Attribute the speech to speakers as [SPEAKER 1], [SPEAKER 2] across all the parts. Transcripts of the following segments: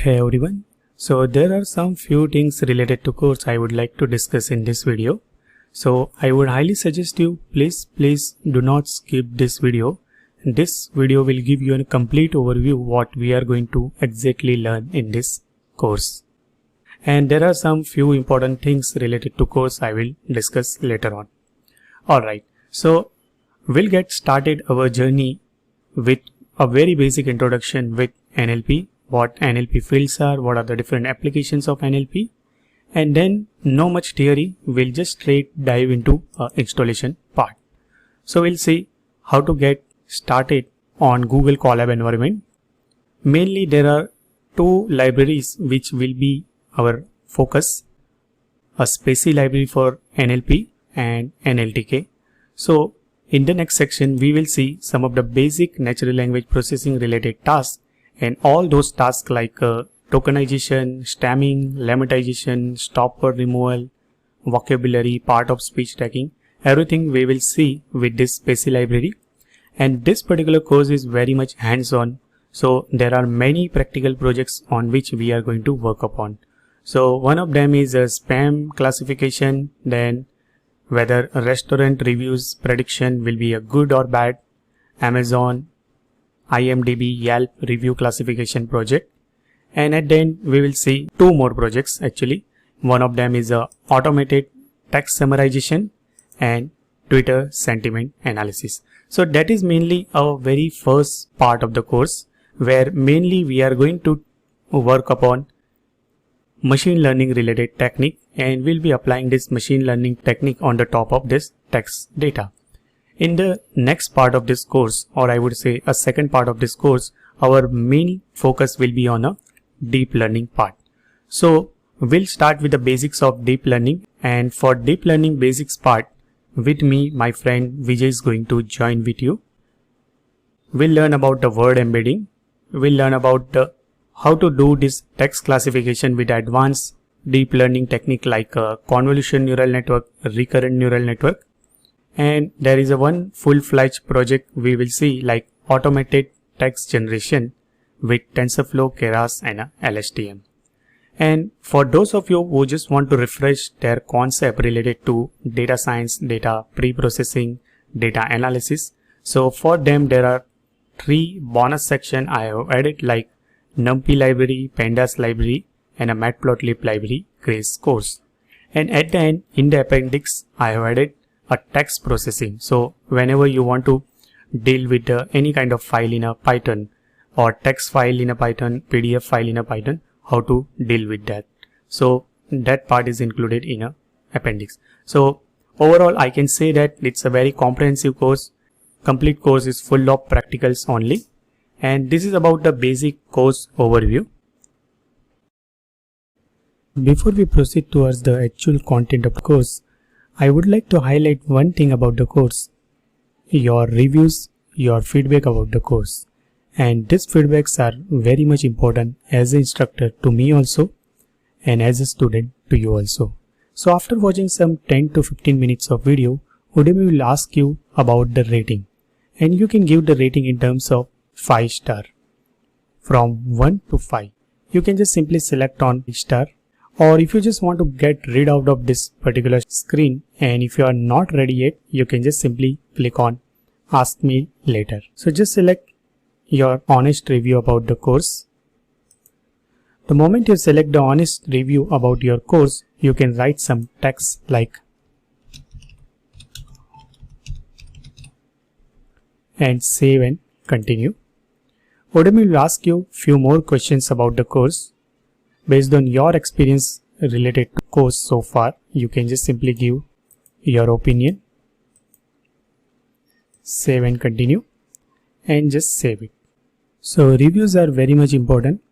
[SPEAKER 1] Hey everyone, so there are some few things related to course I would like to discuss in this video. So I would highly suggest you please do not skip this video. This video will give you a complete overview what we are going to exactly learn in this course. And there are some few important things related to course I will discuss later on. Alright, so we'll get started our journey with a very basic introduction with NLP. What NLP fields are, what are the different applications of NLP, and then no much theory, we'll just straight dive into installation part. So we'll see how to get started on Google Colab environment. Mainly there are two libraries which will be our focus, a Spacey library for NLP and NLTK. So in the next section we will see some of the basic natural language processing related tasks. And all those tasks like tokenization, stemming, lemmatization, stop word removal, vocabulary, part of speech tagging, everything we will see with this Spacey library. And this particular course is very much hands-on. So there are many practical projects on which we are going to work upon. So one of them is a spam classification, then whether a restaurant reviews prediction will be a good or bad, Amazon, IMDb, Yelp review classification project, and at the end we will see two more projects actually. One of them is a automated text summarization and Twitter sentiment analysis. So that is mainly our very first part of the course, where mainly we are going to work upon machine learning related technique, and we'll be applying this machine learning technique on the top of this text data. In the next part of this course, or I would say a second part of this course, our main focus will be on a deep learning part. So we'll start with the basics of deep learning, and for deep learning basics part, with me, my friend Vijay is going to join with you. We'll learn about the word embedding. We'll learn about how to do this text classification with advanced deep learning technique like convolution neural network, recurrent neural network. And there is a one full-fledged project we will see like automated text generation with TensorFlow, Keras and LSTM. And for those of you who just want to refresh their concept related to data science, data pre-processing, data analysis, so for them there are three bonus section I have added like NumPy library, Pandas library and a Matplotlib library Grace course. And at the end in the appendix I have added a text processing. So whenever you want to deal with any kind of file in a Python or text file in a Python, PDF file in a Python, how to deal with that. So that part is included in a appendix. So overall I can say that it's a very comprehensive course. Complete course is full of practicals only. And this is about the basic course overview. Before we proceed towards the actual content of the course, I would like to highlight one thing about the course, your reviews, your feedback about the course. And these feedbacks are very much important as an instructor to me also and as a student to you also. So after watching some 10 to 15 minutes of video, Udemy will ask you about the rating. And you can give the rating in terms of 5 star. From 1 to 5. You can just simply select on star. Or if you just want to get rid out of this particular screen and if you are not ready yet, you can just simply click on ask me later. So just select your honest review about the course. The moment you select the honest review about your course, you can write some text like and save and continue. Udemy will ask you few more questions about the course. Based on your experience related to course so far, you can just simply give your opinion, save and continue, and just save it. So reviews are very much important,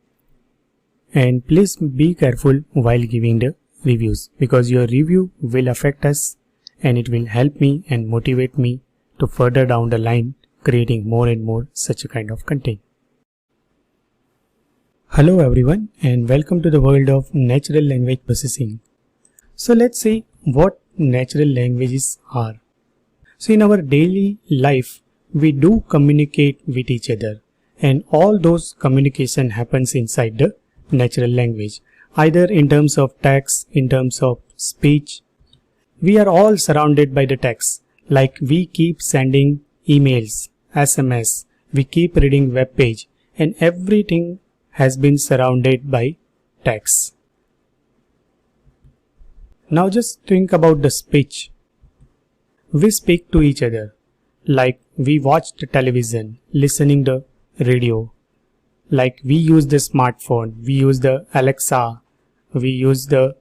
[SPEAKER 1] and please be careful while giving the reviews because your review will affect us and it will help me and motivate me to further down the line creating more and more such a kind of content. Hello everyone and welcome to the world of natural language processing. So let's see what natural languages are. So in our daily life, we do communicate with each other and all those communication happens inside the natural language, either in terms of text, in terms of speech. We are all surrounded by the text, like we keep sending emails, SMS, we keep reading web page, and everything has been surrounded by text. Now just think about the speech. We speak to each other, like we watch the television, listening the radio, like we use the smartphone, we use the Alexa, we use the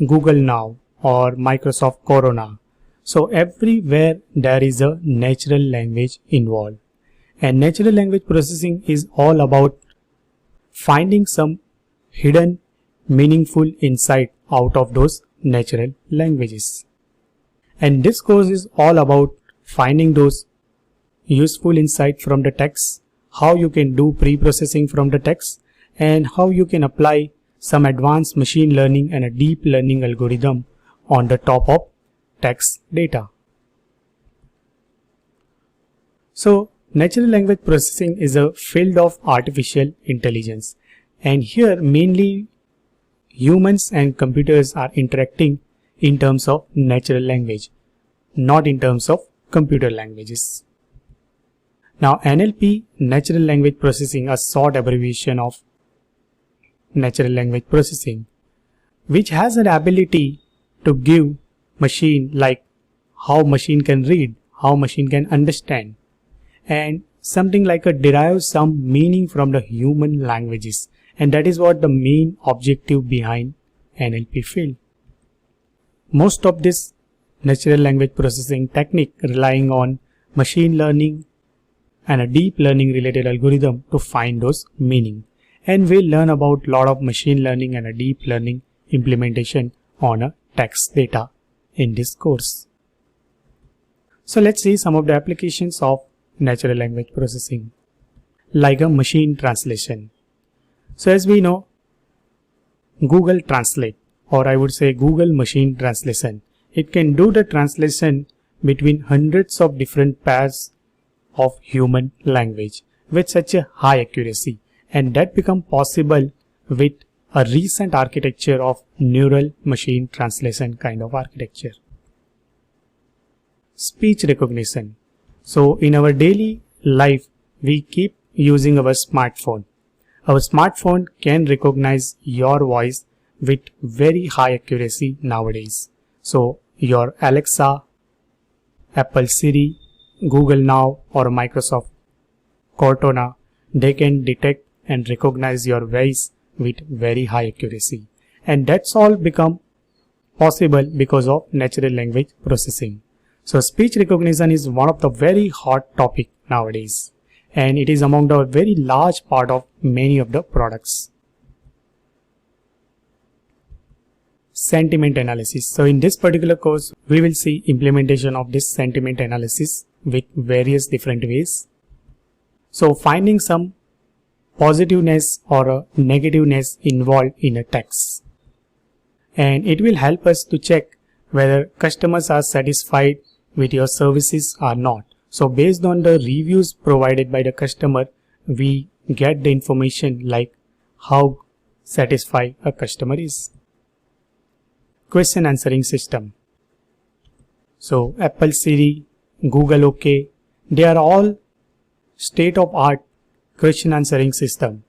[SPEAKER 1] Google Now or Microsoft Corona. So everywhere there is a natural language involved. And natural language processing is all about finding some hidden meaningful insight out of those natural languages. And this course is all about finding those useful insight from the text, how you can do pre-processing from the text, and how you can apply some advanced machine learning and a deep learning algorithm on the top of text data. So, natural language processing is a field of artificial intelligence, and here mainly humans and computers are interacting in terms of natural language, not in terms of computer languages. Now, NLP, natural language processing, a short abbreviation of natural language processing, which has an ability to give machine like how machine can read, how machine can understand, and something like a derive some meaning from the human languages. And that is what the main objective behind NLP field. Most of this natural language processing technique relying on machine learning and a deep learning related algorithm to find those meaning. And we'll learn about lot of machine learning and a deep learning implementation on a text data in this course. So let's see some of the applications of natural language processing, like a machine translation. So as we know, Google Translate, or I would say Google Machine Translation, it can do the translation between hundreds of different pairs of human language with such a high accuracy, and that become possible with a recent architecture of neural machine translation kind of architecture. Speech recognition. So in our daily life, we keep using our smartphone. Our smartphone can recognize your voice with very high accuracy nowadays. So your Alexa, Apple Siri, Google Now or Microsoft Cortana, they can detect and recognize your voice with very high accuracy. And that's all become possible because of natural language processing. So speech recognition is one of the very hot topic nowadays, and it is among the very large part of many of the products. Sentiment analysis. So in this particular course, we will see implementation of this sentiment analysis with various different ways. So finding some positiveness or a negativeness involved in a text. And it will help us to check whether customers are satisfied with your services or not. So based on the reviews provided by the customer, we get the information like how satisfied a customer is. Question answering system. So Apple Siri, Google OK, they are all state of art question answering system.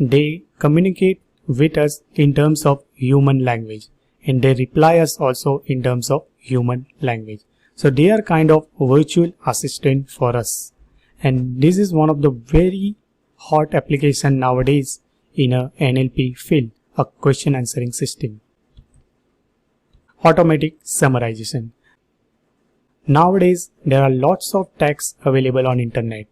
[SPEAKER 1] They communicate with us in terms of human language, and they reply us also in terms of human language. So they are kind of virtual assistant for us, and this is one of the very hot application nowadays in a NLP field, a question answering system. Automatic summarization. Nowadays there are lots of text available on internet,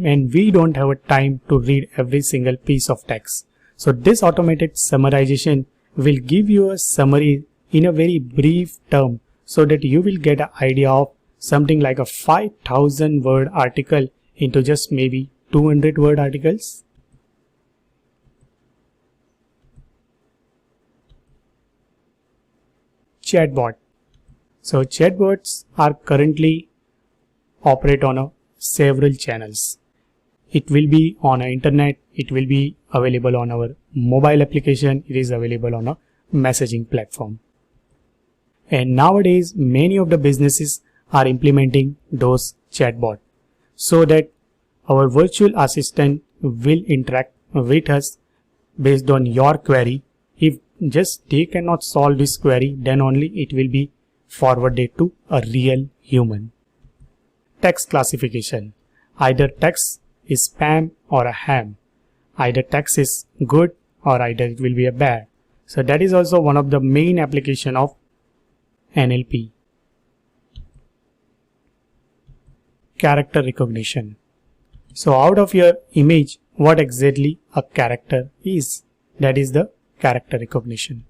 [SPEAKER 1] and we don't have a time to read every single piece of text. So this automated summarization will give you a summary in a very brief term, so that you will get an idea of something like a 5,000 word article into just maybe 200 word articles. Chatbot. So chatbots are currently operate on several channels. it will be on our internet, it will be available on our mobile application, it is available on a messaging platform. And nowadays many of the businesses are implementing those chatbot so that our virtual assistant will interact with us based on your query. If just they cannot solve this query, then only it will be forwarded to a real human. Text classification. Either text is spam or a ham. Either text is good or either it will be a bad. So that is also one of the main application of NLP. Character recognition. So out of your image, what exactly a character is? That is the character recognition.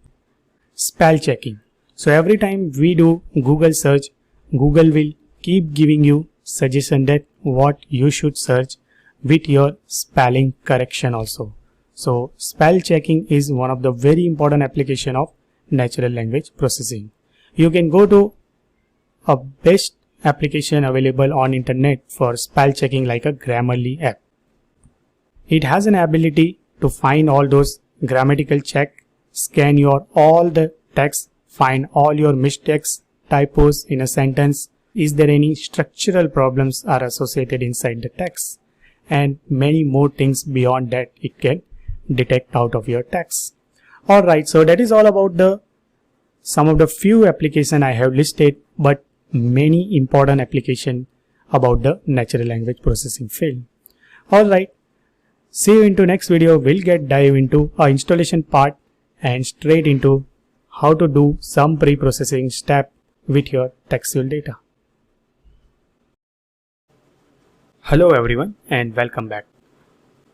[SPEAKER 1] Spell checking. So every time we do Google search, Google will keep giving you suggestion that what you should search with your spelling correction also. So spell checking is one of the very important application of natural language processing. You can go to a best application available on internet for spell checking like a Grammarly app. It has an ability to find all those grammatical check, scan your all the text, find all your mistakes, typos in a sentence, is there any structural problems are associated inside the text, and many more things beyond that it can detect out of your text. Alright, so that is all about some of the few applications I have listed, but many important applications about the natural language processing field. Alright, see you into next video. We'll dive into our installation part and straight into how to do some pre-processing step with your textual data. Hello everyone and welcome back.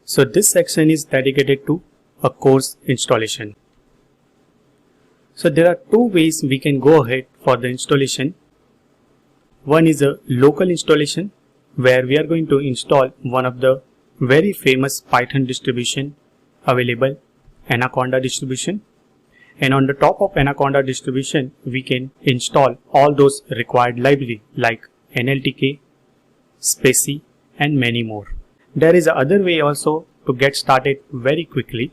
[SPEAKER 1] So this section is dedicated to a course installation. So there are two ways we can go ahead for the installation. One is a local installation where we are going to install one of the very famous Python distribution available, Anaconda distribution. And on the top of Anaconda distribution, we can install all those required library like NLTK, Spacey and many more. There is another way also to get started very quickly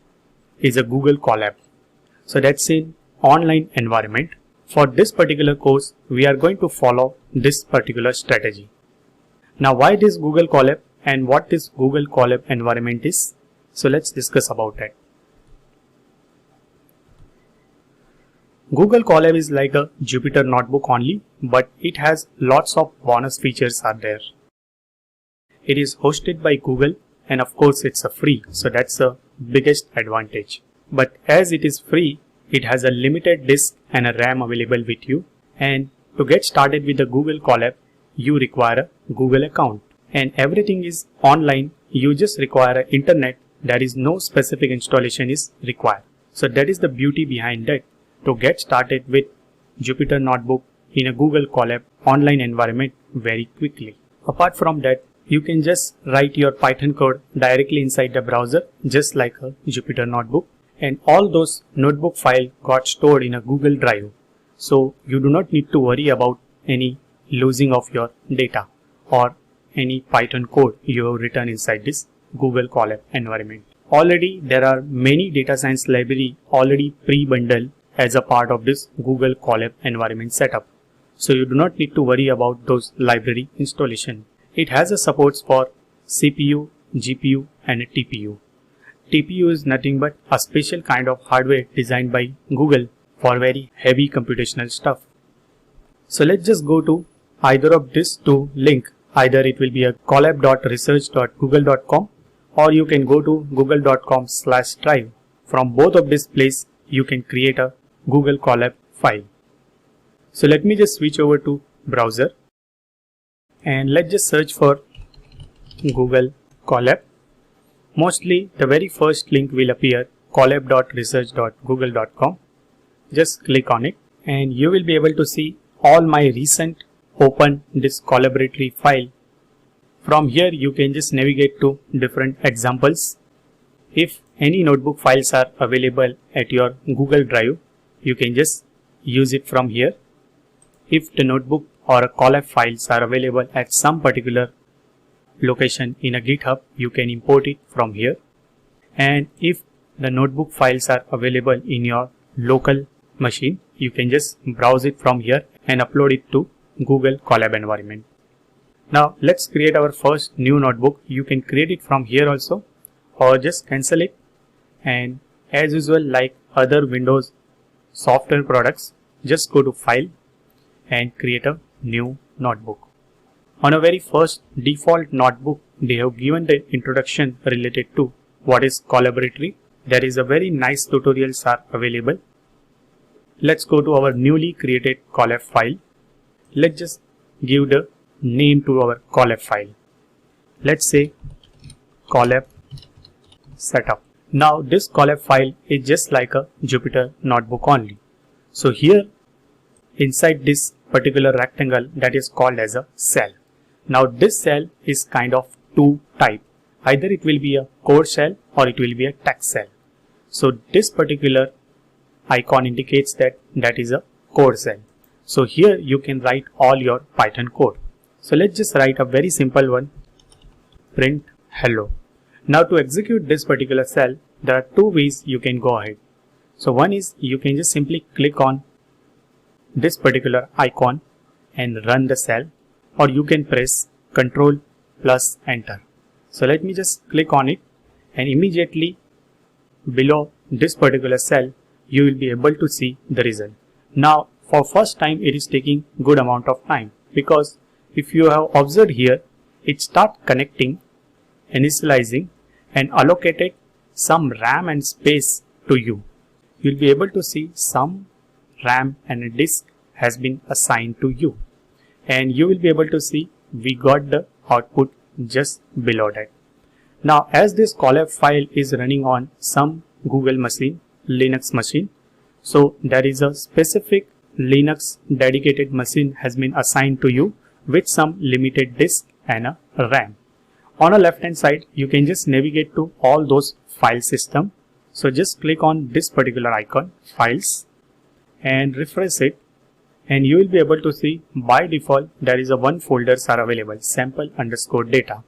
[SPEAKER 1] is a Google Colab. So that's an online environment. For this particular course, we are going to follow this particular strategy. Now why this Google Colab and what this Google Colab environment is? So let's discuss about that. Google Colab is like a Jupyter notebook only, but it has lots of bonus features are there. It is hosted by Google and of course it's a free, so that's the biggest advantage. But as it is free, it has a limited disk and a RAM available with you, and to get started with the Google Colab, you require a Google account and everything is online. You just require an internet. There is no specific installation is required. So that is the beauty behind that, to get started with Jupyter notebook in a Google Colab online environment very quickly. Apart from that, you can just write your Python code directly inside the browser just like a Jupyter notebook, and all those notebook files got stored in a Google Drive. So you do not need to worry about any losing of your data or any Python code you have written inside this Google Colab environment. Already there are many data science library already pre-bundled as a part of this Google Colab environment setup. So you do not need to worry about those library installation. It has a supports for CPU, GPU and a TPU. TPU is nothing but a special kind of hardware designed by Google for very heavy computational stuff. So let's just go to either of these two link. Either it will be a colab.research.google.com or you can go to google.com/drive. From both of these places, you can create a Google Colab file. So let me just switch over to browser and let's just search for Google Colab. Mostly the very first link will appear, colab.research.google.com. Just click on it and you will be able to see all my recent open this collaboratory file. From here you can just navigate to different examples. If any notebook files are available at your Google Drive, you can just use it from here. If the notebook or a Colab files are available at some particular location in a GitHub, you can import it from here. And if the notebook files are available in your local machine, you can just browse it from here and upload it to Google Colab environment. Now let's create our first new notebook. You can create it from here also, or just cancel it, and as usual, like other Windows software products, just go to File and create a new notebook. On a very first default notebook, they have given the introduction related to what is Collaboratory. There is a very nice tutorials are available. Let's go to our newly created Colab file. Let's just give the name to our Colab file. Let's say Colab setup. Now this Colab file is just like a Jupyter notebook only. So here inside this particular rectangle, that is called as a cell. Now this cell is kind of two type. Either it will be a code cell or it will be a text cell. So this particular icon indicates that is a code cell. So here you can write all your Python code. So let's just write a very simple one, print hello. Now to execute this particular cell, there are two ways you can go ahead. So one is you can just simply click on this particular icon and run the cell, or you can press Ctrl plus Enter. So let me just click on it, and immediately below this particular cell you will be able to see the result. Now for first time it is taking good amount of time, because if you have observed here, it start connecting, initializing and allocated some RAM and space to you. You'll be able to see some RAM and a disk has been assigned to you, and you will be able to see we got the output just below that. Now as this Colab file is running on some Google machine, Linux machine, so there is a specific Linux dedicated machine has been assigned to you with some limited disk and a RAM. On the left hand side, you can just navigate to all those file system. So just click on this particular icon, files, and refresh it, and you will be able to see by default there is a one folders are available, sample_data.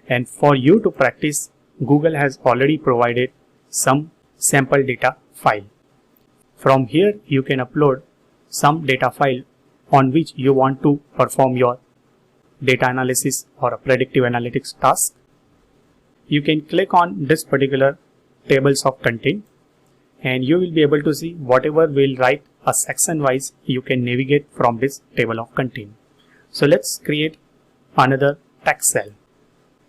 [SPEAKER 1] And for you to practice, Google has already provided some sample data file. From here you can upload some data file on which you want to perform your data analysis or a predictive analytics task. You can click on this particular tables of content, and you will be able to see whatever will write a section wise, you can navigate from this table of content. So let's create another text cell.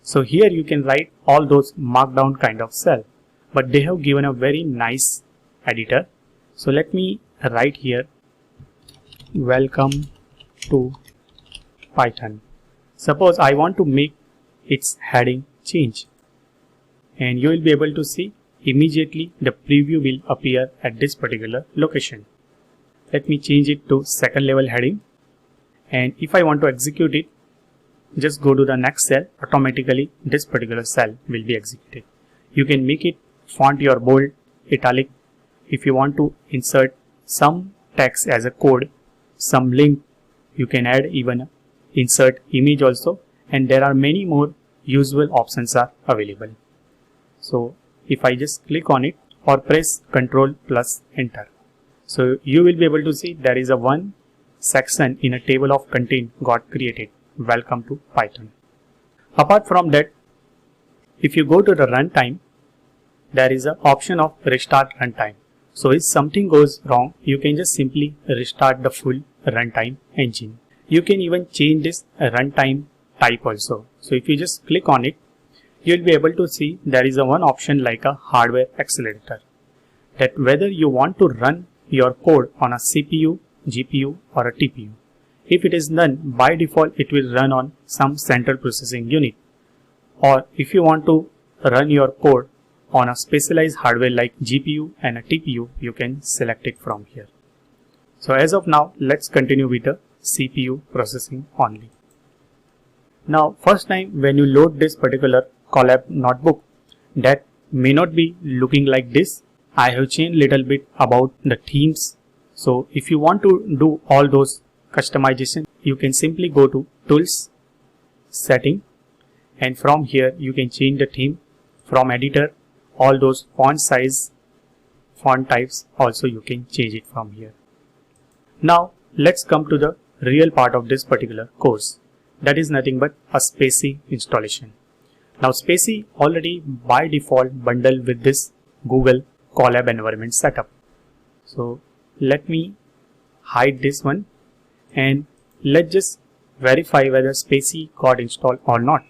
[SPEAKER 1] So here you can write all those markdown kind of cell, but they have given a very nice editor. So let me write here, welcome to Python. Suppose I want to make its heading change, and you will be able to see immediately the preview will appear at this particular location. Let me change it to second level heading, and if I want to execute it, just go to the next cell. Automatically this particular cell will be executed. You can make it font your bold, italic. If you want to insert some text as a code, some link, you can add even insert image also, and there are many more usual options are available. So if I just click on it or press Ctrl plus Enter, so you will be able to see there is a one section in a table of content got created, welcome to Python. Apart from that, if you go to the runtime, there is an option of restart runtime. So if something goes wrong, you can just simply restart the full runtime engine. You can even change this runtime type also. So if you just click on it, you will be able to see there is a one option like a hardware accelerator, that whether you want to run your code on a CPU, GPU or a TPU. If it is done, by default it will run on some central processing unit, or if you want to run your code on a specialized hardware like GPU and a TPU, you can select it from here. So as of now, let's continue with the CPU processing only. Now first time when you load this particular Colab notebook, that may not be looking like this. I have changed little bit about the themes. So if you want to do all those customization, you can simply go to Tools, Setting, and from here you can change the theme from editor. All those font size, font types also you can change it from here. Now let's come to the real part of this particular course. That is nothing but a Spacie installation. Now Spacie already by default bundled with this Google Colab environment setup. So let me hide this one and let's just verify whether Spacie got installed or not.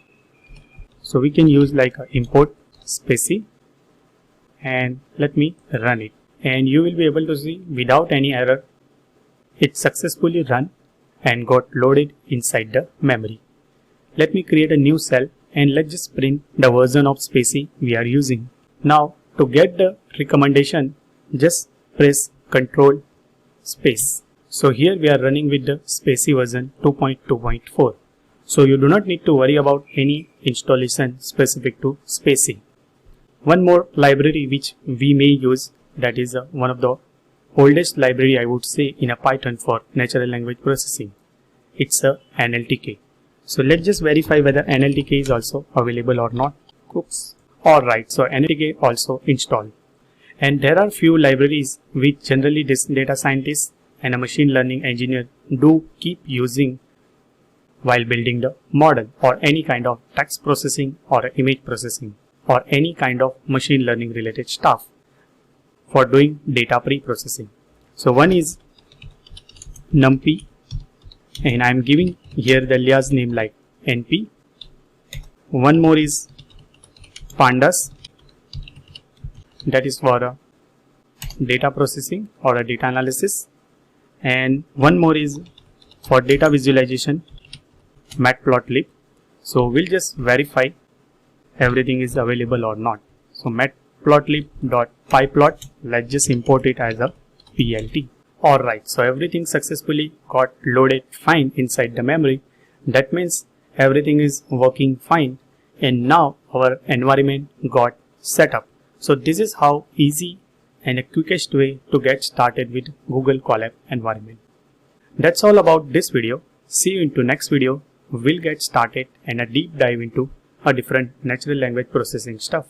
[SPEAKER 1] So we can use like a import Spacie and let me run it, and you will be able to see without any error it successfully run and got loaded inside the memory. Let me create a new cell and let's just print the version of Spacie we are using. Now to get the recommendation, just press Ctrl space. So here we are running with the Spacie version 2.2.4. So you do not need to worry about any installation specific to Spacie. One more library which we may use, that is one of the oldest library I would say in a Python for natural language processing. It's a NLTK. So let's just verify whether NLTK is also available or not. Oops. Alright, so NLTK also installed. And there are few libraries which generally this data scientist and a machine learning engineer do keep using while building the model or any kind of text processing or image processing or any kind of machine learning related stuff for doing data pre-processing. So one is NumPy, and I am giving here the alias name like NP. One more is Pandas, that is for data processing or a data analysis, and one more is for data visualization, Matplotlib. So we'll just verify everything is available or not. So matplotlib.pyplot, let's just import it as a PLT. Alright, so everything successfully got loaded fine inside the memory. That means everything is working fine, and now our environment got set up. So this is how easy and a quickest way to get started with Google Colab environment. That's all about this video. See you into next video. We'll get started and a deep dive into a different natural language processing stuff.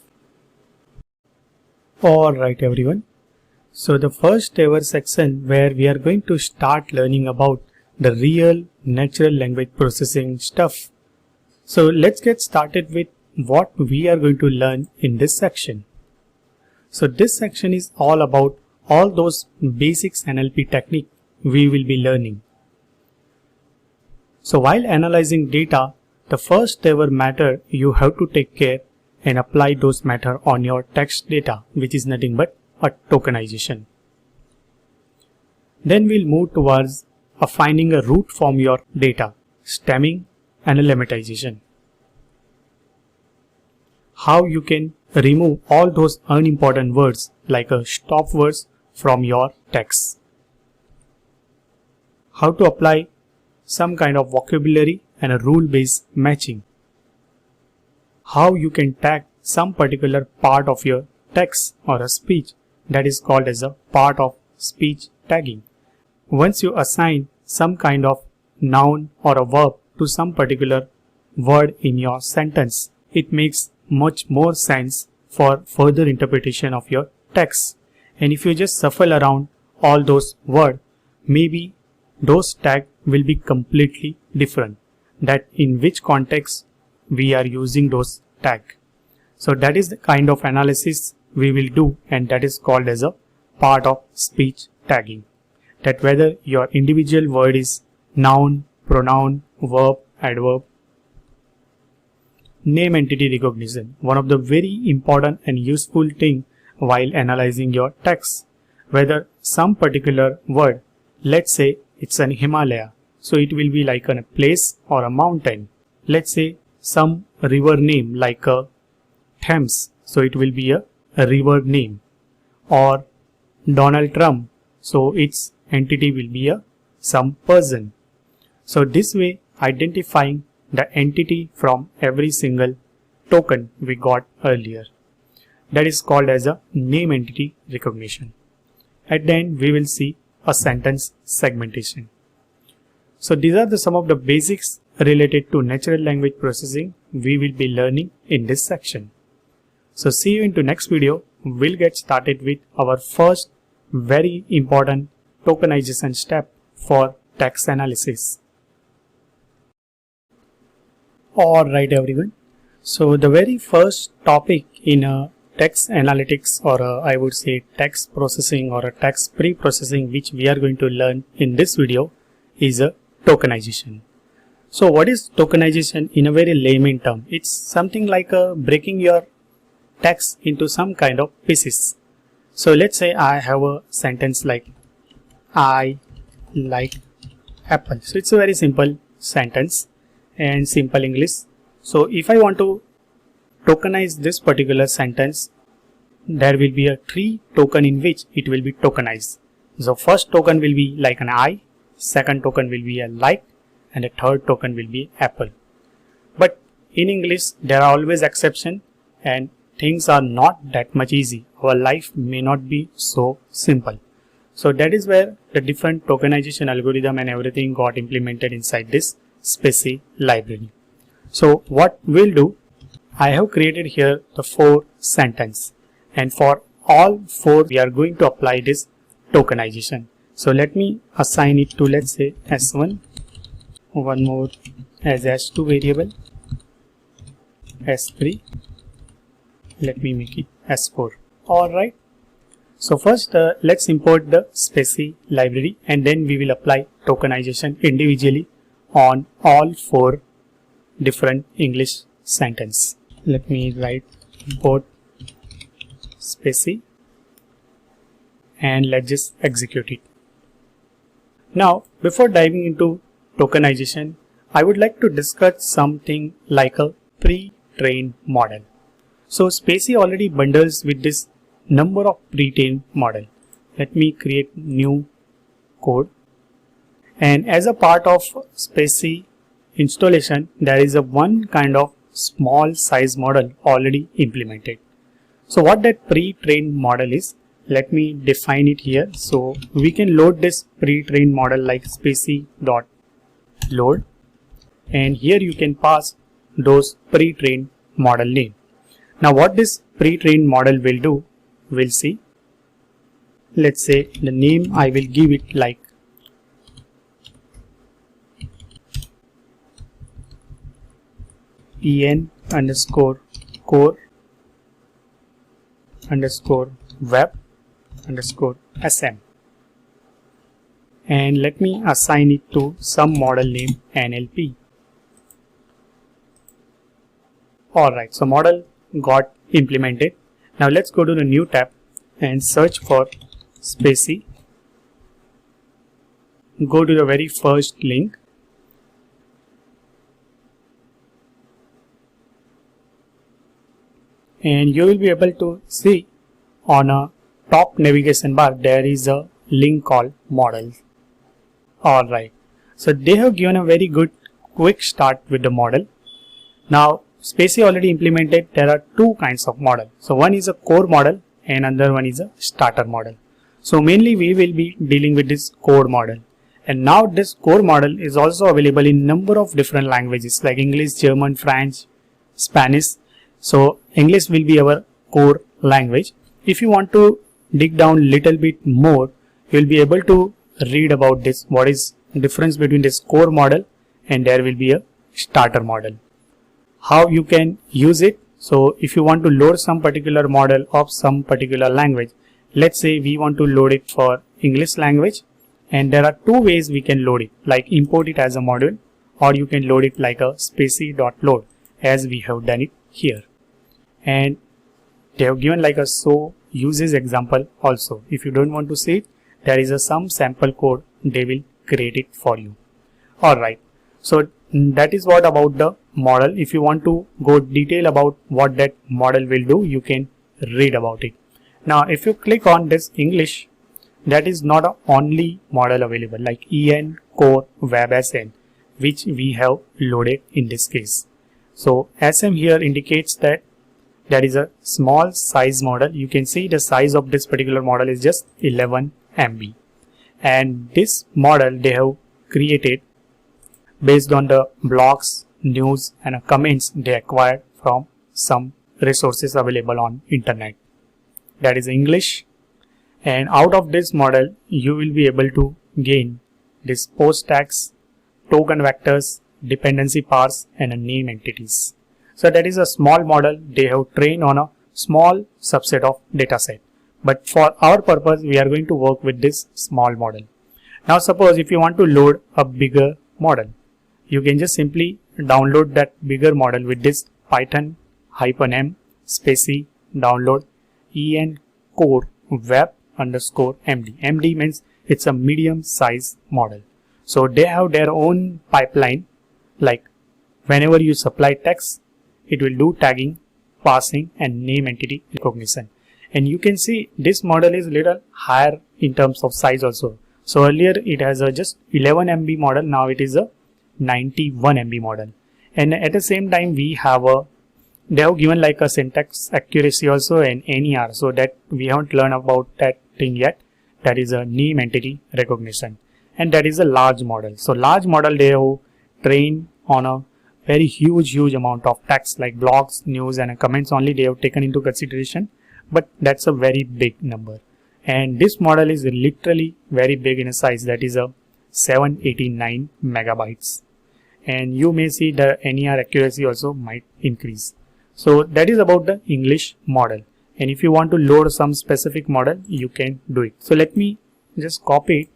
[SPEAKER 1] Alright everyone. So the first ever section where we are going to start learning about the real natural language processing stuff. So let's get started with what we are going to learn in this section. So this section is all about all those basics NLP technique we will be learning. So while analyzing data, the first ever matter you have to take care and apply those matter on your text data, which is nothing but a tokenization. Then we'll move towards finding a root from your data, stemming and lemmatization. How you can remove all those unimportant words like a stop words from your text. How to apply some kind of vocabulary and a rule-based matching. How you can tag some particular part of your text or a speech, that is called as a part of speech tagging. Once you assign some kind of noun or a verb to some particular word in your sentence, it makes much more sense for further interpretation of your text. And if you just shuffle around all those words, maybe those tags will be completely different, that in which context we are using those tags. So that is the kind of analysis we will do, and that is called as a part of speech tagging. That whether your individual word is noun, pronoun, verb, adverb. Name entity recognition, one of the very important and useful thing while analyzing your text. Whether some particular word, let's say it's an Himalaya, so it will be like a place or a mountain. Let's say some river name like a Thames, so it will be a river name. Or Donald Trump, so its entity will be some person. So this way identifying the entity from every single token we got earlier. That is called as a name entity recognition. At the end we will see a sentence segmentation. So these are some of the basics related to natural language processing we will be learning in this section. So see you into next video. We'll get started with our first very important tokenization step for text analysis. Alright everyone. So the very first topic in text analytics, or I would say text processing or a text pre-processing, which we are going to learn in this video is a tokenization. So what is tokenization in a very layman term? It's something like breaking your text into some kind of pieces. So let's say I have a sentence like I like apple. So it's a very simple sentence and simple English. So if I want to tokenize this particular sentence, there will be a 3 token in which it will be tokenized. So first token will be like an I, second token will be a like, and a third token will be apple. But in English there are always exceptions and things are not that much easy. Our life may not be so simple. So that is where the different tokenization algorithm and everything got implemented inside this Specie library. So what we'll do, I have created here the 4 sentences, and for all 4 we are going to apply this tokenization. So let me assign it to, let's say, S1, one more as S2 variable, S3, let me make it S4. Alright. So first let's import the Specie library and then we will apply tokenization individually on all 4 different English sentences. Let me write import Specie and let's just execute it. Now before diving into tokenization, I would like to discuss something like a pre-trained model. So Specie already bundles with this number of pre-trained model. Let me create new code, and as a part of Specie installation there is a one kind of small size model already implemented. So what that pre-trained model is, let me define it here. So we can load this pre-trained model like specie.load, and here you can pass those pre-trained model name. Now what this pre-trained model will do, we'll see. Let's say the name I will give it like en underscore core underscore web underscore sm, and let me assign it to some model name NLP. Alright, so model got implemented. Now let's go to the new tab and search for Specie. Go to the very first link and you will be able to see on a top navigation bar there is a link called models. Alright, so they have given a very good quick start with the model. Now Specie already implemented, there are 2 kinds of model. So one is a core model and another one is a starter model. So mainly we will be dealing with this core model, and now this core model is also available in number of different languages like English, German, French, Spanish. So English will be our core language. If you want to dig down little bit more, you will be able to read about this, what is the difference between this core model and there will be a starter model. How you can use it. So if you want to load some particular model of some particular language, let's say we want to load it for English language, and there are 2 ways we can load it, like import it as a module, or you can load it like a specie.load as we have done it here. And they have given like a so uses example also. If you don't want to see it, there is some sample code, they will create it for you. Alright, so that is what about the model. If you want to go detail about what that model will do, you can read about it. Now if you click on this English, that is not a only model available like en core web sm, which we have loaded in this case. So sm here indicates that there is a small size model. You can see the size of this particular model is just 11 MB, and this model they have created based on the blogs, news and comments they acquired from some resources available on internet. That is English. And out of this model, you will be able to gain this post tags, token vectors, dependency paths and a name entities. So that is a small model they have trained on a small subset of data set. But for our purpose, we are going to work with this small model. Now suppose if you want to load a bigger model, you can just simply download that bigger model with this Python -m spacey download en core web _md. MD means it's a medium size model. So they have their own pipeline, like whenever you supply text, it will do tagging, parsing and name entity recognition. And you can see this model is little higher in terms of size also. So earlier it has a just 11 MB model, now it is a 91 MB model. And at the same time they have given like a syntax accuracy also and NER, so that we haven't learned about that thing yet. That is a name entity recognition, and that is a large model. So large model they have trained on a very huge amount of text, like blogs, news and comments only they have taken into consideration, but that's a very big number. And this model is literally very big in a size, that is a 789 megabytes. And you may see the NER accuracy also might increase. So that is about the English model. And if you want to load some specific model, you can do it. So let me just copy it.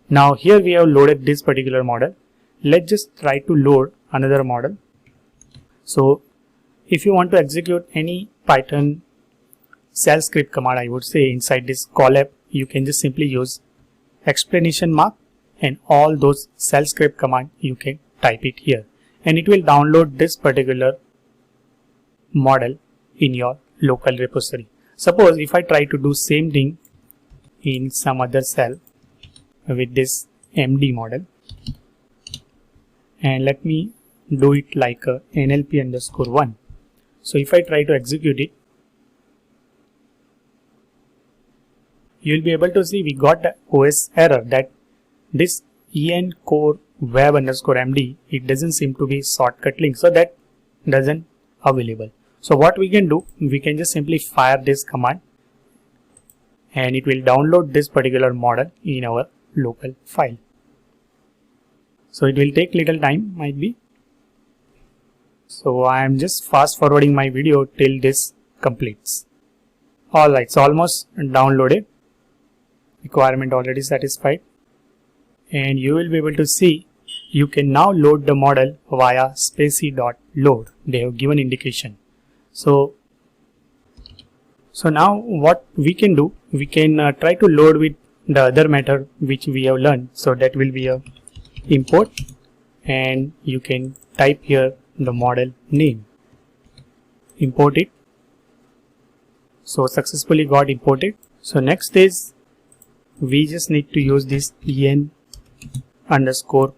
[SPEAKER 1] Now here we have loaded this particular model. Let's just try to load another model. So if you want to execute any Python shell script command, I would say inside this collab, you can just simply use explanation mark and all those shell script command you can type it here. And it will download this particular model in your local repository. Suppose if I try to do same thing in some other cell with this MD model, and let me do it like a NLP _1. So if I try to execute it, you will be able to see we got the OS error that this en core web _md, it doesn't seem to be shortcut link, so that doesn't available. So what we can do, we can just simply fire this command and it will download this particular model in our local file. So it will take little time, might be. So I am just fast forwarding my video till this completes. Alright, so almost downloaded. Requirement already satisfied. And you will be able to see you can now load the model via spacey.load. They have given indication. So now what we can do, we can try to load with the other method which we have learned. So that will be a import, and you can type here the model name, import it. So successfully got imported. So next is we just need to use this en _core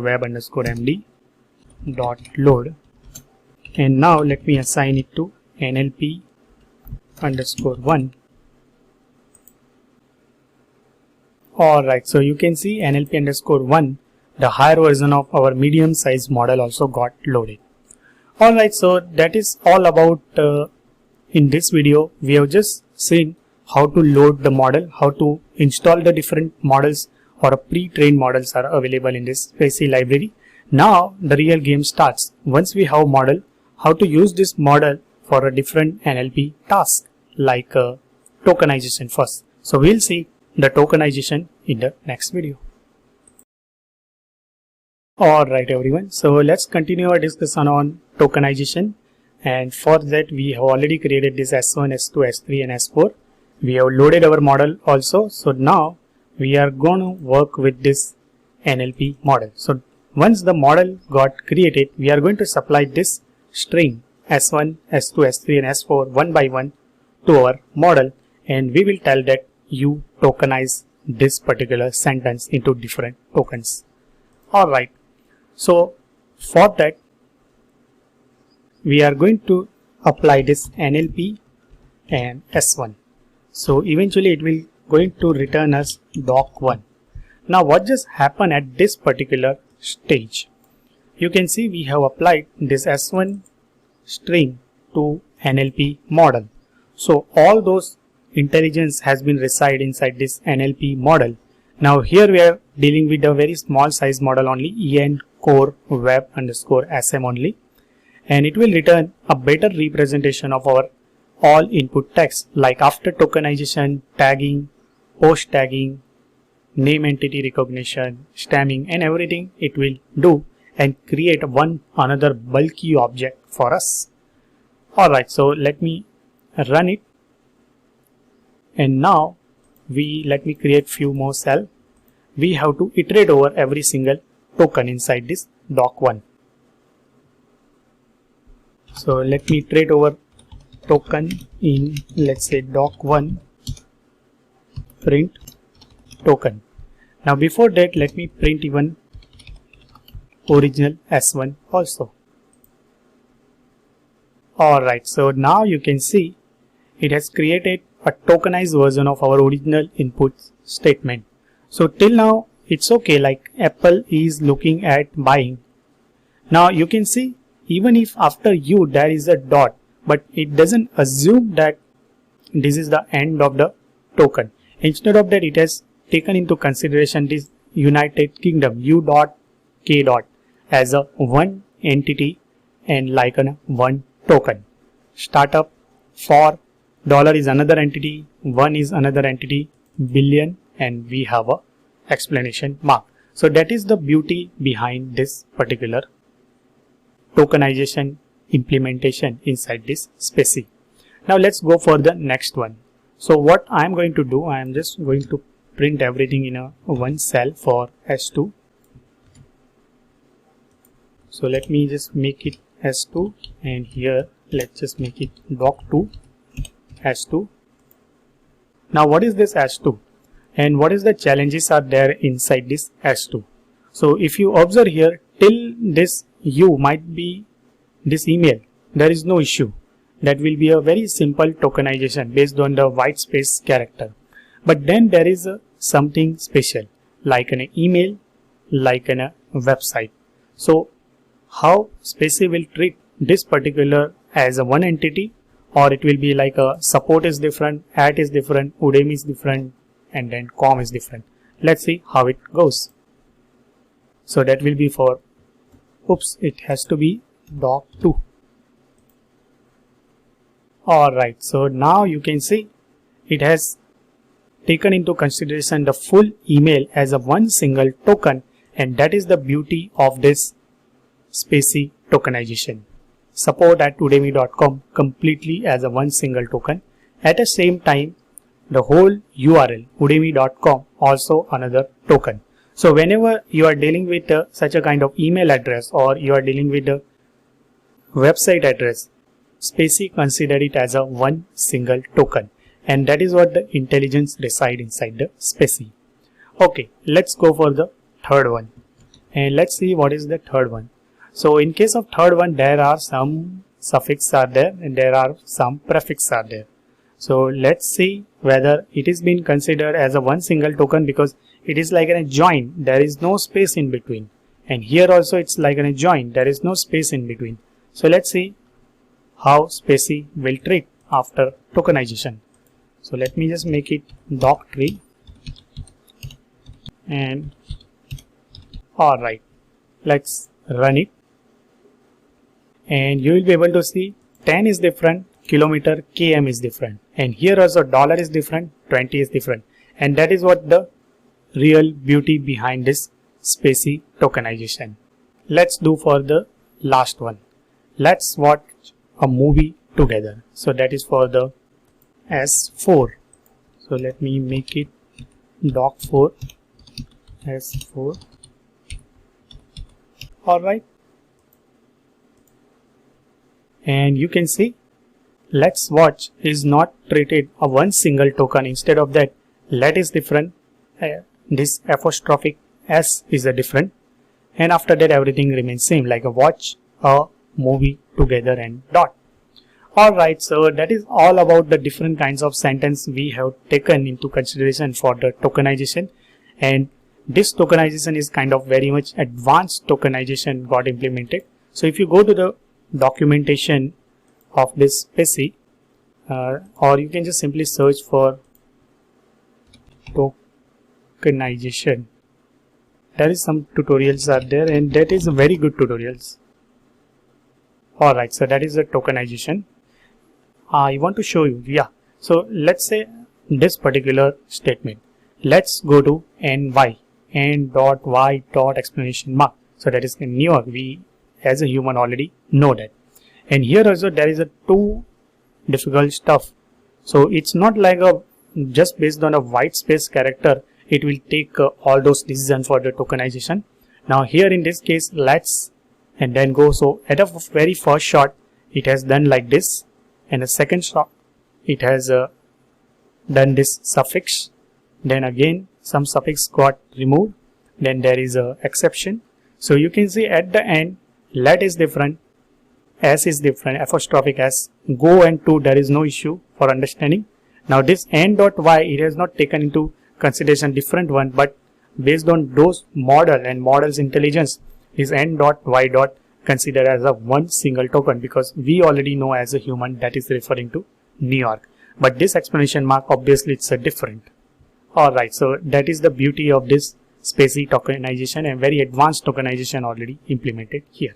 [SPEAKER 1] web _md dot load. And now let me assign it to NLP _1. Alright, so you can see NLP _1, the higher version of our medium size model also got loaded. Alright, so that is all about in this video. We have just seen how to load the model, how to install the different models or pre-trained models are available in this spacey library. Now the real game starts. Once we have model, how to use this model for a different NLP task, like tokenization first. So we'll see the tokenization in the next video. Alright everyone, so let's continue our discussion on tokenization. And for that we have already created this S1, S2, S3 and S4. We have loaded our model also. So now we are going to work with this NLP model. So once the model got created, we are going to supply this string S1, S2, S3 and S4 one by one to our model, and we will tell that you tokenize this particular sentence into different tokens. Alright, so for that we are going to apply this NLP and S1. So eventually it will going to return us doc1. Now what just happened at this particular stage. You can see we have applied this S1 string to NLP model. So all those intelligence has been reside inside this NLP model. Now here we are dealing with a very small size model only, en core web underscore sm only, and it will return a better representation of our all input text, like after tokenization, tagging, post tagging, name entity recognition, stemming, and everything it will do and create one another bulky object for us. Alright, so let me run it, and now let me create few more cells. We have to iterate over every single token inside this doc1. So let me iterate over token in, let's say, doc1 print token. Now before that, let me print even original S1 also. Alright, so now you can see it has created a tokenized version of our original input statement. So till now it's okay, like Apple is looking at buying. Now you can see even if after U there is a dot, but it doesn't assume that this is the end of the token. Instead of that, it has taken into consideration this United Kingdom U dot K dot as a one entity and like a one token. Startup for dollar is another entity, one is another entity, billion, and we have a explanation mark. So that is the beauty behind this particular tokenization implementation inside this specie. Now let's go for the next one. So what I am going to do, I am just going to print everything in a one cell for S2. So let me just make it S2, and here let's just make it doc2 S2. Now what is this S2 and what is the challenges are there inside this S2? So if you observe here, till this U might be this email, there is no issue. That will be a very simple tokenization based on the white space character. But then there is something special, like an email, like a website. So how specie will treat this particular as a one entity, or it will be like a support is different, at is different, Udemy is different, and then com is different. Let's see how it goes. So that will be for, oops, it has to be doc2. Alright, so now you can see it has taken into consideration the full email as a one single token, and that is the beauty of this specie tokenization. Support at udemy.com completely as a one single token. At the same time, the whole URL udemy.com also another token. So whenever you are dealing with such a kind of email address, or you are dealing with the website address, specie consider it as a one single token, and that is what the intelligence reside inside the specie. Okay, let's go for the third one, and let's see what is the third one. So in case of third one, there are some suffix are there and there are some prefix are there. So let's see whether it is being considered as a one single token, because it is like a join, there is no space in between, and here also it's like a join, there is no space in between. So let's see how specie will treat after tokenization. So let me just make it doc3, and alright, let's run it, and you will be able to see 10 is different, kilometer, km is different, and here also dollar is different, 20 is different, and that is what the real beauty behind this specie tokenization. Let's do for the last one. Let's watch a movie together. So that is for the S4. So let me make it doc4 S4. Alright, and you can see let's watch is not treated a one single token. Instead of that, let is different, this apostrophic s is a different, and after that everything remains same, like a watch a movie together and dot. Alright, so that is all about the different kinds of sentence we have taken into consideration for the tokenization, and this tokenization is kind of very much advanced tokenization got implemented. So if you go to the documentation of this specie, or you can just simply search for tokenization. There is some tutorials are there, and that is a very good tutorials. Alright, so that is the tokenization. I want to show you, yeah. So let's say this particular statement. Let's go to ny, n.y. exclamation mark. So that is in New York. We as a human already know that. And here also there is a two difficult stuff. So it's not like a just based on a white space character, it will take all those decisions for the tokenization. Now here in this case, let's and then go. So at a very first shot, it has done like this, and the second shot, it has done this suffix. Then again, some suffix got removed. Then there is a exception. So you can see at the end, let is different, s is different, apostrophic s, go and to, there is no issue for understanding. Now this n.y, it has not taken into consideration different one, but based on those model and model's intelligence, is n.y considered as a one single token, because we already know as a human that is referring to New York. But this explanation mark, obviously it's a different. Alright, so that is the beauty of this specie tokenization, and very advanced tokenization already implemented here.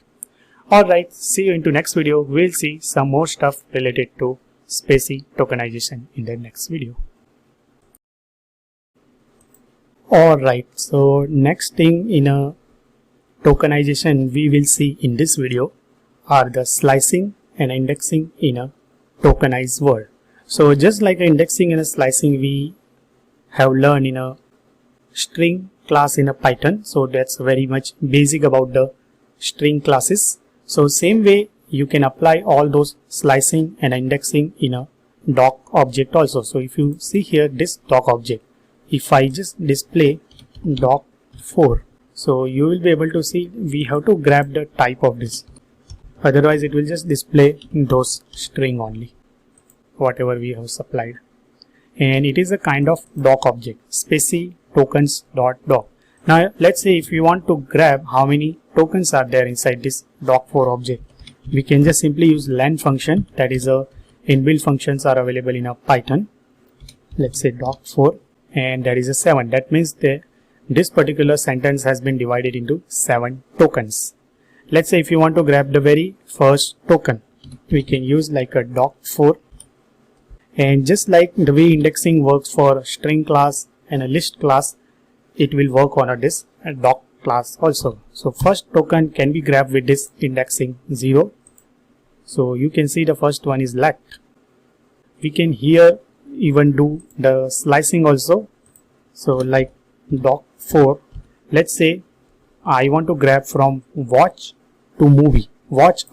[SPEAKER 1] Alright, see you into next video. We'll see some more stuff related to specie tokenization in the next video. Alright, so next thing in a tokenization we will see in this video are the slicing and indexing in a tokenized world. So just like indexing and slicing we have learned in a string class in a Python. So that's very much basic about the string classes. So same way you can apply all those slicing and indexing in a doc object also. So if you see here this doc object, if I just display doc4, so you will be able to see we have to grab the type of this. Otherwise it will just display those string only, whatever we have supplied. And it is a kind of doc object, specie tokens.doc. Now let's say if you want to grab how many tokens are there inside this doc4 object, we can just simply use len function. That is a inbuilt functions are available in a Python. Let's say doc4, and that is a 7. That means this particular sentence has been divided into 7 tokens. Let's say if you want to grab the very first token, we can use like a doc4. And just like the way indexing works for a string class and a list class, it will work on this doc class also. So first token can be grabbed with this indexing 0. So you can see the first one is let. We can here even do the slicing also. So like doc4, let's say I want to grab from watch to movie, watch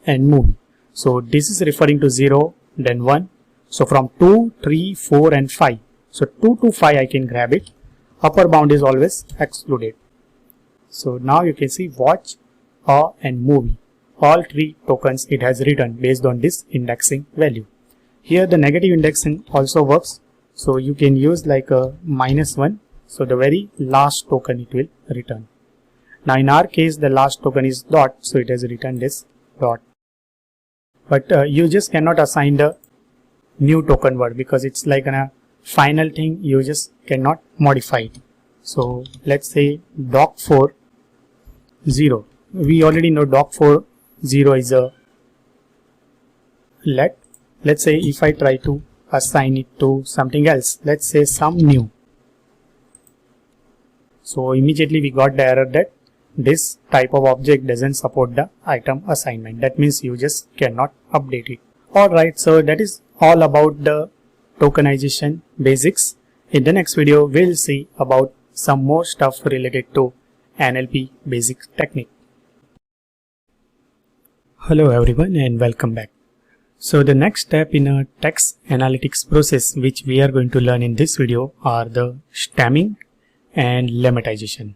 [SPEAKER 1] and movie. So this is referring to 0, then 1. So from 2, 3, 4 and 5. So 2 to 5 I can grab it. Upper bound is always excluded. So now you can see watch and movie. All 3 tokens it has written based on this indexing value. Here the negative indexing also works. So you can use like a -1. So the very last token it will return. Now in our case the last token is dot. So it has returned this dot. But you just cannot assign the new token word because it's like a final thing, you just cannot modify it. So let's say doc4 0. We already know doc4 0 is a let. Let's say if I try to assign it to something else, let's say some new. So immediately we got the error that this type of object doesn't support the item assignment. That means you just cannot update it. Alright, so that is all about the tokenization basics. In the next video, we'll see about some more stuff related to NLP basic technique. Hello everyone and welcome back. So the next step in a text analytics process which we are going to learn in this video are the stemming and lemmatization.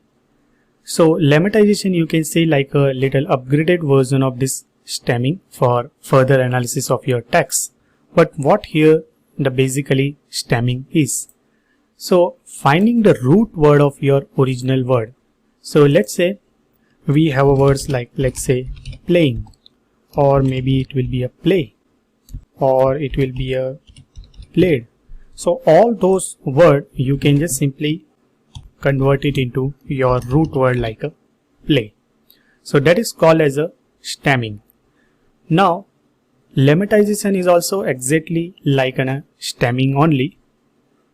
[SPEAKER 1] So lemmatization you can say like a little upgraded version of this stemming for further analysis of your text. But what here the basically stemming is. So finding the root word of your original word. So let's say we have a words like, let's say playing, or maybe it will be a play, or it will be a played. So all those words you can just simply convert it into your root word like a play. So that is called as a stemming. Now lemmatization is also exactly like a stemming only,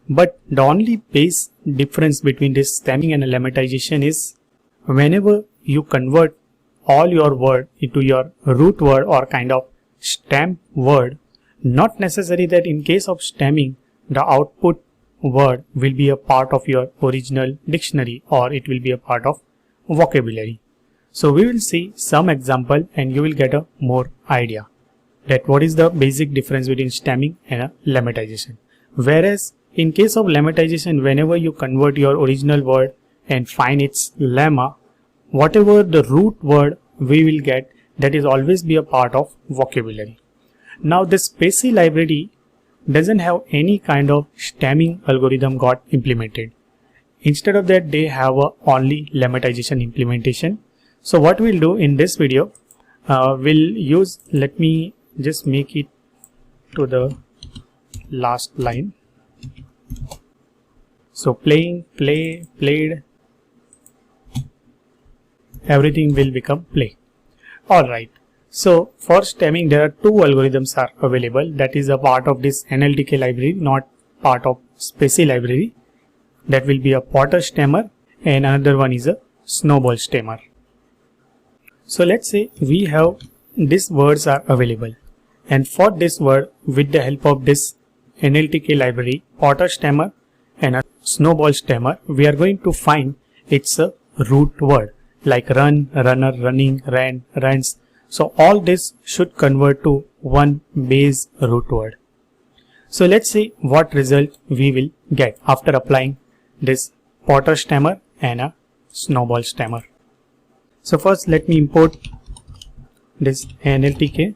[SPEAKER 1] but the only base difference between this stemming and a lemmatization is whenever you convert all your word into your root word or kind of stem word, not necessary that in case of stemming the output word will be a part of your original dictionary or it will be a part of vocabulary. So we will see some example and you will get a more idea that what is the basic difference between stemming and a lemmatization. Whereas in case of lemmatization, whenever you convert your original word and find its lemma, whatever the root word we will get, that is always be a part of vocabulary. Now this Spacey library doesn't have any kind of stemming algorithm got implemented. Instead of that, they have a only lemmatization implementation. So what we'll do in this video, we'll use, let me just make it to the last line. So playing, play, played, everything will become play. Alright. So for stemming there are two algorithms are available, that is a part of this NLTK library, not part of Spacey library. That will be a Potter stemmer and another one is a snowball stemmer. So let's say we have these words are available, and for this word with the help of this NLTK library, Potter stemmer and a snowball stemmer, we are going to find its a root word like run, runner, running, ran, runs. So all this should convert to one base root word. So let's see what result we will get after applying this Potter stemmer and a snowball stemmer. So first let me import this NLTK.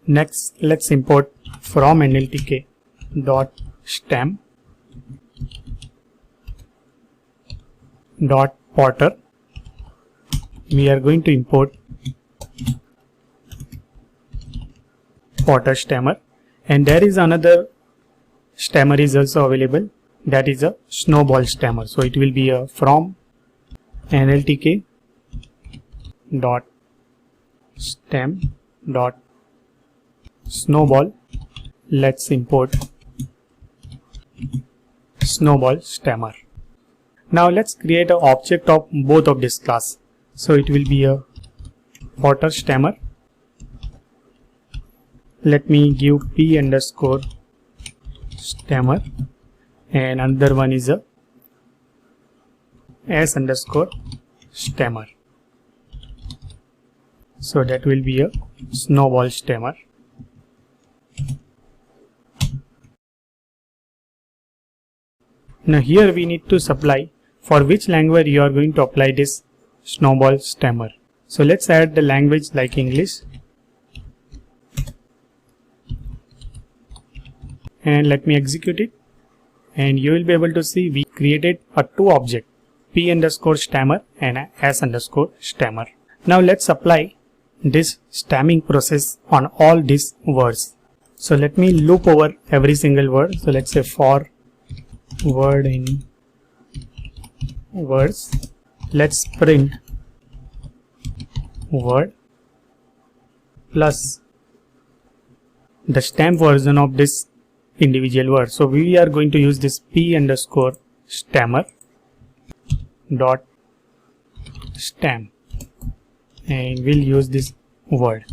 [SPEAKER 1] Next let's import from NLTK dot stem dot Potter. We are going to import Potter stemmer, and there is another stemmer is also available, that is a snowball stemmer. So it will be a from NLTK dot stem dot snowball. Let's import snowball stemmer. Now let's create an object of both of this class. So it will be a Potter stemmer. Let me give p underscore stemmer, and another one is a s underscore stemmer. So that will be a snowball stemmer. Now here we need to supply for which language you are going to apply this snowball stemmer. So let's add the language like English, and let me execute it, and you will be able to see we created a two object, p underscore stemmer and a s underscore stemmer. Now let's apply this stemming process on all these words. So let me loop over every single word. So let's say for word in words, let's print word plus the stem version of this individual word. So we are going to use this p underscore stemmer dot stem, and we'll use this word,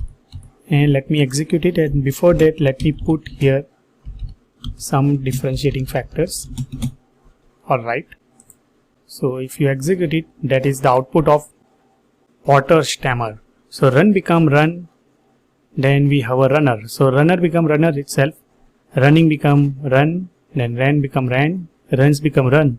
[SPEAKER 1] and let me execute it. And before that, let me put here some differentiating factors. Alright, so if you execute it, that is the output of Potter stemmer. So run become run, then we have a runner. So runner become runner itself, running become run, then ran become ran, runs become run.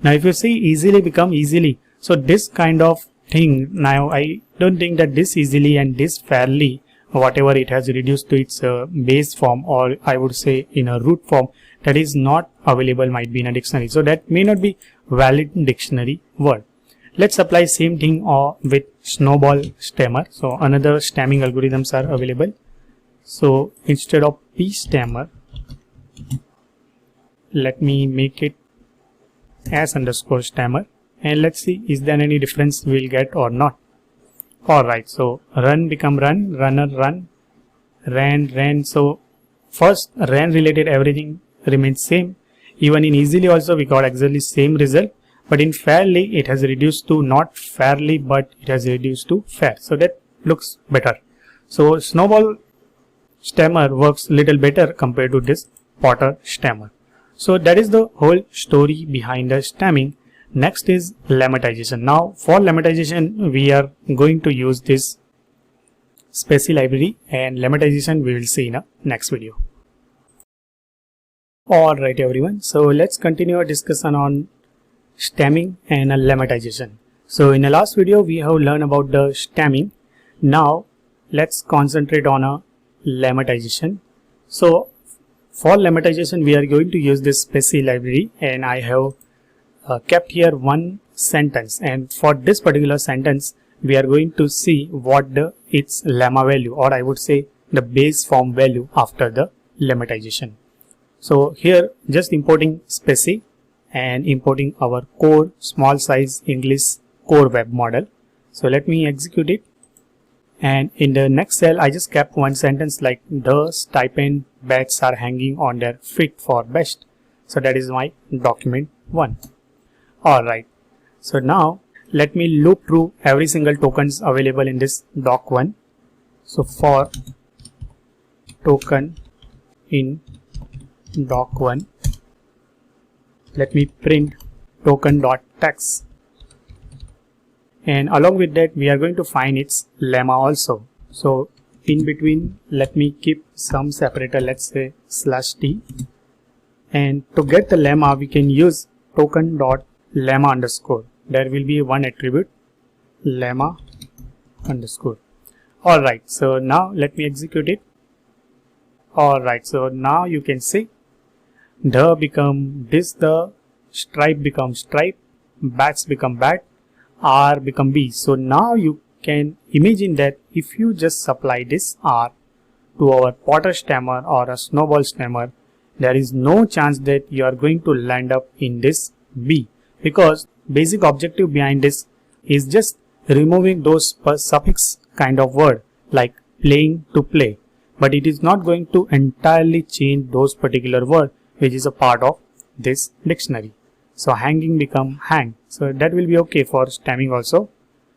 [SPEAKER 1] Now if you see easily become easily. So this kind of thing, now I don't think that this easily and this fairly whatever it has reduced to its base form, or I would say in a root form, that is not available might be in a dictionary. So that may not be valid dictionary word. Let's apply same thing with snowball stammer. So another stemming algorithms are available. So instead of p stammer, let me make it s underscore stammer, and let's see is there any difference we'll get or not. Alright, so run become run, runner run, ran. So first ran related everything remains same. Even in easily also we got exactly same result, but in fairly it has reduced to not fairly, but it has reduced to fair. So that looks better. So snowball stammer works little better compared to this Potter stammer. So that is the whole story behind the stemming. Next is lemmatization. Now for lemmatization we are going to use this Spacey library, and lemmatization we will see in a next video. Alright everyone, so let's continue our discussion on stemming and lemmatization. So in the last video we have learned about the stemming. Now let's concentrate on a lemmatization. So for lemmatization we are going to use this Spacey library, and I have kept here one sentence, and for this particular sentence we are going to see what its lemma value, or I would say the base form value after the lemmatization. So here just importing Spacey and importing our core small size English core web model. So let me execute it, and in the next cell I just kept one sentence like the stipend bets are hanging on their feet for best. So that is my document 1. Alright, so now let me loop through every single tokens available in this doc 1. So for token in doc 1, let me print token.text, and along with that we are going to find its lemma also. So in between let me keep some separator, let's say /t, and to get the lemma we can use token.lemma underscore. There will be one attribute lemma underscore. Alright, so now let me execute it. Alright, so now you can see the become this, the stripe becomes stripe, bats become bat, r become b. So now you can imagine that if you just supply this r to our Potter stammer or a snowball stammer, there is no chance that you are going to land up in this b, because basic objective behind this is just removing those suffix kind of word like playing to play, but it is not going to entirely change those particular word which is a part of this dictionary. So hanging become hang, so that will be okay for stemming also.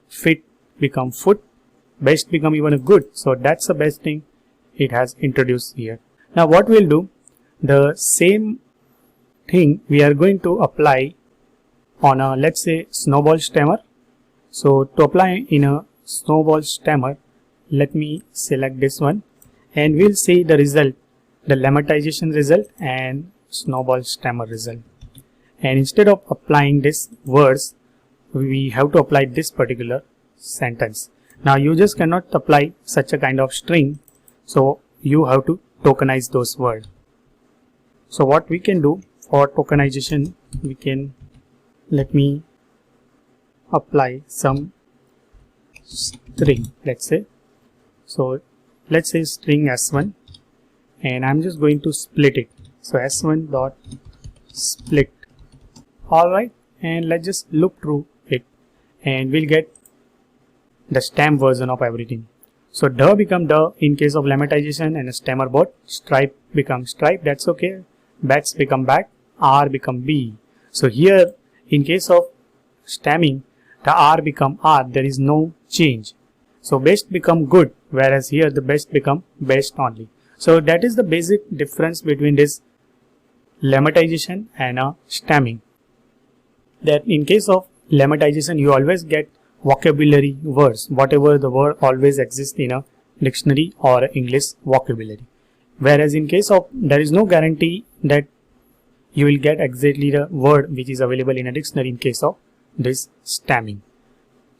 [SPEAKER 1] Fit become foot, best become even a good, so that's the best thing it has introduced here. Now what we'll do, the same thing we are going to apply on a, let's say, snowball stammer. So to apply in a snowball stammer, let me select this one, and we'll see the result, the lemmatization result and snowball stammer result. And instead of applying these words, we have to apply this particular sentence. Now you just cannot apply such a kind of string, so you have to tokenize those words. So what we can do for tokenization, we can, let me apply some string, let's say. So let's say string s1, and I'm just going to split it. So s1 dot split. Alright, and let's just look through it, and we'll get the stem version of everything. So the become the in case of lemmatization, and a stammer bot, stripe becomes stripe, that's okay. Bats become bat, r become b. So here in case of stemming, the r become r, there is no change. So best become good, whereas here the best become best only. So that is the basic difference between this lemmatization and a stemming. That in case of lemmatization you always get vocabulary words, whatever the word always exists in a dictionary or English vocabulary. Whereas in case of, there is no guarantee that you will get exactly the word which is available in a dictionary in case of this stemming.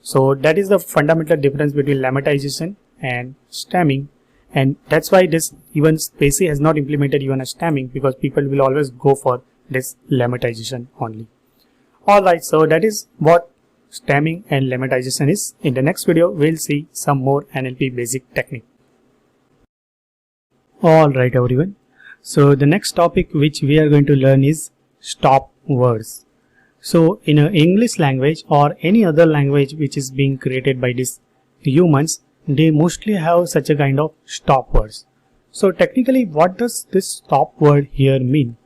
[SPEAKER 1] So that is the fundamental difference between lemmatization and stemming. And that's why this even Spacey has not implemented even a stemming, because people will always go for this lemmatization only. Alright, so that is what stemming and lemmatization is. In the next video, we'll see some more NLP basic technique. Alright everyone, so the next topic which we are going to learn is stop words. So in a English language or any other language which is being created by these humans, they mostly have such a kind of stop words. So technically, what does this stop word here mean?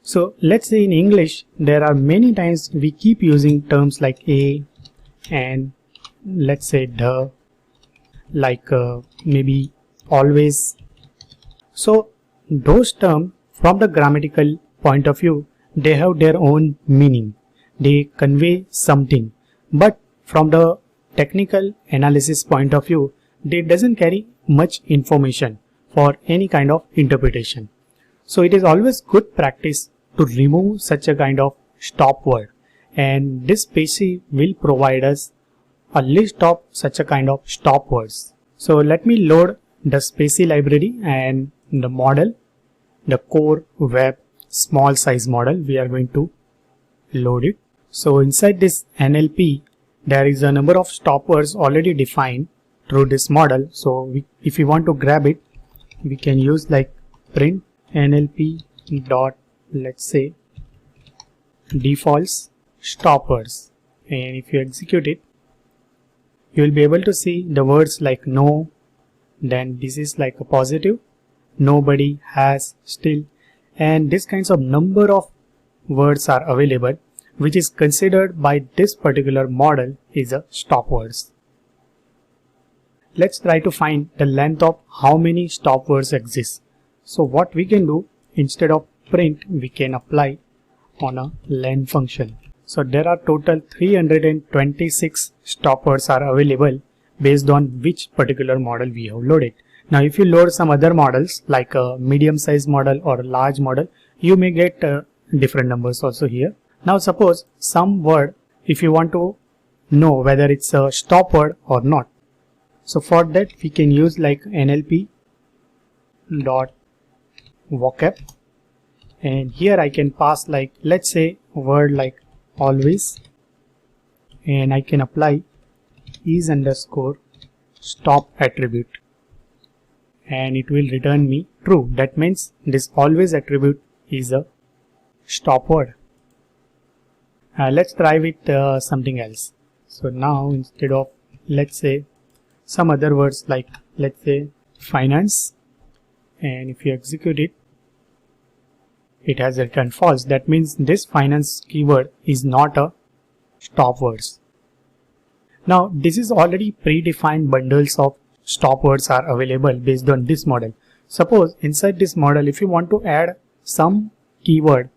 [SPEAKER 1] So let's say in English, there are many times we keep using terms like a and let's say the, like maybe always. So those terms from the grammatical point of view, they have their own meaning. They convey something, but from the technical analysis point of view, they doesn't carry much information for any kind of interpretation. So it is always good practice to remove such a kind of stop word, and this Spacey will provide us a list of such a kind of stop words. So let me load the Spacey library and the model, the core web small size model. We are going to load it. So inside this NLP, there is a number of stop words already defined through this model. So if we want to grab it, we can use like print NLP dot, let's say, defaults stop words, and if you execute it, you will be able to see the words like no, then this is like a positive, nobody, has, still, and this kinds of number of words are available, which is considered by this particular model is a stop words. Let's try to find the length of how many stop words exist. So what we can do, instead of print, we can apply on a len function. So there are total 326 stop words are available based on which particular model we have loaded. Now if you load some other models like a medium size model or a large model, you may get different numbers also here. Now suppose some word, if you want to know whether it's a stop word or not, so for that we can use like NLP dot vocab, and here I can pass like, let's say, a word like always, and I can apply is underscore stop attribute, and it will return me true. That means this always attribute is a stop word. Let's try with something else. So now instead of, let's say, some other words like, let's say, finance, and if you execute it, it has returned false. That means this finance keyword is not a stop words. Now this is already predefined bundles of stop words are available based on this model. Suppose inside this model, if you want to add some keyword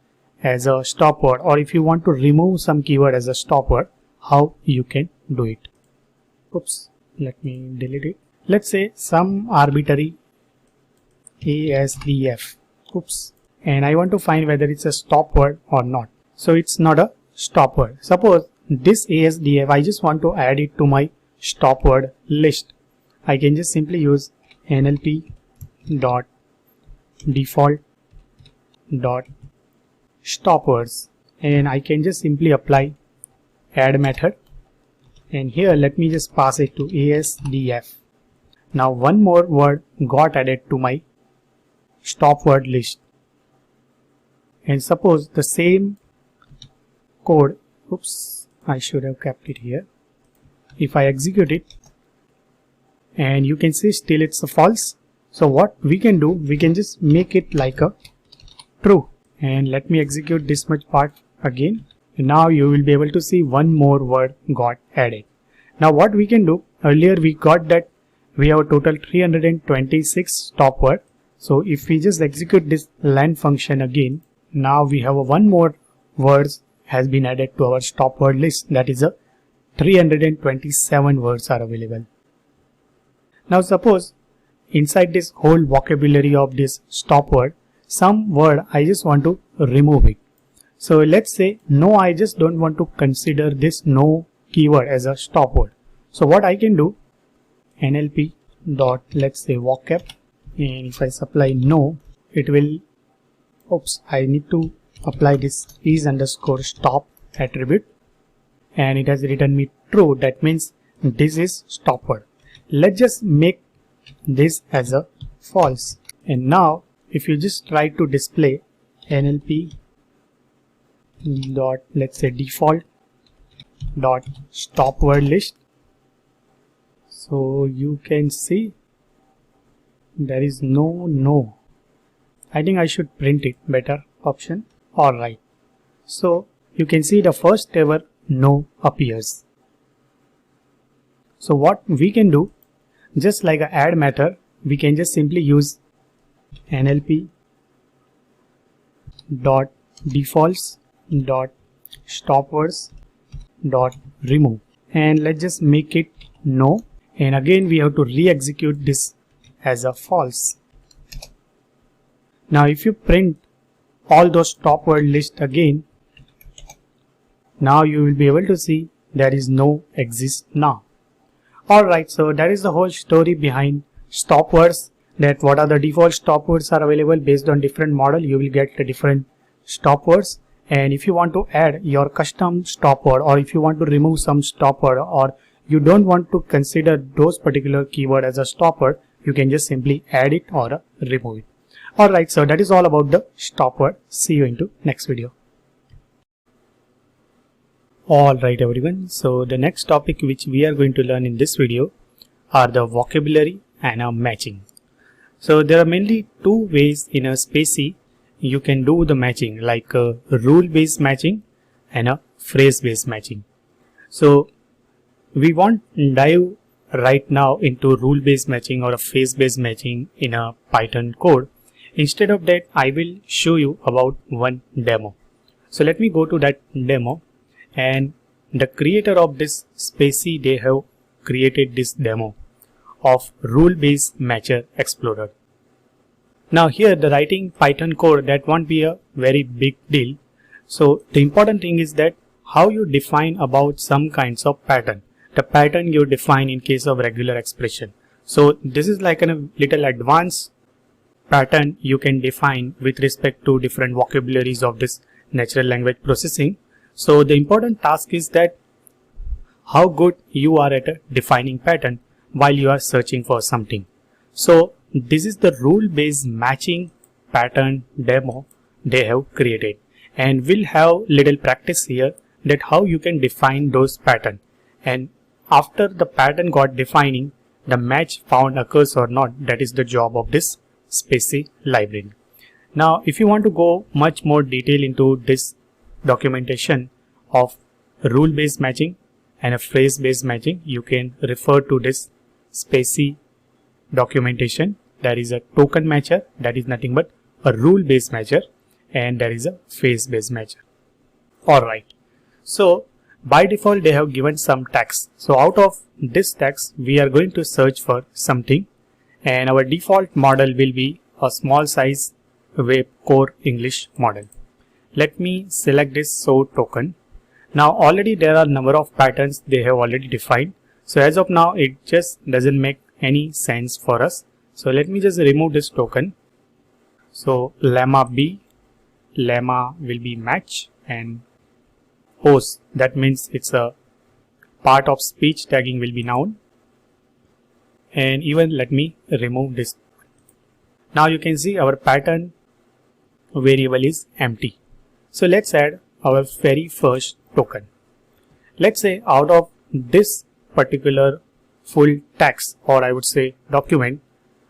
[SPEAKER 1] as a stop word, or if you want to remove some keyword as a stop word, how you can do it. Oops, let me delete it. Let's say some arbitrary ASDF. Oops. And I want to find whether it's a stop word or not. So it's not a stop word. Suppose this ASDF, I just want to add it to my stop word list. I can just simply use NLP dot default dot stop words, and I can just simply apply add method, and here let me just pass it to ASDF. Now one more word got added to my stop word list, and suppose the same code, oops, I should have kept it here. If I execute it, and you can see still it's a false. So what we can do, we can just make it like a true, and let me execute this much part again. And now you will be able to see one more word got added. Now what we can do, earlier we got that we have a total 326 stop word. So if we just execute this len function again, now we have a one more words has been added to our stop word list. That is a 327 words are available. Now suppose inside this whole vocabulary of this stop word, some word I just want to remove it. So let's say no, I just don't want to consider this no keyword as a stop word. So what I can do, NLP dot, let's say, vocab, and if I supply no, it will, oops, I need to apply this is underscore stop attribute, and it has written me true. That means this is stop word. Let's just make this as a false. And now if you just try to display NLP dot, let's say, default dot stop word list, so you can see there is no. I think I should print it, better option. Alright, so you can see the first ever no appears. So what we can do, just like a add method, we can just simply use NLP dot defaults dot stop words dot remove, and let's just make it no, and again we have to re-execute this as a false. Now if you print all those stop word list again, now you will be able to see there is no exist now. Alright, so that is the whole story behind stop words, that what are the default stop words are available. Based on different model you will get the different stop words, and if you want to add your custom stop word, or if you want to remove some stop word, or you don't want to consider those particular keyword as a stop word, you can just simply add it or remove it. Alright, so that is all about the stop word. See you into next video. Alright everyone, so the next topic which we are going to learn in this video are the vocabulary and a matching. So there are mainly two ways in a spacey you can do the matching, like a rule based matching and a phrase based matching. So we won't dive right now into rule based matching or a phrase based matching in a Python code. Instead of that, I will show you about one demo. So let me go to that demo, and the creator of this spacey, they have created this demo of rule based matcher explorer. Now here the writing Python code, that won't be a very big deal. So the important thing is that how you define about some kinds of pattern, the pattern you define in case of regular expression. So this is like a little advanced pattern you can define with respect to different vocabularies of this natural language processing. So the important task is that how good you are at defining pattern while you are searching for something. So this is the rule based matching pattern demo they have created, and we'll have little practice here that how you can define those pattern, and after the pattern got defining, the match found occurs or not, that is the job of this spacey library. Now if you want to go much more detail into this documentation of rule based matching and a phrase based matching, you can refer to this spacey documentation. There is a token matcher, that is nothing but a rule based matcher, and there is a phrase based matcher. Alright, so by default they have given some text. So out of this text we are going to search for something, and our default model will be a small size web core English model. Let me select this show token. Now already there are number of patterns they have already defined. So as of now it just doesn't make any sense for us. So let me just remove this token. So lemma B, lemma will be match, and pose, that means it's a part of speech tagging will be noun. And even let me remove this. Now you can see our pattern variable is empty. So let's add our very first token. Let's say out of this particular full text, or I would say document,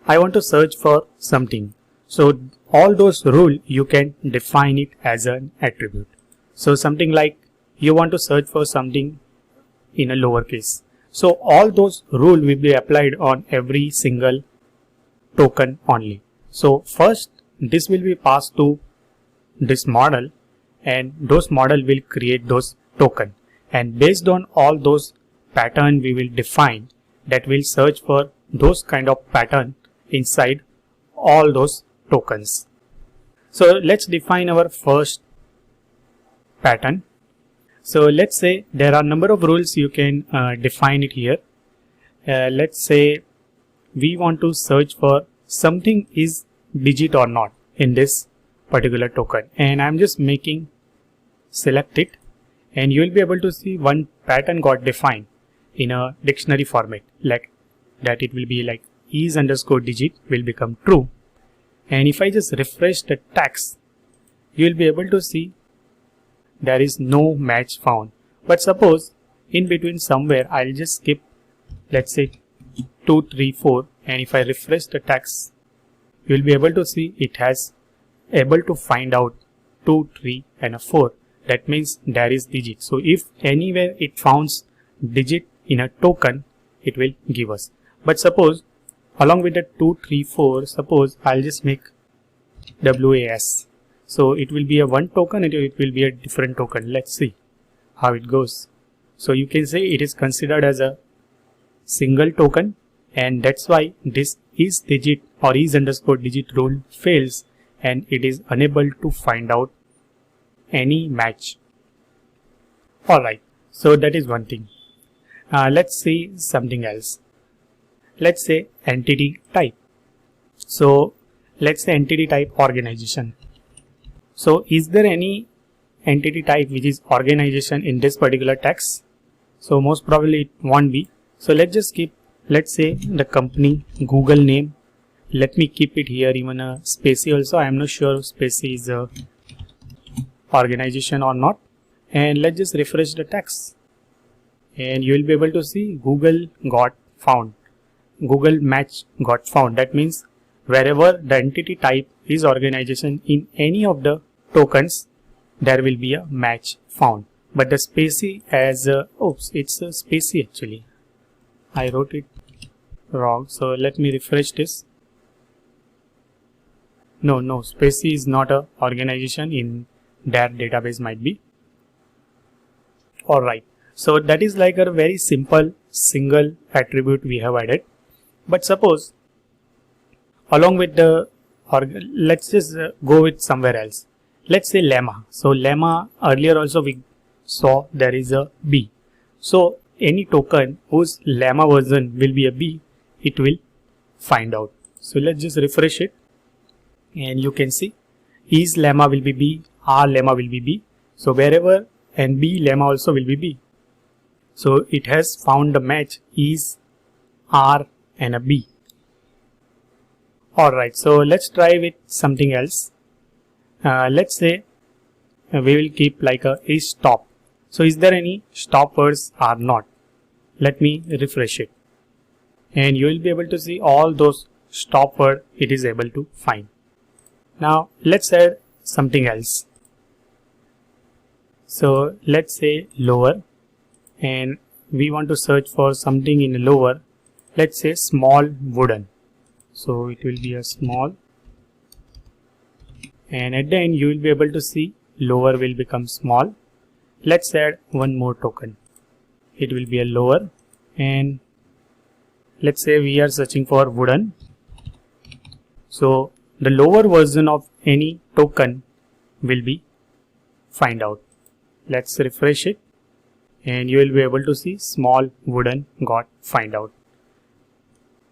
[SPEAKER 1] I want to search for something. So all those rule you can define it as an attribute. So something like you want to search for something in a lowercase. So all those rule will be applied on every single token only. So first this will be passed to this model, and those model will create those token, and based on all those pattern we will define, that will search for those kind of pattern inside all those tokens. So let's define our first pattern. So let's say there are number of rules you can define it here. Let's say we want to search for something is digit or not in this particular token, and I'm just making select it, and you will be able to see one pattern got defined in a dictionary format, like that it will be like is underscore digit will become true. And if I just refresh the text, you will be able to see there is no match found. But suppose in between somewhere I'll just skip, let's say 2, 3, 4, and if I refresh the text, you will be able to see it has able to find out 2, 3 and a 4. That means there is digit. So if anywhere it finds digit in a token, it will give us. But suppose along with the 2, 3, 4, suppose I'll just make WAS. So it will be a one token and it will be a different token. Let's see how it goes. So you can say it is considered as a single token, and that's why this is digit or is underscore digit rule fails, and it is unable to find out any match. Alright, so that is one thing. Let's see something else. Let's say entity type. So let's say entity type organization. So is there any entity type which is organization in this particular text? So most probably it won't be. So let's just keep, let's say the company Google name. Let me keep it here even a spacey also. I am not sure spacey is a organization or not. And let's just refresh the text, and you will be able to see Google got found. Google match got found. That means wherever the entity type is organization in any of the tokens, there will be a match found. But the spacey as oops, it's a spacey actually. I wrote it wrong. So let me refresh this. No, spacey is not a organization in their database might be. Alright. So that is like a very simple single attribute we have added. But suppose along with the, or let's just go with somewhere else. Let's say lemma. So lemma, earlier also we saw there is a B. So any token whose lemma version will be a B, it will find out. So let's just refresh it, and you can see is lemma will be B, R lemma will be B. So wherever and B lemma also will be B. So it has found the match is R and a B. Alright, so let's try with something else. Let's say we will keep like a is stop. So is there any stop words or not? Let me refresh it, and you will be able to see all those stop word it is able to find. Now let's add something else. So let's say lower, and we want to search for something in lower. Let's say small wooden. So it will be a small, and at the end you will be able to see lower will become small. Let's add one more token. It will be a lower, and let's say we are searching for wooden. So the lower version of any token will be find out. Let's refresh it, and you will be able to see small wooden got find out.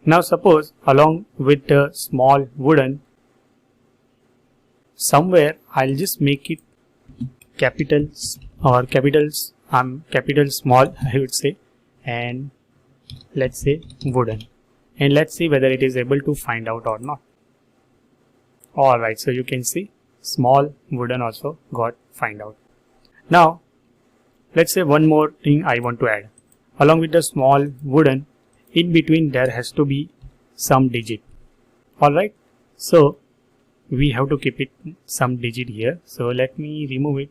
[SPEAKER 1] Now suppose along with the small wooden, somewhere I'll just make it capitals or capitals, capital small I would say, and let's say wooden, and let's see whether it is able to find out or not. Alright, so you can see small wooden also got find out. Now let's say one more thing I want to add. Along with the small wooden, in between there has to be some digit. Alright, so we have to keep it some digit here. So let me remove it.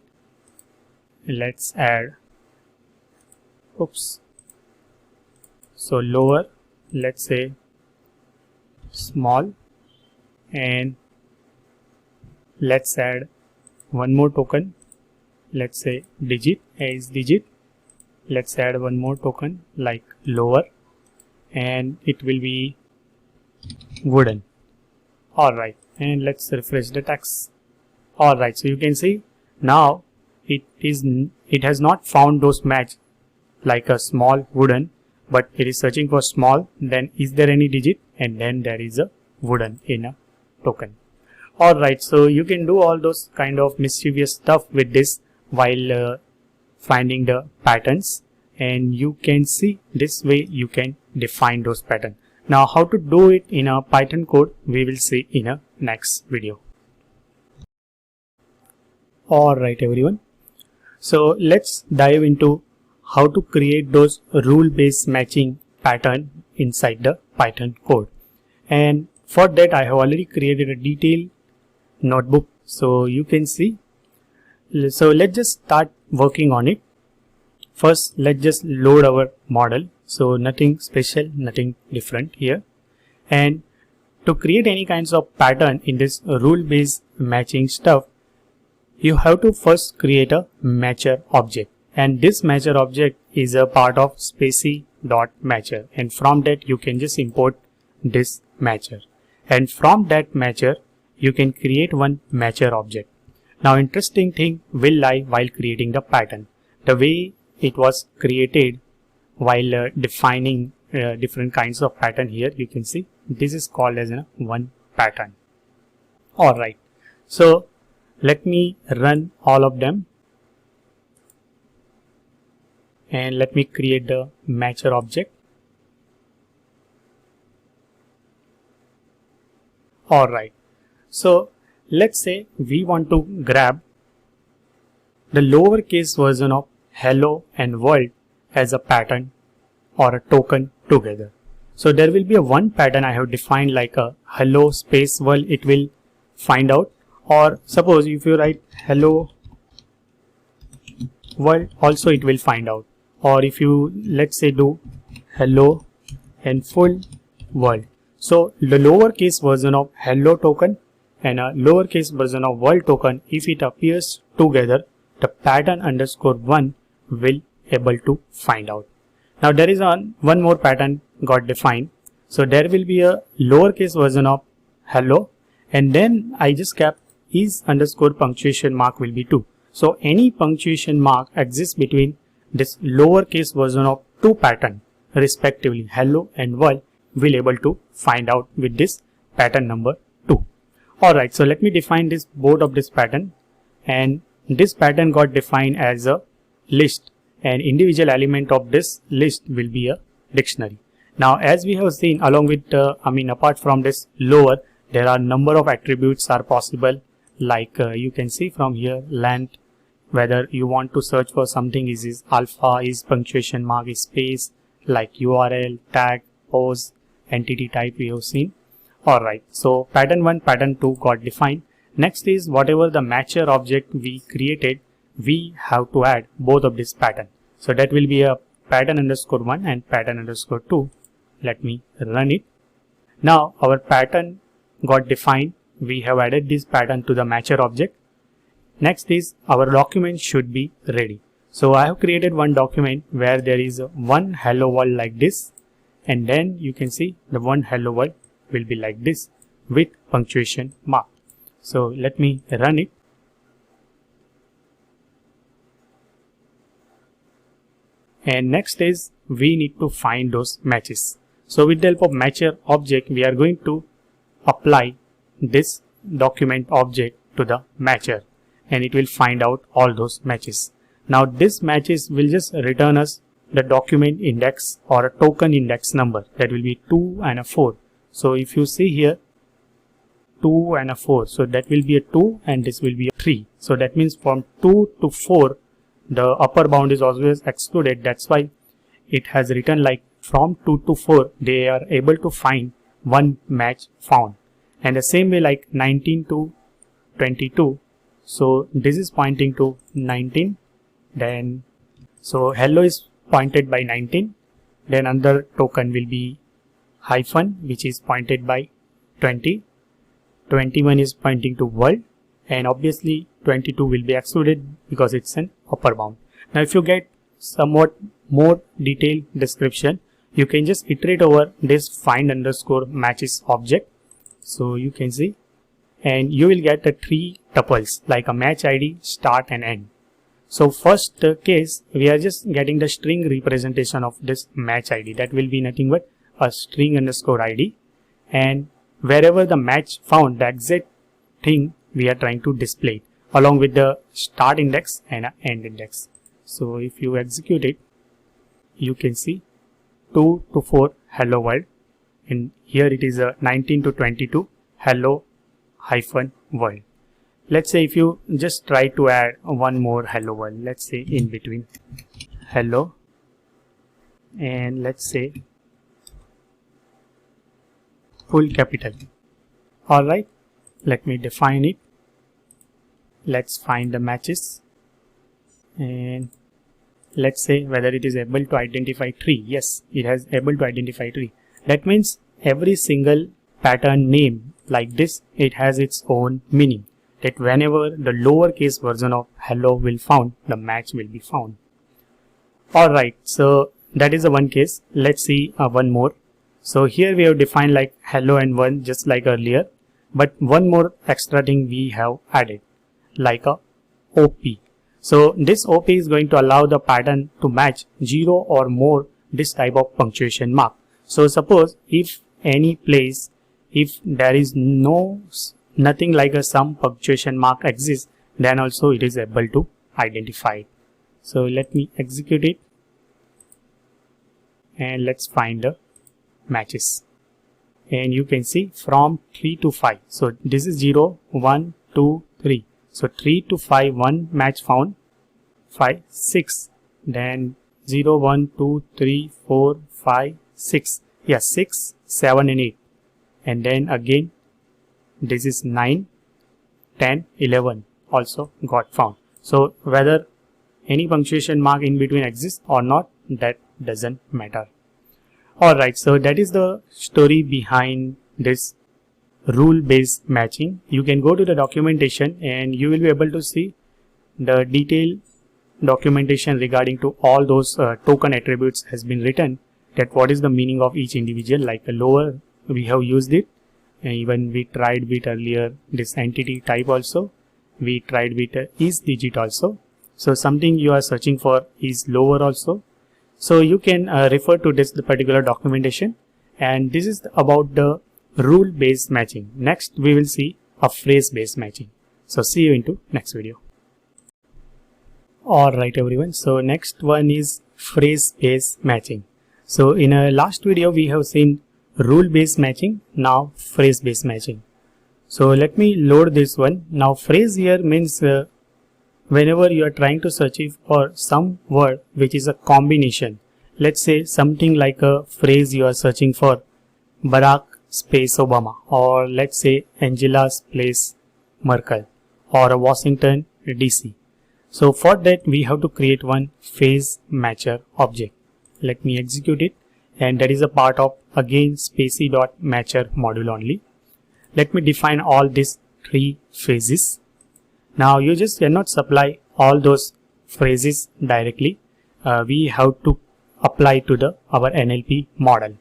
[SPEAKER 1] Let's add, oops, so lower, let's say small, and let's add one more token. Let's say digit as digit. Let's add one more token like lower, and it will be wooden. Alright, and let's refresh the text. Alright, so you can see now it has not found those match like a small wooden, but it is searching for small, then is there any digit, and then there is a wooden in a token. Alright, so you can do all those kind of mischievous stuff with this while finding the patterns, and you can see this way you can define those patterns. Now how to do it in a Python code we will see in a next video. Alright everyone, so let's dive into how to create those rule-based matching pattern inside the Python code. And for that I have already created a detailed notebook, so you can see. So let's just start working on it. First let's just load our model, so nothing special, nothing different here. And to create any kinds of pattern in this rule-based matching stuff, you have to first create a matcher object, and this matcher object is a part of specie.matcher, and from that you can just import this matcher, and from that matcher you can create one matcher object. Now interesting thing will lie while creating the pattern. The way it was created while defining different kinds of pattern here, you can see this is called as one pattern. Alright, so let me run all of them and let me create the matcher object. Alright, so let's say we want to grab the lowercase version of hello and world as a pattern or a token together. So there will be a one pattern I have defined like a hello space world, it will find out. Or suppose if you write hello world, also it will find out. Or if you let's say do hello and full world, so the lowercase version of hello token and a lowercase version of world token, if it appears together, the pattern underscore one will able to find out. Now there is one more pattern got defined, so there will be a lowercase version of hello, and then I just kept is underscore punctuation mark will be 2. So any punctuation mark exists between this lowercase version of two pattern respectively hello and world will able to find out with this pattern number 2. Alright, so let me define this both of this pattern, and this pattern got defined as a list, and individual element of this list will be a dictionary. Now as we have seen, along with apart from this lower, there are number of attributes are possible, like you can see from here length, whether you want to search for something is alpha, is punctuation mark, is space, like URL, tag, pose, entity type we have seen. Alright, so pattern 1, pattern 2 got defined. Next is whatever the matcher object we created, we have to add both of this pattern. So that will be a pattern underscore 1 and pattern underscore 2. Let me run it. Now our pattern got defined. We have added this pattern to the matcher object. Next is our document should be ready. So I have created one document where there is one hello world like this, and then you can see the one hello world will be like this with punctuation mark. So let me run it. And next is we need to find those matches. So with the help of matcher object, we are going to apply this document object to the matcher, and it will find out all those matches. Now this matches will just return us the document index or a token index number, that will be 2 and a 4. So if you see here 2 and a 4, so that will be a 2 and this will be a 3. So that means from 2 to 4 the upper bound is always excluded. That's why it has written like from 2 to 4 they are able to find one match found. And the same way like 19 to 22, so this is pointing to 19, then so hello is pointed by 19, then another token will be hyphen which is pointed by 20, 21 is pointing to world, and obviously 22 will be excluded because it's an upper bound. Now if you get somewhat more detailed description, you can just iterate over this find underscore matches object. So you can see, and you will get the 3 tuples like a match ID, start and end. So first case, we are just getting the string representation of this match ID. That will be nothing but a string underscore ID. And wherever the match found, the exact thing we are trying to display along with the start index and end index. So if you execute it, you can see 2 to 4 hello world, and here it is a 19 to 22 hello hyphen world. Let's say if you just try to add one more hello world, let's say in between hello, and let's say full capital. Alright, let me define it. Let's find the matches, and let's say whether it is able to identify tree. Yes, it has able to identify tree. That means every single pattern name like this, it has its own meaning, that whenever the lowercase version of hello will found, the match will be found. Alright, so that is the one case. Let's see one more. So here we have defined like hello and 1 just like earlier, but one more extra thing we have added, like a OP. So this OP is going to allow the pattern to match 0 or more this type of punctuation mark. So suppose if any place, if there is nothing like a some punctuation mark exists, then also it is able to identify it. So let me execute it, and let's find the matches. And you can see from 3 to 5. So this is 0, 1, 2, 3. So 3 to 5, 1 match found, 5, 6. Then 0, 1, 2, 3, 4, 5, 6. Yes, 6, 7 and 8. And then again this is 9, 10, 11 also got found. So whether any punctuation mark in between exists or not, that doesn't matter. Alright, so that is the story behind this rule based matching. You can go to the documentation and you will be able to see the detailed documentation regarding to all those token attributes has been written, that what is the meaning of each individual. Like the lower we have used it, and even we tried with earlier this entity type also, we tried with is digit also. So something you are searching for is lower also. So you can refer to this particular documentation, and this is about the rule based matching. Next we will see a phrase based matching. So see you into next video. Alright everyone, so next one is phrase based matching. So in a last video we have seen rule based matching, now phrase based matching. So let me load this one. Now phrase here means whenever you are trying to search for some word which is a combination. Let's say something like a phrase you are searching for Barack space Obama, or let's say Angela space Merkel, or a Washington DC. So for that we have to create one phrase matcher object. Let me execute it, and that is a part of again spacey.matcher module only. Let me define all these 3 phases. Now you just cannot supply all those phrases directly. We have to apply to our NLP model,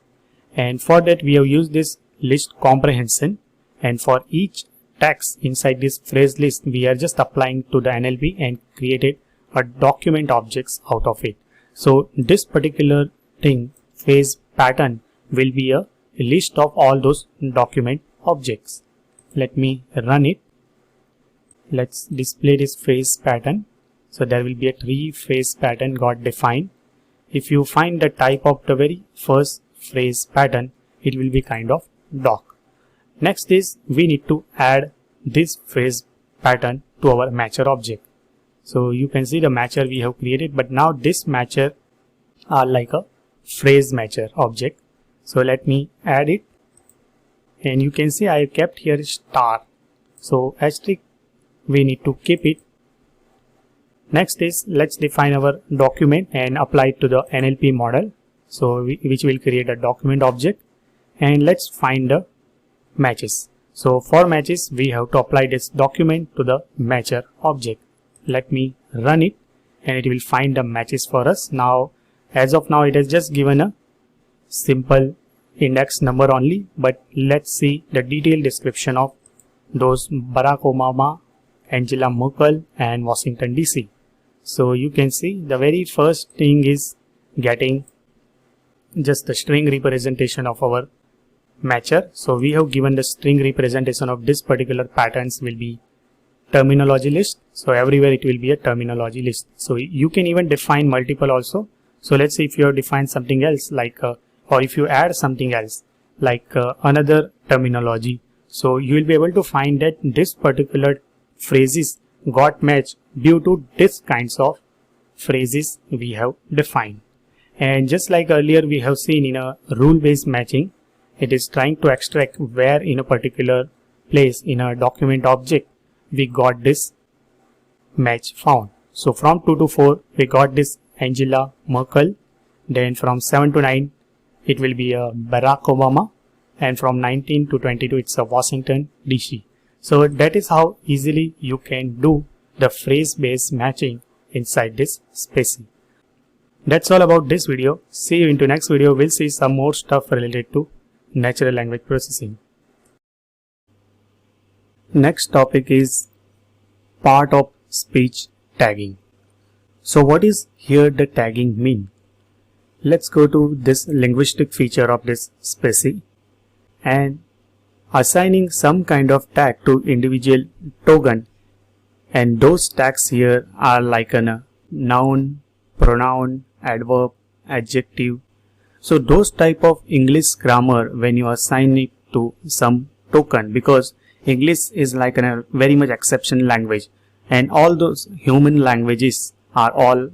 [SPEAKER 1] and for that we have used this list comprehension, and for each text inside this phrase list we are just applying to the NLP and created a document objects out of it. So this particular thing, phrase pattern, will be a list of all those document objects. Let me run it. Let's display this phrase pattern. So there will be a 3 phrase pattern got defined. If you find the type of the very first phrase pattern, it will be kind of doc. Next is we need to add this phrase pattern to our matcher object. So you can see the matcher we have created, but now this matcher are like a phrase matcher object. So let me add it, and you can see I kept here star. So asterisk we need to keep it. Next is let's define our document and apply it to the NLP model, so which will create a document object, and let's find the matches. So for matches we have to apply this document to the matcher object. Let me run it, and it will find the matches for us. Now as of now it has just given a simple index number only, but let's see the detailed description of those Barack Obama, Angela Merkel and Washington DC. So you can see the very first thing is getting just the string representation of our matcher. So we have given the string representation of this particular patterns will be terminology list. So everywhere it will be a terminology list. So you can even define multiple also. So let's say if you have defined something else like or if you add something else like another terminology, so you will be able to find that this particular phrases got matched due to this kinds of phrases we have defined. And just like earlier we have seen in a rule based matching, it is trying to extract where in a particular place in a document object we got this match found. So from 2 to 4 we got this Angela Merkel, then from 7 to 9 it will be a Barack Obama, and from 19 to 22 it's a Washington DC. So that is how easily you can do the phrase based matching inside this spacing. That's all about this video. See you into next video. We'll see some more stuff related to natural language processing. Next topic is part of speech tagging. So what is here the tagging mean? Let's go to this linguistic feature of this spacing and assigning some kind of tag to individual token, and those tags here are like a noun, pronoun, adverb, adjective. So those type of English grammar when you assign it to some token, because English is like a very much exception language, and all those human languages are all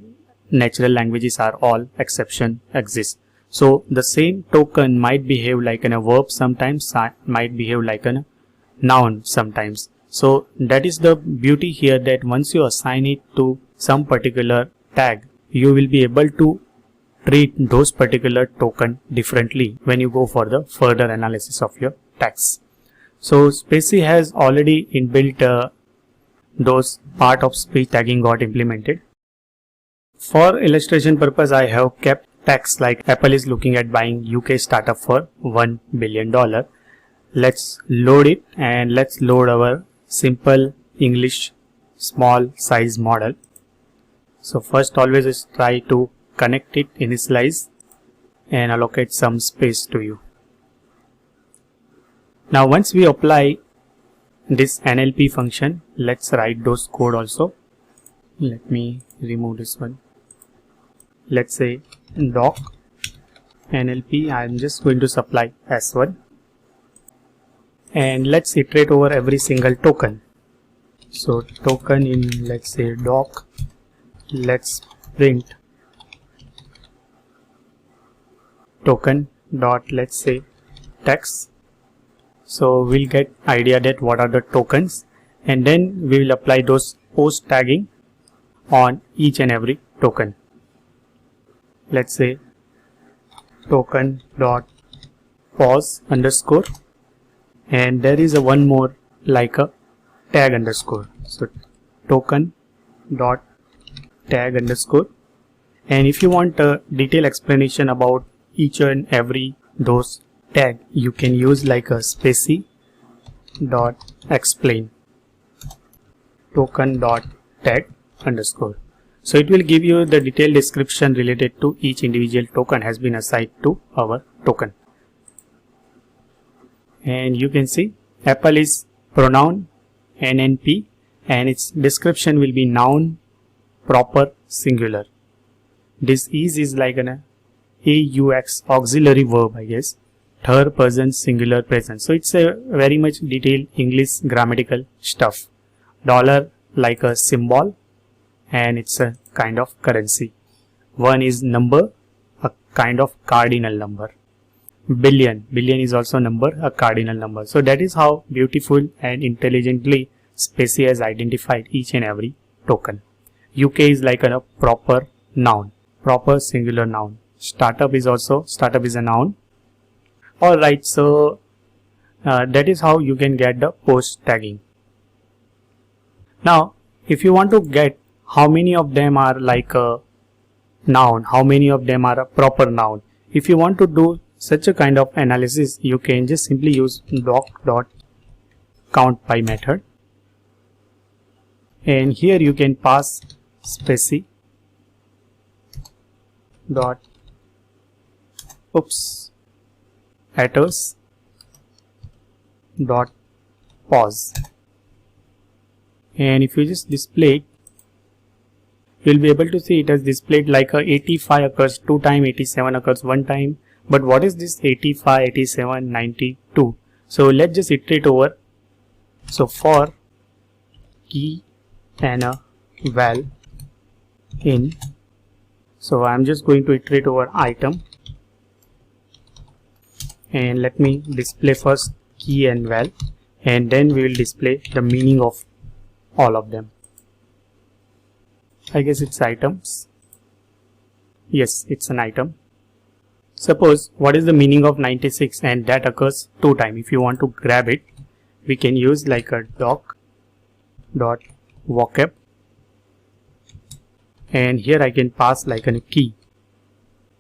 [SPEAKER 1] natural languages are all exception exist. So the same token might behave like a verb sometimes, might behave like a noun sometimes. So that is the beauty here, that once you assign it to some particular tag, you will be able to treat those particular token differently when you go for the further analysis of your tags. So Spacy has already inbuilt those part of speech tagging got implemented. For illustration purpose, I have kept tags like Apple is looking at buying UK startup for $1 billion. Let's load it, and let's load our simple English small size model. So first always just try to connect it, initialize, and allocate some space to you. Now once we apply this NLP function, let's write those code also. Let me remove this one. Let's say doc NLP, I am just going to supply S1, and let's iterate over every single token. So token in, let's say doc, let's print token dot, let's say text. So we'll get idea that what are the tokens, and then we will apply those post tagging on each and every token. Let's say token dot pause underscore, and there is a one more like a tag underscore. So token dot tag underscore, and if you want a detailed explanation about each and every those tag, you can use like a Spacy dot explain token dot tag underscore. So it will give you the detailed description related to each individual token has been assigned to our token. And you can see Apple is pronoun NNP, and its description will be noun proper singular. This is like an AUX auxiliary verb, I guess, third person singular present. So it's a very much detailed English grammatical stuff. Dollar like a symbol, and it's a kind of currency. One is number, a kind of cardinal number. Billion is also number, a cardinal number. So that is how beautiful and intelligently Spacy has identified each and every token. UK is like a proper noun, proper singular noun. Startup is a noun. Alright, so that is how you can get the post tagging. Now if you want to get how many of them are like a noun, how many of them are a proper noun, if you want to do such a kind of analysis, you can just simply use doc.countBy method, and here you can pass Spacy dot attrs dot pause, and if you just display it, you'll be able to see it has displayed like a 85 occurs 2 times, 87 occurs 1 time. But what is this 85, 87, 92? So let's just iterate over. So for key and a val in, so I'm just going to iterate over item, and let me display first key and val, and then we will display the meaning of all of them. I guess it's items. Yes, it's an item. Suppose what is the meaning of 96, and that occurs 2 times. If you want to grab it, we can use like a doc dot vocab, and here I can pass like a key,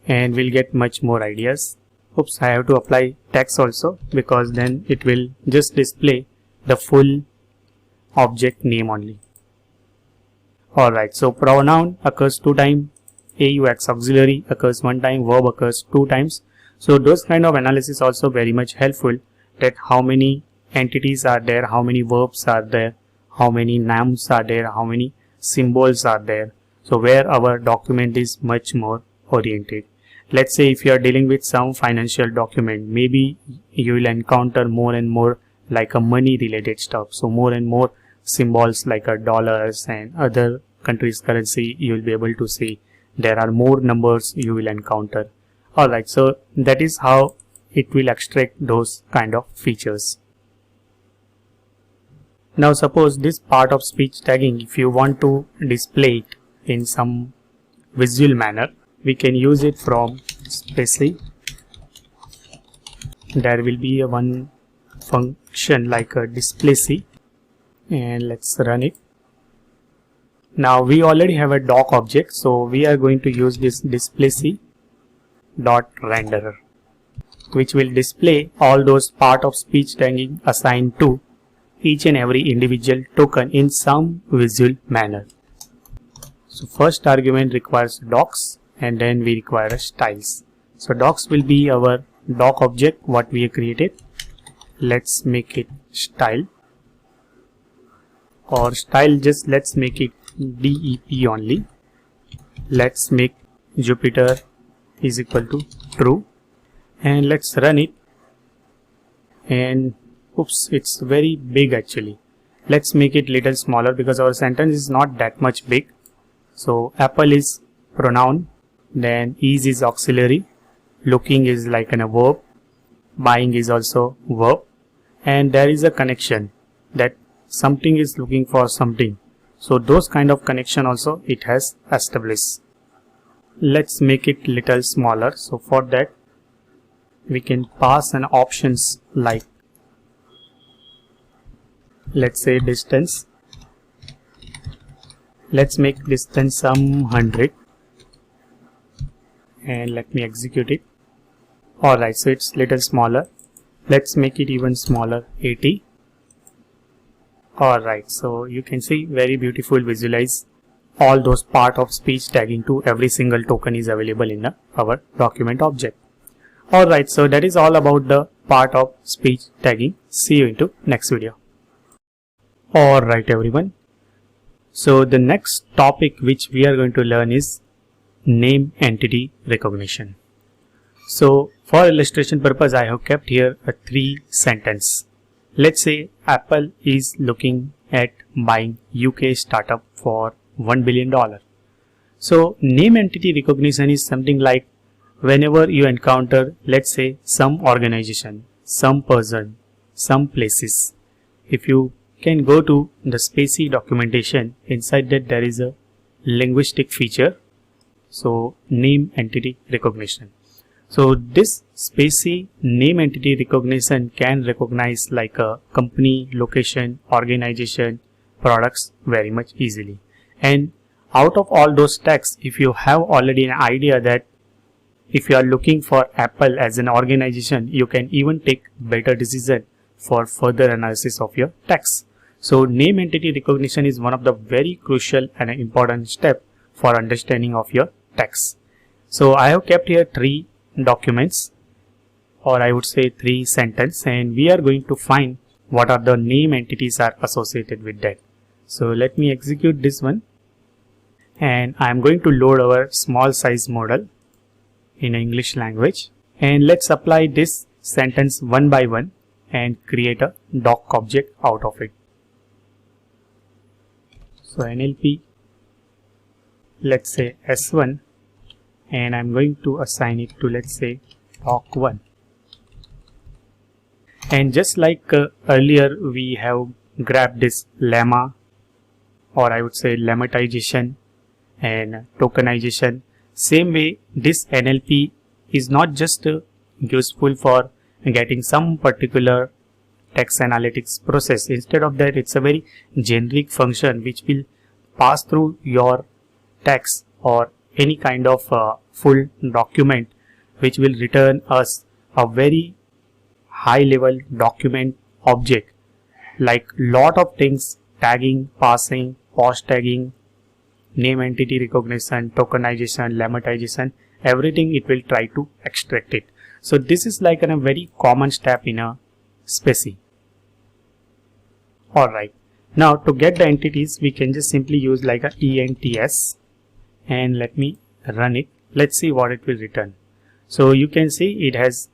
[SPEAKER 1] and we'll get much more ideas. Oops, I have to apply text also, because then it will just display the full object name only. Alright, so pronoun occurs 2 times, AUX auxiliary occurs 1 time, verb occurs 2 times. So those kind of analysis also very much helpful, that how many entities are there, how many verbs are there, how many nouns are there, how many symbols are there. So where our document is much more oriented. Let's say if you are dealing with some financial document, maybe you will encounter more and more like a money related stuff. So more and more symbols like a dollars and other countries' currency you will be able to see. There are more numbers you will encounter. Alright, so that is how it will extract those kind of features. Now suppose this part of speech tagging, if you want to display it in some visual manner, we can use it from specie. There will be a one function like a display, and let's run it. Now we already have a doc object, so we are going to use this display dot renderer, which will display all those part of speech tagging assigned to each and every individual token in some visual manner. So first argument requires docs, and then we require styles. So docs will be our doc object what we have created. Let's make it style, or style, just let's make it DEP only. Let's make Jupiter is equal to true, and let's run it. And oops, it's very big actually. Let's make it little smaller because our sentence is not that much big. So apple is pronoun, then is auxiliary, looking is like a verb, buying is also verb, and there is a connection that something is looking for something. So those kind of connection also it has established. Let's make it little smaller. So for that we can pass an options like, let's say distance. Let's make distance some 100, and let me execute it. Alright, so it's little smaller. Let's make it even smaller, 80. Alright, so you can see very beautiful visualize all those part of speech tagging to every single token is available in our document object. Alright, so that is all about the part of speech tagging. See you into next video. Alright everyone, so the next topic which we are going to learn is name entity recognition. So for illustration purpose I have kept here a 3 sentence. Let's say Apple is looking at buying UK startup for $1 billion. So name entity recognition is something like whenever you encounter, let's say, some organization, some person, some places, if you can go to the specie documentation, inside that there is a linguistic feature, so name entity recognition. So this specie name entity recognition can recognize like a company, location, organization, products very much easily. And out of all those texts, if you have already an idea that if you are looking for Apple as an organization, you can even take better decision for further analysis of your text. So name entity recognition is one of the very crucial and important step for understanding of your text. So I have kept here 3 documents, or I would say 3 sentences, and we are going to find what are the name entities are associated with that. So let me execute this one, and I am going to load our small size model in English language, and let's apply this sentence one by one and create a doc object out of it. So NLP, let's say S1, and I'm going to assign it to, let's say, doc1. And just like earlier we have grabbed this lemma, or I would say lemmatization and tokenization, same way this NLP is not just useful for getting some particular text analytics process. Instead of that, it's a very generic function which will pass through your text or any kind of full document, which will return us a very high level document object, like lot of things: tagging, parsing, post tagging, name entity recognition, tokenization, lemmatization, everything it will try to extract it. So this is like a very common step in a SPACY. Alright, now to get the entities, we can just simply use like a ENTS, and let me run it. Let's see what it will return. So you can see it has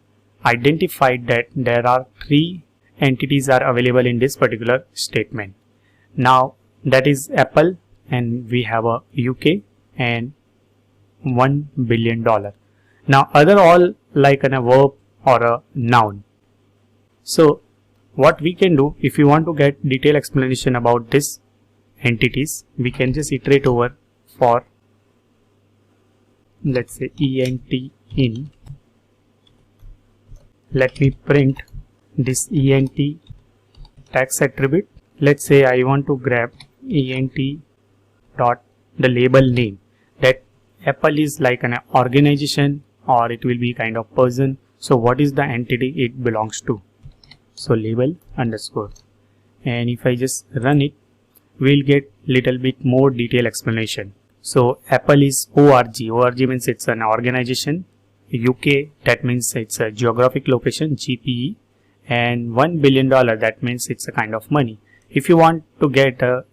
[SPEAKER 1] identified that there are 3 entities are available in this particular statement. Now that is Apple, and we have a UK and $1 billion. Now other all like a verb or a noun. So what we can do, if you want to get detailed explanation about this entities, we can just iterate over for, let's say, ENT in. Let me print this ENT text attribute. Let's say I want to grab ENT dot the label name, that Apple is like an organization or it will be kind of person. So what is the entity it belongs to? So label underscore, and if I just run it, we'll get little bit more detailed explanation. So Apple is org. Org means it's an organization. UK, that means it's a geographic location, GPE, and $1 billion, that means it's a kind of money. If you want to get a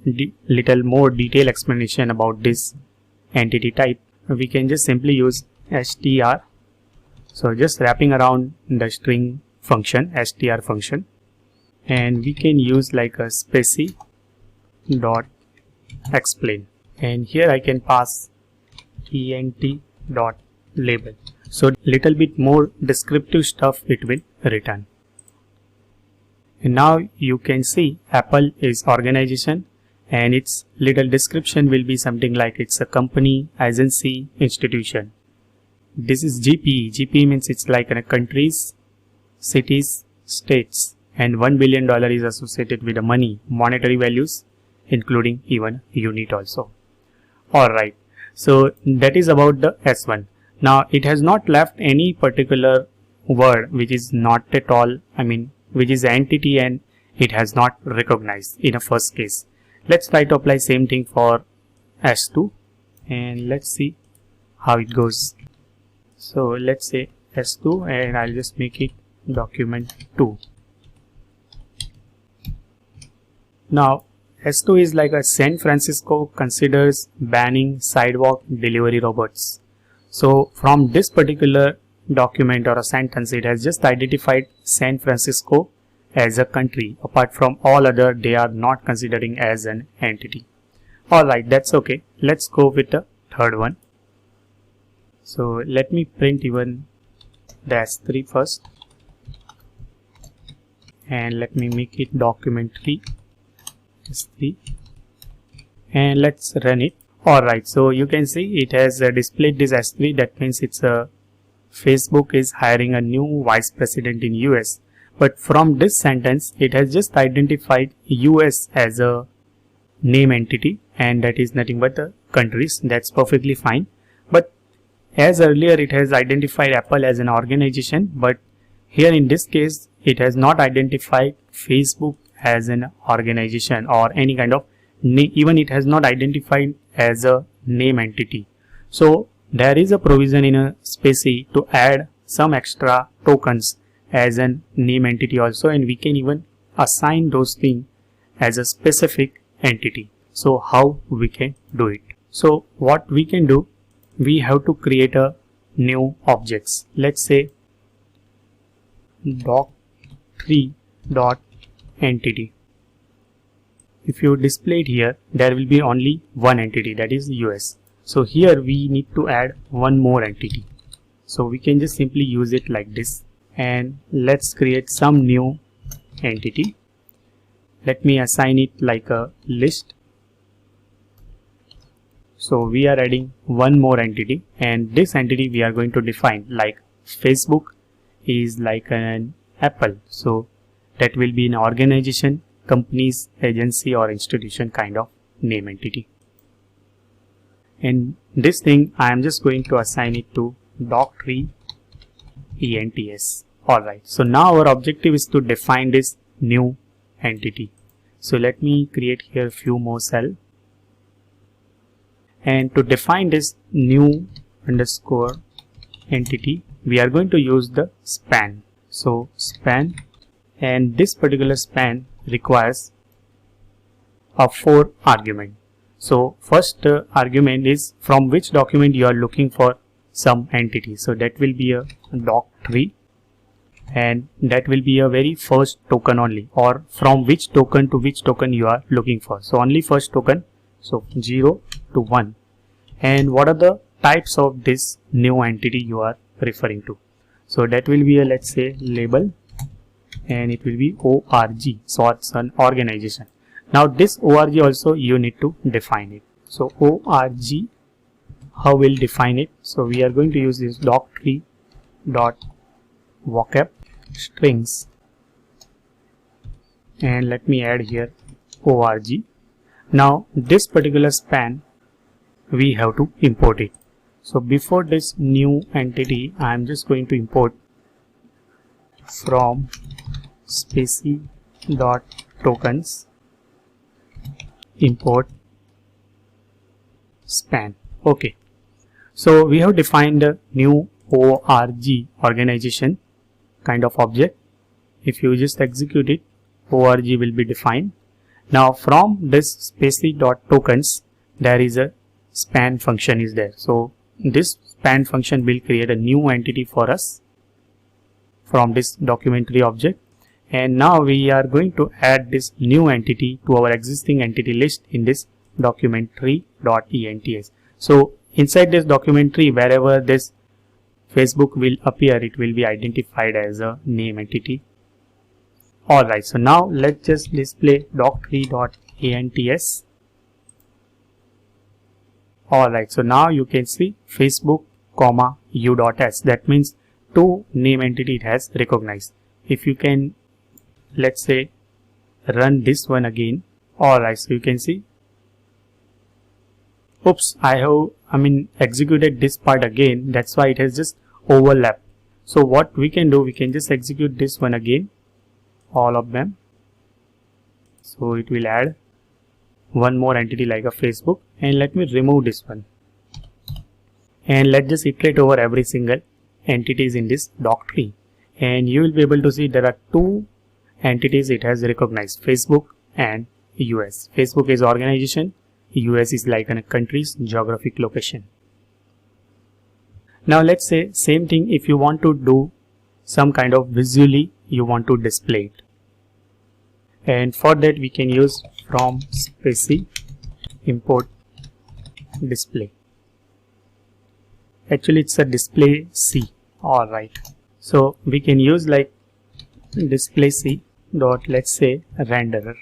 [SPEAKER 1] little more detailed explanation about this entity type, we can just simply use str. So just wrapping around the string function, str function, and we can use like a SPACY dot explain, and here I can pass ENT dot label. So little bit more descriptive stuff it will return. And now you can see Apple is organization, and its little description will be something like it's a company, agency, institution. This is GPE. GPE means it's like in a countries, cities, states, and $1 billion is associated with the money, monetary values, including even unit also. Alright, so that is about the S1. Now it has not left any particular word which is not at all, which is an entity and it has not recognized in a first case. Let's try to apply same thing for S2, and let's see how it goes. So let's say S2, and I'll just make it document 2. Now S2 is like a San Francisco considers banning sidewalk delivery robots. So from this particular document or a sentence, it has just identified San Francisco as a country. Apart from all other, they are not considering as an entity. Alright, that's okay. Let's go with the third one. So let me print even the S3 first, and let me make it document 3 S3, and let's run it. Alright, so you can see it has displayed this S3. That means it's a Facebook is hiring a new vice president in US. But from this sentence, it has just identified US as a name entity, and that is nothing but the countries. That's perfectly fine. But as earlier, it has identified Apple as an organization, but here in this case, it has not identified Facebook as an organization or any kind of even it has not identified as a name entity. So there is a provision in a SPACY to add some extra tokens as a name entity also, and we can even assign those things as a specific entity. So how we can do it? So what we can do, we have to create a new objects. Let's say doc3 dot entity. If you display it here, there will be only one entity, that is US. So here we need to add one more entity. So we can just simply use it like this, and let's create some new entity. Let me assign it like a list. So we are adding one more entity, and this entity we are going to define like Facebook is like an Apple. So that will be an organization, company's, agency or institution kind of name entity. And this thing I am just going to assign it to doc3 ents. Alright, so now our objective is to define this new entity. So let me create here a few more cells. And to define this new underscore entity, we are going to use the span. So span, and this particular span requires a 4 argument. So first argument is from which document you are looking for some entity. So that will be a doc3, and that will be a very first token only, or from which token to which token you are looking for. So only first token, so 0 to 1. And what are the types of this new entity you are referring to? So that will be a, let's say, label, and it will be org, so it's an organization. Now this org also you need to define it. So org, how we'll define it? So we are going to use this doc3 dot vocab strings, and let me add here org. Now this particular span we have to import it. So before this new entity, I am just going to import from specie dot tokens import span. Okay, so we have defined a new org, organization kind of object. If you just execute it, org will be defined. Now from this specie dot tokens, there is a span function is there. So this span function will create a new entity for us from this documentary object, and now we are going to add this new entity to our existing entity list in this documentary.ents. So inside this documentary, wherever this Facebook will appear, it will be identified as a name entity. Alright, so now let's just display doc3.ants. Alright, so now you can see Facebook, u.s. That means two name entity it has recognized. If you can, let's say, run this one again. Alright, so you can see, oops, I have executed this part again. That's why it has just overlapped. So what we can do, we can just execute this one again, all of them. So it will add one more entity like a Facebook, and let me remove this one, and let's just iterate over every single entities in this doc3, and you will be able to see there are two entities it has recognized, Facebook and US. Facebook is organization, US is like a country's geographic location. Now let's say same thing, if you want to do some kind of visually you want to display it, and for that we can use from specie import display. Actually it's a display C. Alright, so we can use like display C dot, let's say, renderer.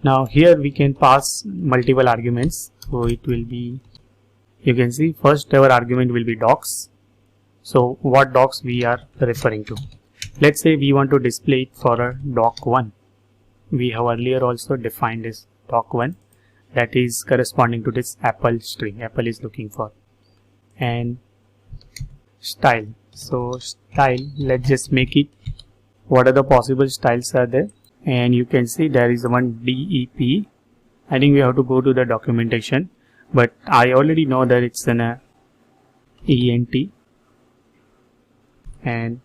[SPEAKER 1] Now here we can pass multiple arguments. So it will be, you can see first our argument will be docs. So what docs we are referring to? Let's say we want to display it for a doc1. We have earlier also defined this doc1, that is corresponding to this Apple string Apple is looking for. And style, so style, let's just make it, what are the possible styles are there, and you can see there is one DEP. I think we have to go to the documentation, but I already know that it's an ENT, and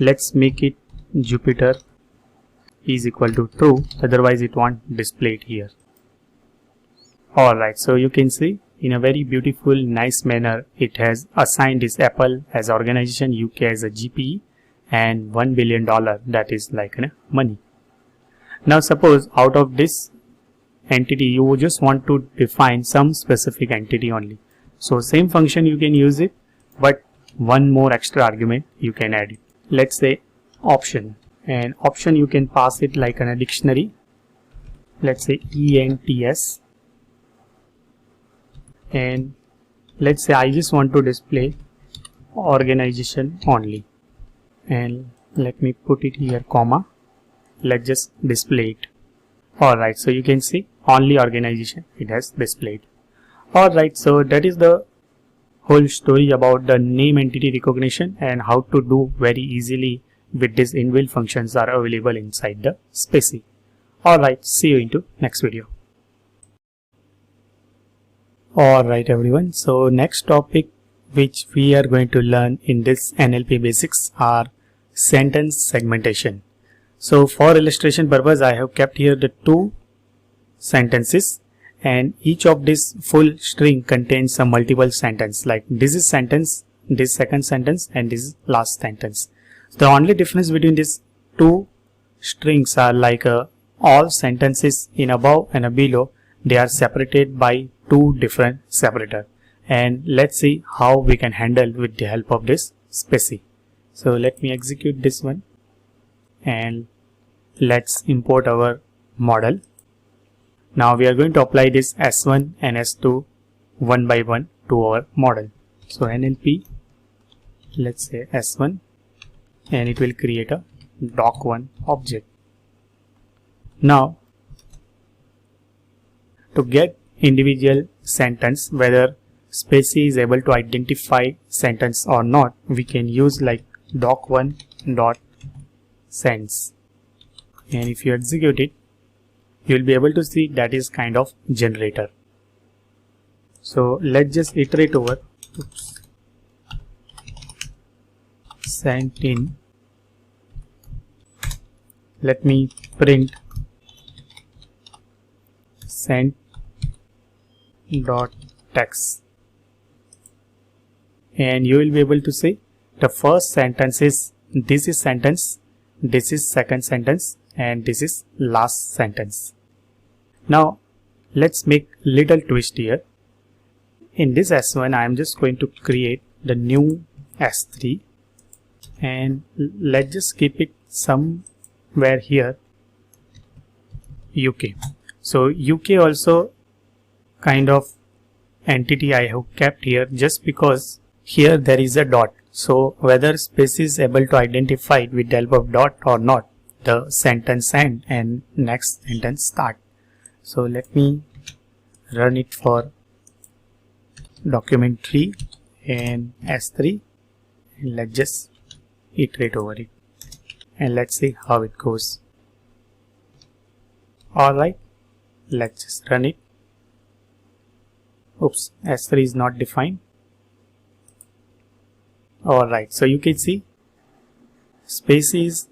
[SPEAKER 1] let's make it Jupiter is equal to true, otherwise it won't display it here. Alright, so you can see in a very beautiful, nice manner, it has assigned this Apple as organization, UK as a GPE, and $1 billion, that is like money. Now suppose out of this entity you just want to define some specific entity only. So same function you can use it, but one more extra argument you can add it. Let's say option, and option you can pass it like in a dictionary. Let's say ENTS, and let's say I just want to display organization only, and let me put it here comma. Let's just display it. Alright, so you can see only organization it has displayed. Alright, so that is the whole story about the name entity recognition and how to do very easily with these inbuilt functions are available inside the Spacie. Alright, see you into next video. Alright everyone, so next topic which we are going to learn in this NLP basics are sentence segmentation. So for illustration purpose, I have kept here the two sentences, and each of this full string contains a multiple sentence, like this is sentence, this second sentence, and this is last sentence. The only difference between these two strings are like all sentences in above and below, they are separated by two different separator. And let's see how we can handle with the help of this Spacie. So let me execute this one, and let's import our model. Now we are going to apply this S1 and S2 one by one to our model. So NLP, let's say S1, and it will create a doc1 object. Now to get individual sentence, whether Spacie is able to identify sentence or not, we can use like doc1 dot sense, and if you execute it, you will be able to see that is kind of generator. So let's just iterate over sent in. Let me print sent dot text, and you will be able to see the first sentence is this is sentence, this is second sentence, and this is last sentence. Now let's make little twist here. In this S1 I am just going to create the new S3, and let's just keep it somewhere here UK. So UK also kind of entity I have kept here just because here there is a dot. So whether Spacie is able to identify it with the help of dot or not, the sentence end and next sentence start. So let me run it for document 3 and S3, and let's just iterate over it, and let's see how it goes. Alright, let's just run it. Oops, S3 is not defined. Alright, so you can see Spacie is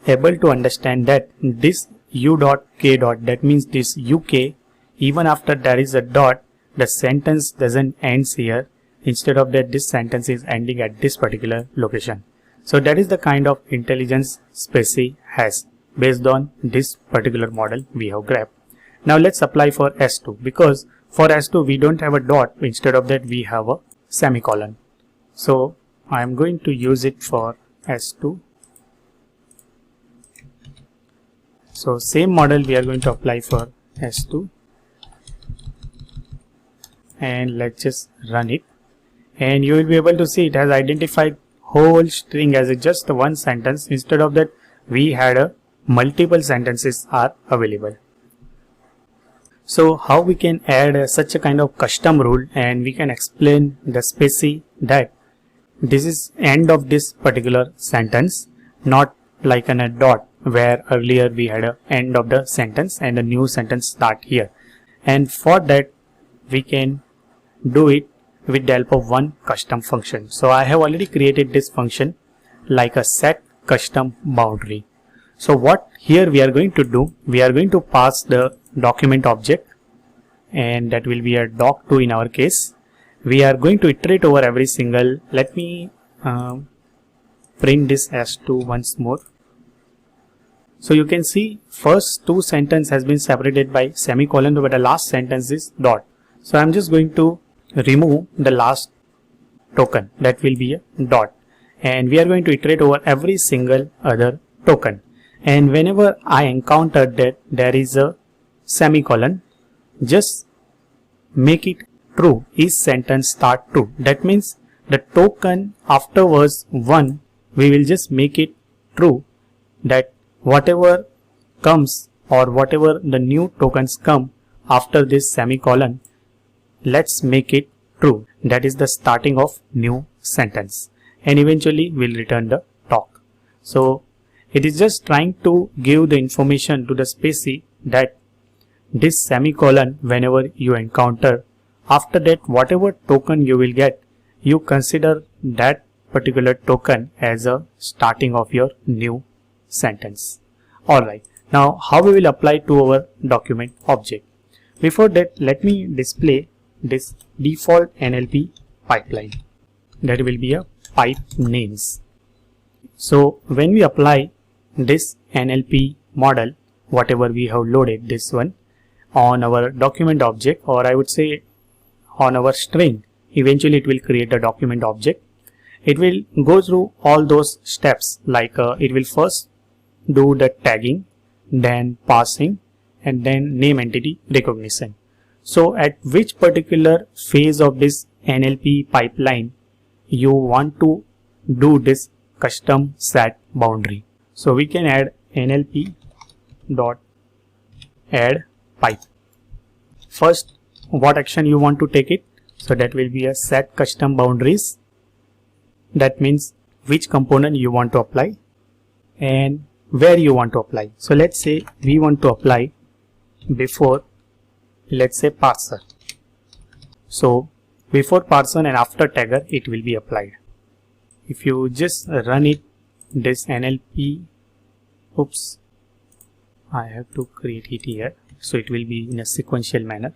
[SPEAKER 1] able to understand that this u dot k dot, that means this UK, even after there is a dot, the sentence doesn't end here. Instead of that, this sentence is ending at this particular location. So that is the kind of intelligence Spacie has based on this particular model we have grabbed. Now let's apply for S2, because for S2 we don't have a dot, instead of that we have a semicolon. So I am going to use it for S2. So same model we are going to apply for S2, and let's just run it, and you will be able to see it has identified whole string as just one sentence. Instead of that, we had a multiple sentences are available. So how we can add such a kind of custom rule, and we can explain the Spacie that this is end of this particular sentence, not like a dot where earlier we had a end of the sentence and a new sentence start here. And for that we can do it with the help of one custom function. So I have already created this function like a set custom boundary. So what here we are going to do, we are going to pass the document object, and that will be a doc2 in our case. We are going to iterate over every single, let me print this as 2 once more. So you can see first two sentence has been separated by semicolon, but the last sentence is dot. So I'm just going to remove the last token, that will be a dot, and we are going to iterate over every single other token. And whenever I encounter that there is a semicolon, just make it true. Each sentence start true. That means the token afterwards 1, we will just make it true, that whatever comes or whatever the new tokens come after this semicolon, let's make it true. That is the starting of new sentence, and eventually we'll return the talk. So it is just trying to give the information to the specie that this semicolon, whenever you encounter, after that whatever token you will get, you consider that particular token as a starting of your new sentence. Alright, now how we will apply to our document object. Before that, let me display this default NLP pipeline. That will be a pipe names. So when we apply this NLP model, whatever we have loaded, this one, on our document object, or I would say on our string, eventually it will create a document object. It will go through all those steps, like it will first do the tagging, then passing, and then name entity recognition. So at which particular phase of this NLP pipeline you want to do this custom set boundary. So we can add NLP dot add pipe. First, what action you want to take it? So that will be a set custom boundaries. That means which component you want to apply and where you want to apply. So let's say we want to apply before, let's say, parser. So before parser and after tagger it will be applied. If you just run it, this NLP, oops, I have to create it here, so it will be in a sequential manner,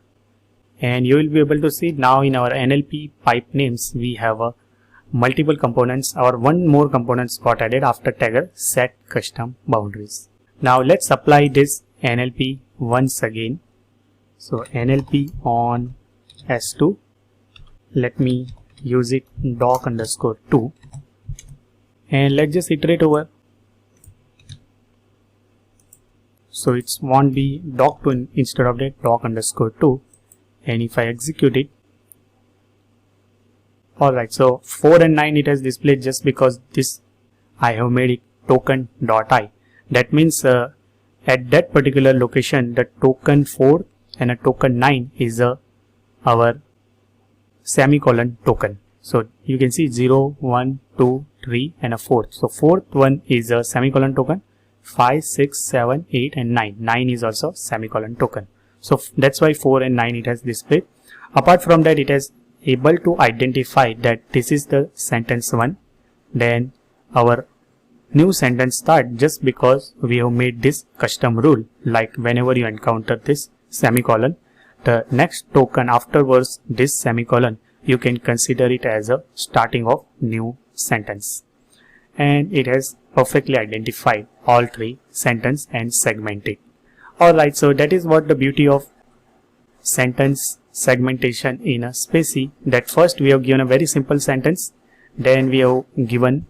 [SPEAKER 1] and you will be able to see now in our NLP pipe names we have a multiple components, or one more components got added after tagger set custom boundaries. Now let's apply this NLP once again. So NLP on S2, let me use it doc_2, and let's just iterate over. So it won't be doc2 instead of that doc_2, and if I execute it, alright, so 4 and 9 it has displayed just because this I have made it token.i. That means at that particular location the token 4 and a token 9 is our semicolon token. So you can see 0, 1, 2, 3 and a 4th. So 4th one is a semicolon token. 5, 6, 7, 8 and 9. 9 is also semicolon token. So that's why 4 and 9 it has displayed. Apart from that, it has able to identify that this is the sentence 1. Then our new sentence start, just because we have made this custom rule, like whenever you encounter this semicolon, the next token afterwards this semicolon, you can consider it as a starting of new sentence. And it has perfectly identified all three sentence and segmented. Alright, so that is what the beauty of sentence segmentation in a specie, that first we have given a very simple sentence, then we have given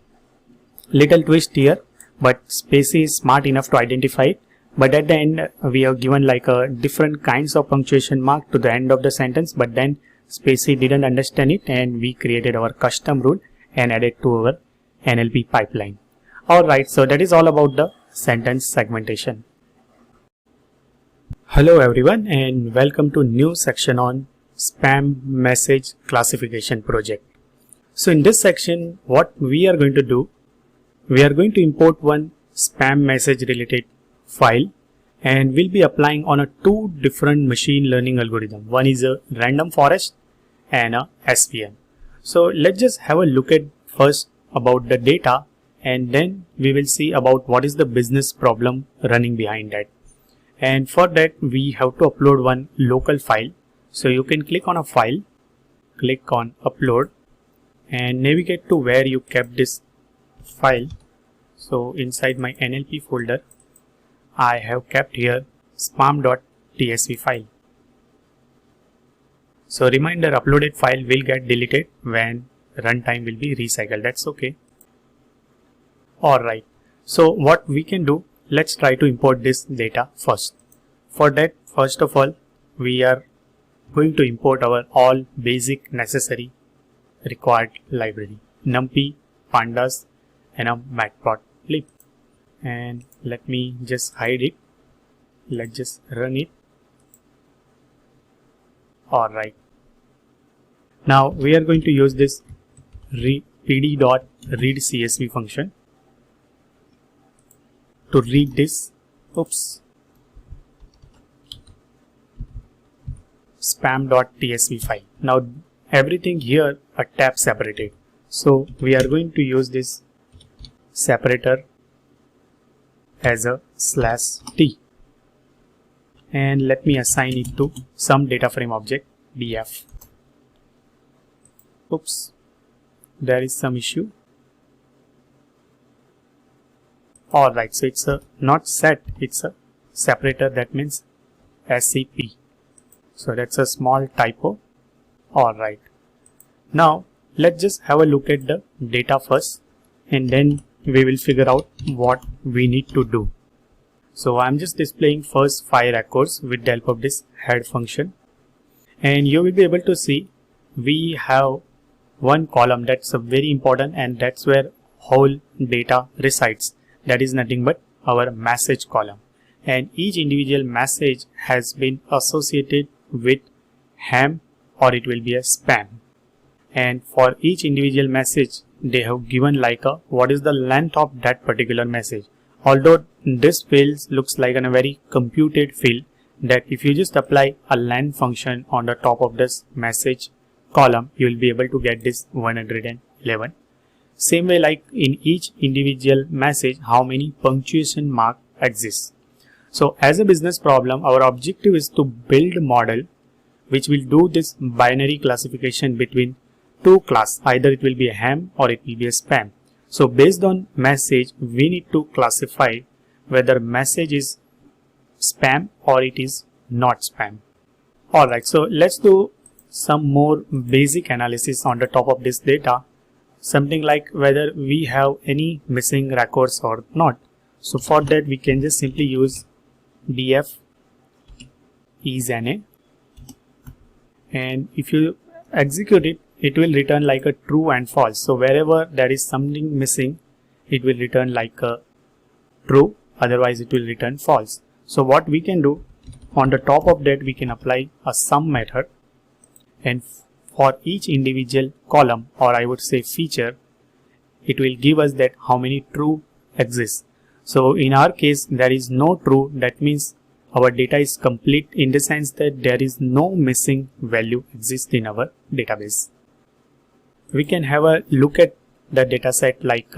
[SPEAKER 1] little twist here, but specie is smart enough to identify it, but at the end we have given like a different kinds of punctuation mark to the end of the sentence, but then specie didn't understand it and we created our custom rule and added to our NLP pipeline. Alright, so that is all about the sentence segmentation. Hello everyone and welcome to new section on spam message classification project. So in this section, what we are going to do, we are going to import one spam message related file and we'll be applying on a two different machine learning algorithm. One is a random forest and a SVM. So let's just have a look at first about the data and then we will see about what is the business problem running behind that. And for that we have to upload one local file. So you can click on a file, click on upload, and navigate to where you kept this file. So inside my NLP folder I have kept here spam.tsv file. So reminder, uploaded file will get deleted when runtime will be recycled. That's okay. Alright, so what we can do, let's try to import this data first. For that, first of all, we are going to import our all basic necessary required library, NumPy, pandas, and a matplotlib. And let me just hide it. Let's just run it. Alright. Now we are going to use this pd.readcsv function to read this spam.tsv file. Now everything here are tab separated. So we are going to use this separator as a /t, and let me assign it to some data frame object df. Oops, there is some issue. Alright, so it's a not set, it's a separator, that means SCP. So that's a small typo. Alright, now let's just have a look at the data first, and then we will figure out what we need to do. So I'm just displaying first 5 records with the help of this head function, and you will be able to see we have one column that's very important, and that's where whole data resides. That is nothing but our message column, and each individual message has been associated with ham or it will be a spam. And for each individual message they have given like a what is the length of that particular message. Although this field looks like a very computed field, that if you just apply a length function on the top of this message column, you will be able to get this 111. Same way, like in each individual message, how many punctuation mark exists. So as a business problem, our objective is to build a model which will do this binary classification between two classes. Either it will be a ham or it will be a spam. So based on message, we need to classify whether message is spam or it is not spam. Alright, so let's do some more basic analysis on the top of this data. Something like whether we have any missing records or not. So for that we can just simply use df is NA, and if you execute it, it will return like a true and false. So wherever there is something missing, it will return like a true, otherwise it will return false. So what we can do, on the top of that we can apply a sum method, and for each individual column, or I would say feature, it will give us that how many true exists. So in our case there is no true, that means our data is complete in the sense that there is no missing value exist in our database. We can have a look at the data set like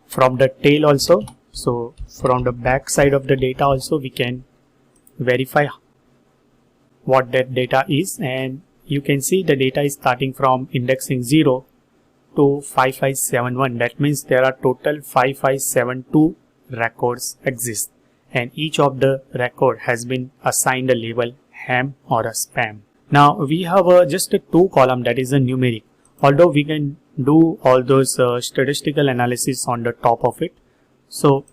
[SPEAKER 1] from the tail also. So from the back side of the data also we can verify what that data is, and you can see the data is starting from indexing 0 to 5571. That means there are total 5572 records exist, and each of the record has been assigned a label ham or a spam. Now we have just a 2 column, that is a numeric. Although we can do all those statistical analysis on the top of it. So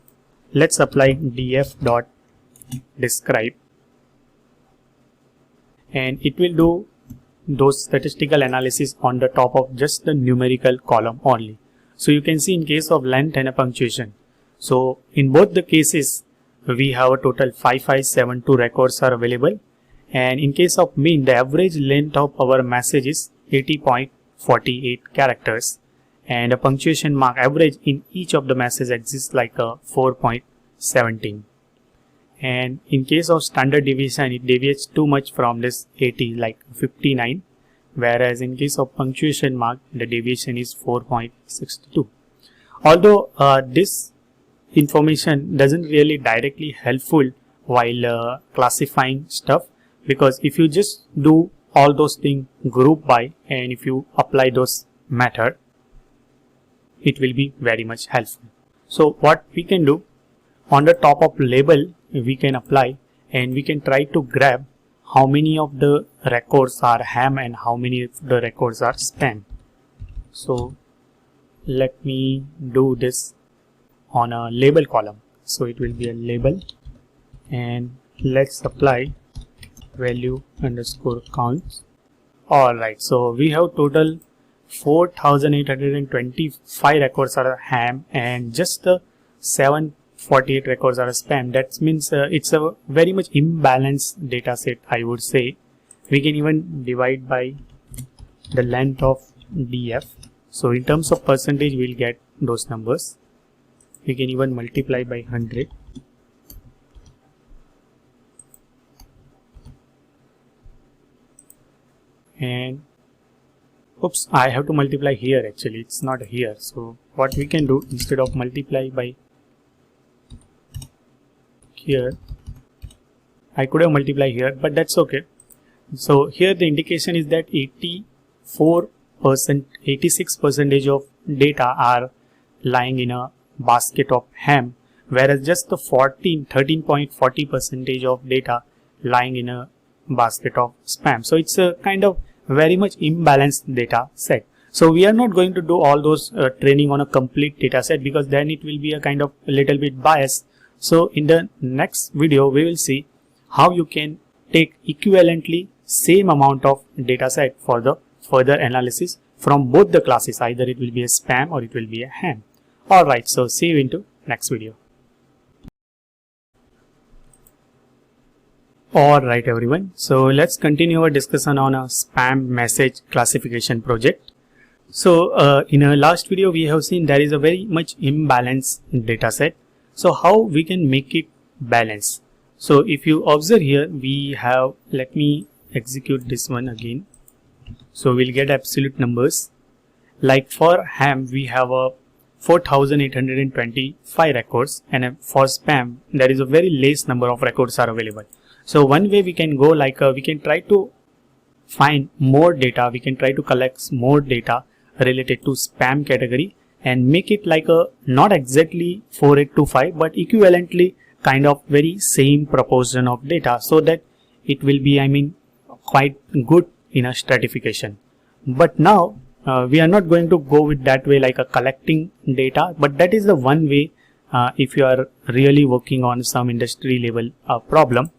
[SPEAKER 1] let's apply df.describe, and it will do those statistical analysis on the top of just the numerical column only. So you can see in case of length and a punctuation. So in both the cases we have a total 5572 records are available, and in case of mean, the average length of our message is 80.48 characters, and a punctuation mark average in each of the messages exists like a 4.17. And in case of standard deviation, it deviates too much from this 80, like 59, whereas in case of punctuation mark the deviation is 4.62. Although this information doesn't really directly helpful while classifying stuff, because if you just do all those things group by and if you apply those method, it will be very much helpful. So what we can do, on the top of label we can apply and we can try to grab how many of the records are ham and how many of the records are spam. So let me do this on a label column. So it will be a label and let's apply value underscore counts. Alright, so we have total 4825 records are ham and just the 748 records are spam. That means it's a very much imbalanced data set, I would say. We can even divide by the length of df. So in terms of percentage, we'll get those numbers. We can even multiply by 100. And oops, I have to multiply here actually, it's not here. So what we can do, instead of multiply by here, I could have multiplied here, but that's okay. So here the indication is that 86% of data are lying in a basket of ham, whereas just the 13.40% of data lying in a basket of spam. So it's a kind of very much imbalanced data set. So we are not going to do all those training on a complete data set, because then it will be a kind of a little bit biased. So in the next video we will see how you can take equivalently same amount of data set for the further analysis from both the classes, either it will be a spam or it will be a ham. Alright, so see you into next video. Alright everyone, so let's continue our discussion on a spam message classification project. So in our last video we have seen there is a very much imbalanced data set. So how we can make it balanced? So if you observe here, we have, let me execute this one again. So we'll get absolute numbers. Like for ham we have a 4825 records, and for spam there is a very less number of records are available. So one way we can go, like we can try to find more data, we can try to collect more data related to spam category and make it like a not exactly 4825 but equivalently kind of very same proportion of data, so that it will be, I mean, quite good in a stratification. But now we are not going to go with that way, like a collecting data, but that is the one way if you are really working on some industry level problem.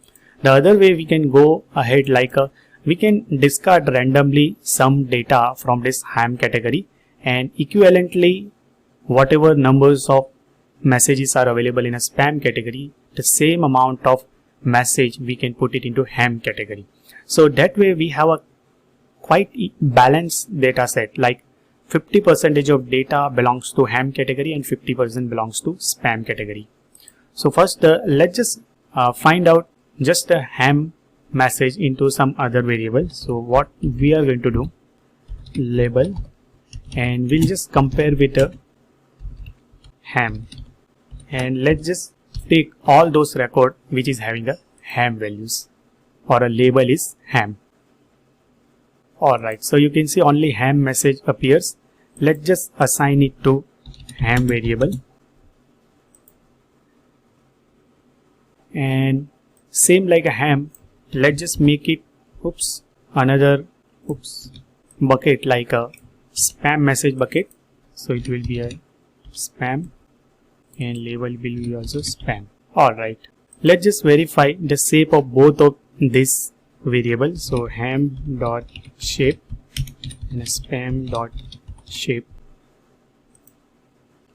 [SPEAKER 1] The other way we can go ahead, like we can discard randomly some data from this ham category, and equivalently whatever numbers of messages are available in a spam category, the same amount of message we can put it into ham category. So that way we have a quite balanced data set, like 50% of data belongs to ham category and 50% belongs to spam category. So first let's just find out just a ham message into some other variable. So what we are going to do, label, and we'll just compare with a ham, and let's just take all those record which is having a ham values or a label is ham. Alright, so you can see only ham message appears. Let's just assign it to ham variable, and same like a ham, let's just make it another bucket, like a spam message bucket. So it will be a spam and label will be also spam. Alright, let's just verify the shape of both of this variable. So ham dot shape and spam dot shape.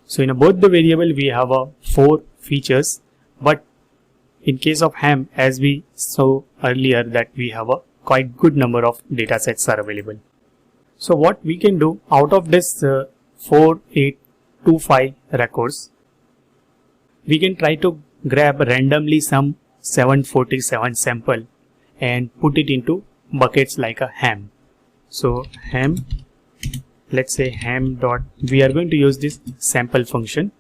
[SPEAKER 1] So in both the variable we have 4 features, but in case of ham, as we saw earlier, that we have a quite good number of data sets are available. So what we can do, out of this 4825 records, we can try to grab randomly some 747 sample and put it into buckets like a ham. So ham let's say ham dot, we are going to use this sample function,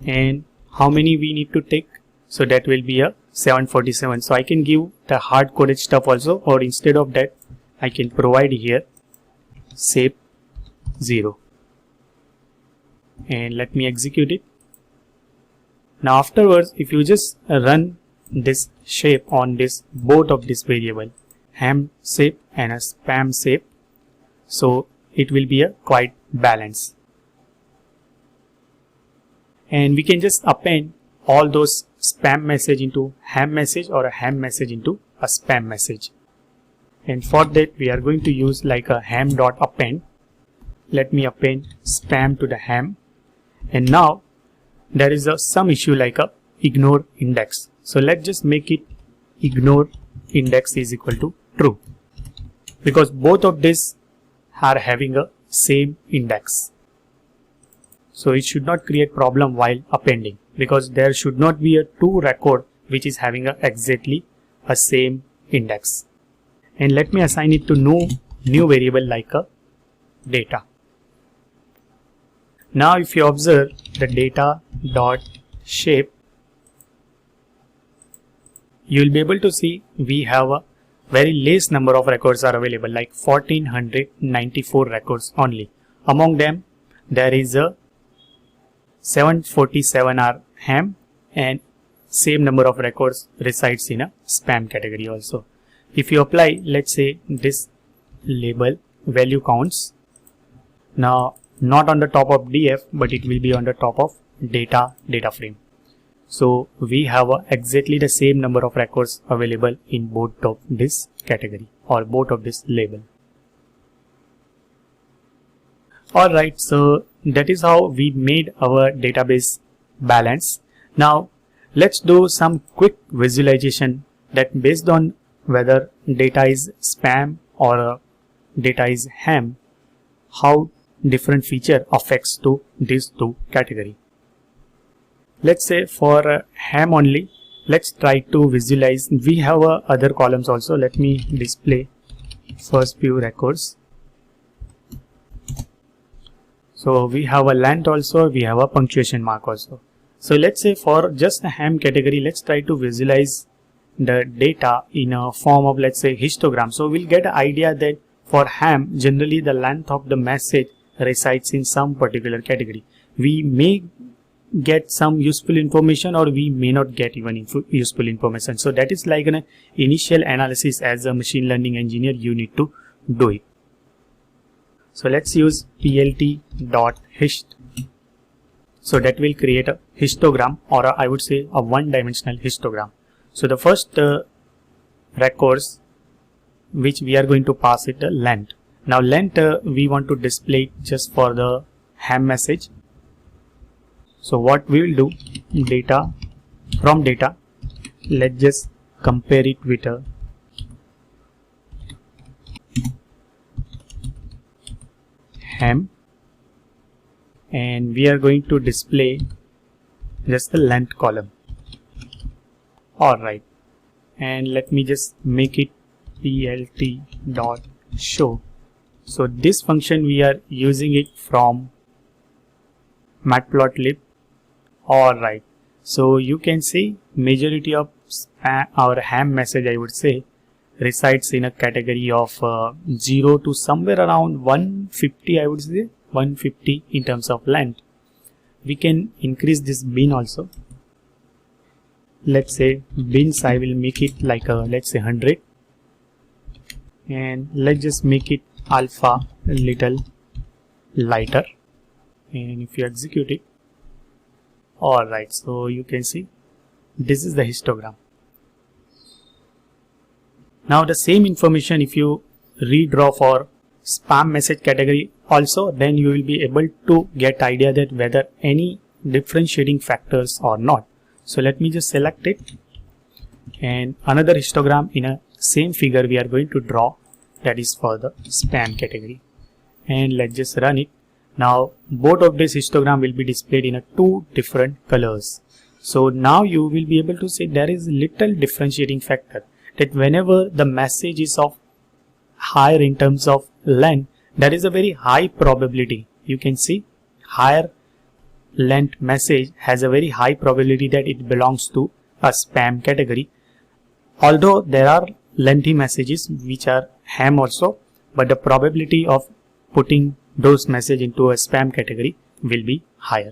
[SPEAKER 1] and how many we need to take, so that will be a 747. So I can give the hard coded stuff also, or instead of that I can provide here shape 0, and let me execute it. Now afterwards, if you just run this shape on this both of this variable, ham shape and a spam shape, so it will be a quite balance, and we can just append all those spam message into ham message or a ham message into a spam message. And for that we are going to use like a ham dot append. Let me append spam to the ham, and now there is some issue like a ignore index. So let's just make it ignore index is equal to true, because both of these are having a same index. So it should not create problem while appending, because there should not be a two record which is having exactly a same index. And let me assign it to new variable like a data. Now if you observe the data dot shape, you will be able to see we have a very less number of records are available, like 1494 records only. Among them there is a 747 are ham, and same number of records resides in a spam category also. If you apply, let's say, this label value counts, now not on the top of df, but it will be on the top of data frame. So we have exactly the same number of records available in both of this category or both of this label. Alright, so that is how we made our database balance. Now let's do some quick visualization that based on whether data is spam or data is ham, how different feature affects to these two category. Let's say for ham only, let's try to visualize. We have other columns also. Let me display first few records. So we have a length also, we have a punctuation mark also. So let's say for just a ham category, let's try to visualize the data in a form of, let's say, histogram. So we'll get an idea that for ham, generally the length of the message resides in some particular category. We may get some useful information or we may not get even useful information. So that is like an initial analysis. As a machine learning engineer, you need to do it. So let's use plt.hist. So that will create a histogram, or I would say a one-dimensional histogram. So the first records which we are going to pass it length. Now length we want to display just for the ham message. So what we will do, data, from data, let's just compare it with a ham, and we are going to display just the length column. Alright, and let me just make it plt.show. So this function we are using it from matplotlib. Alright, so you can see majority of our ham message, I would say, resides in a category of 0 to somewhere around 150, I would say 150 in terms of length. We can increase this bin also. Let's say bins, I will make it like a, let's say 100, and let's just make it alpha a little lighter, and if you execute it, alright, so you can see this is the histogram. Now the same information if you redraw for spam message category also, then you will be able to get idea that whether any differentiating factors or not. So let me just select it, and another histogram in a same figure we are going to draw, that is for the spam category, and let's just run it. Now both of this histogram will be displayed in a two different colors. So now you will be able to see there is little differentiating factor, that whenever the message is of higher in terms of length, there is a very high probability. You can see higher length message has a very high probability that it belongs to a spam category. Although there are lengthy messages which are ham also, but the probability of putting those messages into a spam category will be higher.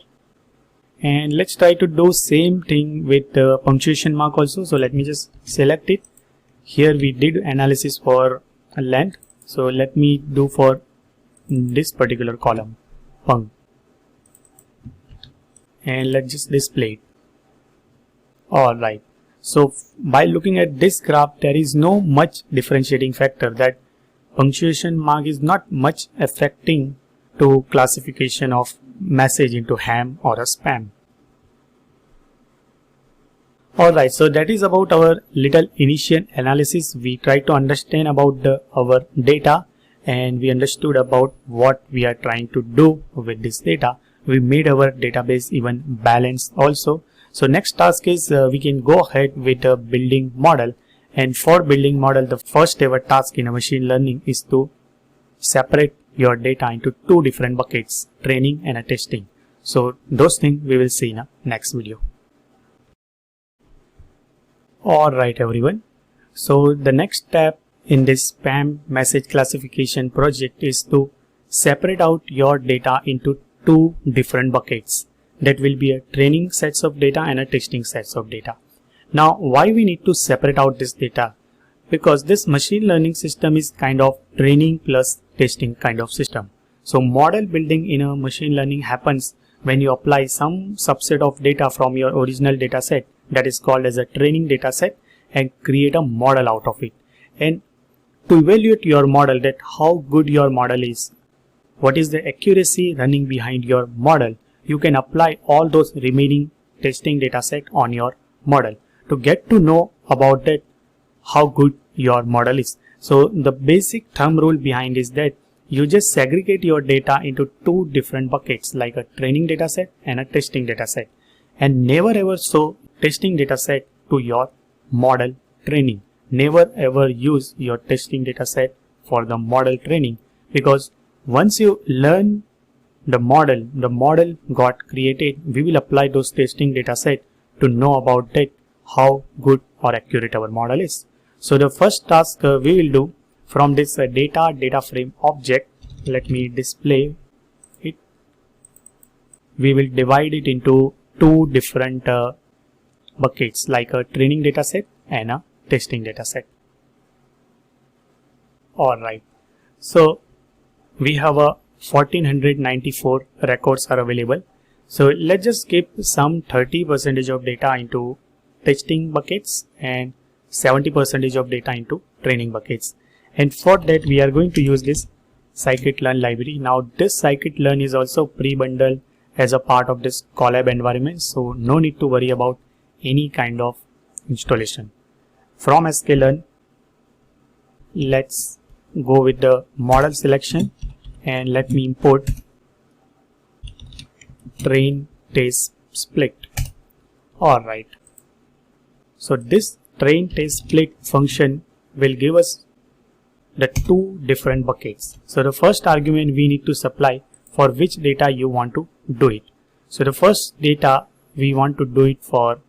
[SPEAKER 1] And let's try to do same thing with the punctuation mark also. So let me just select it. Here we did analysis for length. So let me do for this particular column, pung. And let's just display it. Alright. So by looking at this graph, there is no much differentiating factor, that punctuation mark is not much affecting to classification of message into ham or a spam. Alright, so that is about our little initial analysis. We tried to understand about our data, and we understood about what we are trying to do with this data. We made our database even balanced also. So next task is we can go ahead with a building model, and for building model, the first ever task in a machine learning is to separate your data into two different buckets, training and a testing. So those things we will see in a next video. Alright everyone, so the next step in this spam message classification project is to separate out your data into two different buckets. That will be a training sets of data and a testing sets of data. Now why we need to separate out this data? Because this machine learning system is kind of training plus testing kind of system. So model building in a machine learning happens when you apply some subset of data from your original data set, that is called as a training data set, and create a model out of it. And to evaluate your model, that how good your model is, what is the accuracy running behind your model, you can apply all those remaining testing data set on your model to get to know about that how good your model is. So the basic thumb rule behind is that you just segregate your data into two different buckets, like a training data set and a testing data set, and never ever show testing data set to your model training. Never ever use your testing data set for the model training, because once you learn the model got created, we will apply those testing data set to know about that how good or accurate our model is. So the first task we will do from this data frame object, let me display it. We will divide it into two different buckets, like a training data set and a testing data set. Alright, so we have a 1494 records are available. So let's just keep some 30% of data into testing buckets and 70% of data into training buckets. And for that we are going to use this scikit-learn library. Now this scikit-learn is also pre-bundled as a part of this Colab environment, so no need to worry about any kind of installation. From sklearn, let's go with the model selection, and let me import train test split. Alright, so this train test split function will give us the two different buckets. So the first argument we need to supply for which data you want to do it. So the first data we want to do it for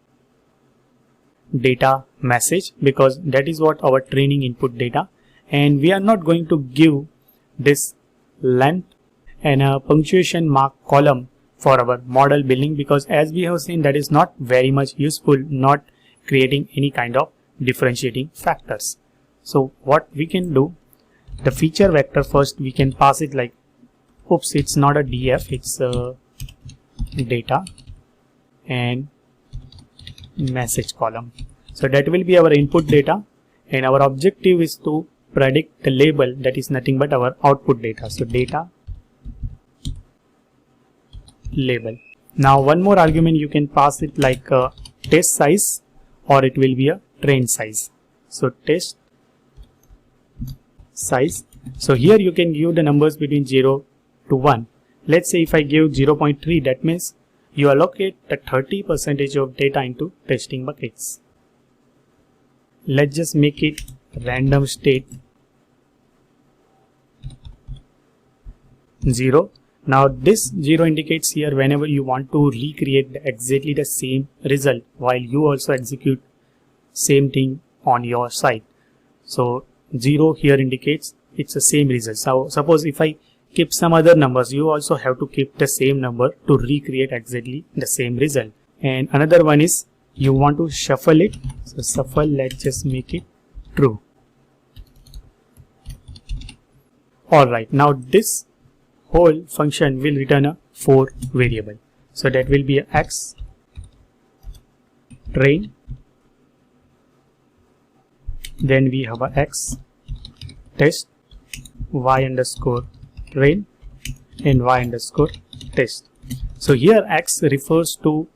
[SPEAKER 1] data message, because that is what our training input data, and we are not going to give this length and a punctuation mark column for our model building, because as we have seen, that is not very much useful, not creating any kind of differentiating factors. So what we can do, the feature vector first we can pass it like, oops, it's not a df, it's a data and message column. So that will be our input data, and our objective is to predict the label, that is nothing but our output data. So data label. Now one more argument you can pass it like a test size, or it will be a train size. So test size. So here you can give the numbers between 0 to 1. Let's say if I give 0.3, that means you allocate the 30% of data into testing buckets. Let's just make it random state. 0. Now this 0 indicates here whenever you want to recreate exactly the same result while you also execute same thing on your side. So 0 here indicates it's the same result. So suppose if I keep some other numbers, you also have to keep the same number to recreate exactly the same result. And another one is you want to shuffle it. So shuffle, let's just make it true. Alright, now this whole function will return a 4 variable. So that will be a x train, then we have a x test, y underscore train, and y underscore test. So here x refers to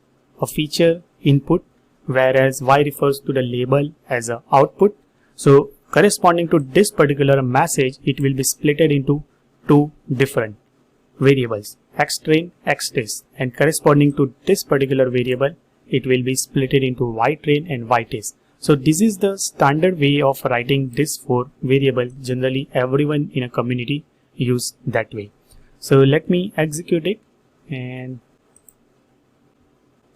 [SPEAKER 1] a feature input, whereas y refers to the label as a output. So corresponding to this particular message, it will be splitted into two different variables, x train, x test, and corresponding to this particular variable, it will be splitted into y train and y test. So this is the standard way of writing this 4 variable. Generally everyone in a community use that way. So let me execute it. And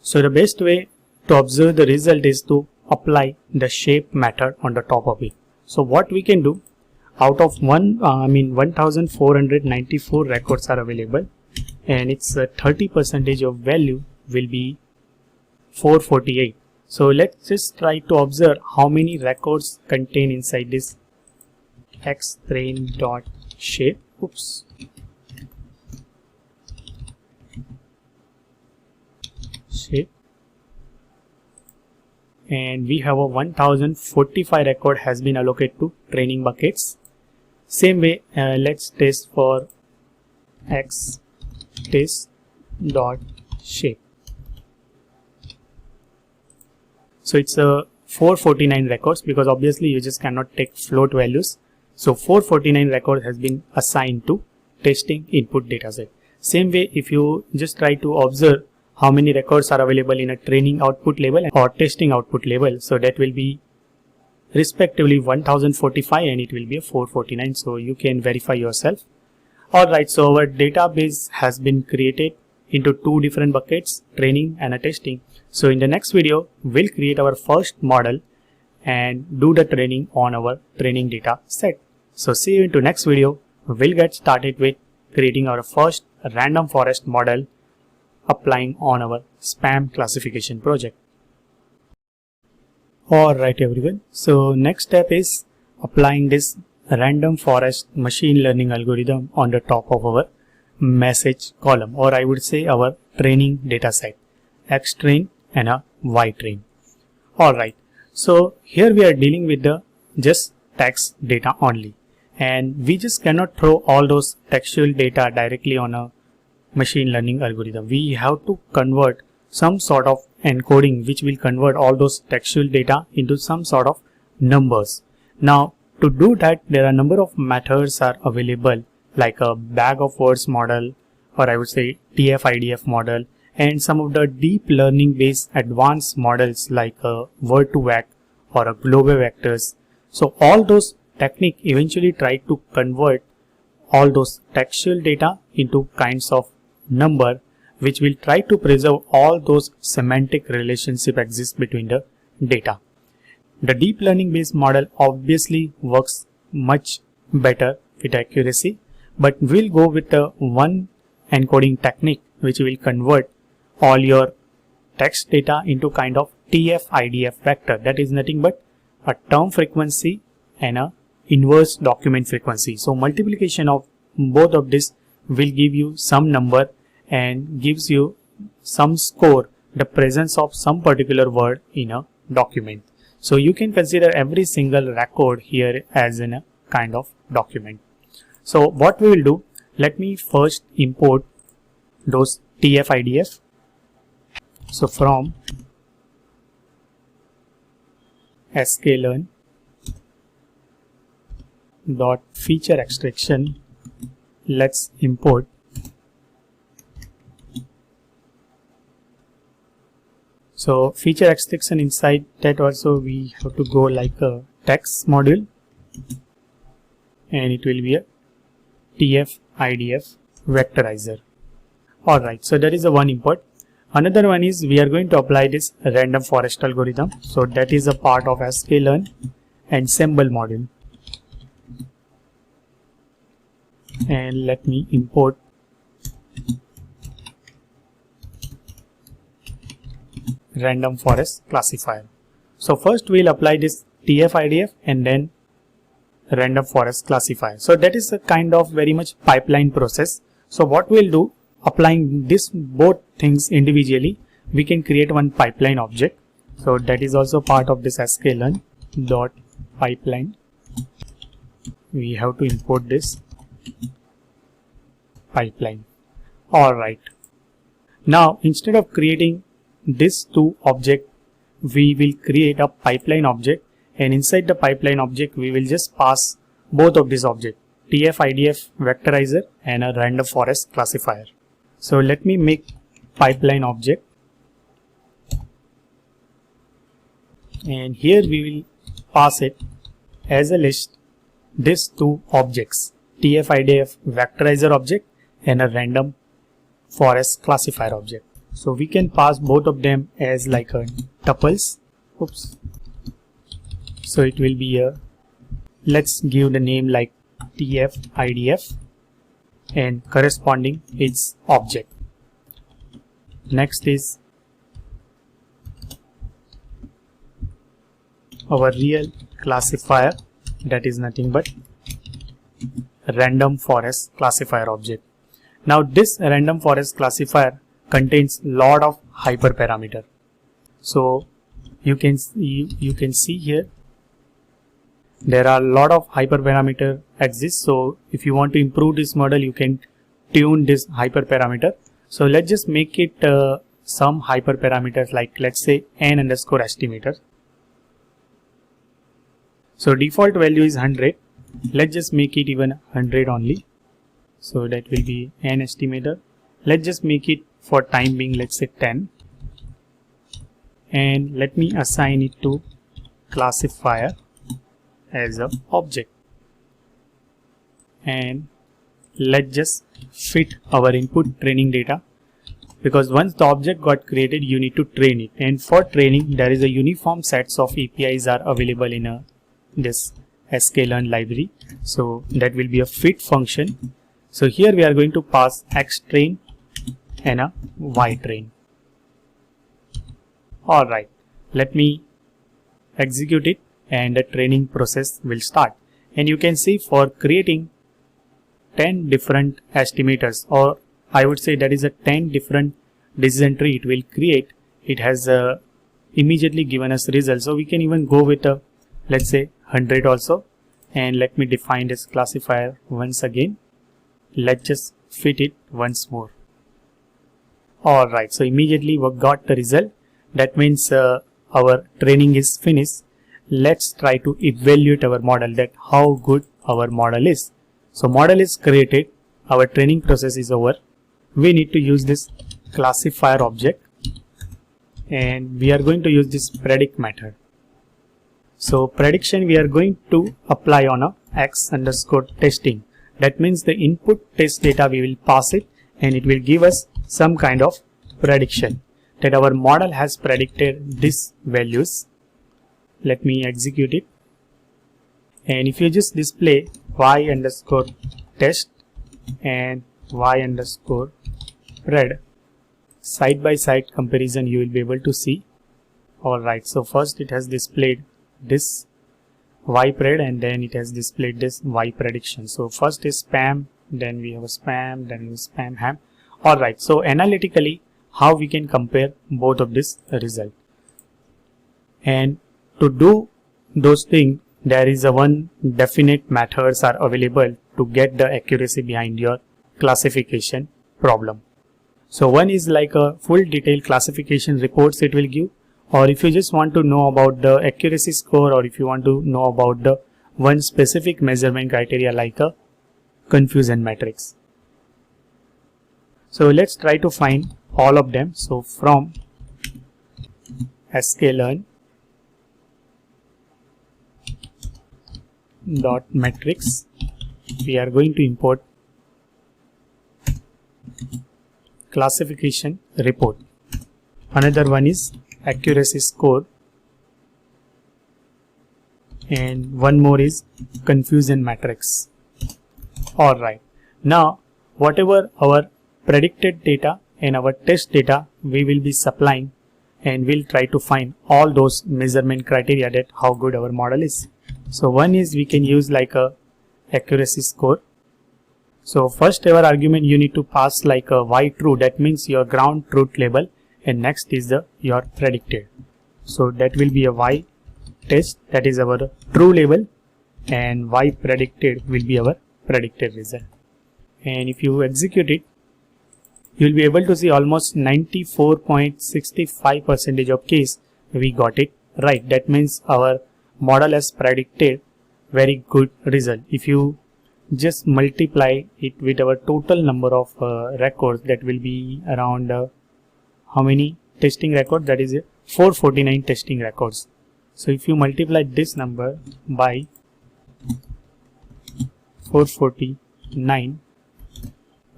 [SPEAKER 1] so the best way to observe the result is to apply the shape method on the top of it. So what we can do, out of 1494 records are available, and its 30% of value will be 448. So let's just try to observe how many records contain inside this x train dot shape. Oops. Shape. And we have a 1045 record has been allocated to training buckets. Same way, let's test for x test dot shape. So it's a 449 records, because obviously you just cannot take float values. So 449 record has been assigned to testing input dataset. Same way, if you just try to observe how many records are available in a training output label or testing output label, so that will be respectively 1045 and it will be a 449. So you can verify yourself. Alright, so our database has been created into two different buckets, training and a testing. So in the next video, we'll create our first model and do the training on our training data set. So see you into next video. We'll get started with creating our first random forest model applying on our spam classification project. Alright everyone, so next step is applying this random forest machine learning algorithm on the top of our message column, or I would say our training data set, x train and a y train. Alright, so here we are dealing with the just text data only, and we just cannot throw all those textual data directly on a machine learning algorithm. We have to convert some sort of encoding which will convert all those textual data into some sort of numbers. Now to do that, there are a number of methods are available, like a bag of words model, or I would say TF-IDF model, and some of the deep learning based advanced models like a word2vec or a global vectors. So all those techniques eventually try to convert all those textual data into kinds of number, which will try to preserve all those semantic relationship exist between the data. The deep learning based model obviously works much better with accuracy, but we'll go with the one encoding technique which will convert all your text data into kind of TF-IDF vector. That is nothing but a term frequency and a inverse document frequency. So multiplication of both of this will give you some number and gives you some score, the presence of some particular word in a document. So you can consider every single record here as in a kind of document. So what we will do, let me first import those TF-IDF. So from sklearn dot feature extraction, let's import so feature extraction. Inside that also we have to go like a text module, and it will be a TF-IDF vectorizer. Alright, so that is the one import. Another one is we are going to apply this random forest algorithm. So that is a part of sklearn ensemble module. And let me import random forest classifier. So first we'll apply this TF-IDF and then random forest classifier. So that is a kind of very much pipeline process. So what we'll do, applying this both things individually, we can create one pipeline object. So that is also part of this sklearn dot pipeline. We have to import this pipeline. Alright. Now instead of creating this two object, we will create a pipeline object, and inside the pipeline object we will just pass both of these objects, TF-IDF vectorizer and a random forest classifier. So let me make pipeline object, and here we will pass it as a list these two objects, TF-IDF vectorizer object and a random forest classifier object. So we can pass both of them as like a tuples. Oops. So it will be a, let's give the name like TF-IDF and corresponding its object. Next is our real classifier, that is nothing but random forest classifier object. Now this random forest classifier contains lot of hyperparameter. So you can see here there are a lot of hyperparameter exist. So if you want to improve this model, you can tune this hyperparameter. So let's just make it some hyperparameters, like let's say n underscore estimator. So default value is 100. Let's just make it even 100 only. So that will be n estimator. Let's just make it for time being, let's say 10. And let me assign it to classifier as a object. And let's just fit our input training data, because once the object got created, you need to train it. And for training, there is a uniform sets of APIs are available in this sklearn library. So that will be a fit function. So here we are going to pass xtrain and a ytrain. Alright, let me execute it and the training process will start. And you can see for creating 10 different estimators, or I would say that is a 10 different decision tree it will create. It has immediately given us results. So we can even go with a, let's say 100 also. And let me define this classifier once again. Let's just fit it once more. Alright, so immediately we got the result. That means our training is finished. Let's try to evaluate our model, that how good our model is. So model is created, our training process is over. We need to use this classifier object, and we are going to use this predict method. So prediction we are going to apply on a x underscore testing. That means the input test data we will pass it, and it will give us some kind of prediction that our model has predicted these values. Let me execute it. And if you just display y underscore test and y underscore pred, side by side comparison you will be able to see. Alright, so first it has displayed this y pred, and then it has displayed this y prediction. So first is spam, then we have a spam, then spam ham. Alright, so analytically how we can compare both of this result. And to do those things, there is a one definite methods are available to get the accuracy behind your classification problem. So one is like a full detailed classification reports it will give, or if you just want to know about the accuracy score, or if you want to know about the one specific measurement criteria like a confusion matrix. So let's try to find all of them. So from sklearn dot metrics, we are going to import classification report. Another one is accuracy score, and one more is confusion matrix. Alright, now whatever our predicted data and our test data we will be supplying, and we'll try to find all those measurement criteria that how good our model is. So one is we can use like a accuracy score. So first ever argument you need to pass like a y true, that means your ground truth label, and next is the your predicted. So that will be a y test, that is our true label, and y predicted will be our predicted result. And if you execute it, you will be able to see almost 94.65% of case we got it right. That means our model has predicted very good result. If you just multiply it with our total number of records, that will be around how many testing records? That is 449 testing records. So if you multiply this number by 449,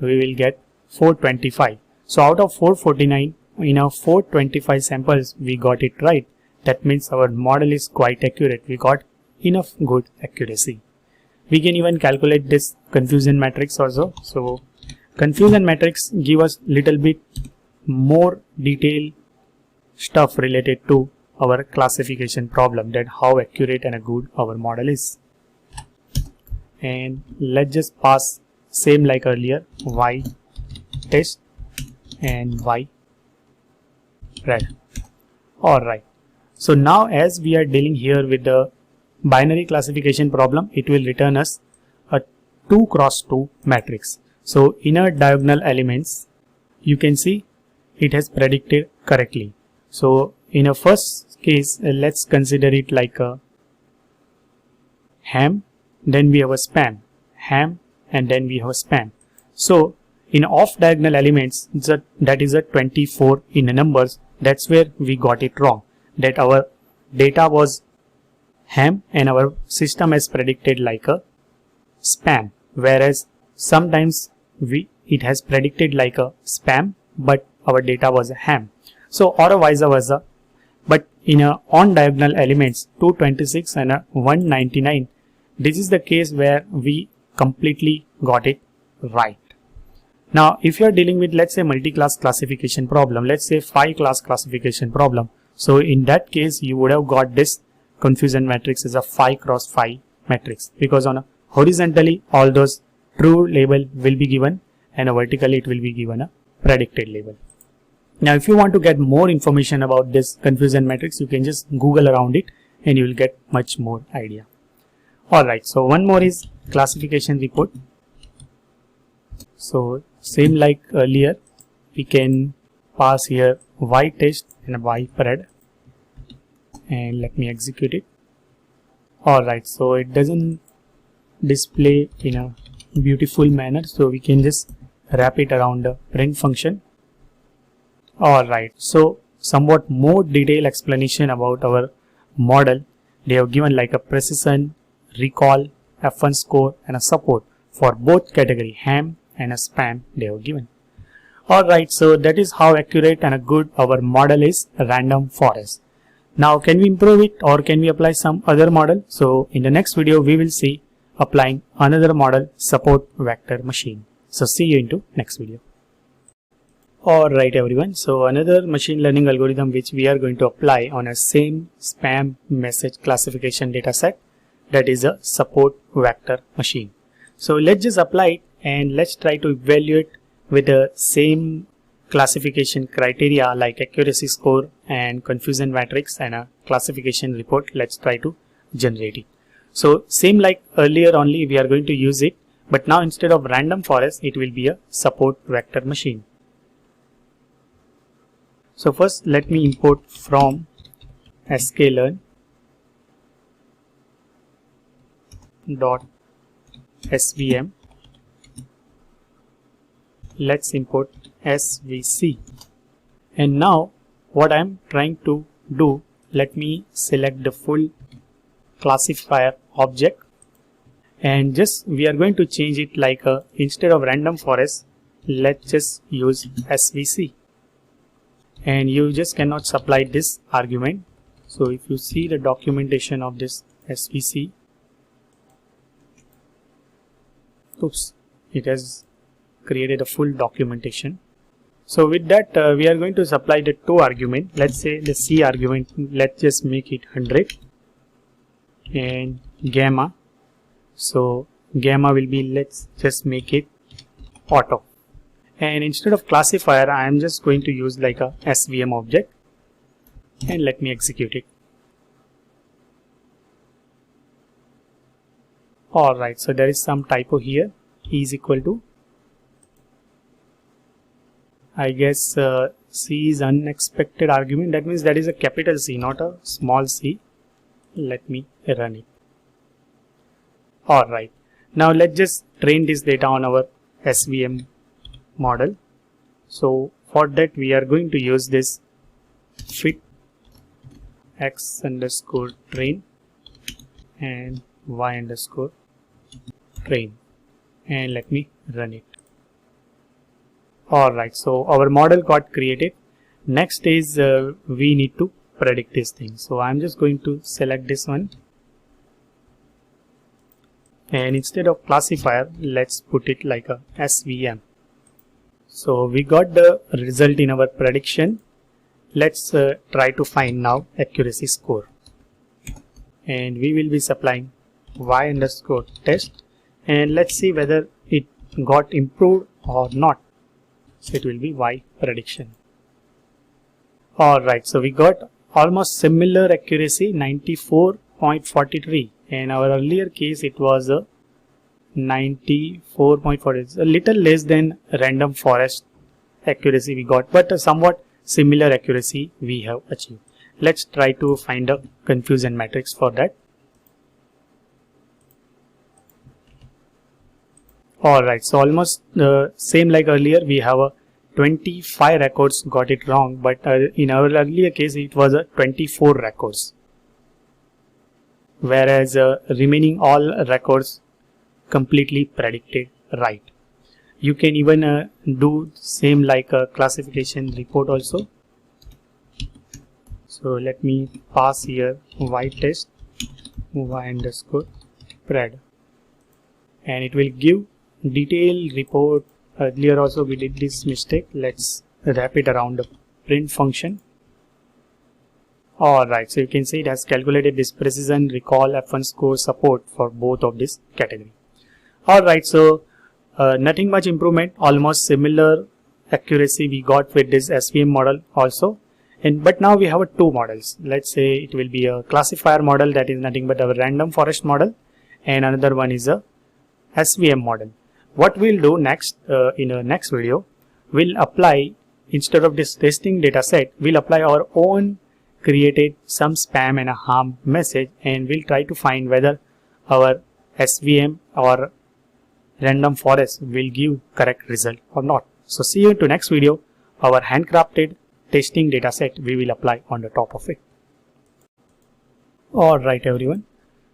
[SPEAKER 1] we will get 425. So out of 449, in our 425 samples we got it right. That means our model is quite accurate. We got enough good accuracy. We can even calculate this confusion matrix also. So confusion matrix give us little bit more detailed stuff related to our classification problem, that how accurate and good our model is. And let's just pass same like earlier, y test and y pred. Alright, so now as we are dealing here with the binary classification problem, it will return us a 2 cross 2 matrix. So inner diagonal elements, you can see it has predicted correctly. So in a first case, let's consider it like a ham, then we have a spam, ham, and then we have a spam. So in off diagonal elements, that is a 24 in the numbers. That's where we got it wrong, that our data was ham and our system has predicted like a spam, whereas sometimes it has predicted like a spam but our data was a ham. So or vice versa. But in a on diagonal elements 226 and a 199, this is the case where we completely got it right. Now if you are dealing with, let's say, multi-class classification problem, let's say 5-class classification problem, so in that case you would have got this confusion matrix is a 5 cross 5 matrix, because on a horizontally all those true label will be given and vertically it will be given a predicted label. Now if you want to get more information about this confusion matrix, you can just Google around it and you will get much more idea. Alright, so one more is classification report. So same like earlier, we can pass here y test and y pred, and let me execute it. Alright, so it doesn't display in a beautiful manner, so we can just wrap it around the print function. Alright, so somewhat more detailed explanation about our model. They have given like a precision, recall, F1 score and a support for both category ham and a spam they have given. Alright, so that is how accurate and good our model is, random forest. Now can we improve it or can we apply some other model? So in the next video we will see applying another model, support vector machine. So see you into next video. Alright everyone, so another machine learning algorithm which we are going to apply on a same spam message classification dataset, that is a support vector machine. So let's just apply it and let's try to evaluate with the same classification criteria like accuracy score and confusion matrix and a classification report. Let's try to generate it. So same like earlier only we are going to use it, but now instead of random forest it will be a support vector machine. So first let me import from sklearn dot svm. Let's import svc, and now what I am trying to do, let me select the full classifier object and just we are going to change it like a, instead of random forest let's just use SVC, and you just cannot supply this argument. So if you see the documentation of this SVC, oops, it has created a full documentation. So with that, we are going to supply the two argument. Let's say the C argument, let's just make it 100, and gamma. So gamma will be, let's just make it auto. And instead of classifier, I am just going to use like a SVM object, and let me execute it. Alright, so there is some typo here. E is equal to, I guess C is unexpected argument. That means that is a capital C, not a small c. Let me run it. Alright, now let's just train this data on our SVM model. So for that, we are going to use this fit x underscore train and y underscore train, and let me run it. Alright, so our model got created. Next is we need to predict this thing. So I'm just going to select this one, and instead of classifier, let's put it like a SVM. So we got the result in our prediction. Let's try to find now accuracy score, and we will be supplying y underscore test, and let's see whether it got improved or not. So it will be y prediction. Alright, so we got almost similar accuracy, 94.43, and our earlier case it was a 94.40. It's a little less than random forest accuracy we got, but a somewhat similar accuracy we have achieved. Let's try to find a confusion matrix for that. Alright, so almost same like earlier, we have a 25 records got it wrong, but in our earlier case it was a 24 records, whereas remaining all records completely predicted right. You can even do same like a classification report also. So let me pass here y test y underscore pred, and it will give detailed report. Earlier also we did this mistake. Let's wrap it around the print function. Alright, so you can see it has calculated this precision, recall, F1 score, support for both of this category. Alright, so nothing much improvement, almost similar accuracy we got with this SVM model also. But now we have two models. Let's say it will be a classifier model, that is nothing but a random forest model, and another one is a SVM model. What we'll do next in a next video, we'll apply, instead of this testing data set, we'll apply our own created some spam and a harm message, and we'll try to find whether our SVM or random forest will give correct result or not. So see you to next video. Our handcrafted testing data set we will apply on the top of it. Alright everyone,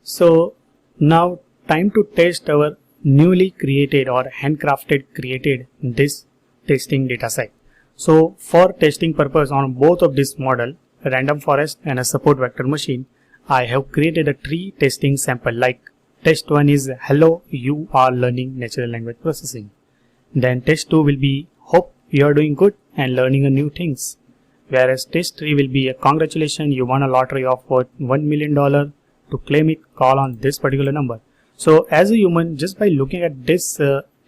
[SPEAKER 1] so now time to test our newly created or handcrafted created this testing data set. So for testing purpose on both of this model, random forest and a support vector machine, I have created a tree testing sample. Like test 1 is hello, you are learning natural language processing. Then test 2 will be hope you are doing good and learning a new things. Whereas test 3 will be a congratulations, you won a lottery of worth $1 million. To claim it, call on this particular number. So as a human, just by looking at this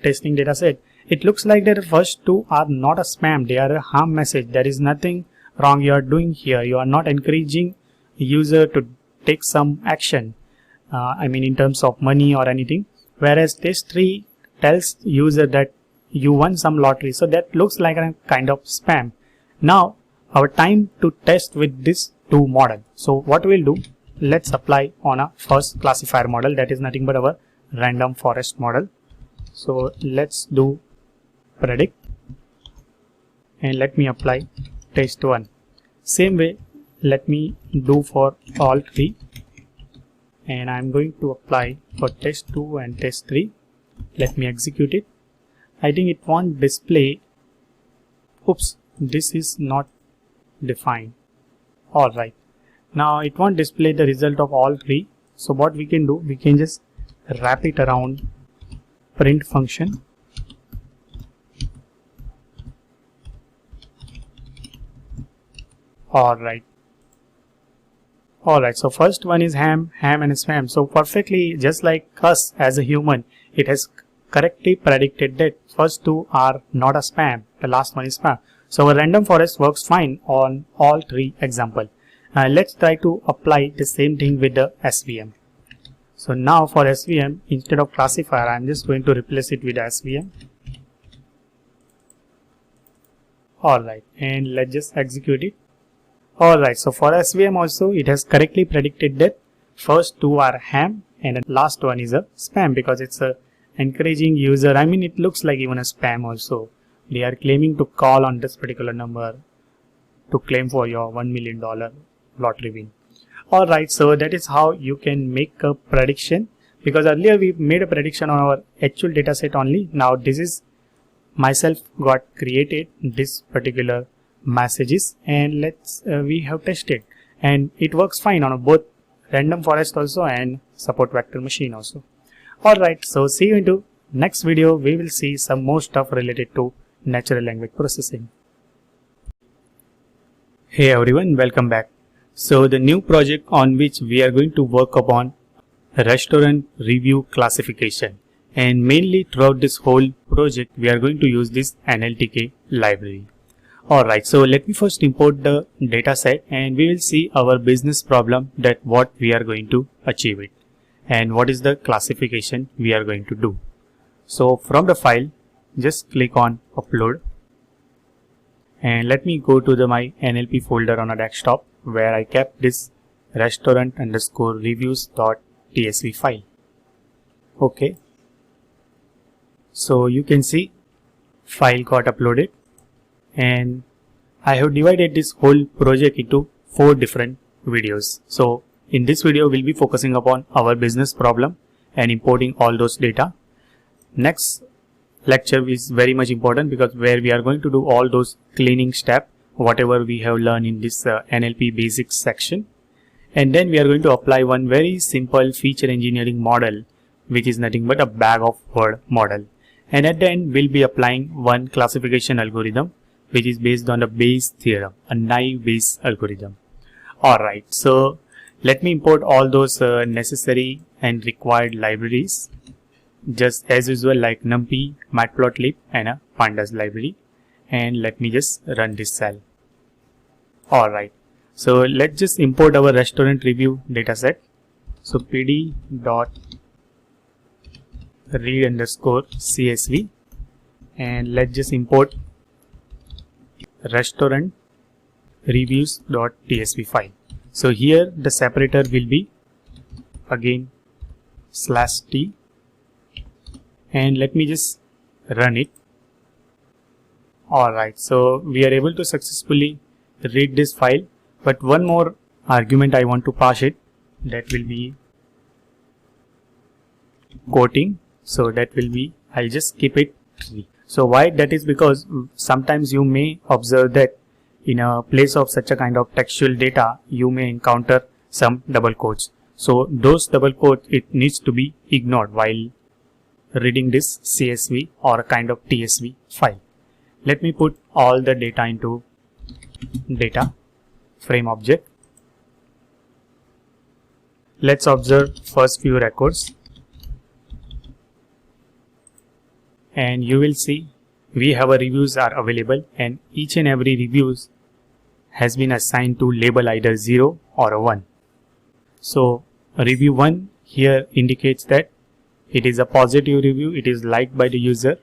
[SPEAKER 1] testing data set, it looks like that the first two are not a spam, they are a harm message. There is nothing wrong you are doing here. You are not encouraging user to take some action, I mean in terms of money or anything. Whereas test 3 tells user that you won some lottery. So that looks like a kind of spam. Now our time to test with this two model. So what we'll do, let's apply on a first classifier model, that is nothing but our random forest model. So let's do predict, and let me apply test 1. Same way let me do for all three, and I'm going to apply for test 2 and test 3. Let me execute it. I think it won't display. Oops, this is not defined. Alright, now it won't display the result of all three. So what we can do, we can just wrap it around print function. Alright, so first one is ham and spam. So perfectly, just like us as a human, it has correctly predicted that first two are not a spam, the last one is spam. So our random forest works fine on all three examples. Let's try to apply the same thing with the SVM. So now for SVM, instead of classifier, I'm just going to replace it with SVM. Alright, and let's just execute it. Alright, so for SVM also, it has correctly predicted that first two are ham and the last one is a spam, because it's a encouraging user. I mean, it looks like even a spam also. They are claiming to call on this particular number to claim for your $1 million lottery win. Alright, so that is how you can make a prediction, because earlier we made a prediction on our actual data set only. Now this is myself got created this particular messages, and we have tested and it works fine on both random forest also and support vector machine also. Alright, so see you into next video. We will see some more stuff related to natural language processing. Hey everyone, welcome back. So the new project on which we are going to work upon restaurant review classification, and mainly throughout this whole project we are going to use this NLTK library. Alright, so let me first import the data set and we will see our business problem, that what we are going to achieve it and what is the classification we are going to do. So from the file, just click on upload and let me go to my NLP folder on a desktop where I kept this restaurant_reviews.tsv file. Okay, so you can see file got uploaded, and I have divided this whole project into 4 different videos. So in this video we'll be focusing upon our business problem and importing all those data. Next lecture is very much important, because where we are going to do all those cleaning steps, whatever we have learned in this NLP basics section, and then we are going to apply one very simple feature engineering model, which is nothing but a bag of word model, and at the end we'll be applying one classification algorithm which is based on the Bayes theorem, a naive Bayes algorithm. Alright, so let me import all those necessary and required libraries, just as usual, like NumPy, Matplotlib and a pandas library, and let me just run this cell. Alright, so let's just import our restaurant review dataset. So pd.read_csv, and let's just import restaurant reviews.tsv file. So here the separator will be again /t, and let me just run it. Alright, so we are able to successfully read this file, but one more argument I want to pass it, that will be quoting. So that will be, I'll just keep it 3. So why that is, because sometimes you may observe that in a place of such a kind of textual data, you may encounter some double quotes. So those double quotes, it needs to be ignored while reading this CSV or a kind of TSV file. Let me put all the data into data frame object. Let's observe first few records, and you will see we have a reviews are available, and each and every reviews has been assigned to label either 0 or a 1. So review 1 here indicates that it is a positive review, it is liked by the user,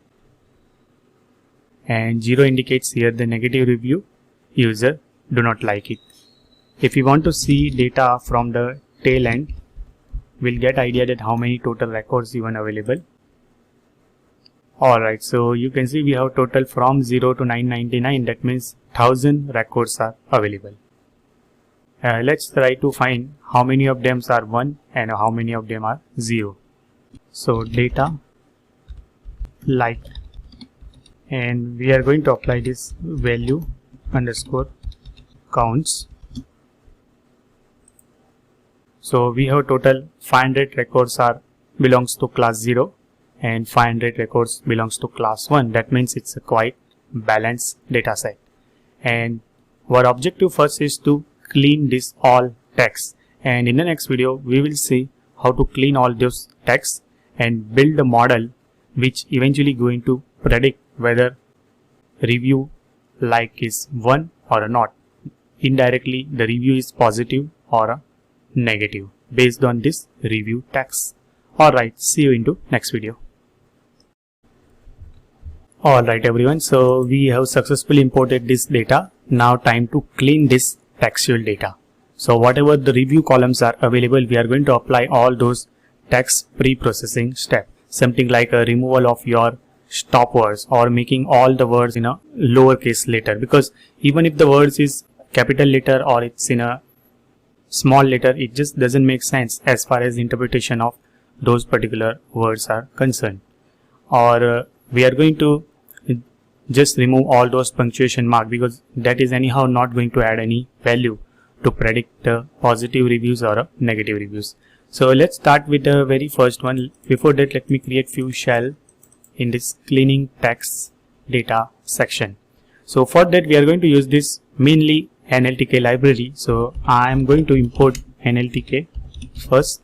[SPEAKER 1] and 0 indicates here the negative review, user do not like it. If you want to see data from the tail end, we'll get idea that how many total records even available. Alright, so you can see we have total from 0 to 999, that means 1000 records are available. Let's try to find how many of them are 1 and how many of them are 0. So data liked and we are going to apply this value underscore counts. So we have total 500 records belongs to class 0 and 500 records belongs to class 1. That means it's a quite balanced data set. And our objective first is to clean this all text, and in the next video we will see how to clean all those texts and build a model which eventually going to predict whether review like is 1 or not. Indirectly the review is positive or a negative based on this review text. Alright, see you into next video. Alright everyone, so we have successfully imported this data. Now time to clean this textual data. So whatever the review columns are available, we are going to apply all those text pre-processing steps. Something like a removal of your stop words or making all the words in a lowercase letter, because even if the words is capital letter or it's in a small letter, it just doesn't make sense as far as interpretation of those particular words are concerned. Or we are going to just remove all those punctuation mark, because that is anyhow not going to add any value to predict positive reviews or negative reviews. So let's start with the very first one. Before that, let me create few shell in this cleaning text data section. So for that we are going to use this mainly NLTK library. So I am going to import NLTK first,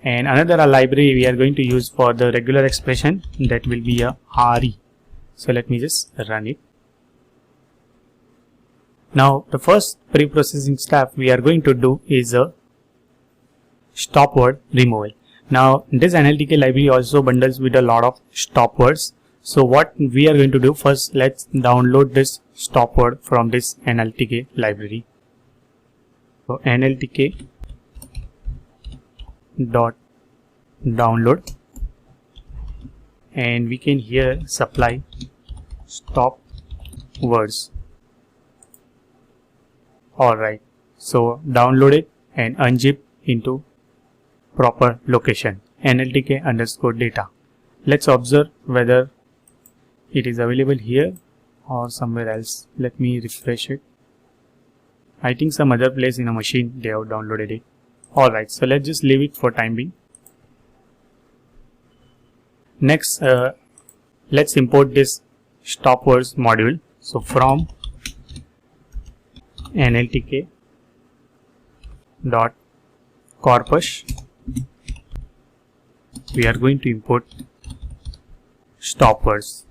[SPEAKER 1] and another library we are going to use for the regular expression, that will be a RE. So let me just run it. Now the first pre-processing step we are going to do is a stop word removal. Now this NLTK library also bundles with a lot of stop words. So what we are going to do first, let's download this stop word from this NLTK library. So NLTK dot download, and we can here supply stop words. Alright, so download it and unzip into proper location, NLTK underscore data. Let's observe whether it is available here or somewhere else. Let me refresh it. I think some other place in a machine they have downloaded it. Alright, so let's just leave it for time being. Next, let's import this stop words module. So from NLTK dot corpus, we are going to import stop words.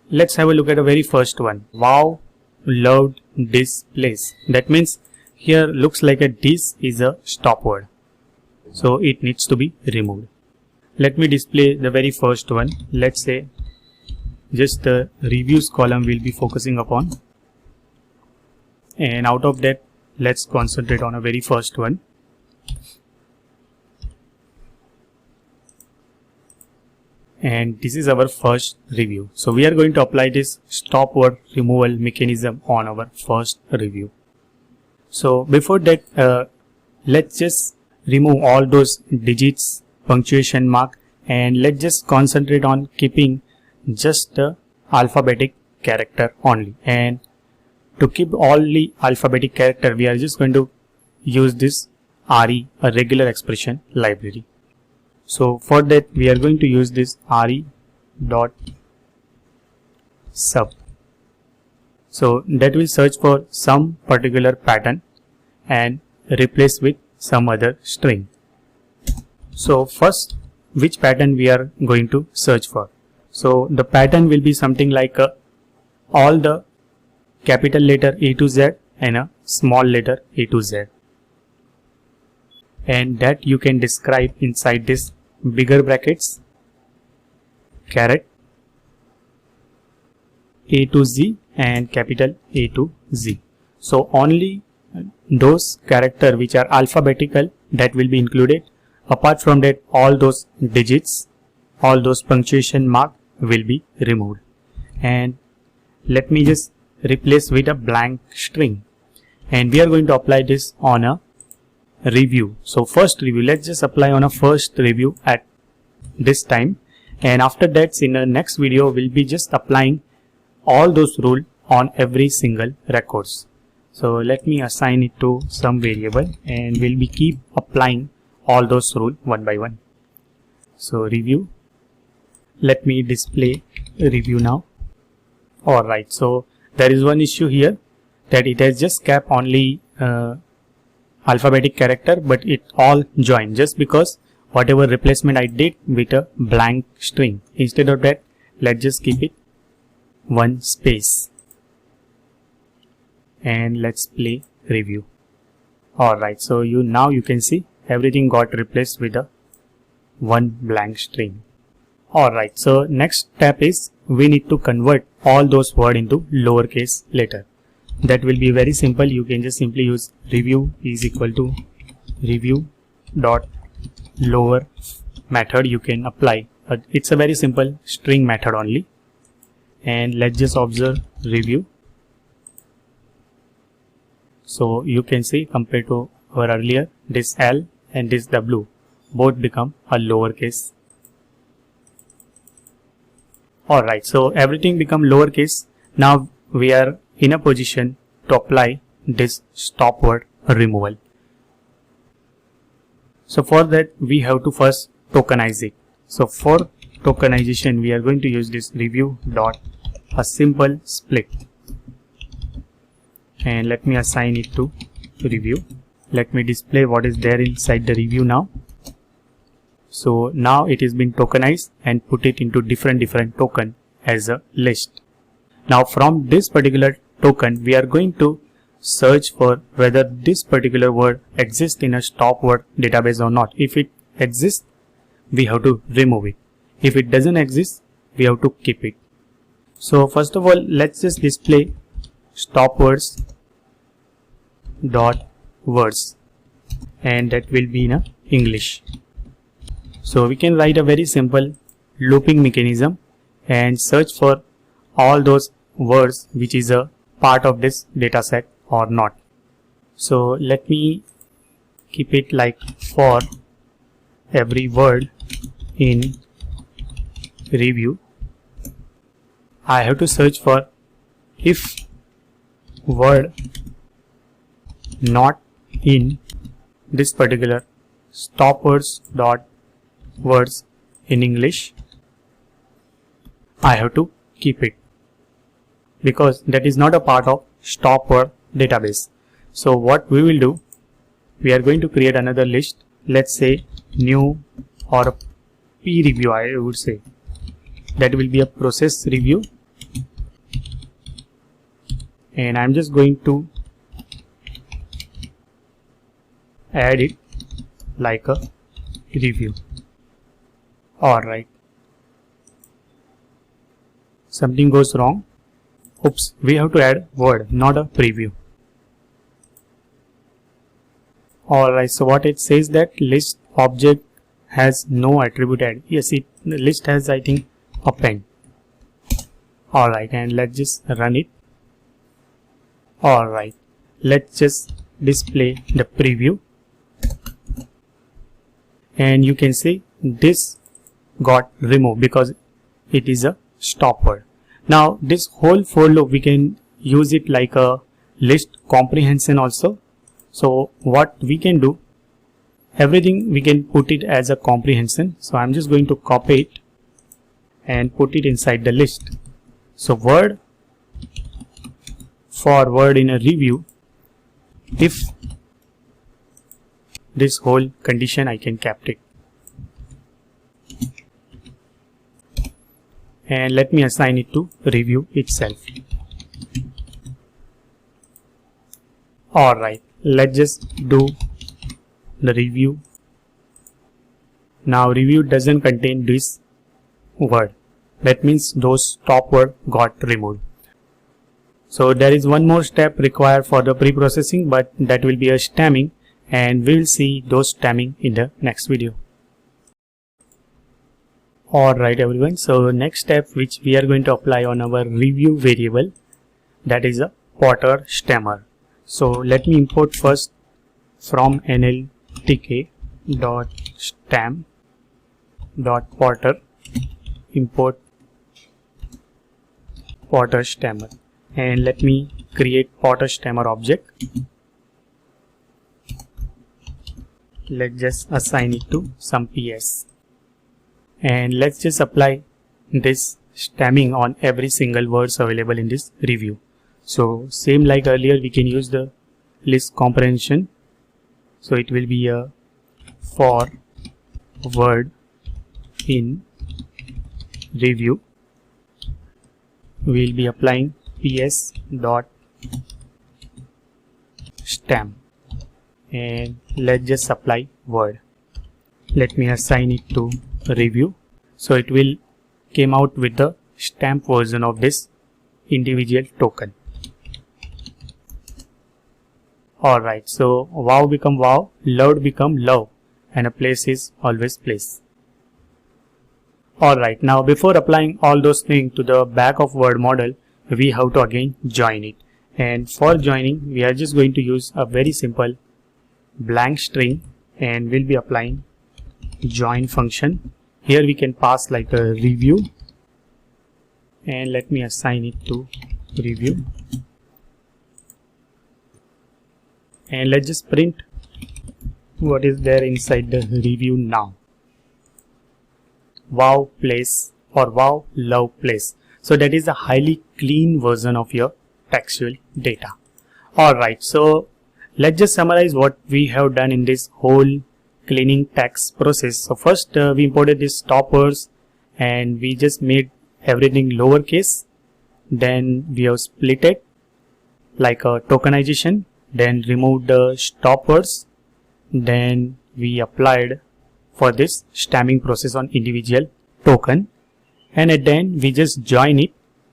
[SPEAKER 1] Let's have a look at the very first one. Wow, loved this place. That means here looks like a this is a stop word, so it needs to be removed. Let me display the very first one. Let's say just the reviews column will be focusing upon, and out of that let's concentrate on a very first one. And this is our first review. So we are going to apply this stop word removal mechanism on our first review. So before that, let's just remove all those digits, punctuation mark, and let's just concentrate on keeping just the alphabetic character only. And to keep all the alphabetic character, we are just going to use this RE, a regular expression library. So for that we are going to use this RE dot sub. So that will search for some particular pattern and replace with some other string. So first, which pattern we are going to search for? So the pattern will be something like all the capital letter A to Z and a small letter A to Z, and that you can describe inside this bigger brackets caret A to Z and capital A to Z. So only those characters which are alphabetical, that will be included. Apart from that, all those digits, all those punctuation mark will be removed. And let me just replace with a blank string, and we are going to apply this on a review. So first review, let's just apply on a first review at this time, And after that, in the next video, we'll be just applying all those rules on every single records. So let me assign it to some variable and we'll be keep applying all those rules one by one. So review. Let me display review now. Alright, so there is one issue here that it has just kept only alphabetic character, but it all joined just because whatever replacement I did with a blank string. Instead of that, let's just keep it one space and let's play review. Alright, so now you can see everything got replaced with a one blank string. Alright, so next step is we need to convert all those words into lowercase letter. That will be very simple. You can just simply use review is equal to review dot lower method. You can apply. It's a very simple string method only. And let's just observe review. So you can see compared to our earlier, this L and this W both become a lowercase. Alright, so everything become lowercase. Now we are in a position to apply this stop word removal. So for that we have to first tokenize it. So for tokenization we are going to use this review dot a simple split. And let me assign it to review. Let me display what is there inside the review now. So now it has been tokenized and put it into different token as a list. Now from this particular token we are going to search for whether this particular word exists in a stop word database or not. If it exists, we have to remove it. If it doesn't exist, we have to keep it. So first of all, let's just display stop words dot words, and that will be in English. So we can write a very simple looping mechanism and search for all those words which is a part of this data set or not. So let me keep it like for every word in review, I have to search for if word not in this particular stop words dot words in English, I have to keep it because that is not a part of stop word database. So what we will do, we are going to create another list. Let's say new or P review, I would say. That will be a process review. And I'm just going to add it like a review. Alright. Something goes wrong. Oops, we have to add word, not a preview. Alright, so what it says that list object has no attribute add. Yes, the list has, I think, append. Alright, and let's just run it. Alright, let's just display the preview. And you can see this got removed because it is a stop word. Now this whole for loop we can use it like a list comprehension also. So what we can do, everything we can put it as a comprehension. So I'm just going to copy it and put it inside the list. So word for word in a review, if this whole condition I can kept it. And let me assign it to review itself. Alright, let's just do the review. Now review doesn't contain this word. That means those stop word got removed. So there is one more step required for the pre-processing, but that will be a stemming, and we will see those stemming in the next video. Alright everyone, so next step which we are going to apply on our review variable, that is a potter stemmer. So let me import first from NLTK dot stem dot potter import Potter stammer, and let me create Potter stammer object. Let's just assign it to some PS, and let's just apply this stemming on every single words available in this review. So same like earlier, we can use the list comprehension. So it will be a for word in review. We'll be applying ps dot stem, and let's just apply word. Let me assign it to review. So it will came out with the stamp version of this individual token. Alright, so wow become wow, loved become love, and a place is always place. Alright, now before applying all those things to the back of word model, we have to again join it. And for joining, we are just going to use a very simple blank string, and we'll be applying join function. Here we can pass like a review, and let me assign it to review, and let's just print what is there inside the review now. Wow place or wow love place. So that is a highly clean version of your textual data. Alright, so let's just summarize what we have done in this whole cleaning text process. So first we imported these stoppers, and we just made everything lowercase. Then we have split it like a tokenization, then removed the stoppers, then we applied for this stemming process on individual token, and at the end we just join it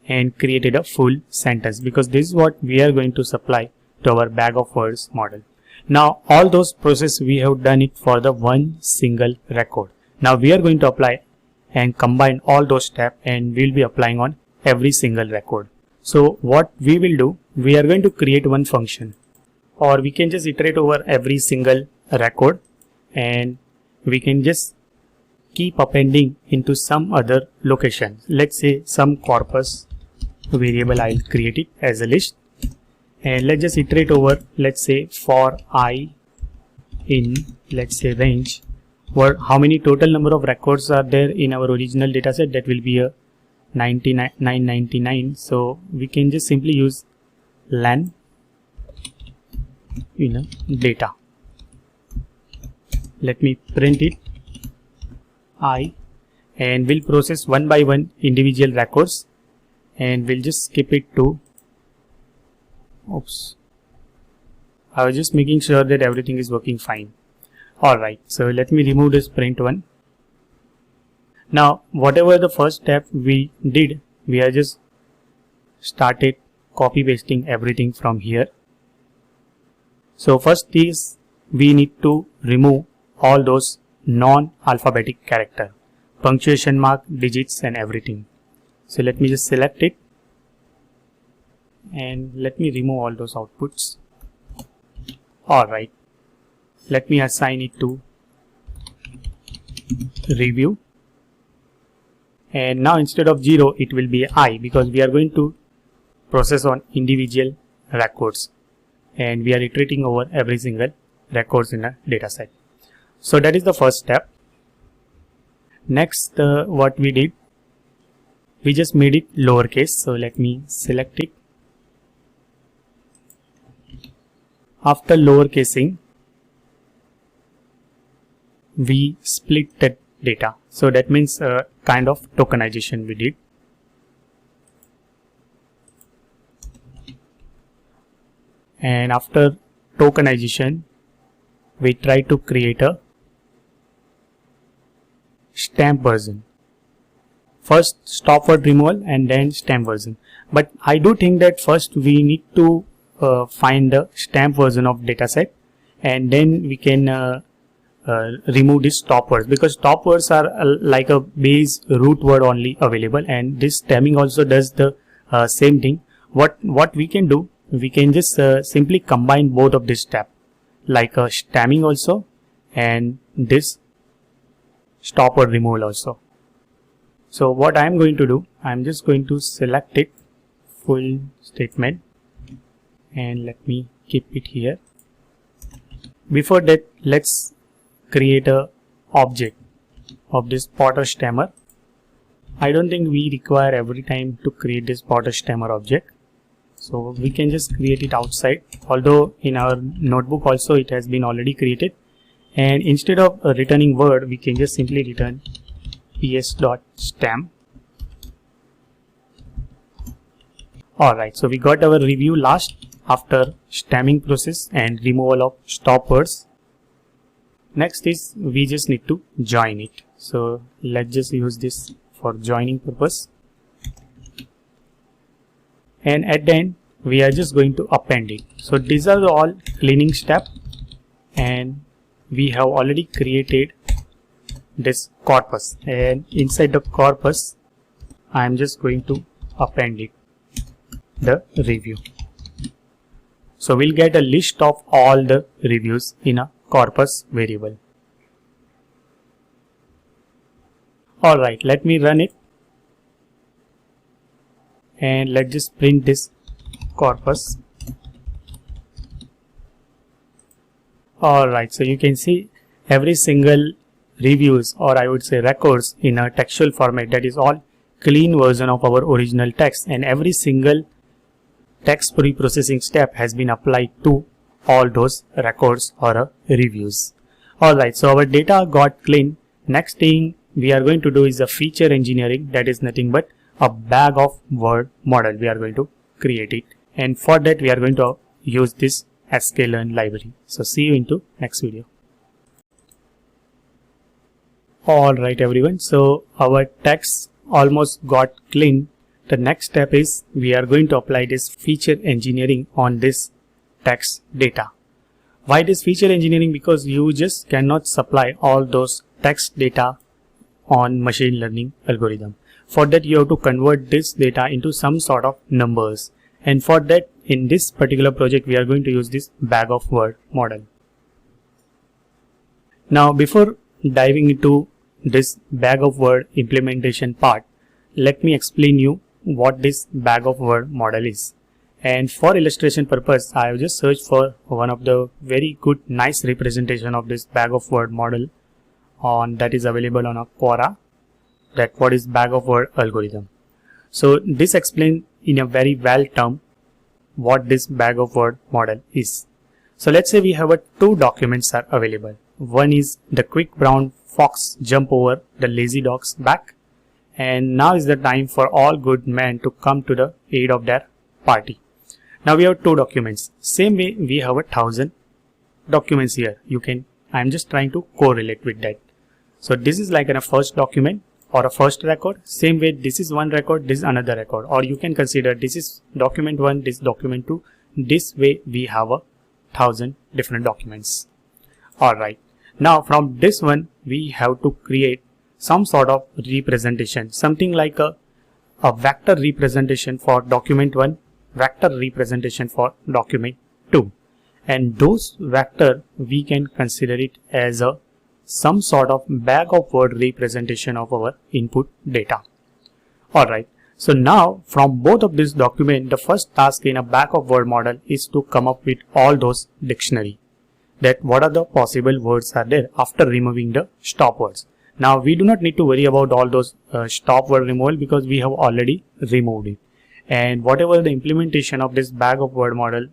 [SPEAKER 1] and created a full sentence, because this is what we are going to supply to our bag of words model. Now all those process we have done it for the one single record. Now we are going to apply and combine all those steps, and we'll be applying on every single record. So what we will do, we are going to create one function, or we can just iterate over every single record, and we can just keep appending into some other location. Let's say some corpus variable, I'll create it as a list, and let's just iterate over, let's say for I in, let's say range, where how many total number of records are there in our original dataset. That will be a 999. So we can just simply use len data. Let me print it I, and we'll process one by one individual records, and we'll just skip it to, oops, I was just making sure that everything is working fine. Alright, so let me remove this print one. Now whatever the first step we did, we are just started copy pasting everything from here. So first is we need to remove all those non-alphabetic character, punctuation mark, digits and everything. So let me just select it, and let me remove all those outputs. Alright, let me assign it to review, and now instead of 0 it will be I, because we are going to process on individual records, and we are iterating over every single records in a data set. So that is the first step. Next what we did, we just made it lowercase. So let me select it. After lowercasing, we split that data. So that means kind of tokenization we did. And after tokenization, we try to create a stamp version. First stop word removal and then stamp version. But I do think that first we need to find the stamp version of dataset, and then we can remove these stop words, because stop words are like a base root word only available, and this stemming also does the same thing. What we can do, we can just simply combine both of this step, like a stemming also and this stop word removal also. So what I am going to do, I am just going to select it, full statement, and let me keep it here. Before that, let's create a object of this Potter stammer. I don't think we require every time to create this Potter stammer object, so we can just create it outside, although in our notebook also it has been already created. And instead of returning word, we can just simply return ps.stamp. Alright, so we got our review last after stamping process and removal of stop words. Next is we just need to join it. So let's just use this for joining purpose. And at the end, we are just going to append it. So these are the all cleaning step, and we have already created this corpus, and inside the corpus I am just going to append it, the review. So we'll get a list of all the reviews in a corpus variable. Alright, let me run it, and let's just print this corpus. Alright, so you can see every single reviews, or I would say records, in a textual format, that is all clean version of our original text, and every single text pre-processing step has been applied to all those records or reviews. Alright, so our data got clean. Next thing we are going to do is a feature engineering, that is nothing but a bag of word model. We are going to create it, and for that we are going to use this sklearn library. So see you into next video. Alright everyone, so our text almost got clean. The next step is we are going to apply this feature engineering on this text data. Why this feature engineering? Because you just cannot supply all those text data on machine learning algorithm. For that you have to convert this data into some sort of numbers, and for that in this particular project we are going to use this bag of word model. Now before diving into this bag of word implementation part, let me explain you what this bag of word model is. And for illustration purpose, I have just searched for one of the very good nice representation of this bag of word model that is available on a Quora, that what is bag of word algorithm. So this explains in a very well term what this bag of word model is. So let's say we have two documents are available. One is the quick brown fox jump over the lazy dog's back, and now is the time for all good men to come to the aid of their party. Now we have two documents. Same way we have 1,000 documents here. I'm just trying to correlate with that. So this is like a first document or a first record. Same way this is one record, this is another record. Or you can consider this is document 1, this document 2. This way we have 1,000 different documents. Alright. Now from this one we have to create some sort of representation, something like a vector representation for document 1, vector representation for document 2, and those vector we can consider it as some sort of bag of word representation of our input data. Alright, so now from both of this document, the first task in a bag of word model is to come up with all those dictionary, that what are the possible words are there after removing the stop words. Now we do not need to worry about all those stop word removal because we have already removed it. And whatever the implementation of this bag of word model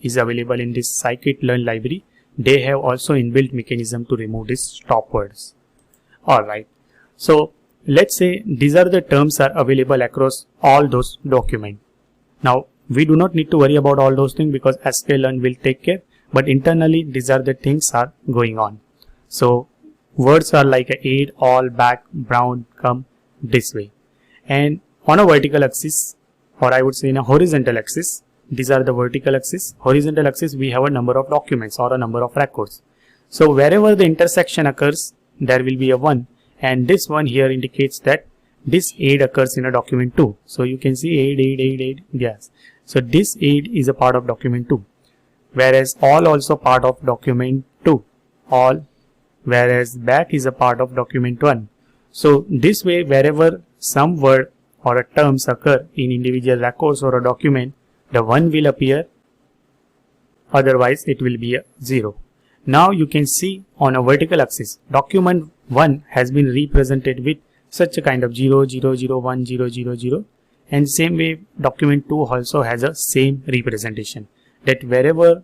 [SPEAKER 1] is available in this scikit-learn library, they have also inbuilt mechanism to remove these stop words. Alright, so let's say these are the terms are available across all those documents. Now we do not need to worry about all those things because sklearn will take care, but internally these are the things are going on. So words are like aid, all, back, brown, come, this way. And on a vertical axis, or I would say in a horizontal axis, these are the vertical axis. Horizontal axis we have a number of documents or a number of records. So wherever the intersection occurs, there will be a 1, and this one here indicates that this aid occurs in a document 2. So you can see aid, yes. So this aid is a part of document 2, whereas all also part of document 2, all, whereas back is a part of document 1. So this way wherever some word or a terms occur in individual records or a document, the 1 will appear, otherwise it will be a 0. Now you can see on a vertical axis, document 1 has been represented with such a kind of 0, 0, 0, 1, 0, 0, 0, and same way document 2 also has a same representation, that wherever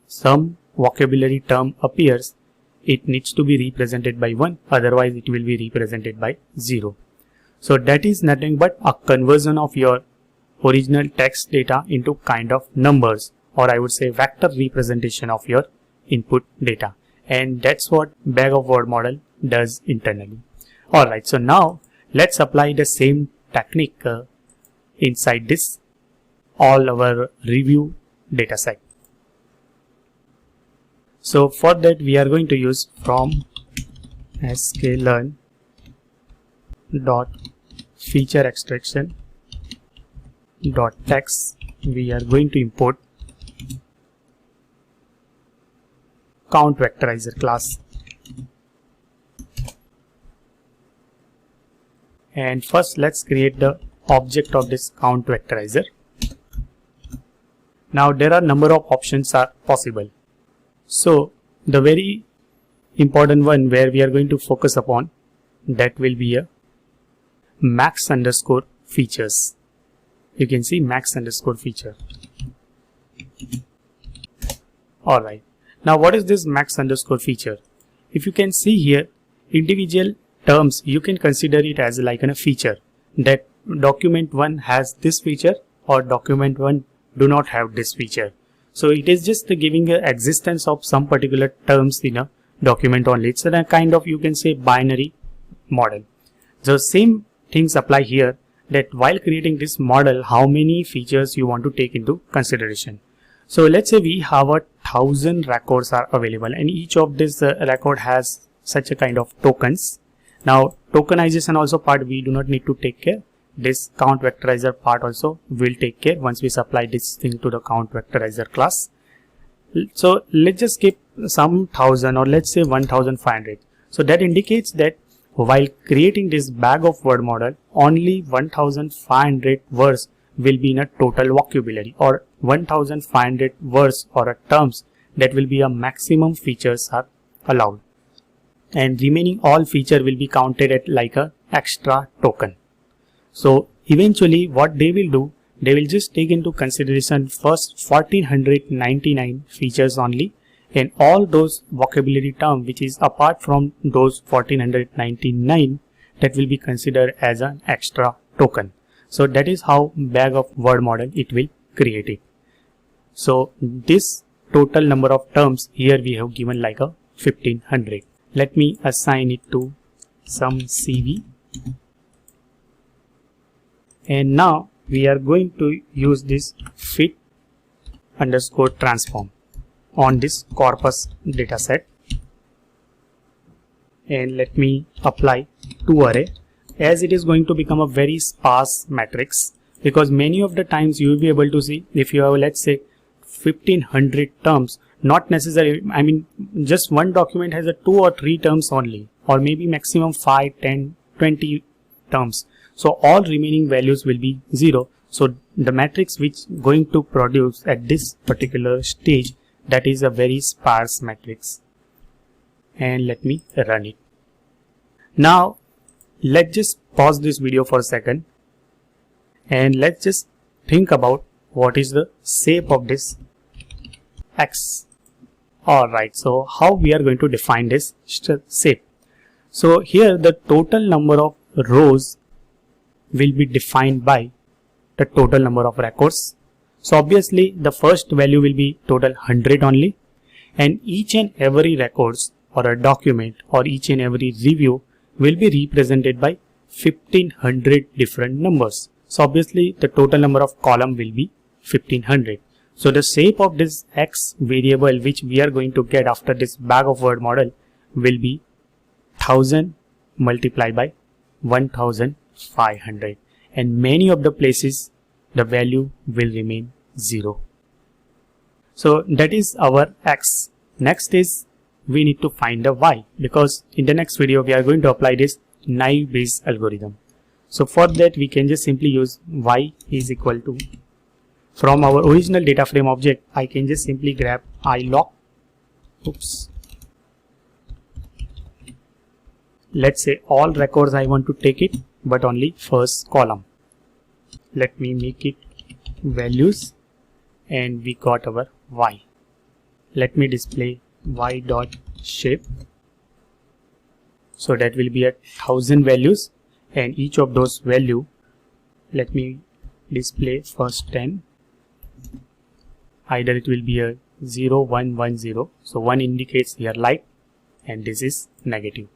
[SPEAKER 1] some vocabulary term appears, it needs to be represented by 1, otherwise it will be represented by 0. So that is nothing but a conversion of your original text data into kind of numbers, or I would say vector representation of your input data, and that's what bag of word model does internally. Alright, so now let's apply the same technique inside this all our review dataset. So for that we are going to use from sklearn dot feature extraction dot text, we are going to import count vectorizer class. And first let's create the object of this count vectorizer. Now there are number of options are possible. So the very important one where we are going to focus upon, that will be a max underscore features. You can see max underscore feature. Alright. Now what is this max underscore feature? If you can see here, individual terms, you can consider it as like a feature, that document 1 has this feature or document 1 do not have this feature. So it is just giving a existence of some particular terms in a document only. It's a kind of, you can say, binary model. The same things apply here, that while creating this model, how many features you want to take into consideration. So let's say we have 1,000 records are available, and each of this record has such a kind of tokens. Now tokenization also part we do not need to take care. This count vectorizer part also will take care once we supply this thing to the count vectorizer class. So let's just keep some 1,000 or let's say 1,500. So that indicates that while creating this bag of word model, only 1,500 words will be in a total vocabulary, or 1,500 words or a terms that will be a maximum features are allowed, and remaining all feature will be counted at like a extra token. So eventually what they will do, they will just take into consideration first 1499 features only, and all those vocabulary term which is apart from those 1499, that will be considered as an extra token. So that is how bag of word model it will create it. So this total number of terms here we have given like a 1500. Let me assign it to some CV. And now we are going to use this fit underscore transform on this corpus dataset, and let me apply to array, as it is going to become a very sparse matrix, because many of the times you will be able to see if you have, let's say, 1500 terms, not necessarily, I mean just one document has a 2 or 3 terms only, or maybe maximum 5, 10, 20 terms. So all remaining values will be 0. So the matrix which going to produce at this particular stage, that is a very sparse matrix. And let me run it. Now let's just pause this video for a second, and let's just think about what is the shape of this X. Alright, so how we are going to define this shape? So here the total number of rows will be defined by the total number of records. So obviously the first value will be total 100 only, and each and every records or a document or each and every review will be represented by 1500 different numbers. So obviously the total number of column will be 1500. So the shape of this X variable which we are going to get after this bag of word model will be 1000 multiplied by 1500, and many of the places the value will remain 0. So that is our X. Next is we need to find the Y, because in the next video we are going to apply this naive Bayes algorithm. So for that we can just simply use y is equal to, from our original data frame object, I can just simply grab iLock. Let's say all records I want to take it, but only first column. Let me make it values, and we got our y. Let me display y dot shape. So that will be 1000 values, and each of those value, let me display first 10. Either it will be a 0, 1, 1, 0. So 1 indicates here light, and this is negative.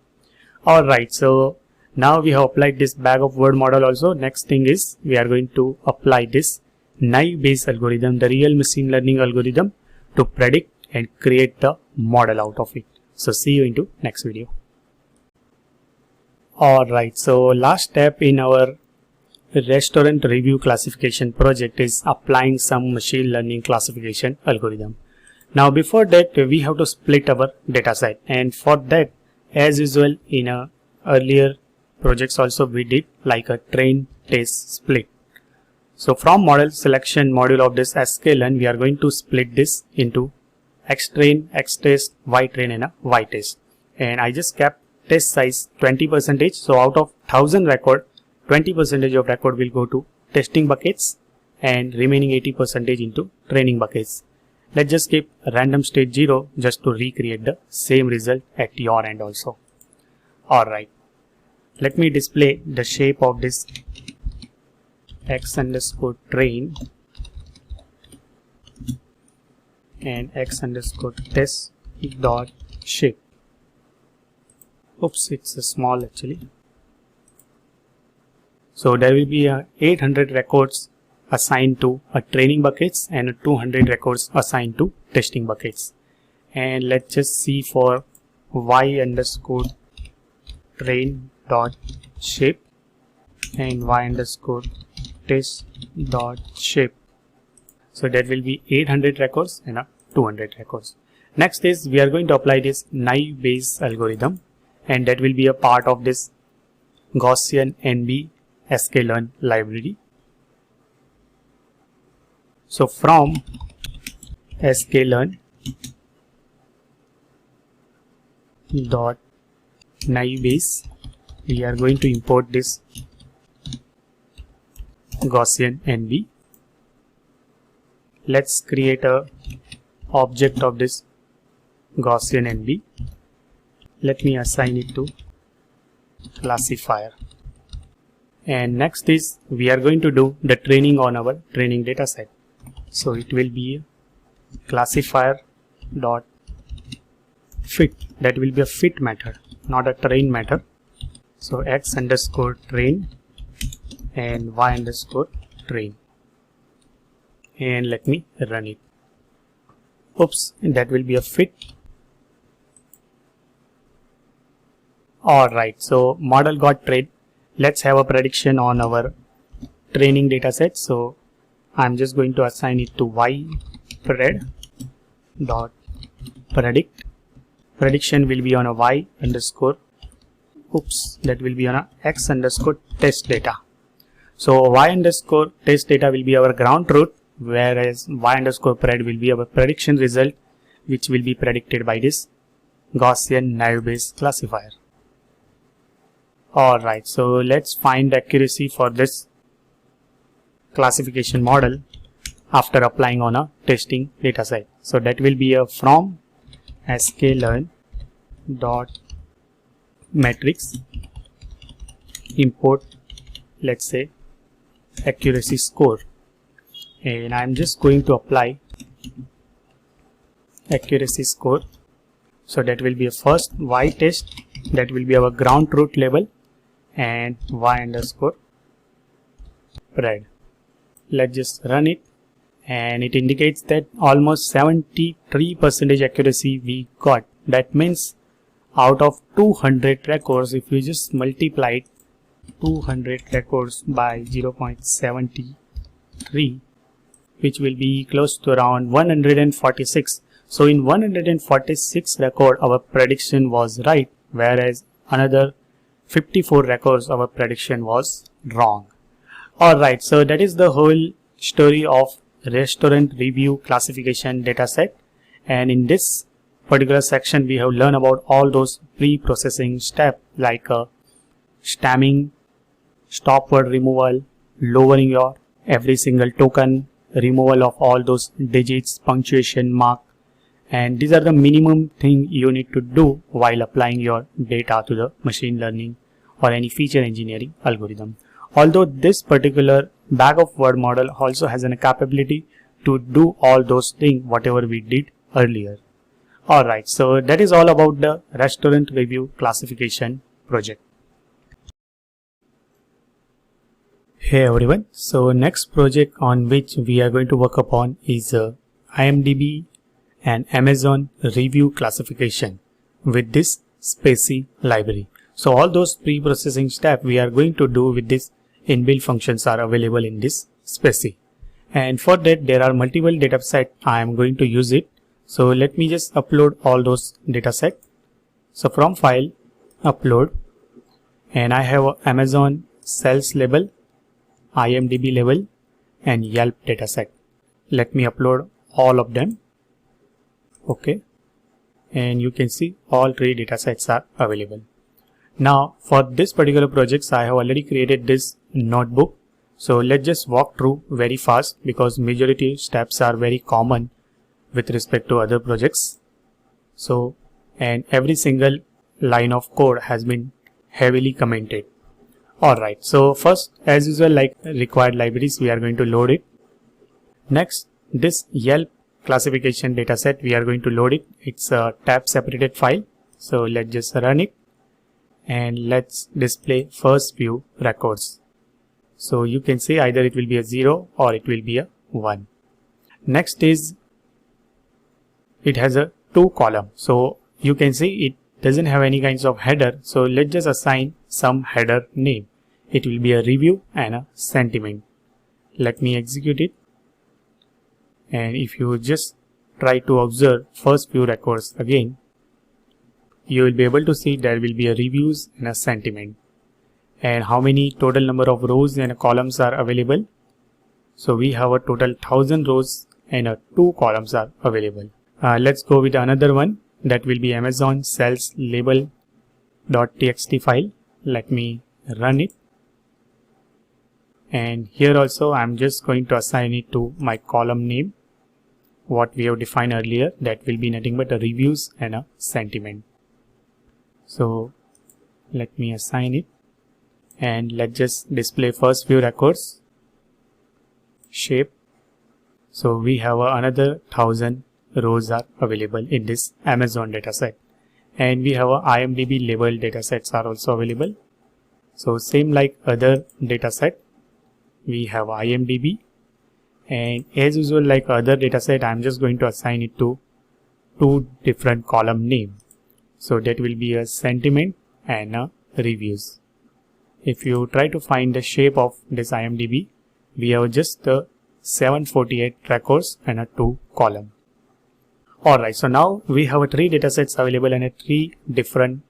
[SPEAKER 1] Alright, so now we have applied this bag of word model also. Next thing is we are going to apply this naive Bayes algorithm, the real machine learning algorithm, to predict and create the model out of it. So see you into next video. Alright, so last step in our restaurant review classification project is applying some machine learning classification algorithm. Now before that we have to split our data set, and for that, as usual in earlier projects also we did like a train test split. So from model selection module of this sklearn, we are going to split this into xtrain, xtest, ytrain and a ytest. And I just kept test size 20%. So out of 1000 record, 20% of record will go to testing buckets and remaining 80% into training buckets. Let's just keep random state 0 just to recreate the same result at your end also. Alright, let me display the shape of this x underscore train and x underscore test dot shape. Oops, it's a small actually. So there will be 800 records assigned to training buckets and 200 records assigned to testing buckets. And let's just see for y underscore train dot shape and y underscore test dot shape. So that will be 800 records and 200 records. Next is we are going to apply this naive Bayes algorithm, and that will be a part of this Gaussian NB sklearn library. So from sklearn dot naive Bayes, we are going to import this Gaussian NB. Let's create a object of this Gaussian NB. Let me assign it to classifier. And next is we are going to do the training on our training data set. So it will be classifier dot fit. That will be a fit method, not a train method. So x underscore train and y underscore train. And let me run it. Oops, that will be a fit. Alright, so model got trained. Let's have a prediction on our training data set. So I'm just going to assign it to y pred dot predict. Prediction will be on a y underscore, that will be on a x underscore test data. So y underscore test data will be our ground truth, whereas y underscore pred will be our prediction result, which will be predicted by this Gaussian naive Bayes classifier. Alright, so let's find the accuracy for this classification model after applying on a testing data set. So that will be a from sklearn dot matrix import, let's say accuracy score, and I'm just going to apply accuracy score. So that will be a first y test, that will be our ground truth level, and y underscore pred. Let's just run it, and it indicates that almost 73% accuracy we got. That means out of 200 records, if we just multiply 200 records by 0.73, which will be close to around 146. So in 146 record our prediction was right, whereas another 54 records, our prediction was wrong. Alright, so that is the whole story of restaurant review classification dataset, and in this particular section we have learned about all those pre-processing steps like stemming, stop word removal, lowering your every single token, removal of all those digits, punctuation mark, and these are the minimum thing you need to do while applying your data to the machine learning or any feature engineering algorithm. Although this particular bag of word model also has a capability to do all those things whatever we did earlier. Alright, so that is all about the restaurant review classification project. Hey everyone, so next project on which we are going to work upon is IMDb and Amazon review classification with this Spacey library. So all those pre-processing steps we are going to do with this inbuilt functions are available in this Spacey. And for that there are multiple data sets I am going to use it. So let me just upload all those data sets. So from file, upload, and I have Amazon sales label, IMDb label and Yelp dataset. Let me upload all of them. Okay, and you can see all three datasets are available. Now for this particular projects I have already created this notebook. So let's just walk through very fast because majority steps are very common with respect to other projects. So and every single line of code has been heavily commented. Alright, so first as usual like required libraries we are going to load it. Next this Yelp classification dataset we are going to load it. It's a tab separated file. So let's just run it and let's display first few records. So you can see either it will be a 0 or it will be a 1. Next is it has a 2 column. So you can see it doesn't have any kinds of header. So let's just assign some header name. It will be a review and a sentiment. Let me execute it. And if you just try to observe first few records again, you will be able to see there will be a reviews and a sentiment. And how many total number of rows and columns are available? So we have a total 1000 rows and 2 columns are available. Let's go with another one. That will be Amazon sales label.txt file. Let me run it. And here also I'm just going to assign it to my column name, what we have defined earlier. That will be nothing but a reviews and a sentiment. So let me assign it and let's just display first few records. Shape. So we have another 1000 rows are available in this Amazon dataset, and we have a IMDb label datasets are also available. So same like other dataset, we have IMDb, and as usual like other dataset I'm just going to assign it to 2 different column name. So that will be a sentiment and a reviews. If you try to find the shape of this IMDb, we have just the 748 records and a 2 column. Alright, so now we have 3 datasets available and 3 different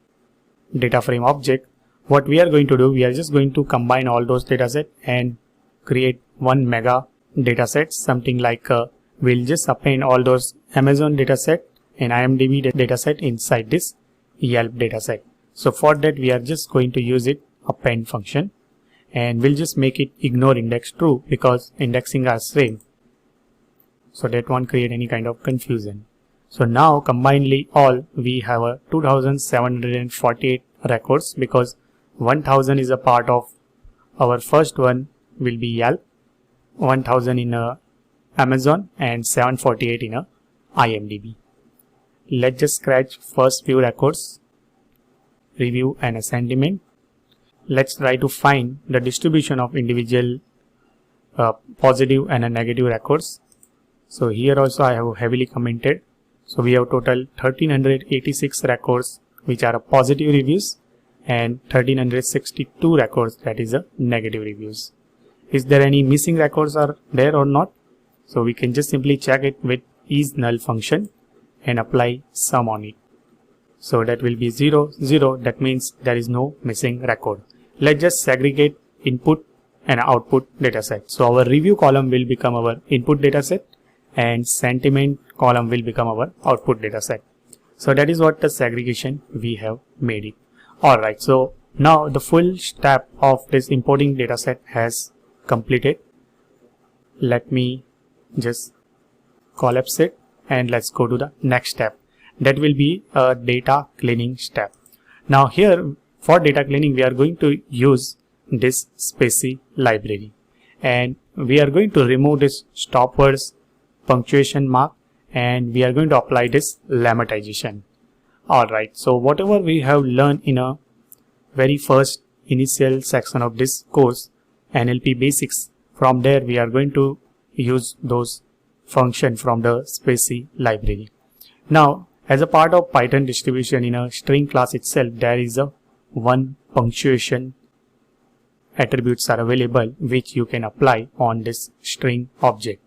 [SPEAKER 1] data frame object. What we are going to do, we are just going to combine all those datasets and create one mega dataset, something like we'll just append all those Amazon dataset and IMDb dataset inside this Yelp dataset. So for that we are just going to use it append function, and we'll just make it ignore index true because indexing are same, so that won't create any kind of confusion. So now combinedly all we have a 2748 records because 1000 is a part of our first one will be Yelp, 1000 in Amazon and 748 in IMDb. Let's just scratch first few records, review and a sentiment. Let's try to find the distribution of individual positive and a negative records. So here also I have heavily commented. So we have total 1386 records which are positive reviews and 1362 records that is a negative reviews. Is there any missing records are there or not? So we can just simply check it with is null function and apply sum on it. So that will be 0, 0. That means there is no missing record. Let's just segregate input and output dataset. So our review column will become our input dataset and sentiment column will become our output dataset. So that is what the segregation we have made it. Alright, so now the full step of this importing dataset has completed. Let me just collapse it and let's go to the next step. That will be a data cleaning step. Now here for data cleaning we are going to use this specie library and we are going to remove this stoppers, punctuation mark, and we are going to apply this lemmatization. Alright, so whatever we have learned in a very first initial section of this course, NLP basics, from there we are going to use those functions from the specie library. Now as a part of Python distribution in a string class itself, there is a one punctuation attributes are available which you can apply on this string object.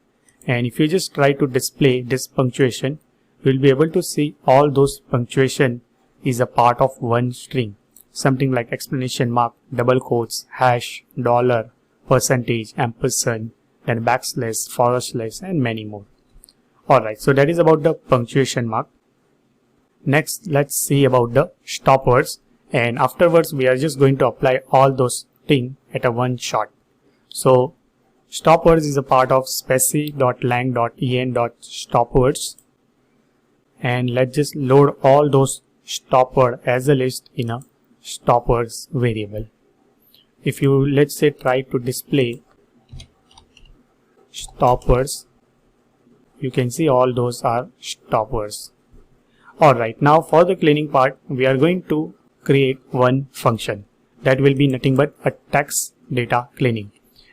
[SPEAKER 1] And if you just try to display this punctuation, you will be able to see all those punctuation is a part of one string. Something like exclamation mark, double quotes, hash, dollar, percentage, ampersand, then backslash, forward slash, and many more. Alright, so that is about the punctuation mark. Next, let's see about the stop words, and afterwards we are just going to apply all those things at a one shot. So stop words is a part of specie.lang.en.stopwords, and let's just load all those stop word as a list in a stop words variable. If you let's say try to display stop words, you can see all those are stop words. Alright, now for the cleaning part we are going to create one function that will be nothing but a text data cleaning,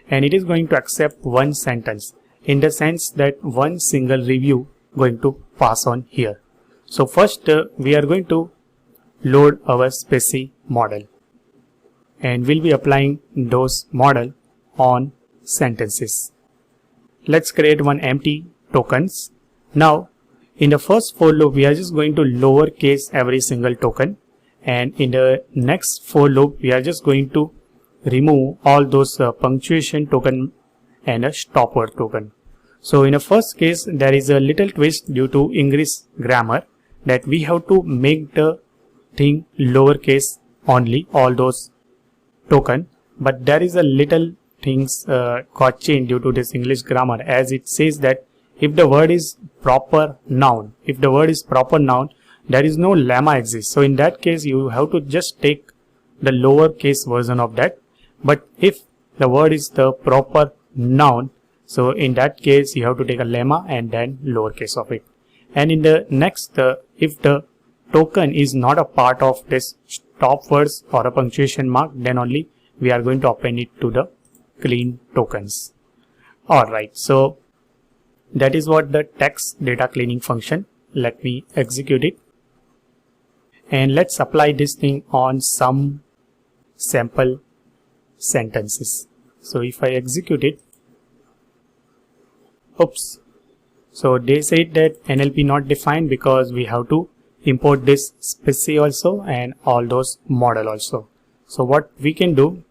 [SPEAKER 1] and it is going to accept one sentence in the sense that one single review going to pass on here. So first we are going to load our specie model and we'll be applying those model on sentences. Let's create one empty tokens. Now in the first for loop we are just going to lowercase every single token, and in the next for loop we are just going to remove all those punctuation token and a stop word token. So in the first case there is a little twist due to English grammar that we have to make the thing lowercase only, all those token, but there is a little things got changed due to this English grammar, as it says that if the word is proper noun, there is no lemma exists. So in that case you have to just take the lowercase version of that. But if the word is the proper noun, so in that case you have to take a lemma and then lowercase of it. And in the next, if the token is not a part of this stop words or a punctuation mark, then only we are going to append it to the clean tokens. Alright, so that is what the text data cleaning function. Let me execute it. And let's apply this thing on some sample sentences. So if I execute it, oops. So they said that NLP not defined because we have to import this specie also and all those model also. So what we can do,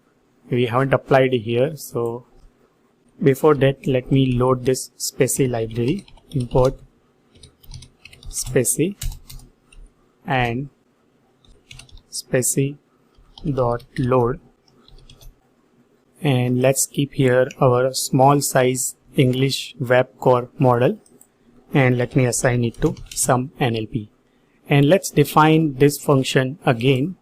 [SPEAKER 1] we haven't applied here. So before that, let me load this specie library, import specie and specie.load, and let's keep here our small size English web core model, and let me assign it to some NLP, and let's define this function again,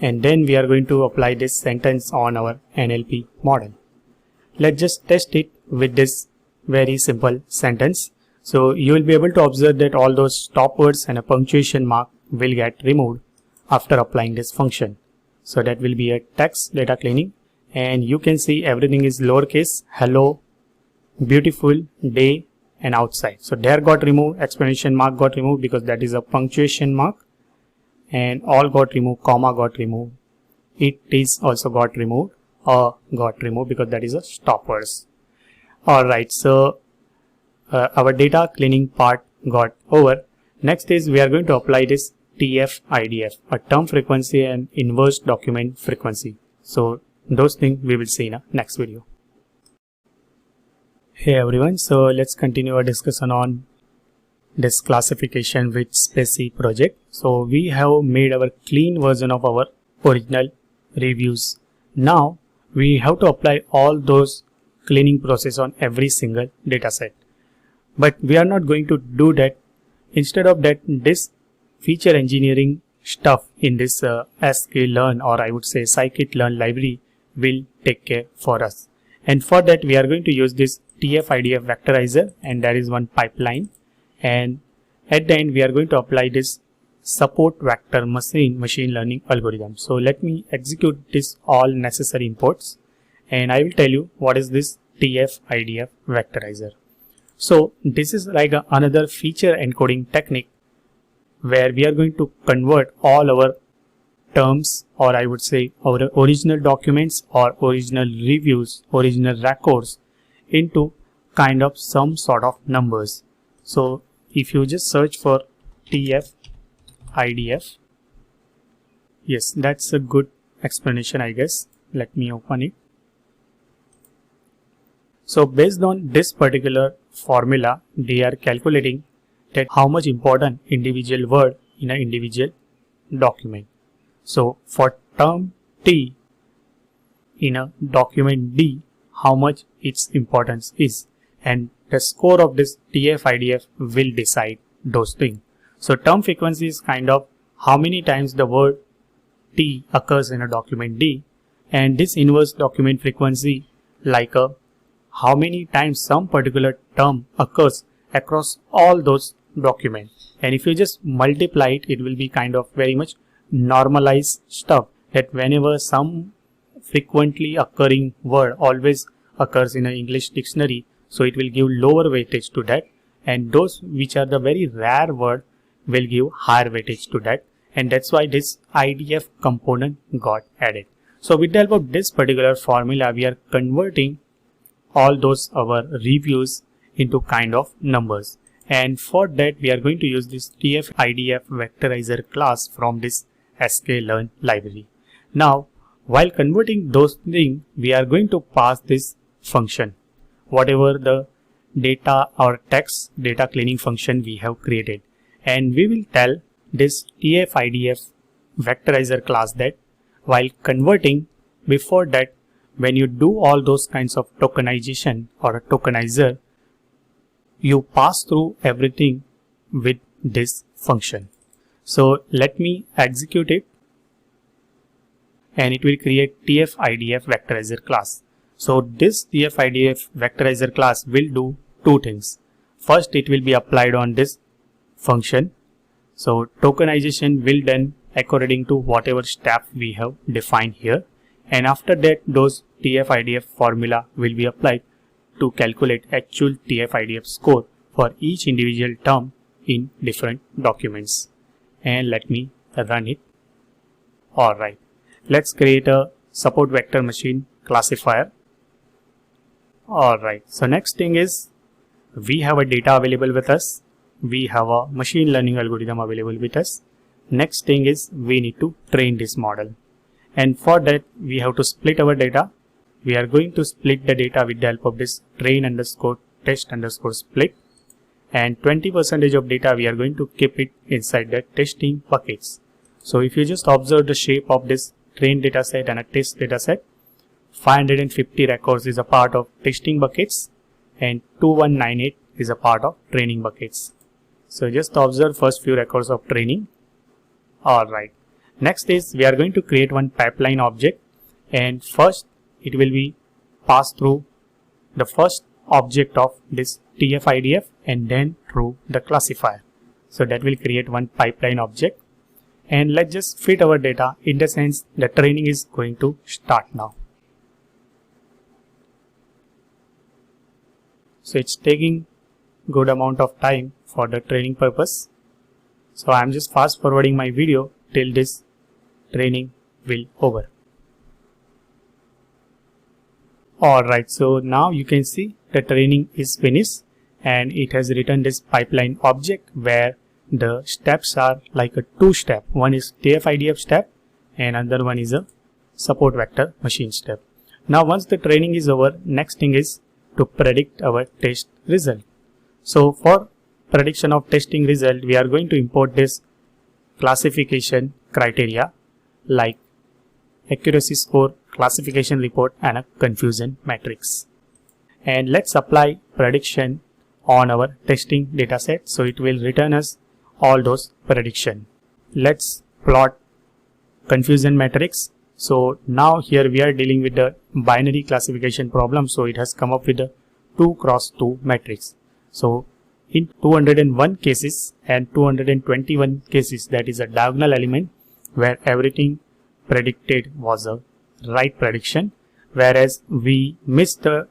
[SPEAKER 1] and then we are going to apply this sentence on our NLP model. Let's just test it with this very simple sentence. So you will be able to observe that all those stop words and a punctuation mark will get removed after applying this function. So that will be a text data cleaning, and you can see everything is lowercase, hello, beautiful, day, and outside. So there got removed, exclamation mark got removed because that is a punctuation mark, and all got removed, comma got removed, it is also got removed, or got removed because that is a stop words. Alright, so our data cleaning part got over. Next is we are going to apply this TF-IDF, a term frequency and inverse document frequency. So those things we will see in a next video. Hey everyone, so let's continue our discussion on this classification with Spacey project. So we have made our clean version of our original reviews. Now we have to apply all those cleaning process on every single dataset. But we are not going to do that. Instead of that, this feature engineering stuff in this sklearn, or I would say scikit-learn library, will take care for us. And for that we are going to use this TF-IDF vectorizer, and there is one pipeline. And at the end we are going to apply this support vector machine learning algorithm. So let me execute this all necessary imports, and I will tell you what is this TF-IDF vectorizer. So this is like another feature encoding technique where we are going to convert all our terms, or I would say our original documents or original reviews, original records, into kind of some sort of numbers. So if you just search for TF-IDF, yes, that's a good explanation, I guess. Let me open it. So based on this particular formula, they are calculating that how much important individual word in an individual document. So for term T in a document D, how much its importance is, and the score of this TF-IDF will decide those things. So term frequency is kind of how many times the word T occurs in a document D, and this inverse document frequency like a how many times some particular term occurs across all those documents. And if you just multiply it, it will be kind of very much normalized stuff, that whenever some frequently occurring word always occurs in an English dictionary, so it will give lower weightage to that, and those which are the very rare word will give higher weightage to that, and that's why this IDF component got added. So with the help of this particular formula, we are converting all those our reviews into kind of numbers, and for that we are going to use this TF-IDF vectorizer class from this sklearn library. Now while converting those things, we are going to pass this function, whatever the data or text data cleaning function we have created, and we will tell this TF-IDF vectorizer class that while converting, before that, when you do all those kinds of tokenization or a tokenizer, you pass through everything with this function. So let me execute it, and it will create TF-IDF vectorizer class. So this TF-IDF vectorizer class will do two things. First, it will be applied on this function. So tokenization will done according to whatever step we have defined here. And after that, those TF-IDF formula will be applied to calculate actual TF-IDF score for each individual term in different documents. And let me run it. Alright, let's create a support vector machine classifier. Alright, so next thing is we have a data available with us. We have a machine learning algorithm available with us. Next thing is we need to train this model. And for that, we have to split our data. We are going to split the data with the help of this train_test_split. And 20% of data we are going to keep it inside the testing buckets. So if you just observe the shape of this train dataset and a test dataset, 550 records is a part of testing buckets, and 2198 is a part of training buckets. So just observe first few records of training. Alright. Next is we are going to create one pipeline object, and first it will be passed through the first object of this TF-IDF and then through the classifier. So that will create one pipeline object, and let's just fit our data, in the sense the training is going to start now. So it's taking good amount of time for the training purpose. So I'm just fast forwarding my video till this training will over. Alright, so now you can see the training is finished, and it has written this pipeline object where the steps are like a two-step. One is TF-IDF step and another one is a support vector machine step. Now once the training is over, next thing is to predict our test result. So for prediction of testing result, we are going to import this classification criteria like accuracy score, classification report and a confusion matrix. And let's apply prediction on our testing dataset. So it will return us all those prediction. Let's plot confusion matrix. So now here we are dealing with the binary classification problem. So it has come up with a 2x2 matrix. So in 201 cases and 221 cases, that is a diagonal element where everything predicted was a right prediction, whereas we missed the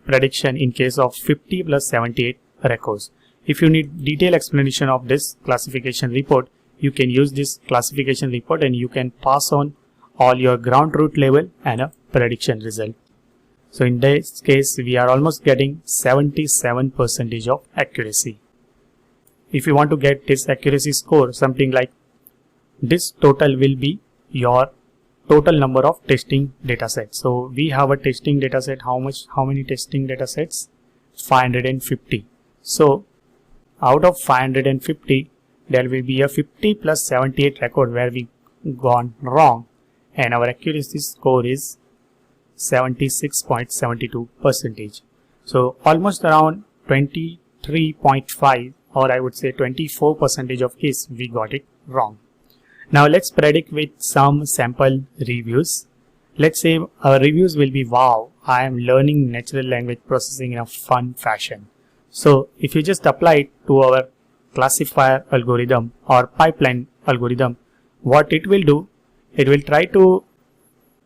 [SPEAKER 1] prediction in case of 50 plus 78 records. If you need detailed explanation of this classification report, you can use this classification report and you can pass on all your ground truth level and a prediction result. So in this case, we are almost getting 77% of accuracy. If you want to get this accuracy score, something like this total will be your total number of testing datasets. So we have a testing dataset. How many testing datasets? 550. So out of 550, there will be a 50 plus 78 record where we gone wrong, and our accuracy score is 76.72%. So almost around 23.5, or I would say 24% of case we got it wrong. Now let's predict with some sample reviews. Let's say our reviews will be, wow, I am learning natural language processing in a fun fashion. So if you just apply it to our classifier algorithm or pipeline algorithm, what it will do, it will try to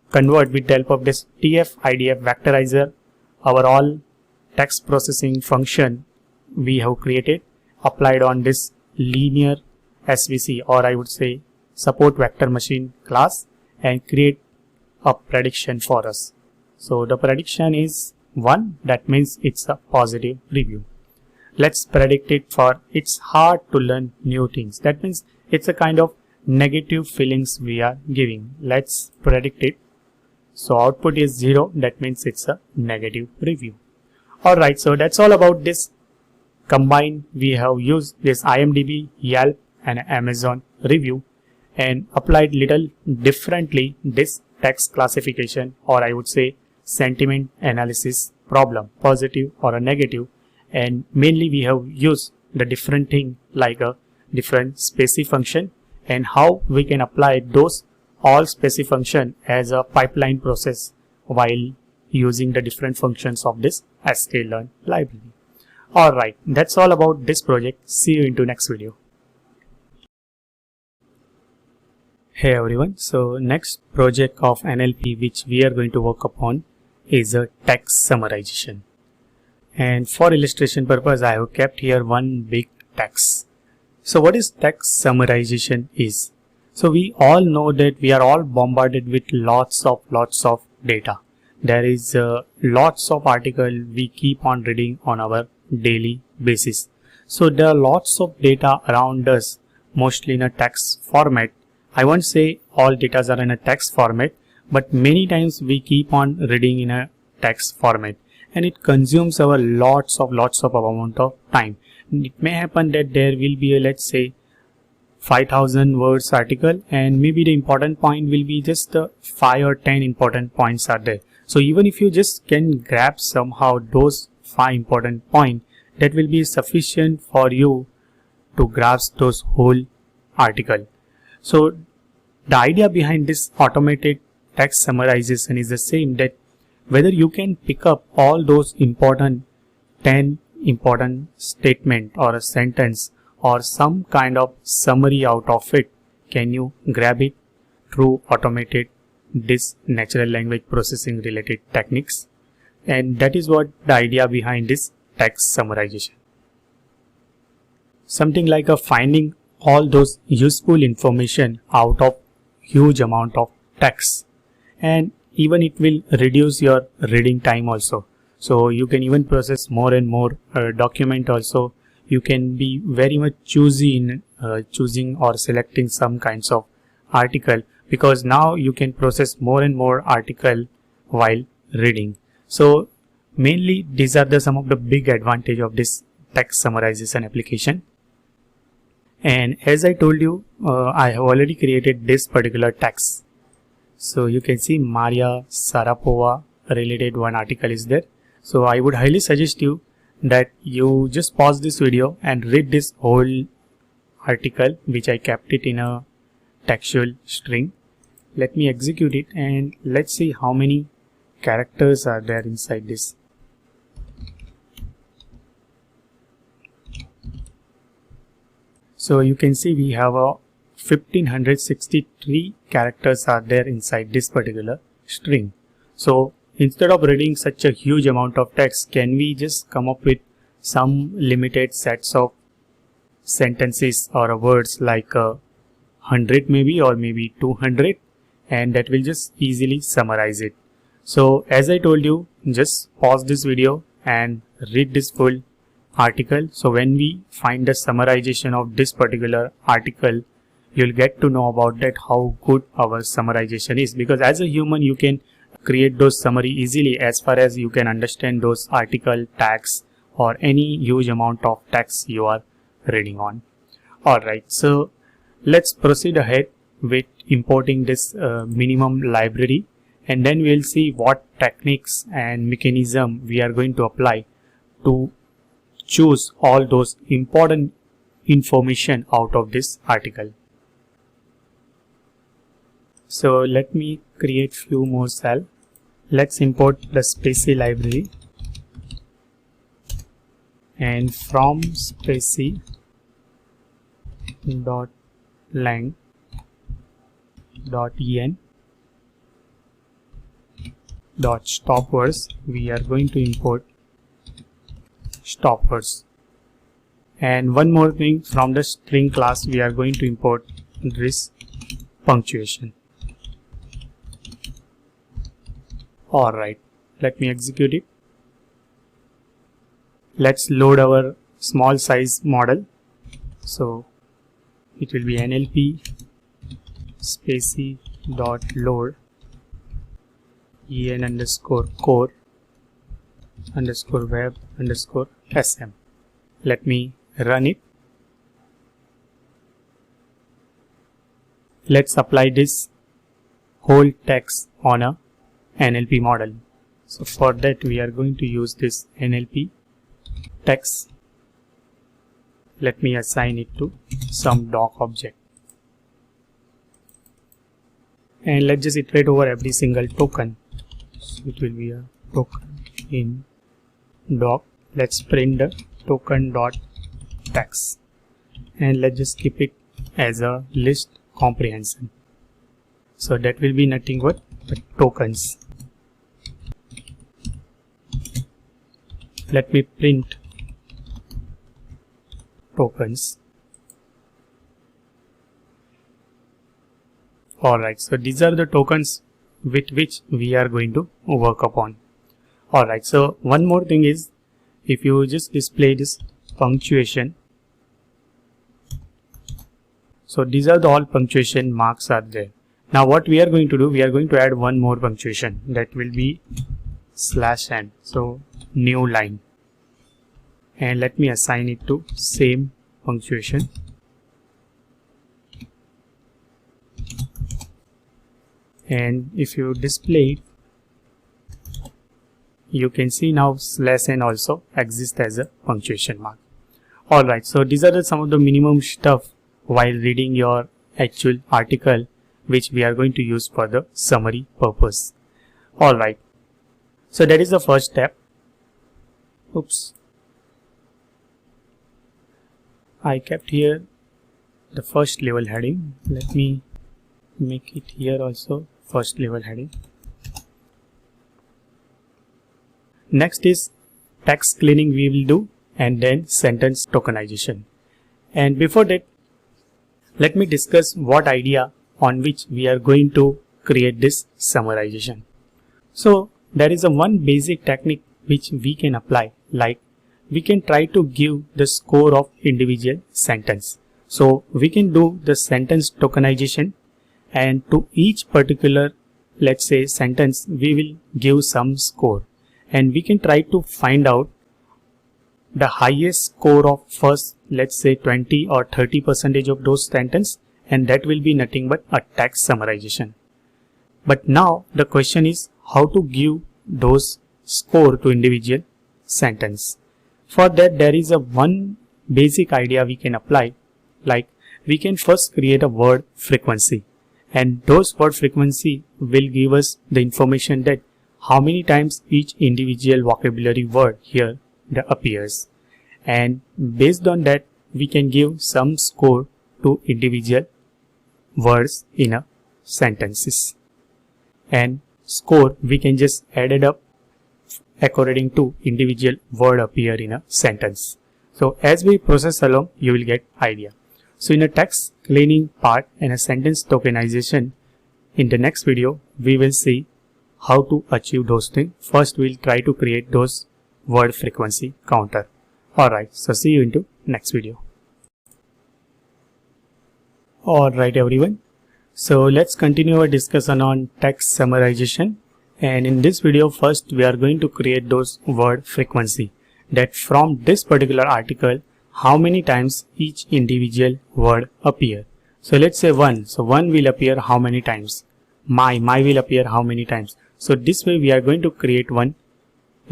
[SPEAKER 1] convert with the help of this TF-IDF vectorizer our all text processing function we have created, applied on this linear SVC, or I would say support vector machine class, and create a prediction for us. So the prediction is 1, that means it's a positive review. Let's predict it for it's hard to learn new things. That means it's a kind of negative feelings we are giving. Let's predict it. So output is 0, that means it's a negative review. Alright, so that's all about this. Combined, we have used this IMDb, Yelp and Amazon review and applied little differently this text classification, or I would say sentiment analysis problem, positive or a negative, and mainly we have used the different thing like a different spacey function and how we can apply those all spacey function as a pipeline process while using the different functions of this sklearn library. Alright, that's all about this project. See you into next video. Hey everyone, so next project of NLP which we are going to work upon is a text summarization. And for illustration purpose, I have kept here one big text. So what is text summarization is? So we all know that we are all bombarded with lots of data. There is lots of article we keep on reading on our daily basis. So there are lots of data around us, mostly in a text format. I won't say all data are in a text format, but many times we keep on reading in a text format, and it consumes our lots of amount of time. It may happen that there will be a, let's say, 5,000 words article, and maybe the important point will be just the 5 or 10 important points are there. So even if you just can grab somehow those 5 important points, that will be sufficient for you to grasp those whole article. So the idea behind this automated text summarization is the same, that whether you can pick up all those important 10 important statement or a sentence or some kind of summary out of it, can you grab it through automated this natural language processing related techniques? And that is what the idea behind this text summarization. Something like a finding all those useful information out of huge amount of text, and even it will reduce your reading time also. So you can even process more and more document also. you can be very much choosy in choosing or selecting some kinds of article, because now you can process more and more article while reading. So mainly these are the some of the big advantage of this text summarization application. And as I told you, I have already created this particular text. So you can see Maria Sharapova related one article is there. So I would highly suggest you that you just pause this video and read this whole article, which I kept it in a textual string. Let me execute it and let's see how many characters are there inside this. So you can see we have a 1563 characters are there inside this particular string. So instead of reading such a huge amount of text, can we just come up with some limited sets of sentences or words like 100 maybe, or maybe 200, and that will just easily summarize it. So as I told you, just pause this video and read this full article. So when we find the summarization of this particular article, you'll get to know about that how good our summarization is, because as a human you can create those summary easily as far as you can understand those article tags or any huge amount of text you are reading on. Alright, so let's proceed ahead with importing this minimum library, and then we'll see what techniques and mechanism we are going to apply to choose all those important information out of this article. So let me create few more cells. Let's import the Spacey library, and from Spacey dot lang dot en dot stopwords, we are going to import stopwords. And one more thing, from the string class we are going to import this punctuation. Alright, let me execute it. Let's load our small size model. So it will be NLP Spacey dot load en underscore core underscore web underscore sm. Let me run it. Let's apply this whole text on a NLP model. So for that we are going to use this NLP text. Let me assign it to some doc object, and let's just iterate over every single token. So it will be a token in doc. Let's print the token dot text, and let's just keep it as a list comprehension. So that will be nothing but tokens. Let me print tokens. Alright, so these are the tokens with which we are going to work upon. Alright, so one more thing is, if you just display this punctuation, so these are the all punctuation marks are there. Now what we are going to do, we are going to add one more punctuation, that will be /n. So new line, and let me assign it to same punctuation. And if you display it, you can see now /n also exists as a punctuation mark. Alright, so these are some of the minimum stuff while reading your actual article, which we are going to use for the summary purpose. Alright, so that is the first step. Oops, I kept here the first level heading. Let me make it here also first level heading. Next is text cleaning we will do, and then sentence tokenization. And before that, let me discuss what idea on which we are going to create this summarization. So there is a one basic technique which we can apply, like we can try to give the score of individual sentence. So we can do the sentence tokenization, and to each particular, let's say, sentence, we will give some score, and we can try to find out the highest score of first, let's say 20 or 30% of those sentence, and that will be nothing but a text summarization. But now the question is how to give those score to individual sentence. For that, there is a one basic idea we can apply, like we can first create a word frequency, and those word frequency will give us the information that how many times each individual vocabulary word here appears, and based on that we can give some score to individual words in a sentences, and score we can just add it up according to individual word appear in a sentence. So as we process along, you will get idea. So in a text cleaning part and a sentence tokenization, in the next video we will see how to achieve those things. First we'll try to create those word frequency counter. Alright, so see you into next video. Alright everyone, so let's continue our discussion on text summarization, and in this video first we are going to create those word frequency, that from this particular article how many times each individual word appear. So let's say 1, so 1 will appear how many times, my will appear how many times. So this way we are going to create one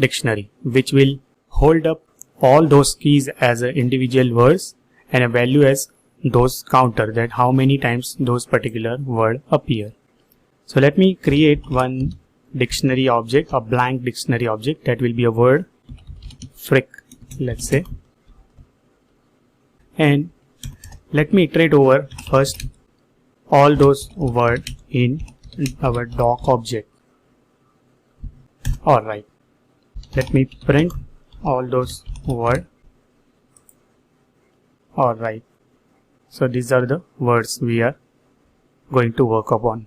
[SPEAKER 1] dictionary which will hold up all those keys as individual words and a value as those counter, that how many times those particular word appear. So let me create one dictionary object, a blank dictionary object, that will be a word fric, let's say, and let me iterate over first all those word in our doc object. Alright, let me print all those word. Alright, so these are the words we are going to work upon.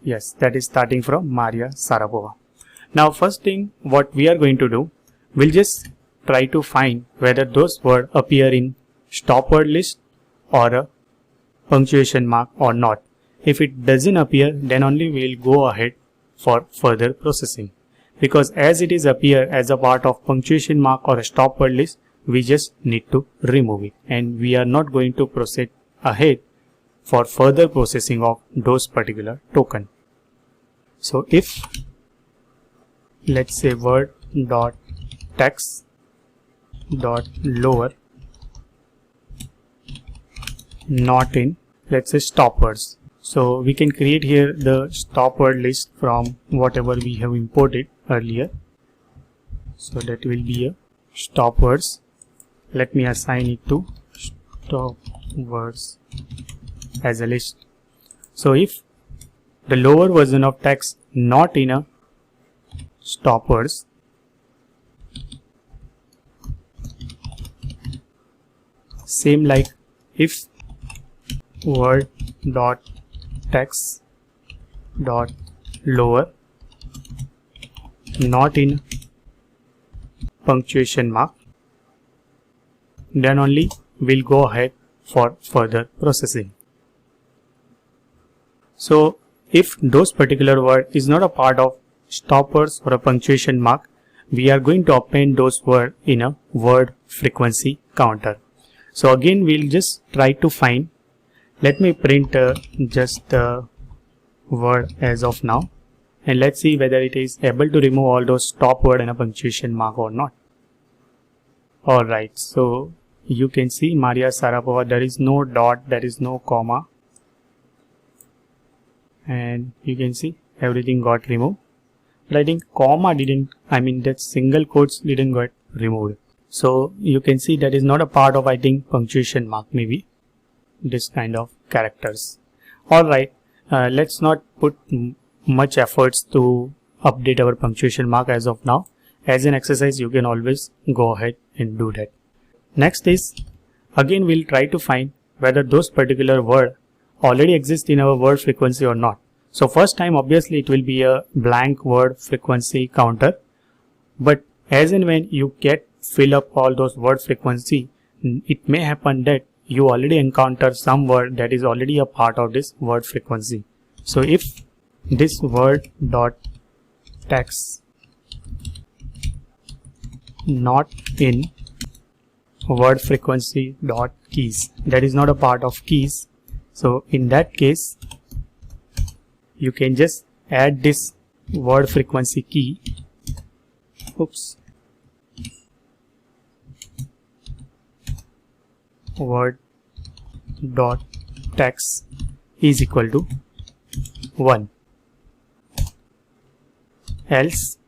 [SPEAKER 1] Yes, that is starting from Maria Sharapova. Now first thing what we are going to do, we'll just try to find whether those words appear in stop word list or a punctuation mark or not. If it doesn't appear, then only we'll go ahead for further processing, because as it is appear as a part of punctuation mark or a stop word list, we just need to remove it, and we are not going to proceed ahead for further processing of those particular token. So if let's say word dot text dot lower not in, let's say, stop words, so we can create here the stop word list from whatever we have imported earlier. So that will be a stop words. Let me assign it to stop words as a list. So if the lower version of text not in a stop words, same like if word dot text dot lower not in punctuation mark, then only we'll go ahead for further processing. So if those particular word is not a part of stop words or a punctuation mark, we are going to append those word in a word frequency counter. So again we'll just try to find, let me print just the word as of now, and let's see whether it is able to remove all those stop word and a punctuation mark or not. Alright, so you can see Maria Sharapova, there is no dot, there is no comma, and you can see everything got removed. But I think comma didn't, that single quotes didn't get removed. So you can see that is not a part of, I think, punctuation mark, maybe this kind of characters. Alright, let's not put much efforts to update our punctuation mark as of now. As an exercise, you can always go ahead and do that. Next is, again we'll try to find whether those particular word already exist in our word frequency or not. So first time obviously it will be a blank word frequency counter, But as and when you fill up all those word frequency, it may happen that you already encounter some word that is already a part of this word frequency. So if this word dot text not in word frequency dot keys, that is not a part of keys, so in that case you can just add this word frequency key, word dot text is equal to 1, else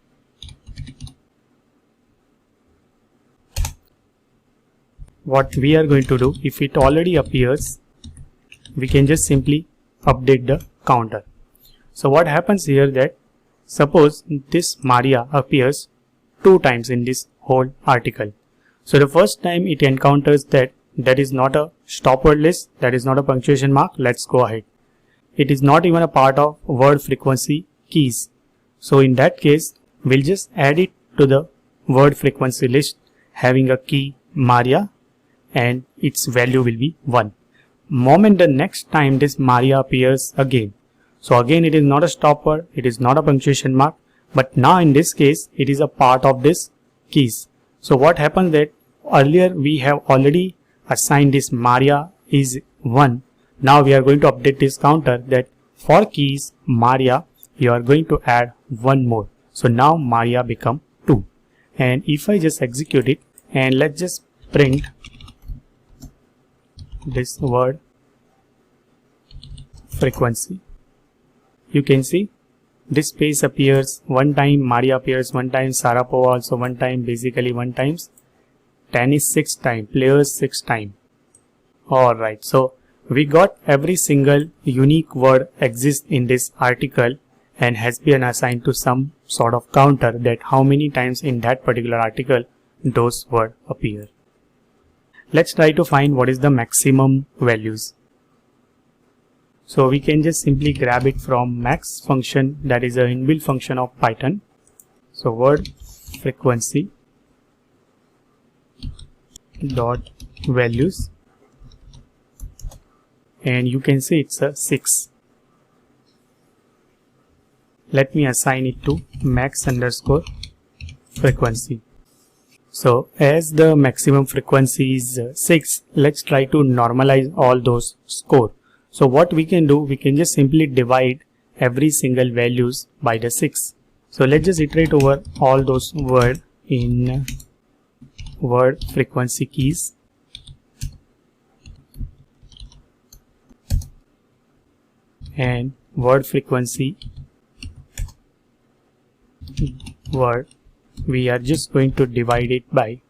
[SPEAKER 1] what we are going to do, if it already appears, we can just simply update the counter. So what happens here, that suppose this Maria appears 2 times in this whole article. So the first time it encounters that is not a stop word list, that is not a punctuation mark, let's go ahead. It is not even a part of word frequency keys. So in that case, we'll just add it to the word frequency list having a key Maria, and its value will be 1. Moment the next time this Maria appears again. So again it is not a stop word, it is not a punctuation mark, but now in this case it is a part of this keys. So what happens that earlier we have already assigned this Maria is 1. Now we are going to update this counter that for keys Maria you are going to add 1 more. So now Maria become 2. And if I just execute it and let's just print this word frequency, you can see this space appears 1 time, Maria appears 1 time, Sarapova also 1 time, basically 1 times, tennis 6 time, players 6 time. Alright, so we got every single unique word exists in this article and has been assigned to some sort of counter that how many times in that particular article those words appear. Let's try to find what is the maximum values. So we can just simply grab it from max function, that is an inbuilt function of Python. So word frequency dot values, and you can see it's a 6. Let me assign it to max underscore frequency. So as the maximum frequency is 6, let's try to normalize all those score. So what we can do, we can just simply divide every single values by the 6. So let's just iterate over all those words in word frequency keys. And word frequency word, we are just going to divide it by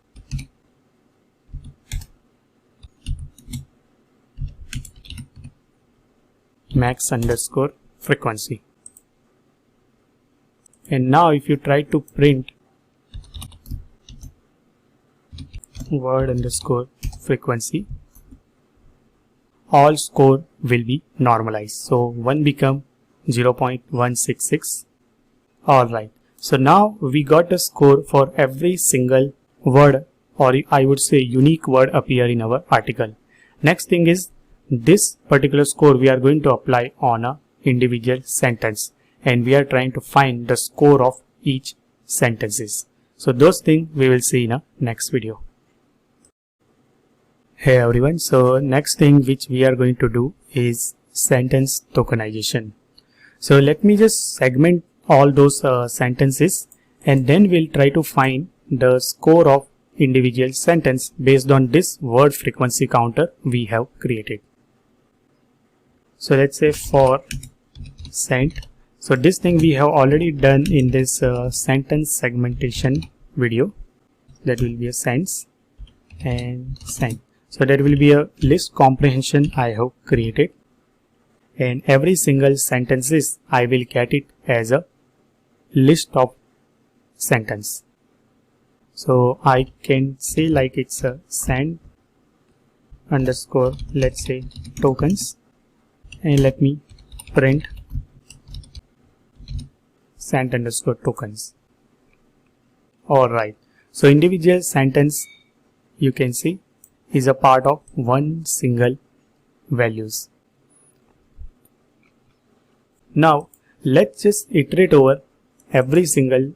[SPEAKER 1] max underscore frequency. And now if you try to print word underscore frequency, all score will be normalized. So 1 become 0.166. Alright, so now we got a score for every single word, or I would say unique word appear in our article. Next thing is, this particular score we are going to apply on a individual sentence, and we are trying to find the score of each sentences. So those things we will see in a next video. Hey everyone, so next thing which we are going to do is sentence tokenization. So let me just segment all those sentences, and then we'll try to find the score of individual sentence based on this word frequency counter we have created. So let's say for sent. So this thing we have already done in this sentence segmentation video. That will be a sense and sent. So there will be a list comprehension I have created, and every single sentences I will get it as a list of sentence. So I can say like it's a send underscore, let's say tokens, and let me print send underscore tokens. Alright, so individual sentence you can see is a part of one single values. Now let's just iterate over every single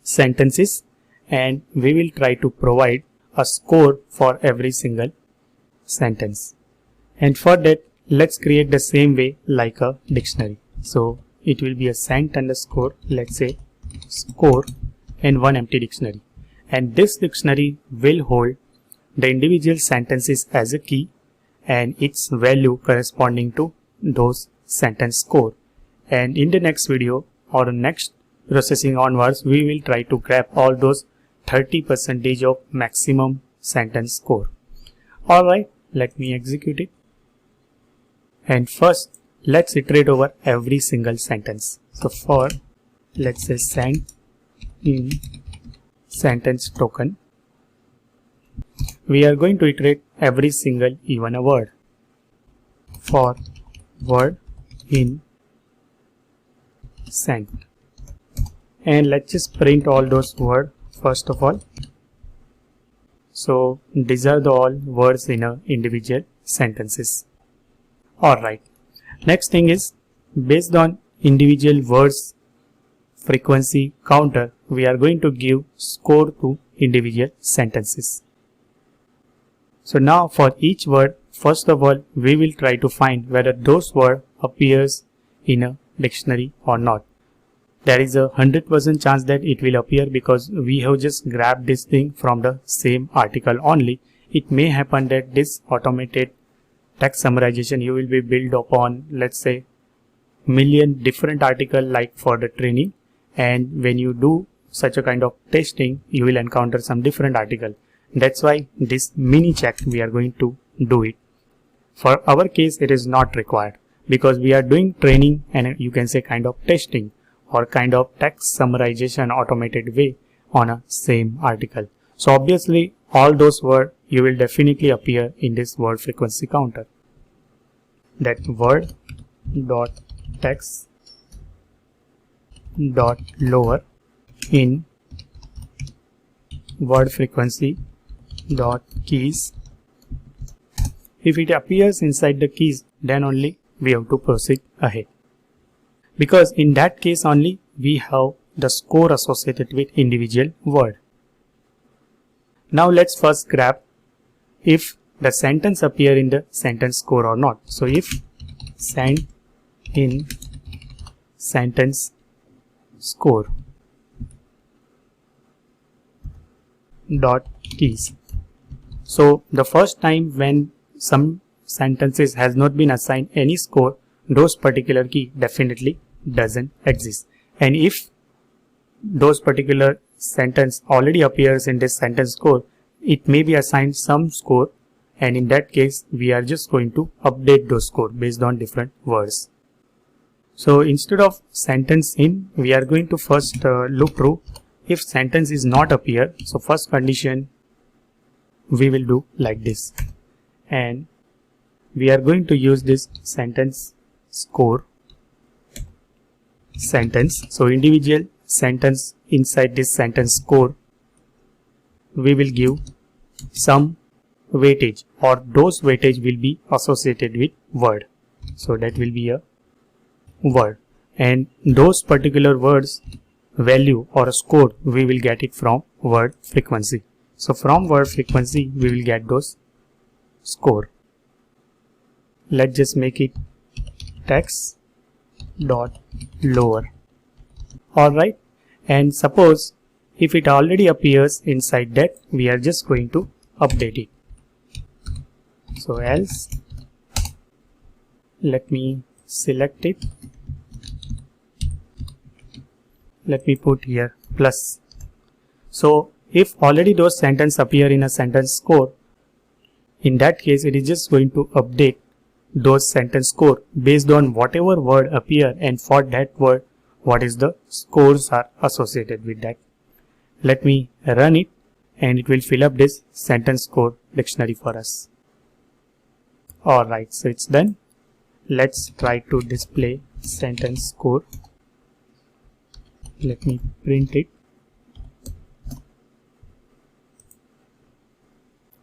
[SPEAKER 1] sentences and we will try to provide a score for every single sentence. And for that, let's create the same way like a dictionary. So it will be a sent underscore, let's say score, and one empty dictionary. And this dictionary will hold the individual sentences as a key and its value corresponding to those sentence score. And in the next video or next processing onwards, we will try to grab all those 30% of maximum sentence score. Alright, let me execute it. And first, let's iterate over every single sentence. So for, let's say send in sentence token, we are going to iterate every single even a word. For word in sent. And let's just print all those words first of all. So these are the all words in a individual sentences. Alright, next thing is based on individual words frequency counter, we are going to give score to individual sentences. So now for each word, first of all, we will try to find whether those word appears in a dictionary or not. There is a 100% chance that it will appear because we have just grabbed this thing from the same article only. It may happen that this automated text summarization you will be built upon, let's say, million different article like for the training, and when you do such a kind of testing, you will encounter some different article. That's why this mini check we are going to do it. For our case, it is not required because we are doing training and you can say kind of testing or kind of text summarization automated way on a same article. So obviously all those words you will definitely appear in this word frequency counter. That word dot text dot lower in word frequency dot keys. If it appears inside the keys, then only we have to proceed ahead, because in that case only we have the score associated with individual word. Now let's first grab if the sentence appear in the sentence score or not. So if send in sentence score dot keys. So the first time when some sentences has not been assigned any score, those particular key definitely doesn't exist. And if those particular sentence already appears in this sentence score, it may be assigned some score, and in that case we are just going to update those score based on different words. So instead of sentence in, we are going to first look through if sentence is not appear. So first condition we will do like this, and we are going to use this sentence score sentence. So individual sentence inside this sentence score, we will give some weightage, or those weightage will be associated with word. So that will be a word, and those particular words value or a score we will get it from word frequency. So from word frequency we will get those score. Let's just make it text dot lower. Alright, and suppose if it already appears inside that, we are just going to update it. So else, let me select it, let me put here plus. So if already those sentences appear in a sentence score, in that case it is just going to update those sentence score based on whatever word appear, and for that word what is the scores are associated with that. Let me run it and it will fill up this sentence score dictionary for us. Alright, so it's done. Let's try to display sentence score. Let me print it.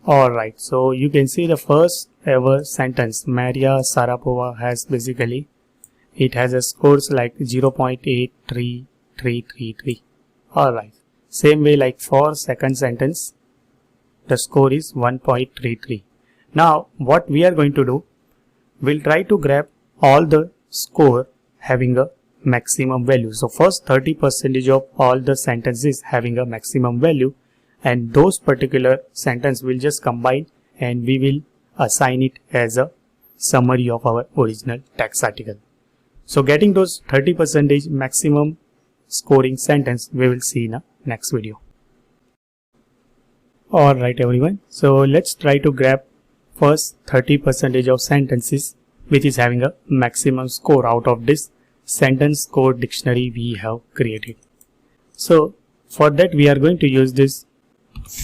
[SPEAKER 1] Alright, so you can see the first ever sentence, Maria Sharapova has basically, it has a scores like 0.83333. Alright, same way like for second sentence, the score is 1.33. Now what we are going to do, we'll try to grab all the score having a maximum value. So first 30% of all the sentences having a maximum value, and those particular sentence will just combine and we will assign it as a summary of our original text article. So getting those 30% maximum scoring sentence we will see in a next video. Alright everyone, so let's try to grab first 30% of sentences which is having a maximum score out of this sentence score dictionary we have created. So for that we are going to use this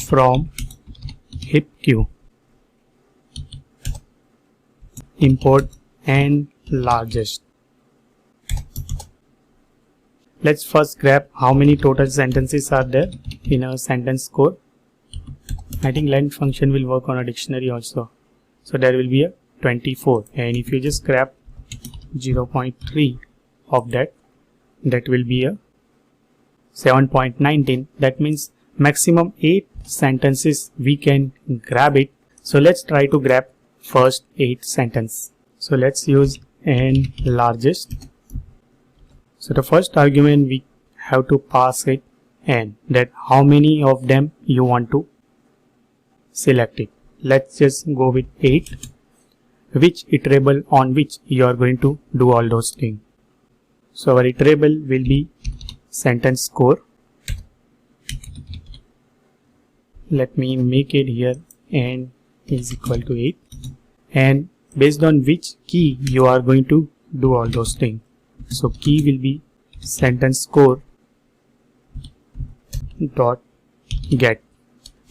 [SPEAKER 1] from HipQ, import and largest. Let's first grab how many total sentences are there in a sentence score. I think length function will work on a dictionary also. So there will be a 24, and if you just grab 0.3 of that, that will be a 7.19. That means maximum 8 sentences we can grab it. So let's try to grab first 8 sentences. So let's use n largest. So the first argument we have to pass it n, that how many of them you want to select it. Let's just go with 8, which iterable on which you are going to do all those things. So our iterable will be sentence score. Let me make it here n is equal to 8, and based on which key you are going to do all those things. So key will be sentence score dot get.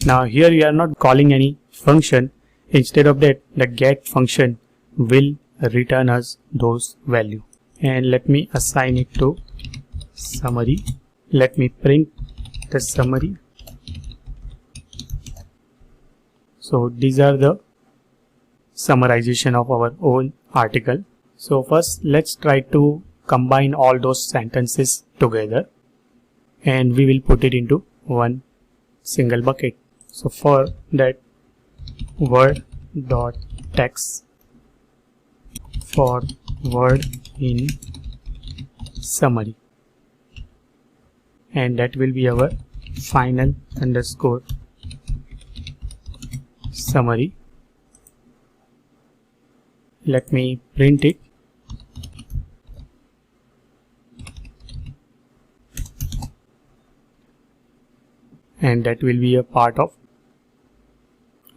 [SPEAKER 1] Now here we are not calling any function. Instead of that, the get function will return us those value. And let me assign it to summary. Let me print the summary. So these are the summarization of our own article. So first let's try to combine all those sentences together, and we will put it into one single bucket. So for that, word dot text for word in summary, and that will be our final underscore summary. Let me print it. And that will be a part of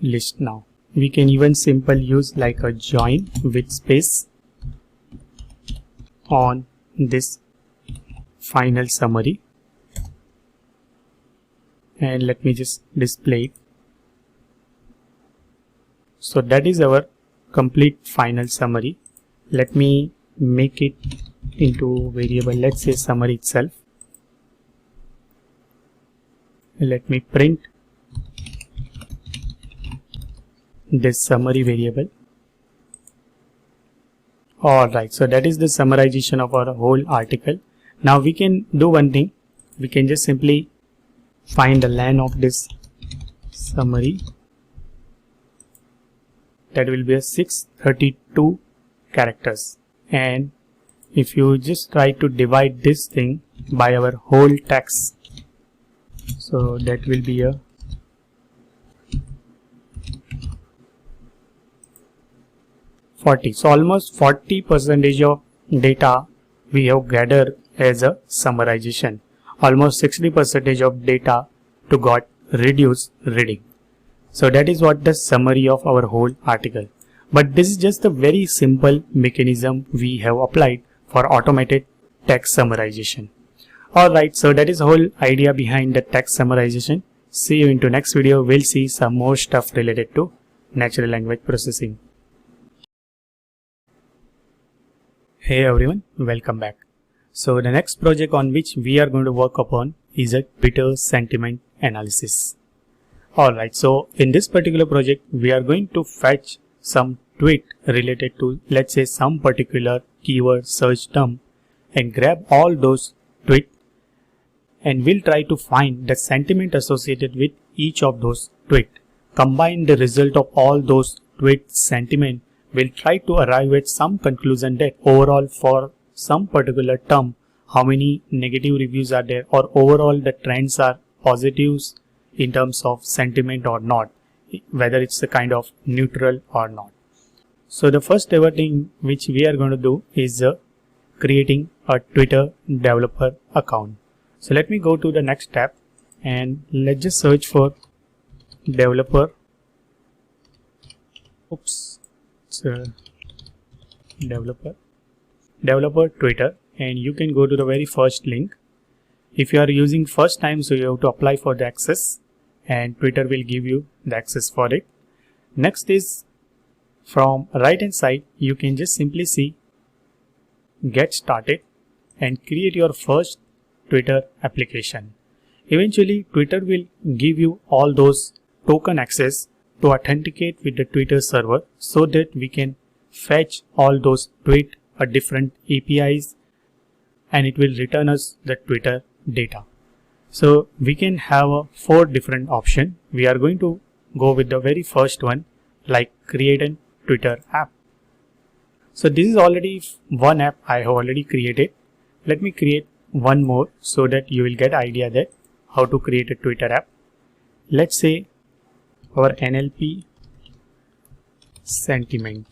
[SPEAKER 1] list. Now we can even simple use like a join with space on this final summary, and let me just display it. So that is our complete final summary. Let me make it into variable, let's say summary itself. Let me print this summary variable. Alright, so that is the summarization of our whole article. Now we can do one thing. We can just simply find the len of this summary. That will be a 632 characters. And if you just try to divide this thing by our whole text, so that will be a 40. So almost 40% of data we have gathered as a summarization. Almost 60% of data to got reduced reading. So that is what the summary of our whole article. But this is just a very simple mechanism we have applied for automated text summarization. Alright, so that is the whole idea behind the text summarization. See you into next video. We'll see some more stuff related to natural language processing. Hey everyone, welcome back. So the next project on which we are going to work upon is a Twitter sentiment analysis. Alright, so in this particular project, we are going to fetch some tweet related to, let's say, some particular keyword search term and grab all those tweets, and we'll try to find the sentiment associated with each of those tweets. Combine the result of all those tweet sentiment, we'll try to arrive at some conclusion that overall for some particular term, how many negative reviews are there, or overall the trends are positives in terms of sentiment or not, whether it's a kind of neutral or not. So the first ever thing which we are going to do is creating a Twitter developer account. So let me go to the next tab and let's just search for developer. Developer Twitter, and you can go to the very first link. If you are using first time, so you have to apply for the access, and Twitter will give you the access for it. Next is from right hand side, you can just simply see get started and create your first Twitter application. Eventually, Twitter will give you all those token access to authenticate with the Twitter server so that we can fetch all those tweet at different APIs and it will return us the Twitter data. So we can have 4 different options. We are going to go with the very first one, like create a Twitter app. So this is already one app I have already created. Let me create one more so that you will get idea that how to create a Twitter app. Let's say our NLP sentiment,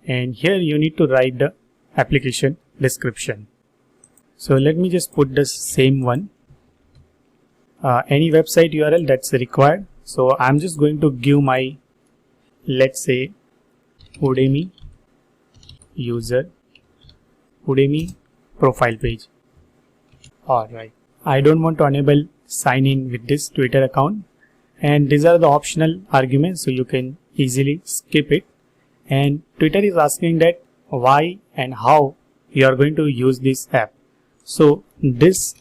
[SPEAKER 1] and here you need to write the application description. So let me just put the same one, any website URL that's required. So I'm just going to give my, let's say, Udemy profile page. Alright, I don't want to enable sign in with this Twitter account, and these are the optional arguments, so you can easily skip it. And Twitter is asking that why and how you are going to use this app. So this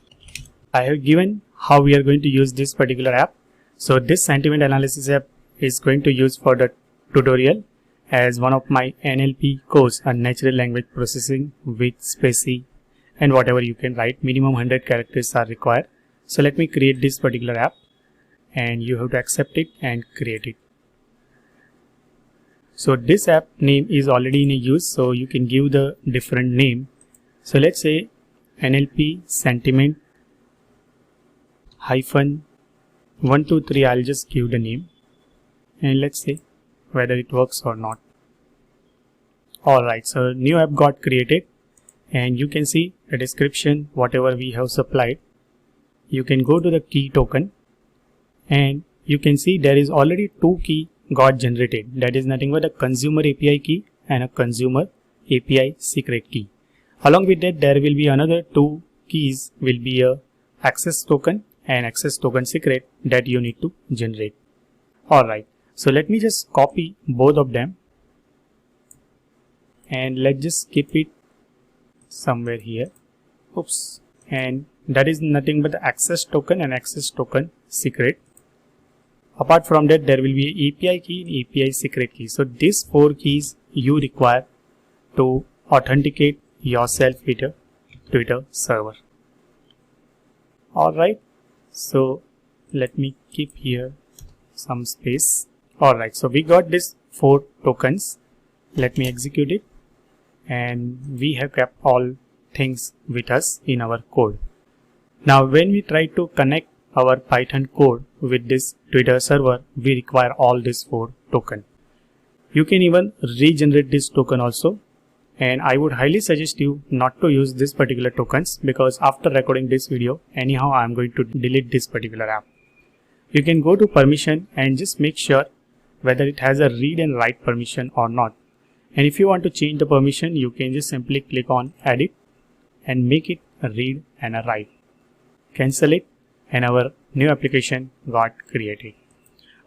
[SPEAKER 1] I have given how we are going to use this particular app. So this sentiment analysis app is going to use for the tutorial as one of my NLP course on natural language processing with spacey and whatever you can write. Minimum 100 characters are required. So let me create this particular app, and you have to accept it and create it. So this app name is already in use, so you can give the different name. So let's say NLP sentiment -123. I'll just give the name and let's see whether it works or not. Alright, so new app got created, and you can see the description whatever we have supplied. You can go to the key token, and you can see there is already 2 key got generated. That is nothing but a consumer API key and a consumer API secret key. Along with that, there will be another 2 keys, will be a access token and access token secret that you need to generate. Alright, so let me just copy both of them and let's just keep it somewhere here. Oops. And that is nothing but the access token and access token secret. Apart from that, there will be API key and API secret key. So these 4 keys you require to authenticate yourself with a Twitter server. Alright, so let me keep here some space. Alright, so we got this 4 tokens. Let me execute it, and we have kept all things with us in our code. Now when we try to connect our Python code with this Twitter server, we require all these 4 tokens. You can even regenerate this token also, and I would highly suggest you not to use this particular tokens, because after recording this video, anyhow I am going to delete this particular app. You can go to permission and just make sure whether it has a read and write permission or not. And if you want to change the permission, you can just simply click on edit and make it a read and a write. Cancel it, and our new application got created.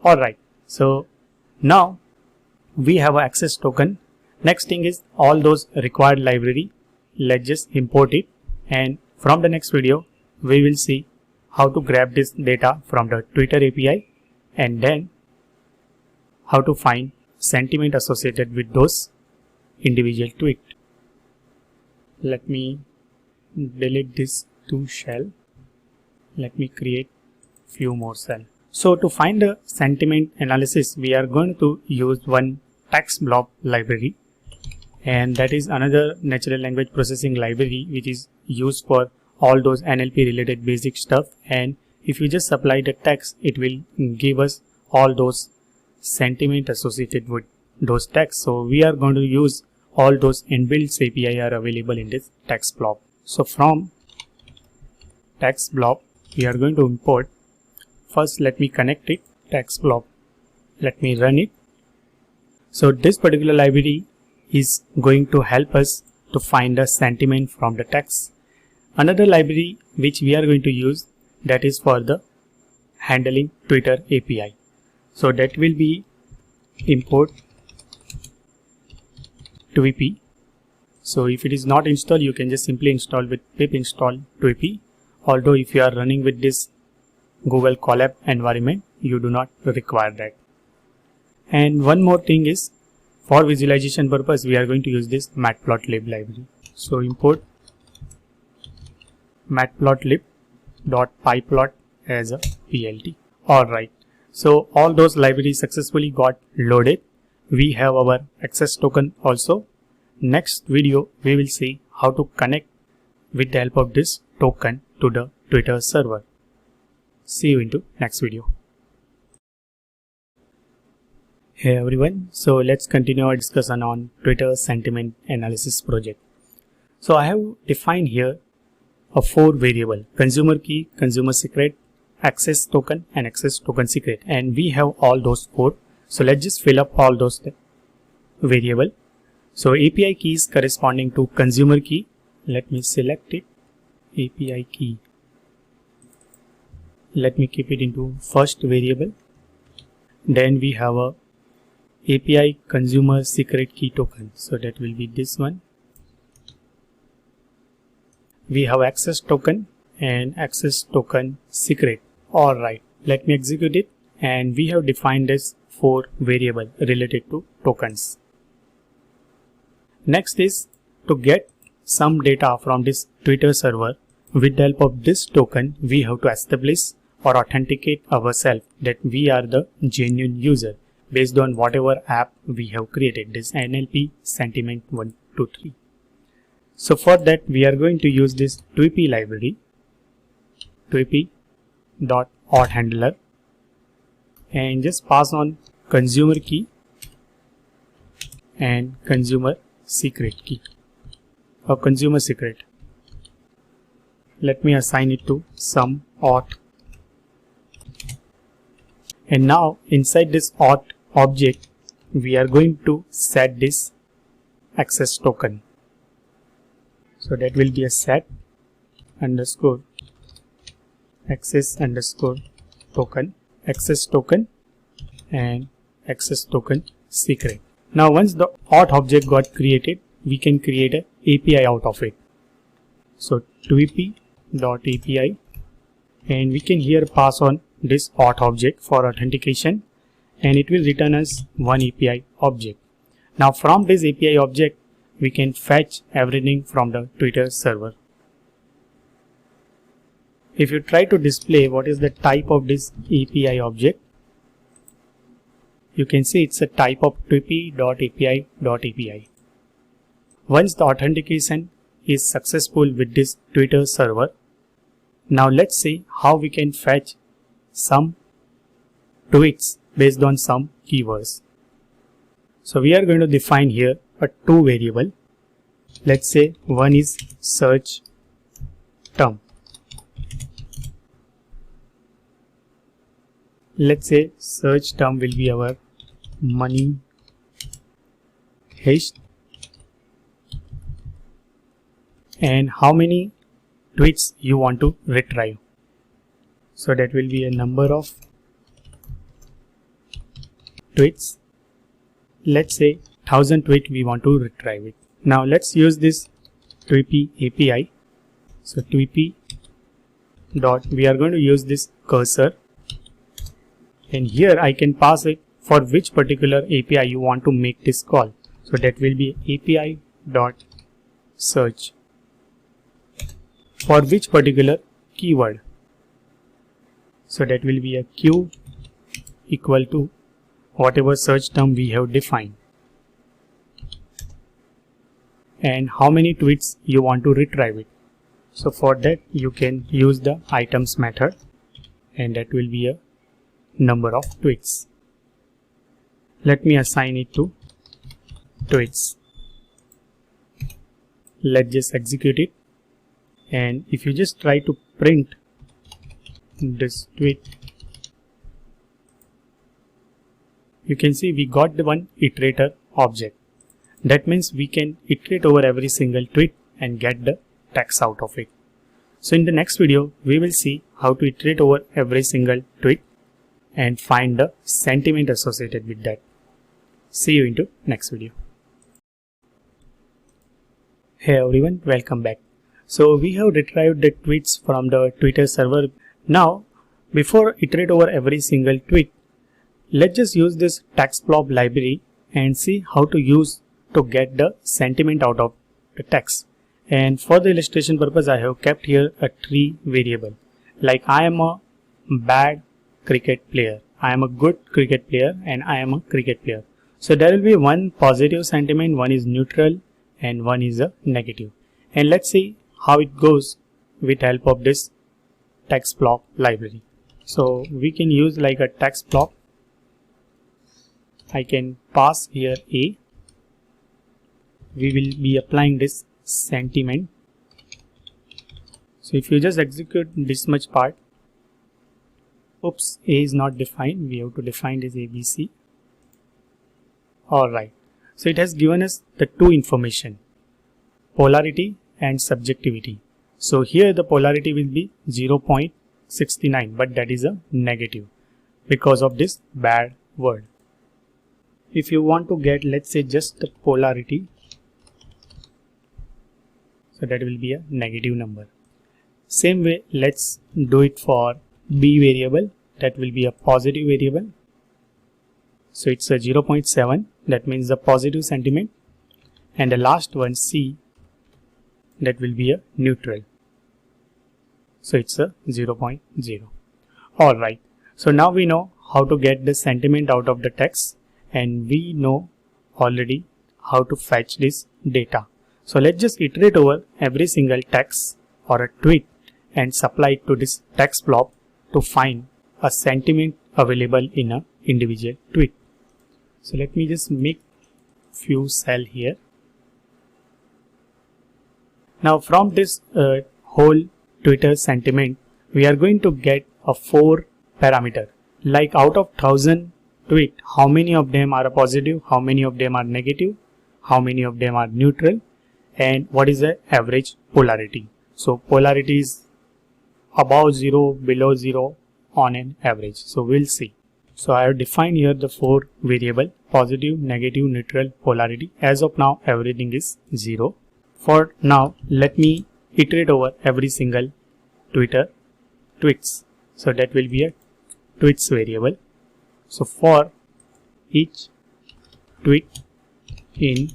[SPEAKER 1] Alright, so now we have an access token. Next thing is all those required library. Let's just import it, and from the next video we will see how to grab this data from the Twitter API and then how to find sentiment associated with those individual tweet. Let me delete this 2 shell. Let me create few more cells. So to find the sentiment analysis, we are going to use one text block library, and that is another natural language processing library which is used for all those NLP related basic stuff. And if you just apply the text, it will give us all those sentiment associated with those texts. So we are going to use all those inbuilt API are available in this text block. So from text block, we are going to import. First, let me connect it, text block. Let me run it. So this particular library is going to help us to find the sentiment from the text. Another library which we are going to use, that is for the handling Twitter API. So that will be import Tweepy. So if it is not installed, you can just simply install with pip install Tweepy. Although if you are running with this Google Colab environment, you do not require that. And one more thing is, for visualization purpose, we are going to use this matplotlib library. So import matplotlib.pyplot as a PLT. Alright, so all those libraries successfully got loaded. We have our access token also. Next video, we will see how to connect with the help of this token to the Twitter server. See you into next video. Hey everyone, so let's continue our discussion on Twitter sentiment analysis project. So I have defined here a 4 variable: consumer key, consumer secret, access token and access token secret, and we have all those 4. So let's just fill up all those variable. So API key is corresponding to consumer key. Let me select it, API key. Let me keep it into first variable. Then we have a API consumer secret key token. So that will be this one. We have access token and access token secret. Alright, let me execute it, and we have defined this 4 variable related to tokens. Next is to get some data from this Twitter server. With the help of this token, we have to establish or authenticate ourselves that we are the genuine user based on whatever app we have created, this NLP sentiment 1, 2, 3. So for that, we are going to use this Tweepy library, tweepy.authhandler, and just pass on consumer key and consumer secret key or consumer secret. Let me assign it to some auth. And now inside this auth object, we are going to set this access token. So that will be a set underscore access underscore token, access token and access token secret. Now once the auth object got created, we can create an API out of it. So tweepy.api, and we can here pass on this auth object for authentication, and it will return us one API object. Now from this API object, we can fetch everything from the Twitter server. If you try to display what is the type of this API object, you can see it's a type of tweepy.api.api. Once the authentication is successful with this Twitter server, now let's see how we can fetch some tweets based on some keywords. So we are going to define here a 2 variable. Let's say one is search term. Let's say search term will be our money heist, and how many tweets you want to retrieve. So that will be a number of tweets. Let's say 1000 tweet we want to retrieve it. Now let's use this Tweepy API. So Tweepy dot, we are going to use this cursor, and here I can pass it for which particular API you want to make this call. So that will be API dot search for which particular keyword. So that will be a Q equal to whatever search term we have defined, and how many tweets you want to retrieve it. So for that you can use the items method, and that will be a number of tweets. Let me assign it to tweets. Let's just execute it, and if you just try to print this tweet, you can see we got the one iterator object. That means we can iterate over every single tweet and get the text out of it. So in the next video, we will see how to iterate over every single tweet and find the sentiment associated with that. See you into next video. Hey everyone, welcome back. So we have retrieved the tweets from the Twitter server. Now, before iterate over every single tweet, let's just use this text blob library and see how to use to get the sentiment out of the text. And for the illustration purpose, I have kept here a tree variable. Like I am a bad cricket player, I am a good cricket player, and I am a cricket player. So there will be one positive sentiment, one is neutral, and one is a negative. And let's see how it goes with help of this text block library. So we can use like a text block. I can pass here A. We will be applying this sentiment. So if you just execute this much part, oops, A is not defined. We have to define this ABC. Alright. So it has given us the two information, polarity and subjectivity. So here the polarity will be 0.69, but that is a negative because of this bad word. If you want to get, let's say, just the polarity, so that will be a negative number. Same way, let's do it for B variable, that will be a positive variable. So it's a 0.7, that means the positive sentiment, and the last one C, that will be a neutral. So it's a 0.0. Alright, so now we know how to get the sentiment out of the text, and we know already how to fetch this data. So let's just iterate over every single text or a tweet and supply it to this text blob to find a sentiment available in a individual tweet. So let me just make few cell here. Now from this whole Twitter sentiment, we are going to get a 4 parameter. Like out of 1000 tweet, how many of them are positive, how many of them are negative, how many of them are neutral, and what is the average polarity. So polarity is above 0, below 0 on an average. So we'll see. So I have defined here the 4 variable, positive, negative, neutral, polarity. As of now, everything is 0. For now, let me iterate over every single Twitter tweets. So that will be a tweets variable. So for each tweet in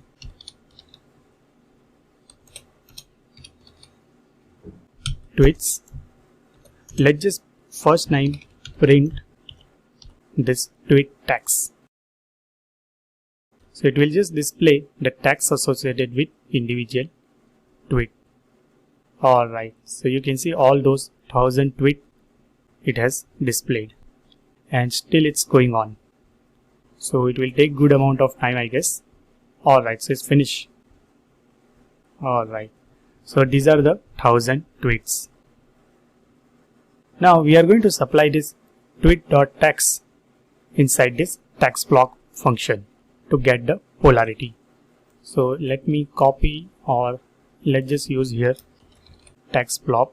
[SPEAKER 1] tweets, let's just first time print this tweet text. So it will just display the text associated with individual tweet. Alright, so you can see all those 1000 tweet it has displayed, and still it's going on. So it will take good amount of time, I guess. Alright, so it's finished. Alright, so these are the 1000 tweets. Now we are going to supply this tweet.text inside this text block function to get the polarity. So let me copy, or let's just use here text blob.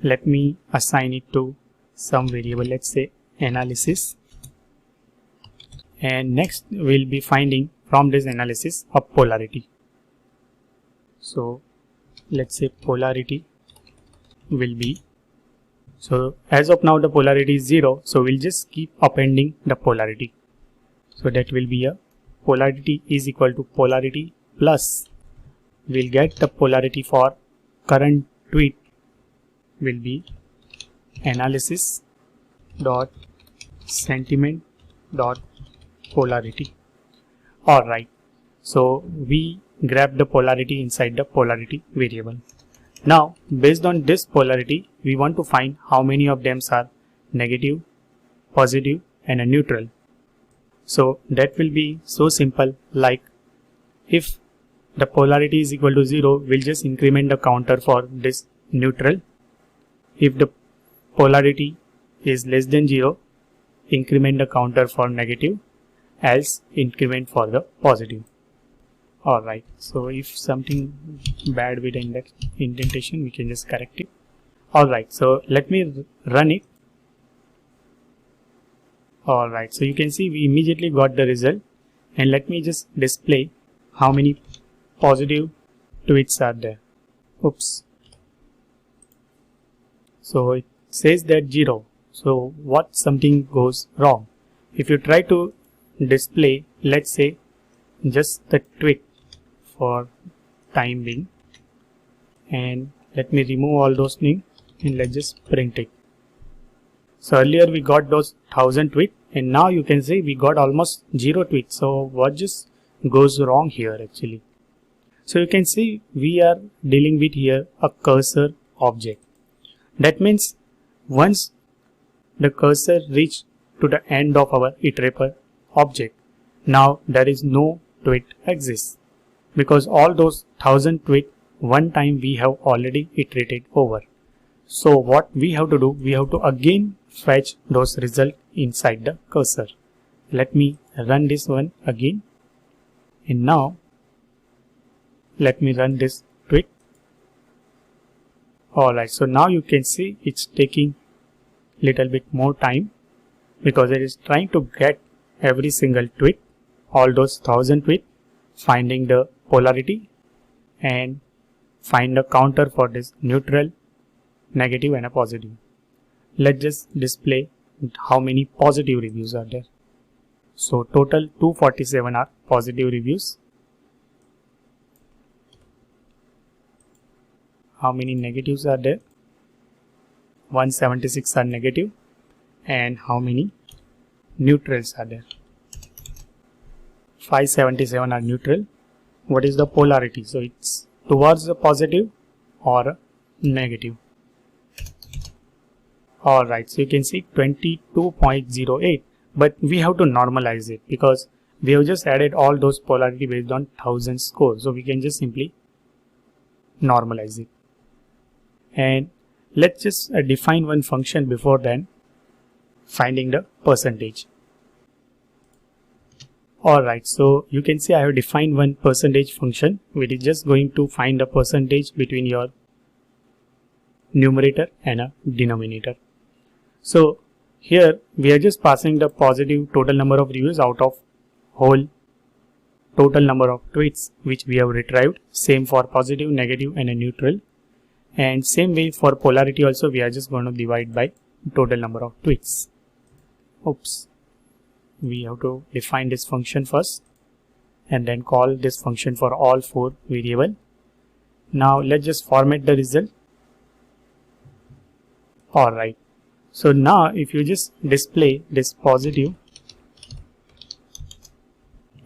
[SPEAKER 1] Let me assign it to some variable, let's say analysis, and next we'll be finding from this analysis a polarity. So let's say polarity will be So as of now the polarity is 0, so we'll just keep appending the polarity. So that will be a polarity is equal to polarity plus, we'll get the polarity for current tweet will be analysis dot sentiment dot polarity. Alright, so we grab the polarity inside the polarity variable. Now based on this polarity we want to find how many of them are negative, positive and a neutral. So that will be so simple, like if the polarity is equal to 0, we'll just increment the counter for this neutral. If the polarity is less than 0, increment the counter for negative, else increment for the positive. Alright, so if something bad with indentation, we can just correct it. Alright, so let me run it. Alright, so you can see we immediately got the result, and let me just display how many positive tweets are there. Oops. So it says that 0. So what something goes wrong? If you try to display, let's say just the tweet for time being, and let me remove all those things and let's just print it. So earlier we got those 1000 tweets, and now you can see we got almost 0 tweets. So what just goes wrong here actually? So you can see we are dealing with here a cursor object. That means once the cursor reached to the end of our iterator object, now there is no tweet exists, because all those 1000 tweets one time we have already iterated over. So what we have to do, we have to again fetch those results inside the cursor. Let me run this one again, and now let me run this tweet. Alright, so now you can see it's taking little bit more time because it is trying to get every single tweet, all those 1000 tweets, finding the polarity and find a counter for this neutral, negative and a positive. Let's just display how many positive reviews are there. So total 247 are positive reviews. How many negatives are there? 176 are negative. And how many neutrals are there? 577 are neutral. What is the polarity? So it's towards the positive or a negative. Alright, so you can see 22.08, but we have to normalize it because we have just added all those polarity based on 1000 scores. So we can just simply normalize it. And let's just define one function before then, finding the percentage. Alright, so you can see I have defined one percentage function which is just going to find the percentage between your numerator and a denominator. So here we are just passing the positive total number of reviews out of whole total number of tweets which we have retrieved. Same for positive, negative and a neutral. And same way for polarity also we are just going to divide by total number of tweets. Oops. We have to define this function first and then call this function for all 4 variables. Now let's just format the result. Alright. So now if you just display this positive,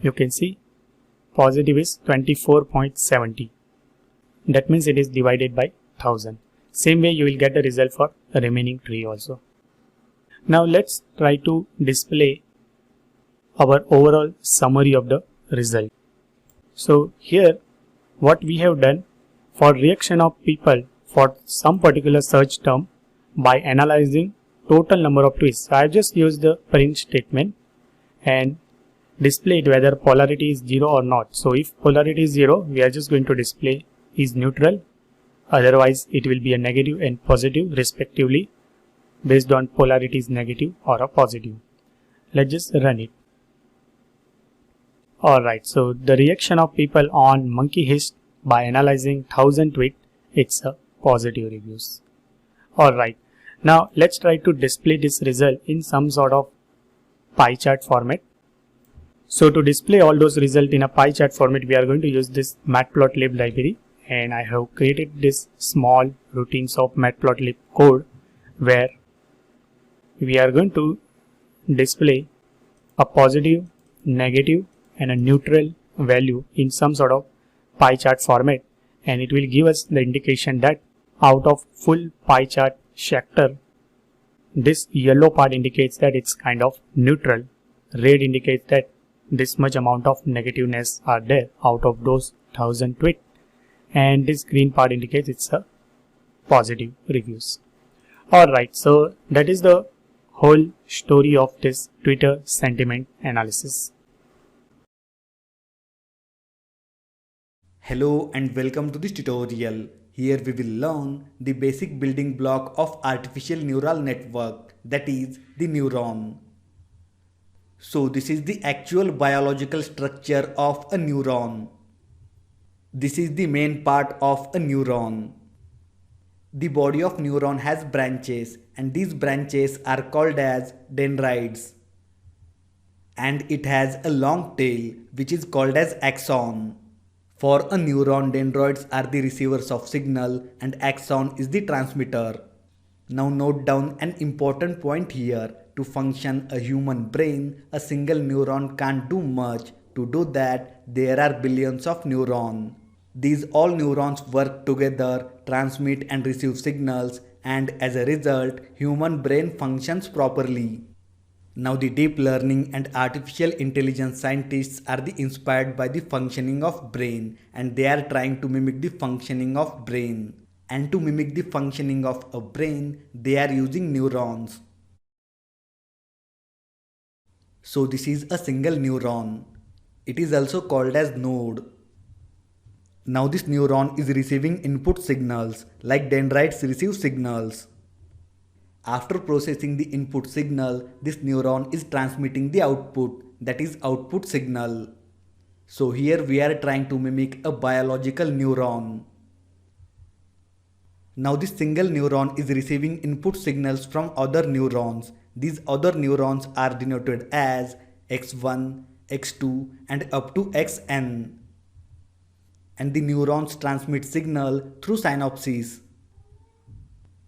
[SPEAKER 1] you can see positive is 24.70. That means it is divided by 1000. Same way you will get the result for the remaining 3 also. Now let's try to display our overall summary of the result. So here what we have done for reaction of people for some particular search term by analyzing total number of tweets. So I have just used the print statement and displayed whether polarity is 0 or not. So if polarity is 0, we are just going to display is neutral. Otherwise it will be a negative and positive respectively based on polarity is negative or a positive. Let's just run it. Alright, so the reaction of people on monkey hist by analyzing 1000 tweets, it's a positive reviews. Alright, Now let's try to display this result in some sort of pie chart format. So to display all those results in a pie chart format, we are going to use this matplotlib library, and I have created this small routines of matplotlib code where we are going to display a positive, negative and a neutral value in some sort of pie chart format, and it will give us the indication that out of full pie chart sector, this yellow part indicates that it's kind of neutral, red indicates that this much amount of negativeness are there out of those 1000 tweets, and this green part indicates it's a positive reviews. Alright, so that is the whole story of this Twitter sentiment analysis.
[SPEAKER 2] Hello and welcome to this tutorial. Here we will learn the basic building block of artificial neural network, that is the neuron. So this is the actual biological structure of a neuron. This is the main part of a neuron. The body of neuron has branches, and these branches are called as dendrites. And it has a long tail which is called as axon. For a neuron, dendrites are the receivers of signal and axon is the transmitter. Now note down an important point here. To function a human brain, a single neuron can't do much. To do that, there are billions of neurons. These all neurons work together, transmit and receive signals, and as a result, human brain functions properly. Now the deep learning and artificial intelligence scientists are inspired by the functioning of brain, and they are trying to mimic the functioning of brain. And to mimic the functioning of a brain, they are using neurons. So this is a single neuron. It is also called as node. Now this neuron is receiving input signals like dendrites receive signals. After processing the input signal, this neuron is transmitting the output, that is output signal. So here we are trying to mimic a biological neuron. Now this single neuron is receiving input signals from other neurons. These other neurons are denoted as x1, x2 and up to xn. And the neurons transmit signal through synapses.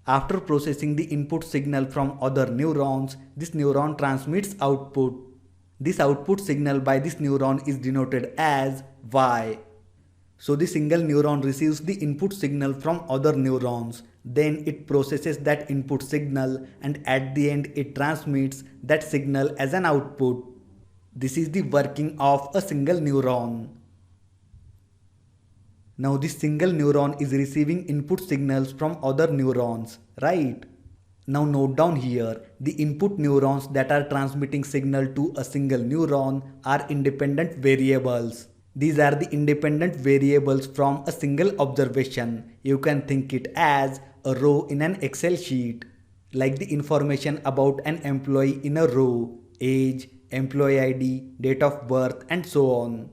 [SPEAKER 2] After processing the input signal from other neurons, this neuron transmits output. This output signal by this neuron is denoted as Y. So the single neuron receives the input signal from other neurons. Then it processes that input signal and at the end it transmits that signal as an output. This is the working of a single neuron. Now this single neuron is receiving input signals from other neurons, right? Now note down here, the input neurons that are transmitting signal to a single neuron are independent variables. These are the independent variables from a single observation. You can think it as a row in an Excel sheet. Like the information about an employee in a row, age, employee ID, date of birth and so on.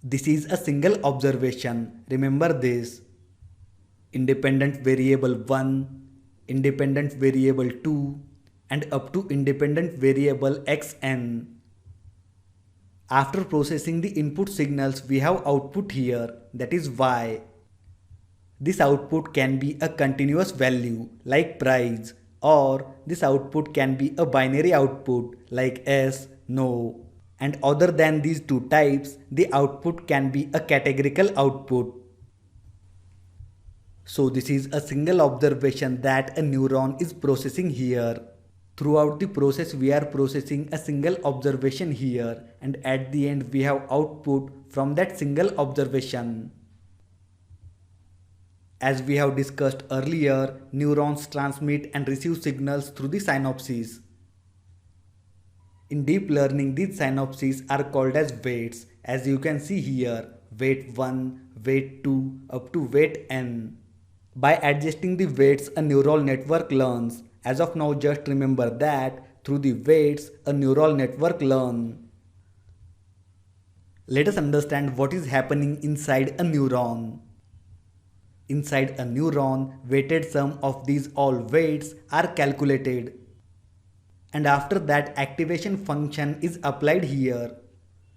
[SPEAKER 2] This is a single observation. Remember this. Independent variable 1, independent variable 2 and up to independent variable xn. After processing the input signals, we have output here, that is Y. This output can be a continuous value like price, or this output can be a binary output like yes, no. And other than these two types, the output can be a categorical output. So this is a single observation that a neuron is processing here. Throughout the process, we are processing a single observation here, and at the end we have output from that single observation. As we have discussed earlier, neurons transmit and receive signals through the synapses. In deep learning, these synapses are called as weights. As you can see here, weight 1, weight 2 up to weight n. By adjusting the weights, a neural network learns. As of now, just remember that through the weights, a neural network learns. Let us understand what is happening inside a neuron. Inside a neuron, weighted sum of these all weights are calculated. And after that, activation function is applied here.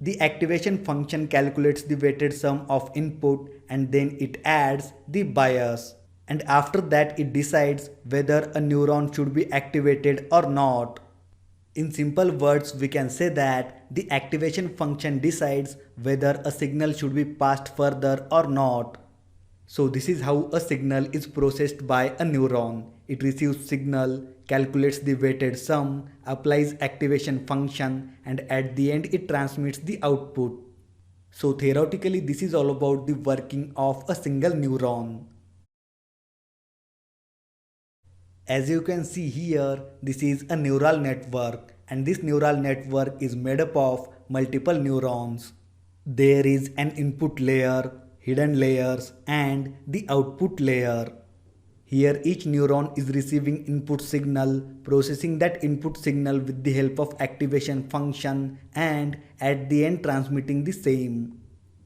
[SPEAKER 2] The activation function calculates the weighted sum of input and then it adds the bias. And after that, it decides whether a neuron should be activated or not. In simple words, we can say that the activation function decides whether a signal should be passed further or not. So this is how a signal is processed by a neuron. It receives signal, calculates the weighted sum, applies activation function, and at the end it transmits the output. So theoretically, this is all about the working of a single neuron. As you can see here, this is a neural network, and this neural network is made up of multiple neurons. There is an input layer, hidden layers, and the output layer. Here each neuron is receiving input signal, processing that input signal with the help of activation function, and at the end transmitting the same.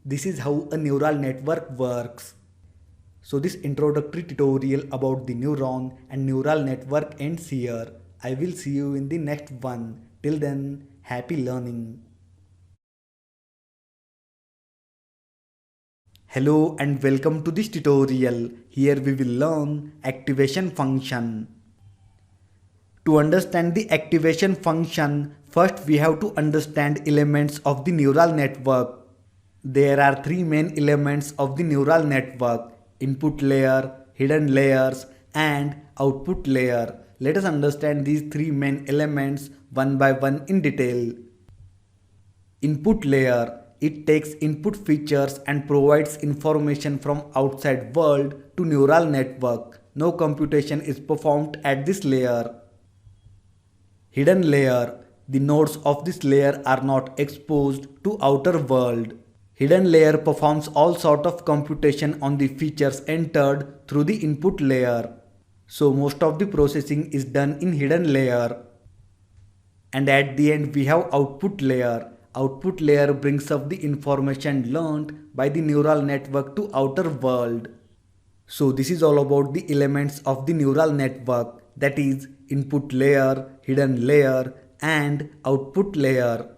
[SPEAKER 2] This is how a neural network works. So this introductory tutorial about the neuron and neural network ends here. I will see you in the next one. Till then, happy learning. Hello and welcome to this tutorial. Here we will learn activation function. To understand the activation function, first we have to understand elements of the neural network. There are three main elements of the neural network: input layer, hidden layers, and output layer. Let us understand these three main elements one by one in detail. Input layer. It takes input features and provides information from outside world to neural network. No computation is performed at this layer. Hidden layer. The nodes of this layer are not exposed to outer world. Hidden layer performs all sort of computation on the features entered through the input layer. So most of the processing is done in hidden layer. And at the end we have output layer. Output layer brings up the information learned by the neural network to outer world. So this is all about the elements of the neural network, that is input layer, hidden layer, and output layer.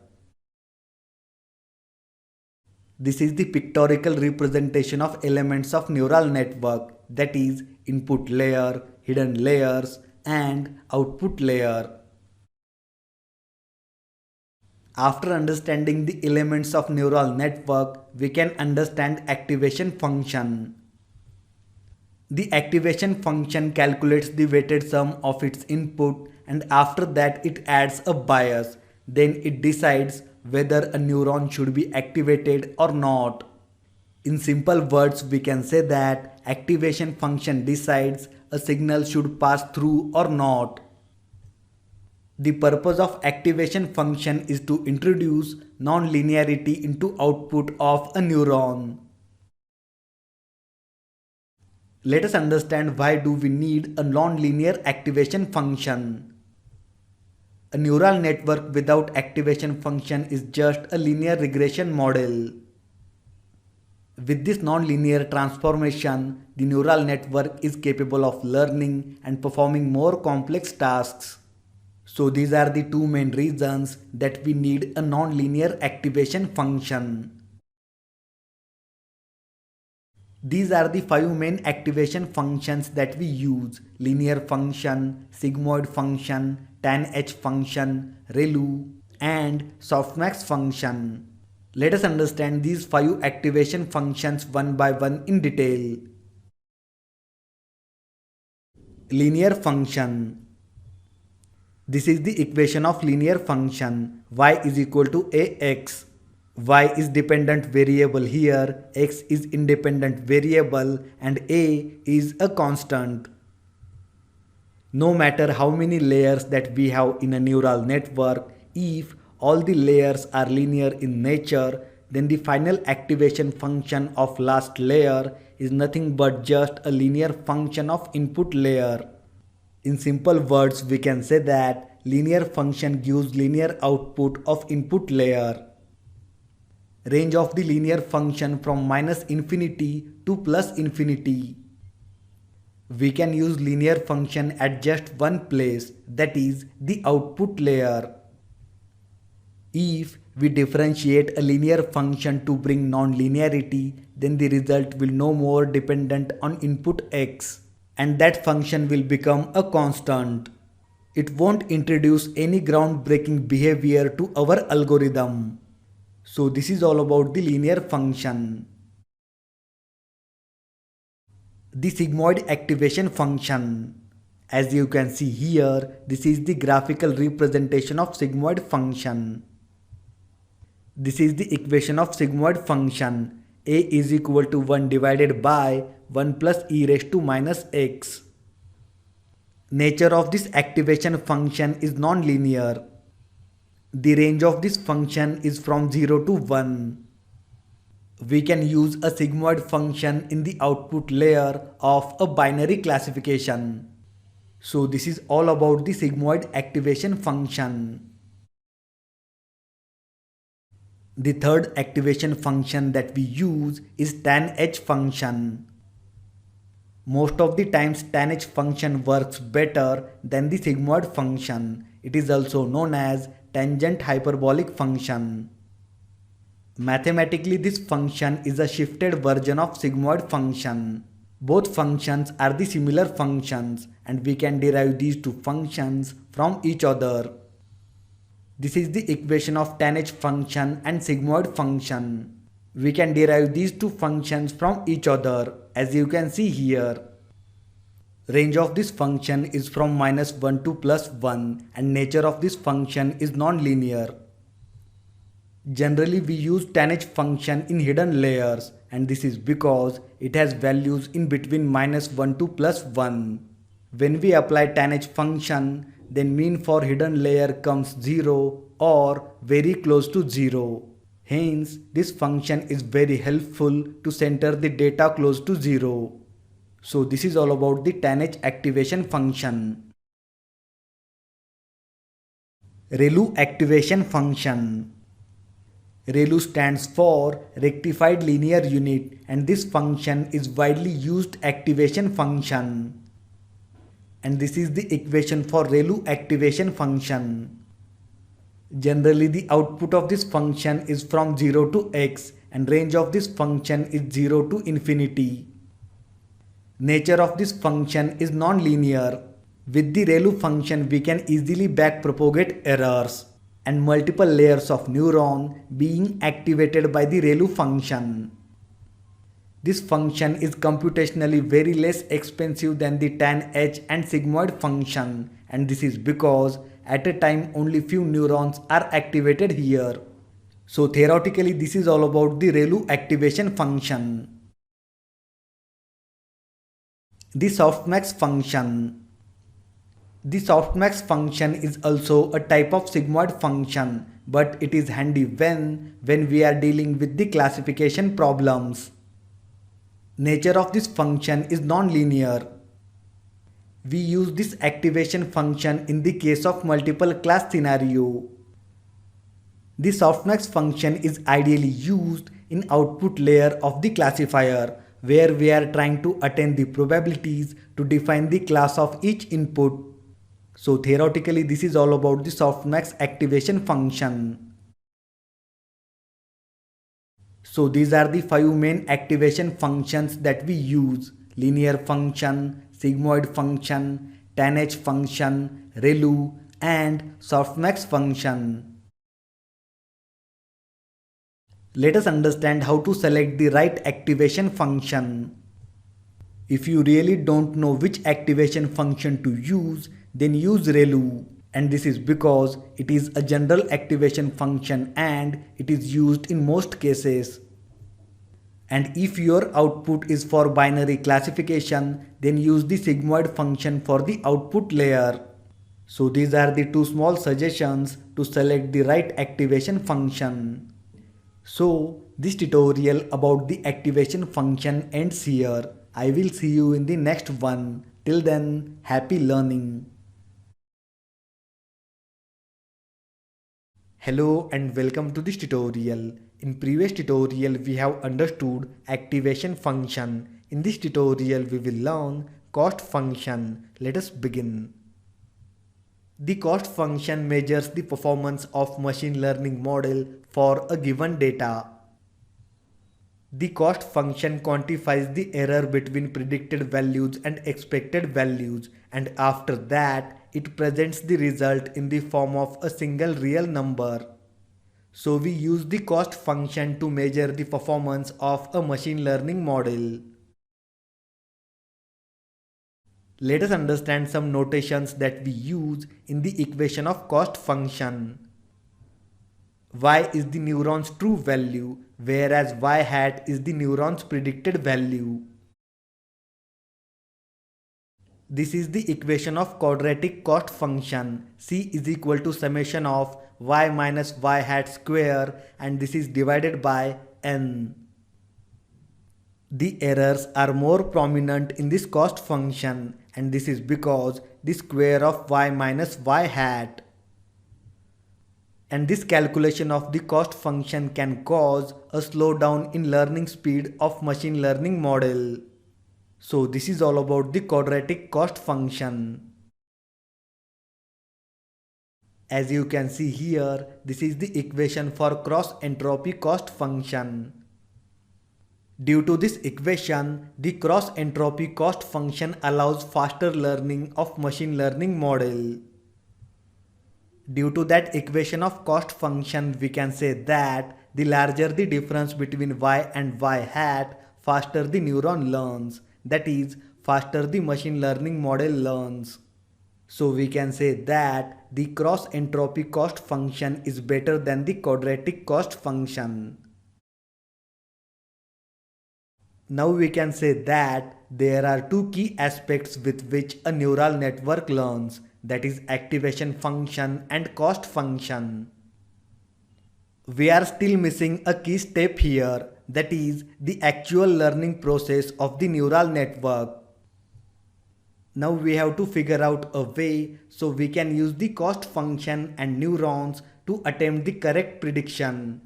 [SPEAKER 2] This is the pictorial representation of elements of neural network, that is input layer, hidden layers, and output layer. After understanding the elements of neural network, we can understand activation function. The activation function calculates the weighted sum of its input and after that it adds a bias. Then it decides whether a neuron should be activated or not. In simple words, we can say that activation function decides a signal should pass through or not. The purpose of activation function is to introduce non-linearity into output of a neuron. Let us understand why do we need a non-linear activation function. A neural network without activation function is just a linear regression model. With this non-linear transformation, the neural network is capable of learning and performing more complex tasks. So these are the two main reasons that we need a non-linear activation function. These are the five main activation functions that we use: linear function, sigmoid function, tanh function, ReLU, and softmax function. Let us understand these five activation functions one by one in detail. Linear function. This is the equation of linear function. Y is equal to ax. Y is dependent variable here, x is independent variable, and a is a constant. No matter how many layers that we have in a neural network, if all the layers are linear in nature, then the final activation function of last layer is nothing but just a linear function of input layer. In simple words, we can say that linear function gives linear output of input layer. Range of the linear function from -infinity to +infinity. We can use linear function at just one place, that is the output layer. If we differentiate a linear function to bring non-linearity, then the result will no more dependent on input x, and that function will become a constant. It won't introduce any groundbreaking behavior to our algorithm. So this is all about the linear function. The sigmoid activation function. As you can see here, this is the graphical representation of sigmoid function. This is the equation of sigmoid function. A is equal to 1 divided by 1 plus e raised to minus x. Nature of this activation function is non-linear. The range of this function is from 0 to 1. We can use a sigmoid function in the output layer of a binary classification. So this is all about the sigmoid activation function. The third activation function that we use is tanh function. Most of the times tanh function works better than the sigmoid function. It is also known as tangent hyperbolic function. Mathematically, this function is a shifted version of sigmoid function. Both functions are the similar functions and we can derive these two functions from each other. This is the equation of tanh function and sigmoid function. We can derive these two functions from each other, as you can see here. Range of this function is from -1 to +1 and nature of this function is non-linear. Generally we use tanh function in hidden layers and this is because it has values in between -1 to +1. When we apply tanh function, then mean for hidden layer comes 0 or very close to 0. Hence, this function is very helpful to center the data close to 0. So this is all about the tanh activation function. ReLU activation function. ReLU stands for rectified linear unit and this function is widely used activation function. And this is the equation for ReLU activation function. Generally the output of this function is from 0 to x and range of this function is 0 to infinity. Nature of this function is non-linear. With the ReLU function we can easily backpropagate errors and multiple layers of neuron being activated by the ReLU function. This function is computationally very less expensive than the tanh and sigmoid function, and this is because at a time only few neurons are activated here. So theoretically this is all about the ReLU activation function. The softmax function. The softmax function is also a type of sigmoid function, but it is handy when we are dealing with the classification problems. Nature of this function is non-linear. We use this activation function in the case of multiple class scenario. The softmax function is ideally used in output layer of the classifier, where we are trying to attain the probabilities to define the class of each input. So theoretically this is all about the softmax activation function. So these are the 5 main activation functions that we use: linear function, sigmoid function, tanh function, ReLU and softmax function. Let us understand how to select the right activation function. If you really don't know which activation function to use, then use ReLU, and this is because it is a general activation function and it is used in most cases. And if your output is for binary classification, then use the sigmoid function for the output layer. So these are the 2 small suggestions to select the right activation function. So this tutorial about the activation function ends here. I will see you in the next one. Till then, happy learning. Hello and welcome to this tutorial. In previous tutorial we have understood activation function. In this tutorial we will learn cost function. Let us begin. The cost function measures the performance of machine learning model for a given data. The cost function quantifies the error between predicted values and expected values, and after that it presents the result in the form of a single real number. So we use the cost function to measure the performance of a machine learning model. Let us understand some notations that we use in the equation of cost function. Y is the neuron's true value, whereas y hat is the neuron's predicted value. This is the equation of quadratic cost function. C is equal to summation of y minus y hat square, and this is divided by n. The errors are more prominent in this cost function, and this is because the square of y minus y hat. And this calculation of the cost function can cause a slowdown in learning speed of machine learning model. So this is all about the quadratic cost function. As you can see here, this is the equation for cross entropy cost function. Due to this equation, the cross entropy cost function allows faster learning of machine learning model. Due to that equation of cost function, we can say that the larger the difference between y and y hat, faster the neuron learns. That is, faster the machine learning model learns. So we can say that the cross entropy cost function is better than the quadratic cost function. Now we can say that there are two key aspects with which a neural network learns, that is activation function and cost function. We are still missing a key step here, that is the actual learning process of the neural network. Now we have to figure out a way so we can use the cost function and neurons to attempt the correct prediction.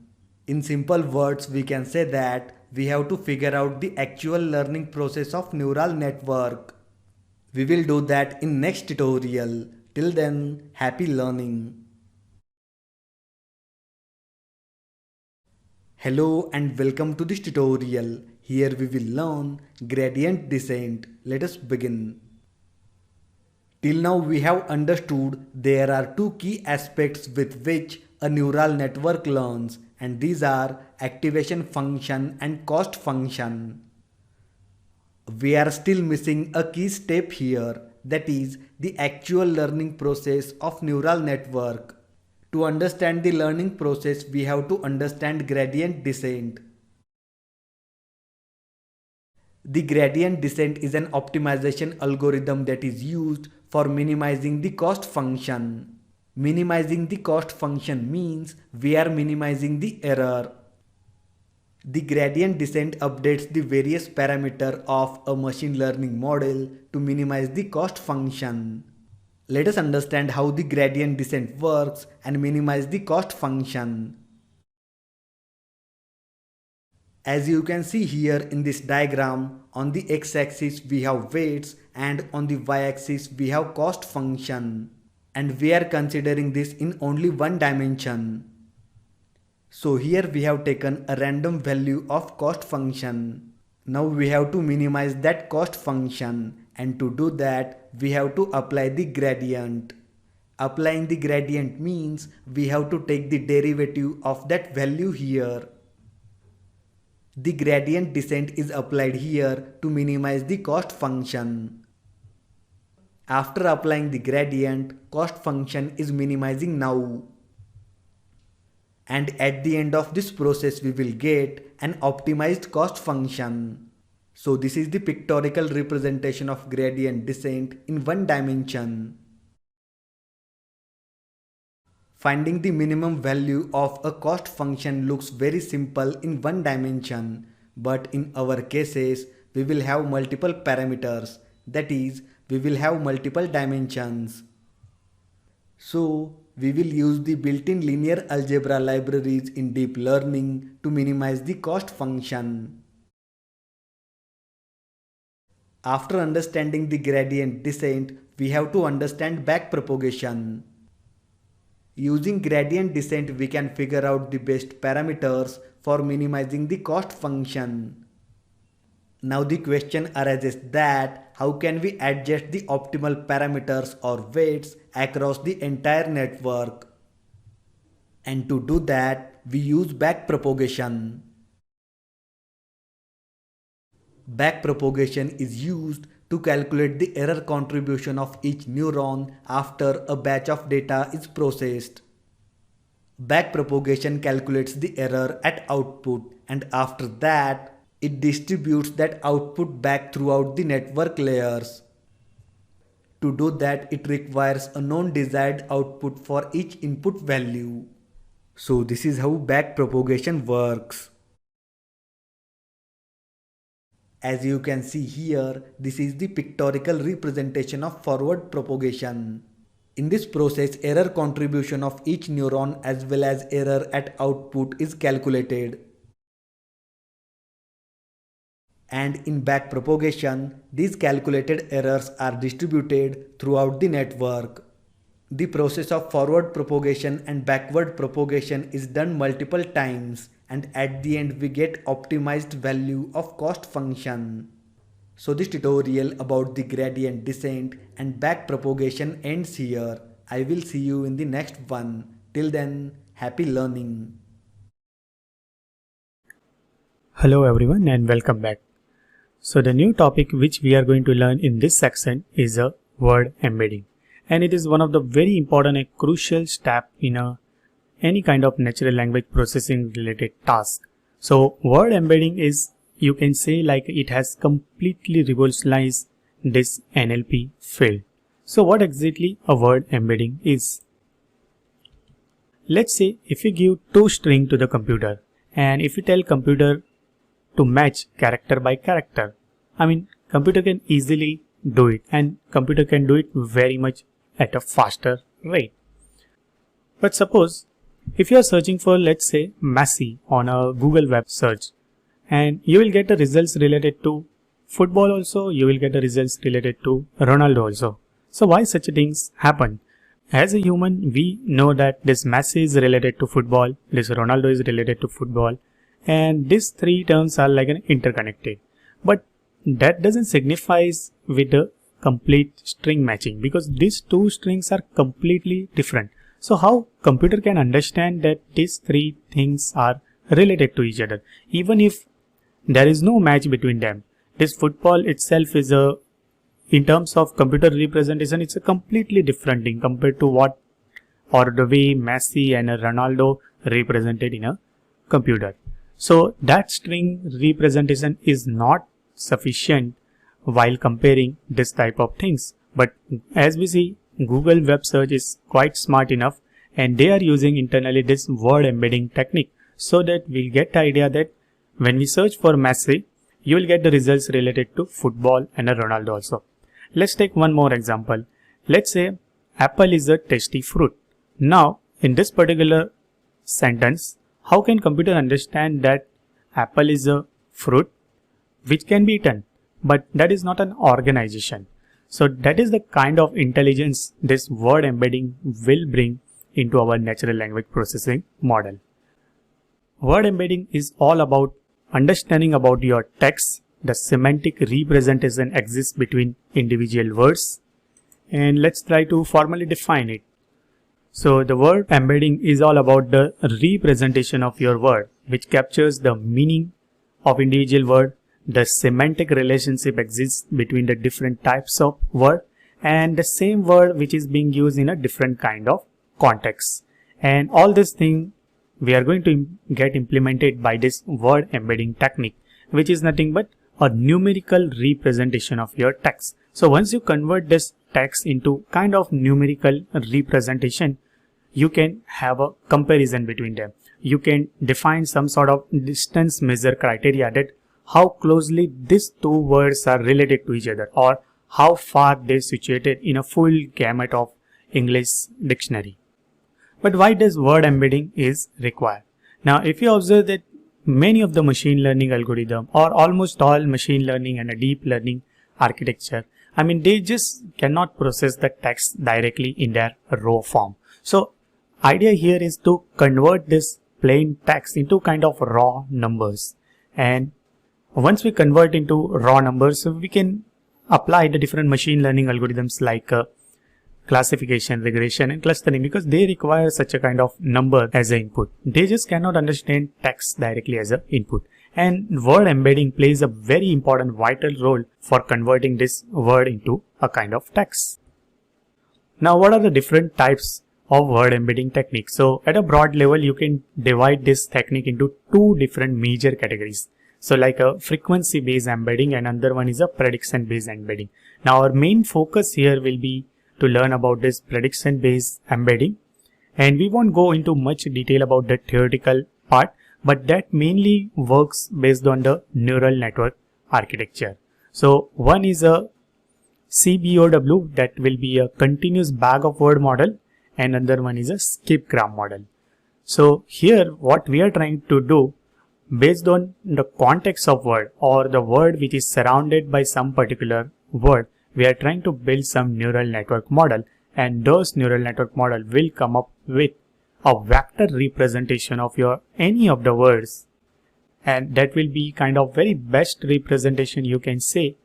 [SPEAKER 2] In simple words, we can say that we have to figure out the actual learning process of neural network. We will do that in next tutorial. Till then, happy learning. Hello and welcome to this tutorial. Here we will learn gradient descent. Let us begin. Till now we have understood there are two key aspects with which a neural network learns, and these are activation function and cost function. We are still missing a key step here, that is the actual learning process of neural network. To understand the learning process, we have to understand gradient descent. The gradient descent is an optimization algorithm that is used for minimizing the cost function. Minimizing the cost function means we are minimizing the error. The gradient descent updates the various parameters of a machine learning model to minimize the cost function. Let us understand how the gradient descent works and minimize the cost function. As you can see here in this diagram, on the x-axis we have weights and on the y-axis we have cost function. And we are considering this in only one dimension. So here we have taken a random value of cost function. Now we have to minimize that cost function, and to do that we have to apply the gradient. Applying the gradient means we have to take the derivative of that value here. The gradient descent is applied here to minimize the cost function. After applying the gradient, cost function is minimizing now. And at the end of this process we will get an optimized cost function. So this is the pictorial representation of gradient descent in one dimension. Finding the minimum value of a cost function looks very simple in one dimension, but in our cases we will have multiple parameters, that is, we will have multiple dimensions. So we will use the built-in linear algebra libraries in deep learning to minimize the cost function. After understanding the gradient descent, we have to understand backpropagation. Using gradient descent, we can figure out the best parameters for minimizing the cost function. Now the question arises that how can we adjust the optimal parameters or weights across the entire network? And to do that, we use backpropagation. Backpropagation is used to calculate the error contribution of each neuron after a batch of data is processed. Backpropagation calculates the error at output, and after that, it distributes that output back throughout the network layers. To do that, it requires a known desired output for each input value. So this is how backpropagation works. As you can see here, this is the pictorial representation of forward propagation. In this process, error contribution of each neuron as well as error at output is calculated. And in backpropagation, these calculated errors are distributed throughout the network. The process of forward propagation and backward propagation is done multiple times, and at the end we get optimized value of cost function. So this tutorial about the gradient descent and backpropagation ends here. I will see you in the next one. Till then, happy learning.
[SPEAKER 1] Hello everyone and welcome back. So the new topic which we are going to learn in this section is a word embedding. And it is one of the very important and crucial step in any kind of natural language processing related task. So word embedding is, you can say, like it has completely revolutionized this NLP field. So what exactly a word embedding is? Let's say if you give two strings to the computer and if you tell computer to match character by character, computer can easily do it, and computer can do it very much at a faster rate. But suppose if you are searching for, let's say, Messi on a Google web search, and you will get the results related to football also, you will get the results related to Ronaldo also. So why such things happen? As a human, we know that this Messi is related to football, this Ronaldo is related to football, and these three terms are like an interconnected. But that doesn't signify with the complete string matching, because these two strings are completely different. So how computer can understand that these three things are related to each other, even if there is no match between them? This football itself is in terms of computer representation, it's a completely different thing compared to what or the way Messi and Ronaldo represented in a computer. So that string representation is not sufficient while comparing this type of things. But as we see, Google web search is quite smart enough, and they are using internally this word embedding technique, so that we'll get the idea that when we search for Messi, you will get the results related to football and Ronaldo also. Let's take one more example. Let's say apple is a tasty fruit. Now in this particular sentence, how can computer understand that apple is a fruit which can be eaten, but that is not an organization? So that is the kind of intelligence this word embedding will bring into our natural language processing model. Word embedding is all about understanding about your text. The semantic representation exists between individual words, and let's try to formally define it. So the word embedding is all about the representation of your word, which captures the meaning of individual word. The semantic relationship exists between the different types of word and the same word which is being used in a different kind of context. And all this thing we are going to get implemented by this word embedding technique, which is nothing but a numerical representation of your text. So once you convert this text into kind of numerical representation, you can have a comparison between them. You can define some sort of distance measure criteria, that how closely these two words are related to each other, or how far they situated in a full gamut of English dictionary. But why does word embedding is required? Now if you observe that many of the machine learning algorithm, or almost all machine learning and deep learning, architecture, I mean, they just cannot process the text directly in their raw form. So idea here is to convert this plain text into kind of raw numbers. And once we convert into raw numbers, we can apply the different machine learning algorithms like classification, regression, and clustering, because they require such a kind of number as an input. They just cannot understand text directly as an input. And word embedding plays a very important vital role for converting this word into a kind of text. Now, what are the different types of word embedding techniques? So at a broad level, you can divide this technique into two different major categories. So like a frequency based embedding, and another one is a prediction based embedding. Now our main focus here will be to learn about this prediction based embedding, and we won't go into much detail about the theoretical part, but that mainly works based on the neural network architecture. So one is a CBOW, that will be a continuous bag of word model, and another one is a skip gram model. So here what we are trying to do, based on the context of word or the word which is surrounded by some particular word, we are trying to build some neural network model, and those neural network model will come up with a vector representation of your any of the words, and that will be kind of very best representation you can say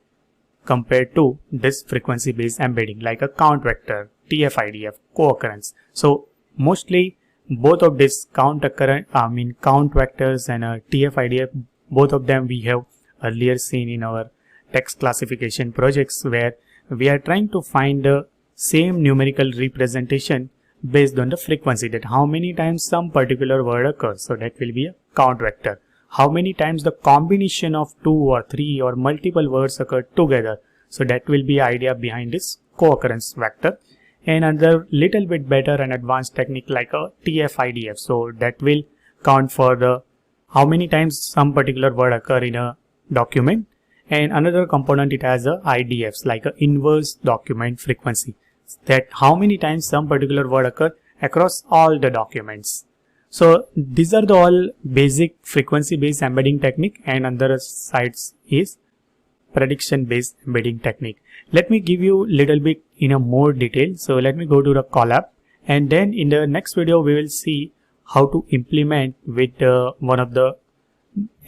[SPEAKER 1] compared to this frequency based embedding, like a count vector, TF-IDF, co-occurrence. So mostly both of this count vectors and TF-IDF, both of them we have earlier seen in our text classification projects, where we are trying to find the same numerical representation based on the frequency, that how many times some particular word occurs. So that will be a count vector. How many times the combination of 2 or 3 or multiple words occur together. So that will be idea behind this co-occurrence vector. And another little bit better and advanced technique like a TF-IDF. So that will count for the how many times some particular word occur in a document. And another component, it has a IDFs, like a inverse document frequency, that how many times some particular word occur across all the documents. So these are the all basic frequency based embedding technique, and other sides is prediction based embedding technique. Let me give you little bit in a more detail. So let me go to the Colab, and then in the next video we will see how to implement with one of the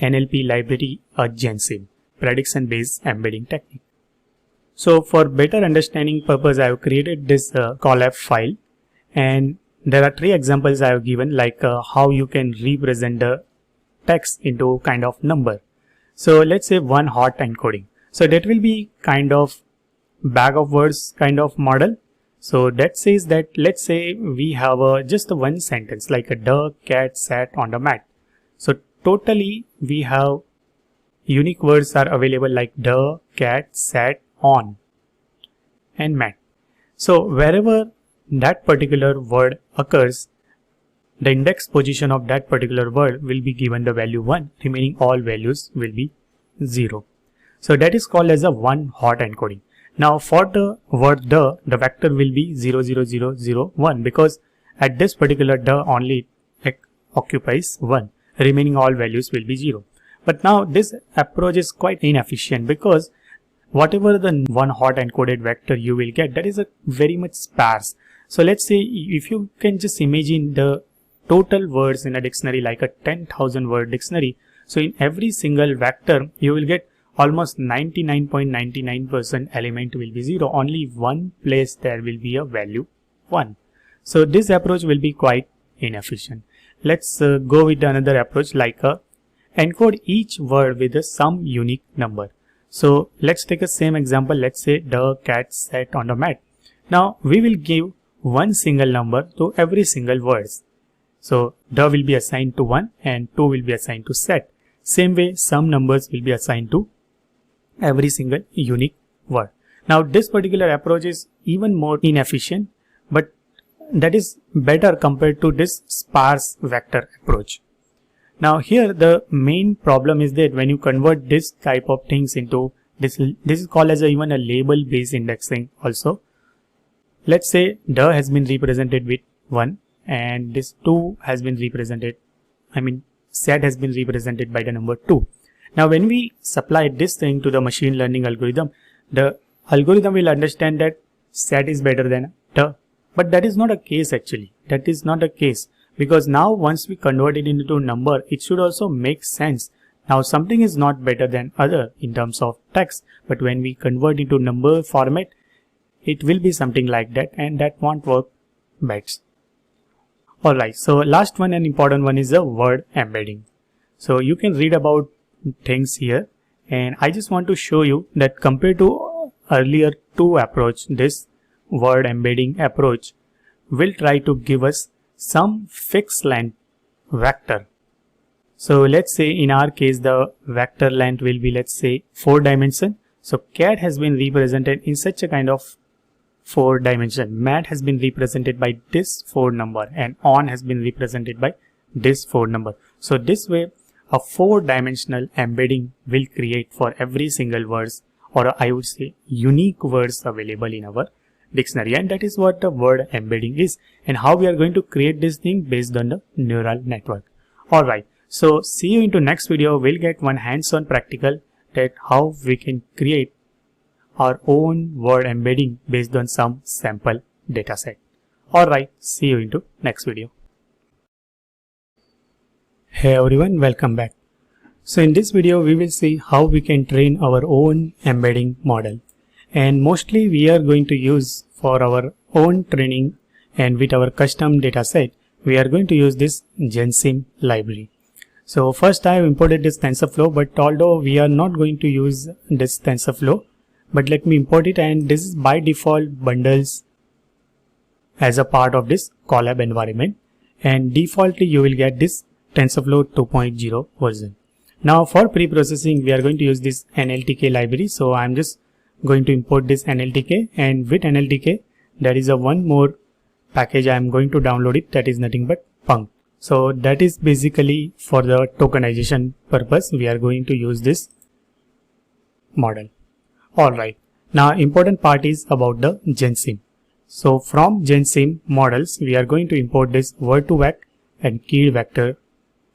[SPEAKER 1] NLP library, Gensim, prediction based embedding technique. So for better understanding purpose, I have created this Colab file, and there are 3 examples I have given, like how you can represent the text into kind of number. So let's say one hot encoding. So that will be kind of bag of words kind of model. So that says that, let's say we have just one sentence like a the cat sat on the mat. So totally we have unique words are available like the cat sat on and mat. So wherever that particular word occurs, the index position of that particular word will be given the value 1, remaining all values will be 0. So that is called as a one hot encoding. Now for the word the vector will be 0, 0, 0, 0, 1, because at this particular the only occupies 1, remaining all values will be 0. But now this approach is quite inefficient, because whatever the one hot encoded vector you will get, that is a very much sparse. So let's say if you can just imagine the total words in a dictionary like a 10,000 word dictionary. So in every single vector you will get almost 99.99% element will be 0. Only one place there will be a value 1. So this approach will be quite inefficient. Let's go with another approach like encode each word with some unique number. So let's take a same example. Let's say the cat sat on the mat. Now we will give one single number to every single words. So the will be assigned to 1 and 2 will be assigned to set. Same way some numbers will be assigned to every single unique word. Now this particular approach is even more inefficient, but that is better compared to this sparse vector approach. Now here the main problem is that when you convert this type of things into this is called as even a label based indexing also. Let's say the has been represented with 1 and this 2 has been represented, set has been represented by the number 2. Now when we supply this thing to the machine learning algorithm, the algorithm will understand that sat is better than t. But that is not a case actually. That is not a case, because now once we convert it into a number, it should also make sense. Now something is not better than other in terms of text, but when we convert into number format, it will be something like that, and that won't work best. Alright, so last one and important one is the word embedding. So you can read about things here, and I just want to show you that compared to earlier two approach, this word embedding approach will try to give us some fixed length vector. So let's say in our case the vector length will be, let's say, 4 dimension. So cat has been represented in such a kind of 4 dimension. Mat has been represented by this 4 number, and on has been represented by this 4 number. So this way a 4-dimensional embedding will create for every single words, or I would say unique words available in our dictionary, and that is what the word embedding is, and how we are going to create this thing based on the neural network. Alright, so see you into next video. We'll get one hands-on practical that how we can create our own word embedding based on some sample dataset. Alright, see you into next video. Hey everyone, welcome back. So in this video we will see how we can train our own embedding model, and mostly we are going to use for our own training and with our custom dataset, we are going to use this GenSim library. So first I have imported this TensorFlow, but although we are not going to use this TensorFlow, but let me import it, and this is by default bundles as a part of this Colab environment, and defaultly you will get this TensorFlow 2.0 version. Now for pre-processing we are going to use this NLTK library, so I am just going to import this NLTK, and with NLTK there is a one more package I am going to download it, that is nothing but Punkt. So that is basically for the tokenization purpose we are going to use this model. Alright, now important part is about the GenSim. So from GenSim models we are going to import this word2vec and key vector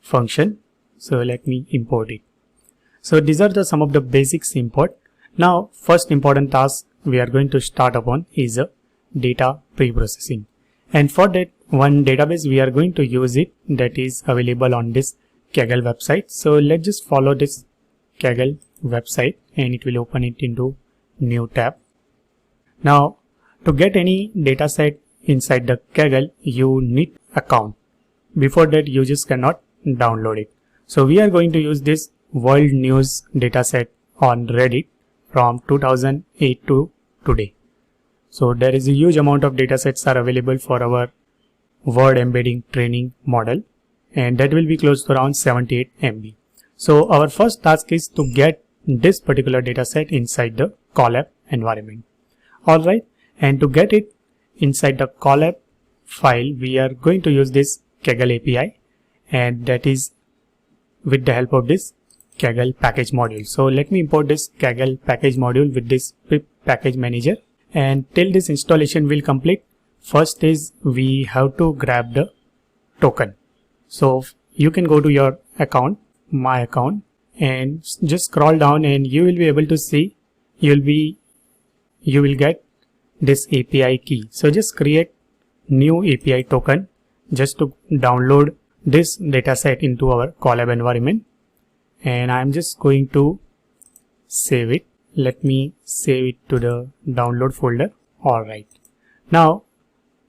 [SPEAKER 1] function. So let me import it. So these are some of the basics import. Now first important task we are going to start upon is a data pre-processing, and for that one database we are going to use it that is available on this Kaggle website. So let's just follow this Kaggle website and it will open it into new tab. Now to get any dataset inside the Kaggle you need account. Before that you just cannot download it. So we are going to use this world news dataset on Reddit from 2008 to today. So there is a huge amount of datasets are available for our word embedding training model, and that will be close to around 78 MB. So our first task is to get this particular dataset inside the Colab environment. Alright, and to get it inside the Colab file we are going to use this Kaggle API, and that is with the help of this Kaggle package module. So let me import this Kaggle package module with this pip package manager, and till this installation will complete, first is we have to grab the token. So you can go to your account, my account, and just scroll down and you will be able to see you will get this API key. So just create new API token just to download this dataset into our Colab environment, and I'm just going to save it. Let me save it to the download folder. Alright, now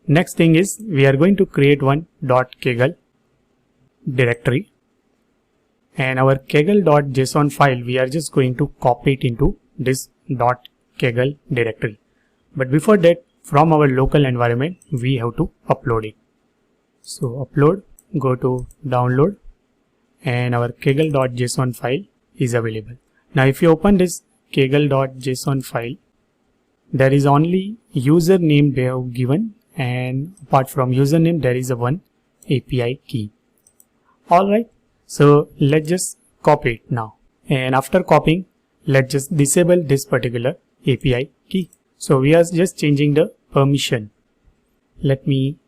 [SPEAKER 1] next thing is we are going to create one .kaggle directory, and our kaggle.json file we are just going to copy it into this .kaggle directory. But before that, from our local environment we have to upload it. So upload, go to download, and our kaggle.json file is available. Now if you open this kaggle.json file, there is only username they have given, and apart from username there is a one API key. Alright, so let's just copy it now, and after copying let's just disable this particular API key. So we are just changing the permission. Let me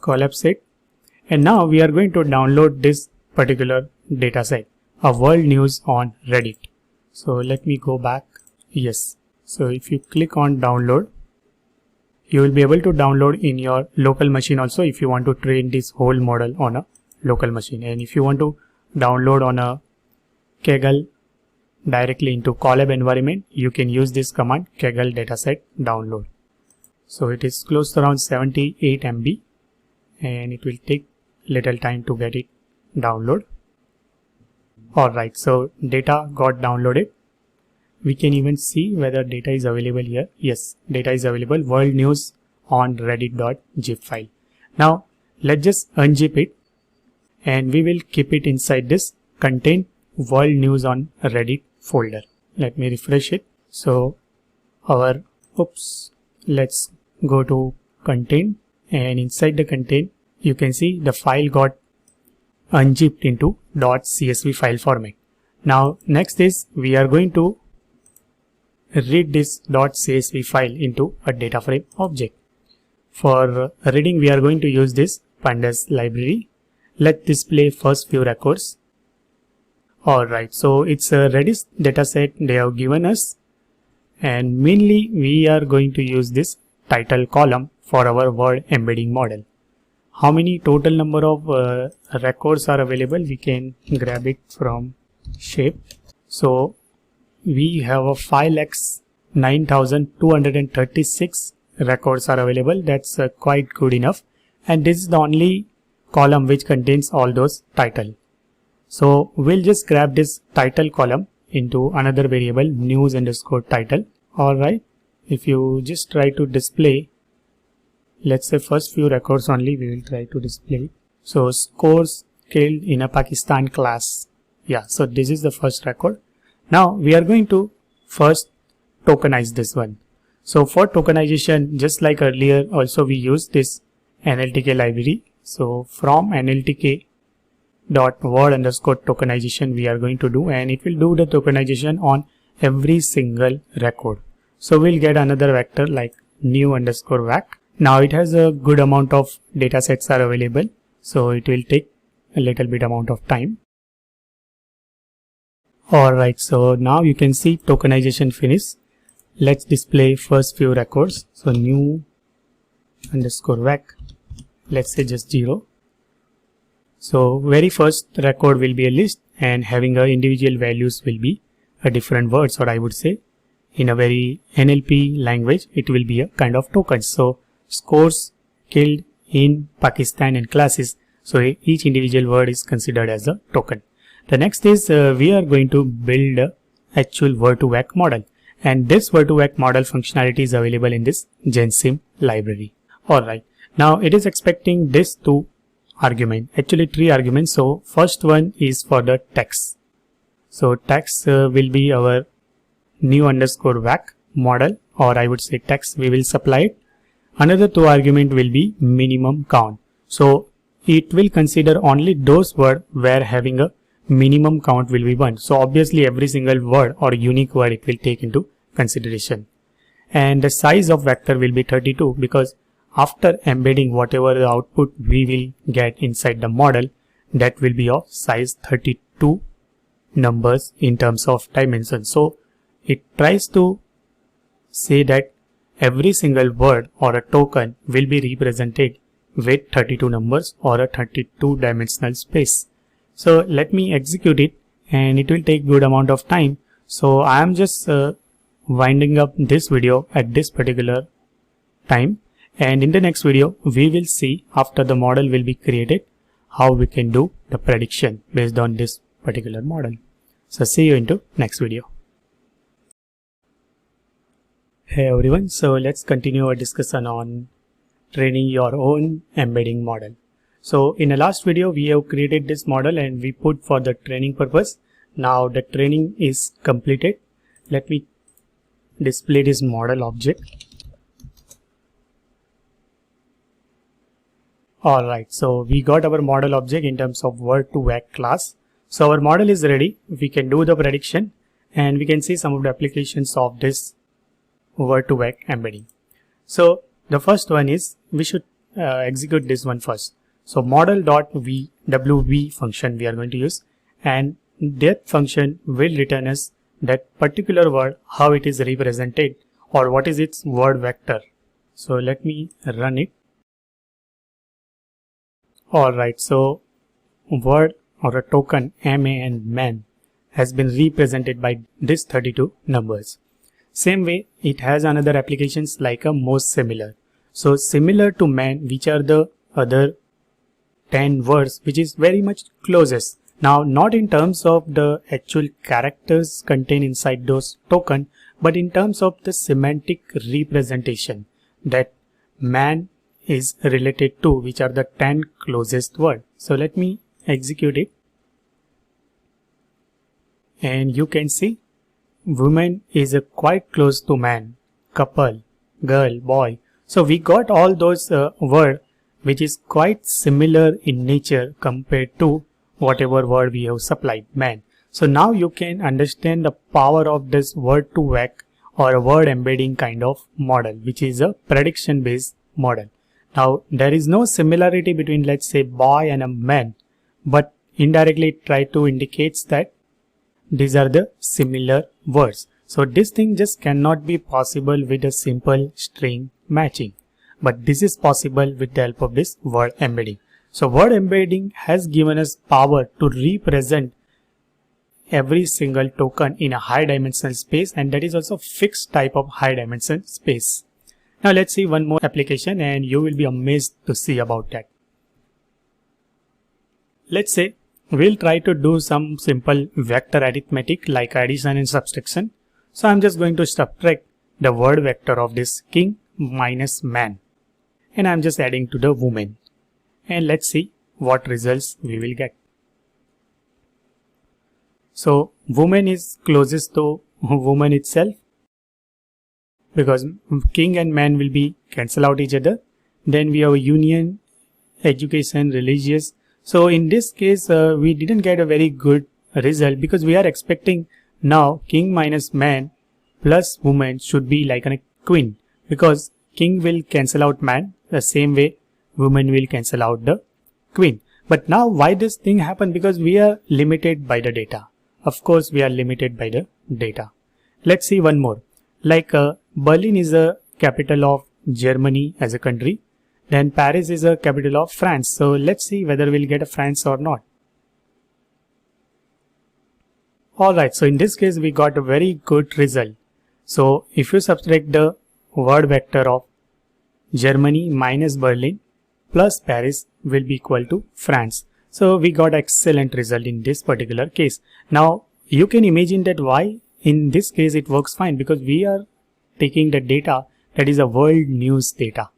[SPEAKER 1] collapse it, and now we are going to download this particular dataset, a world news on Reddit. So let me go back. Yes, So if you click on download, you will be able to download in your local machine also if you want to train this whole model on a local machine. And if you want to download on a Kaggle directly into Colab environment, you can use this command Kaggle dataset download. So it is close to around 78 MB and it will take little time to get it download. Alright, so data got downloaded. We can even see whether data is available here. Yes, data is available. World news on reddit.zip file. Now let's just unzip it and we will keep it inside this contain world news on Reddit folder. Let me refresh it. So let's go to contain, and inside the contain you can see the file got unzipped into .csv file format. Now next is we are going to read this .csv file into a data frame object. For reading we are going to use this pandas library. Let's display first few records. Alright, so it's a Redis dataset they have given us, and mainly we are going to use this title column for our word embedding model. How many total number of records are available? We can grab it from shape. So we have a 5,09,236 records are available. That's quite good enough, and this is the only column which contains all those title. So we'll just grab this title column into another variable news underscore title. Alright, if you just try to display, let's say first few records only we will try to display. So scores killed in a Pakistan class. Yeah, so this is the first record. Now we are going to first tokenize this one. So for tokenization, just like earlier, also we use this NLTK library. So from NLTK .word underscore tokenization we are going to do, and it will do the tokenization on every single record. So we'll get another vector like new underscore vac. Now it has a good amount of data sets are available, so it will take a little bit amount of time. Alright, so now you can see tokenization finished. Let's display first few records. So new underscore vac, let's say just 0. So very first record will be a list, and having a individual values will be a different words, or I would say in a very NLP language it will be a kind of tokens. So scores killed in Pakistan and classes, so each individual word is considered as a token. The next is we are going to build a actual word to vec model, and this word to vec model functionality is available in this GenSim library. Alright, now it is expecting this two argument, actually 3 arguments. So first one is for the text. So text will be our new underscore vac model, or I would say text we will supply it. Another 2 argument will be minimum count. So it will consider only those words where having a minimum count will be 1. So obviously every single word or unique word it will take into consideration. And the size of vector will be 32, because after embedding whatever the output we will get inside the model, that will be of size 32 numbers in terms of dimension. So it tries to say that every single word or a token will be represented with 32 numbers or a 32 dimensional space. So let me execute it, and it will take good amount of time. So I am just winding up this video at this particular time. And in the next video, we will see after the model will be created, how we can do the prediction based on this particular model. So see you into next video. Hey everyone, so let's continue our discussion on training your own embedding model. So in the last video, we have created this model and we put for the training purpose. Now the training is completed. Let me display this model object. Alright, so we got our model object in terms of word to vec class. So our model is ready. We can do the prediction and we can see some of the applications of this word to vec embedding. So the first one is we should execute this one first. So model.wv function we are going to use, and that function will return us that particular word, how it is represented or what is its word vector. So let me run it. Alright, so word or a token MA and man has been represented by this 32 numbers. Same way, it has another applications like a most similar. So similar to man, which are the other 10 words which is very much closest. Now, not in terms of the actual characters contained inside those token, but in terms of the semantic representation that man is related to, which are the 10 closest word. So let me execute it. And you can see woman is quite close to man, couple, girl, boy. So we got all those word which is quite similar in nature compared to whatever word we have supplied, man. So now you can understand the power of this word to vec or a word embedding kind of model, which is a prediction based model. Now there is no similarity between, let's say, boy and a man, but indirectly it try to indicates that these are the similar words. So this thing just cannot be possible with a simple string matching, but this is possible with the help of this word embedding. So word embedding has given us power to represent every single token in a high dimensional space, and that is also fixed type of high dimensional space. Now let's see one more application and you will be amazed to see about that. Let's say we'll try to do some simple vector arithmetic like addition and subtraction. So I'm just going to subtract the word vector of this king minus man, and I'm just adding to the woman, and let's see what results we will get. So woman is closest to woman itself because king and man will be cancel out each other. Then we have union, education, religious. So in this case we didn't get a very good result because we are expecting now king minus man plus woman should be like a queen, because king will cancel out man the same way woman will cancel out the queen. But now why this thing happened? Because we are limited by the data. Of course we are limited by the data. Let's see one more. Like Berlin is a capital of Germany as a country. Then Paris is a capital of France. So let's see whether we'll get a France or not. Alright, so in this case we got a very good result. So if you subtract the word vector of Germany minus Berlin plus Paris will be equal to France. So we got excellent result in this particular case. Now you can imagine that why in this case it works fine, because we are taking the data that is a world news data.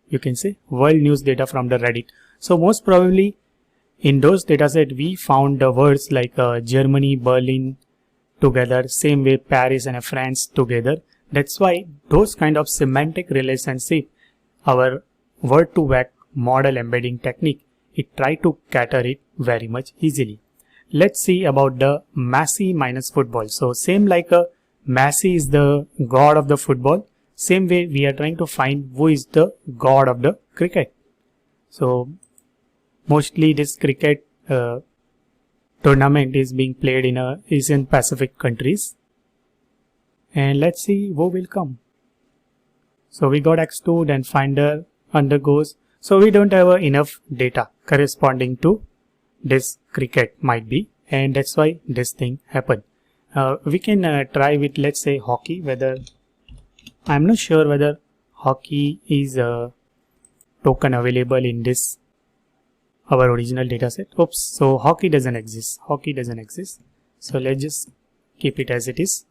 [SPEAKER 1] You can say world news data from the Reddit. So most probably in those dataset we found the words like Germany, Berlin together, same way Paris and France together. That's why those kind of semantic relationship, our word to vec model embedding technique, it try to cater it very much easily. Let's see about the Messi minus football. So same like Messi is the god of the football, same way we are trying to find who is the god of the cricket. So mostly this cricket tournament is being played in Asian Pacific countries, and let's see who will come. So we got x2, then finder undergoes. So we don't have enough data corresponding to this cricket might be, and that's why this thing happened. We can try with, let's say, hockey, whether I'm not sure whether hockey is a token available in this our original dataset. Oops, so hockey doesn't exist. Hockey doesn't exist. So let's just keep it as it is.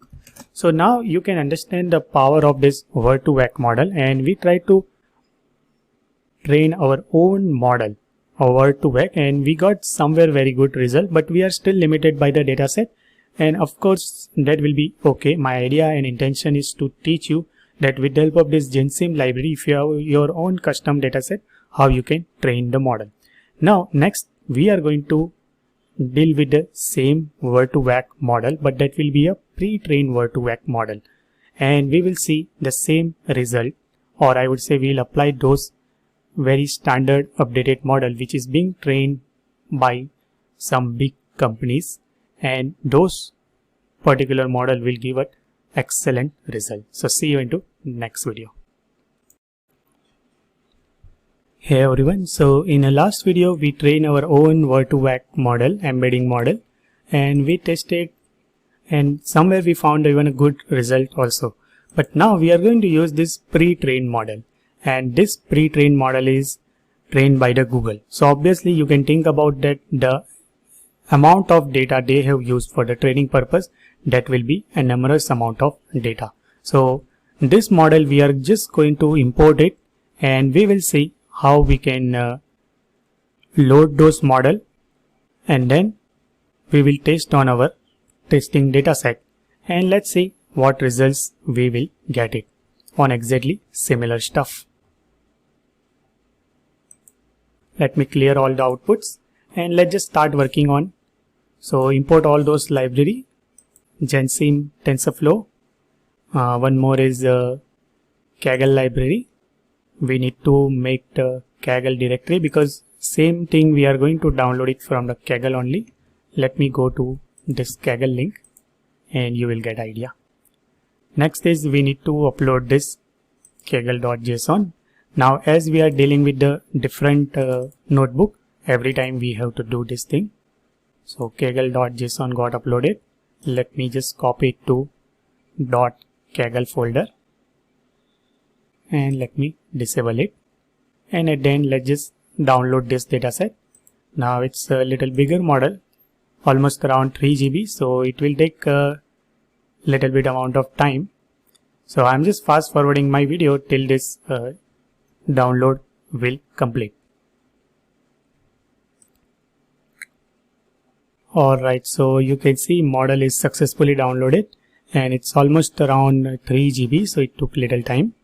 [SPEAKER 1] So now you can understand the power of this word to vec model, and we try to train our own model, our word to vec, and we got somewhere very good result, but we are still limited by the dataset, and of course that will be okay. My idea and intention is to teach you that with the help of this GenSim library, if you have your own custom dataset, how you can train the model. Now next we are going to deal with the same word to vec model, but that will be a pre-trained word to vec model, and we will see the same result, or I would say we'll apply those very standard updated model which is being trained by some big companies, and those particular model will give an excellent result. So see you into next video. Hey everyone, so in the last video we trained our own word-to-vec model, embedding model, and we tested, and somewhere we found even a good result also. But now we are going to use this pre-trained model, and this pre-trained model is trained by the Google. So obviously you can think about that the amount of data they have used for the training purpose, that will be a numerous amount of data. So this model we are just going to import it, and we will see how we can load those model, and then we will test on our testing data set, and let's see what results we will get it on exactly similar stuff. Let me clear all the outputs and let's just start working on. So import all those library, Gensim, TensorFlow, one more is Kaggle library. We need to make the Kaggle directory because same thing we are going to download it from the Kaggle only. Let me go to this Kaggle link and you will get idea. Next is we need to upload this Kaggle.json. Now as we are dealing with the different notebook, every time we have to do this thing. So Kaggle.json got uploaded. Let me just copy it to .kaggle folder and let me disable it, and at the end let's just download this dataset. Now it's a little bigger model, almost around 3 GB, so it will take a little bit amount of time. So I'm just fast forwarding my video till this download will complete. Alright, so you can see model is successfully downloaded and it's almost around 3 GB, so it took little time.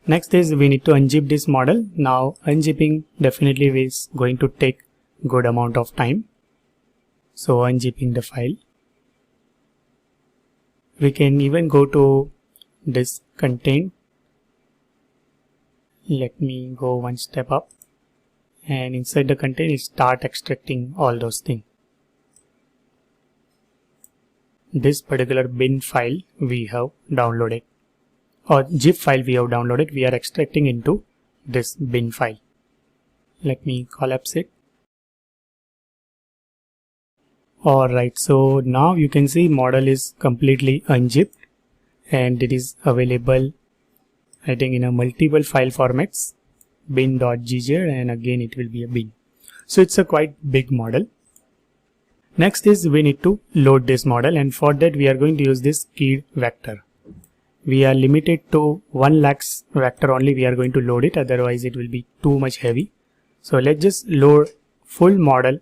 [SPEAKER 1] Next is we need to unzip this model. Now unzipping definitely is going to take good amount of time. So unzipping the file. We can even go to this content. Let me go one step up, and inside the content start extracting all those things. This particular bin file we have downloaded, or zip file we have downloaded, we are extracting into this bin file. Let me collapse it. Alright, so now you can see model is completely unzipped and it is available, I think, in a multiple file formats, bin.gz, and again it will be a bin. So it's a quite big model. Next is we need to load this model, and for that we are going to use this keyed vector. We are limited to 1 lakhs vector only we are going to load it, otherwise it will be too much heavy. So let's just load full model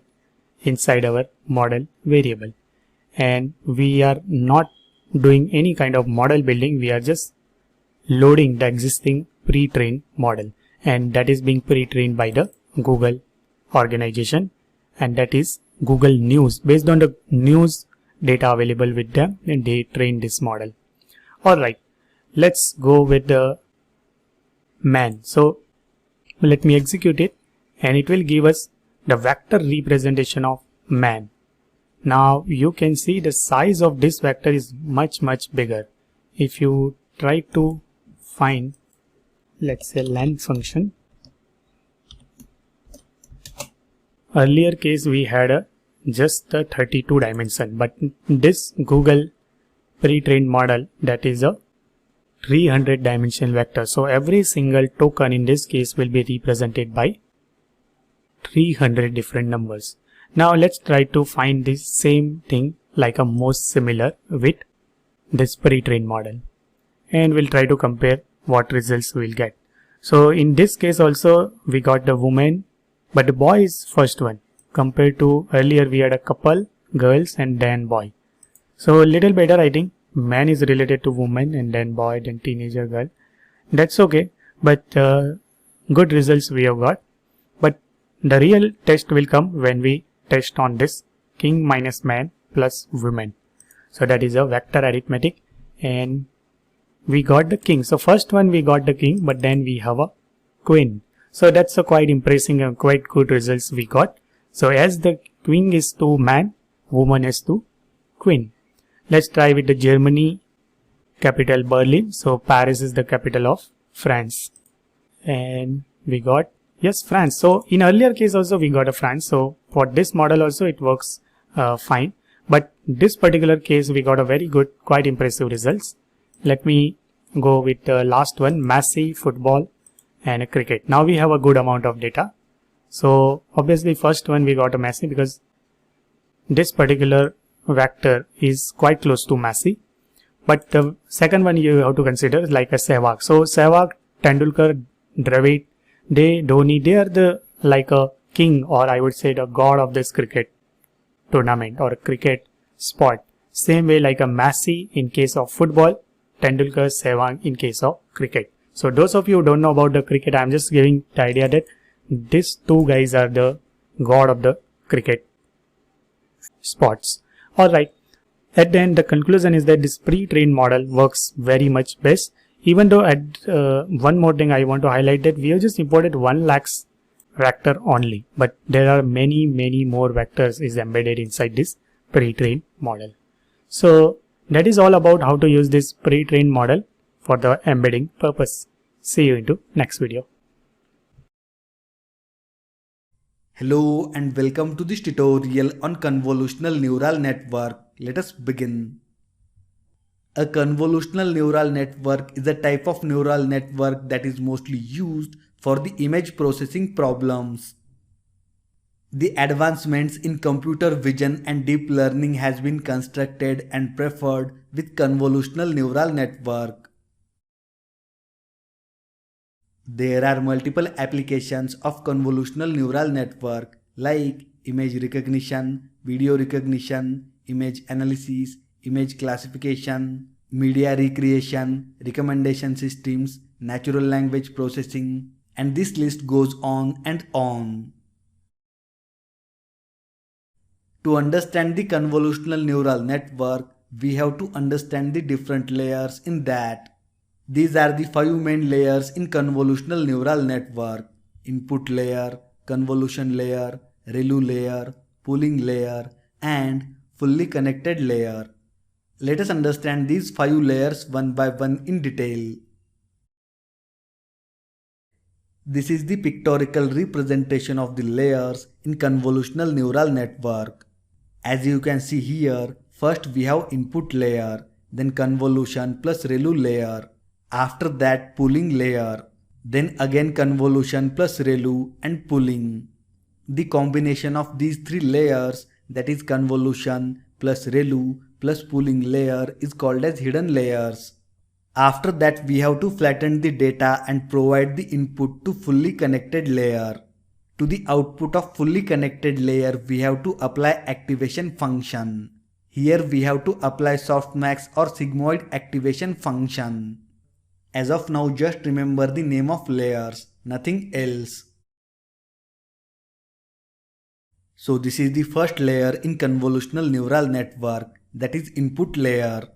[SPEAKER 1] inside our model variable, and we are not doing any kind of model building, we are just loading the existing pre-trained model, and that is being pre-trained by the Google organization, and that is Google News. Based on the news data available with them, and they train this model. Alright, let's go with the man. So let me execute it, and it will give us the vector representation of man. Now you can see the size of this vector is much bigger. If you try to find, let's say, length function, earlier case we had just a 32 dimension, but this Google pre-trained model, that is a 300 dimension vector. So every single token in this case will be represented by 300 different numbers. Now let's try to find this same thing like a most similar with this pre-trained model, and we'll try to compare what results we'll get. So in this case also we got the woman, but the boy is first one compared to earlier we had a couple, girls, and then boy. So a little better, I think. Man is related to woman, and then boy, then teenager, girl. That's okay, but good results we have got. But the real test will come when we test on this king minus man plus women. So that is a vector arithmetic, and we got the king. So first one we got the king, but then we have a queen. So that's a quite impressive and quite good results we got. So as the king is to man, woman is to queen. Let's try with the Germany capital Berlin. So Paris is the capital of France. And we got, yes, France. So in earlier case also we got a France. So for this model also it works fine. But this particular case we got a very good, quite impressive results. Let me go with the last one, Messi, football and cricket. Now we have a good amount of data. So obviously first one we got a Messi because this particular vector is quite close to Messi. But the second one you have to consider is like a Sehwag. So Sehwag, Tendulkar, Dravid, Dhoni, they are the like a king, or I would say the god of this cricket tournament or cricket sport. Same way like a Messi in case of football, Tendulkar, Sehwag in case of cricket. So those of you who don't know about the cricket, I'm just giving the idea that these two guys are the god of the cricket sports. Alright, at the end the conclusion is that this pre-trained model works very much best. Even though at one more thing I want to highlight that we have just imported 1 lakh vector only, but there are many more vectors is embedded inside this pre-trained model. So that is all about how to use this pre-trained model for the embedding purpose. See you into next video.
[SPEAKER 2] Hello and welcome to this tutorial on convolutional neural network. Let us begin. A convolutional neural network is a type of neural network that is mostly used for the image processing problems. The advancements in computer vision and deep learning has been constructed and preferred with convolutional neural network. There are multiple applications of convolutional neural network like image recognition, video recognition, image analysis, image classification, media recreation, recommendation systems, natural language processing, and this list goes on and on. To understand the convolutional neural network, we have to understand the different layers in that. These are the 5 main layers in convolutional neural network: input layer, convolution layer, ReLU layer, pooling layer, and fully connected layer. Let us understand these 5 layers one by one in detail. This is the pictorial representation of the layers in convolutional neural network. As you can see here, first we have input layer, then convolution plus ReLU layer. After that pooling layer, then again convolution plus ReLU and pooling. The combination of these 3 layers, that is convolution plus ReLU plus pooling layer, is called as hidden layers. After that we have to flatten the data and provide the input to fully connected layer. To the output of fully connected layer we have to apply activation function. Here we have to apply softmax or sigmoid activation function. As of now, just remember the name of layers, nothing else. So this is the first layer in convolutional neural network, that is input layer.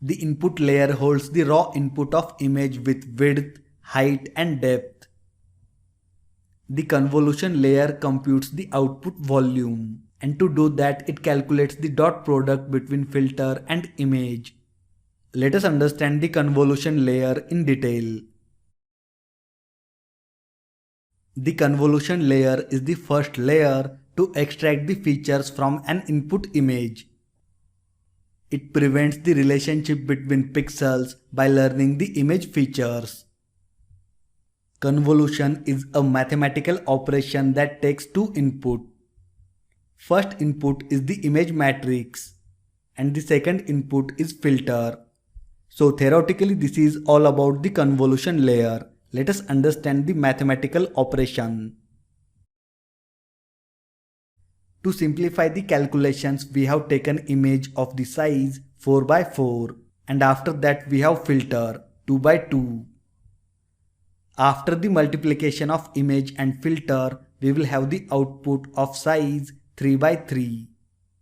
[SPEAKER 2] The input layer holds the raw input of image with width, height and depth. The convolution layer computes the output volume, and to do that it calculates the dot product between filter and image. Let us understand the convolution layer in detail. The convolution layer is the first layer to extract the features from an input image. It prevents the relationship between pixels by learning the image features. Convolution is a mathematical operation that takes 2 inputs. First input is the image matrix and the second input is filter. So theoretically this is all about the convolution layer. Let us understand the mathematical operation. To simplify the calculations, we have taken image of the size 4 by 4 and after that we have filter 2 by 2. After the multiplication of image and filter, we will have the output of size 3 by 3.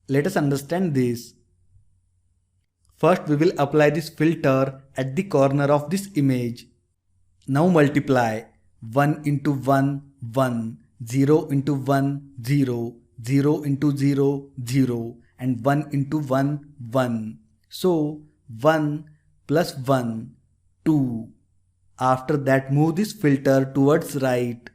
[SPEAKER 2] Let us understand this. First we will apply this filter at the corner of this image. Now multiply 1 into 1, 1, 0 into 1, 0, 0 into 0, 0 and 1 into 1, 1. So 1 plus 1, 2. After that move this filter towards right.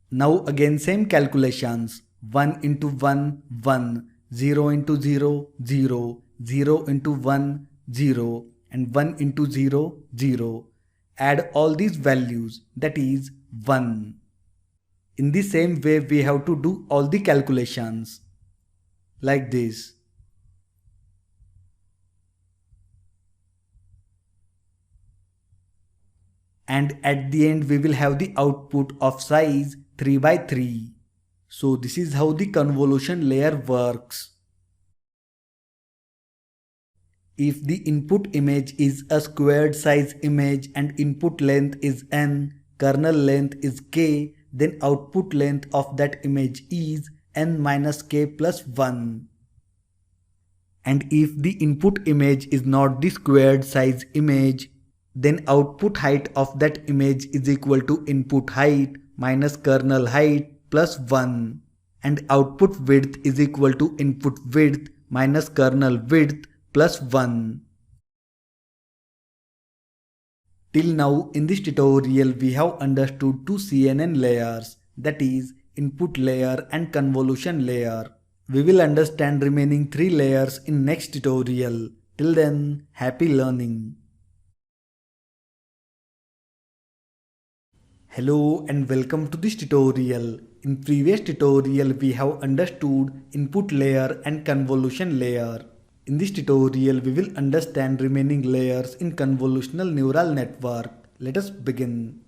[SPEAKER 2] Now again same calculations. 1 into 1, 1. 0 into 0, 0. 0 into 1, 0. And 1 into 0, 0. Add all these values, that is 1. In the same way we have to do all the calculations. Like this. And at the end we will have the output of size 3 by 3. So this is how the convolution layer works. If the input image is a squared size image and input length is n, kernel length is k, then output length of that image is n minus k plus 1. And if the input image is not the squared size image, then output height of that image is equal to input height minus kernel height plus 1. And output width is equal to input width minus kernel width plus 1. Till now in this tutorial we have understood two CNN layers, that is input layer and convolution layer. We will understand remaining three layers in next tutorial. Till then, happy learning. Hello and welcome to this tutorial. In previous tutorial we have understood input layer and convolution layer. In this tutorial we will understand remaining layers in convolutional neural network. Let us begin.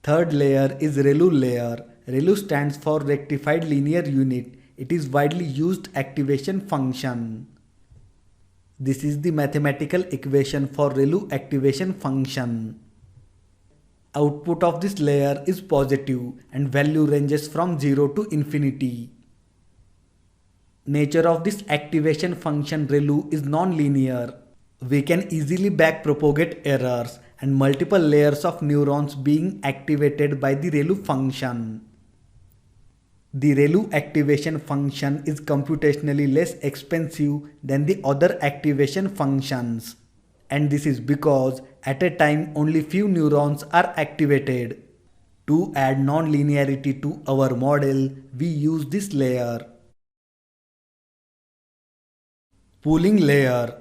[SPEAKER 2] Third layer is ReLU layer. ReLU stands for rectified linear unit. It is widely used activation function. This is the mathematical equation for ReLU activation function. Output of this layer is positive and value ranges from 0 to infinity. Nature of this activation function ReLU is non-linear. We can easily backpropagate errors and multiple layers of neurons being activated by the ReLU function. The ReLU activation function is computationally less expensive than the other activation functions. And this is because at a time only few neurons are activated. To add non-linearity to our model, we use this layer. Pooling layer.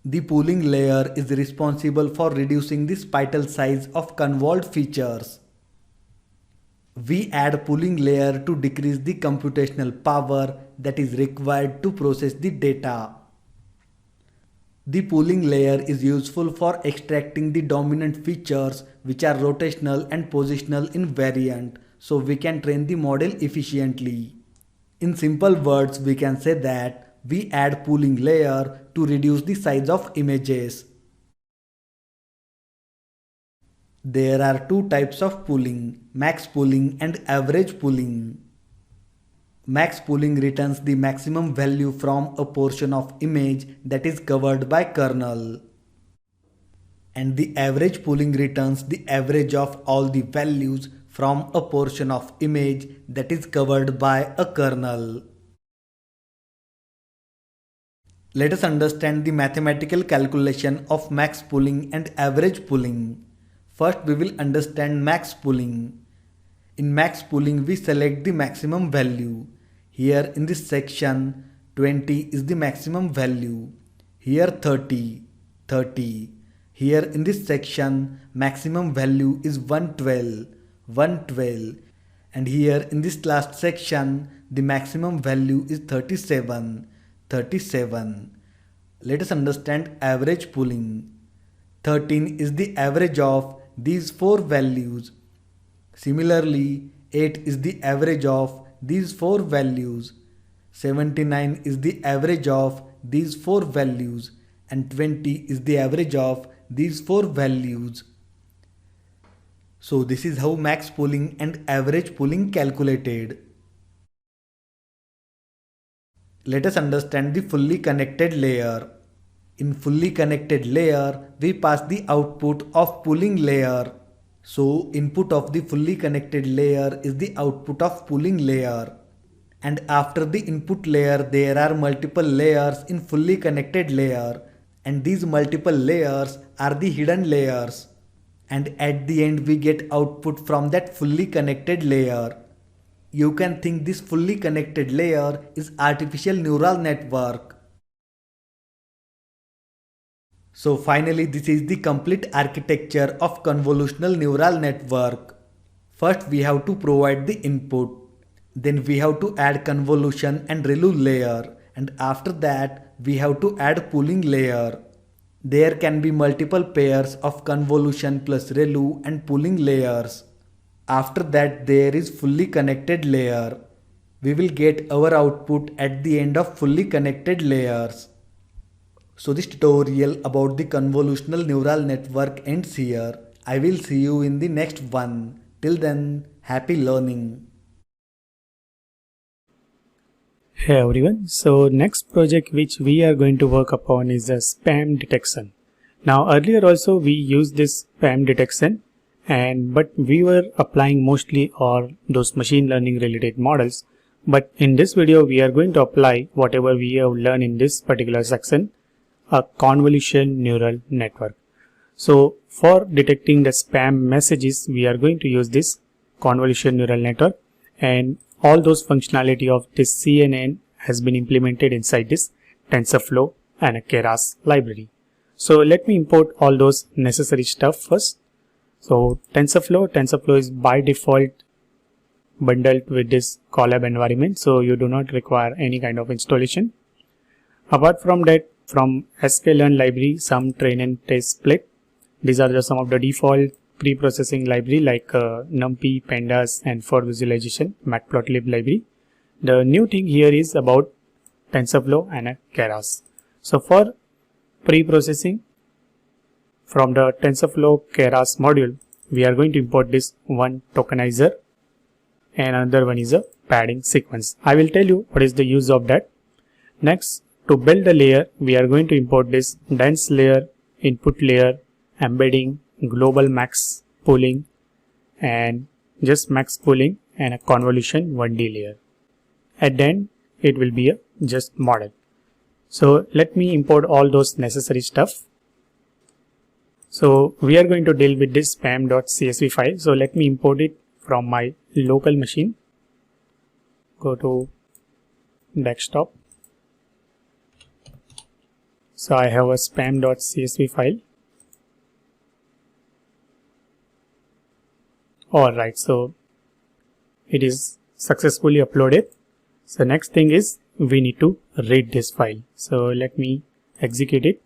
[SPEAKER 2] The pooling layer is responsible for reducing the spital size of convolved features. We add pooling layer to decrease the computational power that is required to process the data. The pooling layer is useful for extracting the dominant features which are rotational and positional invariant, so we can train the model efficiently. In simple words, we can say that we add pooling layer to reduce the size of images. There are two types of pooling, max pooling and average pooling. Max pooling returns the maximum value from a portion of image that is covered by kernel. And the average pooling returns the average of all the values from a portion of image that is covered by a kernel. Let us understand the mathematical calculation of max pooling and average pooling. First we will understand max pooling. In max pooling we select the maximum value. Here in this section 20 is the maximum value. Here 30. Here in this section maximum value is 112. And here in this last section the maximum value is 37. Let us understand average pooling. 13 is the average of these four values. Similarly, 8 is the average of these four values. 79 is the average of these four values. And 20 is the average of these four values. So this is how max pooling and average pooling calculated. Let us understand the fully connected layer. In fully connected layer, we pass the output of pooling layer. So input of the fully connected layer is the output of pooling layer. And after the input layer, there are multiple layers in fully connected layer, and these multiple layers are the hidden layers. And at the end we get output from that fully connected layer. You can think this fully connected layer is artificial neural network. So finally, this is the complete architecture of convolutional neural network. First we have to provide the input. Then we have to add convolution and ReLU layer, and after that we have to add pooling layer. There can be multiple pairs of convolution plus ReLU and pooling layers. After that there is fully connected layer. We will get our output at the end of fully connected layers. So this tutorial about the convolutional neural network ends here. I will see you in the next one. Till then, happy learning.
[SPEAKER 1] Hey everyone, so next project which we are going to work upon is a spam detection. Now earlier also we used this spam detection but we were applying mostly on those machine learning related models, but in this video we are going to apply whatever we have learned in this particular section, a convolution neural network. So for detecting the spam messages we are going to use this convolution neural network, and all those functionality of this CNN has been implemented inside this TensorFlow and a Keras library. So let me import all those necessary stuff first. So TensorFlow is by default bundled with this Colab environment, so you do not require any kind of installation. Apart from that, from sklearn library, some train and test split. These are some of the default pre-processing library like NumPy, Pandas, and for visualization Matplotlib library. The new thing here is about TensorFlow and Keras. So for pre-processing, from the TensorFlow Keras module, we are going to import this one tokenizer and another one is a padding sequence. I will tell you what is the use of that. Next, to build the layer, we are going to import this dense layer, input layer, embedding, global max pooling, and just max pooling and a convolution 1D layer. At the end, it will be a just model. So let me import all those necessary stuff. So we are going to deal with this spam.csv file. So let me import it from my local machine. Go to desktop. So I have a spam.csv file. Alright, so it is successfully uploaded. So next thing is we need to read this file. So let me execute it.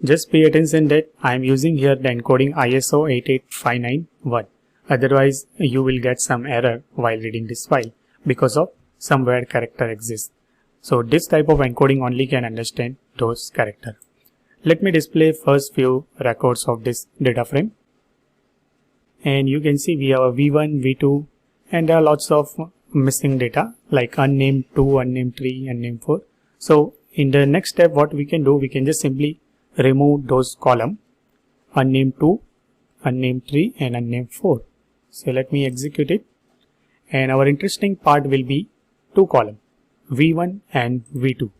[SPEAKER 1] Just pay attention that I am using here the encoding ISO 88591. Otherwise you will get some error while reading this file because of some weird character exists. So this type of encoding only can understand those characters. Let me display first few records of this data frame. And you can see we have a V1, V2, and there are lots of missing data like unnamed 2, unnamed 3, unnamed 4. So in the next step, what we can do, we can just simply remove those columns, unnamed 2, unnamed 3, and unnamed 4. So let me execute it. And our interesting part will be two columns, V1 and V2.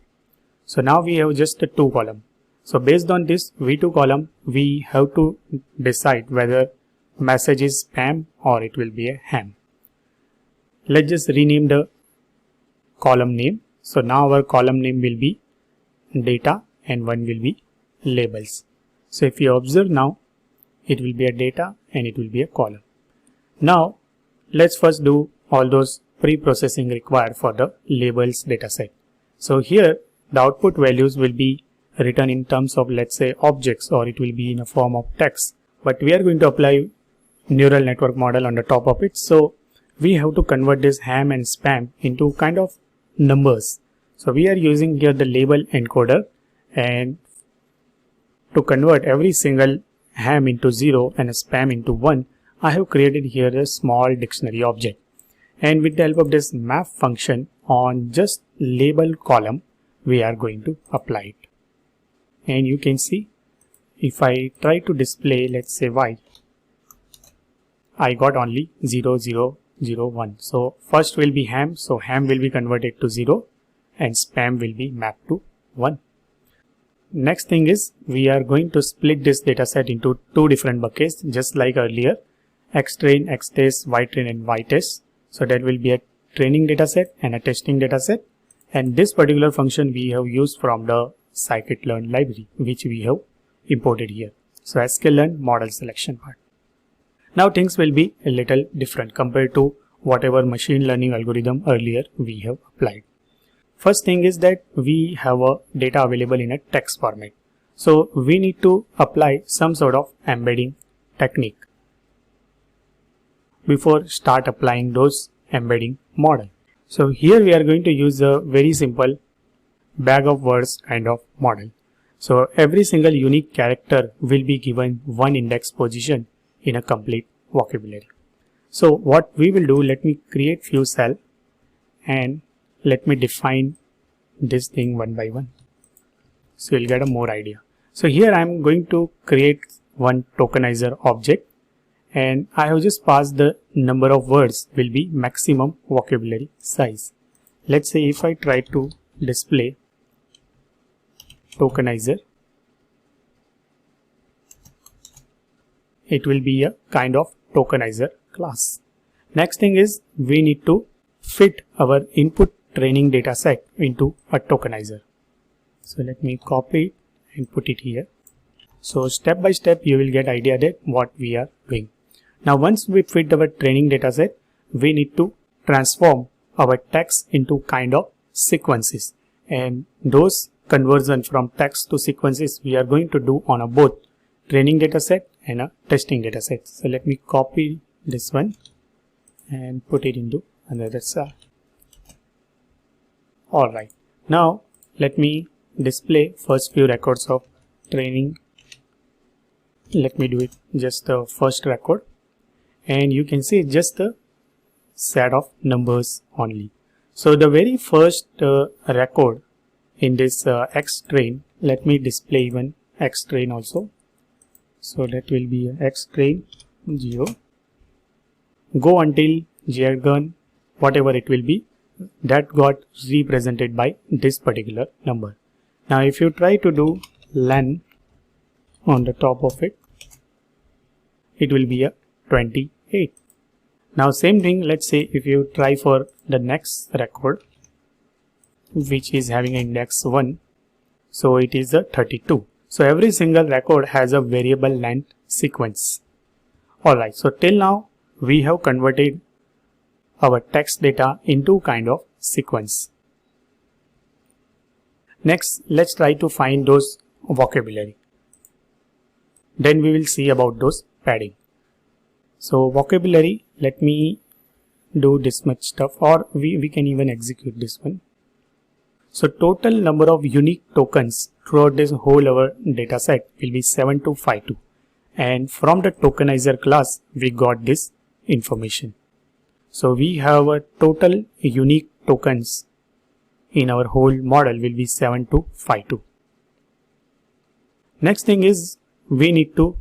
[SPEAKER 1] So now we have just the two columns. So based on this V2 column, we have to decide whether message is spam or it will be a ham. Let's just rename the column name. So now our column name will be data and one will be labels. So if you observe now, it will be a data and it will be a column. Now let's first do all those pre-processing required for the labels dataset. So here the output values will be written in terms of, let's say, objects, or it will be in a form of text, but we are going to apply neural network model on the top of it. So we have to convert this ham and spam into kind of numbers. So we are using here the label encoder, and to convert every single ham into 0 and a spam into 1, I have created here a small dictionary object. And with the help of this map function on just label column, we are going to apply it. And you can see if I try to display, let's say, y, I got only 0, 0, 0 1. So first will be ham, so ham will be converted to 0 and spam will be mapped to 1. Next thing is we are going to split this dataset into two different buckets just like earlier, xtrain, xtest, ytrain and ytest. So that will be a training dataset and a testing dataset, and this particular function we have used from the scikit-learn library which we have imported here. So sklearn model selection part. Now things will be a little different compared to whatever machine learning algorithm earlier we have applied. First thing is that we have a data available in a text format. So we need to apply some sort of embedding technique before start applying those embedding model. So here we are going to use a very simple bag of words kind of model. So every single unique character will be given one index position in a complete vocabulary. So what we will do, let me create few cells and let me define this thing one by one. So you'll get a more idea. So here I am going to create one tokenizer object, and I have just passed the number of words will be maximum vocabulary size. Let's say if I try to display tokenizer, it will be a kind of tokenizer class. Next thing is we need to fit our input training data set into a tokenizer. So let me copy it and put it here. So step by step you will get idea that what we are doing. Now once we fit our training data set, we need to transform our text into kind of sequences, and those conversion from text to sequences we are going to do on a both training data set and a testing data set. So let me copy this one and put it into another cell. Alright, now let me display first few records of training. Let me do it just the first record, and you can see just the set of numbers only. So the very first record in this xtrain, let me display even xtrain also. So that will be xtrain 0. Go until jargon, whatever it will be, that got represented by this particular number. Now if you try to do len on the top of it, it will be a 28. Now same thing, let's say if you try for the next record which is having index 1, so it is a 32. So every single record has a variable length sequence. Alright, so till now we have converted our text data into kind of sequence. Next, let's try to find those vocabulary. Then we will see about those padding. So vocabulary, let me do this much stuff, or we can even execute this one. So total number of unique tokens throughout this whole our data set will be 7252, and from the tokenizer class we got this information. So we have a total unique tokens in our whole model will be 7252. Next thing is we need to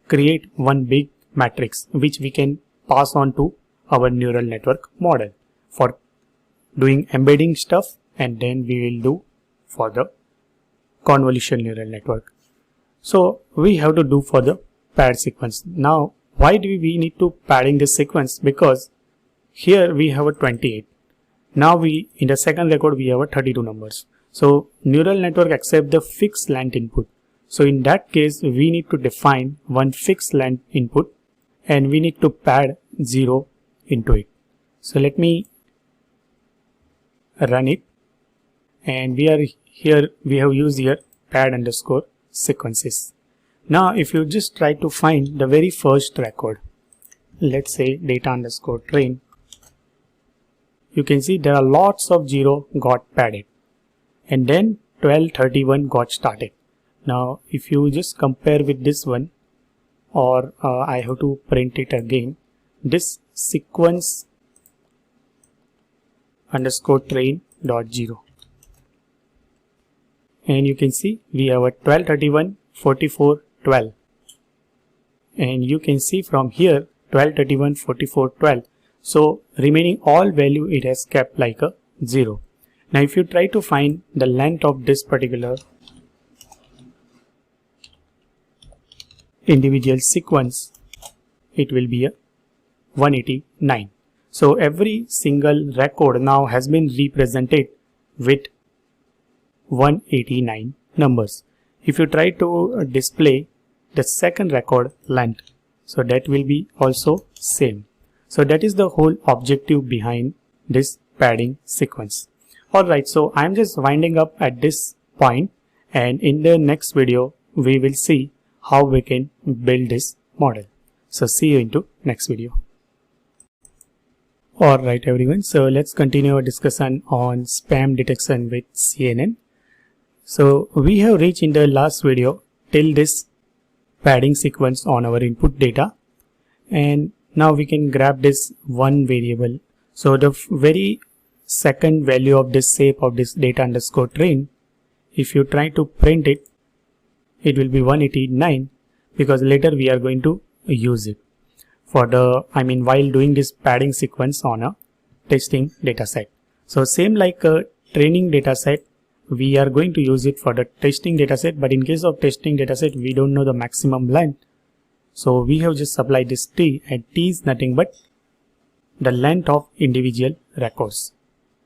[SPEAKER 1] create one big matrix which we can pass on to our neural network model for doing embedding stuff, and then we will do for the convolution neural network. So we have to do for the pad sequence. Now why do we need to padding this sequence? Because here we have a 28. Now in the second record we have a 32 numbers. So neural network accept the fixed length input. So in that case we need to define one fixed length input, and we need to pad 0 into it. So let me run it, and we have used here pad underscore sequences. Now if you just try to find the very first record, let's say data underscore train, you can see there are lots of 0 got padded, and then 1231 got started. Now if you just compare with this one, or I have to print it again, this sequence underscore train dot 0, and you can see we have a 1231 44 12, and you can see from here 1231 44 12. So remaining all value it has kept like a 0. Now if you try to find the length of this particular individual sequence, it will be a 189. So every single record now has been represented with 189 numbers. If you try to display the second record length, so that will be also same. So that is the whole objective behind this padding sequence. Alright, so I'm just winding up at this point, and in the next video we will see how we can build this model. So see you into next video. Alright everyone, so let's continue our discussion on spam detection with CNN. So we have reached in the last video till this padding sequence on our input data, and now we can grab this one variable. So the very second value of this shape of this data underscore train, if you try to print it, it will be 189, because later we are going to use it for the, while doing this padding sequence on a testing data set. So same like a training data set, we are going to use it for the testing data set, but in case of testing data set we don't know the maximum length. So we have just supplied this t, and t is nothing but the length of individual records.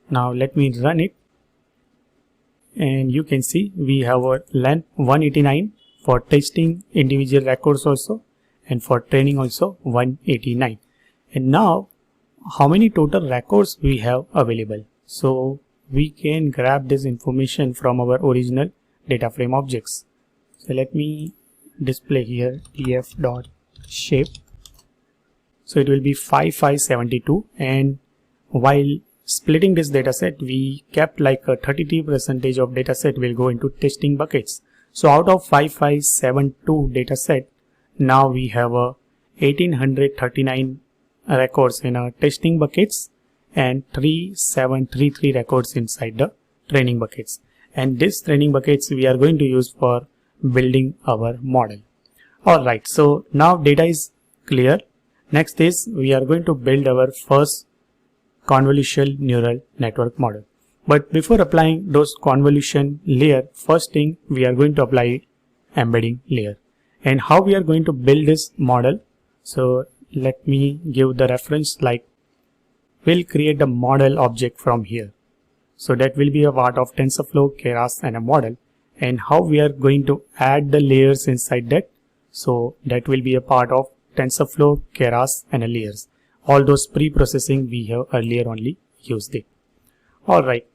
[SPEAKER 1] Now let me run it, and you can see we have a length 189 for testing individual records also, and for training also 189. And now how many total records we have available? So we can grab this information from our original data frame objects. So let me display here df.shape. So it will be 5572, and while splitting this dataset, we kept like a 33% of dataset will go into testing buckets. So out of 5572 dataset, now we have a 1839 records in our testing buckets and 3733 records inside the training buckets. And these training buckets we are going to use for building our model. Alright, so now data is clear. Next is we are going to build our first convolutional neural network model. But before applying those convolution layer, first thing we are going to apply embedding layer. And how we are going to build this model? So let me give the reference, like we'll create a model object from here. So that will be a part of TensorFlow, Keras and a model. And how we are going to add the layers inside that? So that will be a part of TensorFlow, Keras and a layers. All those pre-processing we have earlier only used it. Alright.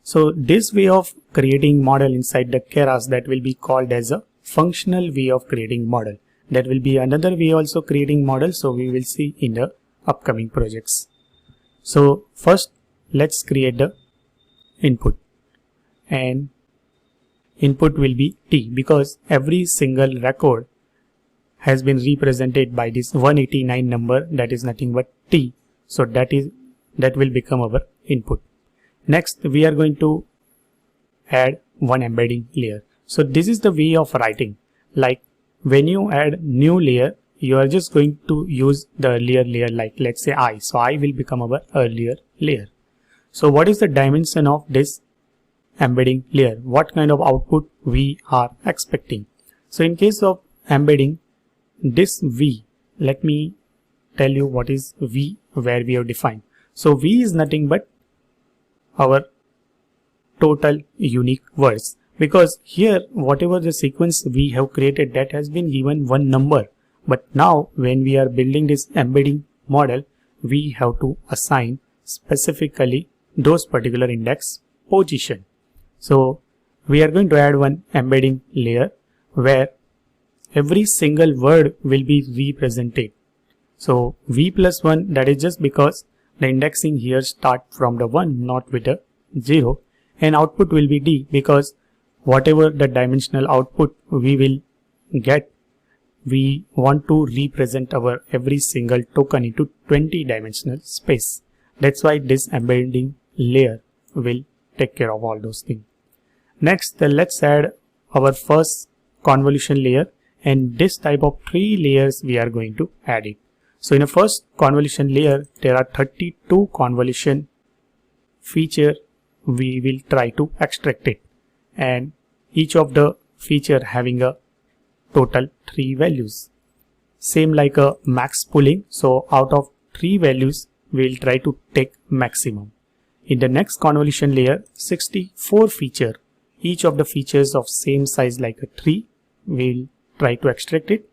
[SPEAKER 1] So this way of creating model inside the Keras, that will be called as a functional way of creating model. That will be another way also creating model. So we will see in the upcoming projects. So first let's create the input, and input will be t, because every single record has been represented by this 189 number, that is nothing but t. So that will become our input. Next we are going to add one embedding layer. So this is the way of writing, like when you add new layer, you are just going to use the earlier layer, like let's say I. So I will become our earlier layer. So what is the dimension of this embedding layer? What kind of output we are expecting? So in case of embedding, this V, let me tell you what is V, where we have defined. So V is nothing but our total unique words, because here whatever the sequence we have created, that has been given one number. But now when we are building this embedding model, we have to assign specifically those particular index position. So we are going to add one embedding layer where every single word will be represented. So v plus 1, that is just because the indexing here start from the 1, not with a 0, and output will be d, because whatever the dimensional output we will get, we want to represent our every single token into 20 dimensional space. That's why this embedding layer will take care of all those things. Next, let's add our first convolution layer, and this type of 3 layers we are going to add it. So in a first convolution layer, there are 32 convolution feature. We will try to extract it, and each of the feature having a total 3 values. Same like a max pooling. So out of 3 values, we will try to take maximum. In the next convolution layer, 64 feature. Each of the features of same size like a 3. We'll try to extract it.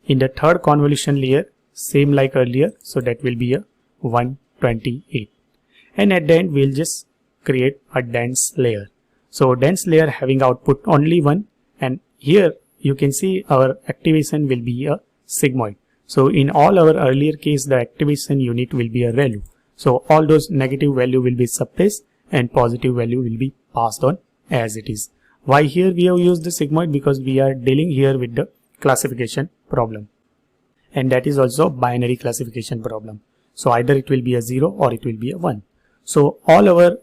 [SPEAKER 1] In the third convolution layer, same like earlier. So that will be a 128. And at the end, we'll just create a dense layer. So dense layer having output only 1. And here you can see our activation will be a sigmoid. So in all our earlier case, the activation unit will be a ReLU. So all those negative value will be suppressed and positive value will be passed on as it is. Why here we have used the sigmoid? Because we are dealing here with the classification problem. And that is also binary classification problem. So either it will be a 0 or it will be a 1. So all our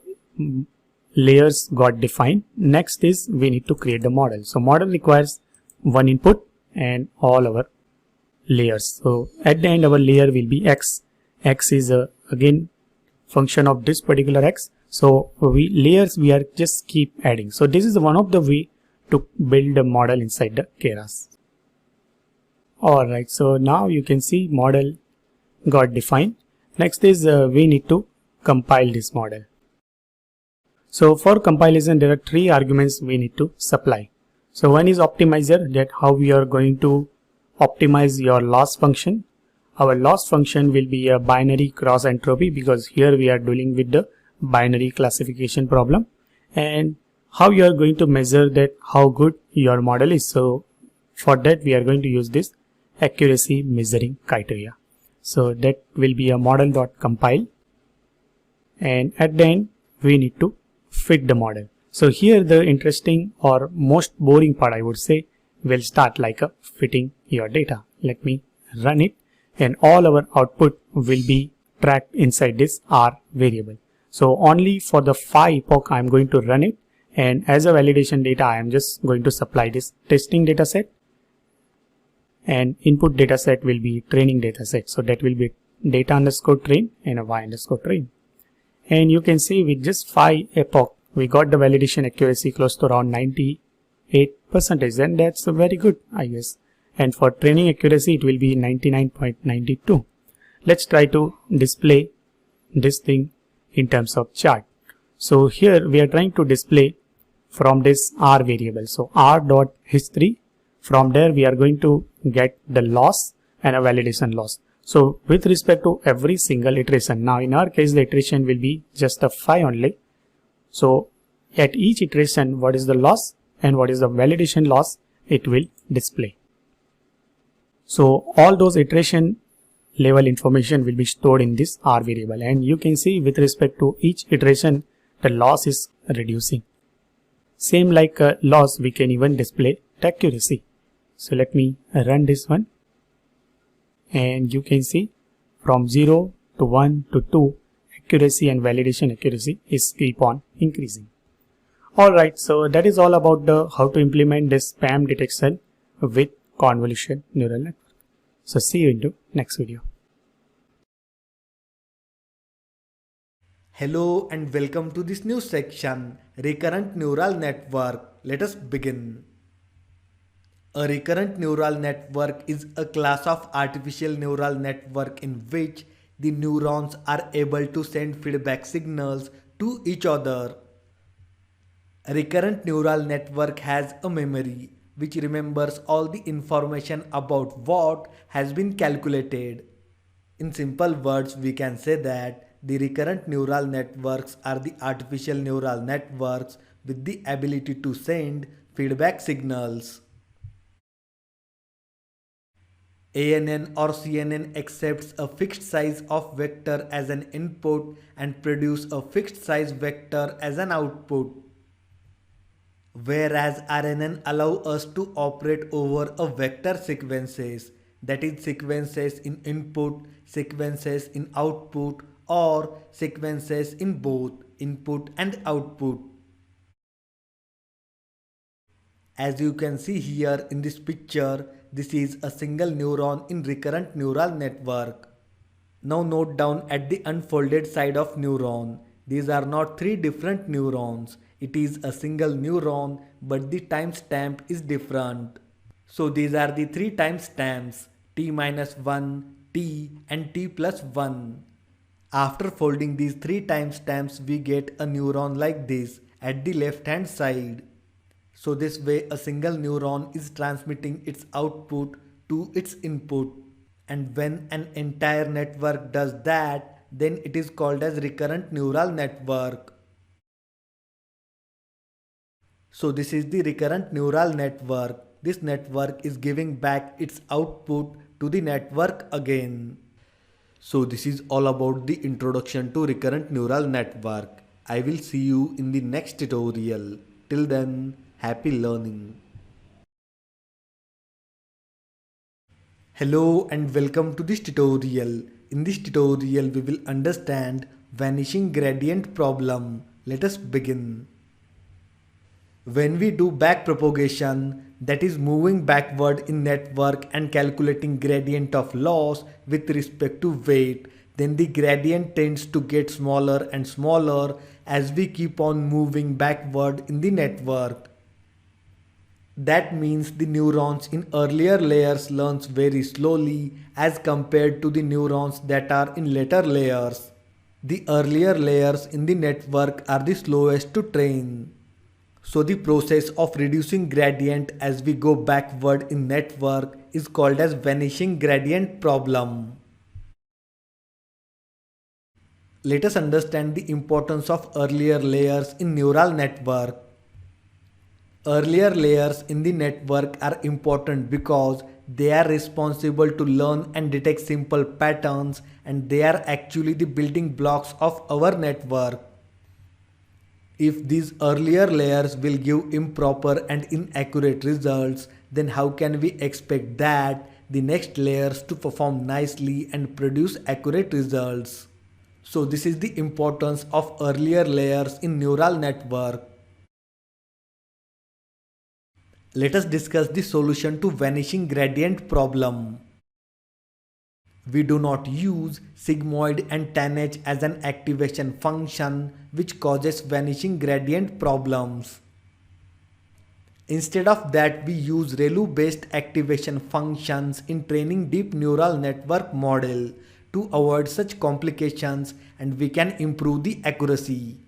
[SPEAKER 1] layers got defined. Next is we need to create the model. So model requires one input and all our layers. So at the end our layer will be x. X is again function of this particular x. So we are just keep adding. So this is one of the way to build a model inside the Keras. Alright, so now you can see model got defined. Next is we need to compile this model. So for compilation there are 3 arguments we need to supply. So one is optimizer, that how we are going to optimize your loss function. Our loss function will be a binary cross entropy because here we are dealing with the binary classification problem. And how you are going to measure that how good your model is. So for that we are going to use this accuracy measuring criteria. So that will be a model.compile, and at the end we need to fit the model. So here the interesting or most boring part I would say will start like a fitting your data. Let me run it, and all our output will be tracked inside this R variable. So only for the phi epoch I am going to run it, and as a validation data I am just going to supply this testing data set, and input data set will be training data set. So that will be data underscore train and a y underscore train. And you can see with just phi epoch we got the validation accuracy close to around 98%, and that's very good I guess. And for training accuracy it will be 99.92. Let's try to display this thing in terms of chart. So here we are trying to display from this R variable. So R dot history. From there we are going to get the loss and a validation loss. So with respect to every single iteration, now in our case the iteration will be just a phi only. So at each iteration what is the loss and what is the validation loss it will display. So all those iteration level information will be stored in this R variable, and you can see with respect to each iteration the loss is reducing. Same like loss we can even display the accuracy. So let me run this one, and you can see from 0 to 1 to 2 accuracy and validation accuracy is keep on increasing. Alright, so that is all about the how to implement this spam detection with convolution neural network. So see you in the next video.
[SPEAKER 2] Hello and welcome to this new section, Recurrent Neural Network. Let us begin. A recurrent neural network is a class of artificial neural network in which the neurons are able to send feedback signals to each other. A recurrent neural network has a memory which remembers all the information about what has been calculated. In simple words, we can say that the recurrent neural networks are the artificial neural networks with the ability to send feedback signals. ANN or CNN accepts a fixed size of vector as an input and produce a fixed size vector as an output. Whereas RNN allow us to operate over a vector sequences, that is sequences in input, sequences in output, or sequences in both input and output. As you can see here in this picture, this is a single neuron in recurrent neural network. Now note down at the unfolded side of neuron. These are not three different neurons. It is a single neuron, but the timestamp is different. So these are the three timestamps: t minus 1, t and t plus 1. After folding these three timestamps, we get a neuron like this at the left hand side. So this way a single neuron is transmitting its output to its input. And when an entire network does that, then it is called as recurrent neural network. So this is the recurrent neural network. This network is giving back its output to the network again. So this is all about the introduction to recurrent neural network. I will see you in the next tutorial. Till then, happy learning. Hello and welcome to this tutorial. In this tutorial we will understand vanishing gradient problem. Let us begin. When we do backpropagation, that is moving backward in network and calculating gradient of loss with respect to weight, then the gradient tends to get smaller and smaller as we keep on moving backward in the network. That means the neurons in earlier layers learns very slowly as compared to the neurons that are in later layers. The earlier layers in the network are the slowest to train. So the process of reducing gradient as we go backward in network is called as vanishing gradient problem. Let us understand the importance of earlier layers in neural network. Earlier layers in the network are important because they are responsible to learn and detect simple patterns, and they are actually the building blocks of our network. If these earlier layers will give improper and inaccurate results, then how can we expect that the next layers to perform nicely and produce accurate results? So this is the importance of earlier layers in neural network. Let us discuss the solution to vanishing gradient problem. We do not use sigmoid and tanh as an activation function which causes vanishing gradient problems. Instead of that, we use ReLU based activation functions in training deep neural network model to avoid such complications, and we can improve the accuracy.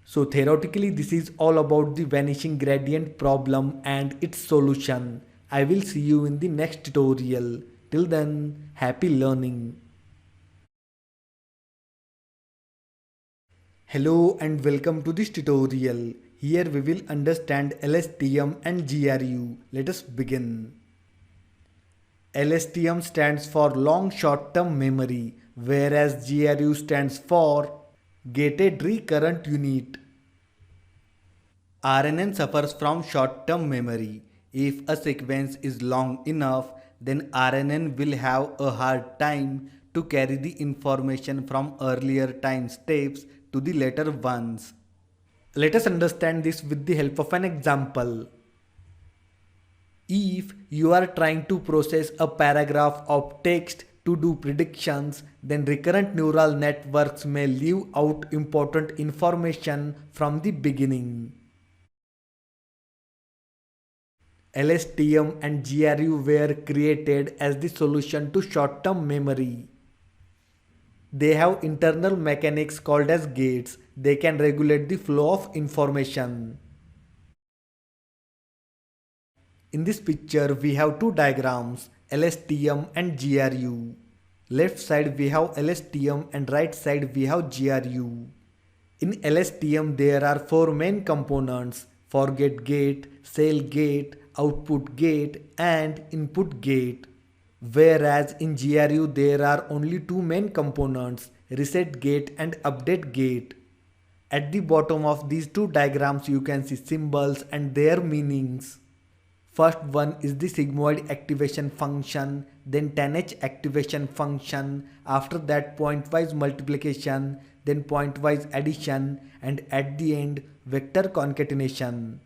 [SPEAKER 2] So theoretically this is all about the vanishing gradient problem and its solution. I will see you in the next tutorial. Till then, happy learning. Hello and welcome to this tutorial. Here we will understand LSTM and GRU. Let us begin. LSTM stands for long short-term memory, whereas GRU stands for gated recurrent unit. RNN suffers from short-term memory. If a sequence is long enough, then RNN will have a hard time to carry the information from earlier time steps to the later ones. Let us understand this with the help of an example. If you are trying to process a paragraph of text to do predictions, then recurrent neural networks may leave out important information from the beginning. LSTM and GRU were created as the solution to short-term memory. They have internal mechanics called as gates. They can regulate the flow of information. In this picture, we have two diagrams, LSTM and GRU. Left side we have LSTM and right side we have GRU. In LSTM there are four main components: forget gate, sale gate, output gate and input gate. Whereas in GRU there are only two main components, reset gate and update gate. At the bottom of these two diagrams you can see symbols and their meanings. First one is the sigmoid activation function, then tanh activation function, after that pointwise multiplication, then pointwise addition, and at the end vector concatenation.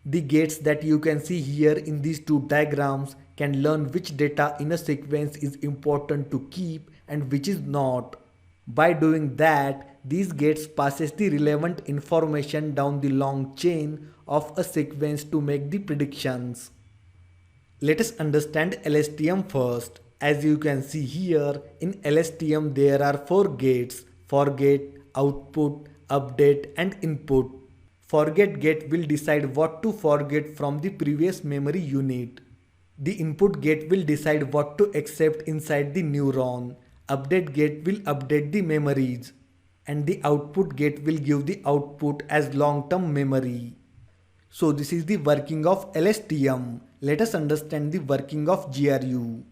[SPEAKER 2] The gates that you can see here in these two diagrams can learn which data in a sequence is important to keep and which is not. By doing that, these gates passes the relevant information down the long chain of a sequence to make the predictions. Let us understand LSTM first. As you can see here, in LSTM there are 4 gates: forget, output, update and input. Forget gate will decide what to forget from the previous memory unit. The input gate will decide what to accept inside the neuron. Update gate will update the memories. And the output gate will give the output as long-term memory. So this is the working of LSTM. Let us understand the working of GRU.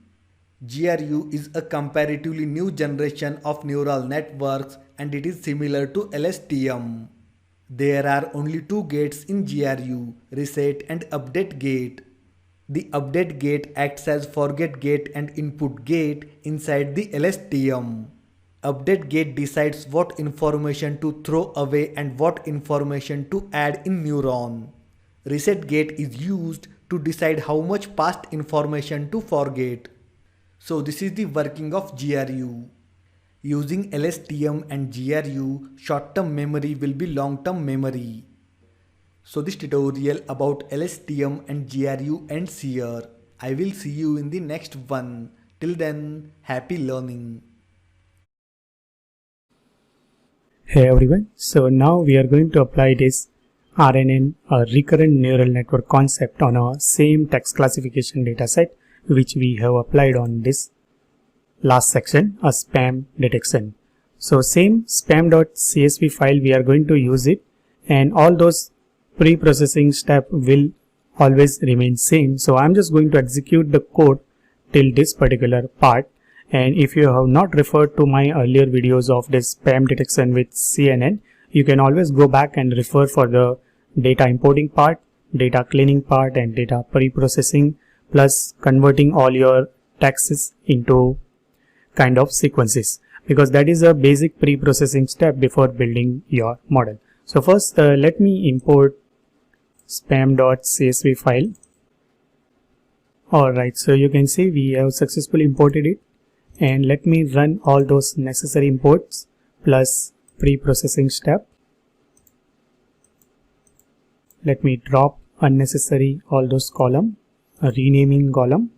[SPEAKER 2] GRU is a comparatively new generation of neural networks and it is similar to LSTM. There are only 2 gates in GRU, reset and update gate. The update gate acts as forget gate and input gate inside the LSTM. Update gate decides what information to throw away and what information to add in neuron. Reset gate is used to decide how much past information to forget. So this is the working of GRU. Using LSTM and GRU, short-term memory will be long-term memory. So this tutorial about LSTM and GRU ends here. I will see you in the next one. Till then, happy learning.
[SPEAKER 1] Hey everyone, so now we are going to apply this RNN, a recurrent neural network concept, on our same text classification dataset which we have applied on this last section, a spam detection. So same spam.csv file we are going to use it, and all those pre-processing step will always remain same. So I'm just going to execute the code till this particular part. And if you have not referred to my earlier videos of this spam detection with CNN, you can always go back and refer for the data importing part, data cleaning part and data pre-processing, plus converting all your texts into kind of sequences, because that is a basic pre-processing step before building your model. So first let me import spam.csv file. Alright, so you can see we have successfully imported it, and let me run all those necessary imports plus pre-processing step. Let me drop unnecessary all those column, renaming column,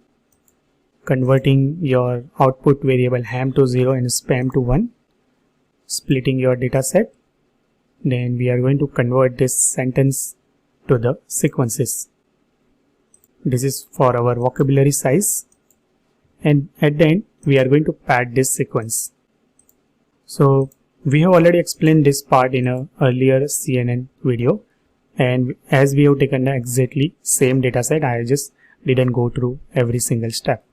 [SPEAKER 1] converting your output variable ham to 0 and spam to 1, splitting your data set. Then we are going to convert this sentence to the sequences. This is for our vocabulary size, and at the end we are going to pad this sequence. So we have already explained this part in a earlier CNN video, and as we have taken the exactly same dataset, I just didn't go through every single step.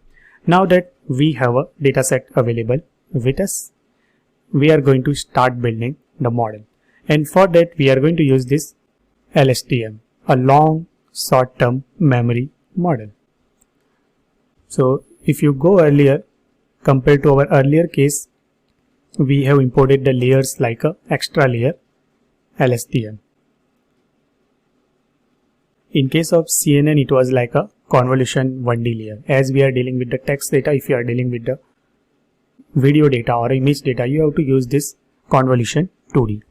[SPEAKER 1] Now that we have a dataset available with us, we are going to start building the model, and for that we are going to use this LSTM, a long short-term memory model. So if you go earlier, compared to our earlier case, we have imported the layers like a extra layer LSTM. In case of CNN, it was like a convolution 1D layer. As we are dealing with the text data, if you are dealing with the video data or image data, you have to use this convolution 2D.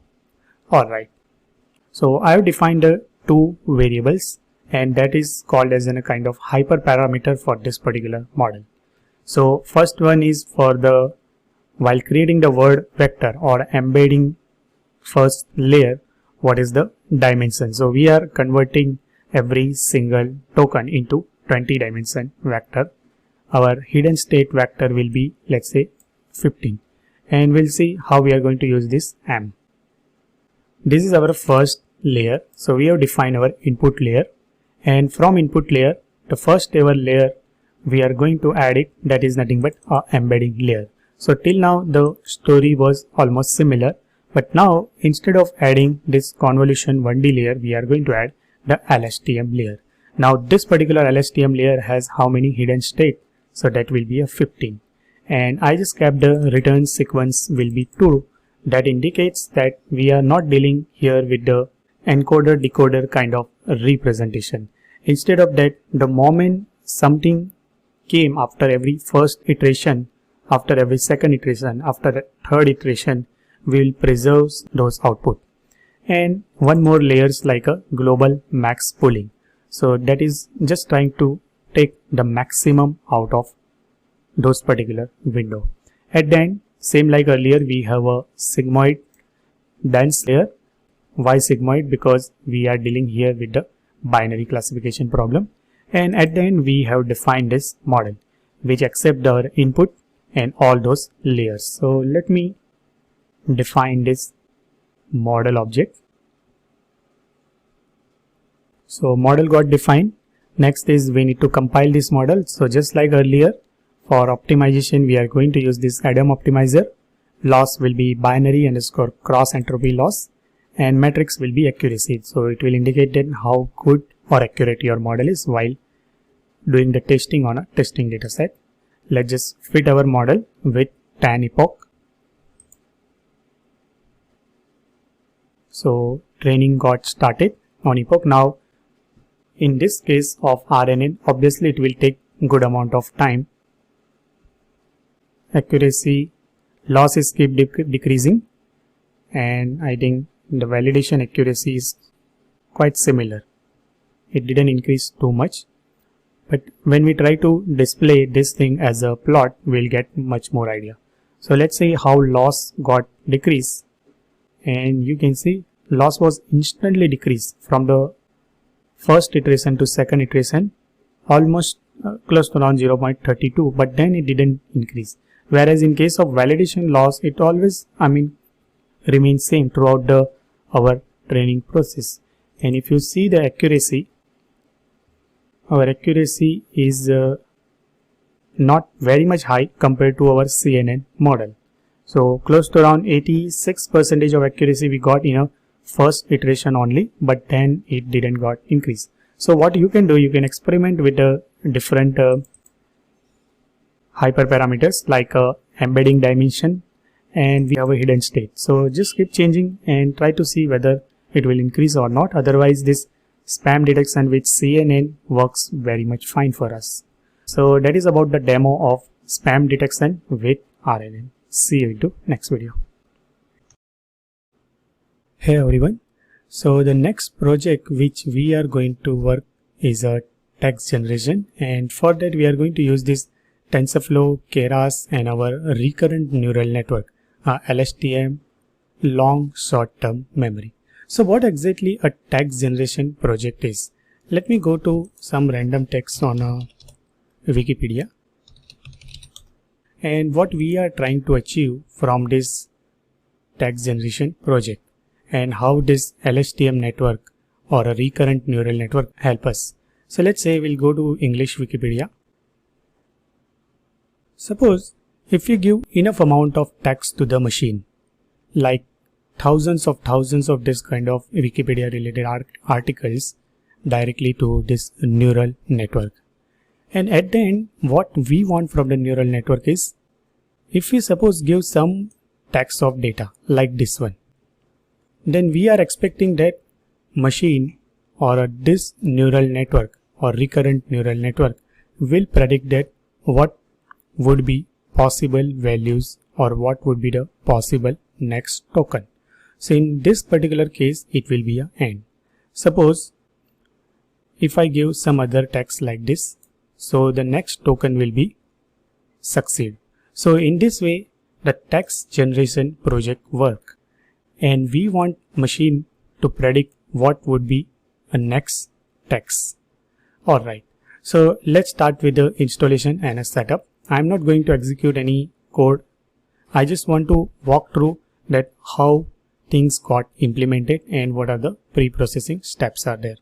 [SPEAKER 1] Alright, so I have defined the 2 variables, and that is called as a kind of hyperparameter for this particular model. So first one is for the, while creating the word vector or embedding first layer, what is the dimension. So we are converting every single token into 20 dimension vector. Our hidden state vector will be, let's say, 15, and we'll see how we are going to use this M. This is our first layer. So we have defined our input layer, and from input layer, the first ever layer we are going to add it, that is nothing but a embedding layer. So till now the story was almost similar, but now instead of adding this convolution 1D layer, we are going to add the LSTM layer. Now this particular LSTM layer has how many hidden state? So that will be a 15, and I just kept the return sequence will be 2. That indicates that we are not dealing here with the encoder decoder kind of representation. Instead of that, the moment something came after every first iteration, after every second iteration, after the third iteration, we will preserve those output. And one more layers like a global max pooling. So that is just trying to take the maximum out of those particular window. At the end, same like earlier, we have a sigmoid dense layer. Why sigmoid? Because we are dealing here with the binary classification problem. And at the end, we have defined this model which accept our input and all those layers. So let me define this model object. So model got defined. Next is we need to compile this model. So just like earlier, for optimization, we are going to use this Adam optimizer. Loss will be binary underscore cross entropy loss, and matrix will be accuracy. So it will indicate then how good or accurate your model is while doing the testing on a testing data set. Let's just fit our model with tan epoch. So training got started on epoch. Now in this case of RNN, obviously it will take good amount of time. Accuracy loss is keep decreasing, and I think the validation accuracy is quite similar. It didn't increase too much, but when we try to display this thing as a plot, we'll get much more idea. So let's say how loss got decreased, and you can see loss was instantly decreased from the first iteration to second iteration, almost close to around 0.32, but then it didn't increase. Whereas in case of validation loss, it always, remains same throughout our training process. And if you see the accuracy, our accuracy is not very much high compared to our CNN model. So close to around 86% of accuracy we got in a first iteration only, but then it didn't got increase. So what you can do, you can experiment with a different hyperparameters like embedding dimension, and we have a hidden state. So just keep changing and try to see whether it will increase or not. Otherwise, this spam detection with CNN works very much fine for us. So that is about the demo of spam detection with RNN. See you into next video. Hey everyone. So the next project which we are going to work is a text generation, and for that we are going to use this TensorFlow, Keras and our recurrent neural network, LSTM, long short-term memory. So what exactly a text generation project is? Let me go to some random text on Wikipedia. And what we are trying to achieve from this text generation project, and how this LSTM network or a recurrent neural network help us. So let's say we'll go to English Wikipedia. Suppose if you give enough amount of text to the machine, like thousands of this kind of Wikipedia related articles directly to this neural network. And at the end, what we want from the neural network is, if we suppose give some text of data like this one, then we are expecting that machine or this neural network or recurrent neural network will predict that what would be possible values or what would be the possible next token. So in this particular case, it will be a AND. Suppose if I give some other text like this, so the next token will be succeed. So in this way, the text generation project work, and we want machine to predict what would be a next text. Alright, so let's start with the installation and a setup. I'm not going to execute any code. I just want to walk through that how things got implemented and what are the pre-processing steps are there.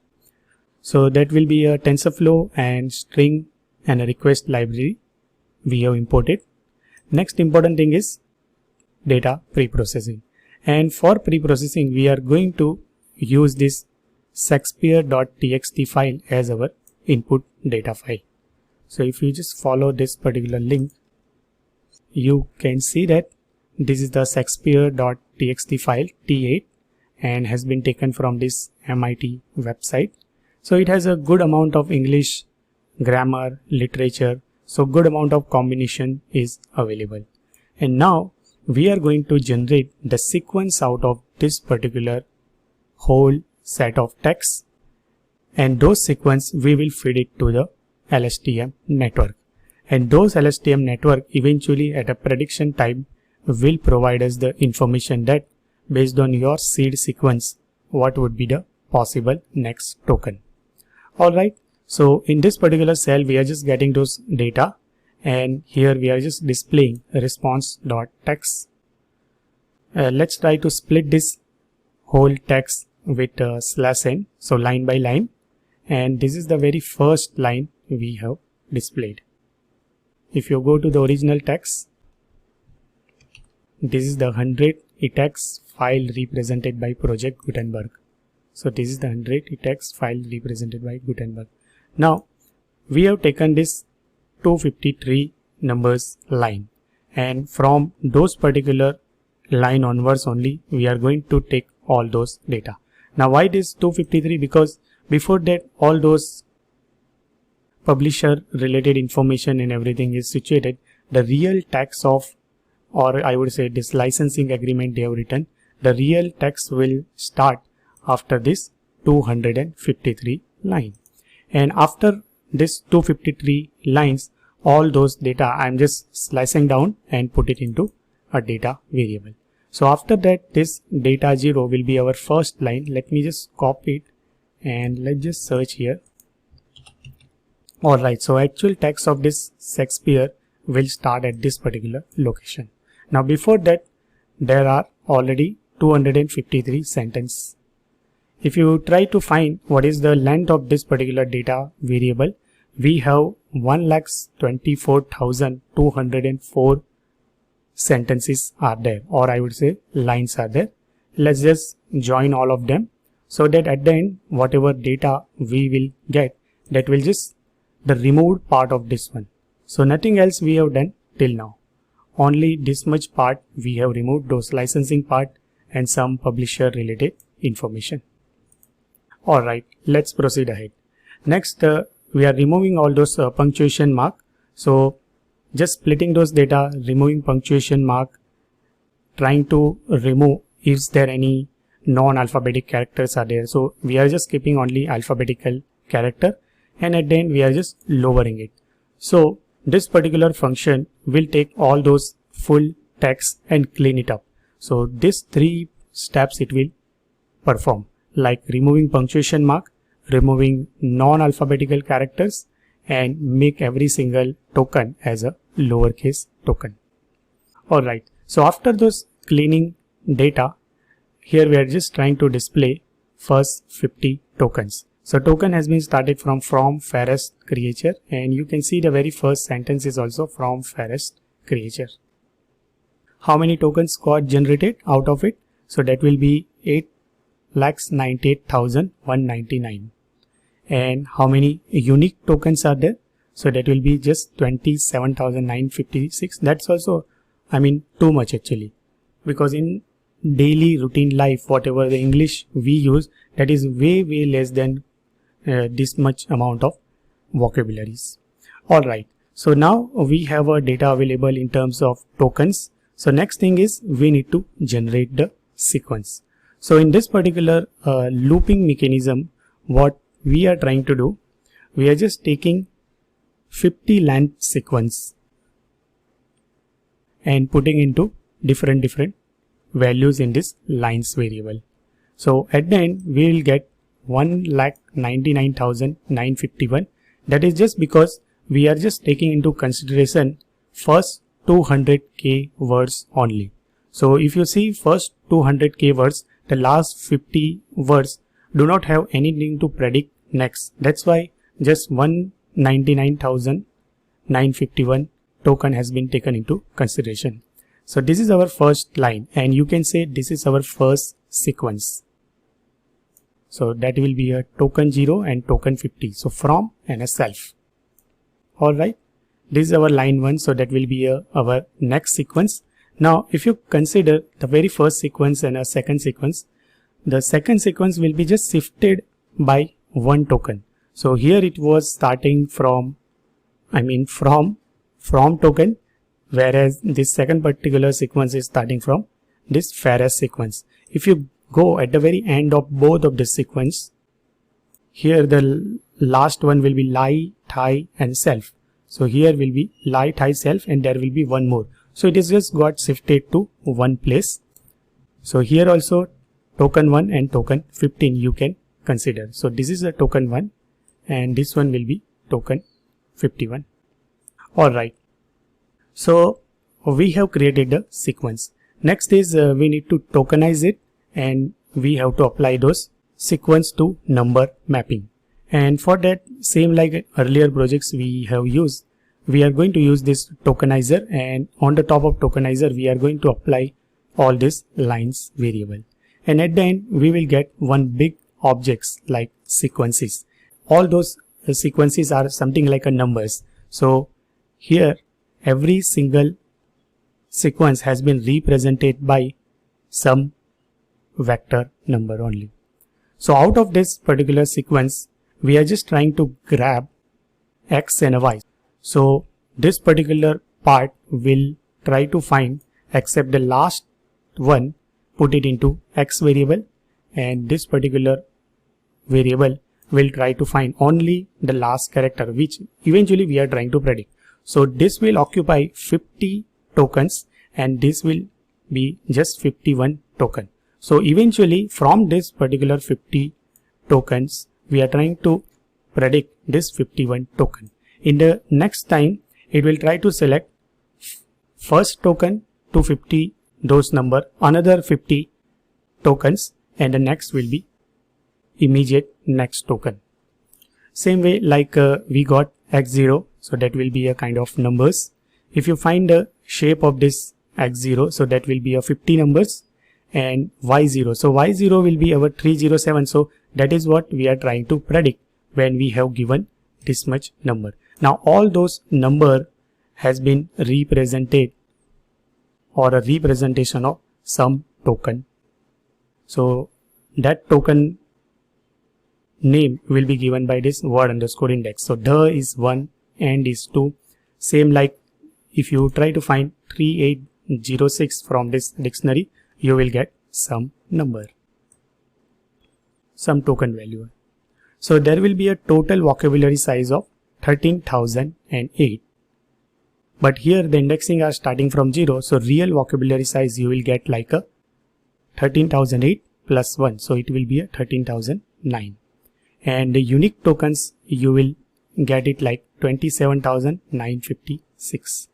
[SPEAKER 1] So that will be a TensorFlow and string and a request library we have imported. Next important thing is data pre-processing. And for pre-processing, we are going to use this Shakespeare.txt file as our input data file. So if you just follow this particular link, you can see that this is the Shakespeare.txt file T8 and has been taken from this MIT website. So it has a good amount of English, grammar, literature. So good amount of combination is available. And now we are going to generate the sequence out of this particular whole set of text, and those sequence we will feed it to the LSTM network, and those LSTM network eventually at a prediction time will provide us the information that based on your seed sequence what would be the possible next token. Alright, so in this particular cell we are just getting those data, and here we are just displaying response.text. Let's try to split this whole text with /n, so line by line, and this is the very first line we have displayed. If you go to the original text, this is the 100 ETEX file represented by Project Gutenberg. So this is the 100 ETEX file represented by Gutenberg. Now we have taken this 253 numbers line, and from those particular line onwards only we are going to take all those data. Now why this 253? Because before that all those publisher related information and everything is situated. The real text of, or I would say this licensing agreement they have written, the real text will start after this 253 line, and after this 253 lines all those data I'm just slicing down and put it into a data variable. So after that this data 0 will be our first line. Let me just copy it and let's just search here. Alright, so actual text of this Shakespeare will start at this particular location. Now before that there are already 253 sentences. If you try to find what is the length of this particular data variable, we have 1,24,204 sentences are there, or I would say lines are there. Let's just join all of them so that at the end whatever data we will get, that will just the removed part of this one. So nothing else we have done till now. Only this much part we have removed, those licensing part and some publisher related information. Alright, let's proceed ahead. Next we are removing all those punctuation mark. So just splitting those data, removing punctuation mark, trying to remove is there any non-alphabetic characters are there. So we are just keeping only alphabetical character, and at the end we are just lowering it. So this particular function will take all those full text and clean it up. So these three steps it will perform, like removing punctuation mark, removing non-alphabetical characters, and make every single token as a lowercase token. Alright, so after those cleaning data, here we are just trying to display first 50 tokens. So token has been started from fairest creature, and you can see the very first sentence is also from fairest creature. How many tokens got generated out of it? So that will be 8,98,199. And how many unique tokens are there? So that will be just 27,956. That's also, I mean, too much actually, because in daily routine life, whatever the English we use, that is way less than this much amount of vocabularies. Alright, so now we have our data available in terms of tokens. So next thing is we need to generate the sequence. So in this particular looping mechanism, what we are trying to do, we are just taking 50 length sequence and putting into different values in this lines variable. So at the end we will get 1,99,951. That is just because we are just taking into consideration first 200k words only. So if you see first 200k words, the last 50 words do not have anything to predict next. That's why just 199,951 token has been taken into consideration. So this is our first line, and you can say this is our first sequence. So that will be a token 0 and token 50. So from and a self. Alright, this is our line 1. So that will be our next sequence. Now if you consider the very first sequence and a second sequence, the second sequence will be just shifted by one token. So here it was starting from from token, whereas this second particular sequence is starting from this Ferris sequence. If you go at the very end of both of this sequence, here the last one will be lie, tie and self. So here will be lie, tie, self, and there will be one more. So it is just got shifted to one place. So here also token 1 and token 15 you can consider. So this is a token 1 and this one will be token 51. Alright. So we have created the sequence. Next is we need to tokenize it, and we have to apply those sequence to number mapping. And for that, same like earlier projects we have used, we are going to use this tokenizer, and on the top of tokenizer we are going to apply all these lines variable. And at the end we will get one big objects like sequences. All those sequences are something like a numbers. So here every single sequence has been represented by some vector number only. So out of this particular sequence, we are just trying to grab x and y. So this particular part will try to find except the last one, put it into x variable, and this particular variable will try to find only the last character, which eventually we are trying to predict. So this will occupy 50 tokens and this will be just 51 token. So eventually from this particular 50 tokens, we are trying to predict this 51 token. In the next time, it will try to select first token to 50 those number, another 50 tokens, and the next will be immediate next token. Same way like we got x0, so that will be a kind of numbers. If you find the shape of this x0, so that will be a 50 numbers, and y0, so y0 will be our 307. So that is what we are trying to predict when we have given this much number. Now all those number has been represented or a representation of some token. So that token name will be given by this word underscore index. So the is 1 and is 2. Same like if you try to find 3806 from this dictionary, you will get some number, some token value. So there will be a total vocabulary size of 13,008. But here the indexing are starting from 0. So real vocabulary size you will get like a 13,008 plus 1. So it will be a 13,009. And the unique tokens you will get it like 27,956.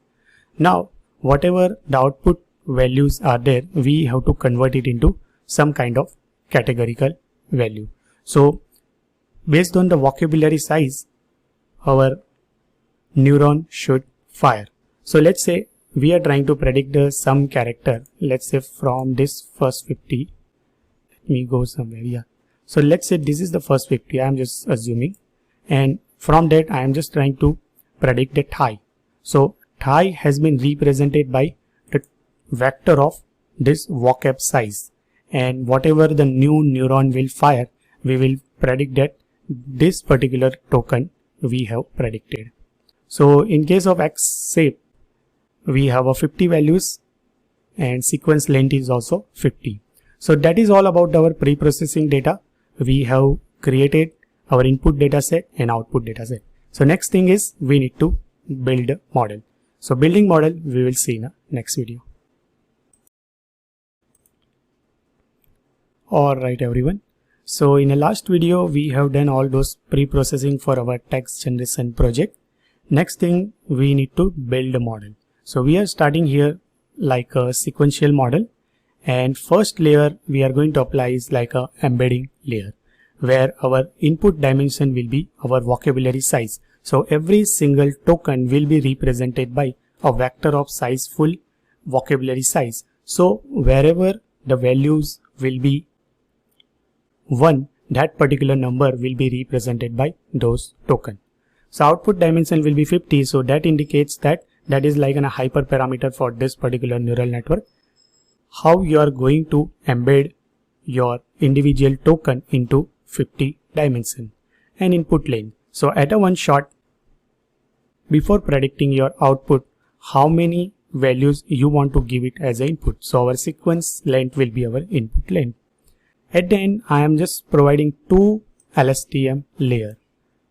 [SPEAKER 1] Now whatever the output values are there, we have to convert it into some kind of categorical value. So based on the vocabulary size, our neuron should fire. So let's say we are trying to predict some character. Let's say from this first 50, let me go somewhere. Yeah. So let's say this is the first 50. I am just assuming, and from that I am just trying to predict the tie. So tie has been represented by the vector of this vocab size, and whatever the new neuron will fire, we will predict that this particular token we have predicted. So in case of x shape, we have a 50 values and sequence length is also 50. So that is all about our pre-processing data. We have created our input data set and output data set. So next thing is we need to build a model. So building model we will see in the next video. Alright everyone. So in the last video we have done all those pre-processing for our text generation project. Next thing we need to build a model. So we are starting here like a sequential model, and first layer we are going to apply is like a embedding layer, where our input dimension will be our vocabulary size. So every single token will be represented by a vector of size full vocabulary size. So wherever the values will be 1, that particular number will be represented by those token. So output dimension will be 50. So that indicates that is like a hyperparameter for this particular neural network. How you are going to embed your individual token into 50 dimension and input length. So at a one shot, before predicting your output, how many values you want to give it as an input. So our sequence length will be our input length. At the end, I am just providing two LSTM layer.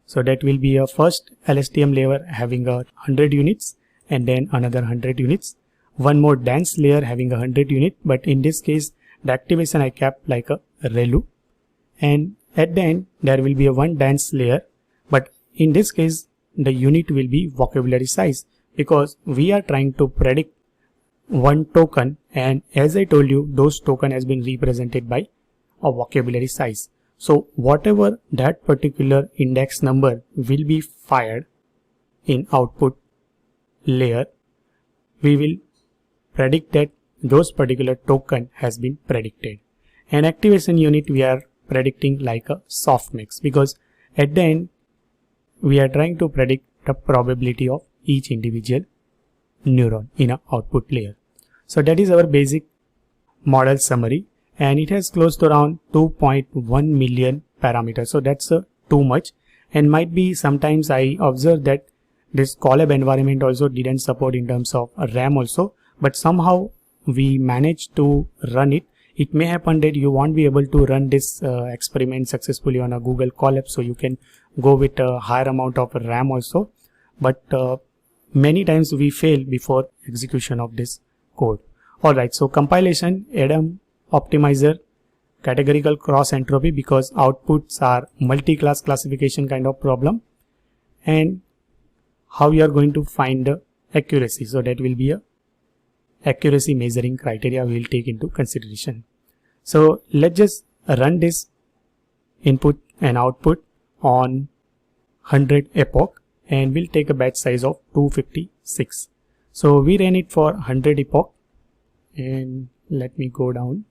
[SPEAKER 1] So that will be a first LSTM layer having 100 units and then another 100 units. One more dense layer having 100 unit, but in this case the activation I kept like a ReLU. And at the end there will be a one dense layer, but in this case the unit will be vocabulary size, because we are trying to predict one token, and as I told you, those token has been represented by a vocabulary size. So whatever that particular index number will be fired in output layer, we will predict that those particular token has been predicted. And activation unit we are predicting like a softmax, because at the end we are trying to predict the probability of each individual neuron in an output layer. So that is our basic model summary, and it has close to around 2.1 million parameters. So that's too much, and might be sometimes I observed that this Colab environment also didn't support in terms of RAM also, but somehow we managed to run it. It may happen that you won't be able to run this experiment successfully on a Google Colab, so you can go with a higher amount of RAM also, but many times we fail before execution of this code. Alright, so compilation, ADAM optimizer, categorical cross entropy, because outputs are multi-class classification kind of problem, and how you are going to find the accuracy. So that will be a accuracy measuring criteria we will take into consideration. So let's just run this input and output on 100 epoch, and we'll take a batch size of 256. So we ran it for 100 epoch, and let me go down.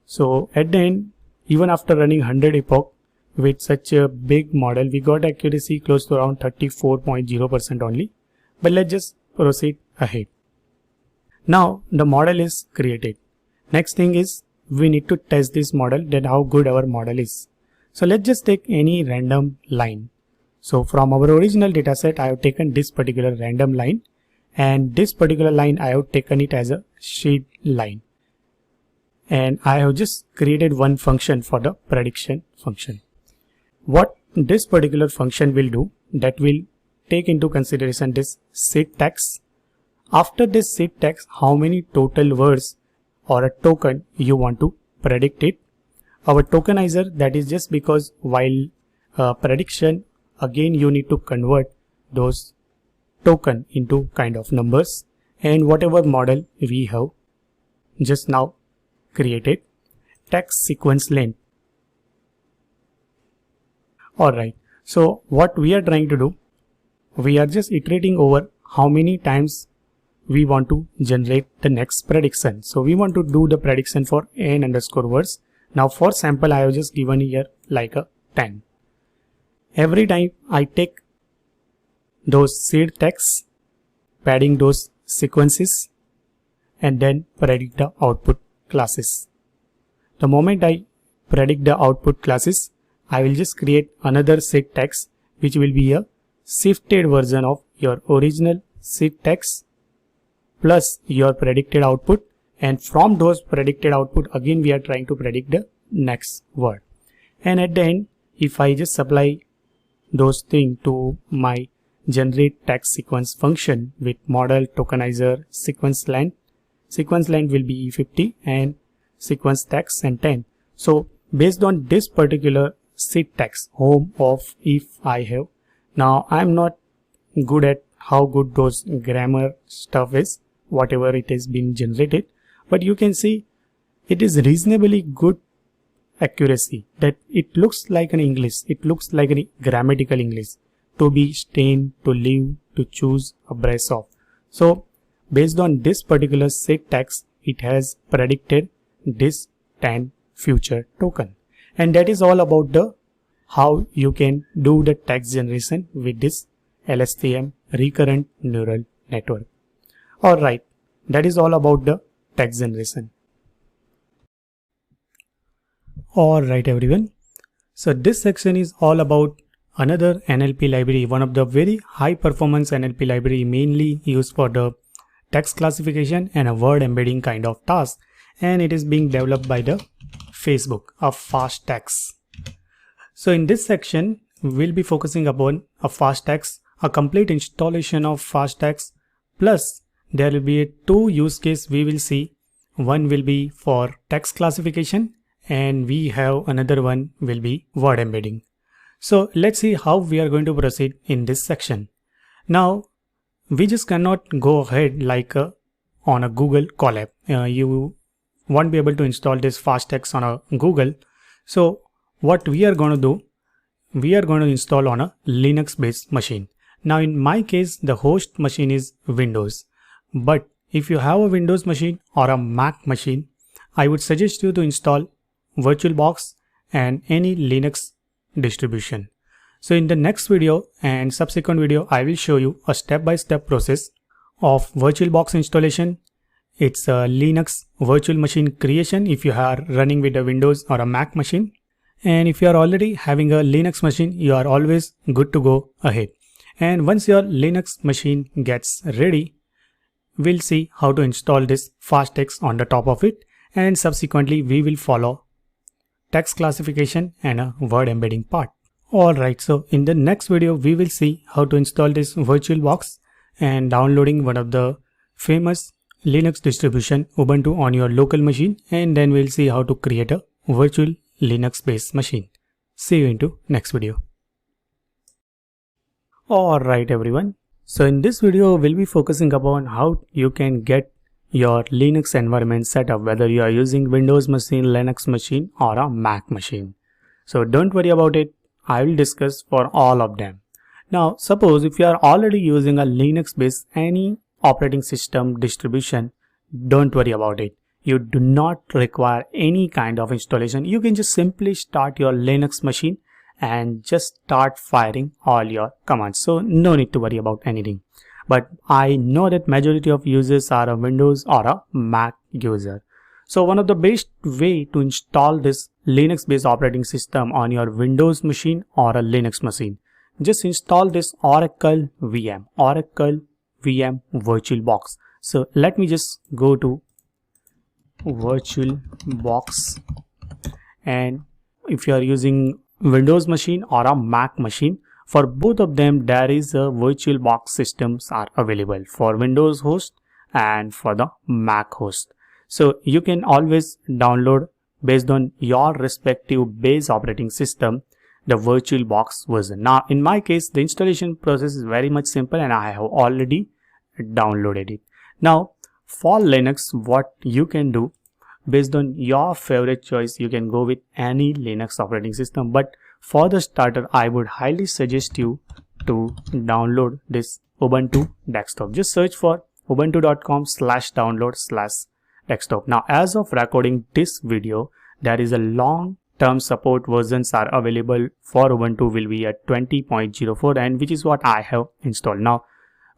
[SPEAKER 1] So at the end, even after running 100 epoch with such a big model, we got accuracy close to around 34.0% only. But let's just proceed ahead. Now the model is created. Next thing is we need to test this model, that how good our model is. So let's just take any random line. So from our original dataset, I have taken this particular random line, and this particular line I have taken it as a sheet line, and I have just created one function for the prediction function. What this particular function will do, that will take into consideration this seed text. After this seed text, how many total words or a token you want to predict it. Our tokenizer, that is just because while prediction, again you need to convert those token into kind of numbers, and whatever model we have just now created, text sequence length. Alright, so what we are trying to do, we are just iterating over how many times we want to generate the next prediction. So we want to do the prediction for n underscore words. Now for sample I have just given here like a 10. Every time I take those seed texts, padding those sequences, and then predict the output classes. The moment I predict the output classes, I will just create another seed text which will be a shifted version of your original seed text plus your predicted output, and from those predicted output again we are trying to predict the next word. And at the end, if I just supply those things to my generate text sequence function with model tokenizer sequence length will be 50 and sequence text and 10. So based on this particular seed text, home of if I have, now I'm not good at how good those grammar stuff is, whatever it has been generated, but you can see it is reasonably good accuracy, that it looks like an English, it looks like a grammatical English: to be, stain, to live, to choose, a brace of. So based on this particular seed text, it has predicted this 10 future token, and that is all about the how you can do the text generation with this LSTM recurrent neural network. Alright, that is all about the text generation. Alright everyone, so this section is all about another NLP library, one of the very high performance NLP library mainly used for the text classification and a word embedding kind of task, and it is being developed by the Facebook of fast text. So in this section we'll be focusing upon a fast text, a complete installation of fast text, plus there will be two use case we will see. One will be for text classification and we have another one will be word embedding. So let's see how we are going to proceed in this section. Now we just cannot go ahead like on a Google Colab. You won't be able to install this fast text on a Google. So what we are going to do, we are going to install on a Linux based machine. Now in my case the host machine is Windows, but if you have a Windows machine or a Mac machine, I would suggest you to install VirtualBox and any Linux distribution. So in the next video and subsequent video, I will show you a step-by-step process of VirtualBox installation. It's a Linux virtual machine creation if you are running with a Windows or a Mac machine. And if you are already having a Linux machine, you are always good to go ahead. And once your Linux machine gets ready, we'll see how to install this fast text on the top of it. And subsequently, we will follow text classification and a word embedding part. Alright, so in the next video, we will see how to install this VirtualBox and downloading one of the famous Linux distribution Ubuntu on your local machine, and then we'll see how to create a virtual Linux based machine. See you into next video. Alright everyone, so in this video we'll be focusing upon how you can get your Linux environment set up, whether you are using Windows machine, Linux machine or a Mac machine. So don't worry about it, I will discuss for all of them. Now suppose if you are already using a Linux based any operating system distribution, don't worry about it. You do not require any kind of installation. You can just simply start your Linux machine and just start firing all your commands. So no need to worry about anything. But I know that majority of users are a Windows or a Mac user. So one of the best way to install this Linux based operating system on your Windows machine or a Linux machine, just install this Oracle VM VirtualBox. So let me just go to VirtualBox, and if you are using Windows machine or a Mac machine, for both of them there is a VirtualBox systems are available for Windows host and for the Mac host. So you can always download based on your respective base operating system the VirtualBox version. Now in my case the installation process is very much simple and I have already downloaded it. Now for Linux, what you can do based on your favorite choice, you can go with any Linux operating system, but for the starter I would highly suggest you to download this Ubuntu desktop. Just search for ubuntu.com/download/desktop. Now as of recording this video, there is a long-term support versions are available for Ubuntu will be at 20.04, and which is what I have installed. Now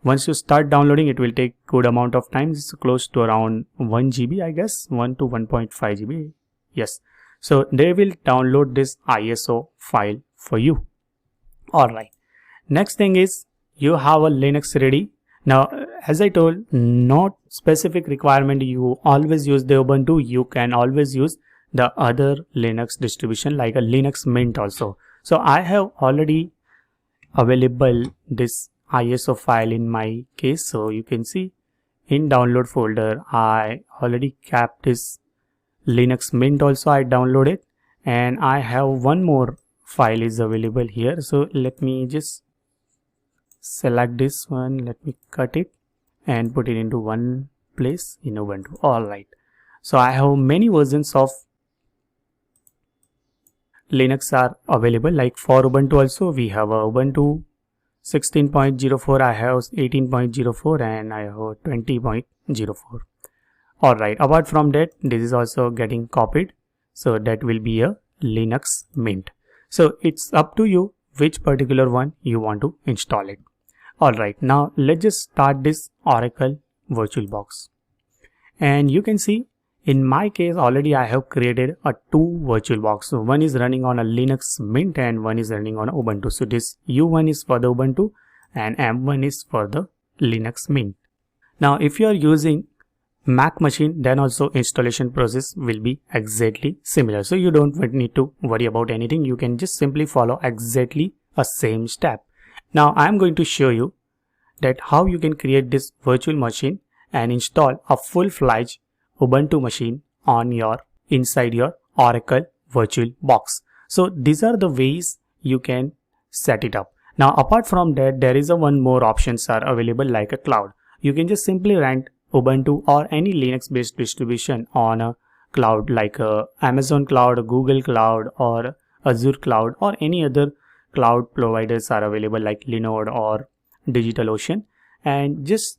[SPEAKER 1] once you start downloading, it will take good amount of time. It's close to around 1 GB, I guess, 1 to 1.5 GB. Yes. So they will download this ISO file for you. Alright. Next thing is you have a Linux ready. Now, as I told, not specific requirement you always use the Ubuntu. You can always use the other Linux distribution like a Linux Mint also. So I have already available this ISO file in my case, so you can see in download folder I already kept this Linux Mint also I downloaded, and I have one more file is available here. So let me just select this one, let me cut it and put it into one place in Ubuntu. Alright, so I have many versions of Linux are available, like for Ubuntu also we have a Ubuntu 16.04, I have 18.04 and I have 20.04. Alright, apart from that, this is also getting copied. So that will be a Linux Mint. So it's up to you which particular one you want to install it. Alright, now let's just start this Oracle VirtualBox. And you can see In my case, already I have created a two virtual box. So one is running on a Linux Mint and one is running on a Ubuntu. So this U1 is for the Ubuntu and M1 is for the Linux Mint. Now if you are using Mac machine, then also installation process will be exactly similar. So you don't need to worry about anything. You can just simply follow exactly a same step. Now I am going to show you that how you can create this virtual machine and install a full-fledged Ubuntu machine on inside your Oracle virtual box. So these are the ways you can set it up. Now apart from that, there is one more options are available like a cloud. You can just simply rent Ubuntu or any Linux based distribution on a cloud like Amazon cloud, Google cloud or Azure cloud or any other cloud providers are available like Linode or DigitalOcean, and just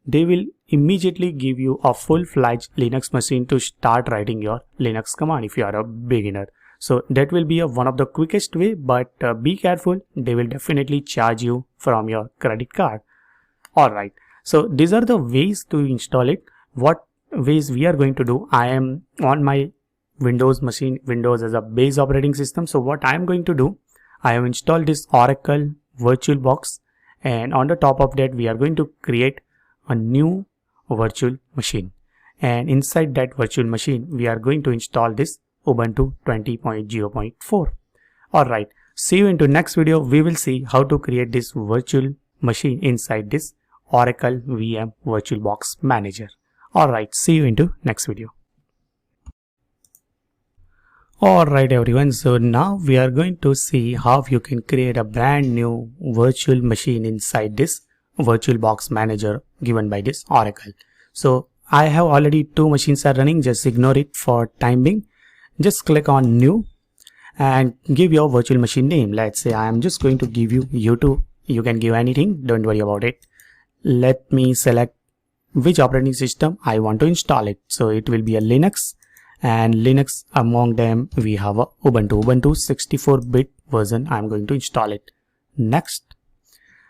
[SPEAKER 1] they will immediately give you a full-fledged Linux machine to start writing your Linux command if you are a beginner. So that will be one of the quickest way, but be careful, they will definitely charge you from your credit card. Alright, so these are the ways to install it. What ways we are going to do? I am on my Windows machine, Windows as a base operating system. So what I am going to do, I have installed this Oracle VirtualBox, and on the top of that we are going to create a new virtual machine, and inside that virtual machine we are going to install this Ubuntu 20.0.4. Alright, see you into next video. We will see how to create this virtual machine inside this Oracle VM VirtualBox Manager. Alright, see you into next video. Alright everyone, so now we are going to see how you can create a brand new virtual machine inside this VirtualBox Manager given by this Oracle. So I have already two machines are running, just ignore it for time being. Just click on new and give your virtual machine name. Let's say I am just going to give you U2. You can give anything, don't worry about it. Let me select which operating system I want to install it. So it will be a Linux, and Linux among them we have a Ubuntu 64-bit version. I'm going to install it. Next,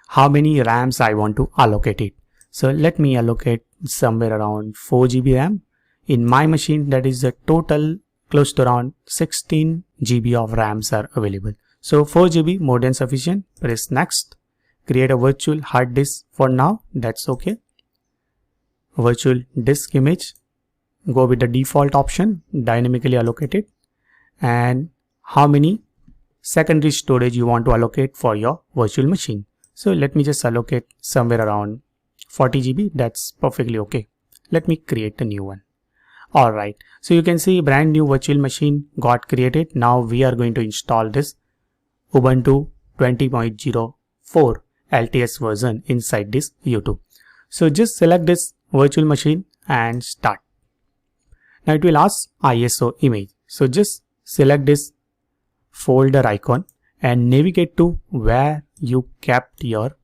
[SPEAKER 1] how many RAMs I want to allocate it. So let me allocate somewhere around 4 GB RAM. In my machine, that is a total close to around 16 GB of RAMs are available. So 4 GB more than sufficient. Press next. Create a virtual hard disk for now. That's okay. Virtual disk image. Go with the default option, dynamically allocate it. And how many secondary storage you want to allocate for your virtual machine. So let me just allocate somewhere around 40 GB. That's perfectly okay. Let me create a new one. Alright, so you can see brand new virtual machine got created. Now we are going to install this Ubuntu 20.04 LTS version inside this U2. So just select this virtual machine and start. Now it will ask ISO image. So just select this folder icon and navigate to where you kept your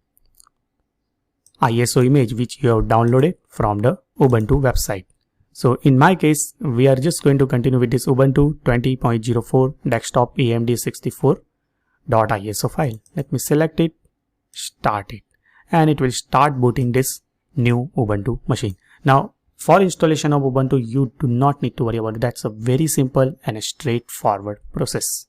[SPEAKER 1] ISO image which you have downloaded from the Ubuntu website. So in my case, we are just going to continue with this Ubuntu 20.04 desktop AMD64.iso file. Let me select it, start it, and it will start booting this new Ubuntu machine. Now for installation of Ubuntu, you do not need to worry about it. That's a very simple and a straightforward process.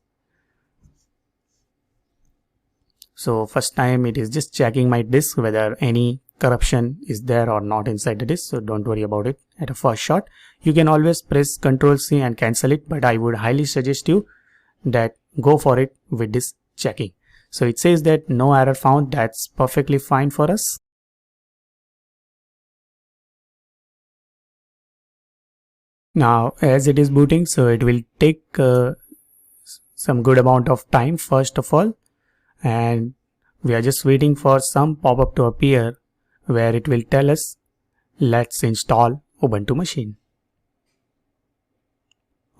[SPEAKER 1] So first time it is just checking my disk whether any corruption is there or not inside the disk. So don't worry about it at a first shot. You can always press Ctrl+C and cancel it, but I would highly suggest you that go for it with this checking. So it says that no error found. That's perfectly fine for us. Now as it is booting, so it will take some good amount of time first of all, and we are just waiting for some pop-up to appear where it will tell us let's install Ubuntu machine.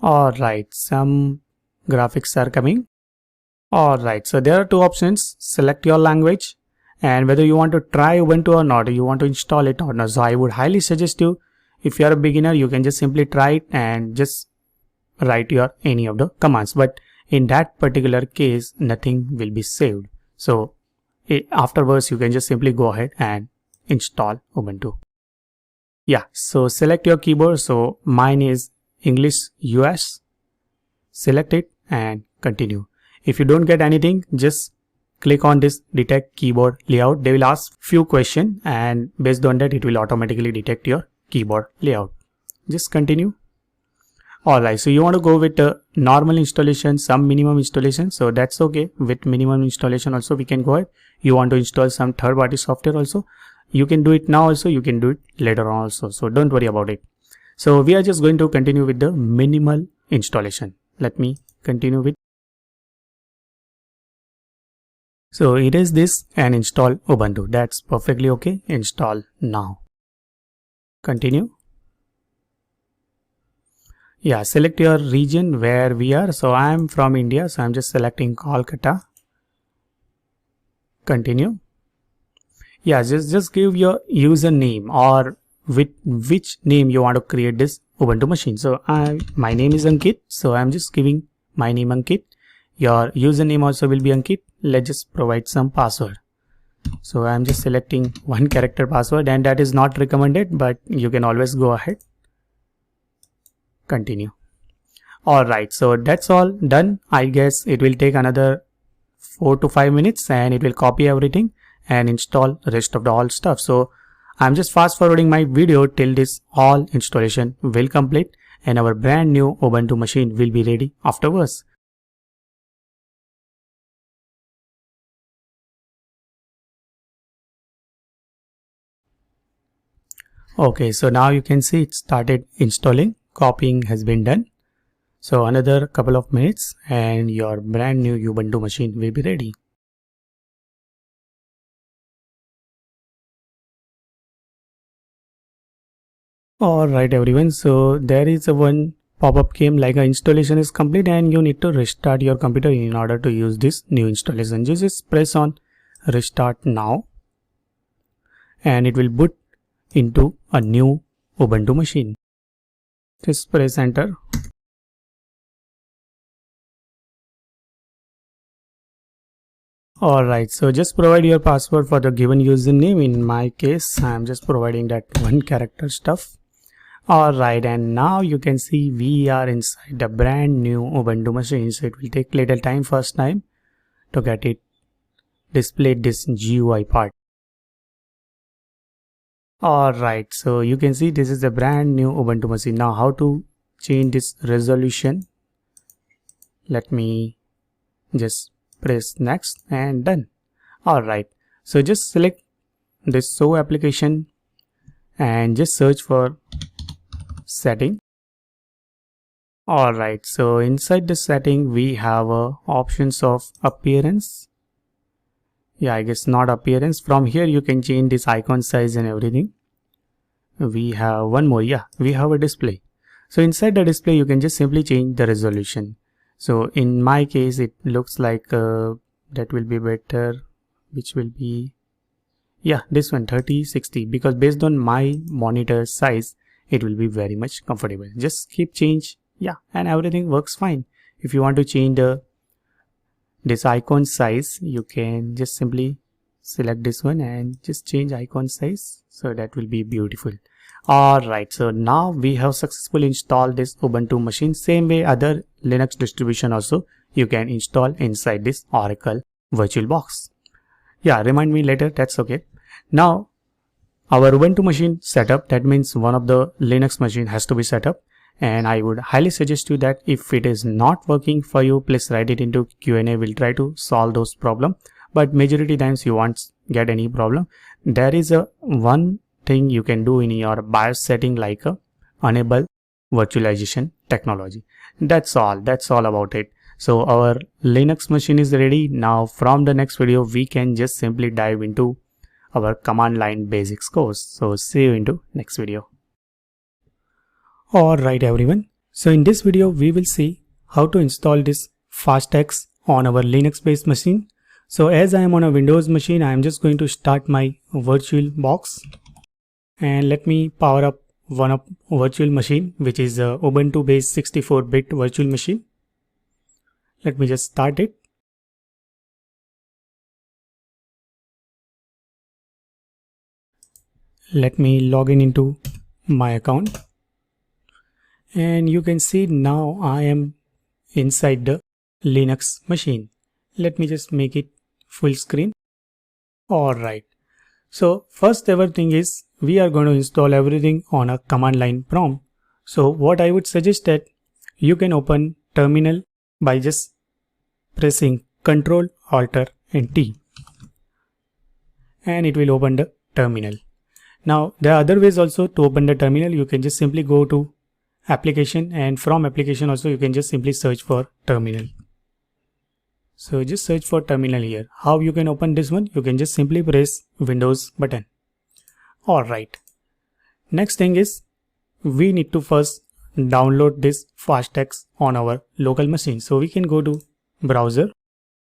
[SPEAKER 1] Alright, some graphics are coming. Alright, so there are two options. Select your language and whether you want to try Ubuntu or not, you want to install it or not. So I would highly suggest you, if you are a beginner, you can just simply try it and just write your any of the commands. But in that particular case, nothing will be saved. So afterwards, you can just simply go ahead and install Ubuntu. Yeah, so select your keyboard. So mine is English US. Select it and continue. If you don't get anything, just click on this detect keyboard layout. They will ask few questions and based on that it will automatically detect your keyboard layout. Just continue. Alright, so you want to go with normal installation, some minimum installation, so that's okay. With minimum installation also we can go ahead. You want to install some third party software also, you can do it now also, you can do it later on also, so don't worry about it. So we are just going to continue with the minimal installation. Let me continue with. So erase this and install Ubuntu. That's perfectly okay. Install now. Continue. Yeah, select your region where we are. So I am from India, so I'm just selecting Kolkata. Continue. Yeah, just give your username or with which name you want to create this Ubuntu machine. So my name is Ankit, so I'm just giving my name Ankit. Your username also will be Ankit. Let's just provide some password. So I'm just selecting one character password and that is not recommended, but you can always go ahead. Continue. Alright, so that's all done. I guess it will take another 4 to 5 minutes and it will copy everything and install the rest of the all stuff. So I'm just fast forwarding my video till this all installation will complete and our brand new Ubuntu machine will be ready afterwards. Okay, so now you can see it started installing. Copying has been done. So another couple of minutes and your brand new Ubuntu machine will be ready. Alright everyone, so there is a one pop-up came like installation is complete and you need to restart your computer in order to use this new installation. Just press on restart now and it will boot into a new Ubuntu machine. Just press enter. Alright, so just provide your password for the given username. In my case, I am just providing that one character stuff. Alright, and now you can see we are inside the brand new Ubuntu machine. So it will take little time first time to get it displayed this GUI part. Alright, so you can see this is the brand new Ubuntu machine. Now how to change this resolution? Let me just press next and done. Alright, so just select this show application and just search for setting. Alright, so inside the setting we have options of appearance. Yeah, I guess not appearance. From here you can change this icon size and everything. We have one more, yeah, we have a display. So inside the display you can just simply change the resolution. So in my case it looks like that will be better, which will be, yeah, this one 3060, because based on my monitor size it will be very much comfortable. Just keep change, yeah, and everything works fine. If you want to change this icon size, you can just simply select this one and just change icon size, so that will be beautiful. Alright, so now we have successfully installed this Ubuntu machine. Same way other Linux distribution also you can install inside this Oracle VirtualBox. Yeah, remind me later, that's okay. Now our Ubuntu machine setup, that means one of the Linux machine has to be set up, and I would highly suggest you that if it is not working for you, please write it into Q&A. We'll try to solve those problem, but majority times you won't get any problem. There is a one thing you can do in your BIOS setting, like a enable virtualization technology. That's all about it. So our Linux machine is ready. Now from the next video we can just simply dive into our command line basics course. So see you into next video. Alright everyone, so in this video we will see how to install this FastX on our Linux based machine. So as I am on a Windows machine, I am just going to start my VirtualBox and let me power up one of virtual machine, which is a Ubuntu based 64-bit virtual machine. Let me just start it. Let me log in into my account, and you can see now I am inside the Linux machine. Let me just make it full screen. Alright, so first ever thing is we are going to install everything on a command line prompt. So what I would suggest that you can open terminal by just pressing Ctrl Alt and T, and it will open the terminal. Now there are other ways also to open the terminal. You can just simply go to application, and from application also you can just simply search for terminal. So just search for terminal here. How you can open this one? You can just simply press Windows button. Alright, next thing is we need to first download this FastText on our local machine. So we can go to browser.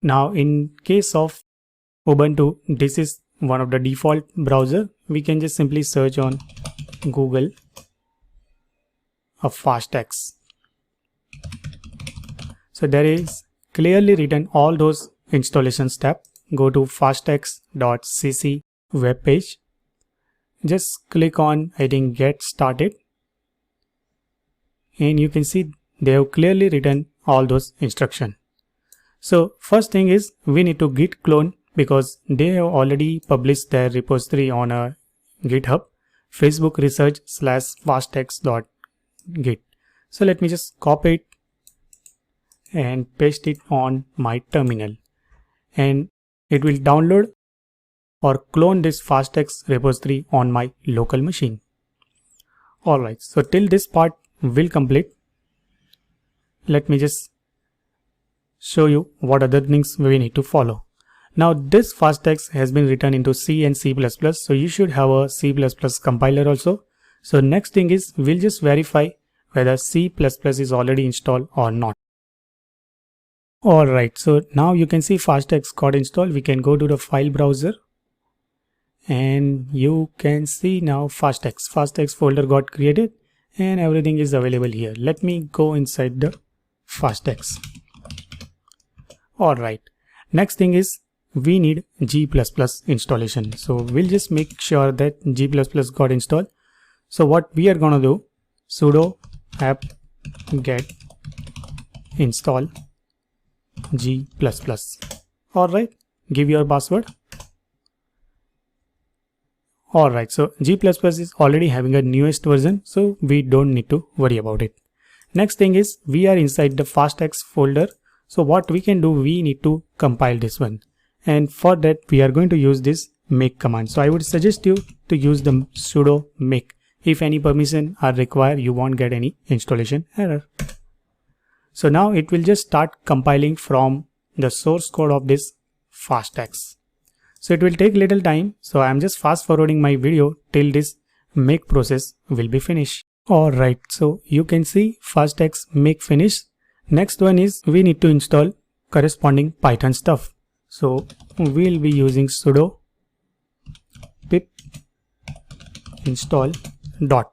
[SPEAKER 1] Now in case of Ubuntu, this is one of the default browser. We can just simply search on Google of FastText. So there is clearly written all those installation steps. Go to fasttext.cc web page. Just click on, I think, get started, and you can see they have clearly written all those instructions. So first thing is we need to git clone, because they have already published their repository on a GitHub, Facebook research /fasttext.git. So let me just copy it and paste it on my terminal, and it will download or clone this FastText repository on my local machine. Alright, so till this part will complete, let me just show you what other things we need to follow. Now this FastText has been written into C and C++, so you should have a C++ compiler also. So next thing is we'll just verify whether C++ is already installed or not. Alright, so now you can see FastText got installed. We can go to the file browser, and you can see now FastText folder got created and everything is available here. Let me go inside the FastText. Alright, next thing is we need G++ installation. So we'll just make sure that G++ got installed. So what we are gonna do, sudo apt get install G++. Alright, give your password. Alright, so G++ is already having a newest version, so we don't need to worry about it. Next thing is we are inside the FastText folder. So what we can do, we need to compile this one, and for that we are going to use this make command. So I would suggest you to use the sudo make. If any permission are required, you won't get any installation error. So now it will just start compiling from the source code of this FastText. So it will take little time, so I am just fast forwarding my video till this make process will be finished. Alright, so you can see FastText make finish. Next one is we need to install corresponding Python stuff. So we'll be using sudo pip install dot.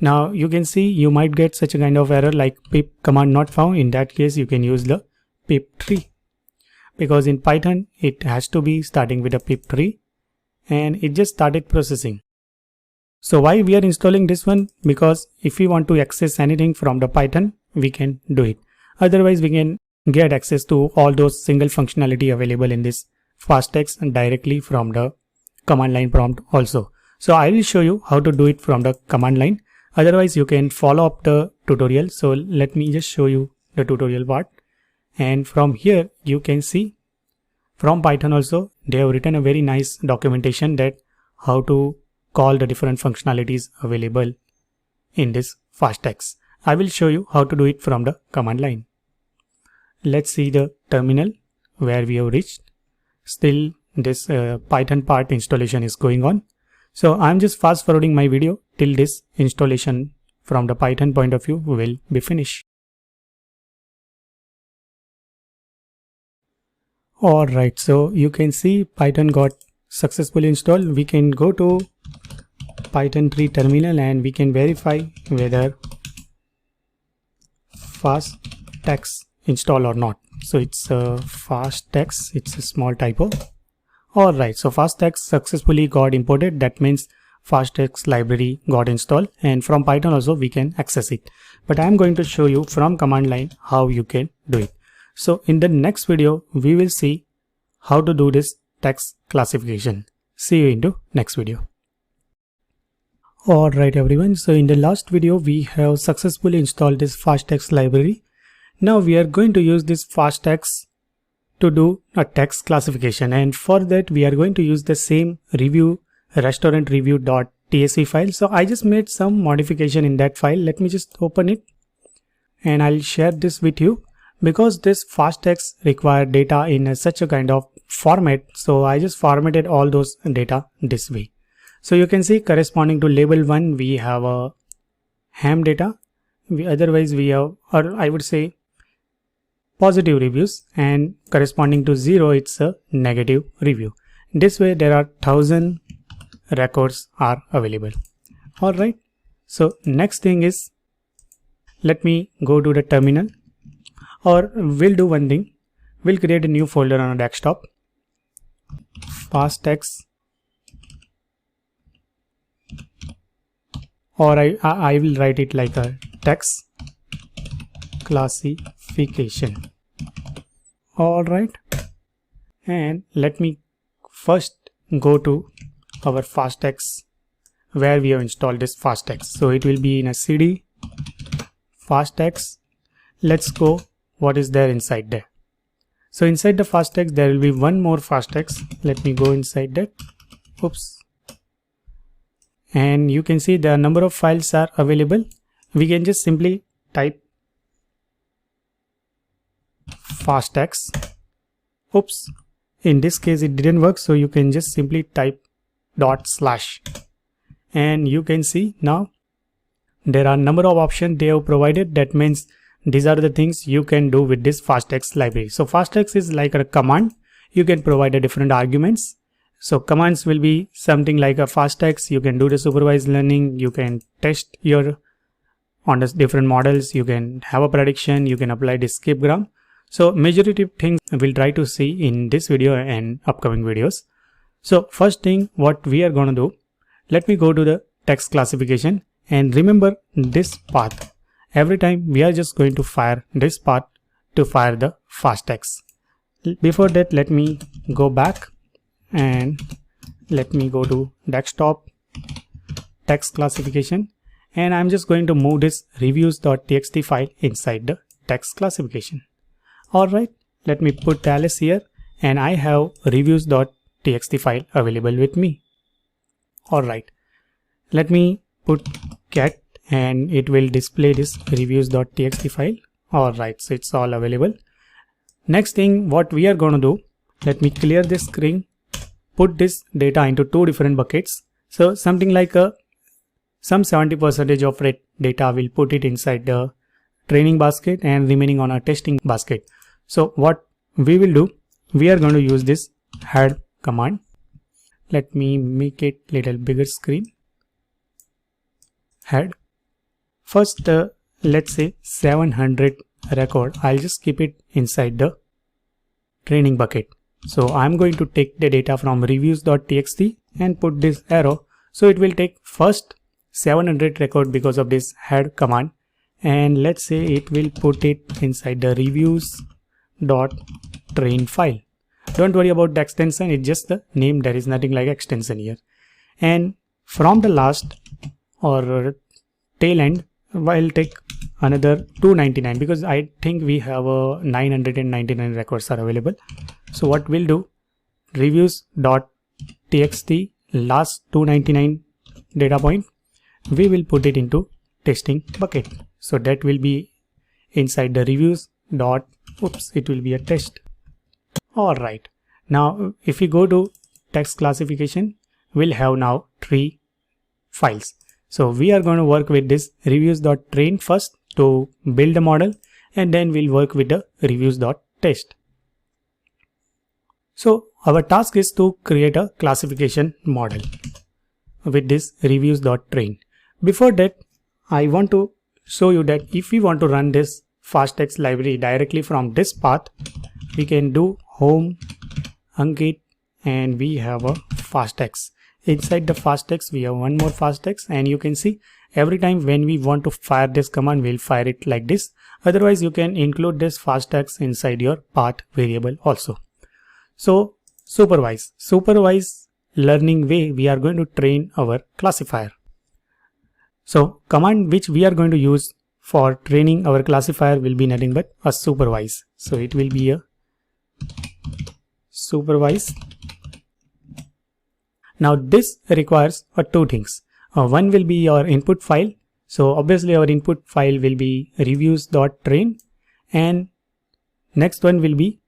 [SPEAKER 1] Now you can see you might get such a kind of error like pip command not found. In that case you can use the pip3, because in Python it has to be starting with a pip3, and it just started processing. So why we are installing this one? Because if we want to access anything from the Python, we can do it. Otherwise we can get access to all those single functionality available in this FastText directly from the command line prompt also. So I will show you how to do it from the command line. Otherwise you can follow up the tutorial. So let me just show you the tutorial part. And from here you can see from Python also they have written a very nice documentation that how to call the different functionalities available in this FastText. I will show you how to do it from the command line. Let's see the terminal where we have reached. Still this Python part installation is going on. So I'm just fast forwarding my video till this installation from the Python point of view will be finished. Alright, so you can see Python got successfully installed. We can go to Python 3 terminal and we can verify whether FastText install or not. So it's FastText, it's a small typo. Alright, so FastText successfully got imported. That means fast text library got installed, and from Python also we can access it. But I am going to show you from command line how you can do it. So in the next video, we will see how to do this text classification. See you into next video. Alright everyone, so in the last video we have successfully installed this fast text library. Now we are going to use this fast text to do a text classification, and for that we are going to use the same restaurant review.tsv file. So I just made some modification in that file. Let me just open it and I'll share this with you, because this fast text require data in such a kind of format. So I just formatted all those data this way. So you can see corresponding to label 1 we have a ham data, otherwise we have, or I would say, positive reviews, and corresponding to 0 it's a negative review. This way there are 1000 records are available. Alright, so next thing is, let me go to the terminal, or we'll do one thing, we'll create a new folder on a desktop, fast text, or I will write it like a text classification. Alright, and let me first go to our fast text where we have installed this fast text. So it will be in a cd fast text. Let's go what is there inside there. So inside the fast text there will be one more fast text. Let me go inside that. Oops. And you can see the number of files are available. We can just simply type fast text. Oops, in this case it didn't work, so you can just simply type /, and you can see now there are number of options they have provided. That means these are the things you can do with this fast text library. So fast text is like a command. You can provide a different arguments. So commands will be something like a fast text. You can do the supervised learning, you can test your on the different models, you can have a prediction, you can apply the skip gram. So majority of things we'll try to see in this video and upcoming videos. So first thing what we are going to do, let me go to the text classification, and remember this path. Every time we are just going to fire this path to fire the fast text. Before that, let me go back and let me go to desktop text classification, and I'm just going to move this reviews.txt file inside the text classification. Alright, let me put Alice here, and I have reviews.txt file available with me. Alright, let me put cat and it will display this reviews.txt file. Alright, so it's all available. Next thing what we are going to do, let me clear this screen, put this data into two different buckets. So something like some 70% of red data will put it inside the training basket and remaining on a testing basket. So what we will do, we are going to use this head command. Let me make it little bigger screen. Head. First, let's say 700 record. I'll just keep it inside the training bucket. So I'm going to take the data from reviews.txt and put this arrow. So it will take first 700 record because of this head command, and let's say it will put it inside the reviews.train file. Don't worry about the extension, it's just the name, there is nothing like extension here. And from the last or tail end, I'll take another 299 because I think we have 999 records are available. So what we'll do, reviews.txt last 299 data point, we will put it into testing bucket. So that will be inside the reviews dot, oops, it will be a test. Alright, now if we go to text classification, we'll have now 3 files. So we are going to work with this reviews.train first to build the model, and then we'll work with the reviews.test. So our task is to create a classification model with this reviews.train. Before that, I want to show you that if we want to run this fast text library directly from this path, we can do home Ankit and we have a fast text. Inside the fast text, we have one more fast text, and you can see every time when we want to fire this command, we'll fire it like this. Otherwise, you can include this fast text inside your path variable also. So supervise learning way, we are going to train our classifier. So command which we are going to use for training our classifier will be nothing but a supervise. So it will be a supervise. Now this requires two things. One will be your input file. So obviously our input file will be reviews.train, and next one will be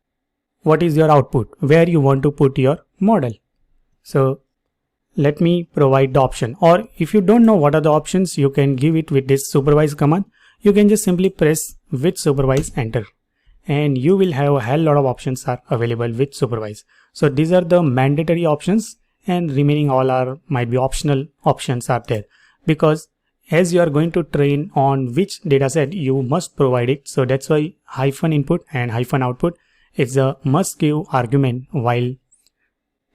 [SPEAKER 1] what is your output, where you want to put your model. So let me provide the option, or if you don't know what are the options, you can give it with this supervise command. You can just simply press with supervise enter, and you will have a hell lot of options are available with supervise. So these are the mandatory options, and remaining all are might be optional options are there, because as you are going to train on which dataset, you must provide it. So that's why hyphen input and hyphen output is a must give argument while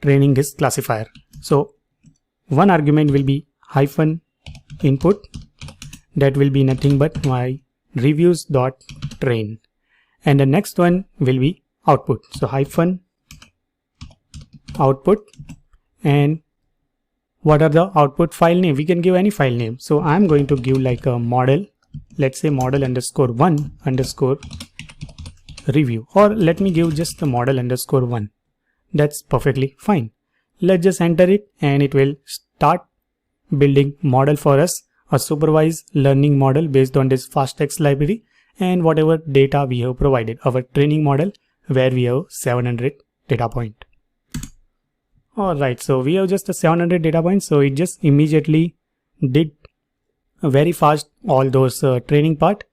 [SPEAKER 1] training this classifier. So one argument will be hyphen input, that will be nothing but my reviews.train, and the next one will be output. So hyphen output, and what are the output file name? We can give any file name. So I'm going to give like a model, let's say model underscore 1 underscore review, or let me give just the model underscore 1. That's perfectly fine. Let's just enter it, and it will start building model for us, a supervised learning model based on this fast text library and whatever data we have provided, our training model where we have 700 data point. Alright, so we have just a 700 data points, so it just immediately did very fast all those training part.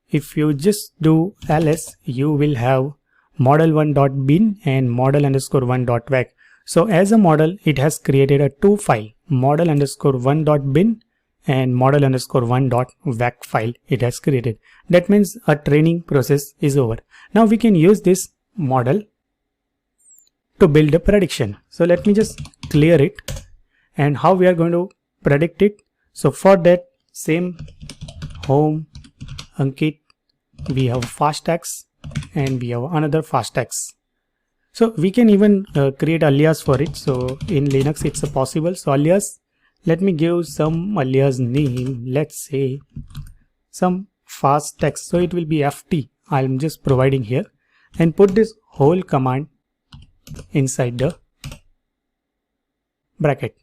[SPEAKER 1] If you just do ls, you will have model1.bin and model underscore 1.vec. So as a model, it has created a two file, model underscore 1.bin and model underscore 1.vec file it has created. That means a training process is over. Now we can use this model to build a prediction. So let me just clear it, and how we are going to predict it. So for that, same home Ankit, we have fast text and we have another fast text. So we can even create alias for it. So in Linux it's possible. So alias, let me give some alias name, let's say some fast text. So it will be ft, I'm just providing here, and put this whole command inside the bracket.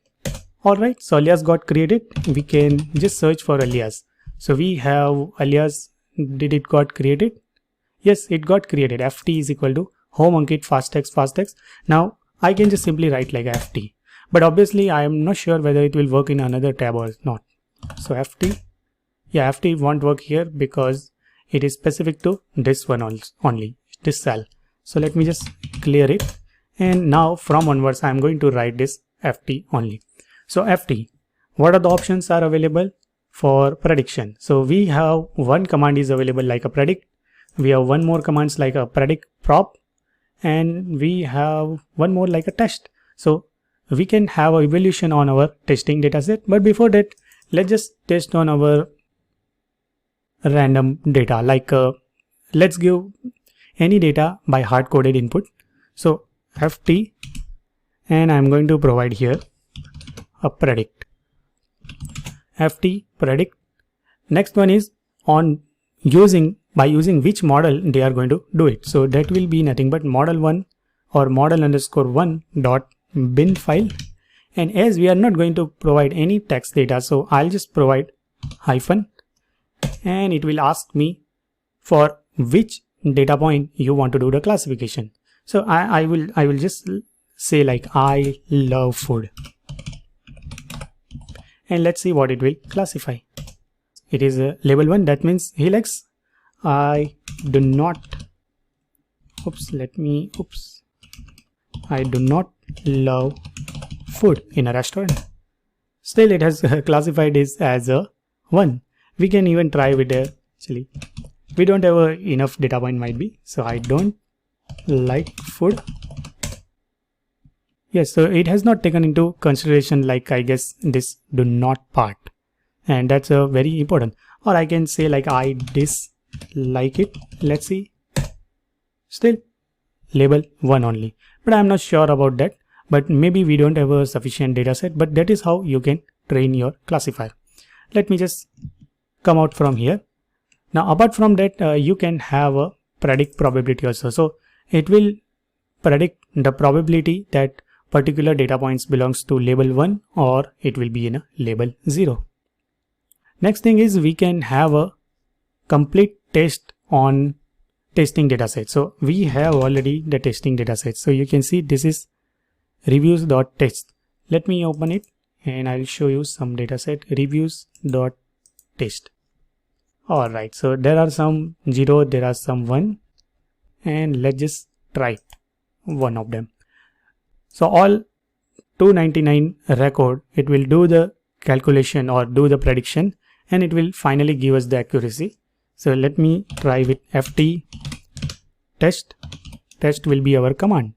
[SPEAKER 1] Alright, so alias got created. We can just search for alias. So we have alias, did it got created? Yes, it got created. ft is equal to home Ankit fast text. Now I can just simply write like ft, but obviously I am not sure whether it will work in another tab or not. So ft, yeah, ft won't work here because it is specific to this one only, this cell. So let me just clear it, and now from onwards I am going to write this ft only. So ft, what are the options are available for prediction? So we have one command is available like a predict, we have one more commands like a predict prop, and we have one more like a test. So we can have an evaluation on our testing dataset, but before that, let's just test on our random data, like let's give any data by hard-coded input. So ft, and I'm going to provide here a predict, ft predict. Next one is on by using which model they are going to do it. So that will be nothing but model1 or model underscore 1 dot bin file, and as we are not going to provide any text data, so I'll just provide hyphen, and it will ask me for which data point you want to do the classification. So I will just say like I love food, and let's see what it will classify. It is a label 1, that means he likes I do not love food in a restaurant. Still it has classified this as a 1. We can even try with actually we don't have enough data point might be. So I don't like food Yes, so it has not taken into consideration, like, I guess, this do not part, and that's a very important. Or I can say like I dislike it. Let's see, still label 1 only, but I'm not sure about that. But maybe we don't have a sufficient data set, but that is how you can train your classifier. Let me just come out from here. Now apart from that, you can have a predict probability also. So it will predict the probability that particular data points belongs to label 1 or it will be in a label 0. Next thing is we can have a complete test on testing dataset. So we have already the testing dataset. So you can see this is reviews.test. Let me open it and I'll show you some dataset reviews.test. Alright, so there are some 0, there are some 1, and let's just try one of them. So all 299 record, it will do the calculation or do the prediction, and it will finally give us the accuracy. So let me try with ft test. Test will be our command.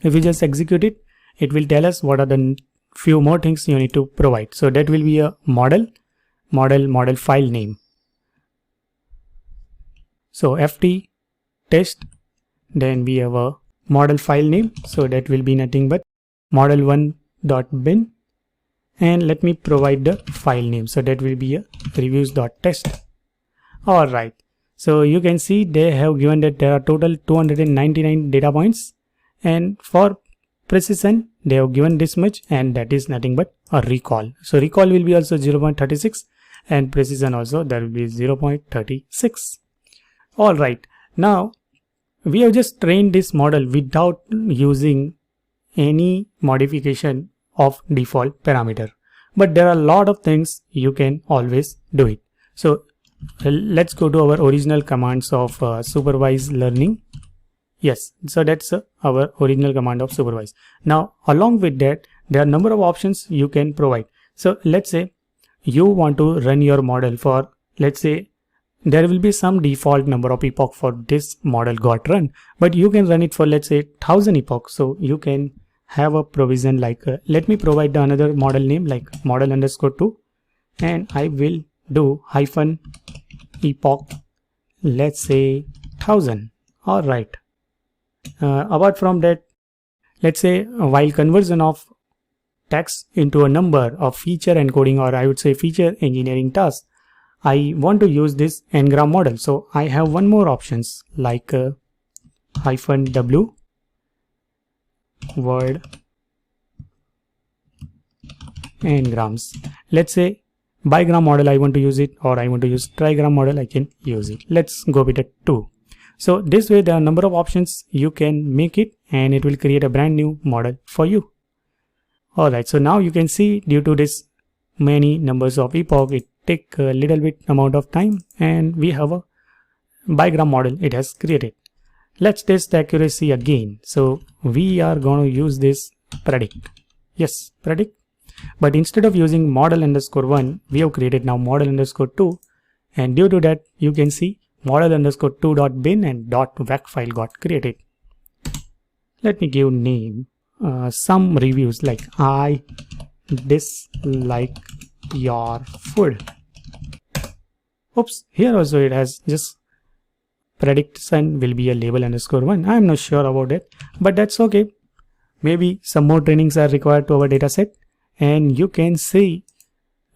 [SPEAKER 1] If we just execute it, it will tell us what are the few more things you need to provide. So that will be a model file name. So ft test, then we have a model file name. So that will be nothing but model1.bin, and let me provide the file name. So that will be a reviews.test. Alright, so you can see they have given that there are total 299 data points, and for precision they have given this much, and that is nothing but a recall. So recall will be also 0.36 and precision also that will be 0.36. Alright, now we have just trained this model without using any modification of default parameter, but there are a lot of things you can always do it. So let's go to our original commands of supervised learning. Yes, so that's our original command of supervise. Now along with that, there are number of options you can provide. So let's say you want to run your model for, let's say there will be some default number of epoch for this model got run, but you can run it for, let's say, 1000 epoch. So you can have a provision like let me provide another model name like model_2, and I will do hyphen epoch, let's say 1000. All right. Apart from that, let's say while conversion of text into a number of feature encoding, or I would say feature engineering task, I want to use this n-gram model. So I have one more options like hyphen w word n-grams. Let's say bigram model I want to use it, or I want to use trigram model, I can use it. Let's go with a 2. So this way there are a number of options you can make it, and it will create a brand new model for you. Alright, so now you can see due to this many numbers of epoch, it take a little bit amount of time, and we have a bigram model it has created. Let's test the accuracy again. So we are going to use this predict. Yes, predict. But instead of using model_1, we have created now model_2, and due to that you can see model_2.bin and .vec file got created. Let me give name some reviews like I dislike your food. Oops, here also it has just prediction will be a label_1. I am not sure about it, but that's okay. Maybe some more trainings are required to our dataset, and you can see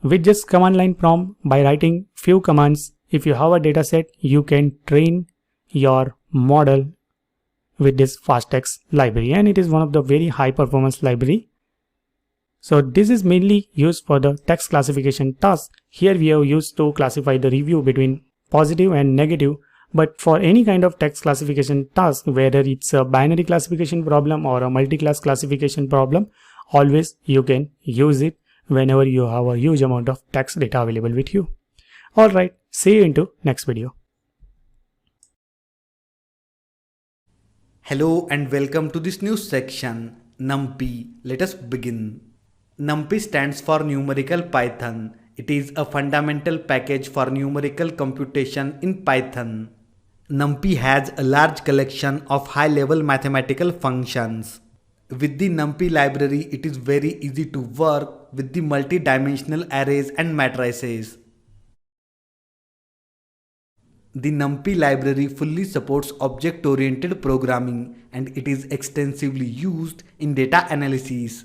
[SPEAKER 1] with just command line prompt by writing few commands. If you have a dataset, you can train your model with this fasttext library, and it is one of the very high performance library. So this is mainly used for the text classification task. Here we have used to classify the review between positive and negative, but for any kind of text classification task, whether it's a binary classification problem or a multi-class classification problem, always you can use it whenever you have a huge amount of text data available with you. Alright, see you into next video.
[SPEAKER 2] Hello and welcome to this new section, NumPy. Let us begin. NumPy stands for Numerical Python. It is a fundamental package for numerical computation in Python. NumPy has a large collection of high-level mathematical functions. With the NumPy library, it is very easy to work with the multi-dimensional arrays and matrices. The NumPy library fully supports object-oriented programming and it is extensively used in data analysis.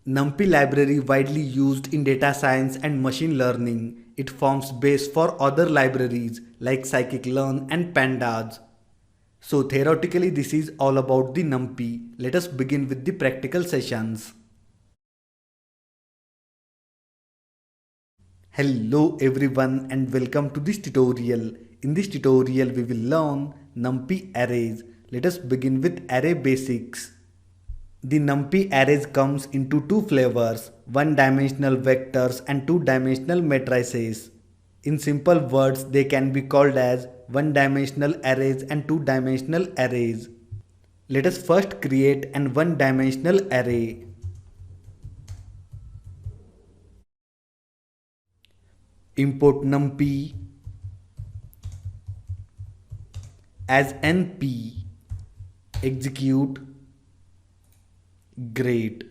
[SPEAKER 2] NumPy library widely used in data science and machine learning. It forms base for other libraries like scikit-learn and pandas. So theoretically this is all about the NumPy. Let us begin with the practical sessions. Hello everyone and welcome to this tutorial. In this tutorial we will learn NumPy arrays. Let us begin with array basics. The NumPy arrays comes into two flavors, one-dimensional vectors and two-dimensional matrices. In simple words, they can be called as one-dimensional arrays and two-dimensional arrays. Let us first create an one-dimensional array. Import NumPy as NP. Execute. Great.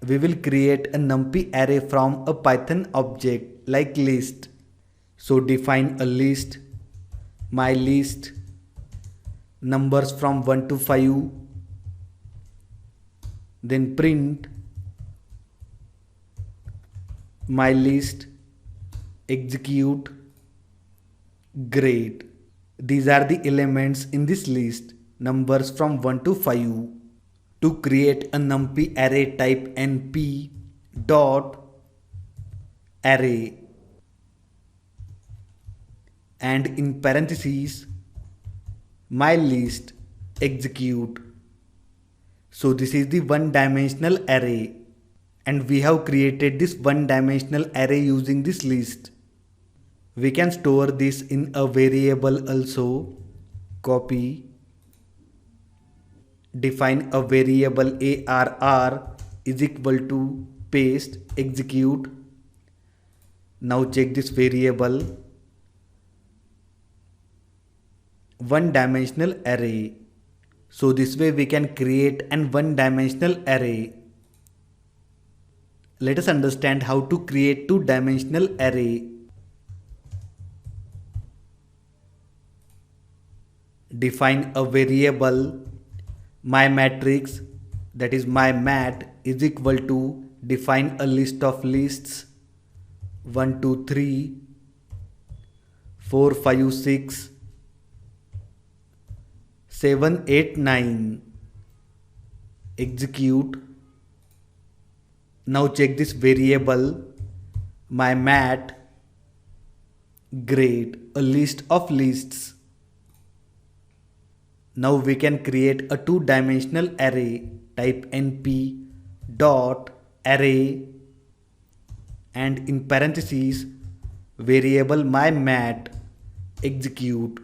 [SPEAKER 2] We will create a NumPy array from a Python object like list. So define a list, my list, numbers from 1 to 5, then print my list, execute. Great. These are the elements in this list, numbers from 1 to 5. To create a NumPy array, type np dot array and in parentheses my list, execute. So this is the one-dimensional array and we have created this one-dimensional array using this list. We can store this in a variable also. Copy. Define a variable arr is equal to paste, execute. Now check this variable. One-dimensional array. So this way we can create an one-dimensional array. Let us understand how to create two-dimensional array. Define a variable my matrix, that is my mat, is equal to define a list of lists 1 2 3 4 5 6 7 8 9. Execute. Now check this variable my mat. Great, a list of lists. Now we can create a two-dimensional array. Type np dot array and in parentheses variable my mat, execute.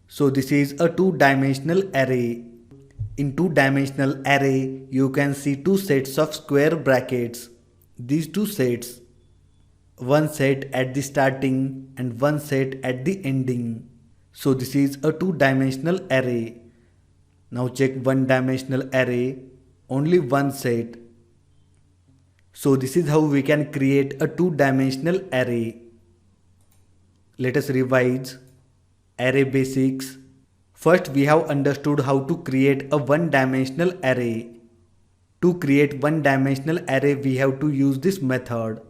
[SPEAKER 2] So this is a two-dimensional array. In two-dimensional array you can see two sets of square brackets. These two sets, one set at the starting and one set at the ending. So this is a two-dimensional array. Now check one-dimensional array, only one set. So this is how we can create a two-dimensional array. Let us revise array basics. First we have understood how to create a one-dimensional array. To create one-dimensional array we have to use this method,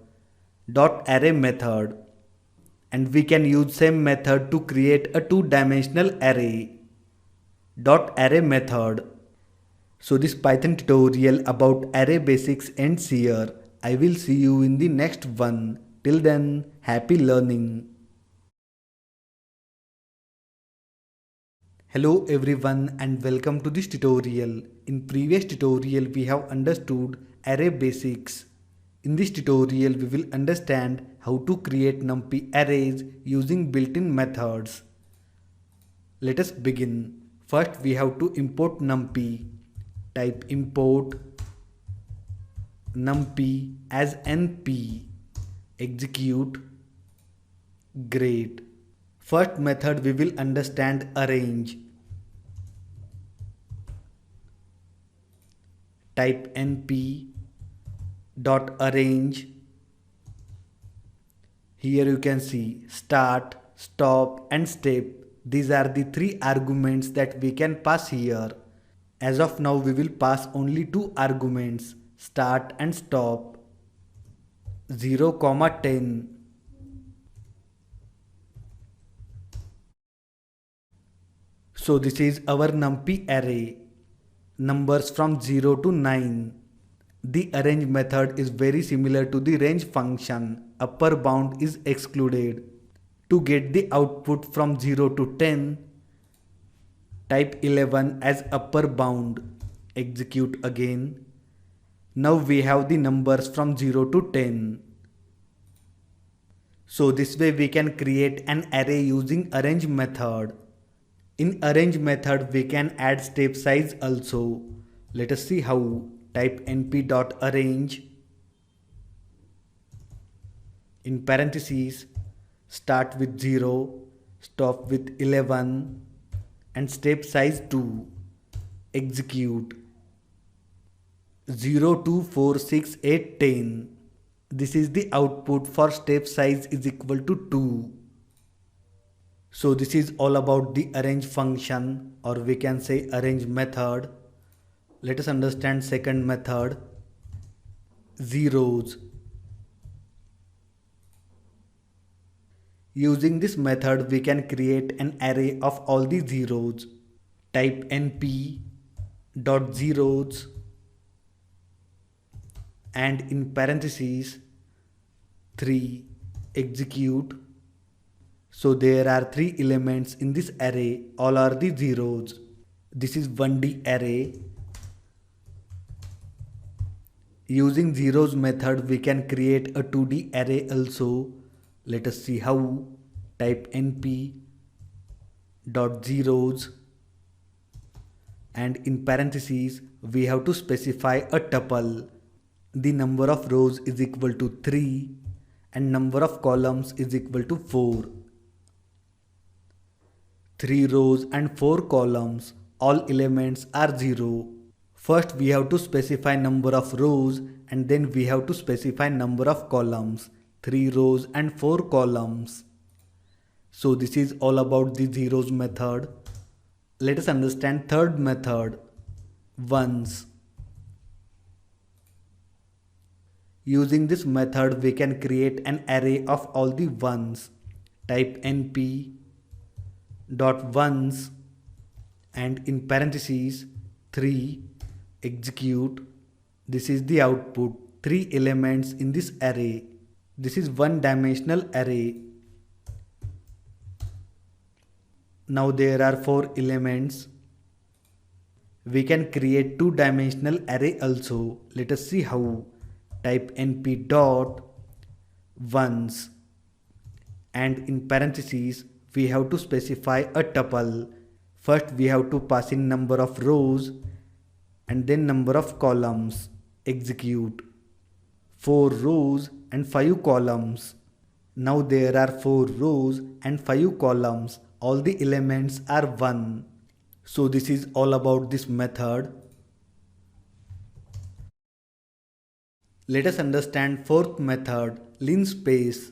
[SPEAKER 2] .array method. And we can use same method to create a two-dimensional array, .array method. So this Python tutorial about array basics ends here. I will see you in the next one. Till then, happy learning. Hello everyone and welcome to this tutorial. In previous tutorial we have understood array basics. In this tutorial we will understand how to create NumPy arrays using built-in methods. Let us begin. First we have to import NumPy. Type import NumPy as np. Execute. Great. First method we will understand arrange. type np dot arrange. Here you can see start, stop and step. These are the three arguments that we can pass here. As of now we will pass only two arguments, start and stop. 0, 10. So this is our NumPy array, numbers from 0 to 9. The arrange method is very similar to the range function. Upper bound is excluded. To get the output from 0 to 10, type 11 as upper bound. Execute again. Now we have the numbers from 0 to 10. So this way we can create an array using arrange method. In arrange method we can add step size also. Let us see how. Type np.arrange. In parentheses, start with 0, stop with 11 and step size 2. Execute. 0, 2, 4, 6, 8, 10. This is the output for step size is equal to 2. So this is all about the arrange function, or we can say arrange method. Let us understand second method, zeros. Using this method we can create an array of all the zeros. Type np dot zeros and in parentheses 3. Execute. So there are 3 elements in this array, all are the zeros. This is 1D array. Using zeros method we can create a 2D array also. Let us see how. Type np dot zeros and in parentheses we have to specify a tuple. The number of rows is equal to 3 and number of columns is equal to 4. 3 rows and 4 columns, all elements are 0. First we have to specify number of rows and then we have to specify number of columns, 3 rows and 4 columns. So this is all about the zeros method. Let us understand third method, ones. Using this method we can create an array of all the ones. Type np dot ones and in parentheses 3. Execute. This is the output, 3 elements in this array. This is one dimensional array. Now there are 4 elements. We can create 2-dimensional array also. Let us see how. Type np dot ones and in parentheses we have to specify a tuple. First we have to pass in number of rows and then number of columns. Execute. 4 rows and 5 columns. Now there are 4 rows and 5 columns. All the elements are 1. So this is all about this method. Let us understand fourth method, linspace.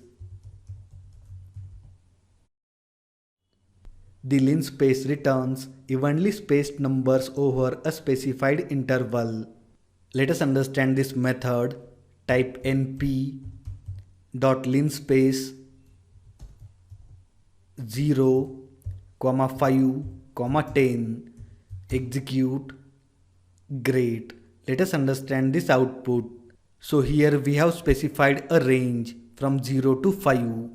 [SPEAKER 2] The linspace returns evenly spaced numbers over a specified interval. Let us understand this method. Type np dot linspace 0, 5, 10. Execute. Great. Let us understand this output. So here we have specified a range from 0 to 5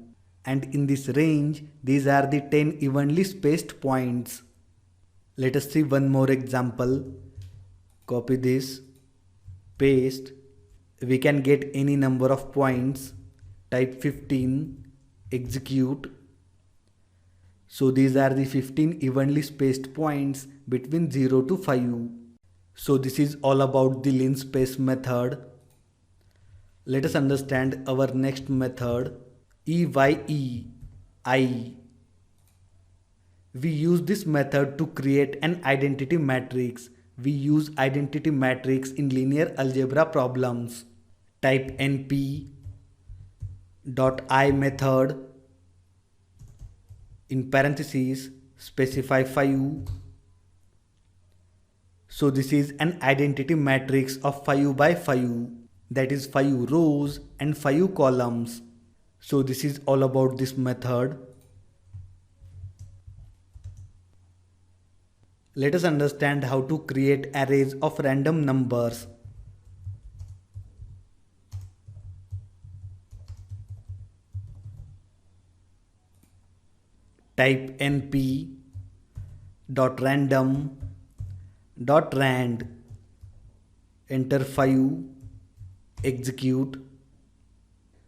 [SPEAKER 2] and in this range these are the 10 evenly spaced points. Let us see one more example. Copy this, paste. We can get any number of points. Type 15, execute. So these are the 15 evenly spaced points between 0 to 5. So this is all about the linspace method. Let us understand our next method, EYEI. We use this method to create an identity matrix we use identity matrix in linear algebra problems. Type np dot I method, in parentheses specify 5. So this is an identity matrix of 5 by 5, that is 5 rows and 5 columns. So this is all about this method. Let us understand how to create arrays of random numbers. Type np dot random dot rand, enter 5, execute.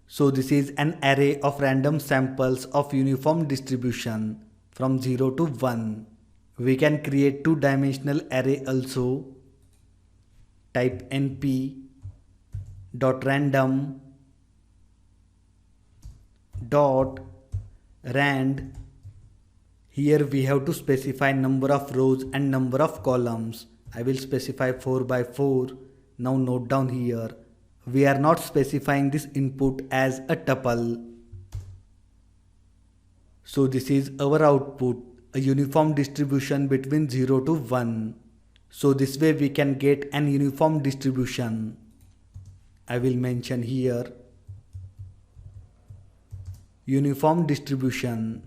[SPEAKER 2] So this is an array of random samples of uniform distribution from 0 to 1. We can create two-dimensional array also. Type np dot random dot rand. Here we have to specify number of rows and number of columns. I will specify 4 by 4. Now note down here, we are not specifying this input as a tuple. So this is our output, a uniform distribution between 0 to 1. So this way we can get an uniform distribution. I will mention here uniform distribution.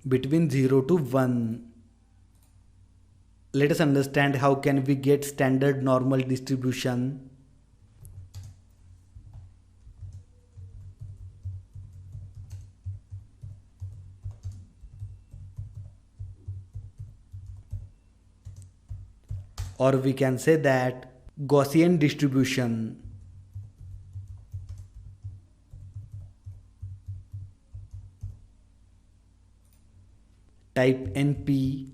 [SPEAKER 2] Between 0 to 1. Let us understand how can we get standard normal distribution. Or we can say that Gaussian distribution. Type np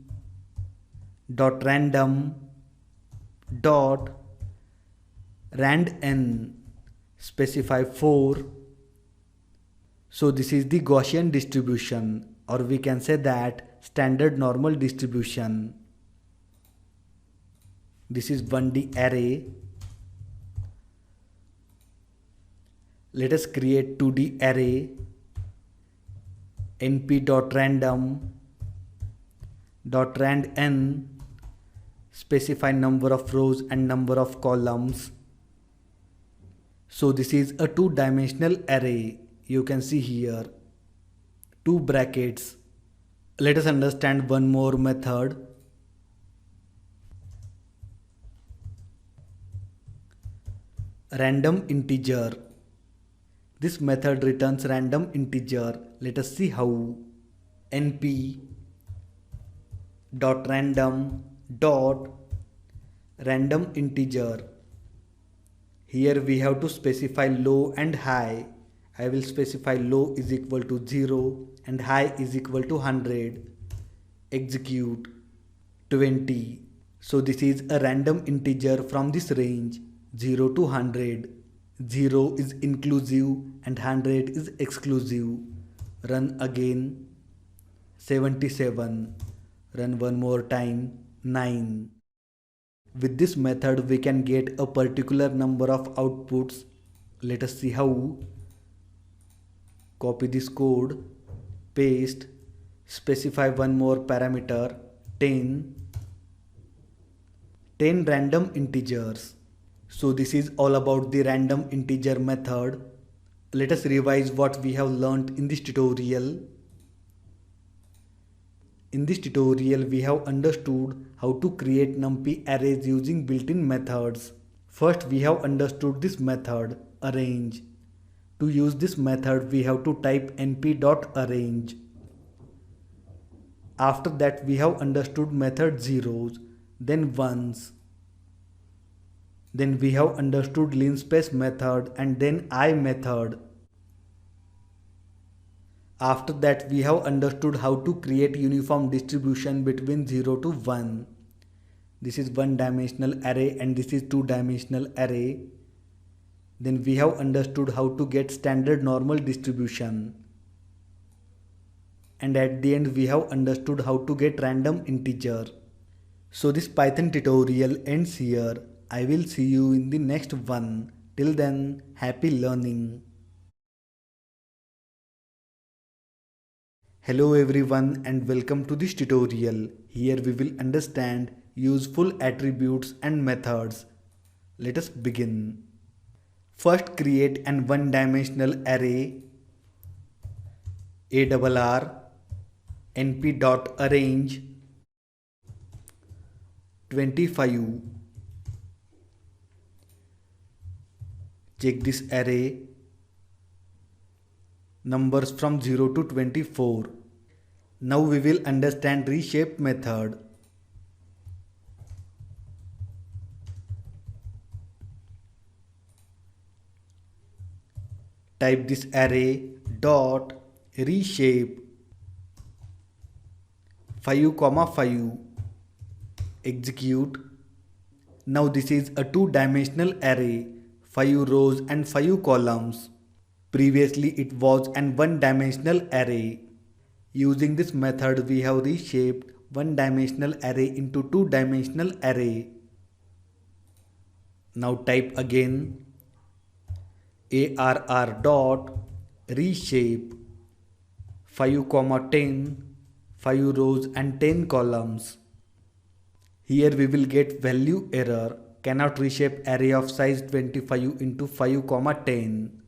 [SPEAKER 2] dot random dot randn, specify 4. So this is the Gaussian distribution, or we can say that standard normal distribution. This is 1D array. Let us create 2D array. np dot random dot randn, specify number of rows and number of columns. So this is a two-dimensional array. You can see here 2 brackets. Let us understand one more method. Random integer. This method returns random integer. Let us see how. np dot random dot random integer. Here we have to specify low and high. I will specify low is equal to 0 and high is equal to 100. Execute. 20. So this is a random integer from this range 0 to 100. 0 is inclusive and 100 is exclusive. Run again. 77. Run one more time. 9. With this method we can get a particular number of outputs. Let us see how. Copy this code, paste, specify one more parameter, 10 random integers. So this is all about the random integer method. Let us revise what we have learnt in this tutorial. In this tutorial we have understood how to create NumPy arrays using built-in methods. First we have understood this method, arrange. To use this method we have to type np.arrange. After that we have understood method zeros, then ones. Then we have understood linspace method and then I method. After that we have understood how to create uniform distribution between 0 to 1. This is one-dimensional array and this is two-dimensional array. Then we have understood how to get standard normal distribution. and at the end we have understood how to get random integer. So this Python tutorial ends here. I will see you in the next one. Till then, happy learning. Hello everyone and welcome to this tutorial. Here we will understand useful attributes and methods. Let us begin. First create an one-dimensional array arr np.arrange 25. Check this array numbers from 0 to 24. Now we will understand reshape method. Type this array dot reshape 5, 5. Execute. Now this is a two-dimensional array, 5 rows and 5 columns. Previously it was an one-dimensional array. Using this method we have reshaped one-dimensional array into two-dimensional array. Now type again arr dot reshape 5, 10, 5 rows and 10 columns. Here we will get value error, cannot reshape array of size 25 into 5, 10.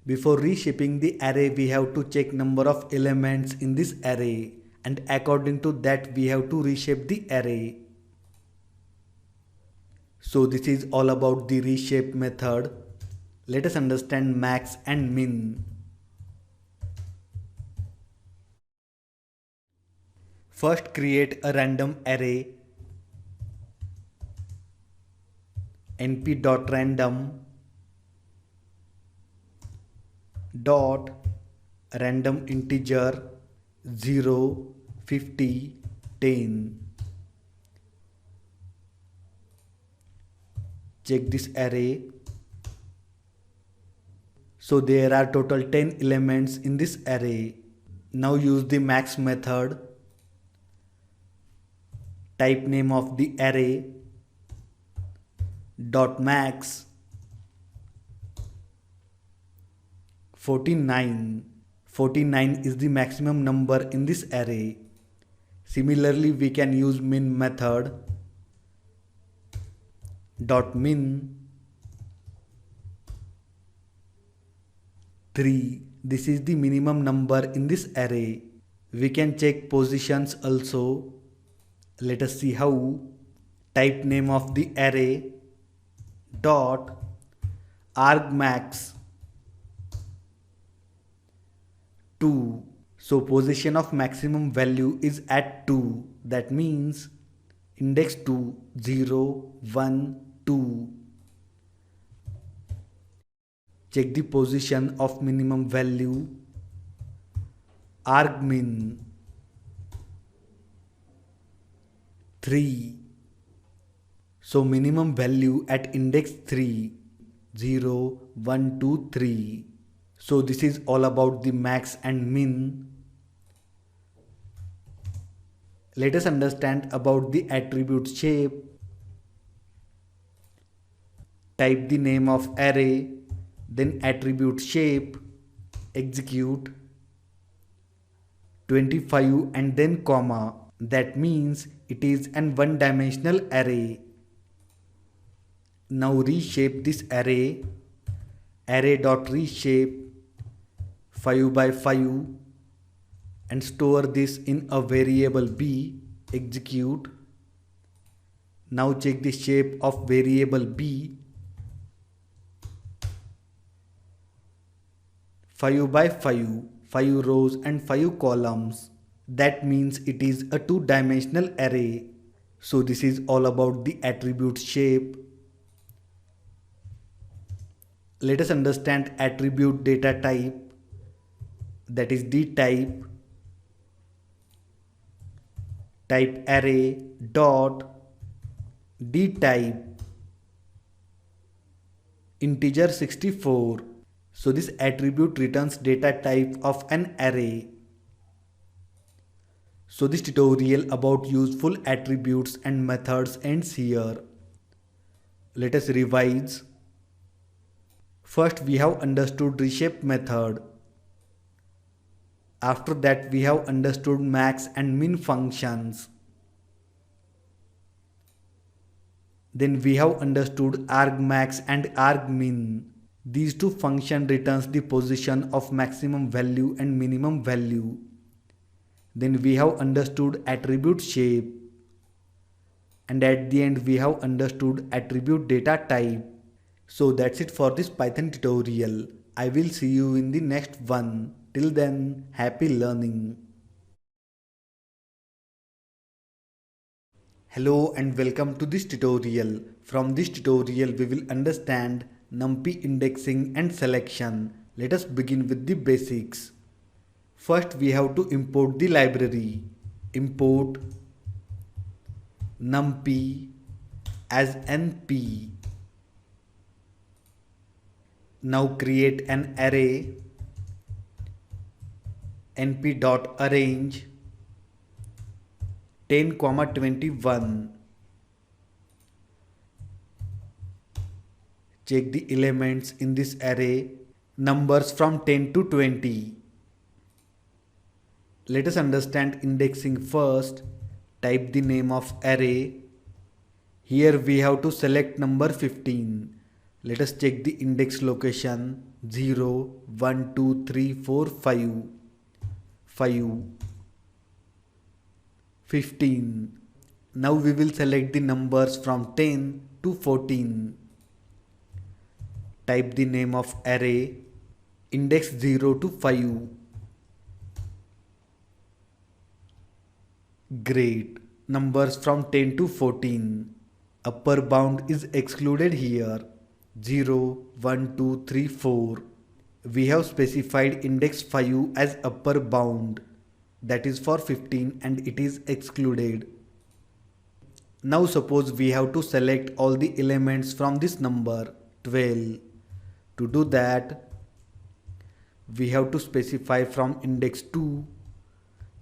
[SPEAKER 2] Before reshaping the array we have to check number of elements in this array, and according to that we have to reshape the array. So this is all about the reshape method. Let us understand max and min. First create a random array np.random dot random integer 0, 50, 10. Check this array. So there are total 10 elements in this array. Now use the max method. Type name of the array dot max 49. 49 is the maximum number in this array. Similarly we can use min method dot min 3. This is the minimum number in this array. We can check positions also. Let us see how. Type name of the array dot argmax 2. So position of maximum value is at 2. That means index 2, 0, 1, 2. Check the position of minimum value argmin 3. So minimum value at index 3, 0, 1, 2, 3. So this is all about the max and min. Let us understand about the attribute shape. Type the name of array, then attribute shape, execute 25 and then comma. That means it is an one-dimensional array. Now reshape this array. Array.reshape 5 by 5 and store this in a variable b. Execute. Now check the shape of variable b. 5 by 5, 5 rows and 5 columns. That means it is a two-dimensional array. So this is all about the attribute shape. Let us understand attribute data type, that is the type. Type array dot dtype integer 64. So this attribute returns data type of an array. So this tutorial about useful attributes and methods ends here. Let us revise. First we have understood reshape method. After that we have understood max and min functions. Then we have understood argmax and argmin. These two functions returns the position of maximum value and minimum value. Then we have understood attribute shape. And at the end we have understood attribute data type. So that's it for this Python tutorial. I will see you in the next one. Till then, happy learning. Hello and welcome to this tutorial. From this tutorial we will understand NumPy indexing and selection. Let us begin with the basics. First we have to import the library. Import NumPy as NP. Now create an array np.arrange 10, 21. Check the elements in this array, numbers from 10 to 20. Let us understand indexing first. Type the name of array. Here we have to select number 15. Let us check the index location 0, 1, 2, 3, 4, 5. 5, 15. Now we will select the numbers from 10 to 14. Type the name of array, index 0 to 5. Great. Numbers from 10 to 14. Upper bound is excluded here. 0, 1, 2, 3, 4. We have specified index 5 as upper bound. That is for 15 and it is excluded. Now suppose we have to select all the elements from this number 12. To do that, we have to specify from index 2,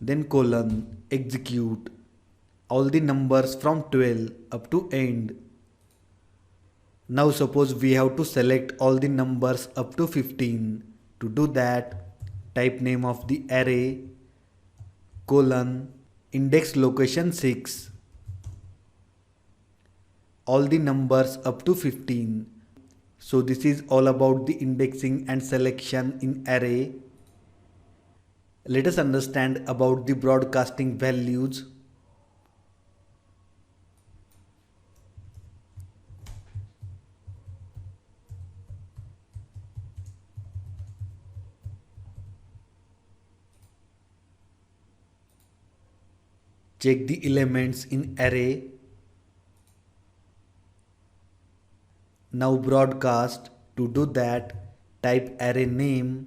[SPEAKER 2] then colon, execute all the numbers from 12 up to end. Now suppose we have to select all the numbers up to 15. To do that, type name of the array, colon, index location 6. All the numbers up to 15. So this is all about the indexing and selection in array. Let us understand about the broadcasting values. Check the elements in array. Now broadcast. To do that, type array name,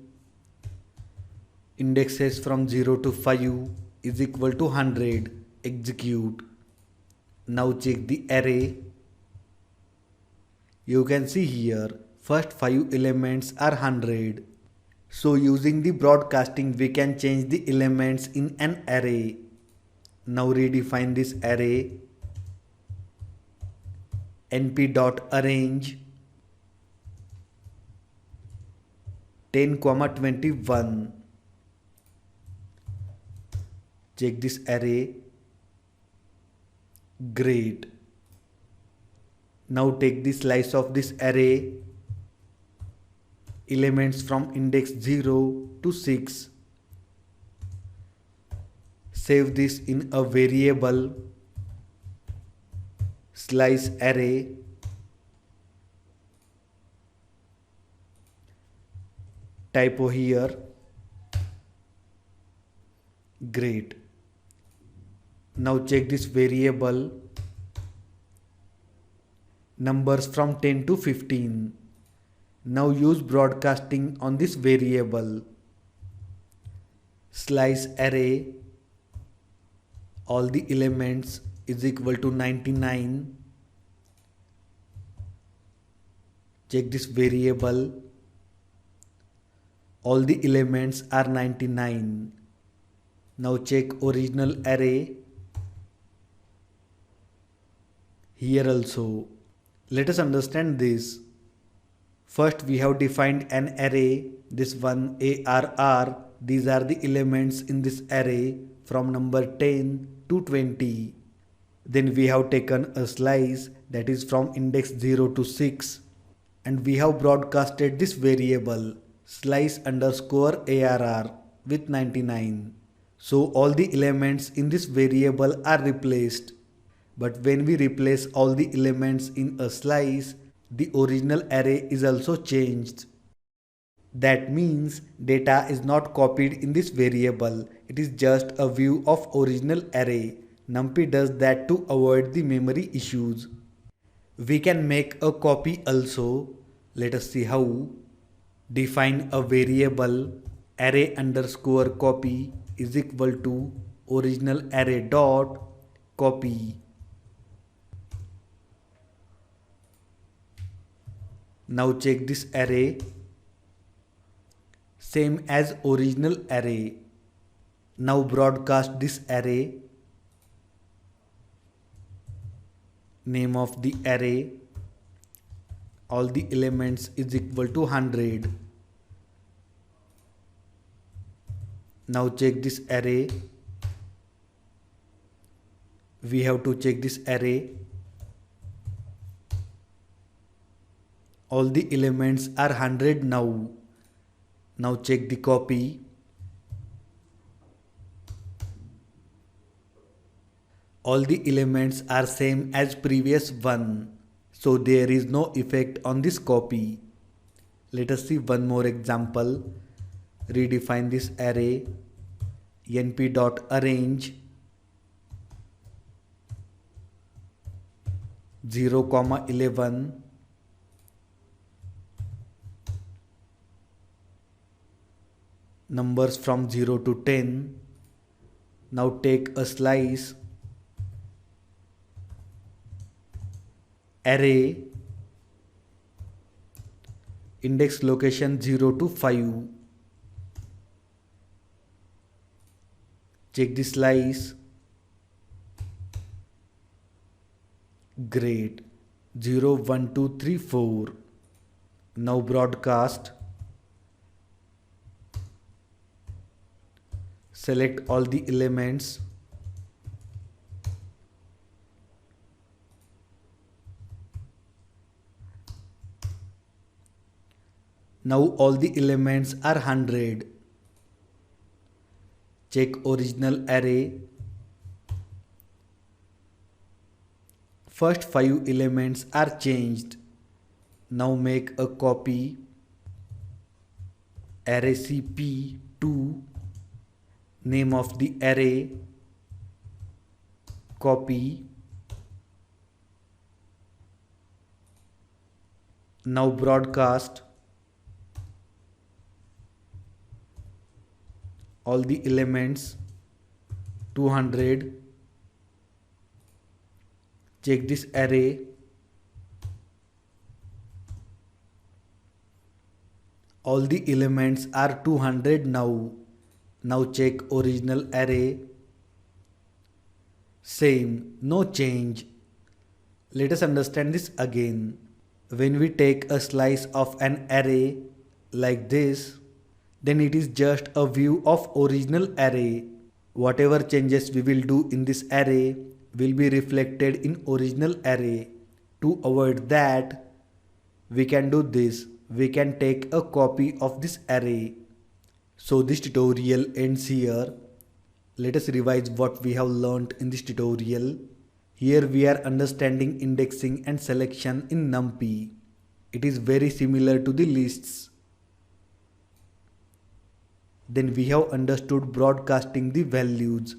[SPEAKER 2] indexes from 0 to 5 is equal to 100. Execute. Now check the array. You can see here, first 5 elements are 100. So using the broadcasting we can change the elements in an array. Now redefine this array. np.arrange 10, 21. Check this array. Great. Now take the slice of this array. Elements from index 0 to 6. Save this in a variable slice array. Typo here. Great. Now check this variable. Numbers from 10 to 15. Now use broadcasting on this variable. Slice array. All the elements is equal to 99. Check this variable. All the elements are 99. Now check original array. Here also. Let us understand this. First we have defined an array, this one ARR. These are the elements in this array from number 10 to 20. Then we have taken a slice that is from index 0 to 6 and we have broadcasted this variable slice underscore ARR with 99. So all the elements in this variable are replaced. But when we replace all the elements in a slice, the original array is also changed. That means data is not copied in this variable. It is just a view of original array. NumPy does that to avoid the memory issues. We can make a copy also. Let us see how. Define a variable array underscore copy is equal to original array dot copy. Now check this array, same as original array. Now broadcast this array, name of the array, all the elements is equal to 100. Now check this array, we have to check this array. All the elements are 100 now. Now check the copy. All the elements are same as previous one. So there is no effect on this copy. Let us see one more example. Redefine this array. np.arrange 0, 11. Numbers from 0 to 10. Now take a slice. Array. Index location 0 to 5. Check the slice. Great. 0, 1, 2, 3, 4. Now broadcast. Select all the elements. Now all the elements are 100. Check original array. First 5 elements are changed. Now make a copy. Array cp2. Name of the array, copy. Now broadcast. All the elements 200. Check this array. All the elements are 200 now. Now check original array. Same, no change. Let us understand this again. When we take a slice of an array like this, then it is just a view of original array. Whatever changes we will do in this array will be reflected in original array. To avoid that, we can do this. We can take a copy of this array. So this tutorial ends here. Let us revise what we have learnt in this tutorial. Here we are understanding indexing and selection in NumPy. It is very similar to the lists. Then we have understood broadcasting the values.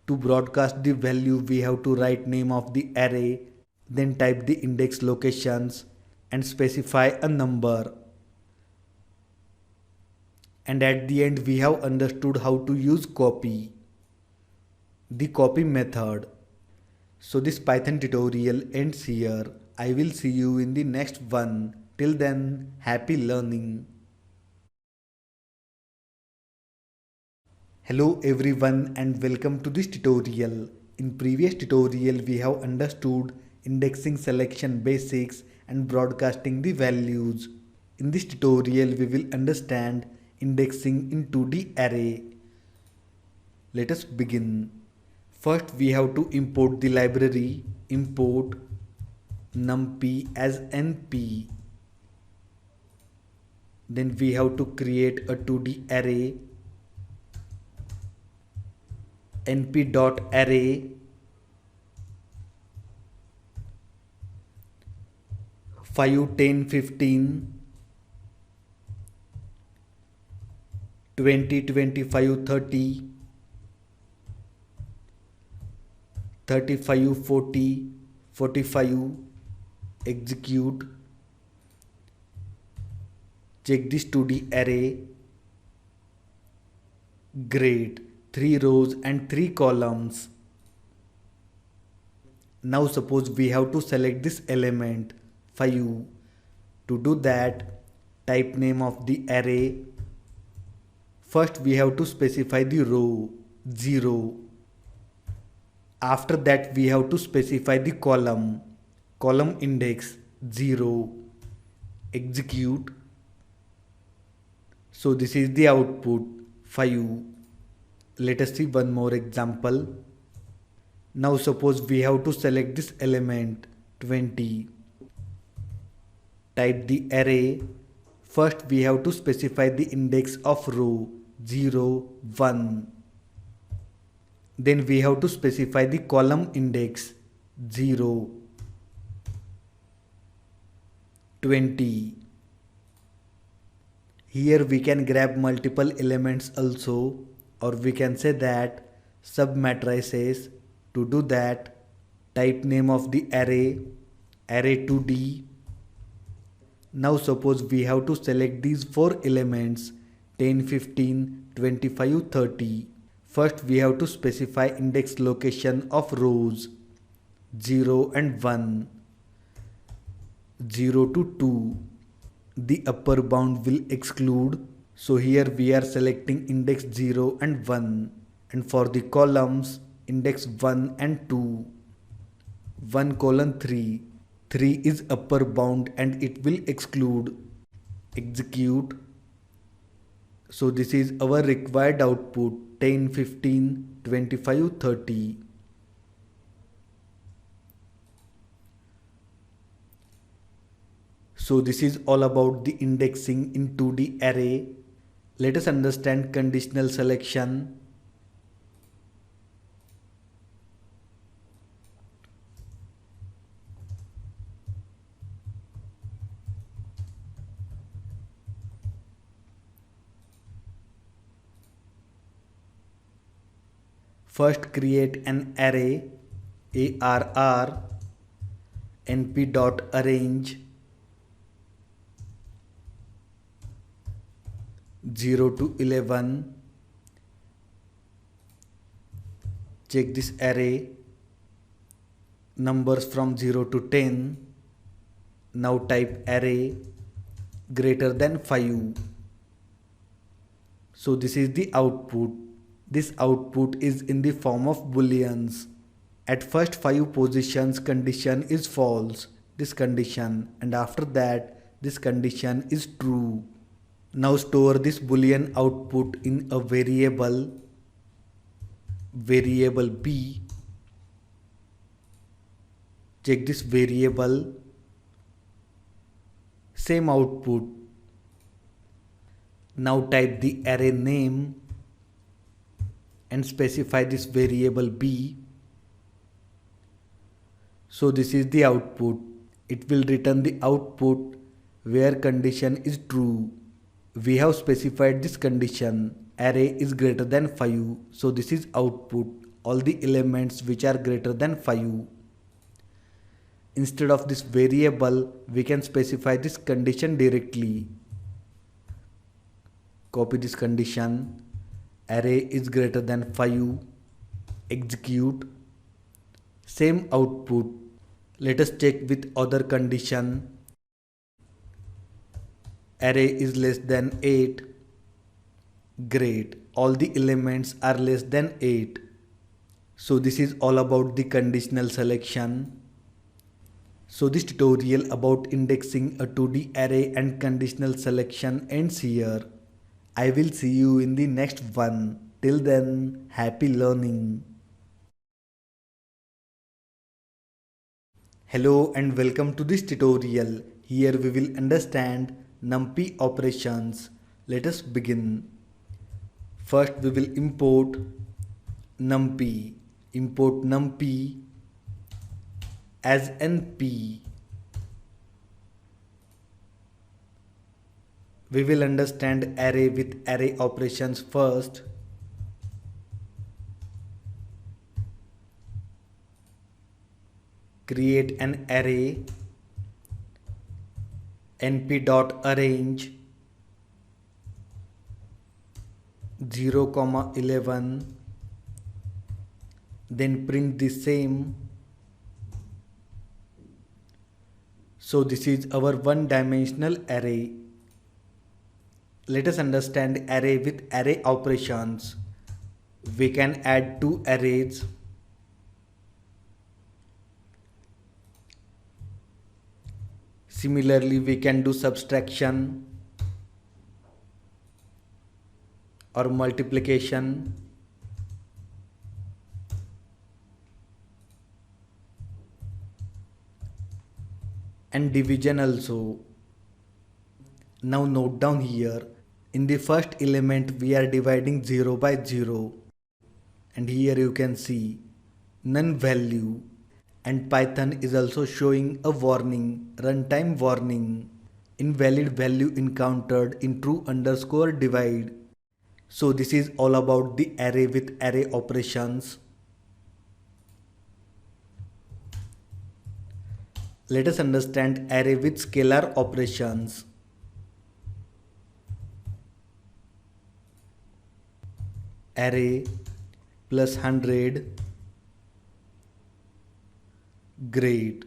[SPEAKER 2] To broadcast the value, we have to write name of the array, then type the index locations and specify a number. And at the end we have understood how to use copy, the copy method. So this Python tutorial ends here. I will see you in the next one. Till then, happy learning. Hello everyone and welcome to this tutorial. In previous tutorial we have understood indexing selection basics and broadcasting the values. In this tutorial we will understand indexing into the array. Let us begin. First we have to import the library. Import numpy as np. Then we have to create a 2D array. np.array 5, 10, 15, 20, 25, 30, 35, 40, 45. Execute. Check this 2D array. Great. 3 rows and 3 columns. Now suppose we have to select this element 5. To do that, type name of the array. First we have to specify the row 0. After that we have to specify the column index 0. Execute. So this is the output 5. Let us see one more example. Now suppose we have to select this element 20. Type the array. First we have to specify the index of row 0, 1. Then we have to specify the column index 0, 20. Here we can grab multiple elements also, or we can say that submatrices. To do that, type name of the array, array2d. Now suppose we have to select these 4 elements 10, 15, 25, 30. First we have to specify index location of rows 0 and 1, 0 to 2. The upper bound will exclude. So here we are selecting index 0 and 1, and for the columns index 1 and 2. 1 colon 3. 3 is upper bound and it will exclude. Execute. So this is our required output 10, 15, 25, 30. So this is all about the indexing in 2D array. Let us understand conditional selection. First create an array arr np.arrange 0 to 11. Check this array. Numbers from 0 to 10. Now type array greater than 5. So this is the output. This output is in the form of booleans. At first 5 positions condition is false, this condition, and after that this condition is true. Now store this boolean output in a variable b. Check this variable. Same output. Now type the array name and specify this variable b. So this is the output. It will return the output where condition is true. We have specified this condition array is greater than 5. So this is output, all the elements which are greater than 5. Instead of this variable, we can specify this condition directly. Copy this condition. Array is greater than 5. Execute. Same output. Let us check with other condition. Array is less than 8. Great. All the elements are less than 8. So this is all about the conditional selection. So this tutorial about indexing a 2D array and conditional selection ends here. I will see you in the next one. Till then, happy learning. Hello and welcome to this tutorial. Here we will understand NumPy operations. Let us begin. First we will import NumPy. Import NumPy as NP. We will understand array with array operations first. Create an array np.arrange 0, 11, then print the same. So this is our one-dimensional array. Let us understand array with array operations. We can add two arrays. Similarly, we can do subtraction or multiplication. And division also. Now note down here, in the first element we are dividing 0 by 0. And here you can see none value. And Python is also showing a warning, runtime warning, invalid value encountered in true underscore divide. So this is all about the array with array operations. Let us understand array with scalar operations. Array plus 100. Great.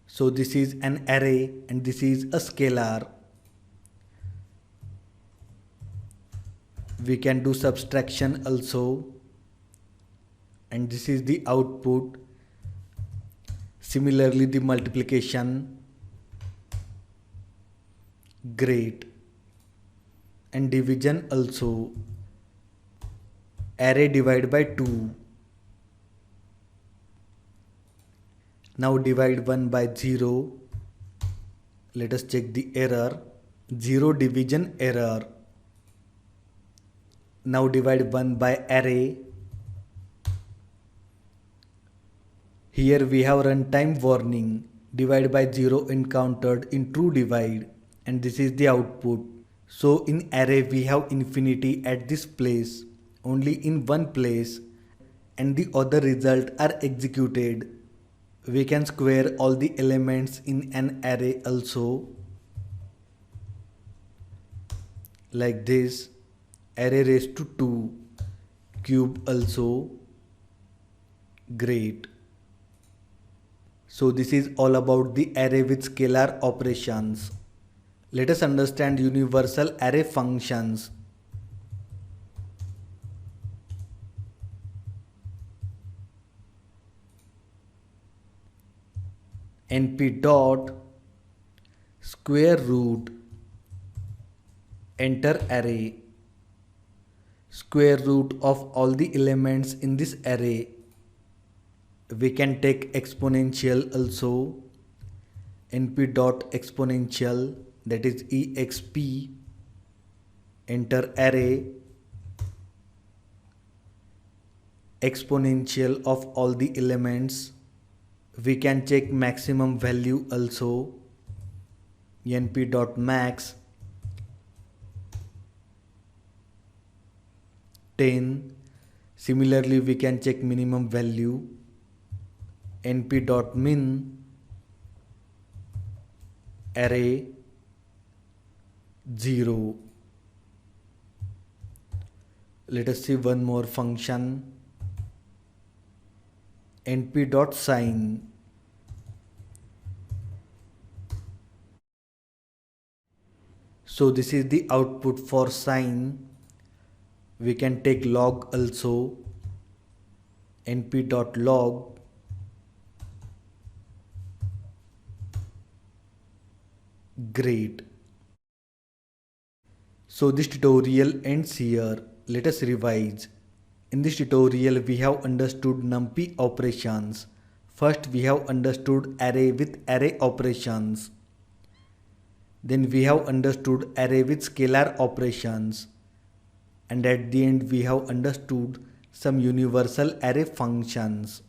[SPEAKER 2] So this is an array and this is a scalar. We can do subtraction also. And this is the output. Similarly, the multiplication. Great. And division also. Array divided by 2. Now divide 1 by 0. Let us check the error. 0 division error. Now divide 1 by array. Here we have runtime warning. Divide by 0 encountered in true divide. And this is the output. So in array we have infinity at this place. Only in one place. And the other result are executed. We can square all the elements in an array also. Like this. Array raised to 2. Cube also. Great. So this is all about the array with scalar operations. Let us understand universal array functions. np dot square root enter array. Square root of all the elements in this array. We can take exponential also. np dot exponential, that is exp. Enter array. Exponential of all the elements. We can check maximum value also. np dot max 10. Similarly, we can check minimum value. np dot min array 0. Let us see one more function. np dot sign. So this is the output for sign. We can take log also, np.log. Great. So this tutorial ends here. Let us revise. In this tutorial we have understood NumPy operations. First we have understood array with array operations. Then we have understood array with scalar operations. And at the end we have understood some universal array functions.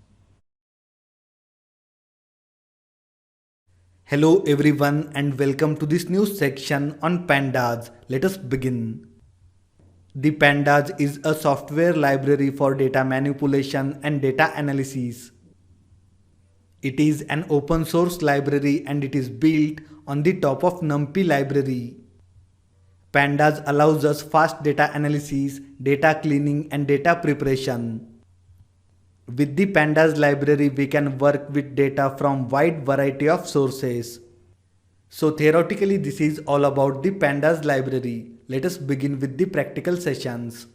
[SPEAKER 2] Hello everyone and welcome to this new section on pandas. Let us begin. The pandas is a software library for data manipulation and data analysis. It is an open source library and it is built on the top of NumPy library. Pandas allows us fast data analysis, data cleaning and data preparation. With the pandas library we can work with data from wide variety of sources. So theoretically this is all about the pandas library. Let us begin with the practical sessions.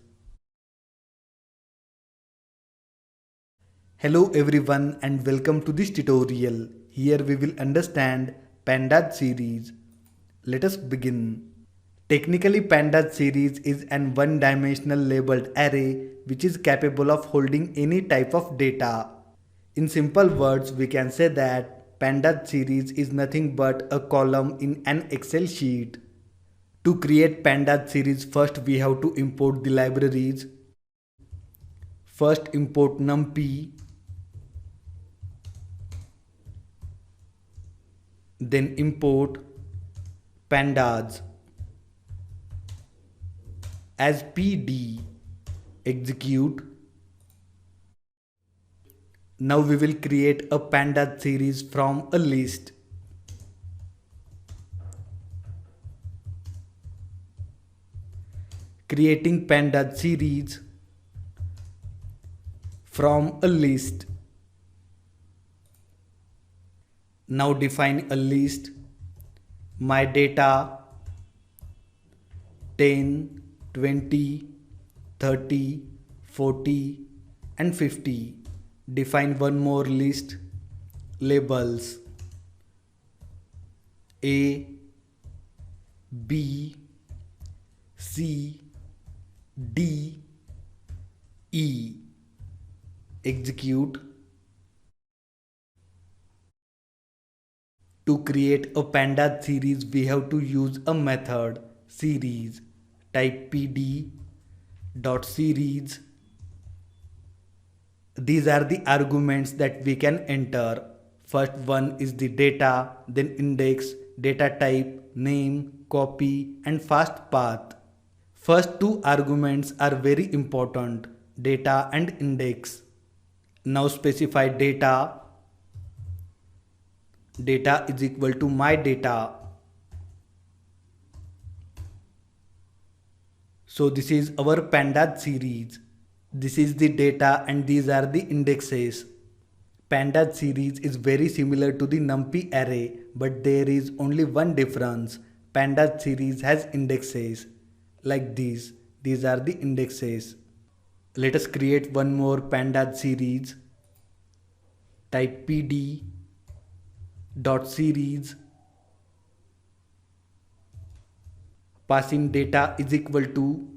[SPEAKER 2] Hello everyone and welcome to this tutorial. Here we will understand pandas series. Let us begin. Technically, pandas series is an one-dimensional labeled array which is capable of holding any type of data. In simple words, we can say that pandas series is nothing but a column in an Excel sheet. To create pandas series, first we have to import the libraries. First import NumPy, then import pandas as pd, execute. Now we will create a pandas series from a list. Creating pandas series from a list. Now define a list. My data 10, 20, 30, 40 and 50. Define one more list. Labels A, B, C, D, E. Execute. To create a pandas series we have to use a method series. Type pd.series. These are the arguments that we can enter. First one is the data, then index, data type, name, copy and fast path. First two arguments are very important, data and index. Now specify data. Data is equal to my data. So this is our pandas series. This is the data and these are the indexes. Pandas series is very similar to the NumPy array, but there is only one difference. Pandas series has indexes like these. These are the indexes. Let us create one more pandas series. Type pd.series. Passing data is equal to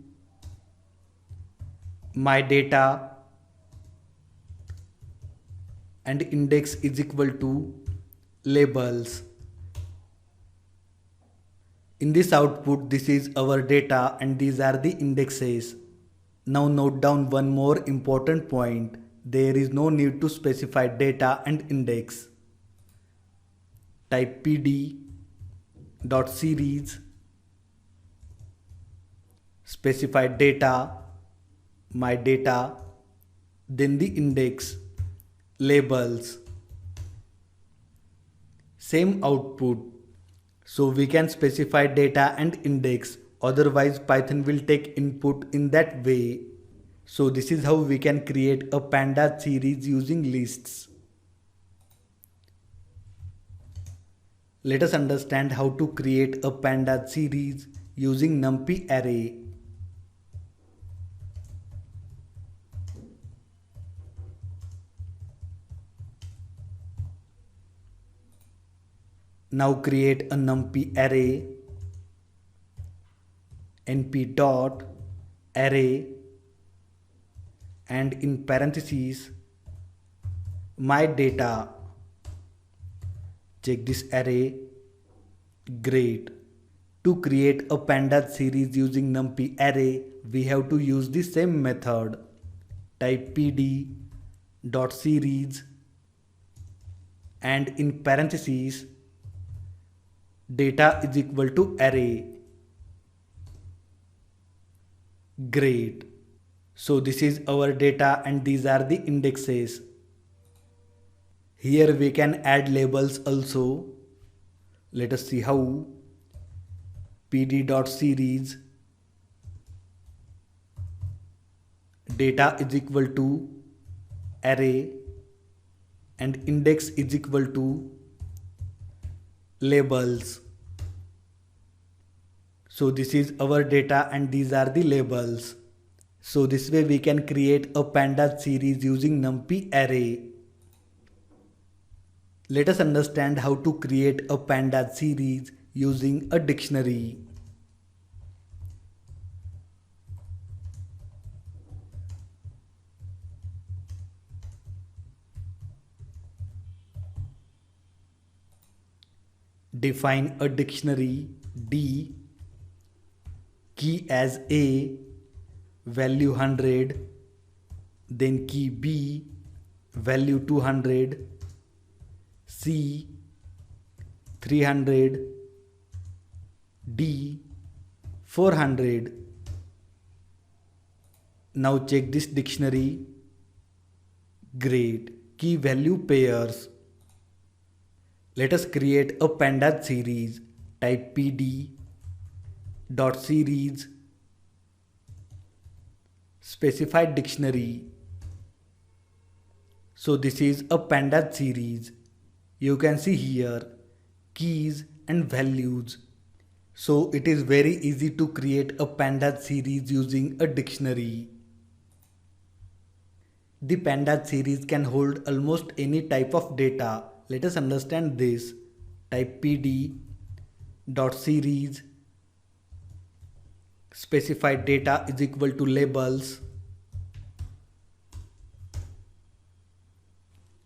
[SPEAKER 2] my data and index is equal to labels. In this output, this is our data and these are the indexes. Now note down one more important point. There is no need to specify data and index. Type pd.series. Specify data, my data, then the index, labels. Same output. So we can specify data and index, otherwise Python will take input in that way. So this is how we can create a pandas series using lists. Let us understand how to create a pandas series using NumPy array. Now create a numpy array, np dot array, and in parentheses my data. Check this array. Great. To create a pandas series using numpy array, we have to use the same method. Type pd dot series and in parentheses data is equal to array. Great. So this is our data and these are the indexes. Here we can add labels also. Let us see how. pd.series data is equal to array and index is equal to labels. So this is our data and these are the labels. So this way we can create a pandas series using numpy array. Let us understand how to create a pandas series using a dictionary. Define a dictionary D, key as A, value 100, then key B, value 200, C, 300, D, 400. Now check this dictionary. Great. Key value pairs. Let us create a pandas series. Type pd dot series specify dictionary. So this is a pandas series. You can see here keys and values. So it is very easy to create a pandas series using a dictionary. The pandas series can hold almost any type of data. Let us understand this. Type pd dot series specify data is equal to labels.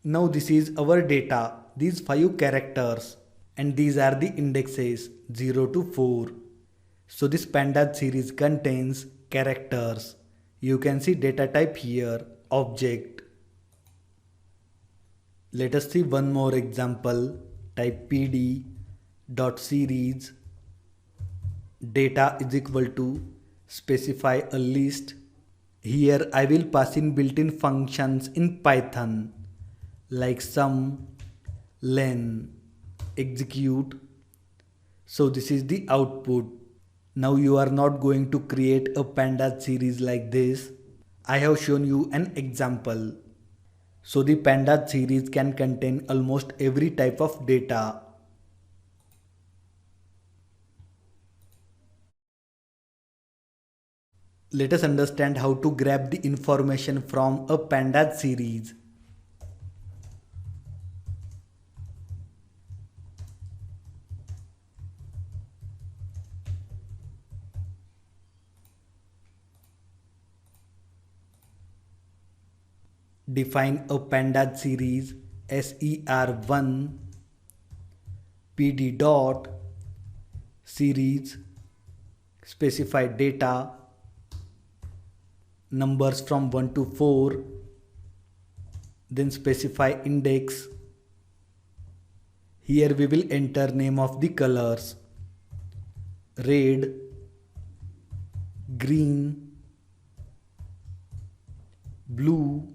[SPEAKER 2] Now this is our data, these 5 characters, and these are the indexes 0 to 4. So this pandas series contains characters. You can see data type here, object. Let us see one more example. Type pd dot series data is equal to specify a list. Here I will pass in built-in functions in Python like sum, len, execute. So this is the output. Now you are not going to create a pandas series like this. I have shown you an example. So the pandas series can contain almost every type of data. Let us understand how to grab the information from a pandas series. Define a pandas series ser1 pd dot series specify data numbers from 1 to 4, then specify index. Here we will enter name of the colors red, green, blue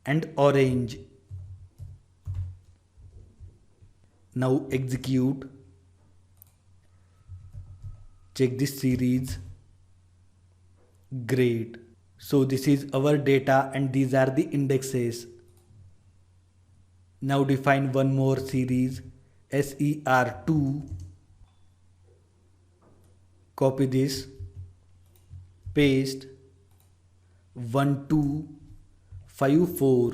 [SPEAKER 2] and orange. Now execute. Check this series. Great. So this is our data and these are the indexes. Now define one more series ser2. Copy this, paste 1 2 5 4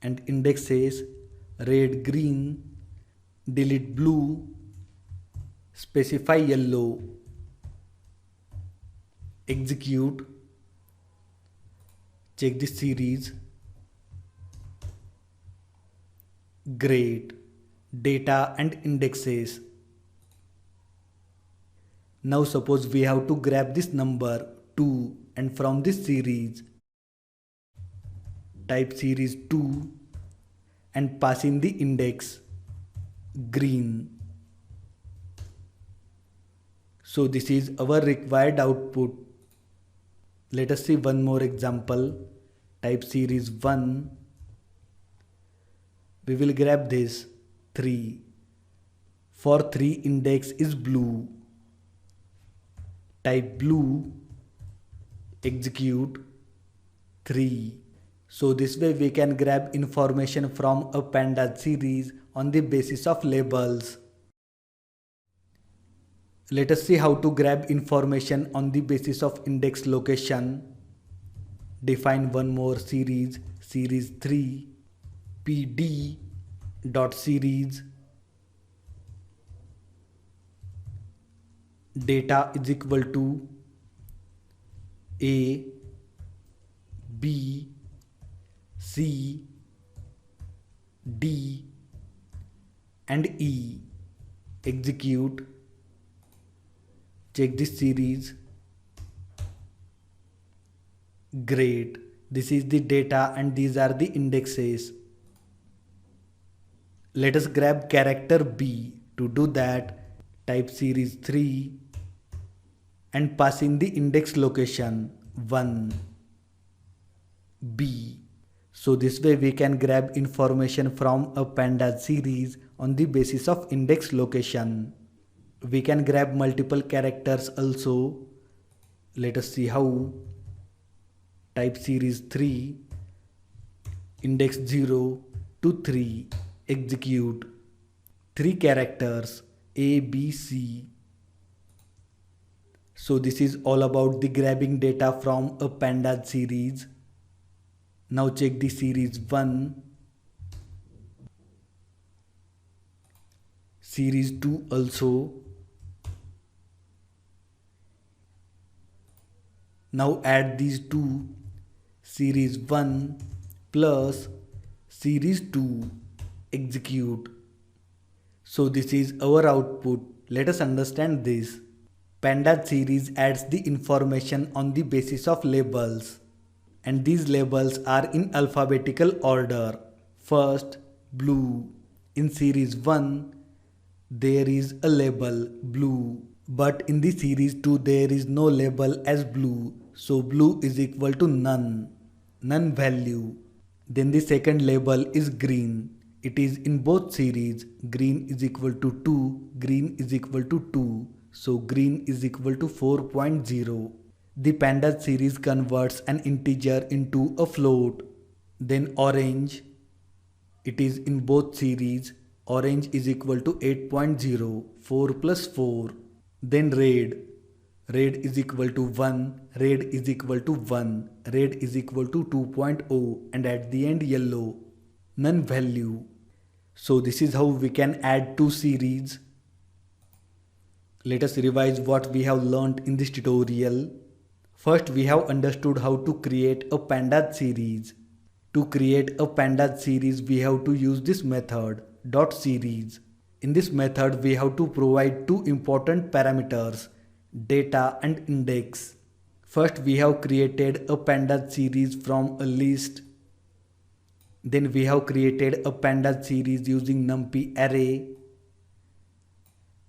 [SPEAKER 2] and indexes red, green, delete blue, specify yellow, execute, check the series, great, data and indexes. Now suppose we have to grab this number 2 and from this series, type series 2 and pass in the index green. So this is our required output. Let us see one more example. Type series 1. We will grab this 3. For 3 index is blue. Type blue, execute 3. So this way we can grab information from a pandas series on the basis of labels. Let us see how to grab information on the basis of index location. Define one more series, series 3, pd.series, data is equal to A, B, C, D and E. Execute, check this series, great, this is the data and these are the indexes. Let us grab character B. To do that, type series 3 and pass in the index location 1, B. So this way we can grab information from a pandas series on the basis of index location. We can grab multiple characters also. Let us see how. Type series 3, index 0 to 3, execute. 3 characters A, B, C. So this is all about the grabbing data from a pandas series. Now check the series 1, series 2 also. Now add these two, series 1 plus series 2, execute. So this is our output. Let us understand this. Pandas series adds the information on the basis of labels, and these labels are in alphabetical order. First, blue. In series 1, there is a label blue, but in the series 2 there is no label as blue, so blue is equal to none value. Then the second label is green. It is in both series. Green is equal to 2, green is equal to 2, so green is equal to 4.0. The pandas series converts an integer into a float. Then orange, it is in both series. Orange is equal to 8.0, 4 plus 4. Then red, red is equal to 1, red is equal to 1, red is equal to 2.0, and at the end yellow, none value. So this is how we can add two series. Let us revise what we have learnt in this tutorial. First, we have understood how to create a pandas series. To create a pandas series, we have to use this method, .series. In this method, we have to provide two important parameters, data and index. First, we have created a pandas series from a list. Then we have created a pandas series using NumPy array.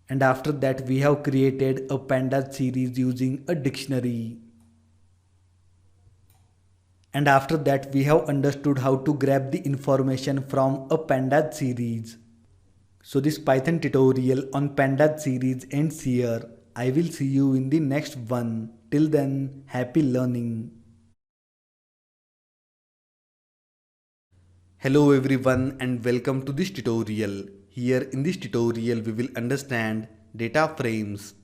[SPEAKER 2] And after that, we have created a pandas series using a dictionary. And after that, we have understood how to grab the information from a pandas series. So this Python tutorial on pandas series ends here. I will see you in the next one. Till then, happy learning. Hello everyone and welcome to this tutorial. Here in this tutorial we will understand data frames.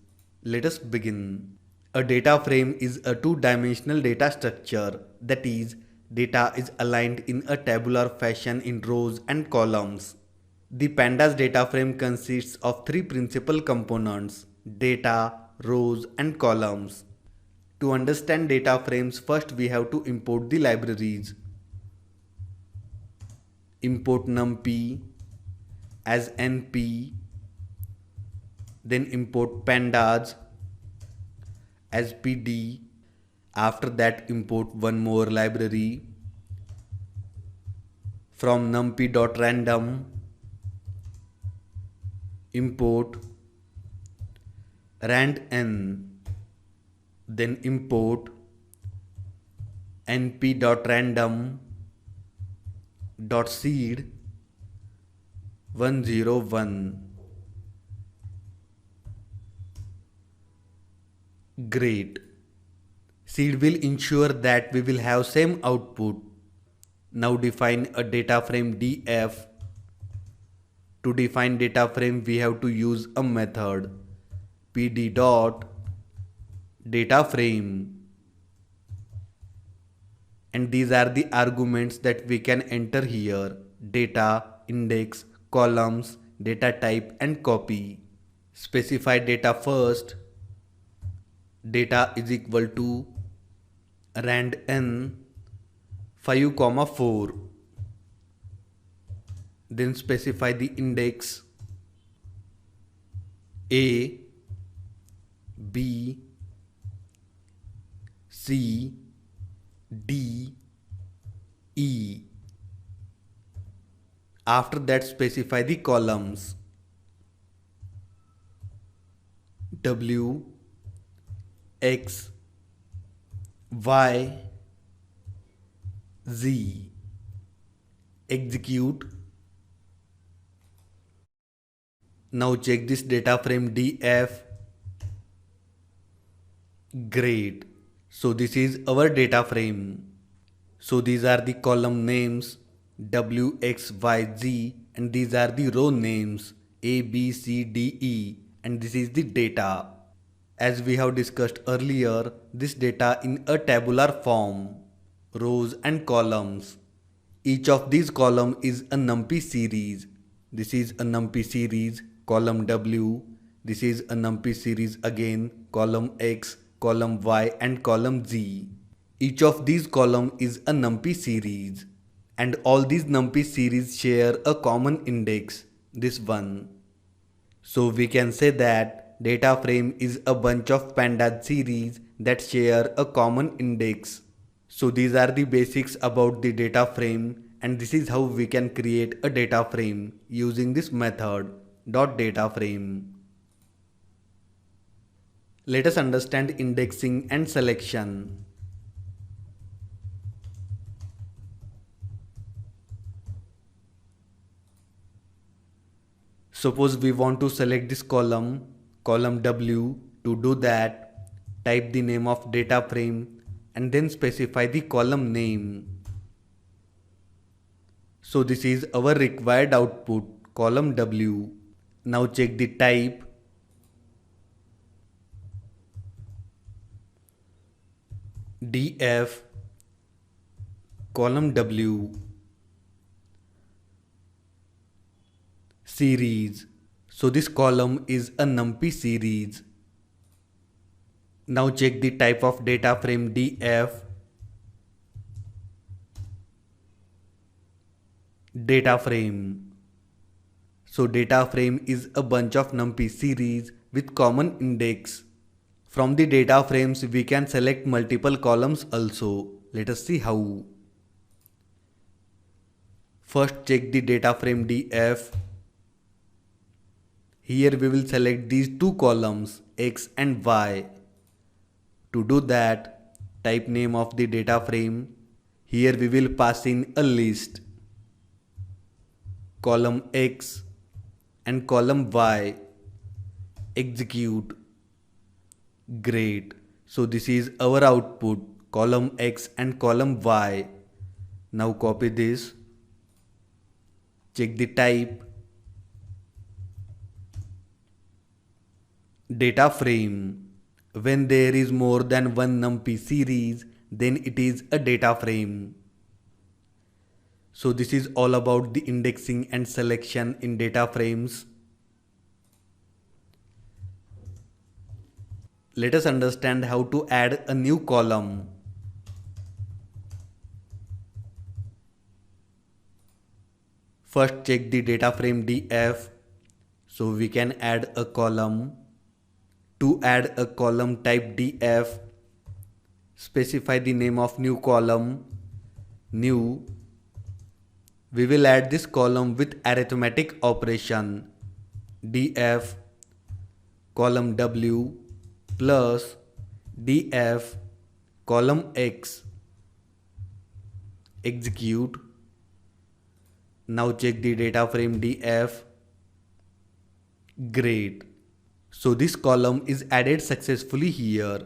[SPEAKER 2] Let us begin. A data frame is a two-dimensional data structure, that is, data is aligned in a tabular fashion in rows and columns. The pandas data frame consists of three principal components: data, rows and columns. To understand data frames, first we have to import the libraries. Import NumPy as NP, then import pandas as PD. After that import one more library from numpy.random, import randn, then import np.random.seed 101. Great. Seed will ensure that we will have same output. Now define a data frame df. To define data frame we have to use a method pd dot data frame, and these are the arguments that we can enter here: data, index, columns, data type and copy. Specify data first. Data is equal to randn 5, 4. Then specify the index A, B, C, D, E. After that specify the columns W, X, Y, Z. Execute. Now check this data frame df. Great. So this is our data frame. So these are the column names W, X, Y, Z, and these are the row names A, B, C, D, E, and this is the data. As we have discussed earlier, this data in a tabular form, rows and columns. Each of these columns is a NumPy series. This is a NumPy series, column W. This is a NumPy series again, column X, column Y and column Z. Each of these columns is a NumPy series. And all these NumPy series share a common index, this one. So we can say that data frame is a bunch of pandas series that share a common index. So these are the basics about the data frame, and this is how we can create a data frame using this method .dataFrame. Let us understand indexing and selection. Suppose we want to select this column W. To do that, type the name of data frame and then specify the column name. So this is our required output, column W. Now check the type. df column W series. So this column is a NumPy series. Now check the type of data frame df data frame. So data frame is a bunch of NumPy series with common index. From the data frames we can select multiple columns also. Let us see how. First check the data frame df. Here we will select these two columns X and Y. To do that, type name of the data frame. Here we will pass in a list. Column X and column Y. Execute. Great. So this is our output, column X and column Y. Now copy this. Check the type. Data frame. When there is more than one NumPy series, then it is a data frame. So this is all about the indexing and selection in data frames. Let us understand how to add a new column. First check the data frame df, so we can add a column. To add a column, type df, specify the name of new column, new. We will add this column with arithmetic operation. df column w plus df column x. Execute. Now check the data frame df. Great. So this column is added successfully here.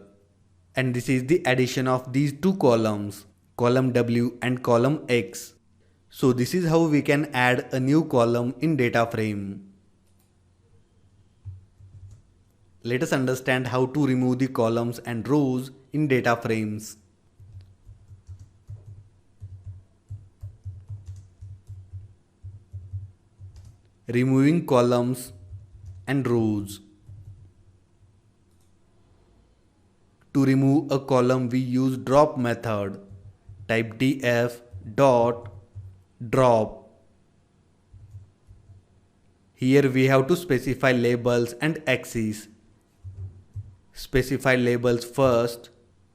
[SPEAKER 2] And this is the addition of these two columns, column w and column x. So this is how we can add a new column in data frame. Let us understand how to remove the columns and rows in data frames. Removing columns and rows. To remove a column, we use drop method. Type df dot drop. Here we have to specify labels and axes. Specify labels first.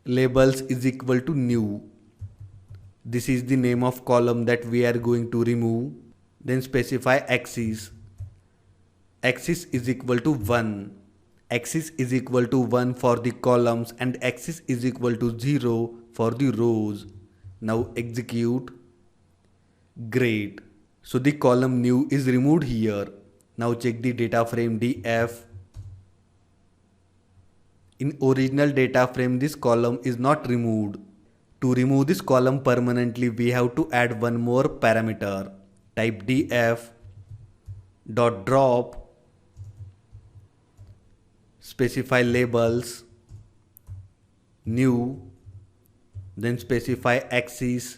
[SPEAKER 2] Labels is equal to new. This is the name of column that we are going to remove. Then specify axis. Axis is equal to 1. Axis is equal to 1 for the columns and axis is equal to 0 for the rows. Now execute. Great. So the column new is removed here. Now check the data frame df. In original data frame, this column is not removed. To remove this column permanently, we have to add one more parameter. Type df dot drop. Specify labels, new, then specify axis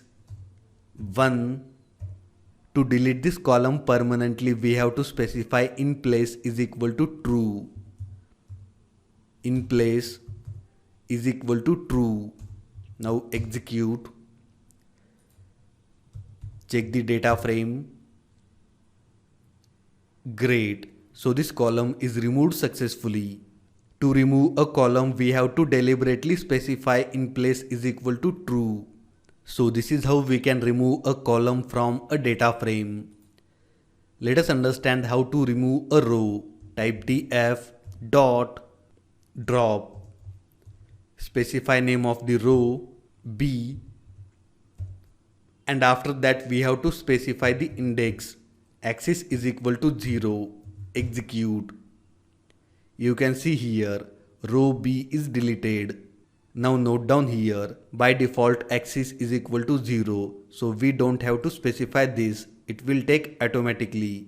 [SPEAKER 2] 1. To delete this column permanently, we have to specify in place is equal to true. In place is equal to true. Now execute. Check the data frame. Great. So this column is removed successfully. To remove a column, we have to deliberately specify in place is equal to true. So this is how we can remove a column from a data frame. Let us understand how to remove a row. Type df dot drop. Specify name of the row b. And after that we have to specify the index. Axis is equal to 0. Execute. You can see here row B is deleted. Now note down here, by default axis is equal to 0. So we don't have to specify this. It will take automatically.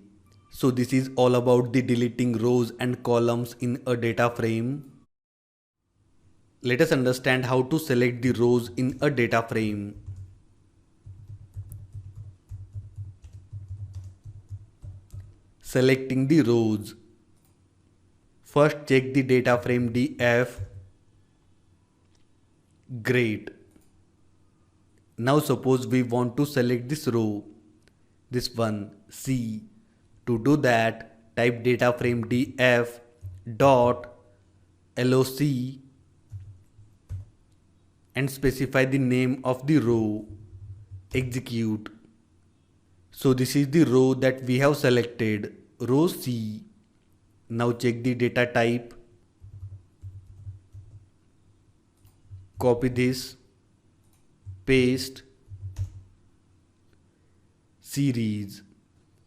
[SPEAKER 2] So this is all about the deleting rows and columns in a data frame. Let us understand how to select the rows in a data frame. Selecting the rows. First check the data frame df. Great. Now suppose we want to select this row, this one C. To do that, type data frame df dot loc and specify the name of the row. Execute. So this is the row that we have selected, row C. Now check the data type. Copy this, paste, series.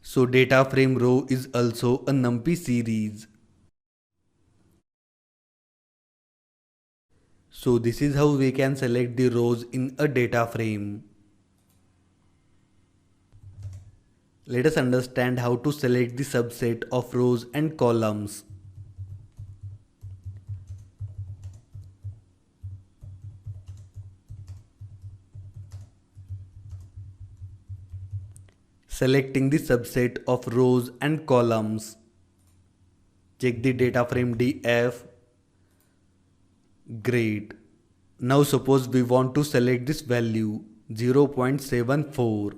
[SPEAKER 2] So data frame row is also a NumPy series. So this is how we can select the rows in a data frame. Let us understand how to select the subset of rows and columns. selecting the subset of rows and columns. Check the data frame df. Great. Now suppose we want to select this value 0.74.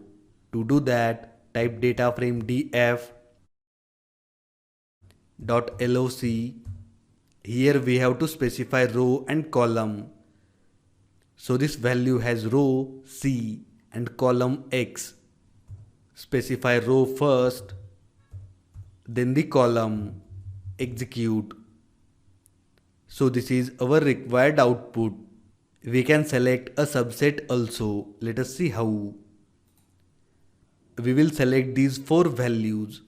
[SPEAKER 2] To do that, type data frame df dot loc. Here we have to specify row and column. So this value has row C and column X. Specify row first, then the column. Execute. So this is our required output. We can select a subset also. Let us see how. We will select these four values: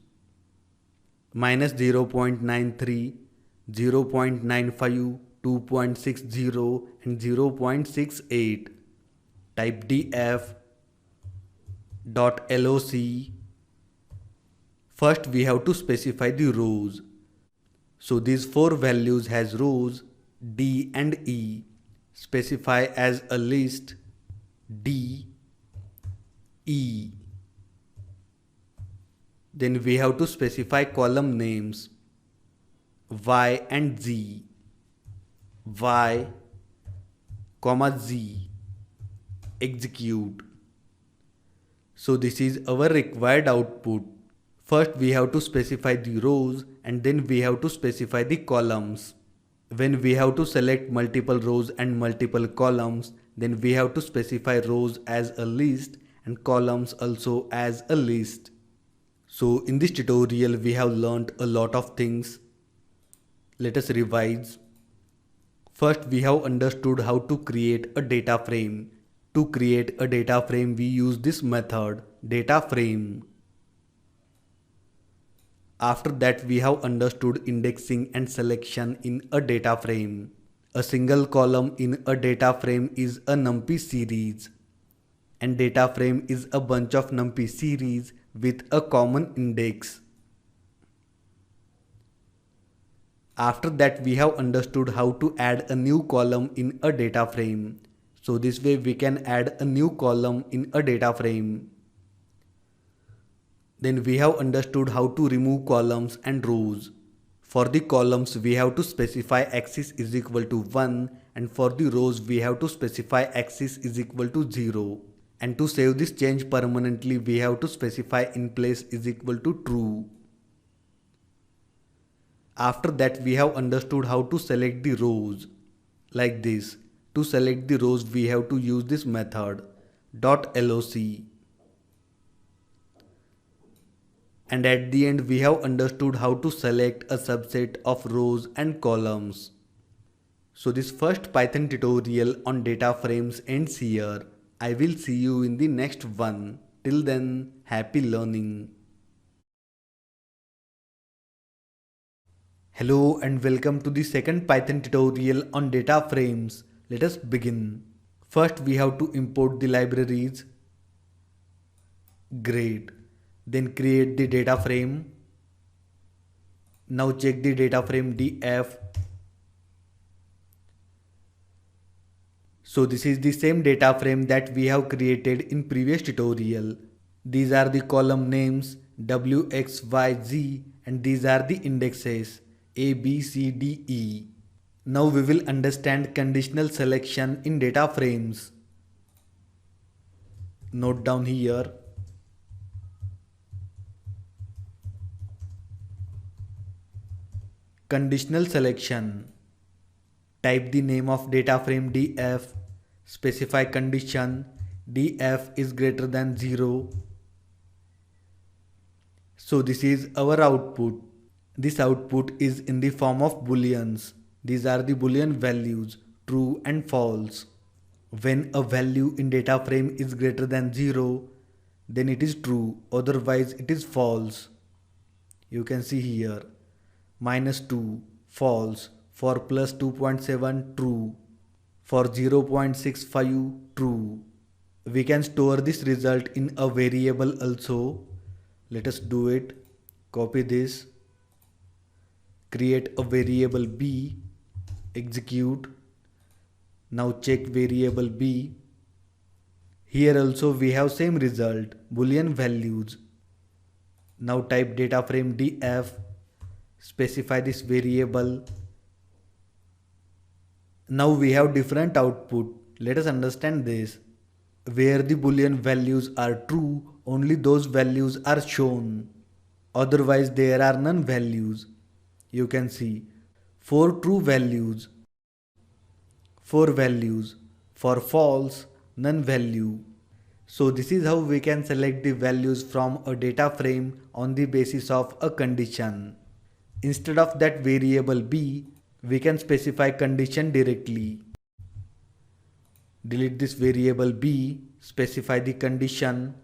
[SPEAKER 2] minus 0.93, 0.95, 2.60 and 0.68. Type df dot loc. First we have to specify the rows. So these four values has rows D and E. Specify as a list D, E. Then we have to specify column names Y and Z. Y, comma Z. Execute. So this is our required output. First we have to specify the rows and then we have to specify the columns. When we have to select multiple rows and multiple columns, then we have to specify rows as a list and columns also as a list. So in this tutorial we have learnt a lot of things. Let us revise. First we have understood how to create a data frame. To create a data frame we use this method, data frame. After that we have understood indexing and selection in a data frame. A single column in a data frame is a NumPy series, and data frame is a bunch of NumPy series with a common index. After that we have understood how to add a new column in a data frame. So this way we can add a new column in a data frame. Then we have understood how to remove columns and rows. For the columns we have to specify axis is equal to 1, and for the rows we have to specify axis is equal to 0. And to save this change permanently we have to specify in place is equal to true. After that we have understood how to select the rows. Like this. To select the rows we have to use this method .loc. And at the end we have understood how to select a subset of rows and columns. So this first Python tutorial on data frames ends here. I will see you in the next one. Till then, happy learning. Hello and welcome to the second Python tutorial on data frames. Let us begin. First we have to import the libraries. Great. Then create the data frame. Now check the data frame df. So this is the same data frame that we have created in previous tutorial. These are the column names W, X, Y, Z, and these are the indexes A, B, C, D, E. Now we will understand conditional selection in data frames. Note down here. Conditional selection. Type the name of data frame df. Specify condition df is greater than 0. So this is our output. This output is in the form of booleans. These are the boolean values, true and false. When a value in data frame is greater than 0, then it is true, otherwise it is false. You can see here, -2, false, for plus 2.7, true, for 0.65, true. We can store this result in a variable also. Let us do it. Copy this. Create a variable b. Execute. Now check variable b. Here also we have same result, boolean values. Now type data frame df, specify this variable. Now we have different output. Let us understand this. Where the boolean values are true, only those values are shown. Otherwise there are none values. You can see 4 true values, 4 values. For false, none value. So this is how we can select the values from a data frame on the basis of a condition. Instead of that variable b, we can specify condition directly. Delete this variable b, specify the condition.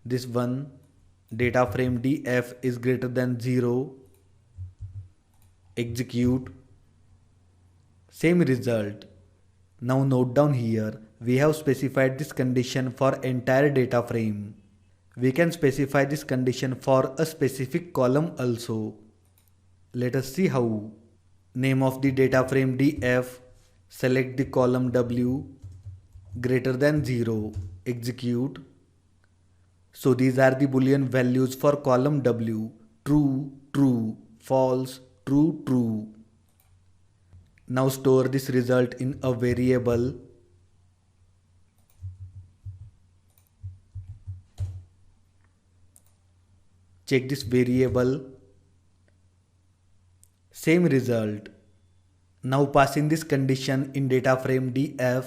[SPEAKER 2] This one, data frame df is greater than 0. Execute. Same result. Now note down here, we have specified this condition for entire data frame. We can specify this condition for a specific column also. Let us see how. Name of the data frame df, select the column w, greater than 0, execute. So these are the boolean values for column w, true, true, false, true, true. Now store this result in a variable. Check this variable. Same result. Now passing this condition in data frame df.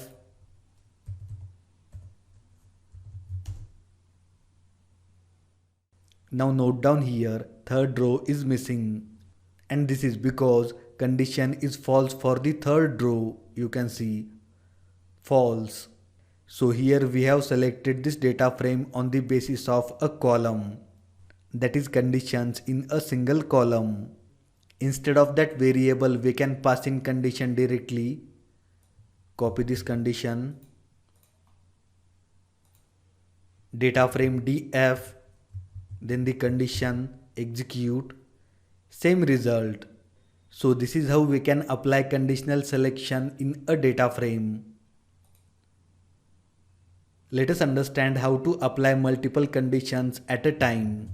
[SPEAKER 2] Now note down here, third row is missing. And this is because condition is false for the third row. You can see false. So here we have selected this data frame on the basis of a column, that is conditions in a single column. Instead of that variable, we can pass in condition directly. Copy this condition. Data frame df, then the condition, execute. Same result. So this is how we can apply conditional selection in a data frame. Let us understand how to apply multiple conditions at a time.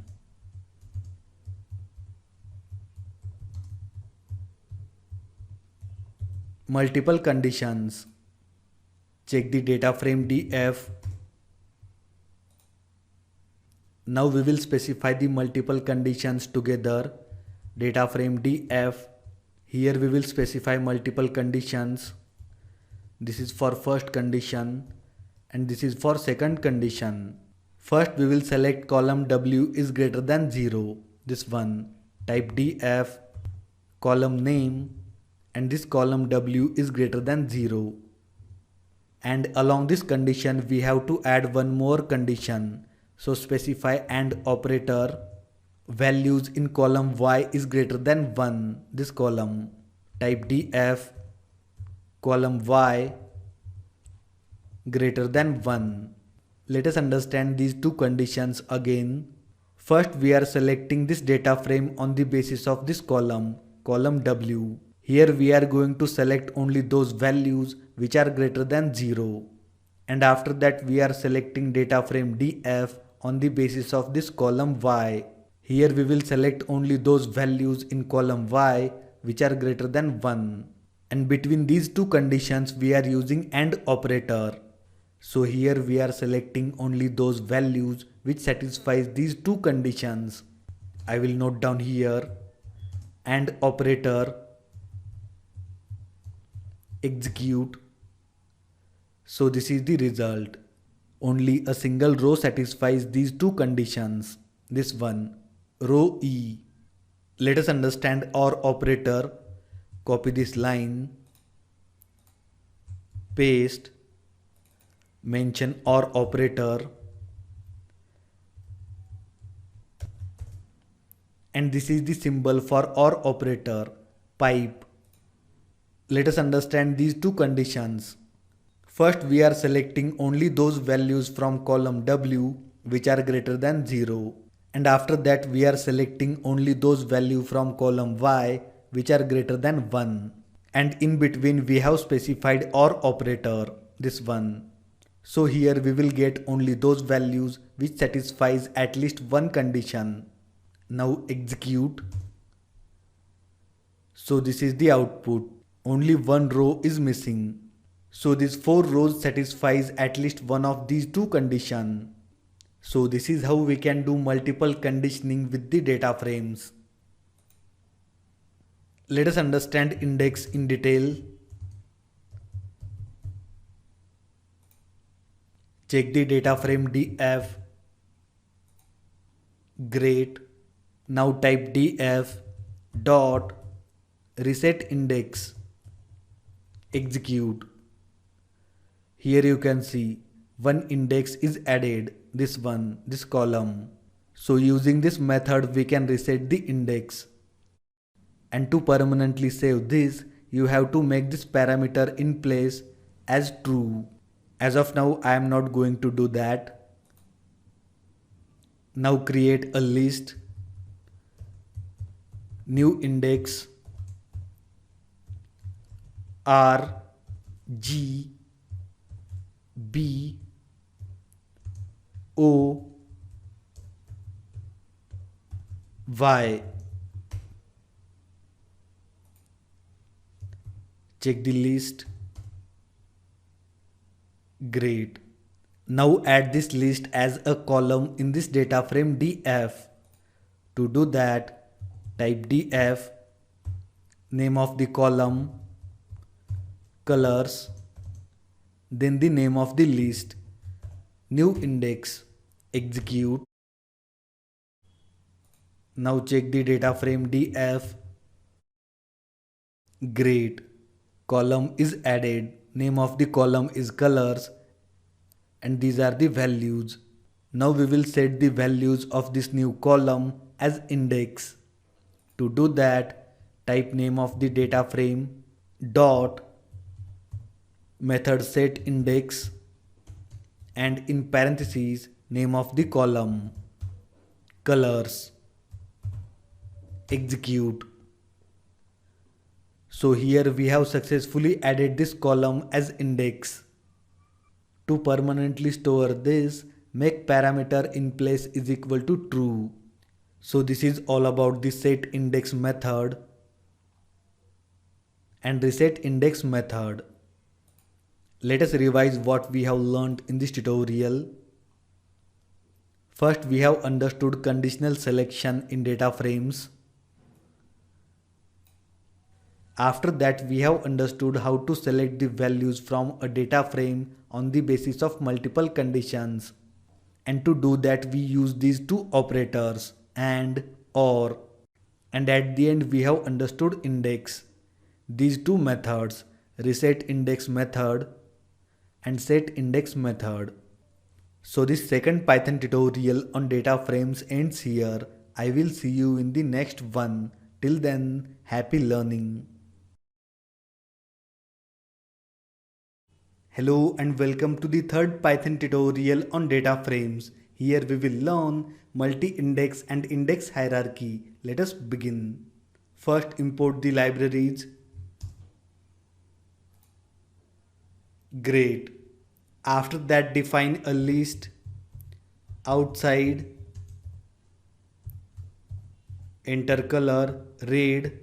[SPEAKER 2] Multiple conditions. Check the data frame df. Now we will specify the multiple conditions together. Data frame df. Here we will specify multiple conditions. This is for first condition and this is for second condition. First we will select column w is greater than 0. This one. Type df, column name, and this column w is greater than 0. And along this condition we have to add one more condition. So specify AND operator. Values in column y is greater than 1. This column. Type df, column y greater than 1. Let us understand these two conditions again. First we are selecting this data frame on the basis of this column, column w. Here we are going to select only those values which are greater than 0. And after that we are selecting data frame df on the basis of this column y. Here we will select only those values in column y which are greater than 1. And between these two conditions we are using AND operator. So here we are selecting only those values which satisfies these two conditions. I will note down here AND operator, execute. So this is the result. Only a single row satisfies these two conditions. This one, row E. Let us understand OR operator. Copy this line, paste, mention OR operator, and this is the symbol for OR operator, pipe. Let us understand these two conditions. First we are selecting only those values from column W which are greater than 0. And after that we are selecting only those values from column Y which are greater than 1. And in between we have specified OR operator, this one. So here we will get only those values which satisfies at least one condition. Now execute. So this is the output. Only one row is missing. So these 4 rows satisfies at least one of these two conditions. So this is how we can do multiple conditioning with the data frames. Let us understand index in detail. Check the data frame df. Great. Now type df dot reset index. Execute. Here you can see one index is added, this one, this column. So using this method we can reset the index. And to permanently save this, you have to make this parameter in place as true. As of now, I am not going to do that. Now create a list, new index, R, G, B, O, Y. Check the list. Great. Now add this list as a column in this data frame df. To do that, type df, name of the column, colors, then the name of the list, new index, execute. Now check the data frame df. Great. Column is added, name of the column is colors, and these are the values. Now we will set the values of this new column as index. To do that, type name of the data frame dot method set index and in parentheses name of the column, colors. Execute. So here we have successfully added this column as index. To permanently store this, make parameter in place is equal to true. So this is all about the set index method and reset index method. Let us revise what we have learned in this tutorial. First, we have understood conditional selection in data frames. After that, we have understood how to select the values from a data frame on the basis of multiple conditions. And to do that, we use these two operators, and, or. And at the end, we have understood index. These two methods, reset index method and set index method. So this second Python tutorial on data frames ends here. I will see you in the next one. Till then, happy learning. Hello and welcome to the third Python tutorial on data frames. Here we will learn multi-index and index hierarchy. Let us begin. First import the libraries. Great. After that define a list outside, enter color red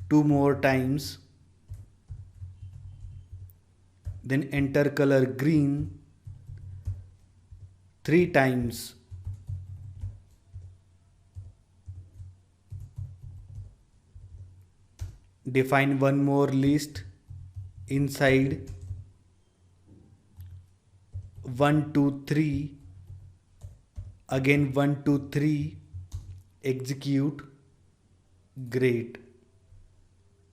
[SPEAKER 2] 2 more times, then enter color green 3 times. Define one more list inside 1 2 3, again 1 2 3, execute. Great.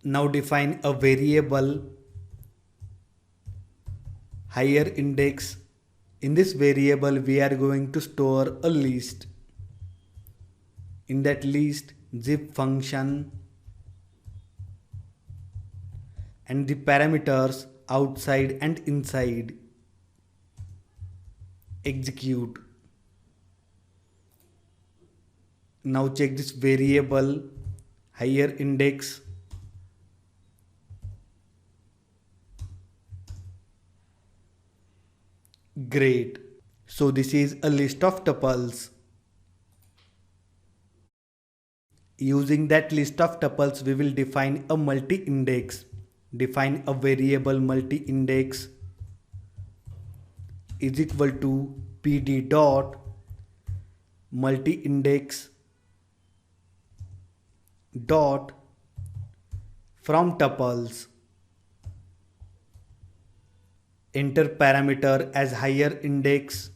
[SPEAKER 2] Now define a variable higher index. In this variable we are going to store a list. In that list, zip function and the parameters outside and inside. Execute. Now check this variable higher index. Great. So this is a list of tuples. Using that list of tuples, we will define a multi-index. Define a variable multi-index is equal to pd dot multi-index dot from tuples. Enter parameter as higher index,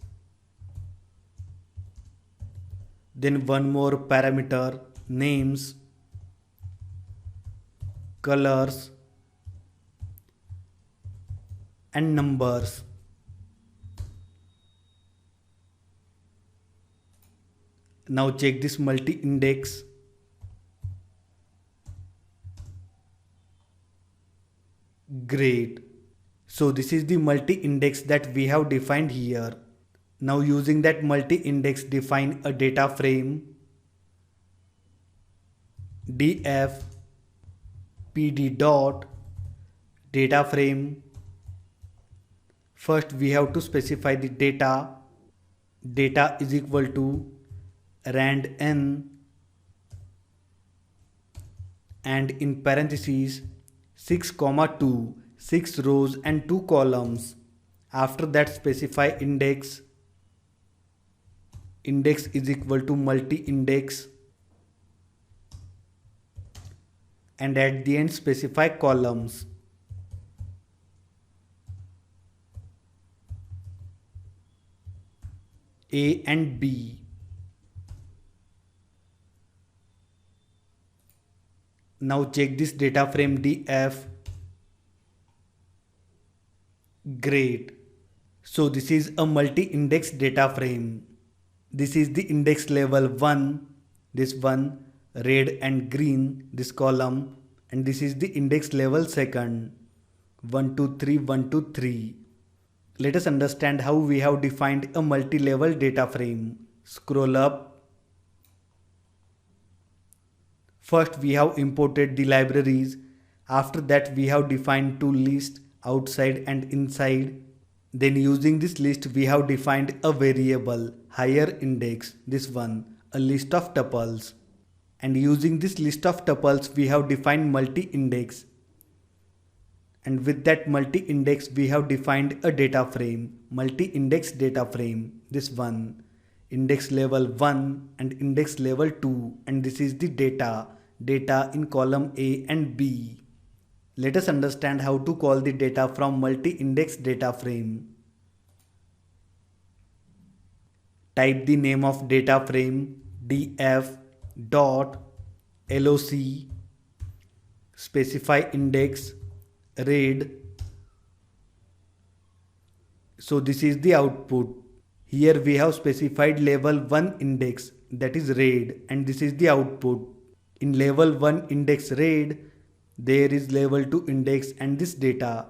[SPEAKER 2] then one more parameter, names, colors and numbers. Now check this multi-index. Great. So this is the multi-index that we have defined here. Now using that multi-index, define a data frame df pd dot data frame. First we have to specify the data. Data is equal to rand n and in parentheses 6 comma 2, 6 rows and 2 columns. After that specify index. Index is equal to multi-index and at the end specify columns. A and B. Now check this data frame df. Great. So this is a multi-index data frame. This is the index level 1, this one, red and green, this column, and this is the index level 2nd, 1 2 3 1 2 3. Let us understand how we have defined a multi-level data frame. Scroll up. First we have imported the libraries. After that we have defined two lists, outside and inside. Then using this list we have defined a variable, higher index, this one, a list of tuples. And using this list of tuples we have defined multi-index. And with that multi-index we have defined a data frame, multi-index data frame, this one, index level 1 and index level 2, and this is the data in column A and B. Let us understand how to call the data from multi-index data frame. Type the name of data frame df dot loc, specify index red. So this is the output. Here we have specified level 1 index, that is red, and this is the output. In level 1 index red, there is level 2 index and this data.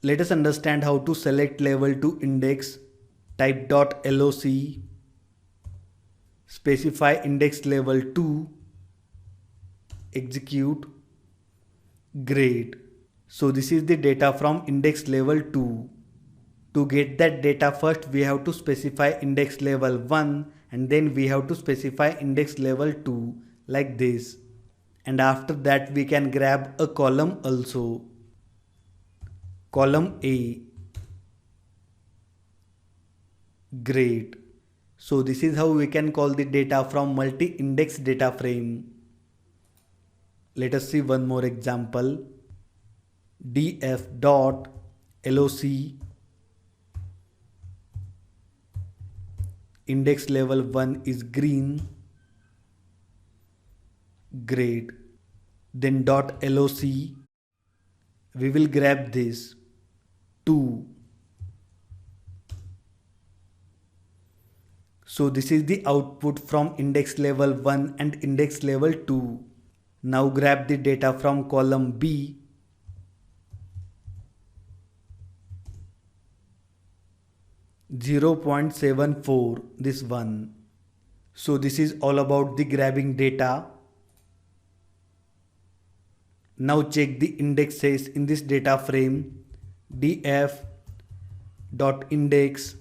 [SPEAKER 2] Let us understand how to select level 2 index. Type dot loc, specify index level 2, execute. Great. So this is the data from index level 2. To get that data, first we have to specify index level 1 and then we have to specify index level 2, like this. And after that we can grab a column also. Column A. Great. So this is how we can call the data from multi-index data frame. Let us see one more example. df dot loc, index level 1 is green. Great. Then dot loc, we will grab this 2. So this is the output from index level 1 and index level 2. Now grab the data from column B. .74, this one. So this is all about the grabbing data. Now check the indexes in this data frame. df dot index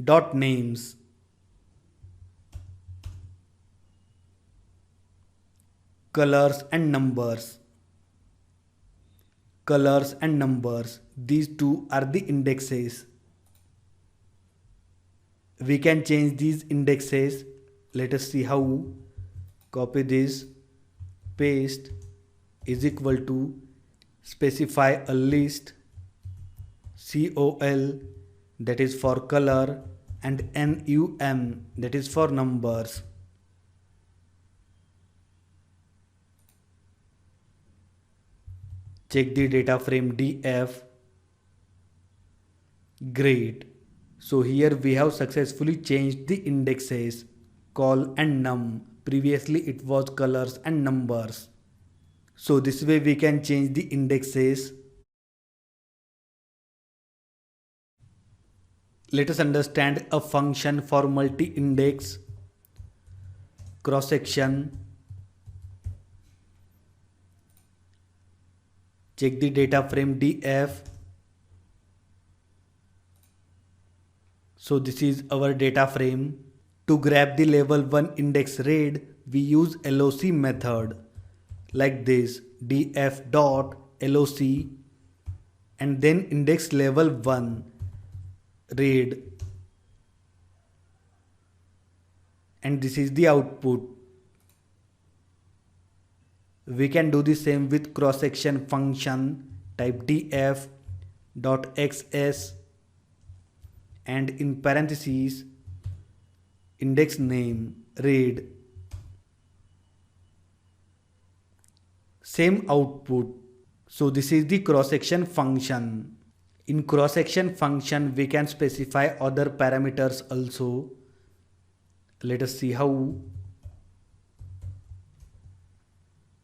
[SPEAKER 2] dot names. colors and numbers. Colors and numbers, these two are the indexes. We can change these indexes. Let us see how. Copy this, paste, is equal to, specify a list, COL, that is for color, and NUM, that is for numbers. Check the data frame DF. Great. So here we have successfully changed the indexes col and num. Previously it was colors and numbers. So this way we can change the indexes. Let us understand a function for multi-index. Cross section. Check the data frame DF. So this is our data frame. To grab the level 1 index read, we use LOC method like this, df dot loc, and then index level 1 read, and this is the output. We can do the same with cross section function. Type df dot xs and in parentheses index name read. Same output. So this is the cross section function. In cross section function we can specify other parameters also. Let us see how.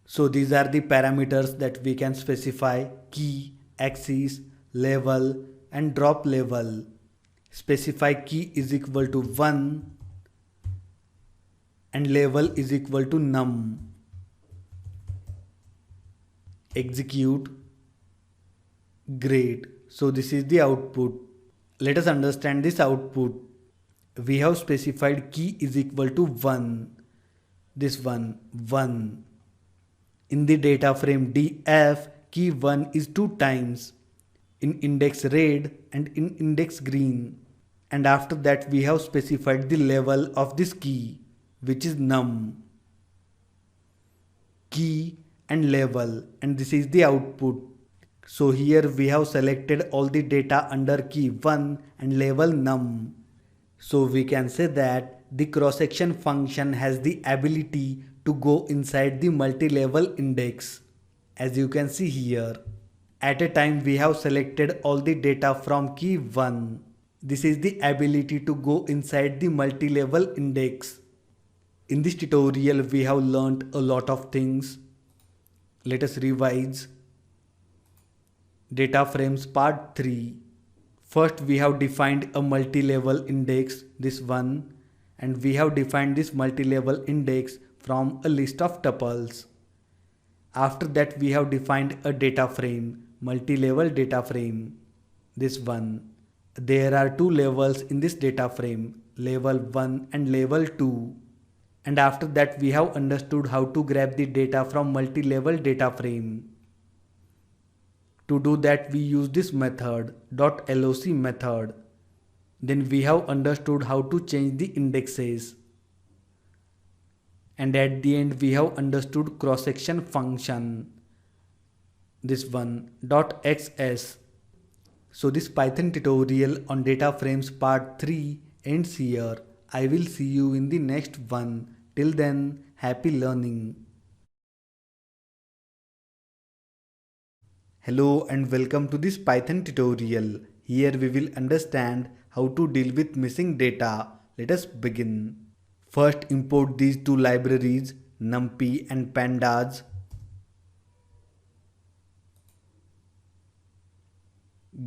[SPEAKER 2] So these are the parameters that we can specify: key, axis, level, and drop level. Specify key is equal to 1 and level is equal to num. Execute. Great. So this is the output. Let us understand this output. We have specified key is equal to 1. This one, 1. In the data frame df, key 1 is 2 times in index red and in index green. And after that we have specified the level of this key, which is num. Key and level, and this is the output. So here we have selected all the data under key 1 and level num. So we can say that the cross-section function has the ability to go inside the multi-level index. As you can see here, at a time we have selected all the data from key 1. This is the ability to go inside the multi-level index. In this tutorial we have learnt a lot of things. Let us revise. Data frames part 3. First we have defined a multi-level index, this one, and we have defined this multi-level index from a list of tuples. After that we have defined a data frame, multi-level data frame, this one. There are 2 levels in this data frame, level 1 and level 2. And after that we have understood how to grab the data from multi-level data frame. To do that we use this method, .loc method. Then we have understood how to change the indexes. And at the end we have understood cross-section function, this one, .xs. So this Python tutorial on data frames part 3 ends here. I will see you in the next one. Till then, happy learning. Hello and welcome to this Python tutorial. Here we will understand how to deal with missing data. Let us begin. First import these 2 libraries, NumPy and Pandas.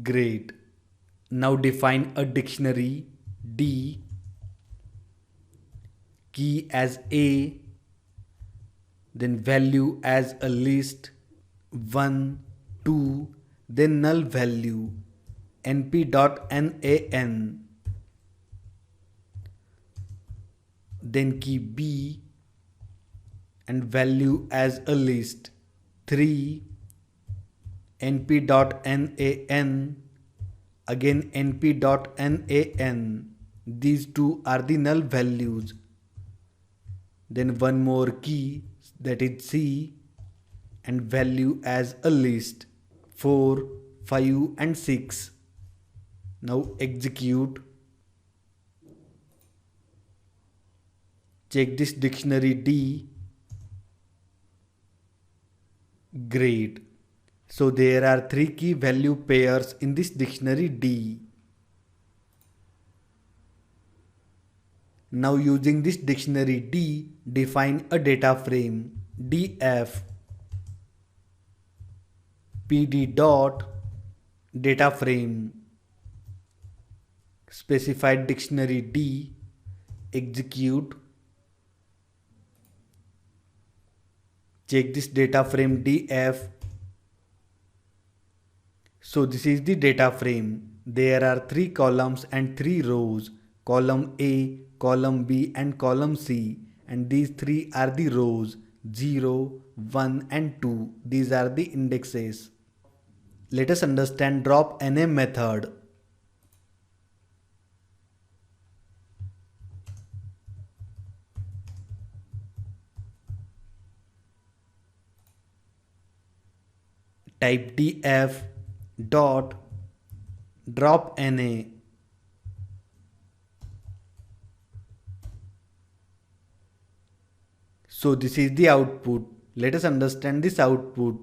[SPEAKER 2] Great. Now define a dictionary D, key as A, then value as a list 1, 2, then null value np.nan, then key B, and value as a list. 3 np.nan, again np.nan. These two are the null values. Then one more key, that is C, and value as a list. 4, 5 and 6. Now execute. Check this dictionary D. Great. So there are 3 key value pairs in this dictionary D. Now using this dictionary D, define a data frame df pd dot data frame. Specified dictionary D, execute. Check this data frame df. So this is the data frame. There are 3 columns and 3 rows. Column A, column B and column C. And these 3 are the rows 0, 1 and 2. These are the indexes. Let us understand drop NA method. Type df dot drop NA. So this is the output. Let us understand this output.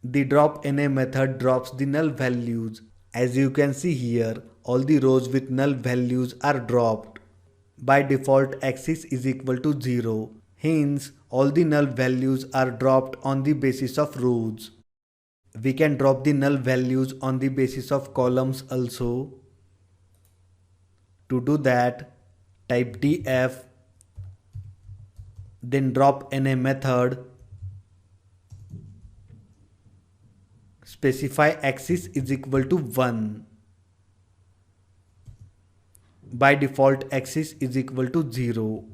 [SPEAKER 2] The drop NA method drops the null values. As you can see here, all the rows with null values are dropped. By default, axis is equal to 0. Hence, all the null values are dropped on the basis of rows. We can drop the null values on the basis of columns also. To do that, type df, then drop NA method. Specify axis is equal to 1. By default, axis is equal to 0.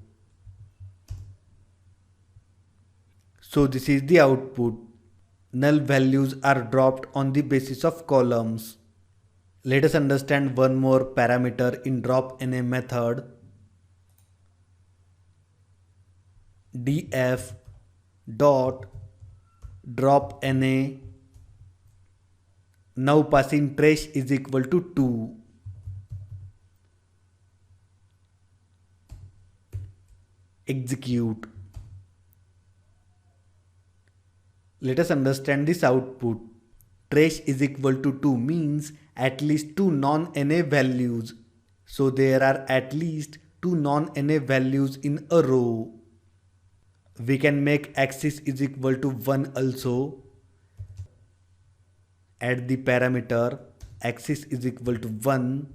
[SPEAKER 2] So this is the output. Null values are dropped on the basis of columns. Let us understand one more parameter in drop NA method. df dot drop NA. Now passing trace is equal to 2. Execute. Let us understand this output. Trace is equal to 2 means at least 2 non-NA values. So there are at least 2 non-NA values in a row. We can make axis is equal to 1 also. Add the parameter axis is equal to 1.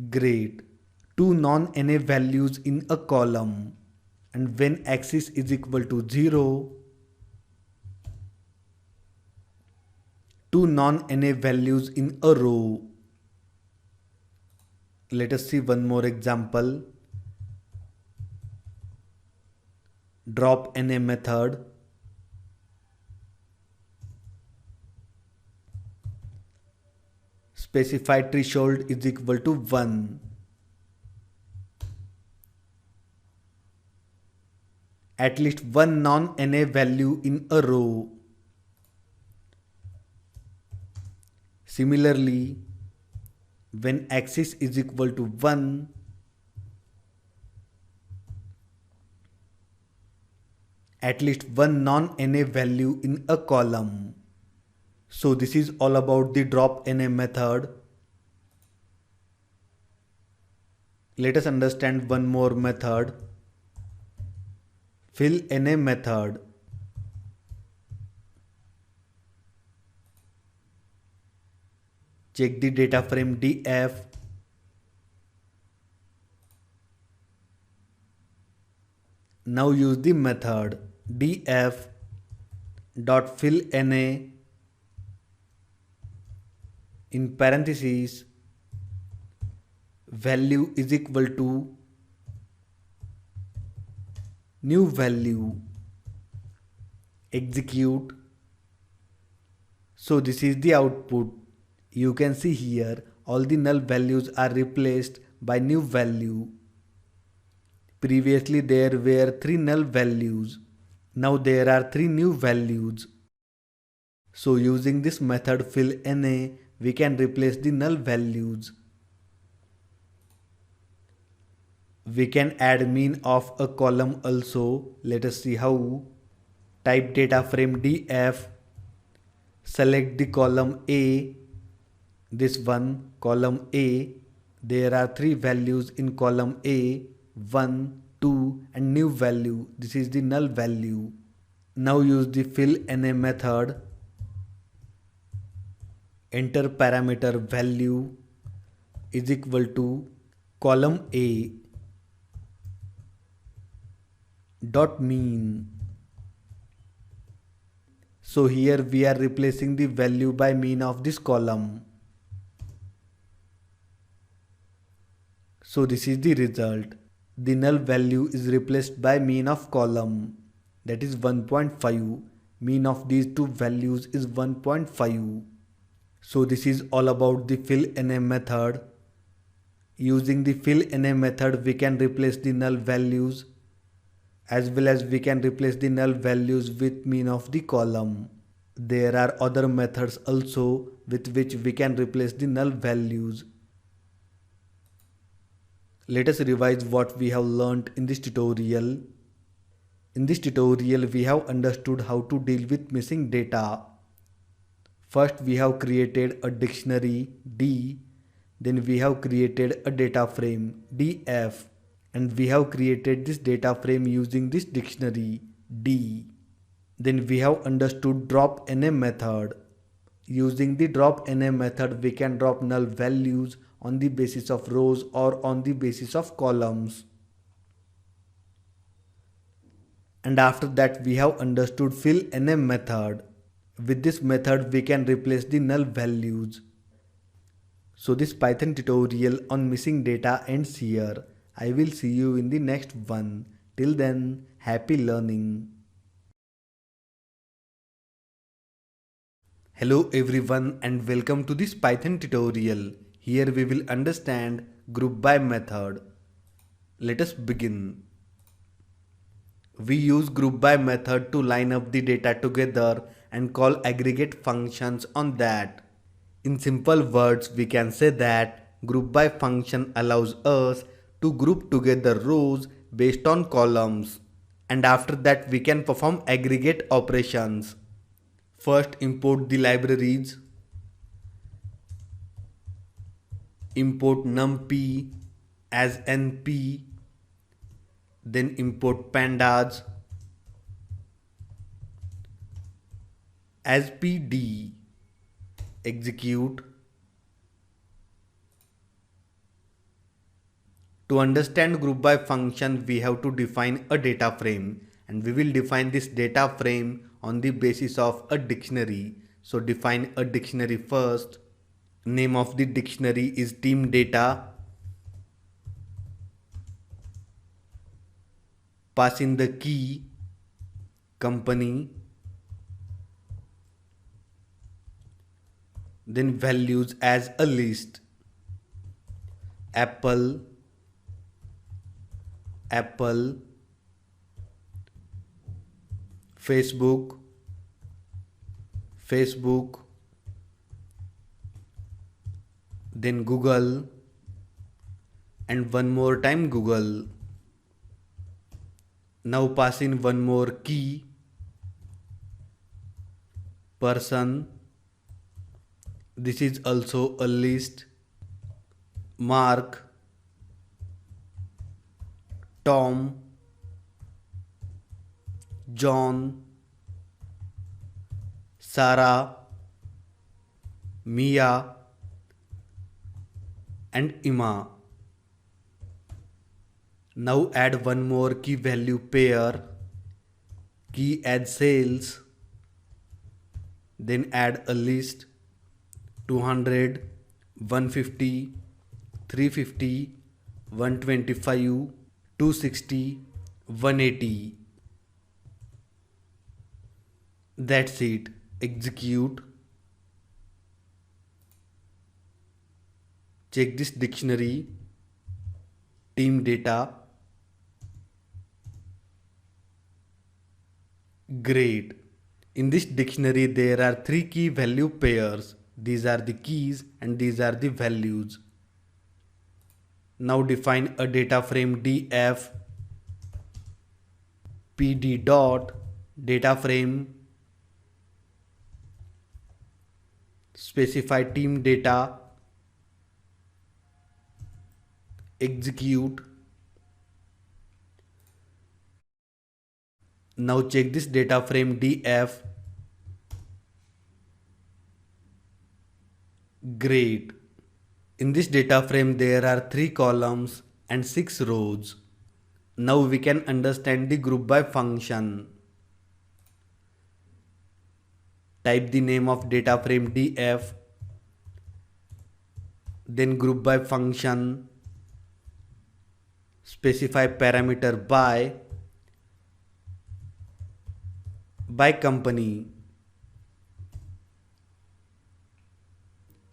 [SPEAKER 2] Great. 2 non-NA values in a column. And when axis is equal to 0, 2 non-NA values in a row. Let us see one more example. Drop NA method. Specify threshold is equal to 1. At least one non-NA value in a row. Similarly, when axis is equal to 1, at least one non-NA value in a column. So this is all about the drop NA method. Let us understand one more method. Fill NA method. Check the data frame df. Now use the method df dot fill NA in parentheses value is equal to new value, execute. So this is the output. You can see here all the null values are replaced by new value. Previously there were 3 null values. Now there are 3 new values. So using this method fill NA, we can replace the null values. We can add mean of a column also. Let us see how. Type data frame df, select the column A, this one column A. There are 3 values in column A, 1, 2 and new value. This is the null value. Now use the fill NA method. Enter parameter value is equal to column A dot mean. So here we are replacing the value by mean of this column. So this is the result. The null value is replaced by mean of column, that is 1.5. Mean of these two values is 1.5. So this is all about the fill NA method. Using the fill NA method we can replace the null values, as well as we can replace the null values with mean of the column. There are other methods also with which we can replace the null values. Let us revise what we have learnt in this tutorial. In this tutorial we have understood how to deal with missing data. First we have created a dictionary D, then we have created a data frame df, and we have created this data frame using this dictionary D. Then we have understood drop NA method. Using the drop NA method we can drop null values on the basis of rows or on the basis of columns. And after that we have understood fill NA method. With this method we can replace the null values. So this Python tutorial on missing data ends here. I will see you in the next one. Till then, happy learning. Hello everyone and welcome to this Python tutorial. Here we will understand group by method. Let us begin. We use group by method to line up the data together and call aggregate functions on that. In simple words, we can say that group by function allows us to group together rows based on columns, and after that we can perform aggregate operations. First import the libraries. Import numpy as np, then import pandas as pd. Execute. To understand group by function we have to define a data frame, and we will define this data frame on the basis of a dictionary. So define a dictionary first. Name of the dictionary is team data. Pass in the key company, then values as a list. Apple, Facebook, then Google, and one more time Google. Now pass in one more key, person. This is also a list. Mark, Tom, John, Sarah, Mia, and Ima. Now add one more key value pair, key as sales, then add a list 200, 150, 350, 125, 260, 180. That's it. Execute. Check this dictionary. Team data. Great. In this dictionary there are three key value pairs. These are the keys and these are the values. Now define a data frame df pd dot data frame, specify team data, execute. Now check this data frame df. Great. In this data frame there are 3 columns and 6 rows. Now we can understand the group by function. Type the name of data frame df, then group by function, specify parameter by company.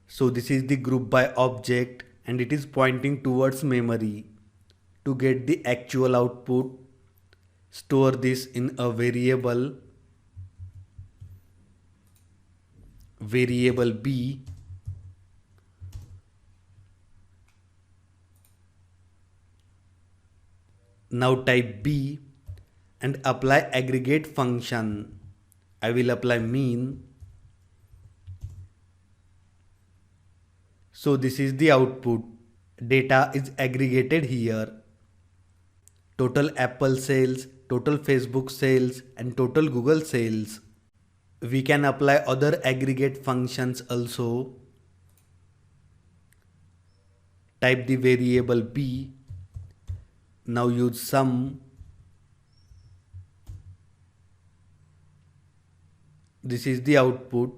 [SPEAKER 2] So this is the group by object and it is pointing towards memory. To get the actual output, store this in a variable B. Now type B and apply aggregate function. I will apply mean. So this is the output. Data is aggregated here. Total Apple sales, total Facebook sales and total Google sales. We can apply other aggregate functions also. Type the variable B. Now use sum. This is the output.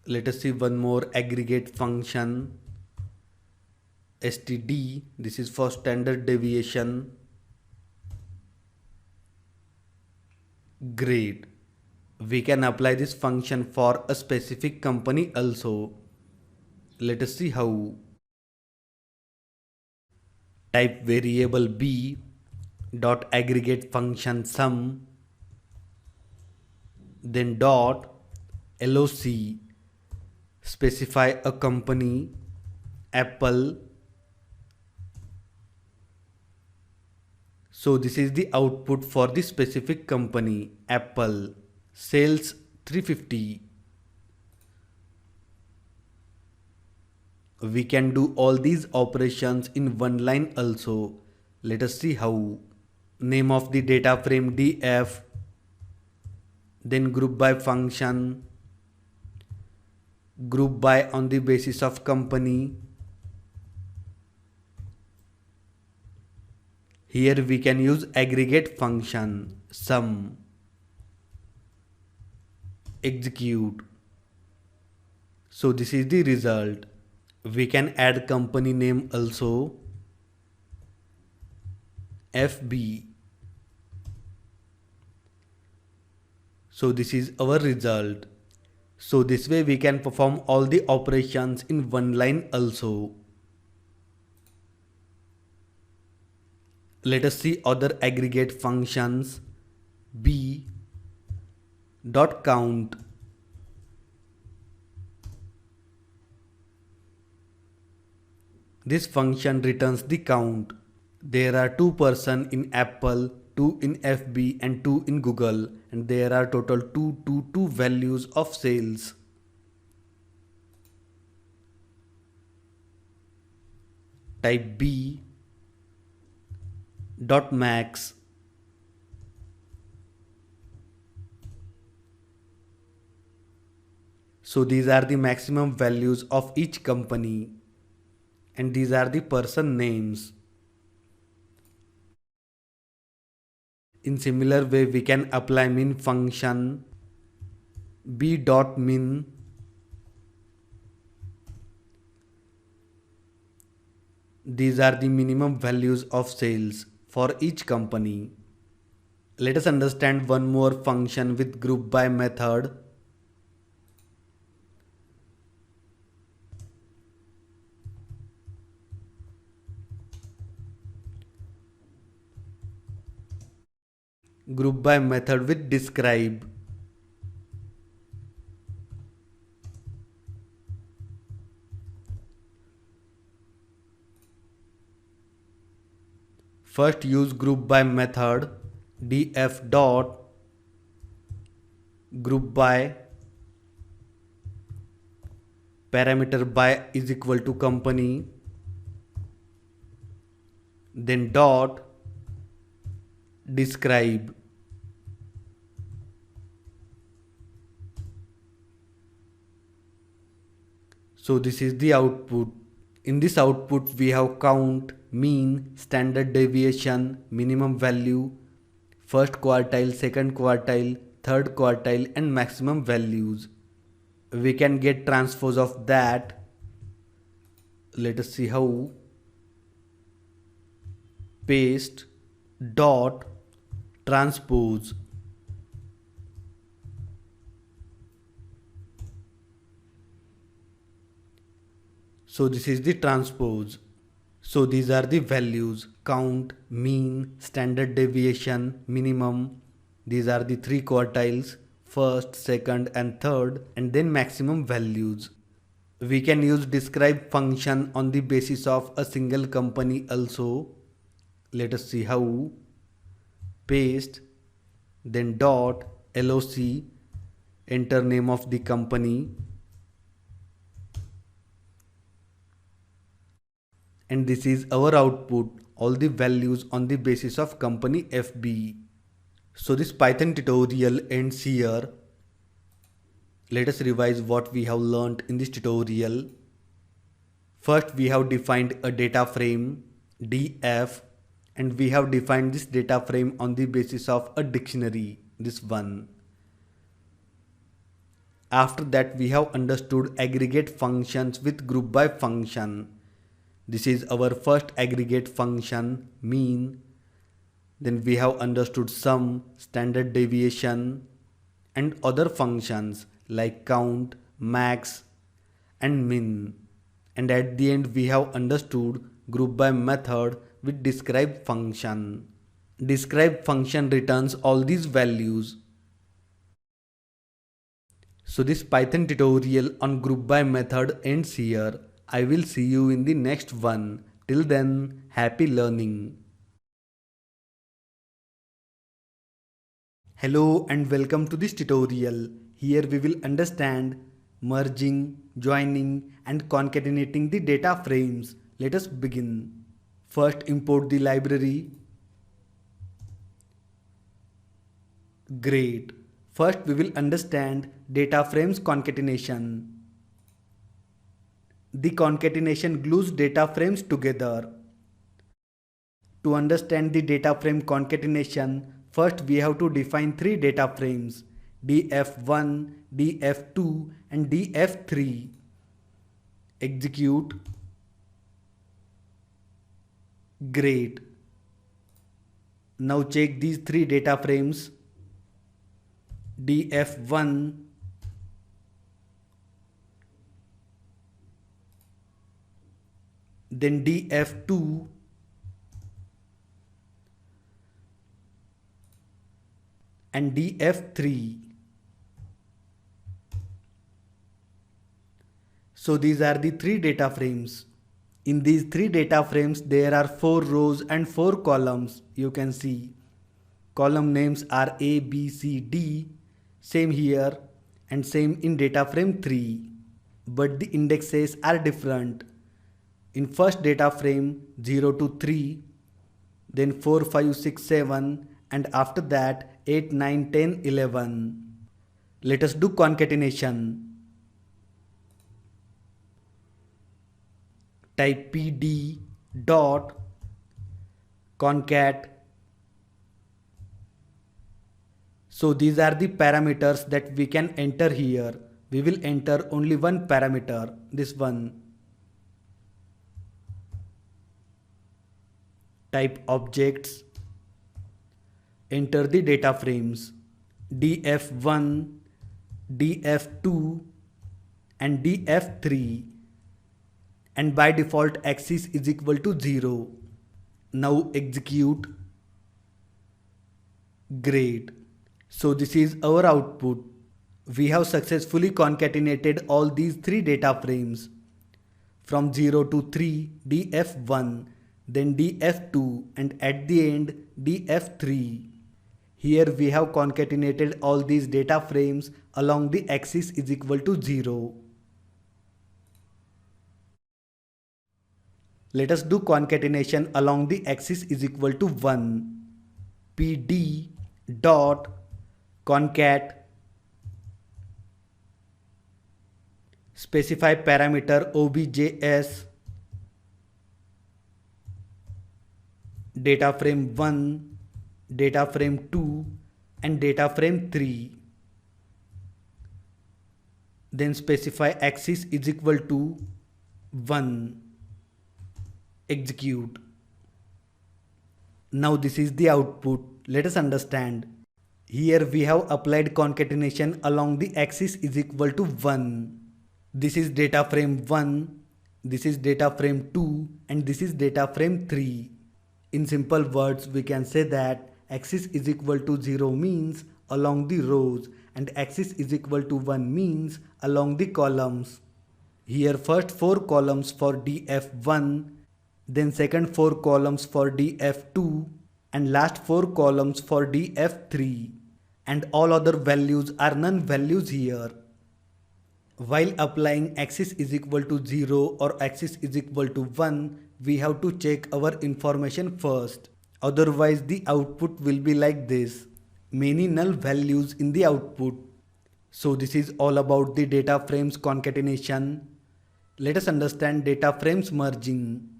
[SPEAKER 2] Let us see one more aggregate function. STD, this is for standard deviation. Great. We can apply this function for a specific company also. Let us see how. Type variable B dot aggregate function sum, then dot LOC, specify a company Apple. So this is the output for the specific company Apple. Sales 350. We can do all these operations in one line also. Let us see how. Name of the data frame df, then group by function, group by on the basis of company. Here we can use aggregate function sum. Execute. So this is the result. We can add company name also. FB. So this is our result. So this way we can perform all the operations in one line also. Let us see other aggregate functions. B dot count. This function returns the count. There are 2 persons in Apple, 2 in FB and 2 in Google, and there are total 2 values of sales. Type B dot max. So these are the maximum values of each company and these are the person names. In similar way we can apply min function. B dot min. These are the minimum values of sales for each company. Let us understand one more function with group by method. Group by method with describe. First use group by method df dot group by parameter by is equal to company, then dot describe. So this is the output. In this output we have count, mean, standard deviation, minimum value, first quartile, second quartile, third quartile and maximum values. We can get transpose of that. Let us see how. Paste dot transpose. So this is the transpose. So these are the values: count, mean, standard deviation, minimum. These are the three quartiles: first, second and third, and then maximum values. We can use describe function on the basis of a single company also. Let us see how. Paste, then dot loc, enter name of the company, and this is our output, all the values on the basis of company FB. So this Python tutorial ends here. Let us revise what we have learnt in this tutorial. First we have defined a data frame df, and we have defined this data frame on the basis of a dictionary, this one. After that we have understood aggregate functions with group by function. This is our first aggregate function, mean. Then we have understood sum, standard deviation and other functions like count, max and min. And at the end we have understood group by method with describe function. Describe function returns all these values. So this Python tutorial on group by method ends here. I will see you in the next one. Till then, happy learning. Hello and welcome to this tutorial. Here we will understand merging, joining and concatenating the data frames. Let us begin. First import the library. Great. First we will understand data frames concatenation. The concatenation glues data frames together. To understand the data frame concatenation, first we have to define three data frames: df1, df2 and df3. Execute. Great. Now check these three data frames. df1, then df2 and df3. So these are the three data frames. In these three data frames there are 4 rows and 4 columns. You can see column names are A, B, C, D, same here and same in data frame 3, but the indexes are different. In first data frame 0 to 3, then 4, 5, 6, 7 and after that 8, 9, 10, 11. Let us do concatenation. Type pd dot concat. So these are the parameters that we can enter here. We will enter only one parameter, this one. type objects, enter the data frames df1, df2 and df3, and by default axis is equal to 0. Now execute. Great. So this is our output. We have successfully concatenated all these three data frames from 0 to 3 df1, then df2 and at the end df3. Here we have concatenated all these data frames along the axis is equal to 0. Let us do concatenation along the axis is equal to 1. pd dot concat, specify parameter objs, data frame 1, data frame 2 and data frame 3. Then specify axis is equal to 1. Execute. Now this is the output. Let us understand. Here we have applied concatenation along the axis is equal to 1. This is data frame 1, this is data frame 2 and this is data frame 3. In simple words we can say that axis is equal to 0 means along the rows and axis is equal to 1 means along the columns. Here first 4 columns for df1, then second 4 columns for df2 and last 4 columns for df3, and all other values are none values here. While applying axis is equal to 0 or axis is equal to 1, we have to check our information first. Otherwise the output will be like this. Many null values in the output. So this is all about the data frames concatenation. Let us understand data frames merging.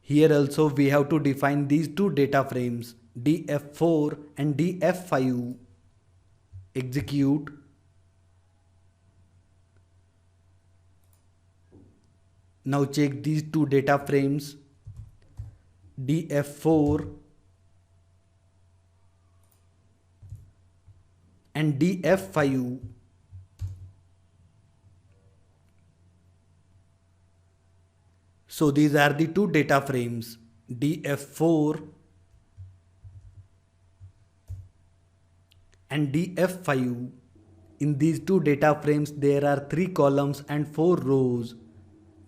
[SPEAKER 2] Here also we have to define these two data frames df4 and df5. Execute. Now check these two data frames df4 and df5. So these are the two data frames df4 and df5. In these two data frames there are 3 columns and 4 rows.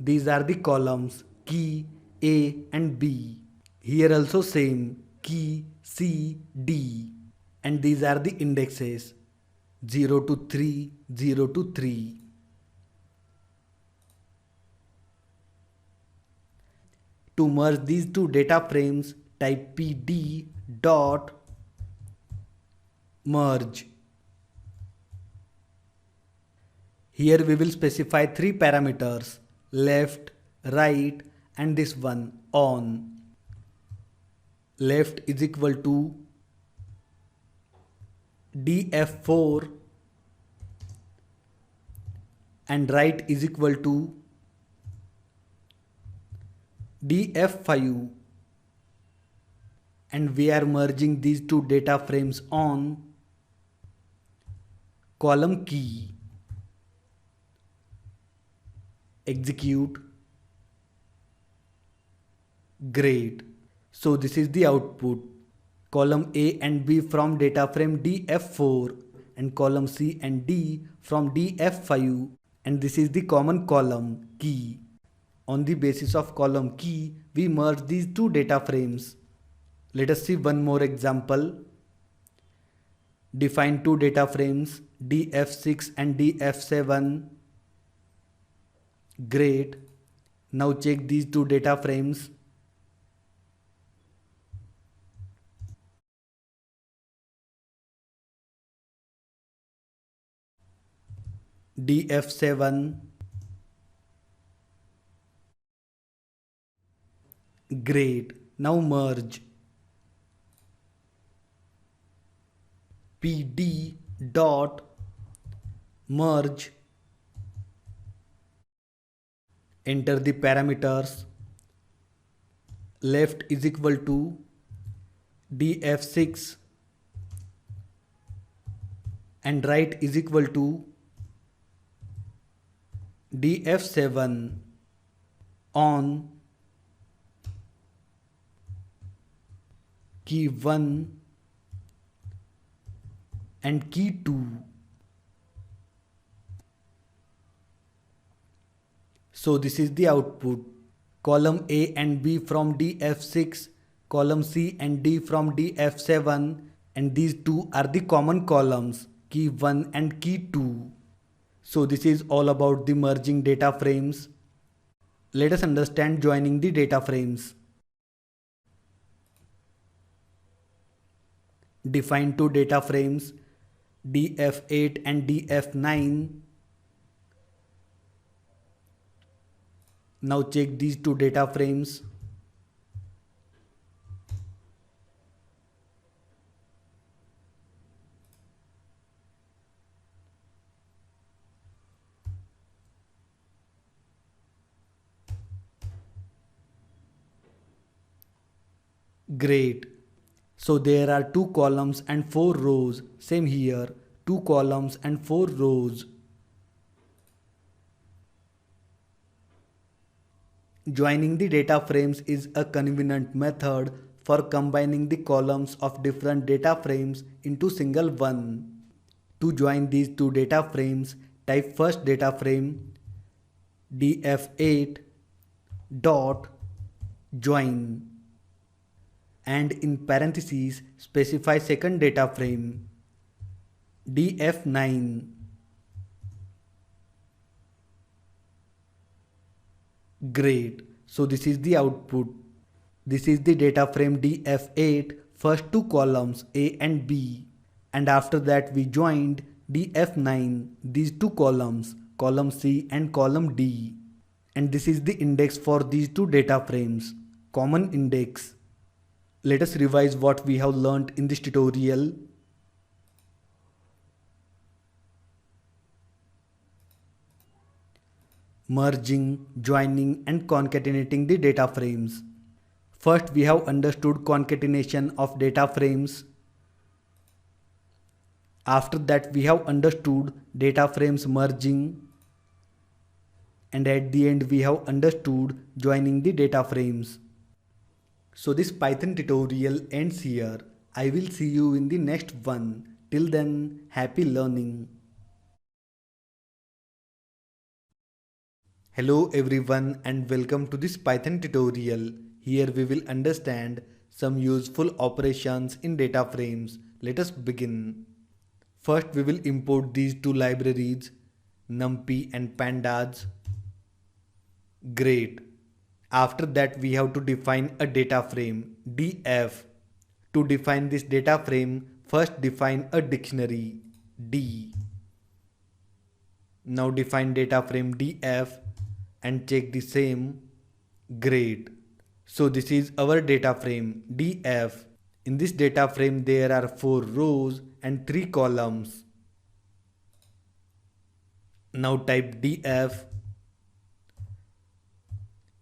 [SPEAKER 2] These are the columns key, A and B. Here also same key, C, D. And these are the indexes 0 to 3, 0 to 3. To merge these two data frames, type pd dot merge. Here we will specify 3 parameters, left, right and this one on. Left is equal to df4 and right is equal to df5, and we are merging these two data frames on column key. Execute. Great. So this is the output. Column A and B from data frame df4 and column C and D from df5, and this is the common column key. On the basis of column key, we merge these two data frames. Let us see one more example. Define two data frames df6 and df7. Great. Now check these two data frames. df7. Great. Now merge. pd dot merge. Enter the parameters left is equal to df6 and right is equal to df7 on key 1 and key 2. So this is the output. Column A and B from df6, column C and D from df7, and these two are the common columns, key 1 and key 2. So this is all about the merging data frames. Let us understand joining the data frames. Define two data frames, df8 and df9. Now check these two data frames. Great. So there are 2 columns and 4 rows. Same here, 2 columns and 4 rows. Joining the data frames is a convenient method for combining the columns of different data frames into single one. To join these two data frames, type first data frame df8 dot join and in parentheses specify second data frame df9. Great. So this is the output. This is the data frame df8, first two columns A and B, and after that we joined df9, these two columns, column C and column D, and this is the index for these two data frames, common index. Let us revise what we have learnt in this tutorial. Merging, joining and concatenating the data frames. First we have understood concatenation of data frames. After that we have understood data frames merging. And at the end we have understood joining the data frames. So this Python tutorial ends here. I will see you in the next one. Till then, happy learning. Hello everyone and welcome to this Python tutorial. Here we will understand some useful operations in data frames. Let us begin. First we will import these two libraries, NumPy and Pandas. Great. After that we have to define a data frame, df. To define this data frame, first define a dictionary, D. Now define data frame df and check the same. Great. So this is our data frame df. In this data frame there are 4 rows and 3 columns. Now type df,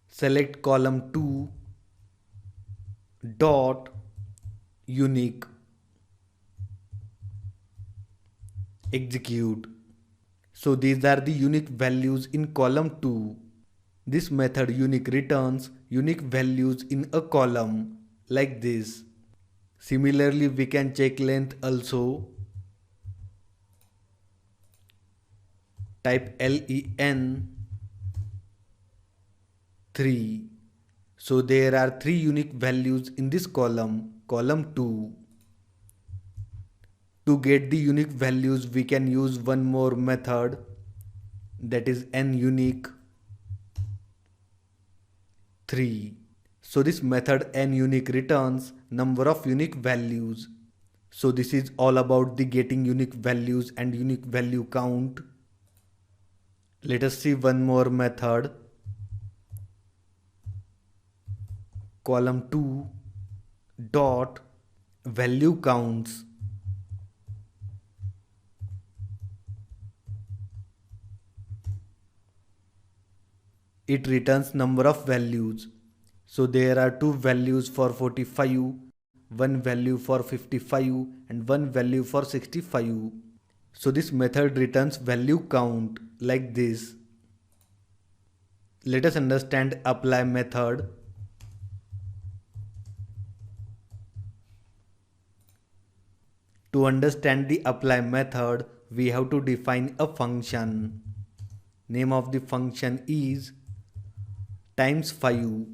[SPEAKER 2] select column 2 dot unique, execute. So these are the unique values in column 2. This method unique returns unique values in a column like this. Similarly we can check length also. Type len 3. So there are 3 unique values in this column, column 2. To get the unique values we can use one more method, that is nUnique 3. So this method nUnique returns number of unique values. So this is all about the getting unique values and unique value count. Let us see one more method. Column 2 dot value counts. It returns number of values. So there are two values for 45, one value for 55 and one value for 65. So this method returns value count like this. Let us understand apply method. To understand the apply method, we have to define a function. Name of the function is times 5.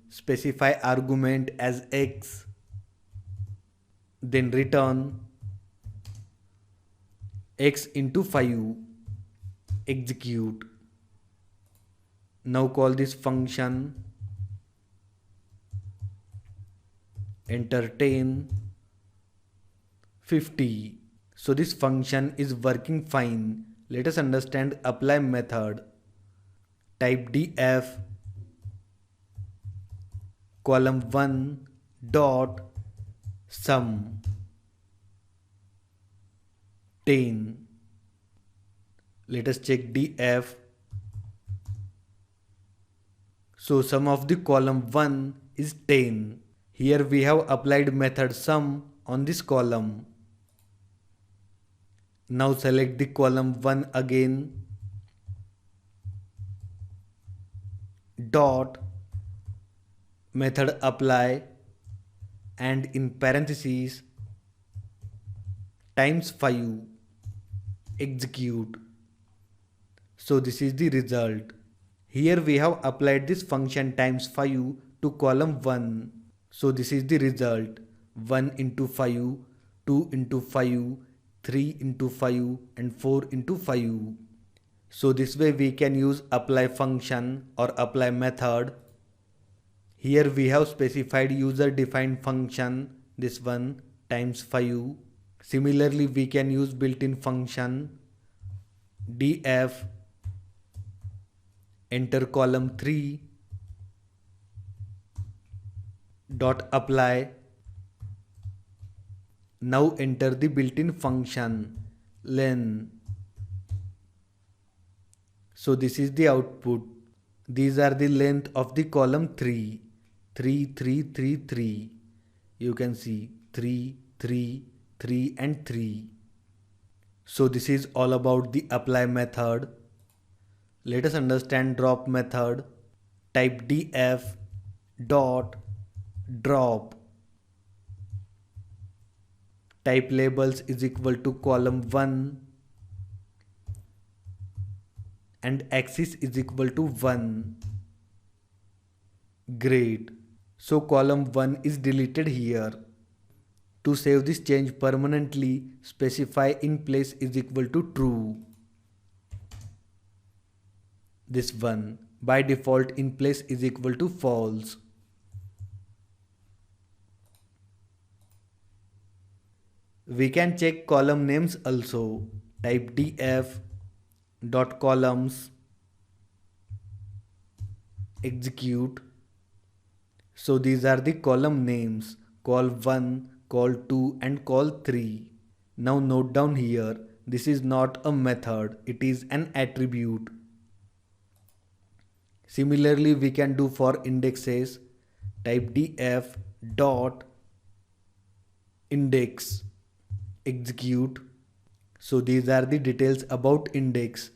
[SPEAKER 2] Specify argument as x. Then return x into 5. Execute. Now call this function. Enter 10. 50. So this function is working fine. Let us understand apply method. Type df column 1 dot sum 10. Let us check df. So sum of the column 1 is 10. Here we have applied method sum on this column. Now select the column 1 again. Dot method apply and in parentheses times 5. Execute. So this is the result. Here we have applied this function times 5 to column 1. So this is the result. 1 into 5, 2 into 5, 3 into 5 and 4 into 5. So this way we can use apply function or apply method. Here we have specified user defined function, this one times 5. Similarly we can use built-in function df enter column 3 dot apply. Now enter the built-in function len. So this is the output. These are the length of the column 3. 3, 3, 3, 3. You can see 3, 3, 3 and 3. So this is all about the apply method. Let us understand drop method. Type df dot drop. Type labels is equal to column 1 and axis is equal to 1. Great. So column 1 is deleted here. To save this change permanently, specify in place is equal to true. This one. By default in place is equal to false. We can check column names also. Type df dot columns. Execute. So these are the column names. Call 1, call 2 and call 3. Now note down here. This is not a method. It is an attribute. Similarly we can do for indexes. Type df dot index. Execute. So these are the details about index.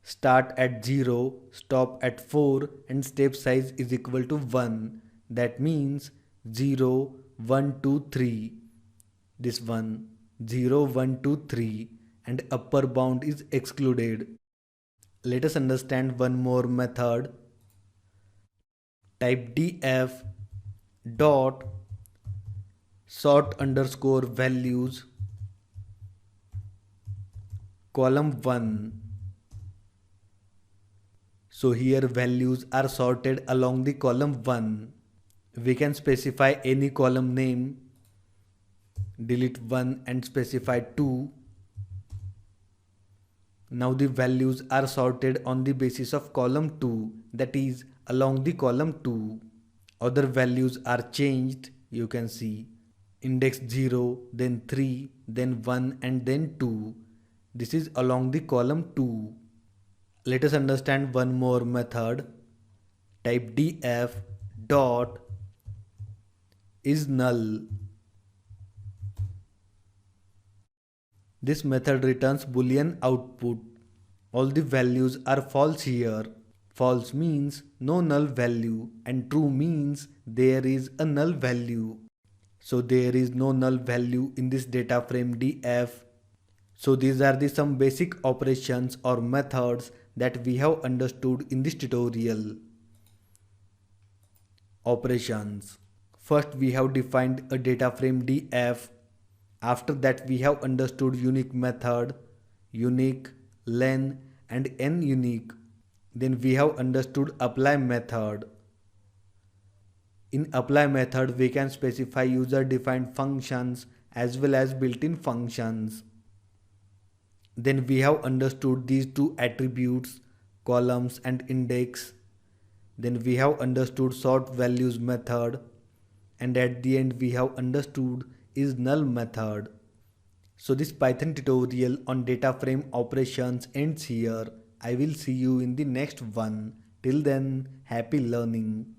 [SPEAKER 2] Start at 0, stop at 4 and step size is equal to 1. That means 0, 1, 2, 3. This one 0, 1, 2, 3 and upper bound is excluded. Let us understand one more method. Type df dot sort underscore values column 1. So here values are sorted along the column 1. We can specify any column name, delete 1 and specify 2. Now the values are sorted on the basis of column 2, that is along the column 2. Other values are changed, you can see index 0, then 3, then 1 and then 2. This is along the column 2. Let us understand one more method. Type df dot is null. This method returns boolean output. All the values are false here. False means no null value and true means there is a null value. So there is no null value in this data frame df. So these are the some basic operations or methods that we have understood in this tutorial. Operations. First we have defined a data frame df. After that we have understood unique method, unique, len and nunique. Then we have understood apply method. In apply method we can specify user defined functions as well as built-in functions. Then we have understood these two attributes, columns and index. Then we have understood sort values method, and at the end we have understood is null method. So this Python tutorial on data frame operations ends here. I will see you in the next one. Till then, happy learning.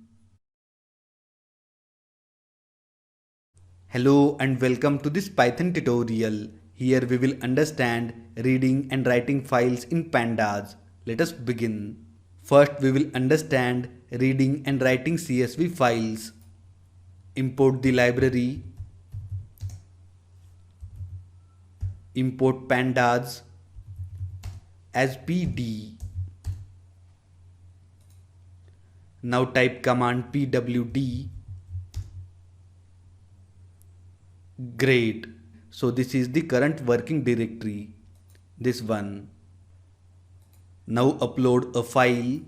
[SPEAKER 2] Hello and welcome to this Python tutorial. Here we will understand reading and writing files in pandas. Let us begin. First we will understand reading and writing CSV files. Import the library. Import pandas as pd. Now type command pwd. Great. So this is the current working directory. This one. Now upload a file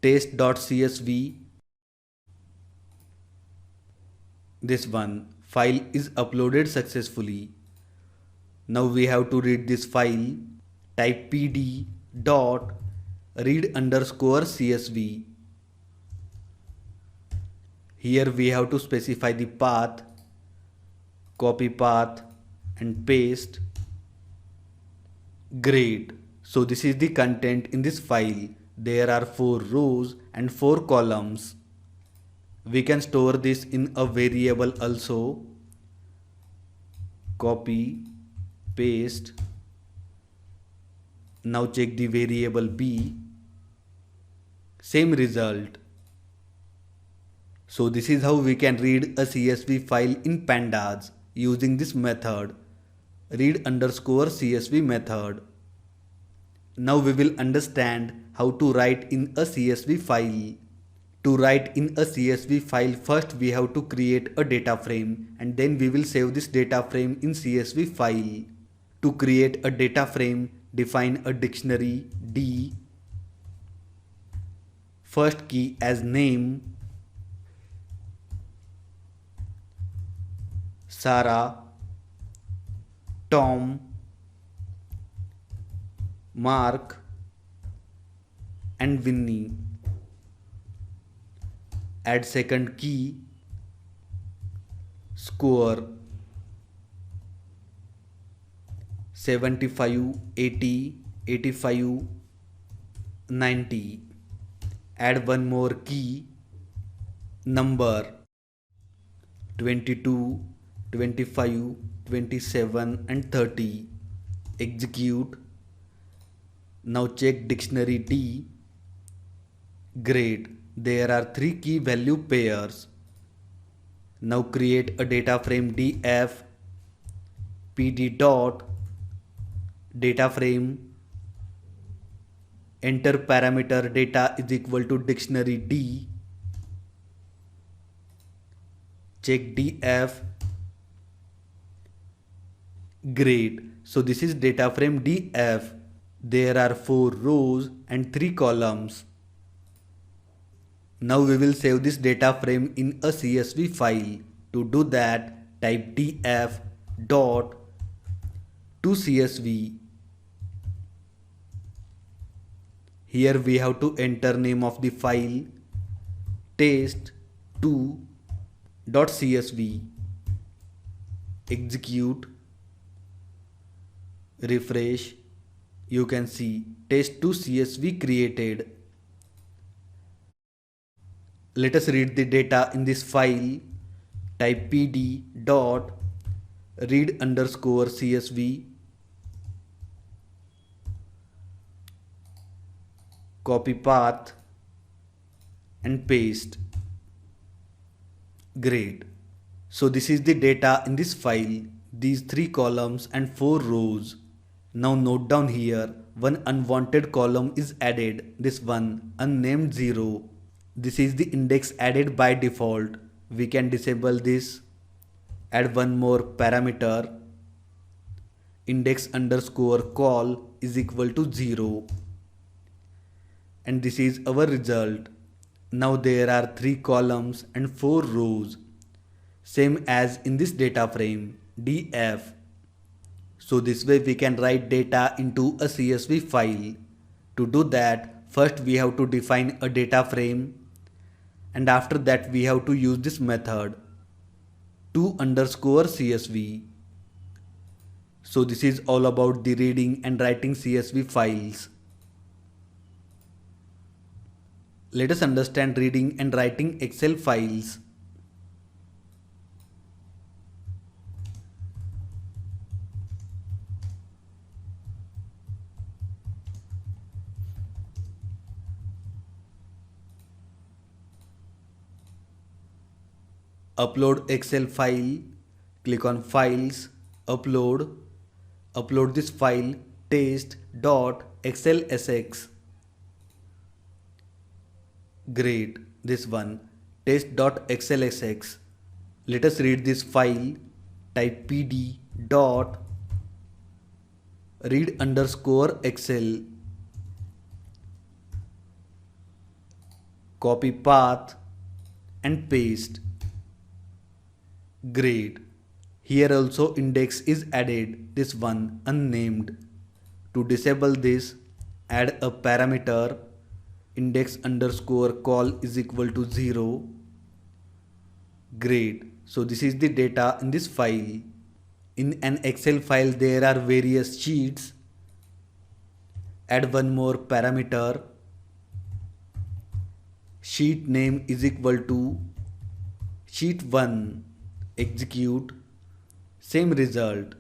[SPEAKER 2] test.csv. This one. File is uploaded successfully. Now we have to read this file. Type pd dot read underscore csv. Here we have to specify the path, copy path and paste. Great. So this is the content in this file. There are 4 rows and 4 columns. We can store this in a variable also. Copy, paste. Now check the variable b. Same result. So this is how we can read a CSV file in pandas using this method, read underscore CSV method. Now we will understand how to write in a CSV file. To write in a CSV file, first we have to create a data frame and then we will save this data frame in CSV file. To create a data frame, define a dictionary D. First key as name, Sarah, Tom, Mark and Winnie. Add second key, score, 75, 80, 85, 90. Add one more key, number, 22, 25, 27 and 30. Execute. Now check dictionary D. Great. There are 3 key value pairs. Now create a data frame df pd dot data frame. Enter parameter data is equal to dictionary D. Check df. Great. So this is data frame df. There are 4 rows and 3 columns. Now we will save this data frame in a CSV file. To do that, type df dot to CSV. Here we have to enter name of the file test2.csv. Execute. Refresh. You can see test2 CSV created. Let us read the data in this file. Type pd dot read underscore csv, copy path and paste. Great. So this is the data in this file, these 3 columns and 4 rows. Now note down here, one unwanted column is added, this one unnamed 0. This is the index added by default. We can disable this. Add one more parameter, index underscore call is equal to 0. And this is our result. Now there are 3 columns and 4 rows, same as in this data frame df. So this way we can write data into a CSV file. To do that, first we have to define a data frame, and after that we have to use this method to underscore CSV. So this is all about the reading and writing CSV files. Let us understand reading and writing Excel files. Upload Excel file, click on Files, Upload, upload this file test.xlsx. Great, this one, test.xlsx. Let us read this file. Type pd dot read underscore excel, copy path and paste. Great. Here also index is added, this one unnamed. To disable this, add a parameter index underscore call is equal to 0. Great. So this is the data in this file. In an Excel file there are various sheets. Add one more parameter. Sheet name is equal to sheet 1. Execute. Same result.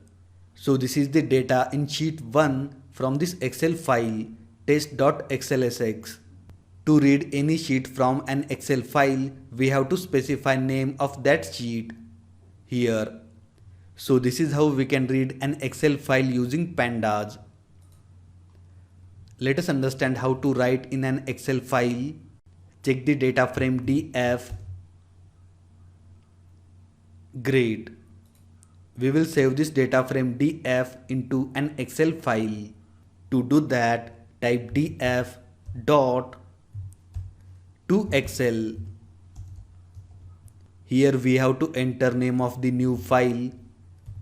[SPEAKER 2] So this is the data in sheet 1 from this Excel file test.xlsx. To read any sheet from an Excel file, we have to specify name of that sheet here. So this is how we can read an Excel file using pandas. Let us understand how to write in an Excel file. Check the data frame df. Great. We will save this data frame df into an Excel file. To do that, type df dot to Excel. Here we have to enter name of the new file.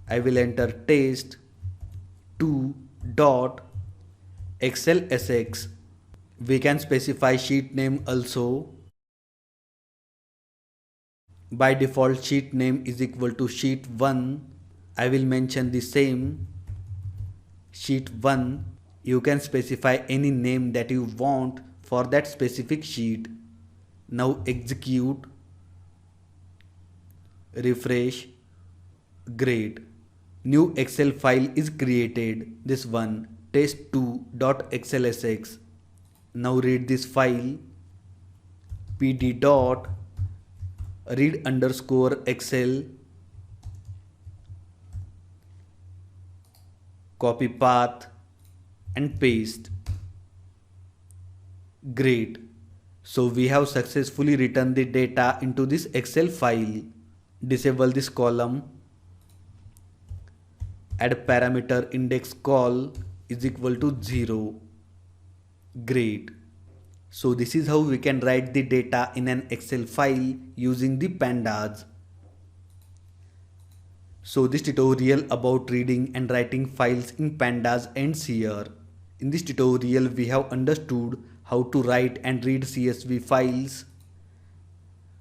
[SPEAKER 2] I will enter test2.xlsx. We can specify sheet name also. By default sheet name is equal to sheet 1. I will mention the same. Sheet 1. You can specify any name that you want for that specific sheet. Now execute. Refresh. Great. New Excel file is created. This one, test2.xlsx. Now read this file. pd dot read underscore excel, copy path and paste. Great. So we have successfully written the data into this Excel file. Disable this column. Add parameter index call is equal to 0. Great. So this is how we can write the data in an Excel file using the pandas. So this tutorial about reading and writing files in pandas ends here. In this tutorial we have understood how to write and read CSV files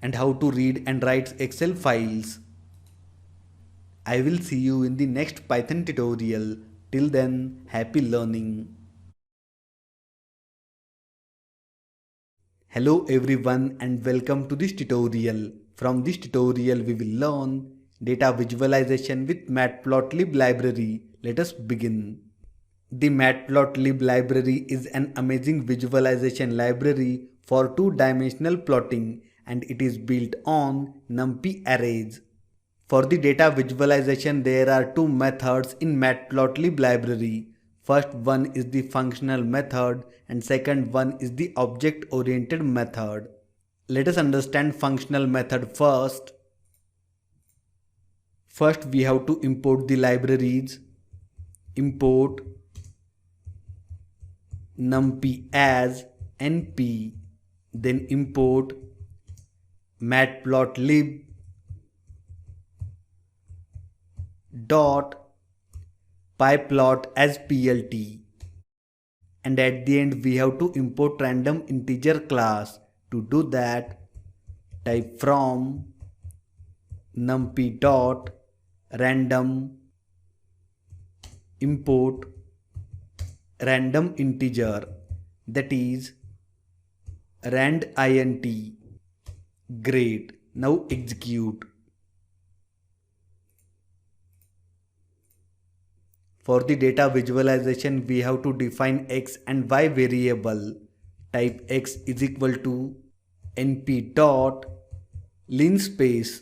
[SPEAKER 2] and how to read and write Excel files. I will see you in the next Python tutorial. Till then, happy learning. Hello everyone and welcome to this tutorial. From this tutorial we will learn data visualization with Matplotlib library. Let us begin. The Matplotlib library is an amazing visualization library for two-dimensional plotting and it is built on NumPy arrays. For the data visualization there are two methods in Matplotlib library. First one is the functional method and second one is the object-oriented method. Let us understand functional method first. First we have to import the libraries. Import NumPy as np, then import matplotlib dot pyplot as plt, and at the end we have to import random integer class. To do that, type from numpy dot random import random integer, that is rand int. Great. Now execute. For the data visualization we have to define x and y variable. Type x is equal to np dot linspace.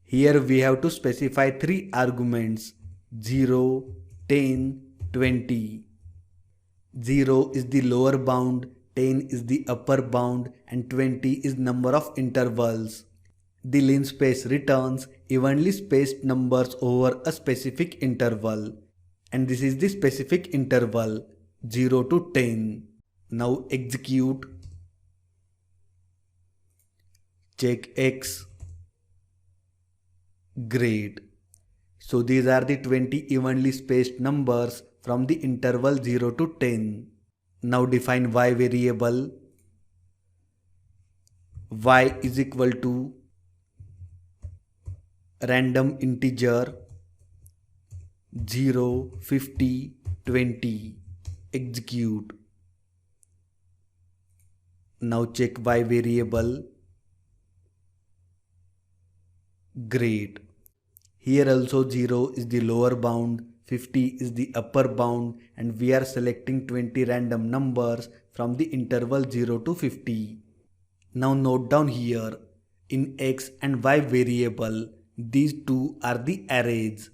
[SPEAKER 2] Here we have to specify three arguments: 0, 10, 20. 0 is the lower bound, 10 is the upper bound and 20 is number of intervals. The linspace returns evenly spaced numbers over a specific interval, and this is the specific interval 0 to 10. Now execute. Check x. Great. So these are the 20 evenly spaced numbers from the interval 0 to 10. Now define y variable. Y is equal to random integer 0, 50, 20. Execute. Now check y variable. Great. Here also 0 is the lower bound, 50 is the upper bound, and we are selecting 20 random numbers from the interval 0 to 50. Now note down here, in x and y variable, these two are the arrays.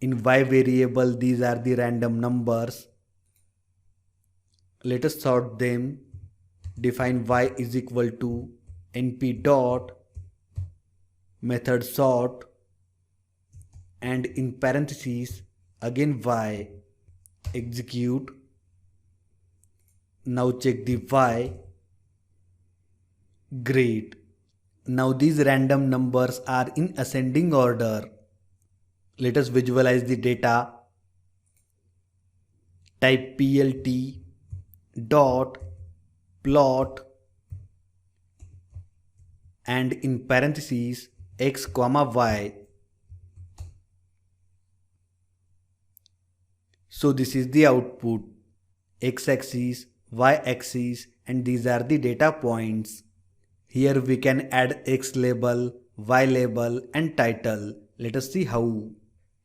[SPEAKER 2] In y variable, these are the random numbers. Let us sort them. Define y is equal to np dot method sort, and in parentheses again y. Execute. Now check the y. Great. Now these random numbers are in ascending order. Let us visualize the data. Type plt dot plot and in parentheses x comma y. So this is the output, x-axis, y-axis, and these are the data points. Here we can add x label, y label and title. Let us see how.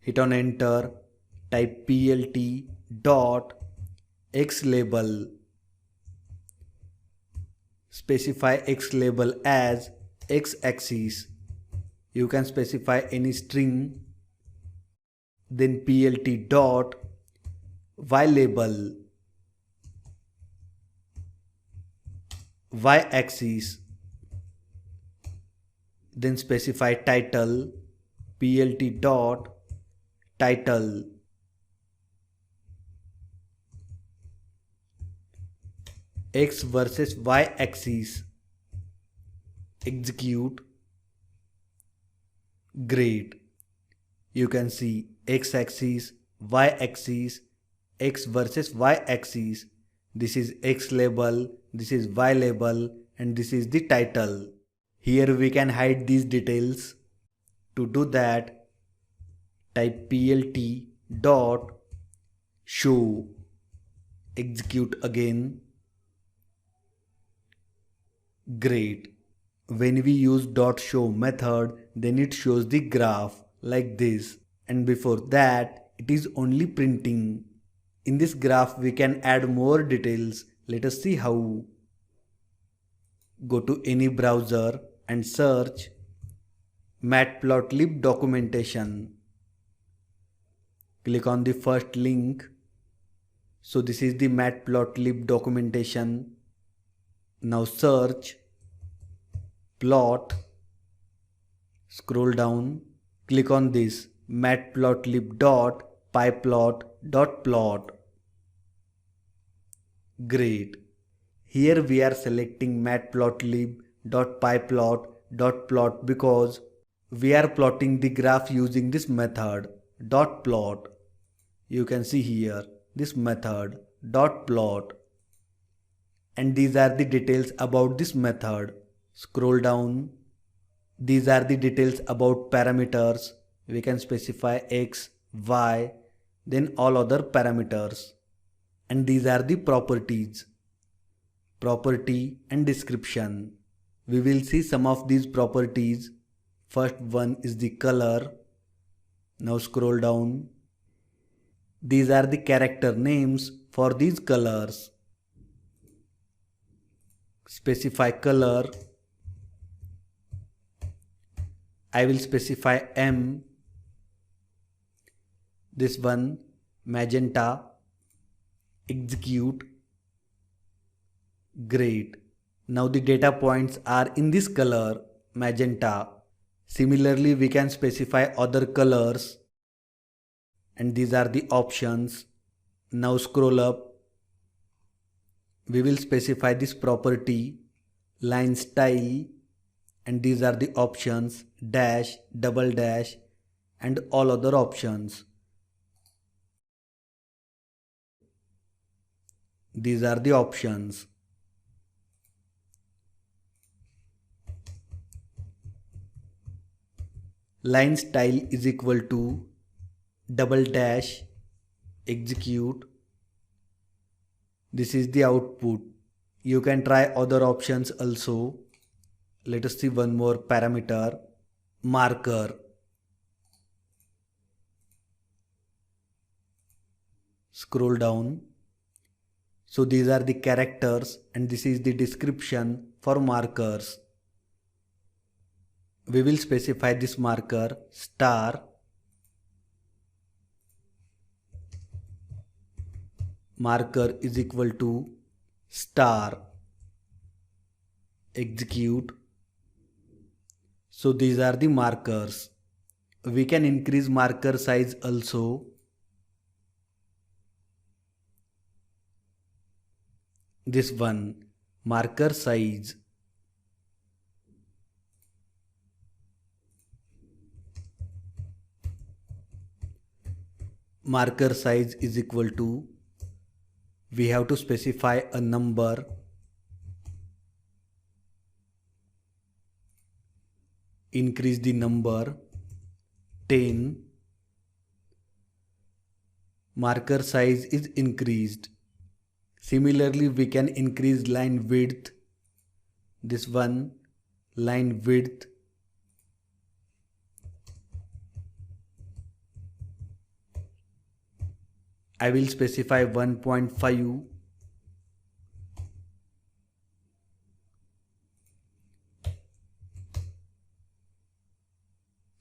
[SPEAKER 2] Hit on enter, type plt dot x label. Specify x label as x-axis. You can specify any string. Then plt dot y label, y-axis. Then specify title, plt dot title. X versus y-axis. Execute. Great. You can see x-axis, y-axis, x versus y-axis. This is x label, this is y label, and this is the title. Here we can hide these details. To do that, type plt dot show. Execute again. Great. When we use dot show method, then it shows the graph like this, and before that it is only printing. In this graph we can add more details. Let us see how. Go to any browser and search matplotlib documentation. Click on the first link. So this is the matplotlib documentation. Now search plot, scroll down, click on this matplotlib.pyplot.plot. Great. Here we are selecting matplotlib.pyplot.plot because we are plotting the graph using this method dot plot. You can see here this method dot plot. And these are the details about this method. Scroll down. These are the details about parameters. We can specify x, y, then all other parameters. And these are the properties. Property and description. We will see some of these properties. First one is the color. Now scroll down. These are the character names for these colors. Specify color. I will specify M. This one magenta. Execute. Great. Now the data points are in this color magenta. Similarly we can specify other colors. And these are the options. Now scroll up. We will specify this property, line style, and these are the options, dash, double dash, and all other options. These are the options. Line style is equal to double dash, execute. This is the output. You can try other options also. Let us see one more parameter, marker. Scroll down. So these are the characters and this is the description for markers. We will specify this marker star. Marker is equal to star. Execute. So these are the markers. We can increase marker size also. This one, marker size. Marker size is equal to, we have to specify a number. Increase the number 10. Marker size is increased. Similarly, we can increase line width. This one, line width. I will specify 1.5.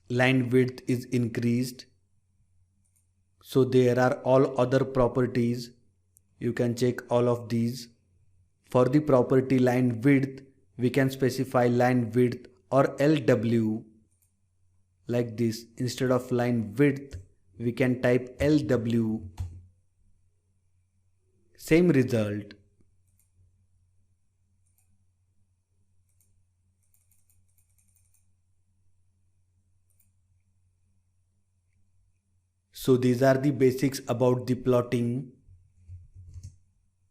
[SPEAKER 2] Line width is increased. So there are all other properties. You can check all of these. For the property line width, we can specify line width or LW. Like this, instead of line width, we can type LW. Same result. So these are the basics about the plotting.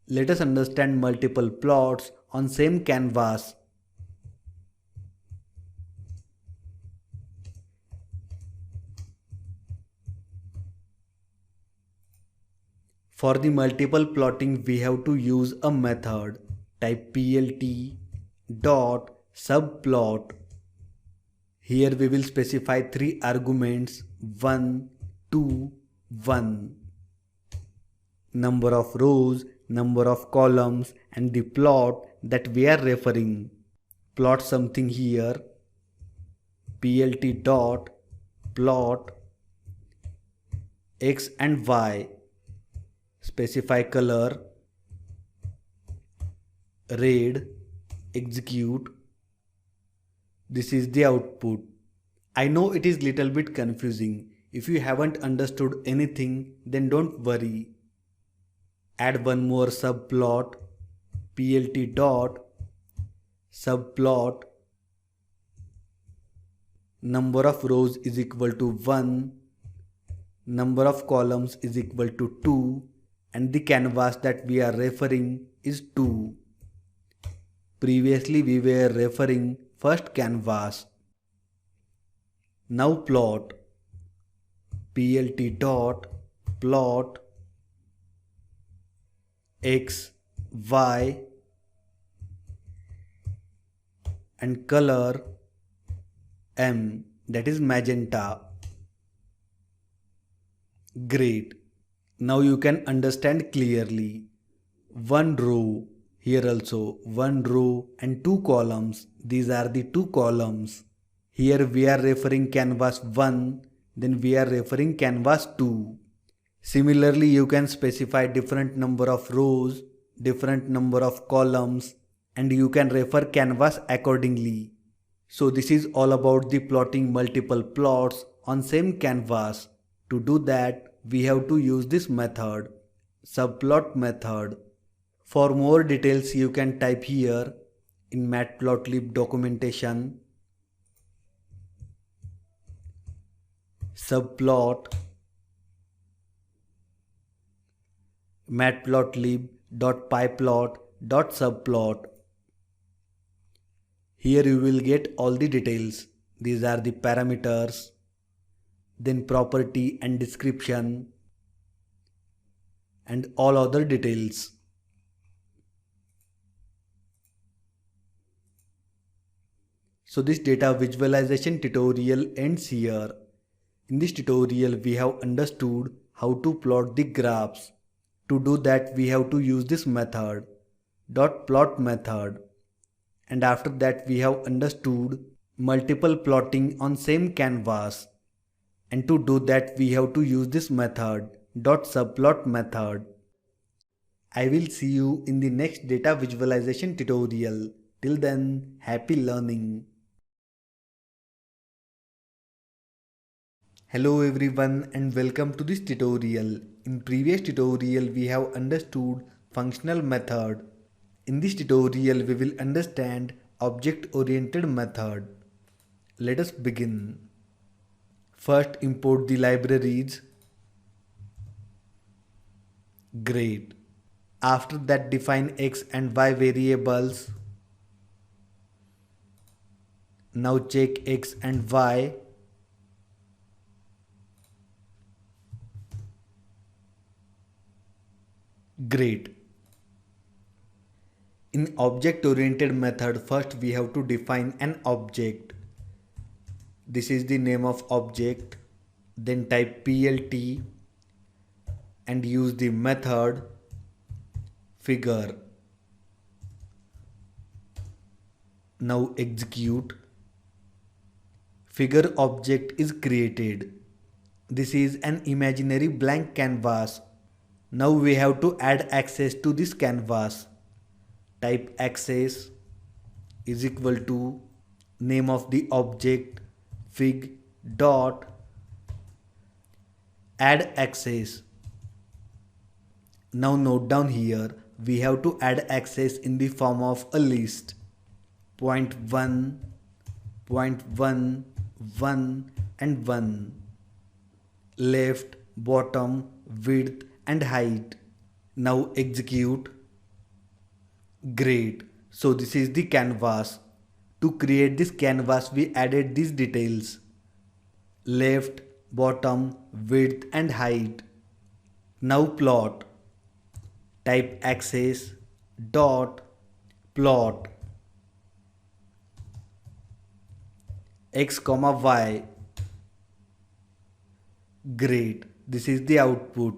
[SPEAKER 2] Let us understand multiple plots on same canvas. For the multiple plotting, we have to use a method. Type plt dot subplot. Here we will specify three arguments 1, 2, 1. Number of rows, number of columns and the plot that we are referring. Plot something here. Plt dot plot x and y. Specify color red. Execute. This is the output. I know it is little bit confusing. If you haven't understood anything, then don't worry. Add one more subplot. Plt dot subplot. Number of rows is equal to 1. Number of columns is equal to 2. And the canvas that we are referring is 2. Previously we were referring first canvas. Now plot. Plt dot plot x, y and color M, that is magenta. Great. Now you can understand clearly. One row, here also one row and two columns. These are the two columns. Here we are referring canvas 1, then we are referring canvas 2. Similarly, you can specify different number of rows, different number of columns, and you can refer canvas accordingly. So this is all about the plotting multiple plots on same canvas. To do that, we have to use this method, subplot method. For more details, you can type here in matplotlib documentation, subplot matplotlib.pyplot.subplot. Here you will get all the details. These are the parameters, then property and description, and all other details. So this data visualization tutorial ends here. In this tutorial we have understood how to plot the graphs. To do that we have to use this method, .plot method. And after that we have understood multiple plotting on same canvas. And to do that we have to use this method, .subplot method. I will see you in the next data visualization tutorial. Till then, happy learning. Hello everyone and welcome to this tutorial. In previous tutorial we have understood functional method. In this tutorial we will understand object-oriented method. Let us begin. First import the libraries. Great. After that define x and y variables. Now check x and y. Great. In object-oriented method, first we have to define an object. This is the name of object. Then type plt and use the method figure. Now execute. Figure object is created. This is an imaginary blank canvas. Now we have to add access to this canvas. Type access is equal to name of the object fig dot add access. Now note down here we have to add access in the form of a list. Point 1, point 1, 1 and 1. Left, bottom, width and height. Now execute. Great. So this is the canvas. To create this canvas we added these details. Left, bottom, width and height. Now plot. Type access dot plot. x comma y. Great, this is the output.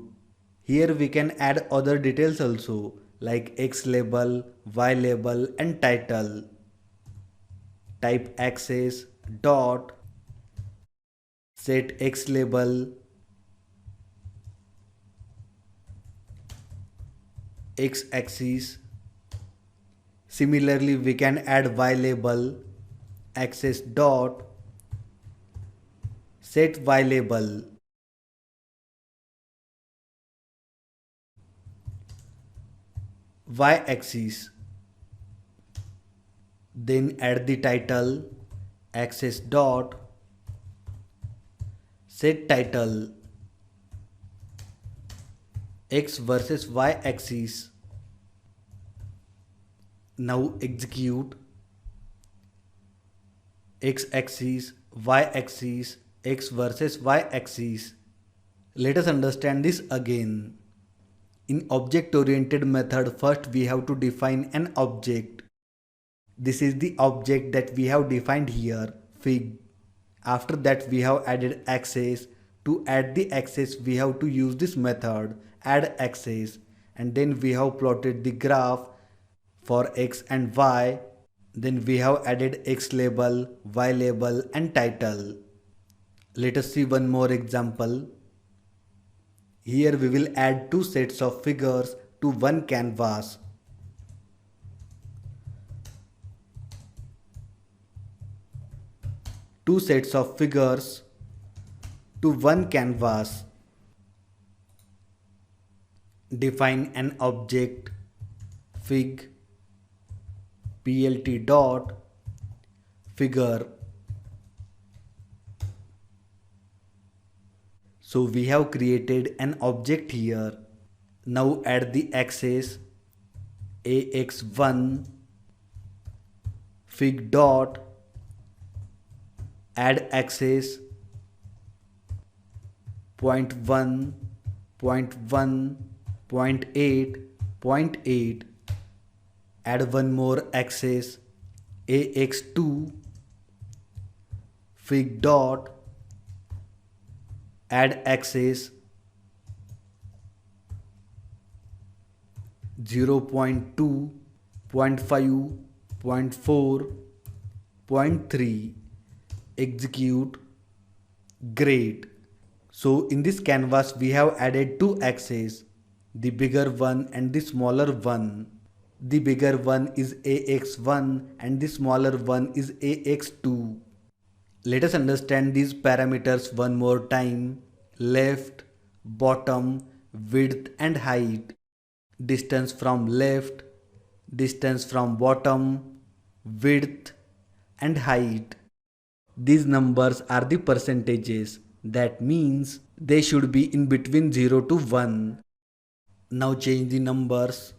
[SPEAKER 2] Here we can add other details also like x label, y label and title. Type axis dot set x label, x axis. Similarly we can add y label, axis dot set y label. Y axis. Then add the title, axis dot set title, x versus y axis. Now execute. X axis, y axis, x versus y axis. Let us understand this again. In object-oriented method, first we have to define an object. This is the object that we have defined here, fig. After that we have added axis. To add the axis we have to use this method, add axis, and then we have plotted the graph for x and y. Then we have added x label, y label and title. Let us see one more example. Here we will add two sets of figures to one canvas. Two sets of figures to one canvas. Define an object fig plt dot figure. So we have created an object here. Now add the axis ax1 fig dot add axis 0.1, 0.1, 0.8, 0.8. Add one more axis ax2 fig dot add axis 0.2, 0.5, 0.4, 0.3. Execute. Great. So in this canvas we have added two axes, the bigger one and the smaller one. The bigger one is ax1 and the smaller one is ax2. Let us understand these parameters one more time. Left, bottom, width and height. Distance from left, distance from bottom, width and height. These numbers are the percentages. That means they should be in between 0 to 1. Now change the numbers.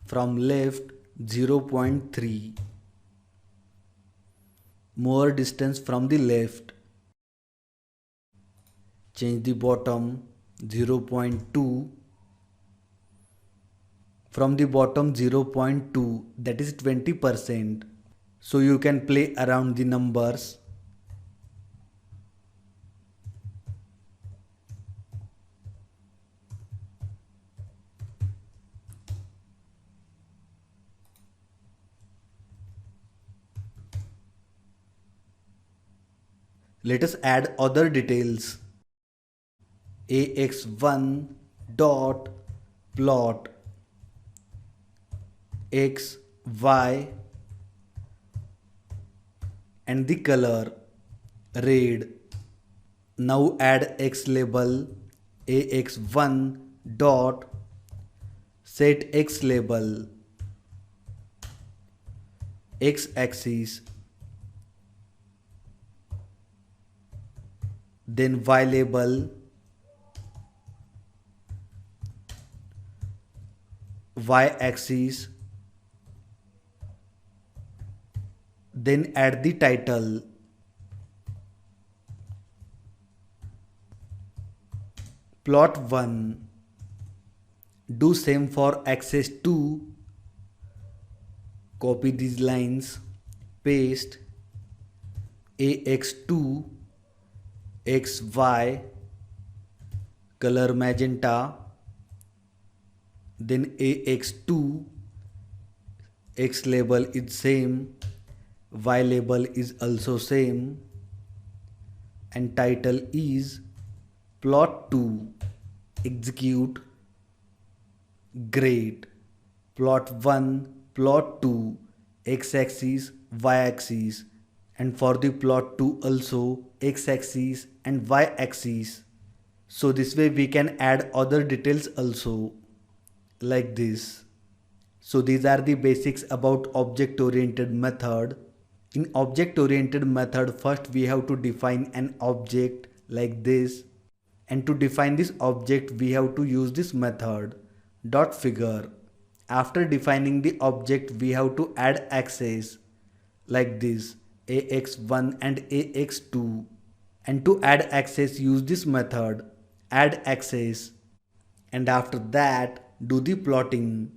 [SPEAKER 2] From left 0.3. More distance from the left. Change the bottom 0.2. From the bottom 0.2, that is 20%. So you can play around the numbers. Let us add other details. ax1 dot plot x, y and the color red. Now add x label ax1 dot set x label x axis, then y label y axis, then add the title. Plot 1. Do same for axis 2. Copy these lines paste ax2 xy color magenta, then ax2 x label is same, y label is also same, and title is plot 2 execute. Great. Plot 1, plot 2, x-axis, y-axis, and for the plot 2 also x-axis and y-axis. So this way we can add other details also, like this. So these are the basics about object oriented method. In object oriented method, first we have to define an object like this, and to define this object we have to use this method dot figure. After defining the object we have to add axes like this ax1 and ax2, and to add axes use this method add axes, and after that do the plotting.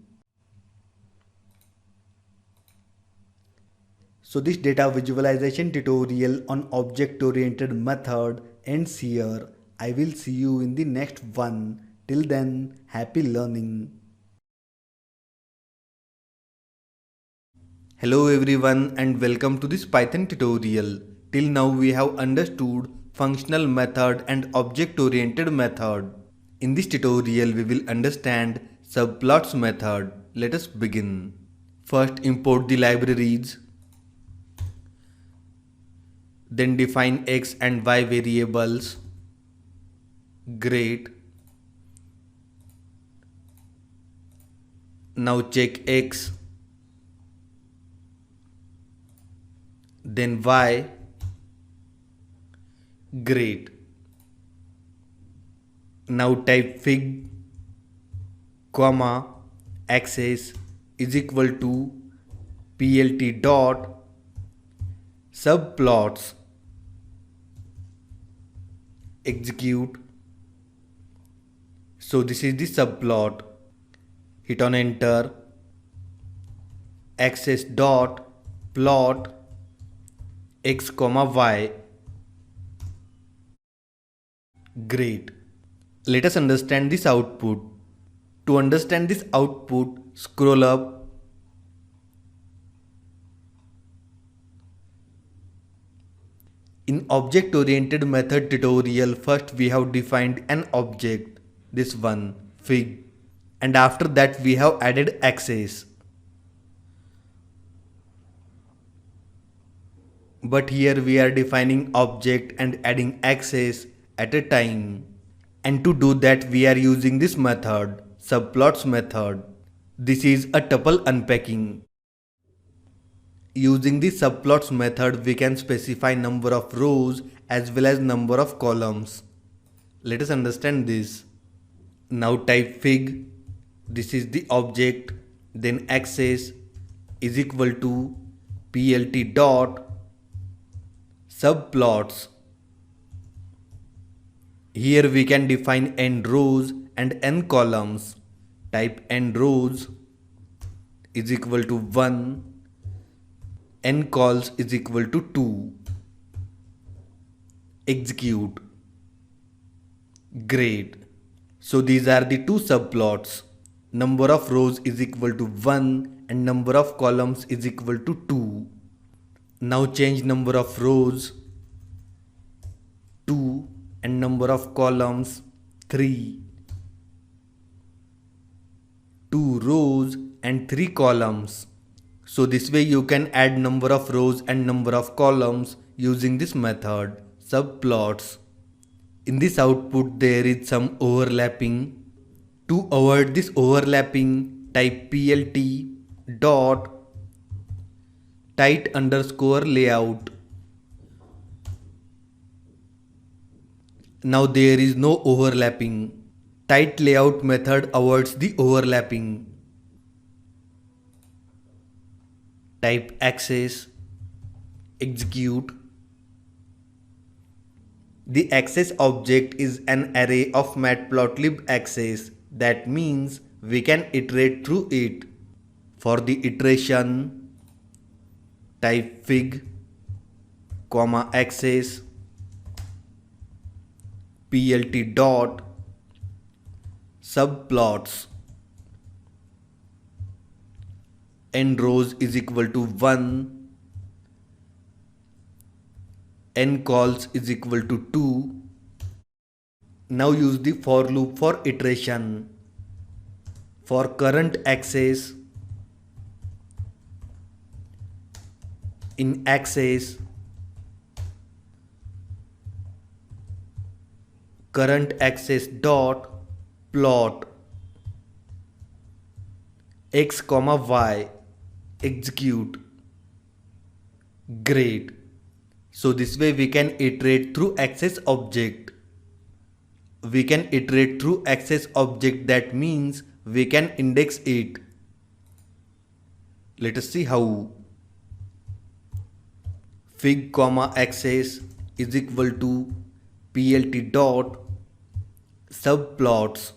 [SPEAKER 2] So this data visualization tutorial on object oriented method ends here. I will see you in the next one. Till then, happy learning. Hello everyone and welcome to this Python tutorial. Till now we have understood functional method and object oriented method. In this tutorial we will understand subplots method. Let us begin. First import the libraries. Then define x and y variables. Great. Now check x, then y. Great. Now type fig, comma, axis is equal to plt dot subplots. Execute. So this is the subplot. Hit on enter. Axis dot plot x comma y. Great. Let us understand this output. To understand this output, scroll up. In object oriented method tutorial, first we have defined an object, this one, fig, and after that we have added axes. But here we are defining object and adding axes at a time. And to do that we are using this method, subplots method. This is a tuple unpacking. Using the subplots method we can specify number of rows as well as number of columns. Let us understand this. Now type fig, this is the object, then axis is equal to plt dot subplots. Here we can define n rows and n columns. Type n rows is equal to 1, n calls is equal to 2. Execute. Great. So these are the two subplots. Number of rows is equal to 1 and number of columns is equal to 2. Now change number of rows 2 and number of columns 3. 2 rows and 3 columns. So this way you can add number of rows and number of columns using this method, subplots. In this output there is some overlapping. To avoid this overlapping, type plt dot tight underscore layout. Now there is no overlapping. Tight layout method avoids the overlapping. Type axis, execute. The axis object is an array of matplotlib axes. That means we can iterate through it. For the iteration, type fig, comma axis, plt dot, subplots, n rows is equal to 1, n calls is equal to 2. Now use the for loop for iteration. For current axis, in axis, current axis dot plot x comma y, execute. Great. So this way we can iterate through access object. We can iterate through access object, that means we can index it. Let us see how. Fig comma access is equal to plt dot subplots,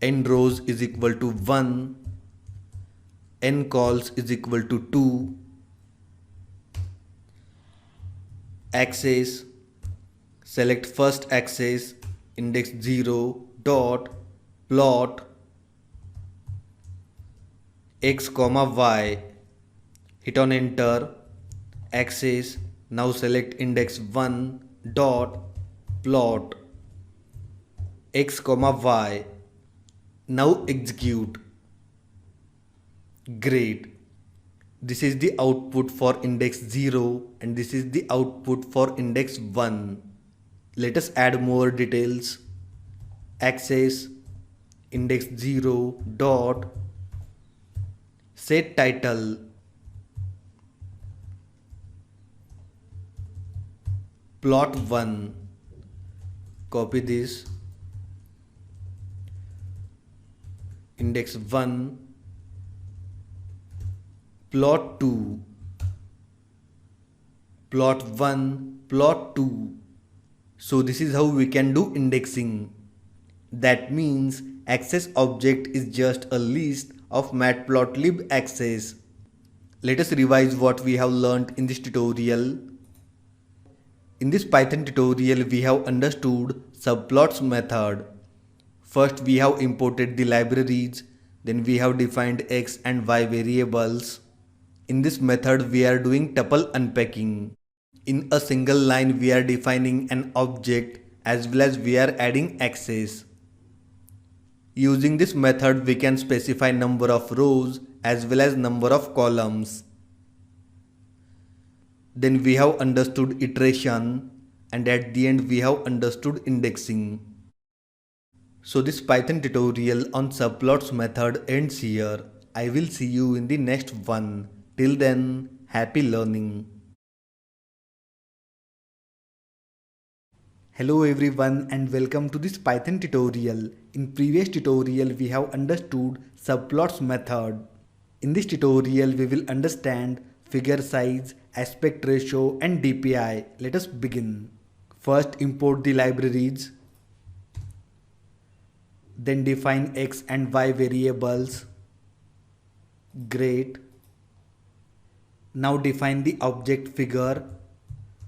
[SPEAKER 2] n rows is equal to 1, n calls is equal to 2, axis, select first axis, index 0 dot plot x comma y, hit on enter, axis, now select index 1 dot plot x comma y, now execute. Great. This is the output for index 0 and this is the output for index 1. Let us add more details. Axis, index 0 dot set title, plot 1, copy this, index 1, plot 2, plot 1, plot 2. So this is how we can do indexing. That means access object is just a list of matplotlib access. Let us revise what we have learnt in this tutorial. In this Python tutorial we have understood subplots method. First we have imported the libraries, then we have defined x and y variables. In this method we are doing tuple unpacking. In a single line we are defining an object as well as we are adding access. Using this method we can specify number of rows as well as number of columns. Then we have understood iteration and at the end we have understood indexing. So this Python tutorial on subplots method ends here. I will see you in the next one. Till then, happy learning. Hello everyone and welcome to this Python tutorial. In previous tutorial we have understood subplots method. In this tutorial we will understand figure size, aspect ratio and DPI. Let us begin. First import the libraries. Then define x and y variables. Great. Now define the object figure.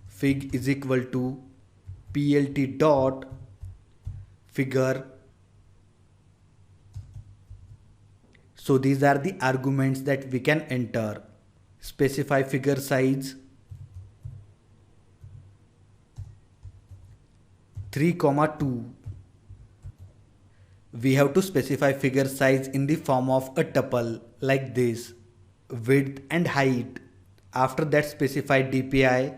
[SPEAKER 2] Fig is equal to plt dot figure. So these are the arguments that we can enter. Specify figure size 3,2. We have to specify figure size in the form of a tuple like this, width and height. After that specify DPI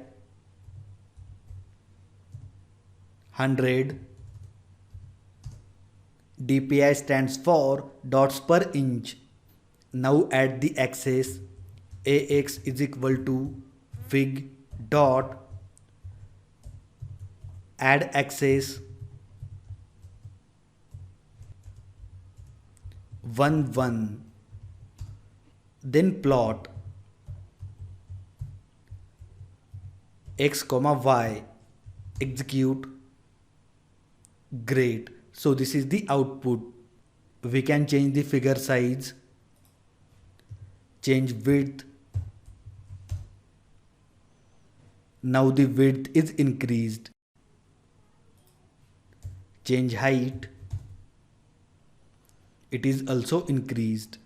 [SPEAKER 2] 100. DPI stands for dots per inch. Now add the axis. AX is equal to fig dot add axis 1 1. Then plot x comma y, execute. Great. So this is the output. We can change the figure size. Change width. Now the width is increased. Change height. It is also increased.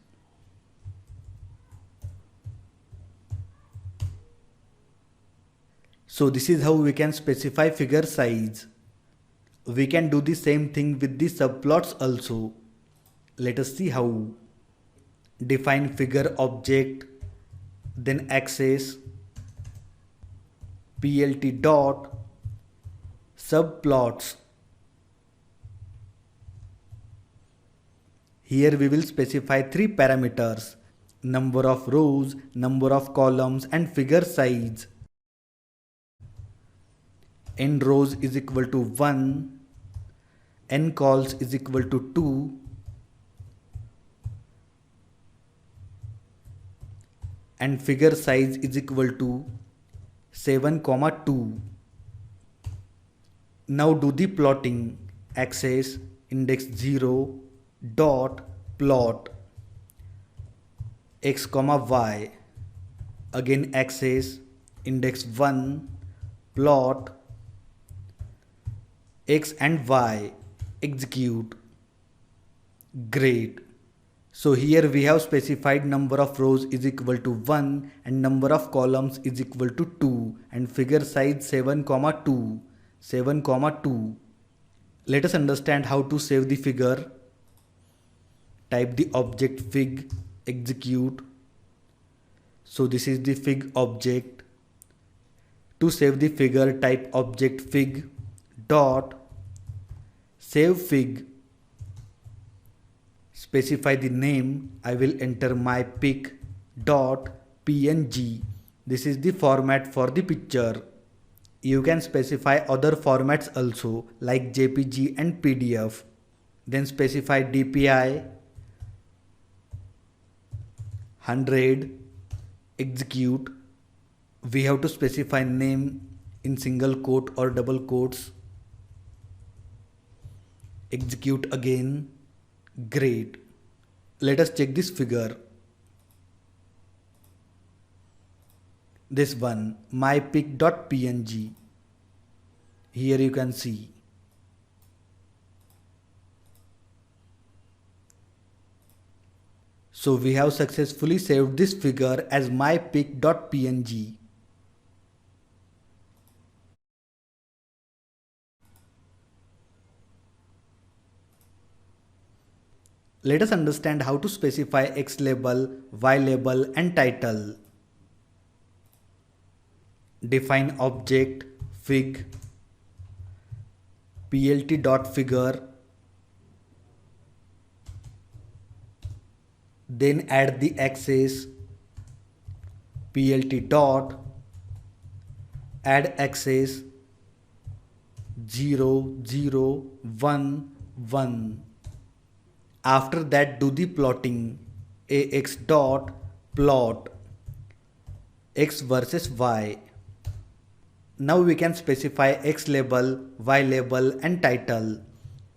[SPEAKER 2] So this is how we can specify figure size. We can do the same thing with the subplots also. Let us see how. Define figure object, then access plt dot subplots. Here we will specify three parameters: number of rows, number of columns, and figure size. N rows is equal to 1, n cols is equal to 2, and figure size is equal to 7,2. Now do the plotting. Access index 0 dot plot x comma y. Again access index 1 plot x and y. Execute. Great. So here we have specified number of rows is equal to 1 and number of columns is equal to 2 and figure size 7,2. 7,2. Let us understand how to save the figure. Type the object fig, execute. So this is the fig object. To save the figure, type object fig dot save fig. Specify the name. I will enter my pic dot png. This is the format for the picture. You can specify other formats also like JPG and PDF. Then specify DPI 100. Execute. We have to specify name in single quote or double quotes. Execute again. Great. Let us check this figure. This one, mypic.png. Here you can see. So we have successfully saved this figure as mypic.png. Let us understand how to specify X label, Y label and title. Define object fig plt.figure, then add the axis plt dot add axis 0 0 1 1. After that do the plotting. Ax dot plot x versus y. Now we can specify X label, Y label and title.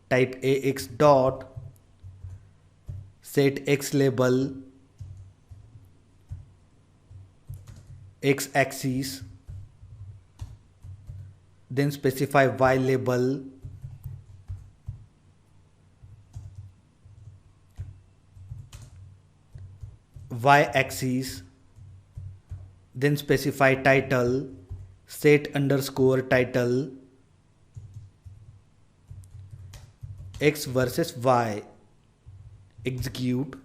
[SPEAKER 2] Type Ax dot set X label X axis, then specify Y label Y axis, then specify title set underscore title X versus Y. Execute.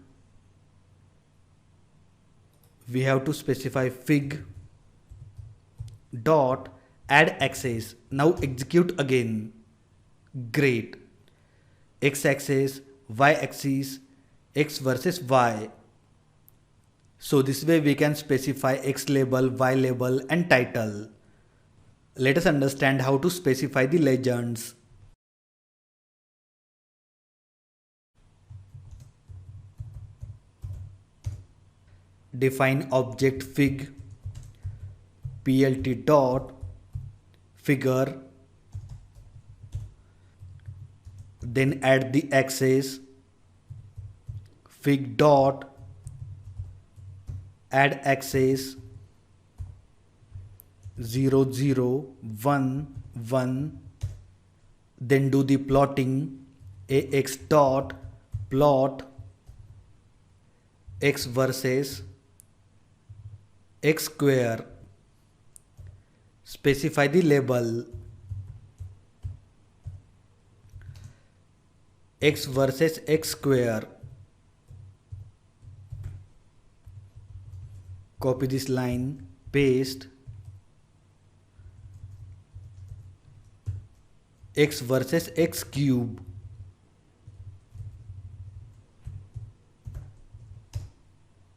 [SPEAKER 2] We have to specify fig dot add axis. Now execute again. Great. X axis, Y axis, X versus Y. So this way we can specify X label, Y label and title. Let us understand how to specify the legends. Define object fig plt dot figure, then add the axis fig dot add axis 0 0 1 1, then do the plotting ax dot plot x versus x square, specify the label x versus x square, copy this line, paste x versus x cube,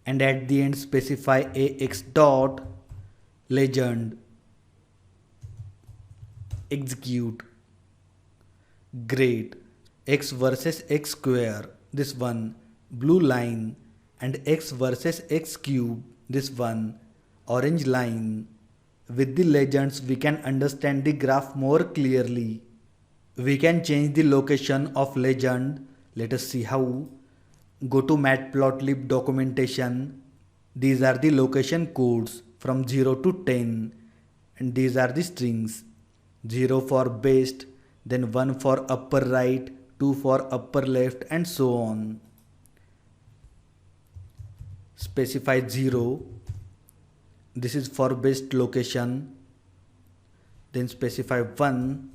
[SPEAKER 2] and at the end specify ax dot legend, execute. Great. X versus x square, this one, blue line, and x versus x cube, this one, orange line. With the legends we can understand the graph more clearly. We can change the location of legend. Let us see how. Go to matplotlib documentation. These are the location codes from 0 to 10, and these are the strings. 0 for best, then 1 for upper right, 2 for upper left, and so on. Specify 0. This is for best location. Then specify 1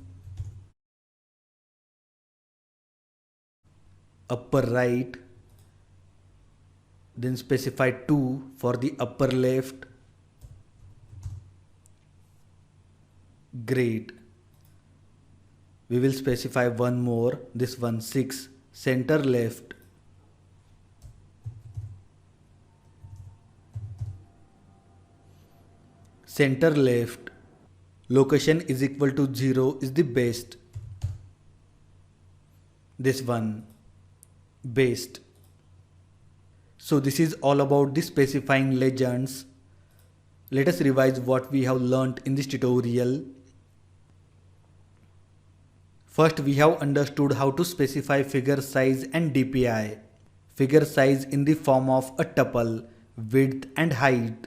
[SPEAKER 2] upper right, then specify 2 for the upper left. Great. We will specify one more, this one, 6, center left. Center left. Location is equal to 0 is the best. This one, best. So this is all about the specifying legends. Let us revise what we have learnt in this tutorial. First, we have understood how to specify figure size and DPI. Figure size in the form of a tuple, width and height.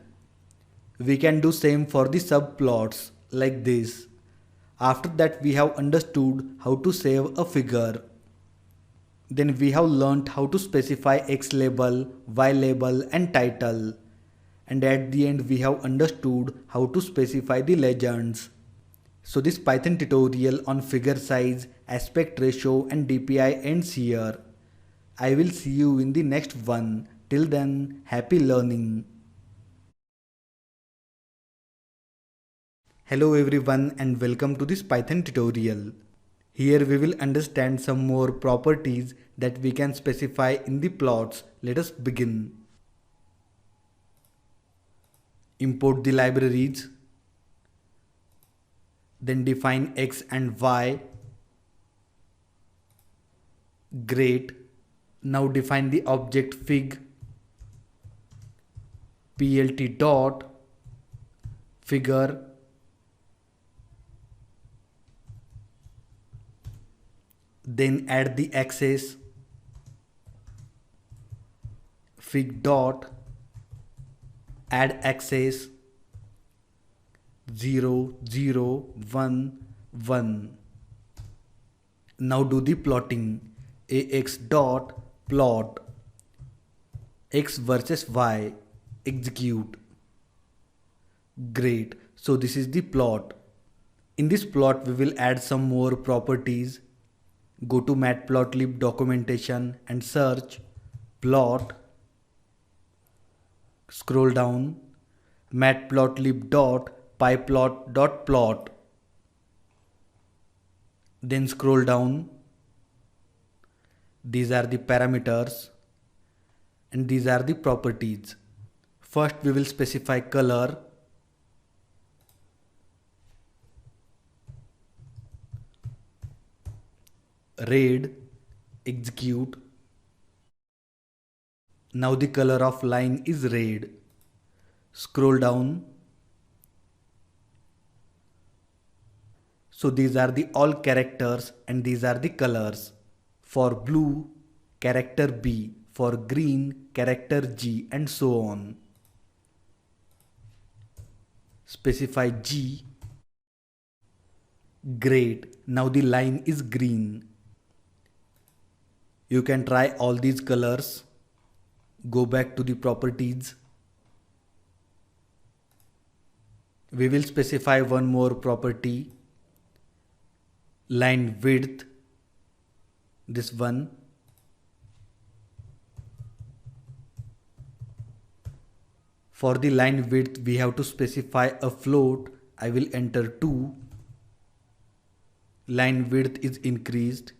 [SPEAKER 2] We can do same for the subplots like this. After that, we have understood how to save a figure. Then we have learnt how to specify X label, Y label and title. And at the end we have understood how to specify the legends. So this Python tutorial on figure size, aspect ratio and DPI ends here. I will see you in the next one. Till then, happy learning. Hello everyone and welcome to this Python tutorial. Here we will understand some more properties that we can specify in the plots. Let us begin. Import the libraries. Then define X and Y. Great. Now define the object fig. Plt dot figure. Then add the axis fig dot add axis 0 0 1 1. Now do the plotting ax dot plot x versus y, execute. Great. So this is the plot. In this plot we will add some more properties. Go to matplotlib documentation and search plot. Scroll down matplotlib.pyplot.plot. Then scroll down. These are the parameters and these are the properties. First we will specify color. Red, execute. Now the color of line is red. Scroll down. So these are the all characters and these are the colors. For blue, character B. For green, character G, and so on. specify G. Great, now the line is green. You can try all these colors. Go back to the properties. We will specify one more property, line width, this one. For the line width we have to specify a float. I will enter 2. Line width is increased.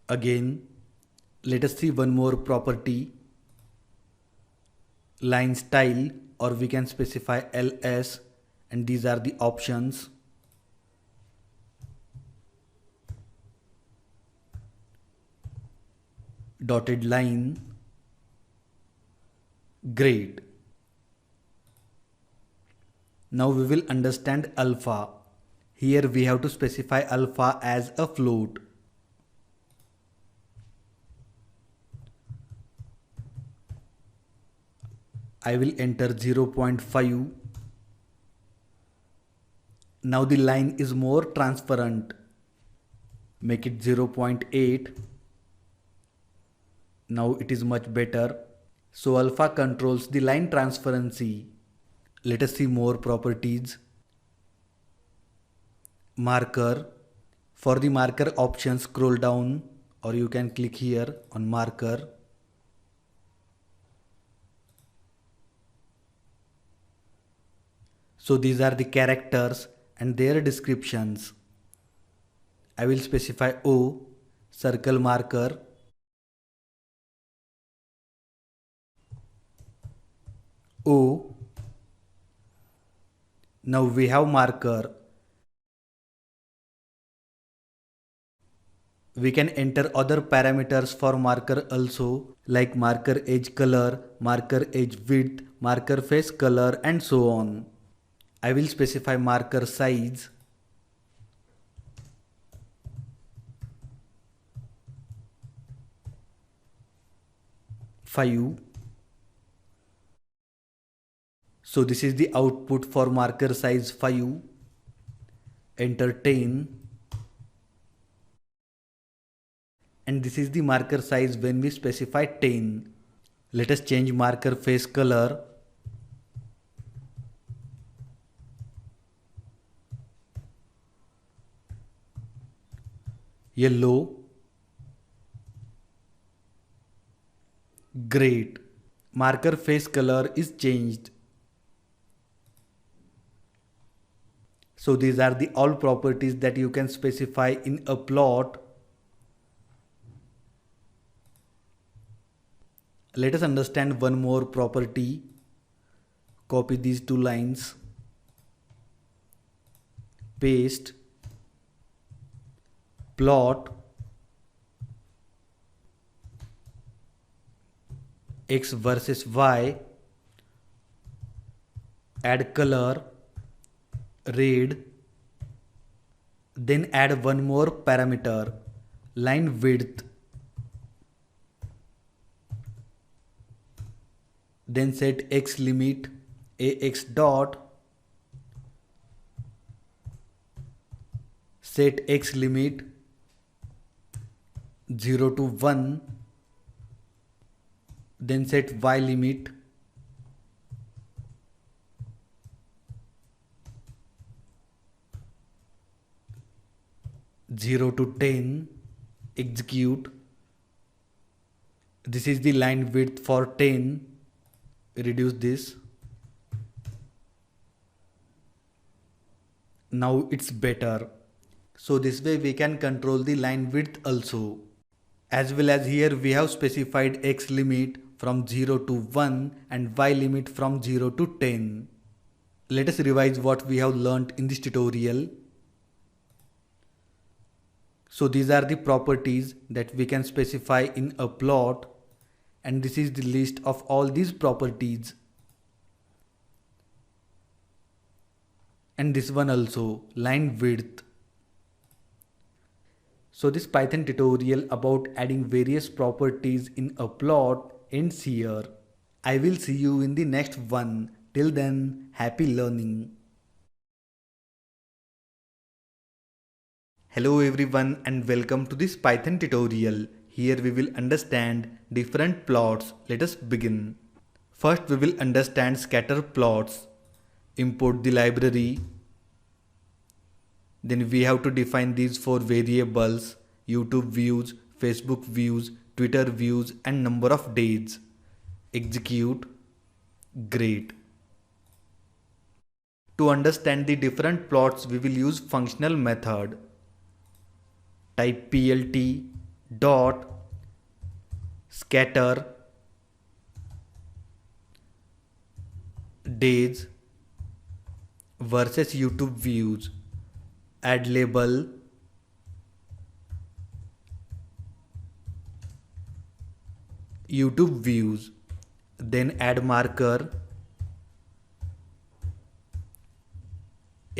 [SPEAKER 2] Again, let us see one more property, line style, or we can specify ls, and these are the options. Dotted line. Great. Now we will understand alpha. Here we have to specify alpha as a float. I will enter 0.5. Now the line is more transparent. Make it 0.8. Now it is much better. So alpha controls the line transparency. Let us see more properties. Marker. For the marker option, scroll down, or you can click here on marker. So these are the characters and their descriptions. I will specify O, circle marker. O. Now we have marker. We can enter other parameters for marker also, like marker edge color, marker edge width, marker face color, and so on. I will specify marker size. So this is the output for marker size 5. Enter 10. And this is the marker size when we specify 10. Let us change marker face color. Yellow. Great. Marker face color is changed. So these are the all properties that you can specify in a plot. Let us understand one more property. Copy these 2 lines. Paste. Plot. X versus Y. Add color. Red. Then add one more parameter, line width. Then set X limit AX dot. Set X limit 0 to 1. Then set Y limit 0 to 10. Execute. This is the line width for 10. Reduce this. Now it's better. So this way we can control the line width also. As well as here we have specified X limit from 0 to 1 and Y limit from 0 to 10. Let us revise what we have learnt in this tutorial. So these are the properties that we can specify in a plot, and this is the list of all these properties. And this one also, line width. So this Python tutorial about adding various properties in a plot ends here. I will see you in the next one. Till then, happy learning. Hello everyone and welcome to this Python tutorial. Here we will understand different plots. Let us begin. First we will understand scatter plots. Import the library. Then we have to define these four variables: YouTube views, Facebook views, Twitter views and number of days. Execute. Great. To understand the different plots we will use functional method. Type plt dot scatter days versus YouTube views. Add label YouTube views, then add marker,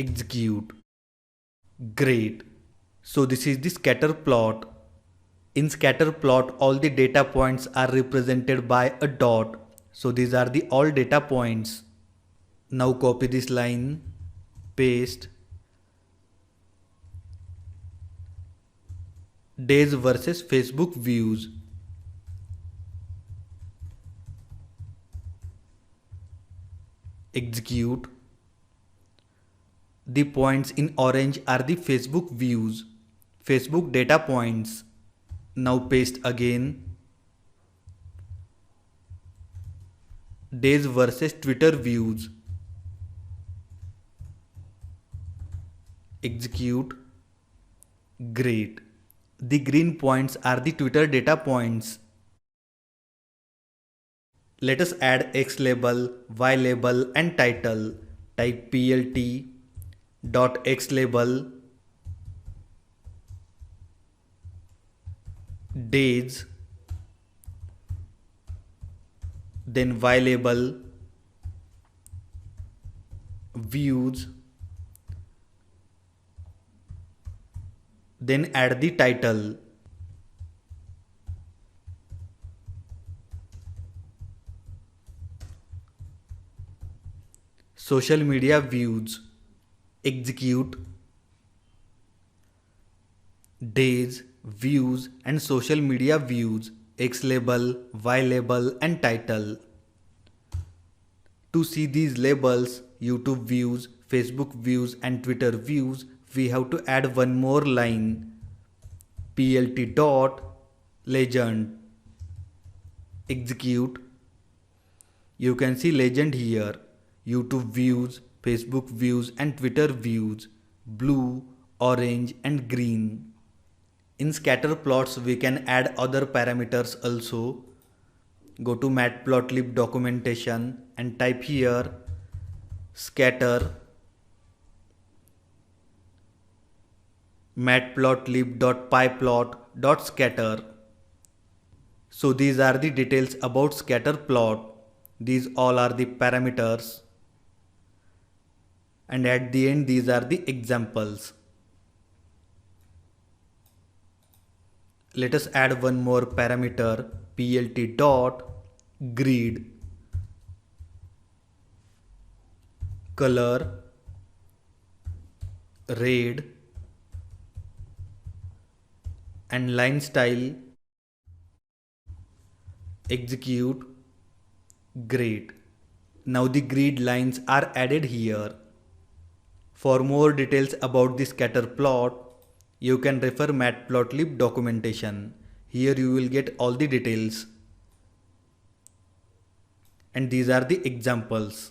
[SPEAKER 2] execute. Great. So this is the scatter plot. In scatter plot, all the data points are represented by a dot. So these are the all data points. Now copy this line, paste. Days versus Facebook views. Execute. The points in orange are the Facebook views, Facebook data points. Now paste again. Days versus Twitter views. Execute. Great. The green points are the Twitter data points. Let us add X label, Y label and title. Type plt dot X label days, then Y label views, then add the title. Social media views. Execute. Days, views and social media views, X label, Y label and title. To see these labels, YouTube views, Facebook views and Twitter views, we have to add one more line. Plt dot legend. Execute. You can see legend here. YouTube views, Facebook views and Twitter views, blue, orange and green. In scatter plots we can add other parameters also. Go to matplotlib documentation and type here scatter matplotlib.pyplot.scatter. So these are the details about scatter plot. These all are the parameters. And at the end these are the examples. Let us add one more parameter, plt dot grid. Color red and line style. Execute. Great. Now the grid lines are added here. For more details about the scatter plot, you can refer matplotlib documentation. Here you will get all the details. And these are the examples.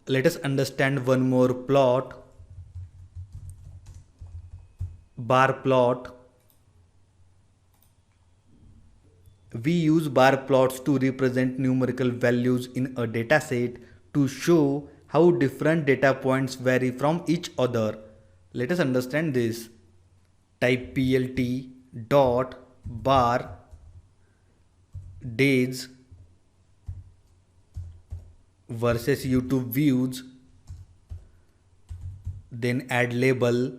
[SPEAKER 2] Let us understand one more plot. Bar plot. We use bar plots to represent numerical values in a dataset to show how different data points vary from each other. Let us understand this. Type plt dot bar days versus YouTube views, then add label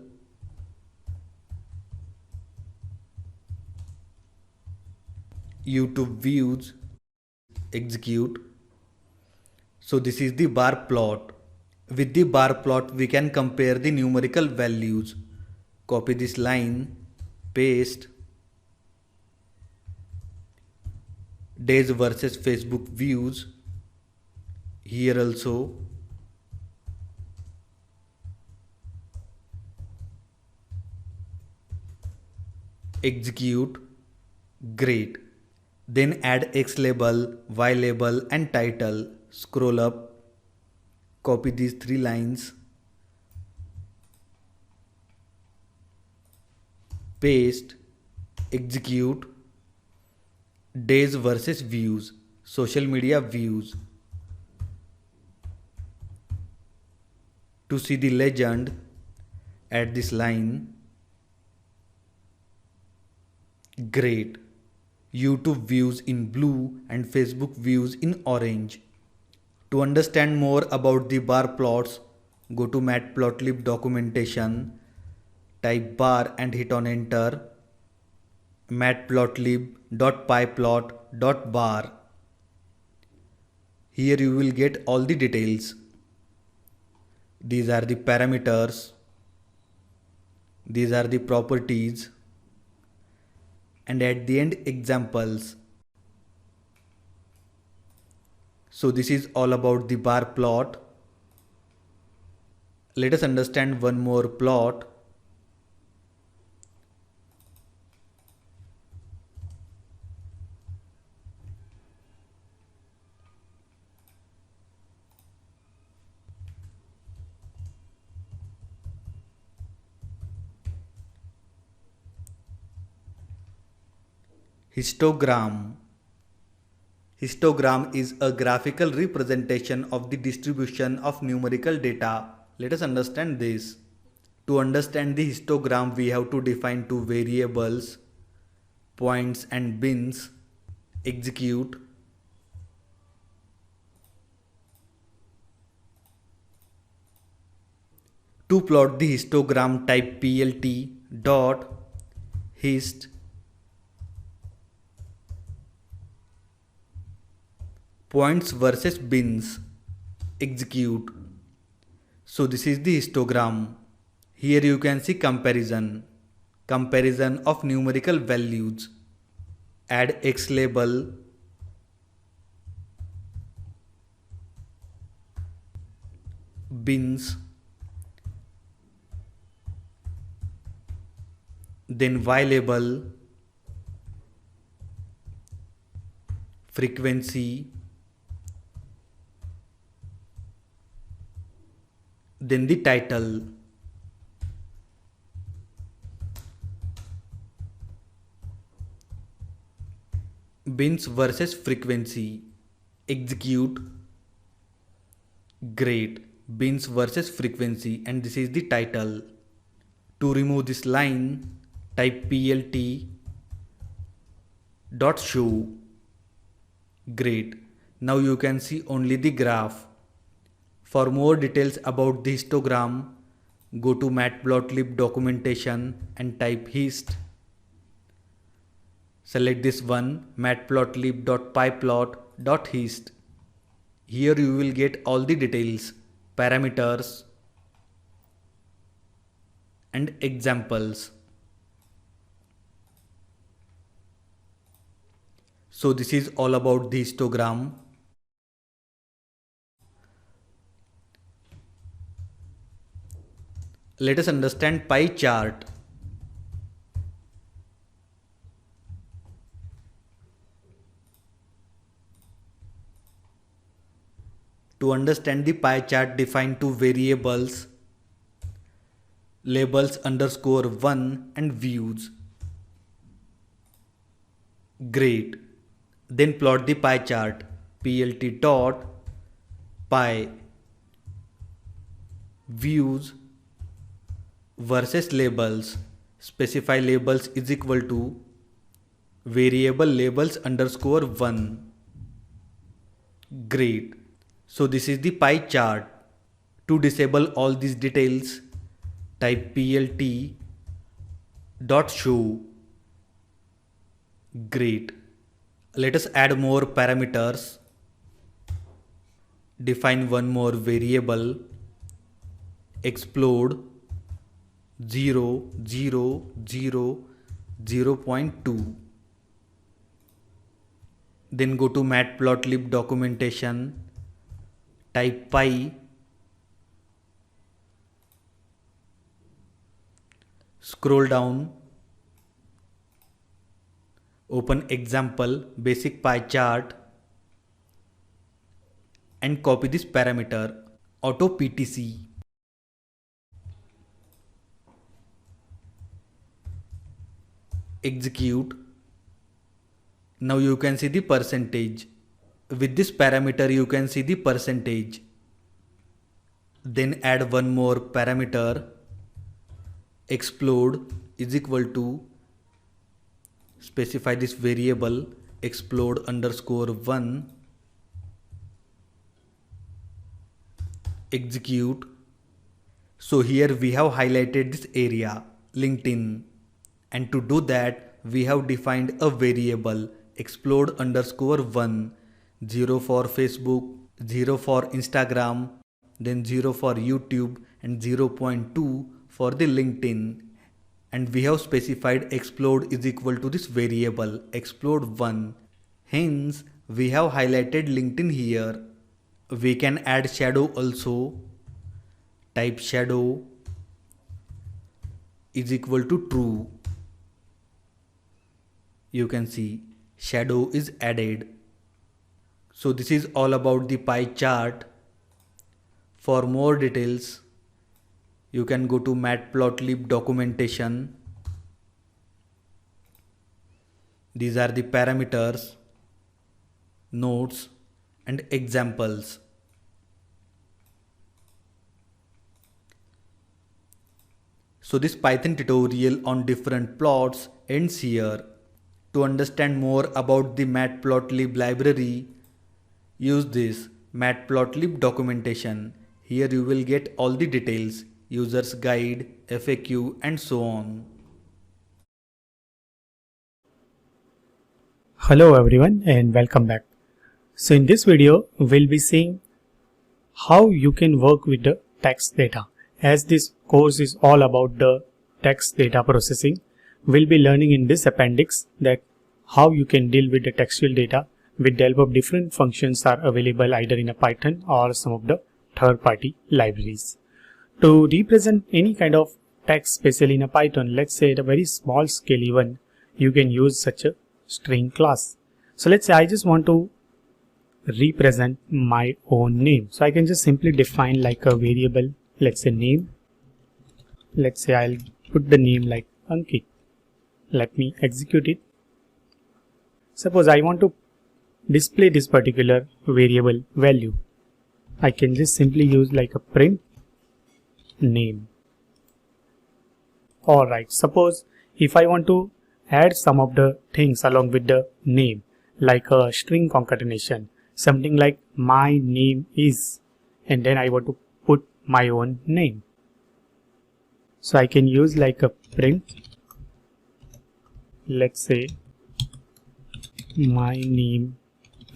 [SPEAKER 2] YouTube views, execute. So this is the bar plot. With the bar plot we can compare the numerical values. Copy this line, paste. Days versus Facebook views. Here also. Execute. Great. Then add X label, Y label and title. Scroll up. Copy these three lines. Paste. Execute. Days versus views. Social media views. To see the legend, add this line. Great. YouTube views in blue and Facebook views in orange. To understand more about the bar plots, go to Matplotlib documentation, type bar and hit on enter. Matplotlib.pyplot.bar. Here you will get all the details. These are the parameters. These are the properties. And at the end, examples. So this is all about the bar plot. Let us understand one more plot. Histogram. Histogram is a graphical representation of the distribution of numerical data. Let us understand this. To understand the histogram, we have to define two variables, points and bins. Execute. To plot the histogram, type plt dot hist points versus bins. Execute. So this is the histogram. Here you can see comparison of numerical values. Add X label, bins, then Y label, frequency, then the title. Bins versus frequency. Execute. Great. Bins versus frequency, and this is the title. To remove this line, type plt dot show. Great. Now you can see only the graph. For more details about the histogram, go to Matplotlib documentation and type hist. Select this one, matplotlib.pyplot.hist. Here you will get all the details, parameters and examples. So this is all about the histogram. Let us understand pie chart. To understand the pie chart, define two variables, labels _1 and views. Great. Then plot the pie chart. Plt dot pie views versus labels. Specify labels is equal to variable labels _1. Great. So this is the pie chart. To disable all these details, type plt dot show. Great. Let us add more parameters. Define one more variable, explode 0, 0, 0, 0.2. Then go to matplotlib documentation, type pi, scroll down, open example basic pie chart and copy this parameter auto PTC. Execute. Now you can see the percentage. With this parameter you can see the percentage. Then add one more parameter, explode is equal to, specify this variable explode underscore 1. Execute. So here we have highlighted this area, LinkedIn, and to do that we have defined a variable explode underscore 1, 0 for Facebook, 0 for Instagram, then 0 for YouTube and 0.2 for the LinkedIn, and we have specified explode is equal to this variable explode 1. Hence we have highlighted LinkedIn here. We can add shadow also. Type shadow is equal to true. You can see shadow is added. So this is all about the pie chart. For more details, you can go to matplotlib documentation. These are the parameters, notes and examples. So this Python tutorial on different plots ends here. To understand more about the matplotlib library, use this matplotlib documentation. Here you will get all the details, user's guide, FAQ and so on.
[SPEAKER 1] Hello everyone and welcome back. So in this video, we'll be seeing how you can work with the text data. As this course is all about the text data processing, we'll be learning in this appendix that how you can deal with the textual data with the help of different functions are available either in a Python or some of the third-party libraries. To represent any kind of text, especially in a Python, let's say at a very small scale even, you can use such a string class. So let's say I just want to represent my own name. So I can just simply define like a variable, let's say name. Let's say I'll put the name like Ankit. Let me execute it. Suppose I want to display this particular variable value. I can just simply use like a print name. Alright, suppose if I want to add some of the things along with the name, like a string concatenation, something like my name is, and then I want to put my own name. So I can use like a print, let's say my name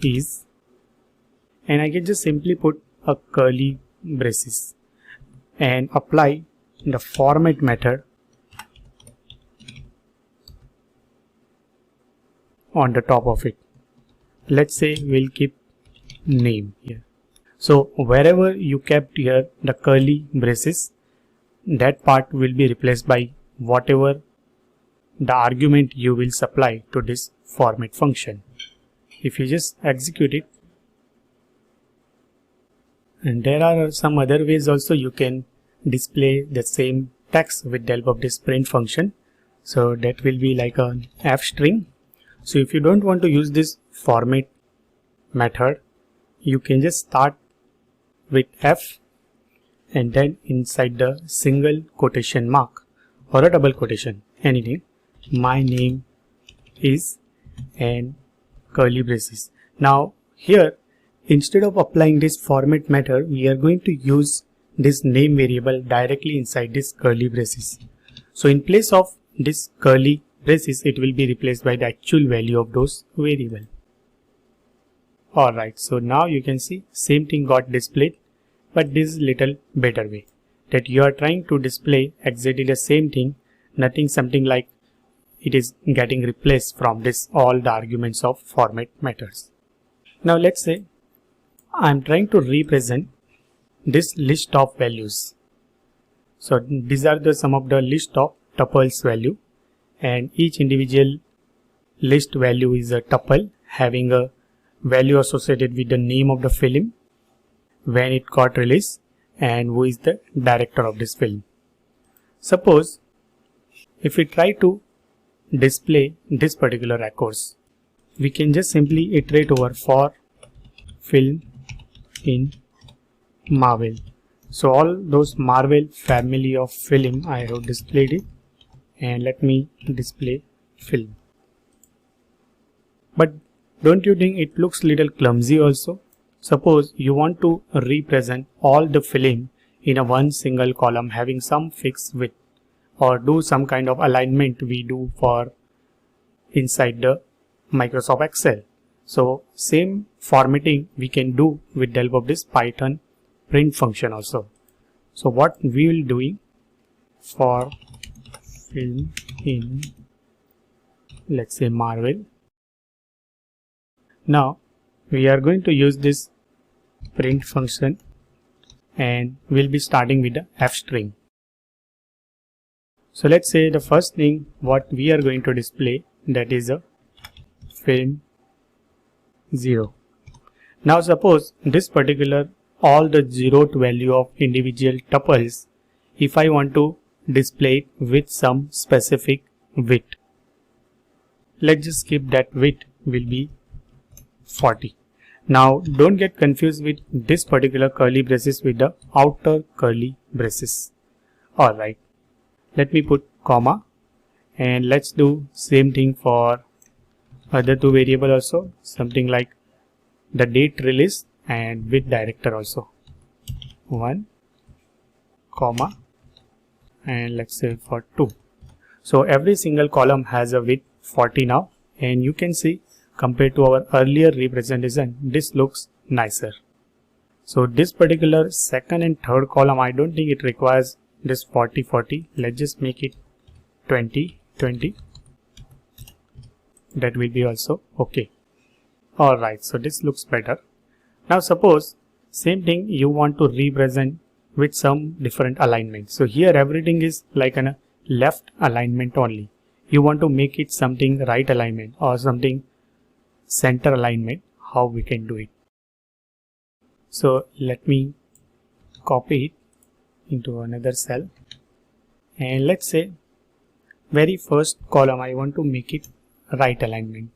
[SPEAKER 1] is, and I can just simply put a curly braces and apply the format method on the top of it. Let's say we'll keep name here. So wherever you kept here the curly braces, that part will be replaced by whatever the argument you will supply to this format function. If you just execute it, and there are some other ways also you can display the same text with the help of this print function. So that will be like an f string. So if you don't want to use this format method, you can just start with f and then inside the single quotation mark or a double quotation, anything, my name is and curly braces. Now here, instead of applying this format method, we are going to use this name variable directly inside this curly braces. So in place of this curly braces, it will be replaced by the actual value of those variable. Alright, so now you can see same thing got displayed, but this is little better way that you are trying to display exactly the same thing, nothing something like it is getting replaced from this all the arguments of format methods. Now let's say I am trying to represent this list of values. So these are the some of the list of tuples value, and each individual list value is a tuple having a value associated with the name of the film, when it got released, and who is the director of this film. Suppose if we try to display this particular records, we can just simply iterate over for film in Marvel. So all those Marvel family of film I have displayed it, and let me display film. But don't you think it looks little clumsy also? Suppose you want to represent all the film in a one single column having some fixed width, or do some kind of alignment we do for inside the Microsoft Excel. So same formatting we can do with the help of this Python print function also. So what we will doing for film in, let's say, Marvel. Now we are going to use this print function, and we'll be starting with the f string. So let's say the first thing what we are going to display, that is a film 0. Now suppose this particular all the zeroth value of individual tuples, if I want to display it with some specific width, let's just keep that width will be 40. Now don't get confused with this particular curly braces with the outer curly braces. Alright, let me put comma, and let's do same thing for other two variable also, something like the date release and with director also. 1 comma, and let's say for 2. So every single column has a width 40 now, and you can see compared to our earlier representation, this looks nicer. So this particular second and third column, I don't think it requires this 40-40. Let's just make it 20-20. That will be also okay. Alright, so this looks better. Now suppose same thing you want to represent with some different alignment. So here everything is like a left alignment only. You want to make it something right alignment or something center alignment. How we can do it? So let me copy it into another cell, and let's say very first column I want to make it right alignment.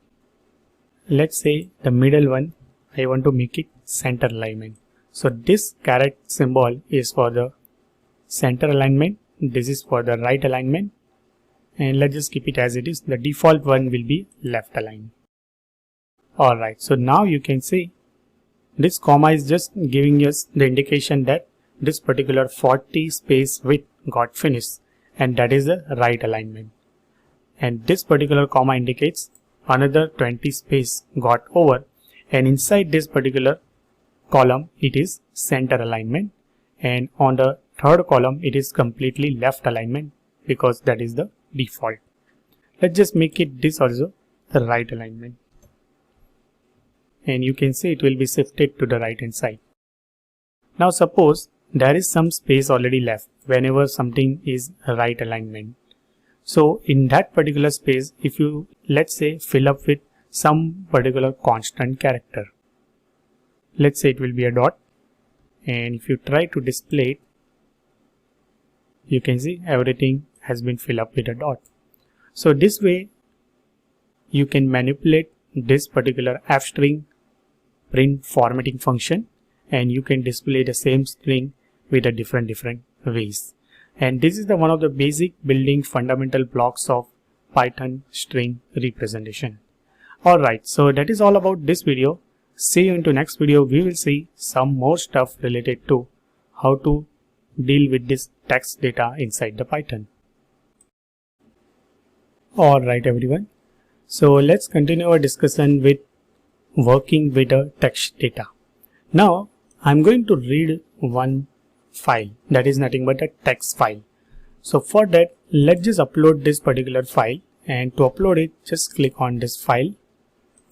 [SPEAKER 1] Let's say the middle one I want to make it center alignment. So this caret symbol is for the center alignment, this is for the right alignment, and let's just keep it as it is. The default one will be left aligned. Alright, so now you can see this comma is just giving us the indication that this particular 40 space width got finished, and that is the right alignment. And this particular comma indicates another 20 space got over, and inside this particular column it is center alignment, and on the third column it is completely left alignment because that is the default. Let's just make it this also the right alignment, and you can see it will be shifted to the right hand side. Now suppose there is some space already left whenever something is right alignment. So in that particular space, if you let's say fill up with some particular constant character, let's say it will be a dot, and if you try to display it, you can see everything has been filled up with a dot. So this way you can manipulate this particular f string print formatting function, and you can display the same string with a different ways. And this is the one of the basic building fundamental blocks of Python string representation. Alright, so that is all about this video. See you into next video. We will see some more stuff related to how to deal with this text data inside the Python. Alright everyone, so let's continue our discussion with working with the text data. Now I'm going to read one file that is nothing but a text file. So for that, let's just upload this particular file, and to upload it, just click on this file,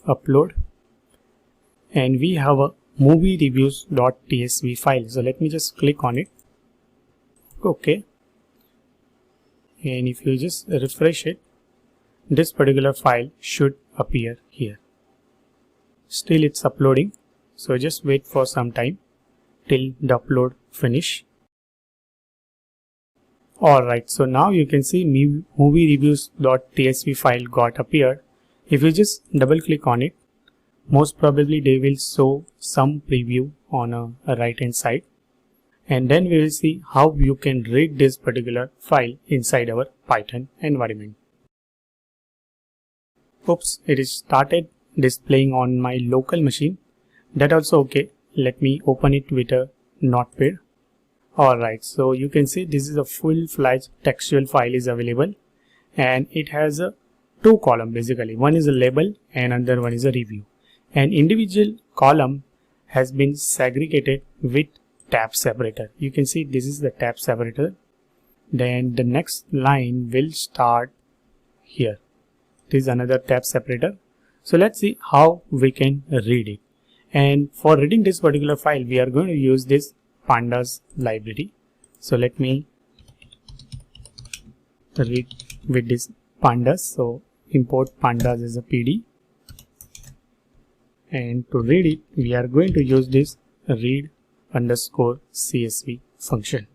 [SPEAKER 1] upload, and we have a movie reviews.tsv file. So let me just click on it. Okay. And if you just refresh it, this particular file should appear here. Still it's uploading. So just wait for some time till the upload finish. Alright, so now you can see movie reviews.tsv file got appeared. If you just double click on it, most probably they will show some preview on a right hand side, and then we will see how you can read this particular file inside our Python environment. Oops, it is started displaying on my local machine. That also okay. Let me open it with a notepad. Alright, so you can see this is a full-fledged textual file is available, and it has a two column basically. One is a label and another one is a review. An individual column has been segregated with tab separator. You can see this is the tab separator. Then the next line will start here. This is another tab separator. So let's see how we can read it. And for reading this particular file, we are going to use this pandas library. So let me read with this pandas. So import pandas as a PD. And to read it, we are going to use this read underscore CSV function.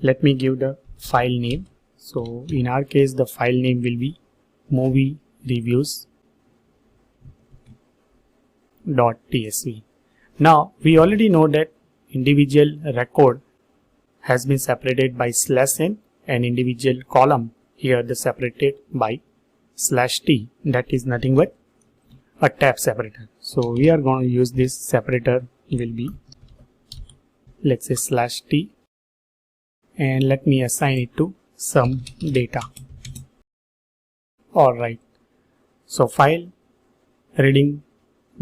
[SPEAKER 1] Let me give the file name. So in our case, the file name will be movie reviews.tsv. Now we already know that individual record has been separated by /n and individual column here the separated by /t. That is nothing but a tab separator. So we are going to use this separator will be, let's say /t, and let me assign it to some data. Alright, so file reading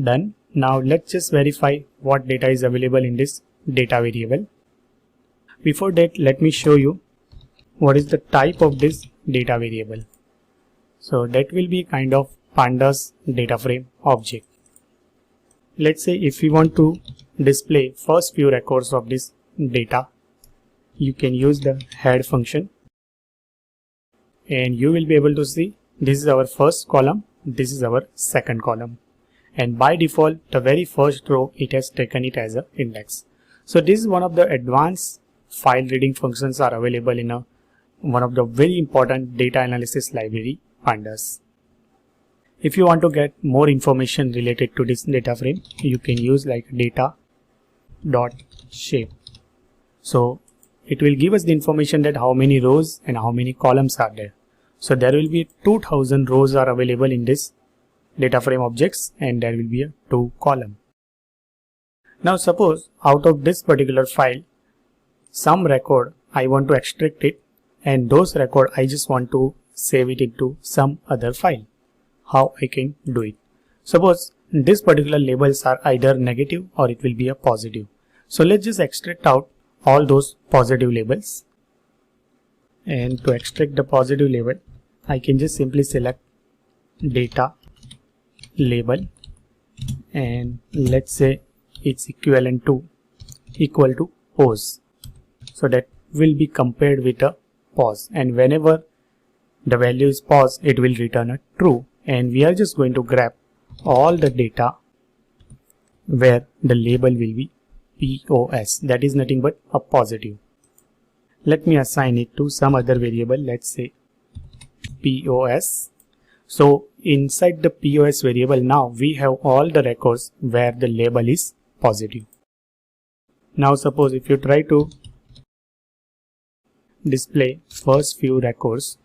[SPEAKER 1] done. Now let's just verify what data is available in this data variable. Before that, let me show you what is the type of this data variable. So that will be kind of pandas data frame object. Let's say if we want to display first few records of this data, you can use the head function, and you will be able to see this is our first column, this is our second column, and by default the very first row it has taken it as an index. So this is one of the advanced file reading functions are available in one of the very important data analysis library, pandas. If you want to get more information related to this data frame, you can use like data.shape. So it will give us the information that how many rows and how many columns are there. So there will be 2000 rows are available in this data frame objects, and there will be a 2 column. Now suppose out of this particular file, some record I want to extract it, and those record I just want to save it into some other file. How I can do it? Suppose this particular labels are either negative or it will be a positive. So let's just extract out all those positive labels. And to extract the positive label, I can just simply select data label, and let's say it's equal to pause. So that will be compared with a pause, and whenever the value is pause, it will return a true. And we are just going to grab all the data where the label will be POS, that is nothing but a positive. Let me assign it to some other variable, let's say POS. So inside the POS variable, now we have all the records where the label is positive. Now suppose if you try to display first few records,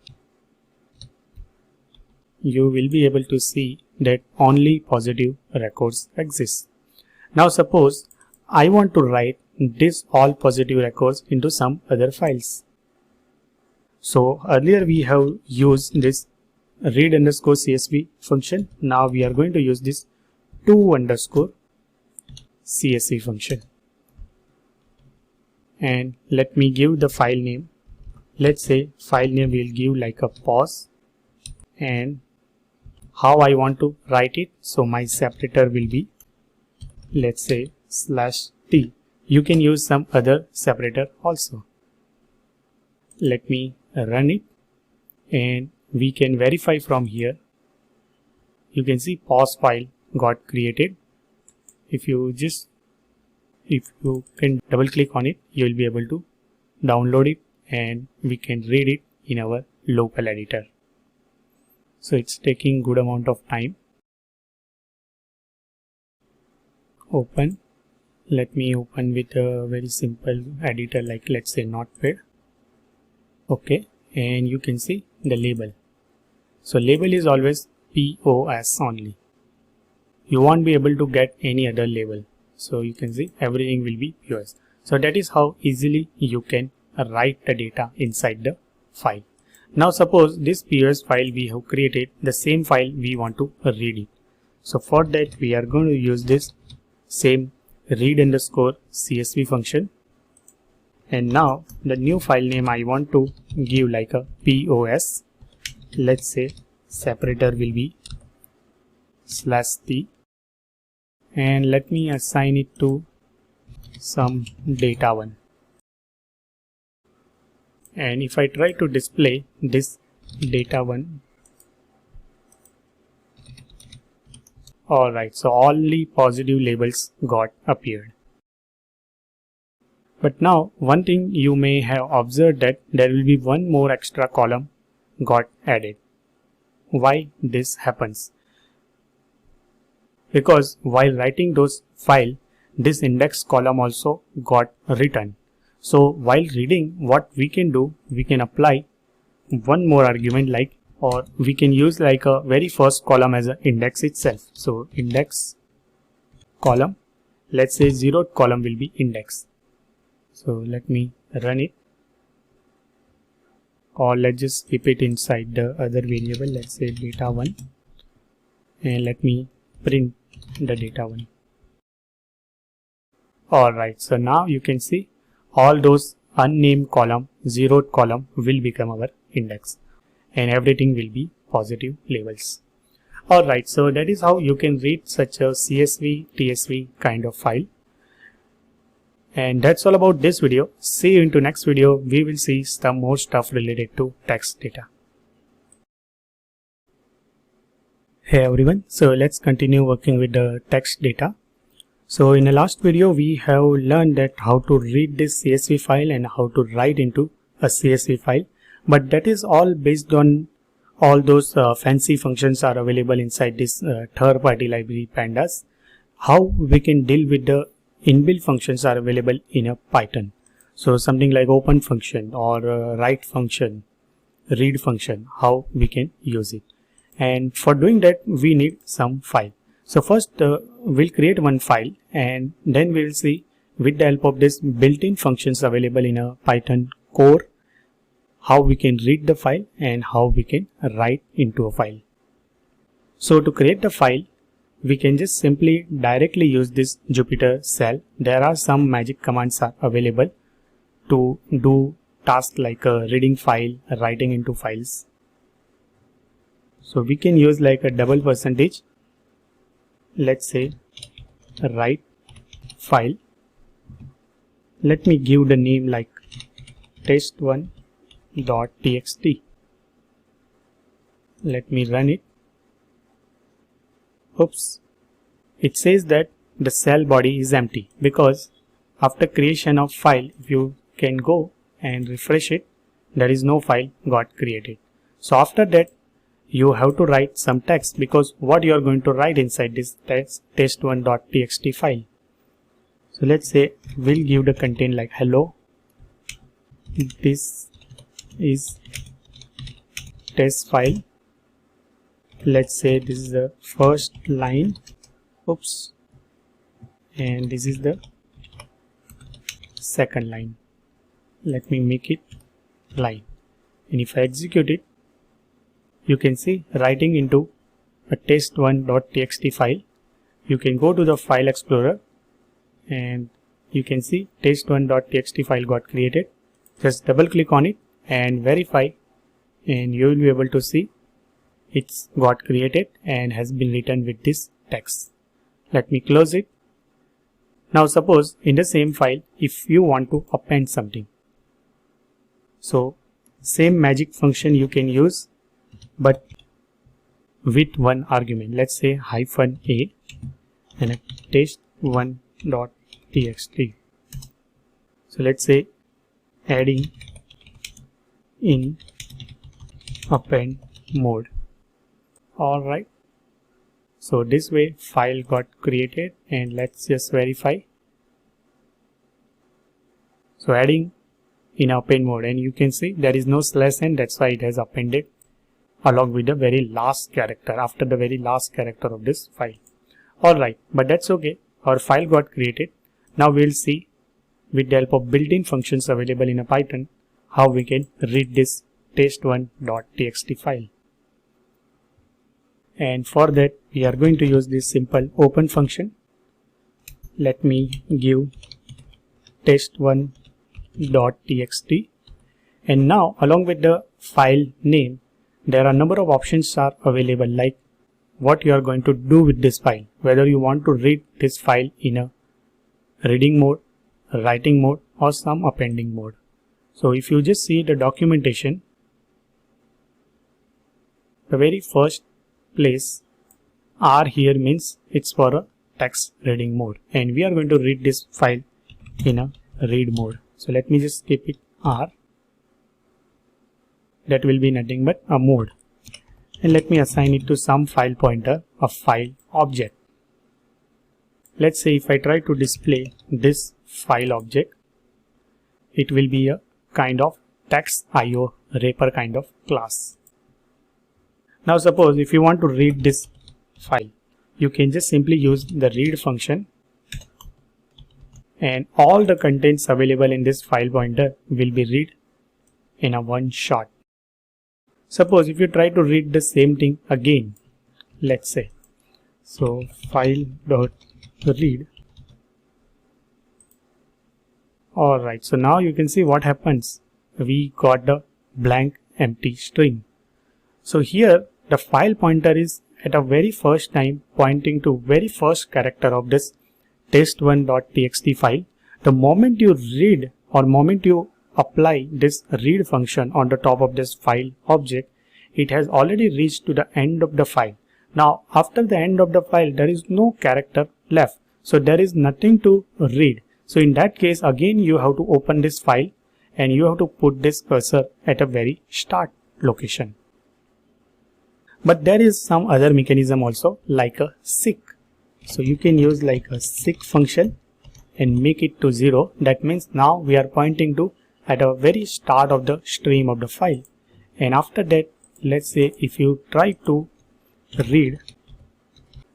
[SPEAKER 1] you will be able to see that only positive records exist. Now suppose I want to write this all positive records into some other files. So earlier we have used this read underscore CSV function. Now we are going to use this to underscore CSV function. And let me give the file name. Let's say file name will give like a pause, and how I want to write it. So my separator will be, let's say, /t. You can use some other separator also. Let me run it, and we can verify from here. You can see pause file got created. If you can double click on it, you will be able to download it and we can read it in our local editor. So it's taking good amount of time. Open. Let me open with a very simple editor like, let's say, Notepad. Okay, and you can see the label. So label is always POS only. You won't be able to get any other label. So you can see everything will be POS. So that is how easily you can write the data inside the file. Now suppose this POS file we have created, the same file we want to read it. So for that we are going to use this same read underscore CSV function. And now the new file name I want to give like a POS. Let's say separator will be /t, and let me assign it to some data1. And if I try to display this data1, alright, so only positive labels got appeared. But now one thing you may have observed, that there will be one more extra column got added. Why this happens? Because while writing those file, this index column also got written. So while reading, what we can do, we can apply one more argument like, or we can use like a very first column as an index itself. So index column, let's say 0th column will be index. So let me run it, or let's just keep it inside the other variable, let's say data1, and let me print the data1. Alright, so now you can see all those unnamed column, 0th column will become our index, and everything will be positive labels. Alright, so that is how you can read such a CSV, TSV kind of file. And that's all about this video. See you into next video. We will see some more stuff related to text data. Hey everyone, so let's continue working with the text data. So in the last video we have learned that how to read this CSV file and how to write into a CSV file, but that is all based on all those fancy functions are available inside this third-party library pandas. How we can deal with the inbuilt functions are available in a Python. So something like open function or write function, read function, how we can use it. And for doing that we need some file. So first we'll create one file, and then we'll see with the help of this built-in functions available in a Python core how we can read the file and how we can write into a file. So to create the file, we can just simply directly use this Jupyter cell. There are some magic commands are available to do tasks like reading file, writing into files. So we can use like a double %, let's say write file. Let me give the name like test1.txt. Let me run it. Oops, it says that the cell body is empty, because after creation of file, if you can go and refresh it, there is no file got created. So after that you have to write some text, because what you are going to write inside this text test1.txt file. So let's say we'll give the content like hello, this is test file. Let's say this is the first line, oops, and this is the second line. Let me make it line, and if I execute it, you can see writing into a test1.txt file. You can go to the file explorer and you can see test1.txt file got created. Just double click on it and verify, and you will be able to see it's got created and has been written with this text. Let me close it. Now suppose in the same file, if you want to append something, so same magic function you can use, but with one argument. Let's say -a and a test1.txt. So let's say adding in append mode. Alright, so this way file got created, and let's just verify. So adding in append mode, and you can see there is no /n, that's why it has appended along with the very last character, after the very last character of this file. Alright, but that's okay, our file got created. Now we'll see with the help of built-in functions available in a Python how we can read this test1.txt file. And for that we are going to use this simple open function. Let me give test1.txt, and now along with the file name there are a number of options are available, like what you are going to do with this file, whether you want to read this file in a reading mode, writing mode, or some appending mode. So if you just see the documentation, the very first place R here means it's for a text reading mode, and we are going to read this file in a read mode. So let me just keep it R. That will be nothing but a mode, and let me assign it to some file pointer, a file object. Let's say if I try to display this file object, it will be a kind of text IO wrapper kind of class. Now suppose if you want to read this file, you can just simply use the read function, and all the contents available in this file pointer will be read in a one shot. Suppose if you try to read the same thing again, let's say, so file.read. Alright, so now you can see what happens. We got the blank empty string. So here the file pointer is at a very first time pointing to very first character of this test1.txt file. The moment you read or moment you apply this read function on the top of this file object, it has already reached to the end of the file. Now after the end of the file there is no character left, so there is nothing to read. So in that case again you have to open this file and you have to put this cursor at a very start location. But there is some other mechanism also, like a seek. So you can use like a seek function and make it to 0. That means now we are pointing to at a very start of the stream of the file. And after that, let's say if you try to read,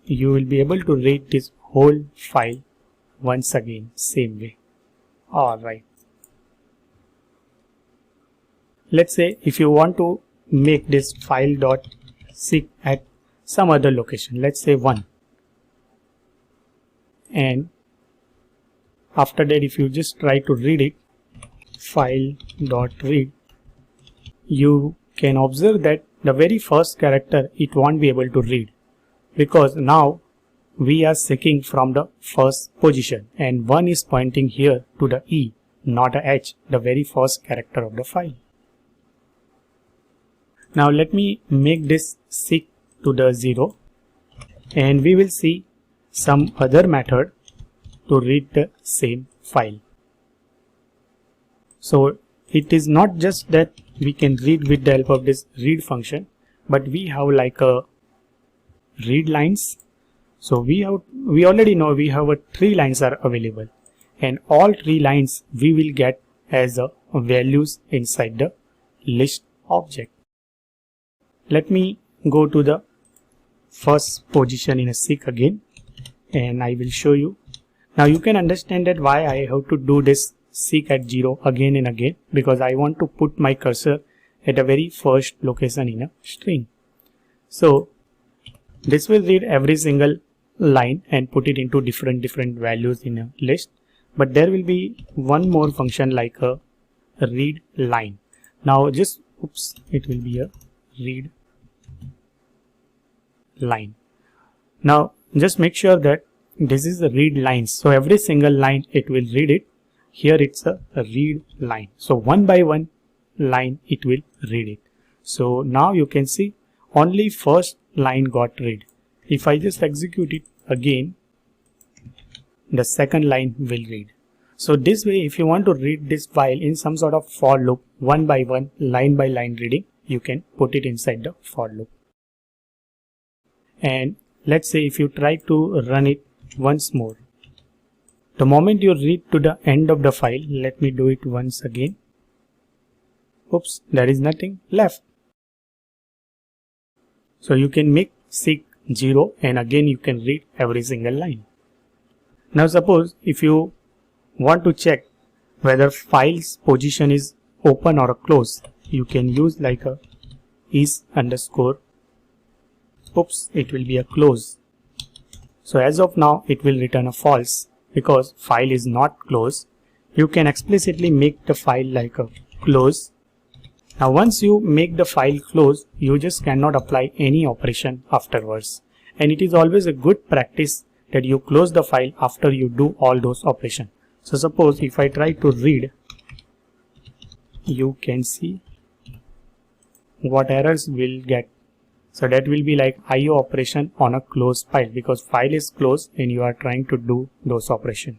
[SPEAKER 1] you will be able to read this whole file once again, same way. Alright. Let's say if you want to make this file.seek at some other location, let's say 1. And after that, if you just try to read it, file.read, you can observe that the very first character it won't be able to read, because now we are seeking from the first position and 1 is pointing here to the E, not a H, the very first character of the file. Now let me make this seek to the 0, and we will see some other method to read the same file. So it is not just that we can read with the help of this read function, but we have like a read lines. So we already know we have 3 lines are available, and all 3 lines we will get as values inside the list object. Let me go to the first position in a seek again, and I will show you. Now you can understand that why I have to do this seek at 0 again and again, because I want to put my cursor at a very first location in a string. So this will read every single line and put it into different values in a list. But there will be one more function like a read line. Now just it will be a read line. Now just make sure that this is the read lines. So every single line it will read it. Here it's a read line. So one by one line it will read it. So now you can see only first line got read. If I just execute it again, the second line will read. So this way, if you want to read this file in some sort of for loop, one by one, line by line reading, you can put it inside the for loop. And let's say if you try to run it once more, the moment you read to the end of the file, let me do it once again. Oops, there is nothing left. So you can make seek 0 and again you can read every single line. Now suppose if you want to check whether file's position is open or closed, you can use like a is underscore. Oops, it will be a close. So as of now it will return a false because file is not closed. You can explicitly make the file like a close. Now once you make the file close, you just cannot apply any operation afterwards. And it is always a good practice that you close the file after you do all those operations. So suppose if I try to read, you can see what errors will get. So that will be like IO operation on a closed file because file is closed and you are trying to do those operations.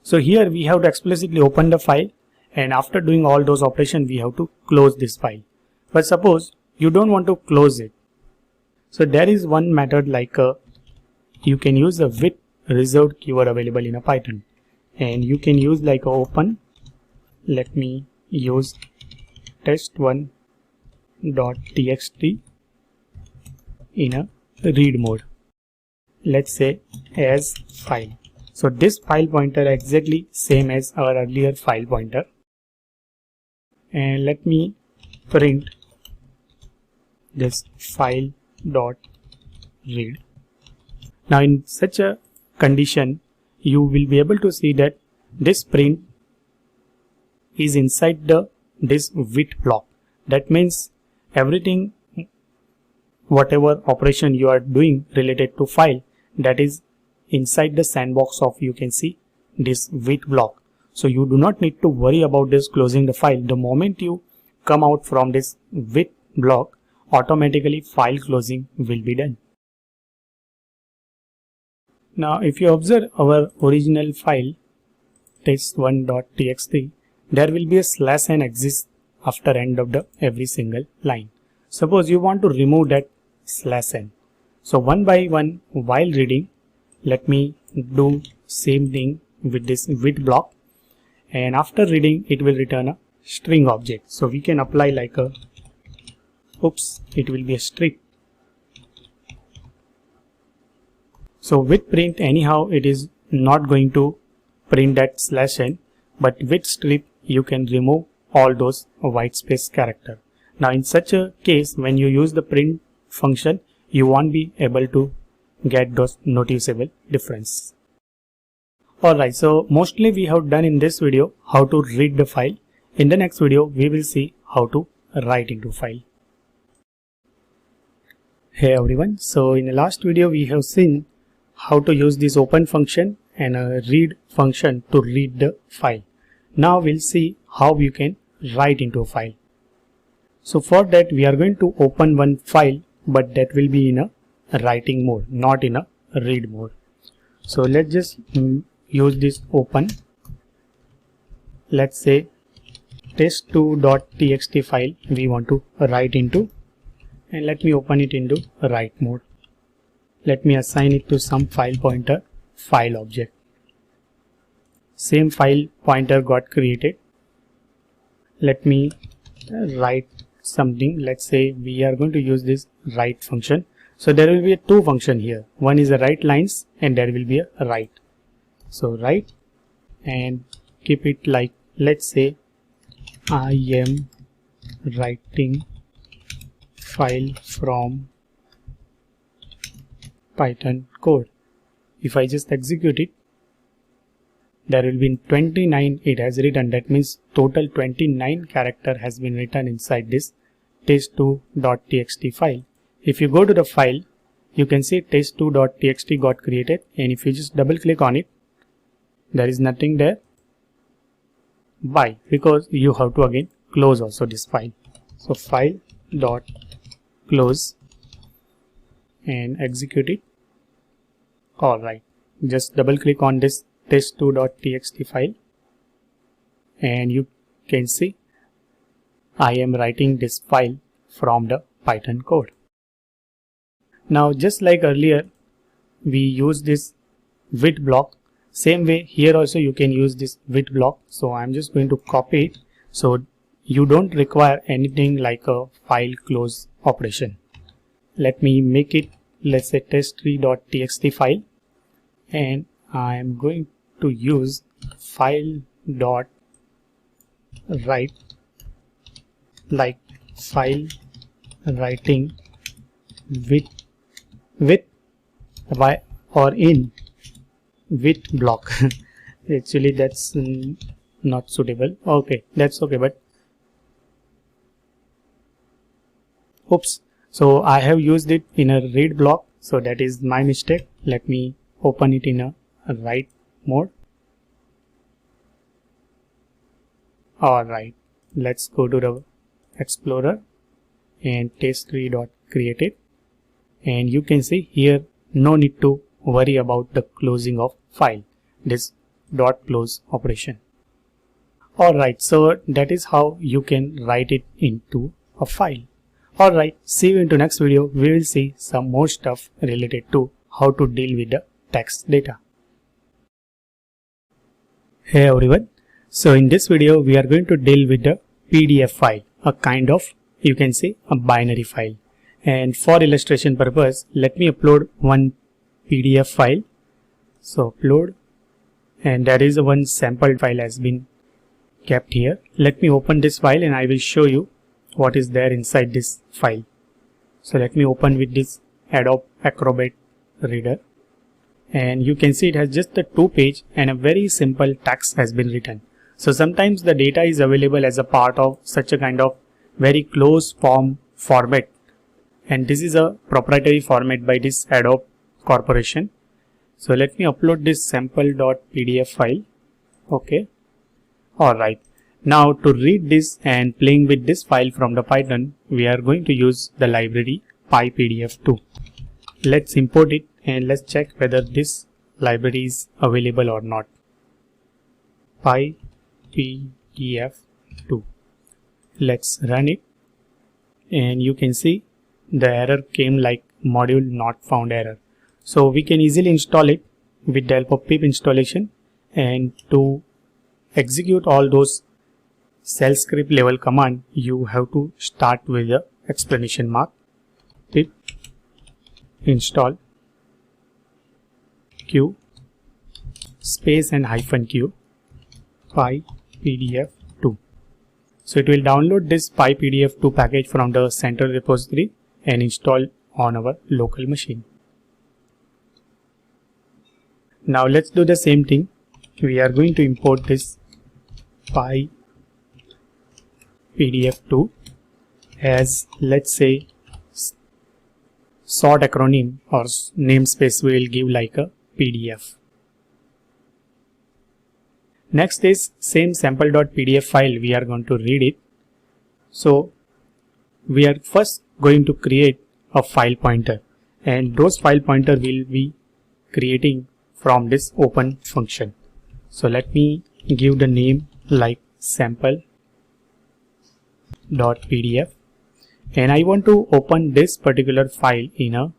[SPEAKER 1] So here we have to explicitly open the file, and after doing all those operations we have to close this file. But suppose you don't want to close it. So there is one method like you can use the with reserved keyword available in a Python, and you can use like a open. Let me use test1.txt in a read mode. Let's say as file. So this file pointer exactly same as our earlier file pointer. And let me print this file dot read. Now in such a condition you will be able to see that this print is inside this with block. That means everything, whatever operation you are doing related to file, that is inside the sandbox of, you can see, this with block. So you do not need to worry about this closing the file. The moment you come out from this with block, automatically file closing will be done. Now if you observe our original file test1.txt, there will be a /n exists after end of the every single line. Suppose you want to remove that /n. So one by one while reading, let me do same thing with this with block, and after reading it will return a string object. So we can apply like a it will be a string. So with print anyhow it is not going to print that /n, but with strip you can remove all those white space character. Now in such a case, when you use the print function, you won't be able to get those noticeable difference. Alright, so mostly we have done in this video how to read the file. In the next video we will see how to write into file. Hey everyone, so in the last video we have seen how to use this open function and a read function to read the file. Now we'll see how you can write into a file. So for that we are going to open one file, but that will be in a writing mode, not in a read mode. So let's just use this open. Let's say test2.txt file we want to write into, and let me open it into write mode. Let me assign it to some file pointer, file object. Same file pointer got created. Let me write something. Let's say we are going to use this write function. So there will be a two function here. One is a write lines and there will be a write. So write and keep it like, let's say I am writing file from Python code. If I just execute it, there will be 29 it has written. That means total 29 character has been written inside this test2.txt file. If you go to the file, you can see test2.txt got created, and if you just double click on it, there is nothing there. Why? Because you have to again close also this file. So file dot close and execute it. Alright, just double click on this test2.txt file and you can see I am writing this file from the Python code. Now just like earlier we use this with block, same way here also you can use this with block. So I'm just going to copy it, so you don't require anything like a file close operation. Let me make it, let's say test3.txt file, and I am going to use file dot write, like file writing with y or in with block. Actually that's not suitable. Okay, that's okay, but oops, so I have used it in a read block, so that is my mistake. Let me open it in a write mode. Alright, let's go to the Explorer and test3.create it, and you can see here no need to worry about the closing of file, this dot close operation. Alright, so that is how you can write it into a file. Alright, see you into next video. We will see some more stuff related to how to deal with the text data. Hey everyone, so in this video we are going to deal with the PDF file, a kind of, you can say, a binary file. And for illustration purpose, let me upload one PDF file. So upload, and there is one sample file has been kept here. Let me open this file and I will show you what is there inside this file. So let me open with this Adobe Acrobat Reader, and you can see it has just the 2 page and a very simple text has been written. So sometimes the data is available as a part of such a kind of very close form format, and this is a proprietary format by this Adobe Corporation. So let me upload this sample.pdf file. Okay, alright. Now to read this and playing with this file from the Python, we are going to use the library pypdf2. Let's import it and let's check whether this library is available or not. pypdf2. Let's run it, and you can see the error came like module not found error. So we can easily install it with the help of pip installation, and to execute all those shell script level command, you have to start with the explanation mark, pip install q space and -q pypdf2. So it will download this pypdf2 package from the central repository and install on our local machine. Now let's do the same thing. We are going to import this pypdf2 as, let's say, short acronym or namespace we will give like a PDF. Next is same sample.pdf file, we are going to read it. So we are first going to create a file pointer, and those file pointer will be creating from this open function. So let me give the name like sample.pdf, and I want to open this particular file in a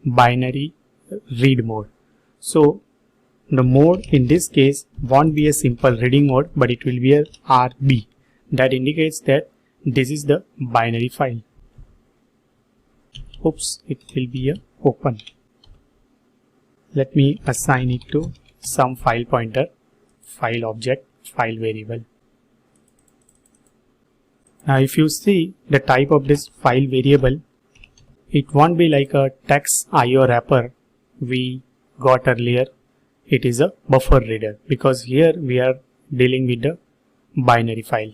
[SPEAKER 1] binary read mode. So the mode in this case won't be a simple reading mode, but it will be a RB. That indicates that this is the binary file. Oops, it will be a open. Let me assign it to some file pointer, file object, file variable. Now if you see the type of this file variable, it won't be like a text IO wrapper we got earlier. It is a buffer reader because here we are dealing with the binary file.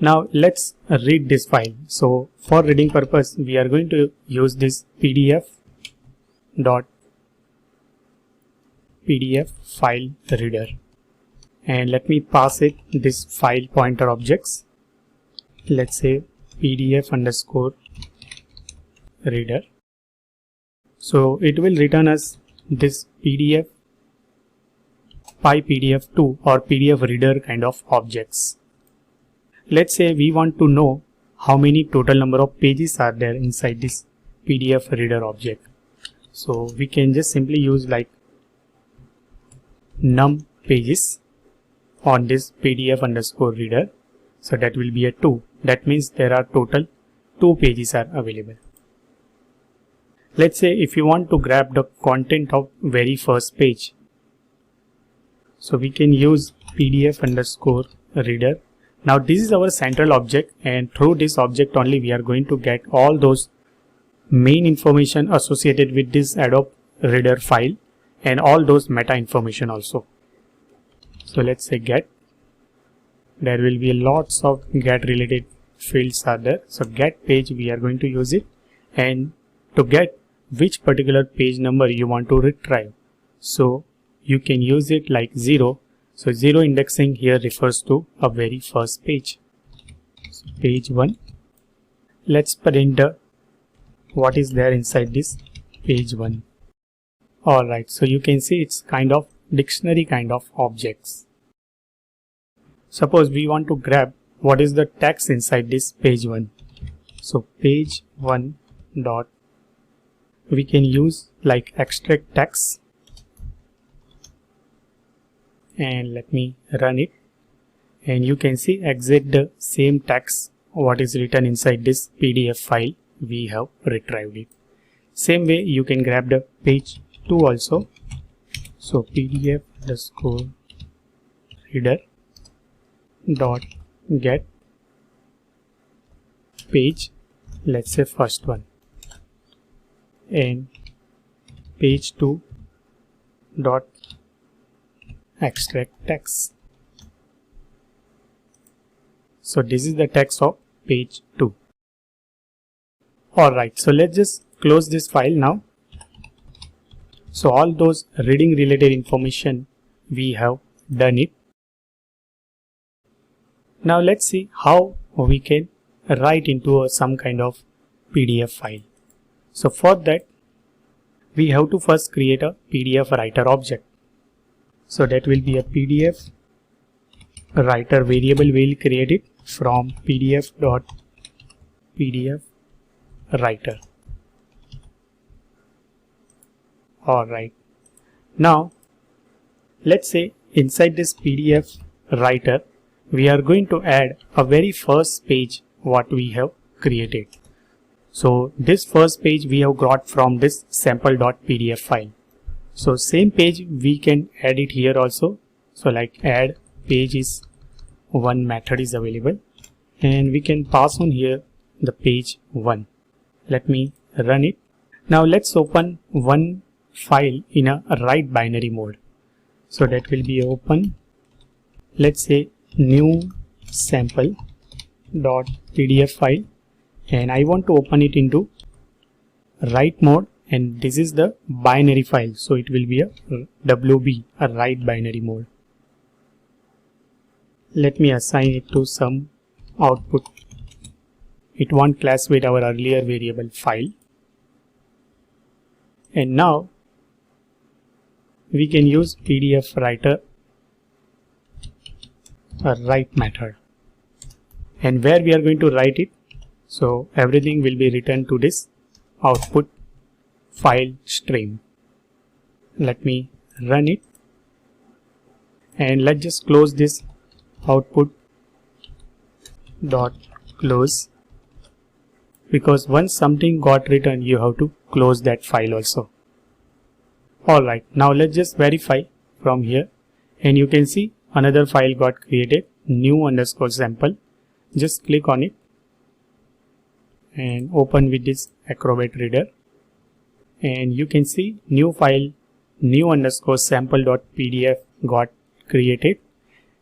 [SPEAKER 1] Now let's read this file. So for reading purpose, we are going to use this PDF file reader, and let me pass it this file pointer objects. Let's say PDF underscore reader. So it will return us this PDF PyPDF2 or PDF reader kind of objects. Let's say we want to know how many total number of pages are there inside this PDF reader object. So we can just simply use like num pages on this PDF underscore reader. So that will be a 2. That means there are total 2 pages are available. Let's say if you want to grab the content of very first page, so we can use PDF underscore reader. Now this is our central object, and through this object only we are going to get all those main information associated with this Adobe Reader file and all those meta information also. So let's say get. There will be lots of get related fields are there. So get page we are going to use it, and to get which particular page number you want to retrieve, so you can use it like 0. So 0 indexing here refers to a very first page. So page 1. Let's print what is there inside this page 1. Alright, so you can see it's kind of dictionary kind of objects. Suppose we want to grab what is the text inside this page 1. So page 1 dot, we can use like extract text, and let me run it, and you can see exact the same text what is written inside this PDF file we have retrieved it. Same way you can grab the page 2 also. So PDF underscore reader dot get page, let's say first one, and page 2 dot extract text. So this is the text of page 2. Alright, so let's just close this file now. So all those reading related information we have done it. Now let's see how we can write into some kind of PDF file. So for that we have to first create a PDF writer object. So that will be a PDF writer variable. We'll create it from PDF writer. Alright. Now let's say inside this PDF writer we are going to add a very first page what we have created. So this first page we have got from this sample.pdf file. So same page we can add it here also. So like add page is one method is available, and we can pass on here the page 1. Let me run it. Now let's open one file in a write binary mode. So that will be open, let's say new sample.pdf file, and I want to open it into write mode, and this is the binary file, so it will be a WB, a write binary mode. Let me assign it to some output. It won't clash with our earlier variable file. And now we can use PDF writer a write method, and where we are going to write it, so everything will be written to this output file stream. Let me run it, and let's just close this output dot close, because once something got written you have to close that file also. Alright, now let's just verify from here, and you can see another file got created, new underscore sample. Just click on it and open with this Acrobat Reader, and you can see new file new underscore sample.pdf got created.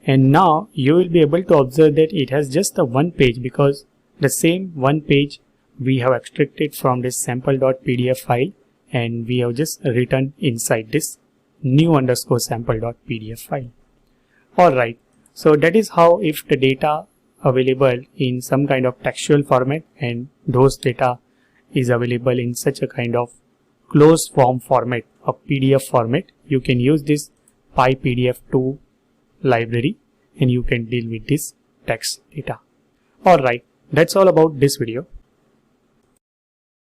[SPEAKER 1] And now you will be able to observe that it has just the one page, because the same one page we have extracted from this sample.pdf file and we have just written inside this new underscore sample.pdf file. Alright, so that is how, if the data available in some kind of textual format and those data is available in such a kind of closed form format, a PDF format, you can use this PyPDF2 library and you can deal with this text data. Alright, that's all about this video.